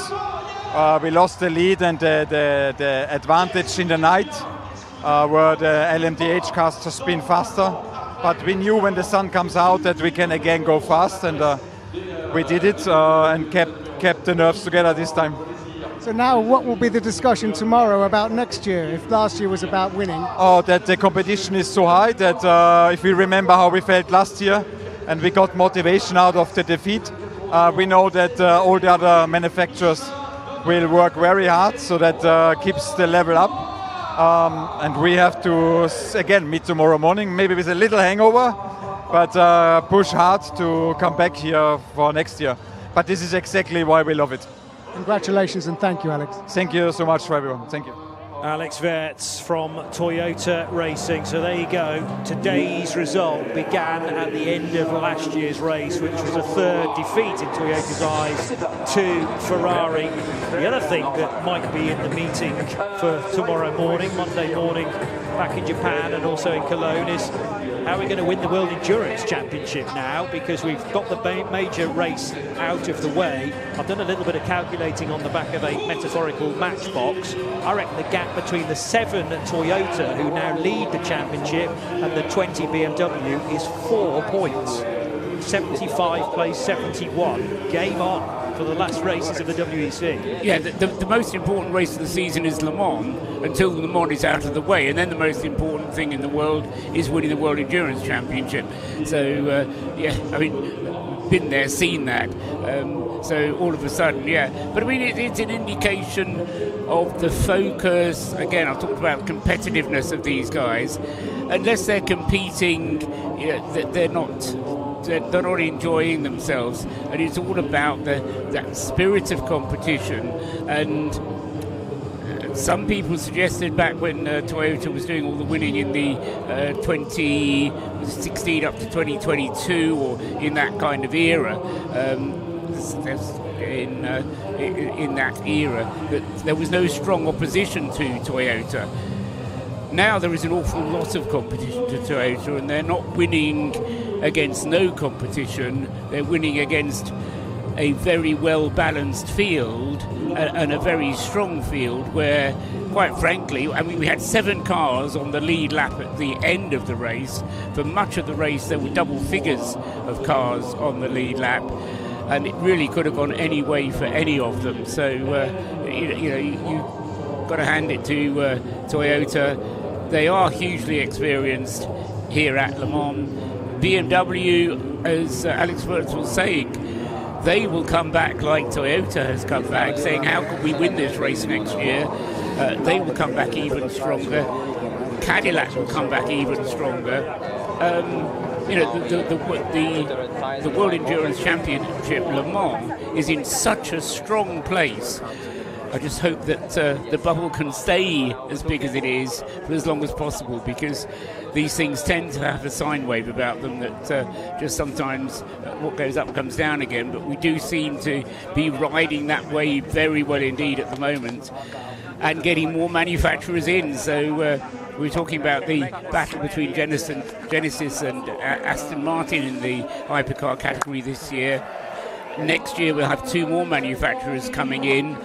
Speaker 22: We lost the lead and the advantage in the night, where the LMDH cars just spin faster. But we knew when the sun comes out that we can again go fast, and we did it and kept the nerves together this time.
Speaker 23: So now what will be the discussion tomorrow about next year, if last year was about winning?
Speaker 22: Oh, that the competition is so high that if we remember how we felt last year and we got motivation out of the defeat, we know that all the other manufacturers will work very hard, so that keeps the level up. And we have to, again, meet tomorrow morning, maybe with a little hangover, but push hard to come back here for next year. But this is exactly why we love it.
Speaker 23: Congratulations and thank you, Alex.
Speaker 22: Thank you so much for everyone. Thank you.
Speaker 11: Alex Werts from Toyota Racing. So there you go. Today's result began at the end of last year's race, which was a third defeat in Toyota's eyes to Ferrari. The other thing that might be in the meeting for tomorrow morning, Monday morning, back in Japan and also in Cologne, is how we're going to win the World Endurance Championship now, because we've got the major race out of the way. I've done a little bit of calculating on the back of a metaphorical matchbox. I reckon the gap between the 7 Toyota, who now lead the championship, and the 20 BMW is 4 points. 75 plays 71. Game on for the last races of the WEC.
Speaker 3: Yeah, the most important race of the season is Le Mans, until Le Mans is out of the way, and then the most important thing in the world is winning the World Endurance Championship. So, yeah, I mean, been there, seen that. So all of a sudden, yeah. But I mean, it's an indication of the focus. Again, I've talked about competitiveness of these guys. Unless they're competing, you know, they're not enjoying themselves, and it's all about that spirit of competition. And some people suggested back when Toyota was doing all the winning in the 2016 up to 2022, or in that kind of era, in that era, that there was no strong opposition to Toyota. Now there is an awful lot of competition to Toyota, and they're not winning against no competition. They're winning against a very well-balanced field and a very strong field where, quite frankly, I mean, we had 7 cars on the lead lap at the end of the race. For much of the race, there were double figures of cars on the lead lap, and it really could have gone any way for any of them. So, you've got to hand it to Toyota. They are hugely experienced here at Le Mans. BMW, as Alex Werts was saying, they will come back like Toyota has come back, saying, how can we win this race next year? They will come back even stronger. Cadillac will come back even stronger. The World Endurance Championship, Le Mans, is in such a strong place. I just hope that the bubble can stay as big as it is for as long as possible, because these things tend to have a sine wave about them that just sometimes what goes up comes down again. But we do seem to be riding that wave very well indeed at the moment, and getting more manufacturers in. So we're talking about the battle between Genesis and Aston Martin in the hypercar category this year. Next year we'll have 2 more manufacturers coming in.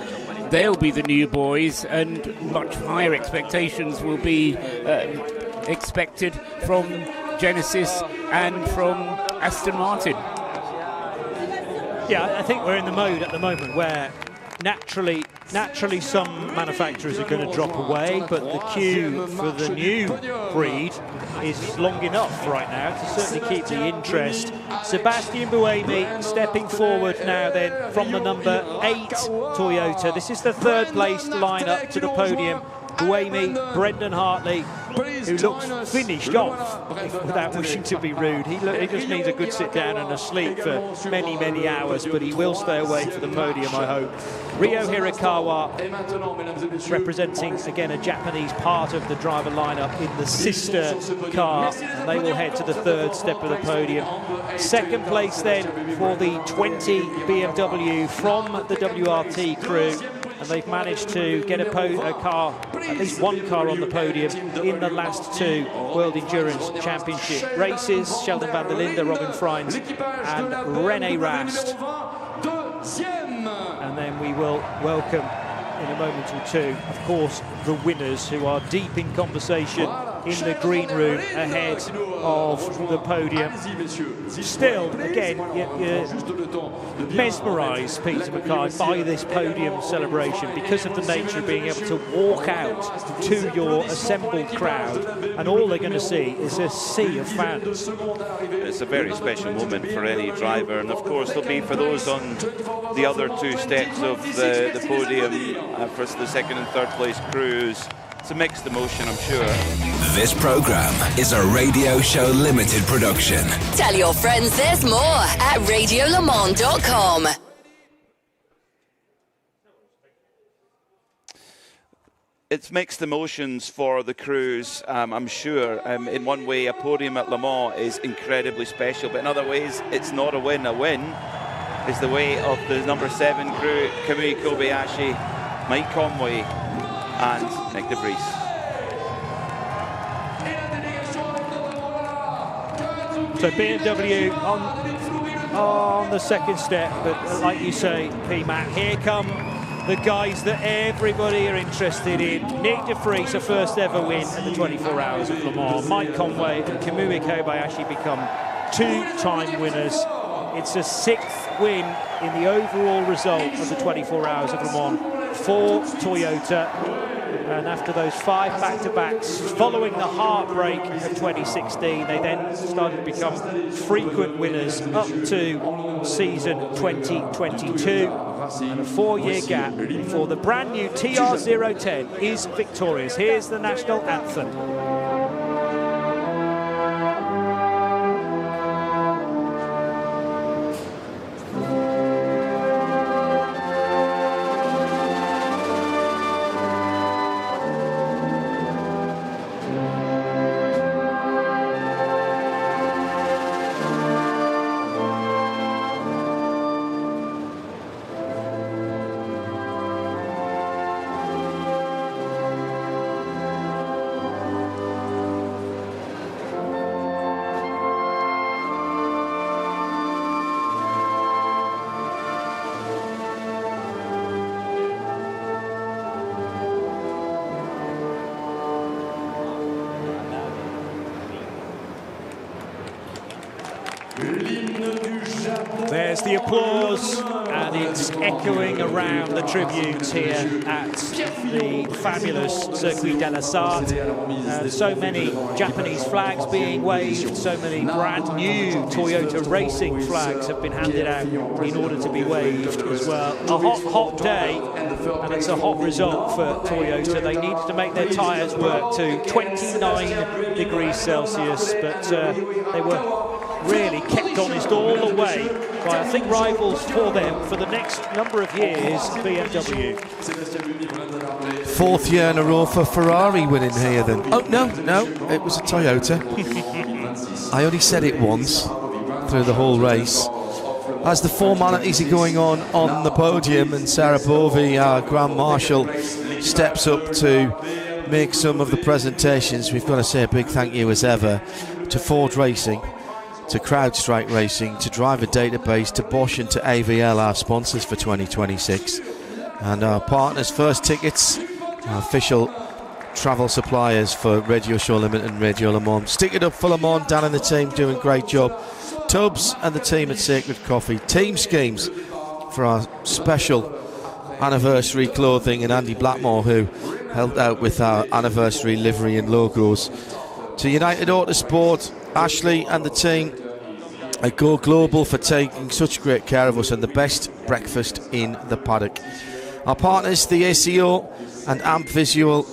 Speaker 3: They'll be the new boys, and much higher expectations will be expected from Genesis and from Aston Martin.
Speaker 11: Yeah, I think we're in the mode at the moment where naturally some manufacturers are going to drop away, but the queue for the new breed is long enough right now to certainly keep the interest. Sebastian Buemi stepping forward now then from the number 8 Toyota. This is the 3rd placed lineup to the podium. Buemi, Brendan Hartley, who looks finished off, without wishing to be rude. He just needs a good sit down and a sleep for many, many hours, but he will stay away for the podium, I hope. Ryo Hirakawa, representing, again, a Japanese part of the driver lineup in the sister car, and they will head to the 3rd step of the podium. 2nd place then for the 20 BMW from the WRT crew, and they've managed to get a car, at least 1 car on the podium in the last 2 World Endurance Championship races. Sheldon van der Linde, Robin Freins and René Rast. And then we will welcome in a moment or two, of course, the winners, who are deep in conversation in the green room ahead of the podium. Still, again, you're mesmerised, Peter Mackay, by this podium celebration because of the nature of being able to walk out to your assembled crowd and all they're going to see is a sea of fans.
Speaker 1: It's a very special moment for any driver, and of course there'll be for those on the other two steps of the podium for the second and third place crews. It's a mixed emotion, I'm sure.
Speaker 7: This program is a Radio Show Limited production.
Speaker 8: Tell your friends there's more at radiolemans.com.
Speaker 1: It's mixed emotions for the crews, I'm sure. In one way, a podium at Le Mans is incredibly special, but in other ways, it's not a win. A win is the way of the number 7 crew, Kamui Kobayashi, Mike Conway, and Nick De Vries.
Speaker 11: So BMW on the second step, but like you say, P-Mac, here come the guys that everybody are interested in. Nick De Vries, a first ever win at the 24 Hours of Le Mans. Mike Conway and Kamui Kobayashi become 2-time winners. It's a 6th win in the overall result of the 24 Hours of Le Mans for Toyota. And after those 5 back-to-backs, following the heartbreak of 2016, they then started to become frequent winners up to season 2022. And a 4-year gap before the brand new TR010 is victorious. Here's the national anthem. There's the applause, and it's echoing around the tribunes here at the fabulous Circuit de la Sarthe. So many Japanese flags being waved, so many brand new Toyota racing flags have been handed out in order to be waved as well. A hot, hot day, and it's a hot result for Toyota. They needed to make their tyres work to 29 degrees Celsius, but they were really kept honest all the way by, I think, rivals for them for the next number of years, BMW.
Speaker 12: 4th year in a row for Ferrari winning here then. Oh, no, it was a Toyota. I only said it once through the whole race. As the formalities are going on the podium, and Sarah Bovey, our Grand Marshal, steps up to make some of the presentations, we've got to say a big thank you as ever to Ford Racing, to CrowdStrike Racing, to Driver Database, to Bosch and to AVL, our sponsors for 2026, and our partners, First Tickets, our official travel suppliers for Radio Show Limited and Radio Le Mans. Stick it up for Le Mans. Dan and the team doing a great job. Tubbs and the team at Sacred Coffee. Team Schemes for our special anniversary clothing, and Andy Blackmore, who helped out with our anniversary livery and logos. To United Autosport, Ashley and the team at Go Global for taking such great care of us, and the best breakfast in the paddock. Our partners, the ACO and Amp Visual,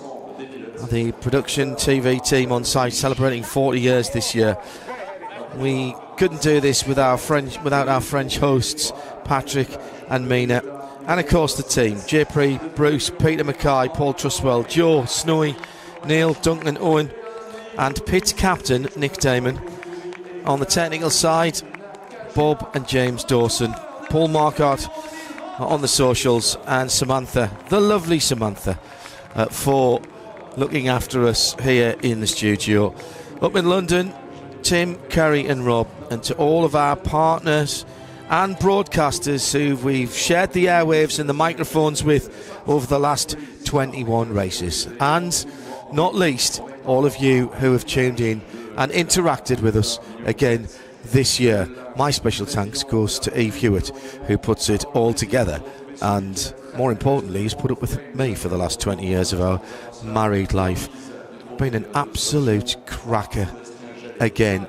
Speaker 12: the production TV team on site, celebrating 40 years this year. We couldn't do this without our French hosts, Patrick and Mina. And of course the team, JP, Bruce, Peter Mackay, Paul Truswell, Joe, Snowy, Neil, Duncan, Owen, and pit captain Nick Damon. On the technical side, Bob and James Dawson, Paul Marquardt on the socials, and Samantha, the lovely Samantha, for looking after us here in the studio. Up in London, Tim, Kerry and Rob, and to all of our partners and broadcasters who we've shared the airwaves and the microphones with over the last 21 races. And not least, all of you who have tuned in and interacted with us again this year. My special thanks goes to Eve Hewitt, who puts it all together, and more importantly, has put up with me for the last 20 years of our married life. Been an absolute cracker again,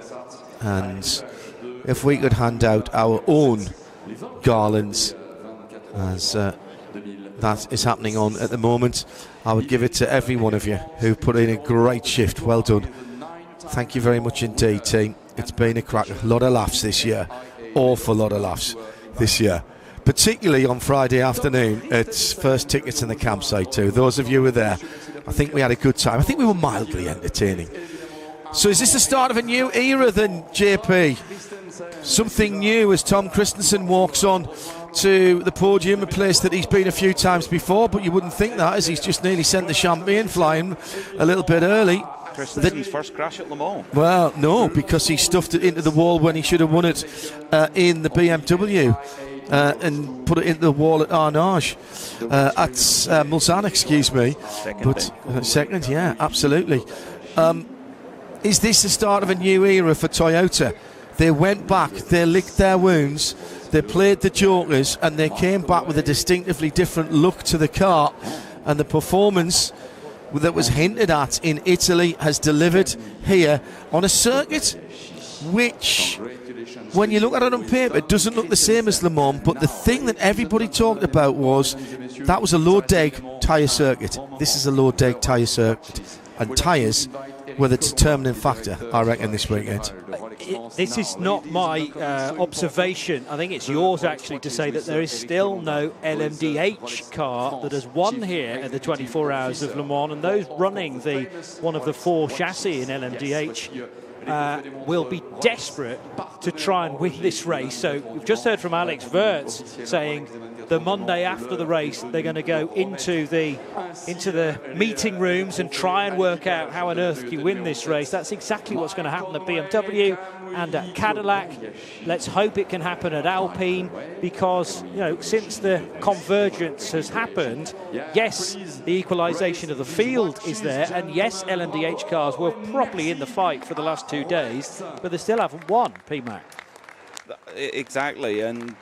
Speaker 12: and if we could hand out our own garlands, as that is happening on at the moment, I would give it to every one of you who put in a great shift. Well done. Thank you very much indeed, team. It's been a cracker. A lot of laughs this year. Awful lot of laughs this year. Particularly on Friday afternoon. It's first tickets in the campsite too. Those of you who were there, I think we had a good time. I think we were mildly entertaining. So is this the start of a new era then, JP? Something new as Tom Christensen walks on to the podium, a place that he's been a few times before, but you wouldn't think that, as he's just nearly sent the champagne flying a little bit early.
Speaker 1: Christensen's first crash at Le Mans.
Speaker 12: Well, no, because he stuffed it into the wall when he should have won it in the BMW. And put it into the wall at Arnage, at Mulsanne, excuse me. Second, yeah, absolutely. Is this the start of a new era for Toyota? They went back, they licked their wounds, they played the jokers, and they came back with a distinctively different look to the car, and the performance that was hinted at in Italy has delivered here on a circuit which, when you look at it on paper, it doesn't look the same as Le Mans, but the thing that everybody talked about was that was a low-deg tyre circuit. This is a low-deg tyre circuit, and tyres were the determining factor, I reckon, this weekend.
Speaker 11: This is not my observation. I think it's yours, actually, to say that there is still no LMDH car that has won here at the 24 Hours of Le Mans, and those running one of the 4 chassis in LMDH will be desperate to try and win this race. So we've just heard from Alex Wirtz saying the Monday after the race they're going to go into the meeting rooms and try and work out how on earth you win this race. That's exactly what's going to happen at BMW and at Cadillac. Let's hope it can happen at Alpine, because since the convergence has happened, yes, the equalisation of the field is there, and yes, LMDH cars were properly in the fight for the last 2 days, but they still haven't won, PMAC.
Speaker 1: Exactly, and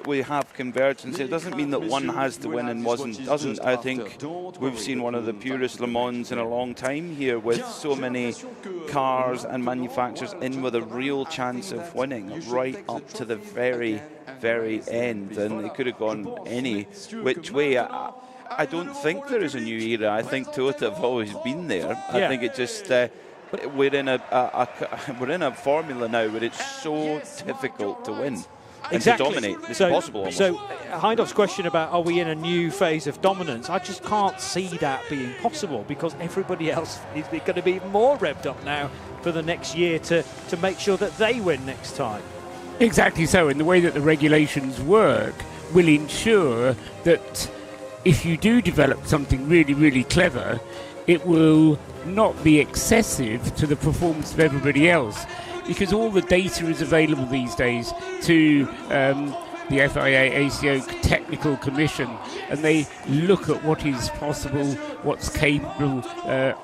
Speaker 1: we have convergence. It doesn't mean that one has to win and doesn't. I think we've seen one of the purest Le Mans in a long time here, with so many cars and manufacturers in with a real chance of winning right up to the very, very end, and it could have gone any which way. I don't think there is a new era. I think Toyota have always been there. I think it just we're in a formula now where it's so difficult to win.
Speaker 11: Exactly.
Speaker 1: And to dominate. It's possible almost.
Speaker 11: So Heindhoff's question about are we in a new phase of dominance, I just can't see that being possible, because everybody else is going to be more revved up now for the next year to make sure that they win next time.
Speaker 3: Exactly so, and the way that the regulations work will ensure that if you do develop something really, really clever, it will not be excessive to the performance of everybody else, because all the data is available these days to the FIA ACO Technical Commission, and they look at what is possible, what's capable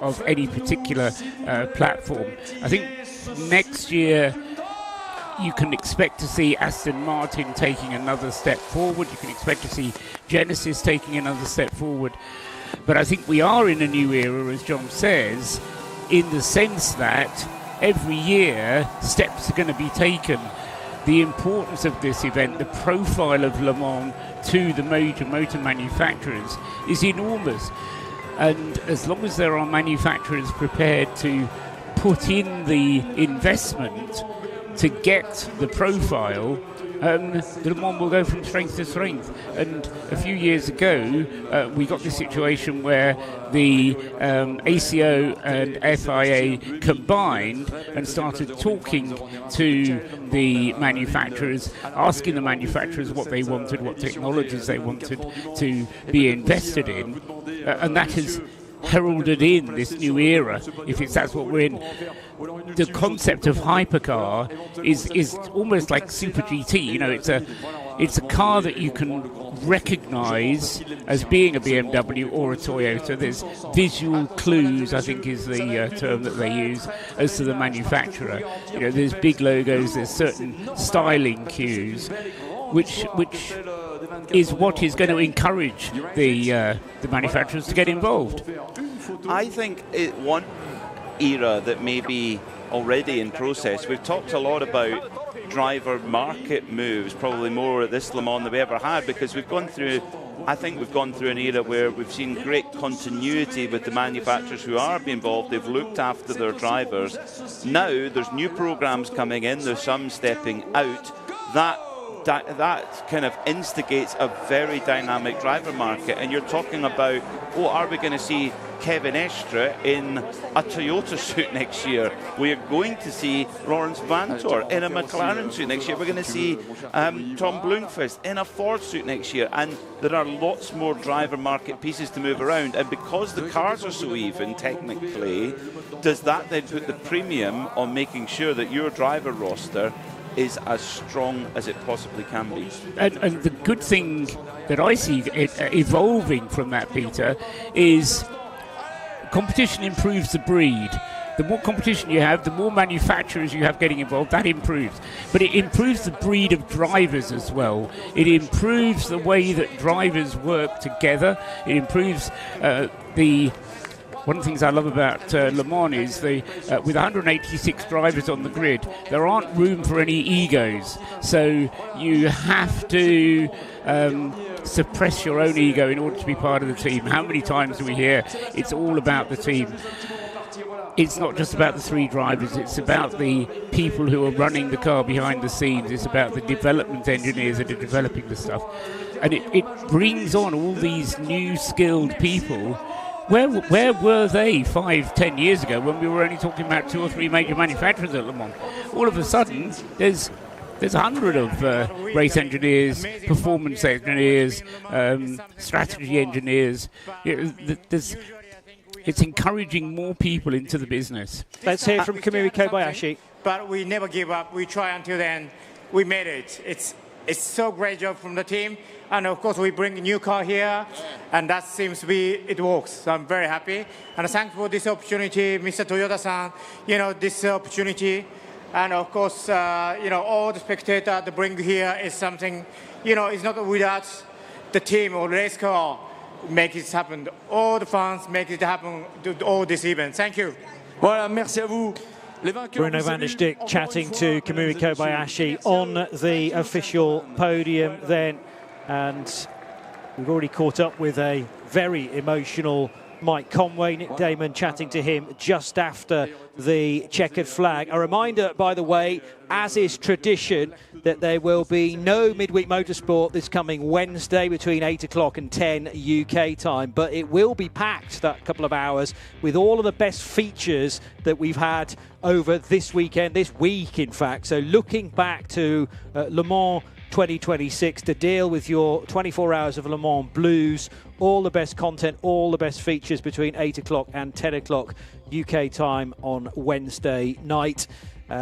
Speaker 3: of any particular platform. I think next year you can expect to see Aston Martin taking another step forward. You can expect to see Genesis taking another step forward. But I think we are in a new era, as John says, in the sense that every year steps are going to be taken. The importance of this event, the profile of Le Mans to the major motor manufacturers is enormous. And as long as there are manufacturers prepared to put in the investment to get the profile, the Le Mans will go from strength to strength. And a few years ago, we got this situation where the ACO and FIA combined and started talking to the manufacturers, asking the manufacturers what they wanted, what technologies they wanted to be invested in. And that has heralded in this new era, if that's what we're in. The concept of hypercar is almost like Super GT. You know, it's a car that you can recognise as being a BMW or a Toyota. There's visual clues, I think is the term that they use, as to the manufacturer. You know, there's big logos, there's certain styling cues, which is what is going to encourage the manufacturers to get involved.
Speaker 1: I think one era that may be already in process, we've talked a lot about driver market moves, probably more at this Le Mans than we ever had, because we've gone through, I think we've gone through an era where we've seen great continuity with the manufacturers who are being involved. They've looked after their drivers. Now there's new programs coming in, there's some stepping out. That kind of instigates a very dynamic driver market, and you're talking about, are we going to see Kevin Estre in a Toyota suit next year? We are going to see Lawrence Vantor in a McLaren suit next year. We're going to see Tom Blomqvist in a Ford suit next year, and there are lots more driver market pieces to move around. And because the cars are so even technically, does that then put the premium on making sure that your driver roster is as strong as it possibly can be?
Speaker 3: And the good thing that I see evolving from that, Peter, is competition improves the breed. The more competition you have, the more manufacturers you have getting involved, that improves. But it improves the breed of drivers as well. It improves the way that drivers work together. It improves one of the things I love about Le Mans is with 186 drivers on the grid, there aren't room for any egos. So you have to suppress your own ego in order to be part of the team. How many times do we hear it's all about the team? It's not just about the three drivers, it's about the people who are running the car behind the scenes. It's about the development engineers that are developing the stuff. And it brings on all these new skilled people. Where were they 5-10 years ago when we were only talking about 2 or 3 major manufacturers at Le Mans? All of a sudden, there's 100 of race engineers, performance engineers, strategy engineers. It's encouraging more people into the business.
Speaker 11: Let's hear from Kamui Kobayashi.
Speaker 18: But we never give up. We try until then. We made it. It's so great job from the team. And of course, we bring a new car here, and that seems to be, it works. So I'm very happy. And thanks for this opportunity, Mr. Toyota-san, this opportunity. And of course, all the spectators that bring here is something, it's not without the team or race car make it happen. All the fans make it happen to all this event. Thank you.
Speaker 11: Voilà, merci à vous. Bruno van der Stick chatting to Kamui Kobayashi on the official podium then. And we've already caught up with a very emotional Mike Conway. Nick Damon chatting to him just after the checkered flag. A reminder, by the way, as is tradition, that there will be no midweek motorsport this coming Wednesday between 8 o'clock and 10 UK time. But it will be packed, that couple of hours, with all of the best features that we've had over this weekend, this week, in fact. So looking back to Le Mans 2026 to deal with your 24 hours of Le Mans blues, all the best content, all the best features between 8 o'clock and 10 o'clock UK time on Wednesday night.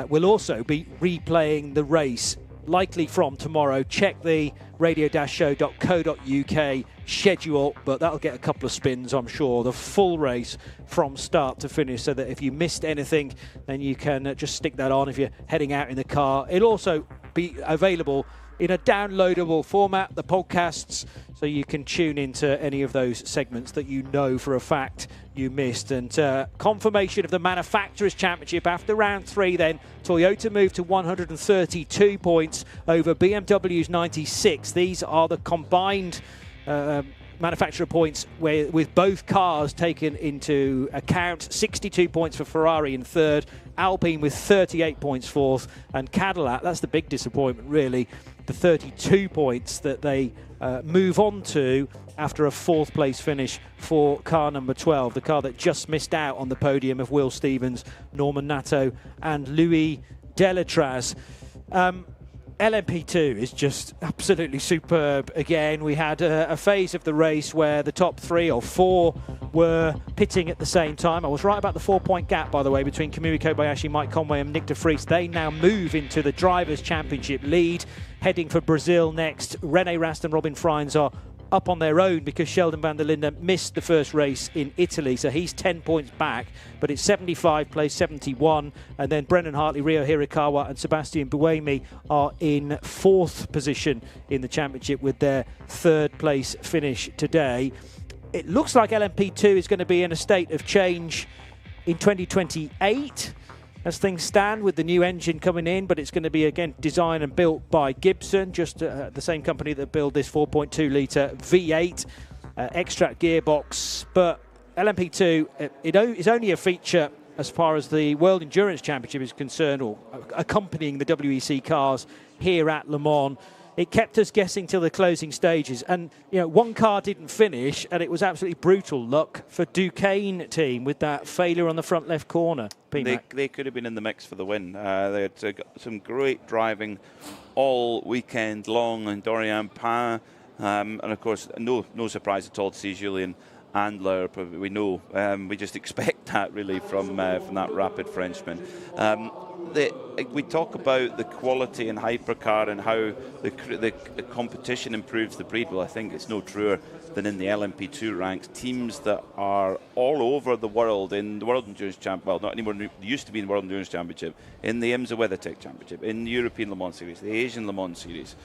Speaker 11: We'll also be replaying the race, likely from tomorrow. Check the radio-show.co.uk schedule, but that'll get a couple of spins, I'm sure. The full race from start to finish, so that if you missed anything, then you can just stick that on if you're heading out in the car. It'll also be available in a downloadable format, the podcasts, so you can tune into any of those segments that you know for a fact you missed. And confirmation of the Manufacturers' Championship after round 3 then. Toyota moved to 132 points over BMW's 96. These are the combined manufacturer points with both cars taken into account. 62 points for Ferrari in third, Alpine with 38 points fourth, and Cadillac, that's the big disappointment really, the 32 points that they move on to after a fourth place finish for car number 12, the car that just missed out on the podium of Will Stevens, Norman Nato and Louis Delatraz. LMP2 is just absolutely superb again. We had a phase of the race where the top 3 or 4 were pitting at the same time. I was right about the 4-point gap, by the way, between Kamui Kobayashi, Mike Conway and Nick de Vries. They now move into the Drivers' Championship lead, heading for Brazil next. Rene Rast and Robin Freins are up on their own because Sheldon van der Linde missed the first race in Italy, so he's 10 points back, but it's 75 plays 71, and then Brendan Hartley, Ryo Hirakawa and Sebastian Buemi are in 4th position in the championship with their 3rd place finish today. It looks like LMP2 is going to be in a state of change in 2028 as things stand, with the new engine coming in, but it's going to be again designed and built by Gibson, just the same company that built this 4.2 litre V8 extract gearbox. But LMP2 is only a feature as far as the World Endurance Championship is concerned, or accompanying the WEC cars here at Le Mans. It kept us guessing till the closing stages, and one car didn't finish, and it was absolutely brutal luck for Duquesne team with that failure on the front left corner.
Speaker 1: They could have been in the mix for the win. They had some great driving all weekend long, and Dorian Pain, and of course no surprise at all to see Julien Andler. We know, we just expect that really from that rapid Frenchman. We talk about the quality in hypercar and how the competition improves the breed. Well, I think it's no truer than in the LMP2 ranks. Teams that are all over the world in the World Endurance Championship, well, not anymore, they used to be in the World Endurance Championship, in the IMSA WeatherTech Championship, in the European Le Mans Series, the Asian Le Mans Series.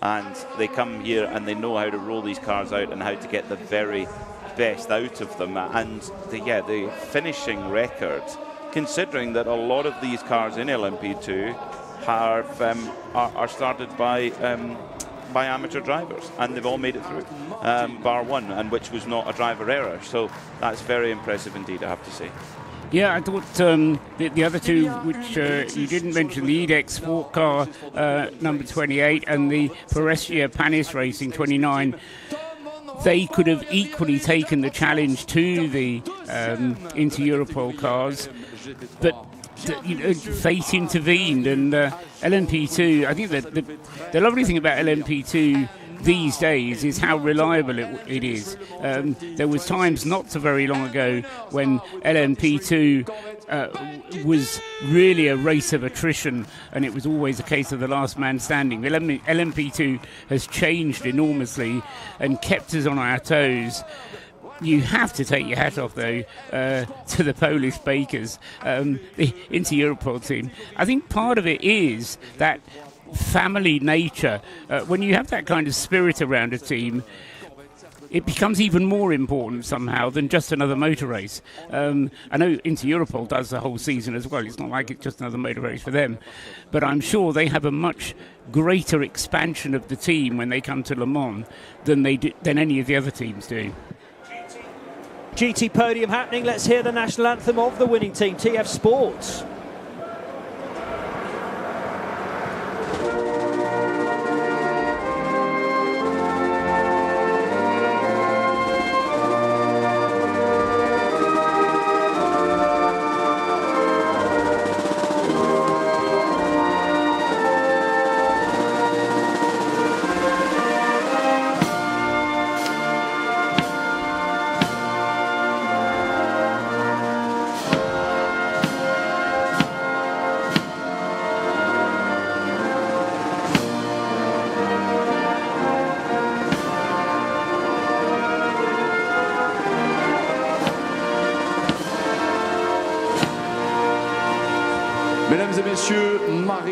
Speaker 1: And they come here and they know how to roll these cars out and how to get the very best out of them. And the finishing record, considering that a lot of these cars in LMP2 are started by amateur drivers, and they've all made it through, bar one, and which was not a driver error. So that's very impressive indeed, I have to say.
Speaker 3: Yeah, I thought the other two, which you didn't mention, the EDEX Sport car number 28 and the Faurecia Panis Racing 29, they could have equally taken the challenge to the Inter-Europol cars, but fate intervened, and LMP2, I think that the lovely thing about LMP2 these days is how reliable it is. There was times not so very long ago when LMP2 was really a race of attrition, and it was always a case of the last man standing. LMP2 has changed enormously and kept us on our toes. You have to take your hat off, though, to the Polish bakers, the Inter-Europol team. I think part of it is that family nature. When you have that kind of spirit around a team, it becomes even more important somehow than just another motor race. I know Inter-Europol does the whole season as well. It's not like it's just another motor race for them. But I'm sure they have a much greater expansion of the team when they come to Le Mans than any of the other teams do.
Speaker 11: GT podium happening. Let's hear the national anthem of the winning team, TF Sports.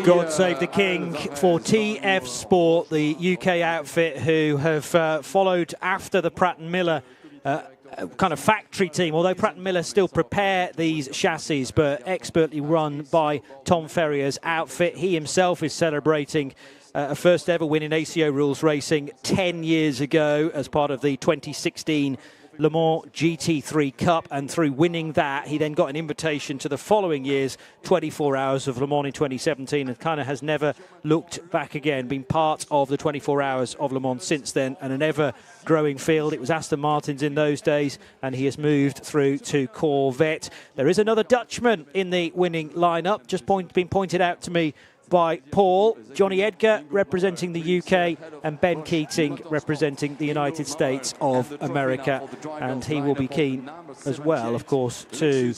Speaker 11: God save the king for TF Sport, the UK outfit who have followed after the Pratt & Miller kind of factory team, although Pratt & Miller still prepare these chassis, but expertly run by Tom Ferrier's outfit. He himself is celebrating a first ever win in ACO Rules Racing 10 years ago as part of the 2016 Le Mans GT3 Cup, and through winning that, he then got an invitation to the following year's 24 Hours of Le Mans in 2017, and kind of has never looked back again, been part of the 24 Hours of Le Mans since then, and an ever-growing field. It was Aston Martins in those days, and he has moved through to Corvette. There is another Dutchman in the winning lineup, just been pointed out to me by Paul, Johnny Edgar representing the UK, and Ben Keating representing the United States of America. And he will be keen as well, of course, to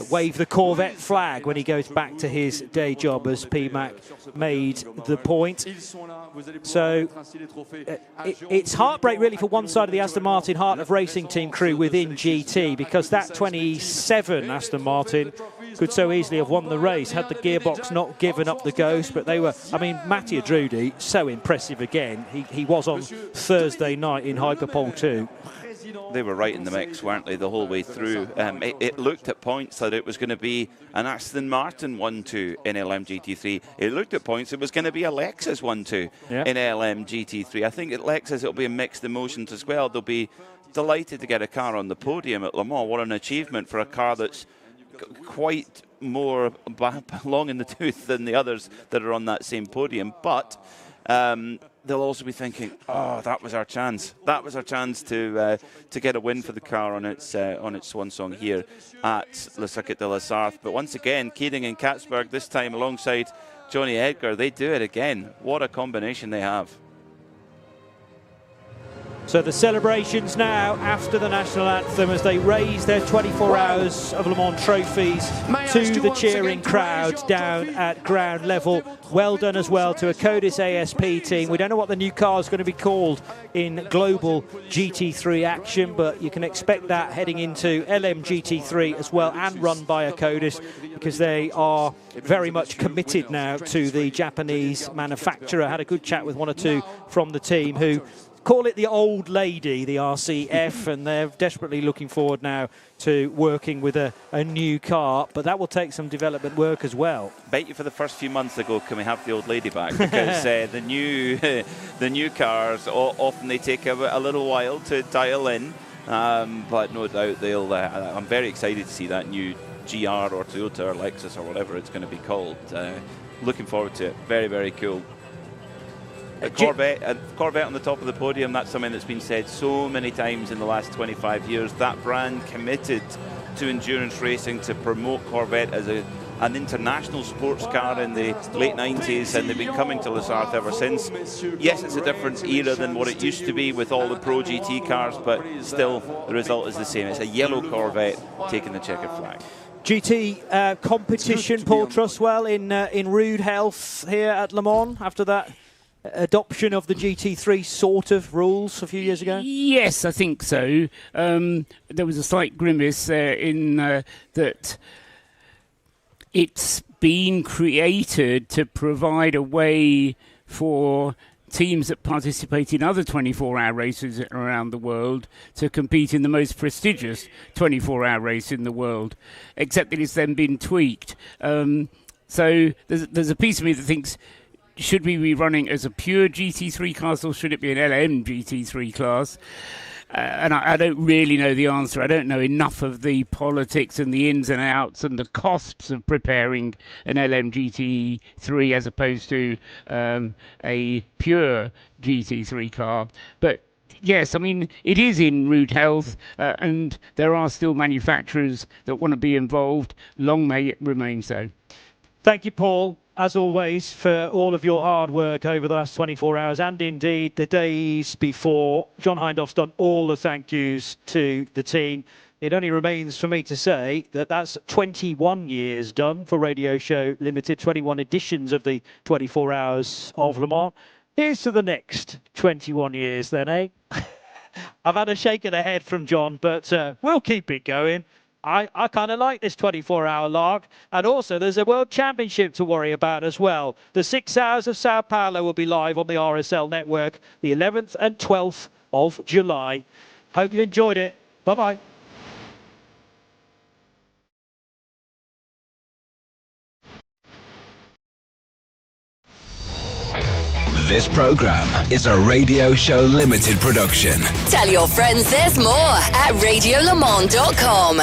Speaker 11: wave the Corvette flag when he goes back to his day job, as PMAC made the point. So it's heartbreak really for one side of the Aston Martin Heart of Racing team crew within GT, because that 27 Aston Martin could so easily have won the race had the gearbox not given up the ghost. But they were, I mean, Mattia Drudi, so impressive again. He was on Thursday night in Hyperpole 2.
Speaker 1: They were right in the mix, weren't they, the whole way through. It looked at points that it was going to be an Aston Martin 1-2 in LMGT3. It looked at points it was going to be a Lexus 1-2 in LMGT3. I think at Lexus it'll be a mixed emotions as well. They'll be delighted to get a car on the podium at Le Mans. What an achievement for a car that's quite more long in the tooth than the others that are on that same podium. But they'll also be thinking, oh, that was our chance. That was our chance to get a win for the car on its swan song here at Le Circuit de la Sarthe. But once again, Keating and Katzberg, this time alongside Johnny Edgar, they do it again. What a combination they have.
Speaker 11: So the celebrations now after the national anthem as they raise their 24 Hours of Le Mans trophies to the cheering crowd down at ground level. Well done as well to a Codis ASP team. We don't know what the new car is going to be called in global GT3 action, but you can expect that heading into LMGT3 as well, and run by a Codis, because they are very much committed now to the Japanese manufacturer. I had a good chat with one or two from the team who call it the old lady, the RCF, and they're desperately looking forward now to working with a new car, but that will take some development work as well.
Speaker 1: Bet you for the first few months ago, can we have the old lady back? Because the new cars, often they take a little while to dial in, but no doubt they'll. I'm very excited to see that new GR or Toyota or Lexus or whatever it's going to be called. Looking forward to it. Very, very cool. Corvette on the top of the podium, that's something that's been said so many times in the last 25 years. That brand committed to endurance racing, to promote Corvette as an international sports car in the late 90s, and they've been coming to Le Sarthe ever since. Yes, it's a different era than what it used to be with all the Pro GT cars, but still the result is the same. It's a yellow Corvette taking the checkered flag.
Speaker 11: GT competition, Paul Truswell, in rude health here at Le Mans after that adoption of the GT3 sort of rules a few years ago?
Speaker 3: Yes, I think so. There was a slight grimace in that it's been created to provide a way for teams that participate in other 24-hour races around the world to compete in the most prestigious 24-hour race in the world, except that it's then been tweaked. So there's a piece of me that thinks, should we be running as a pure GT3 class, or should it be an LM GT3 class? And I don't really know the answer. I don't know enough of the politics and the ins and outs and the costs of preparing an LM GT3 as opposed to a pure GT3 car. But yes, I mean, it is in rude health, and there are still manufacturers that want to be involved. Long may it remain so.
Speaker 11: Thank you, Paul, as always, for all of your hard work over the last 24 hours and indeed the days before. John Hindhaug's done all the thank yous to the team. It only remains for me to say that that's 21 years done for Radio Show Limited, 21 editions of the 24 Hours of Le Mans. Here's to the next 21 years then, eh? I've had a shake of the head from John, but we'll keep it going. I kind of like this 24-hour log. And also, there's a World Championship to worry about as well. The 6 Hours of Sao Paulo will be live on the RSL network the 11th and 12th of July. Hope you enjoyed it. Bye-bye.
Speaker 7: This program is a Radio Show Limited production.
Speaker 8: Tell your friends there's more at radiolemans.com.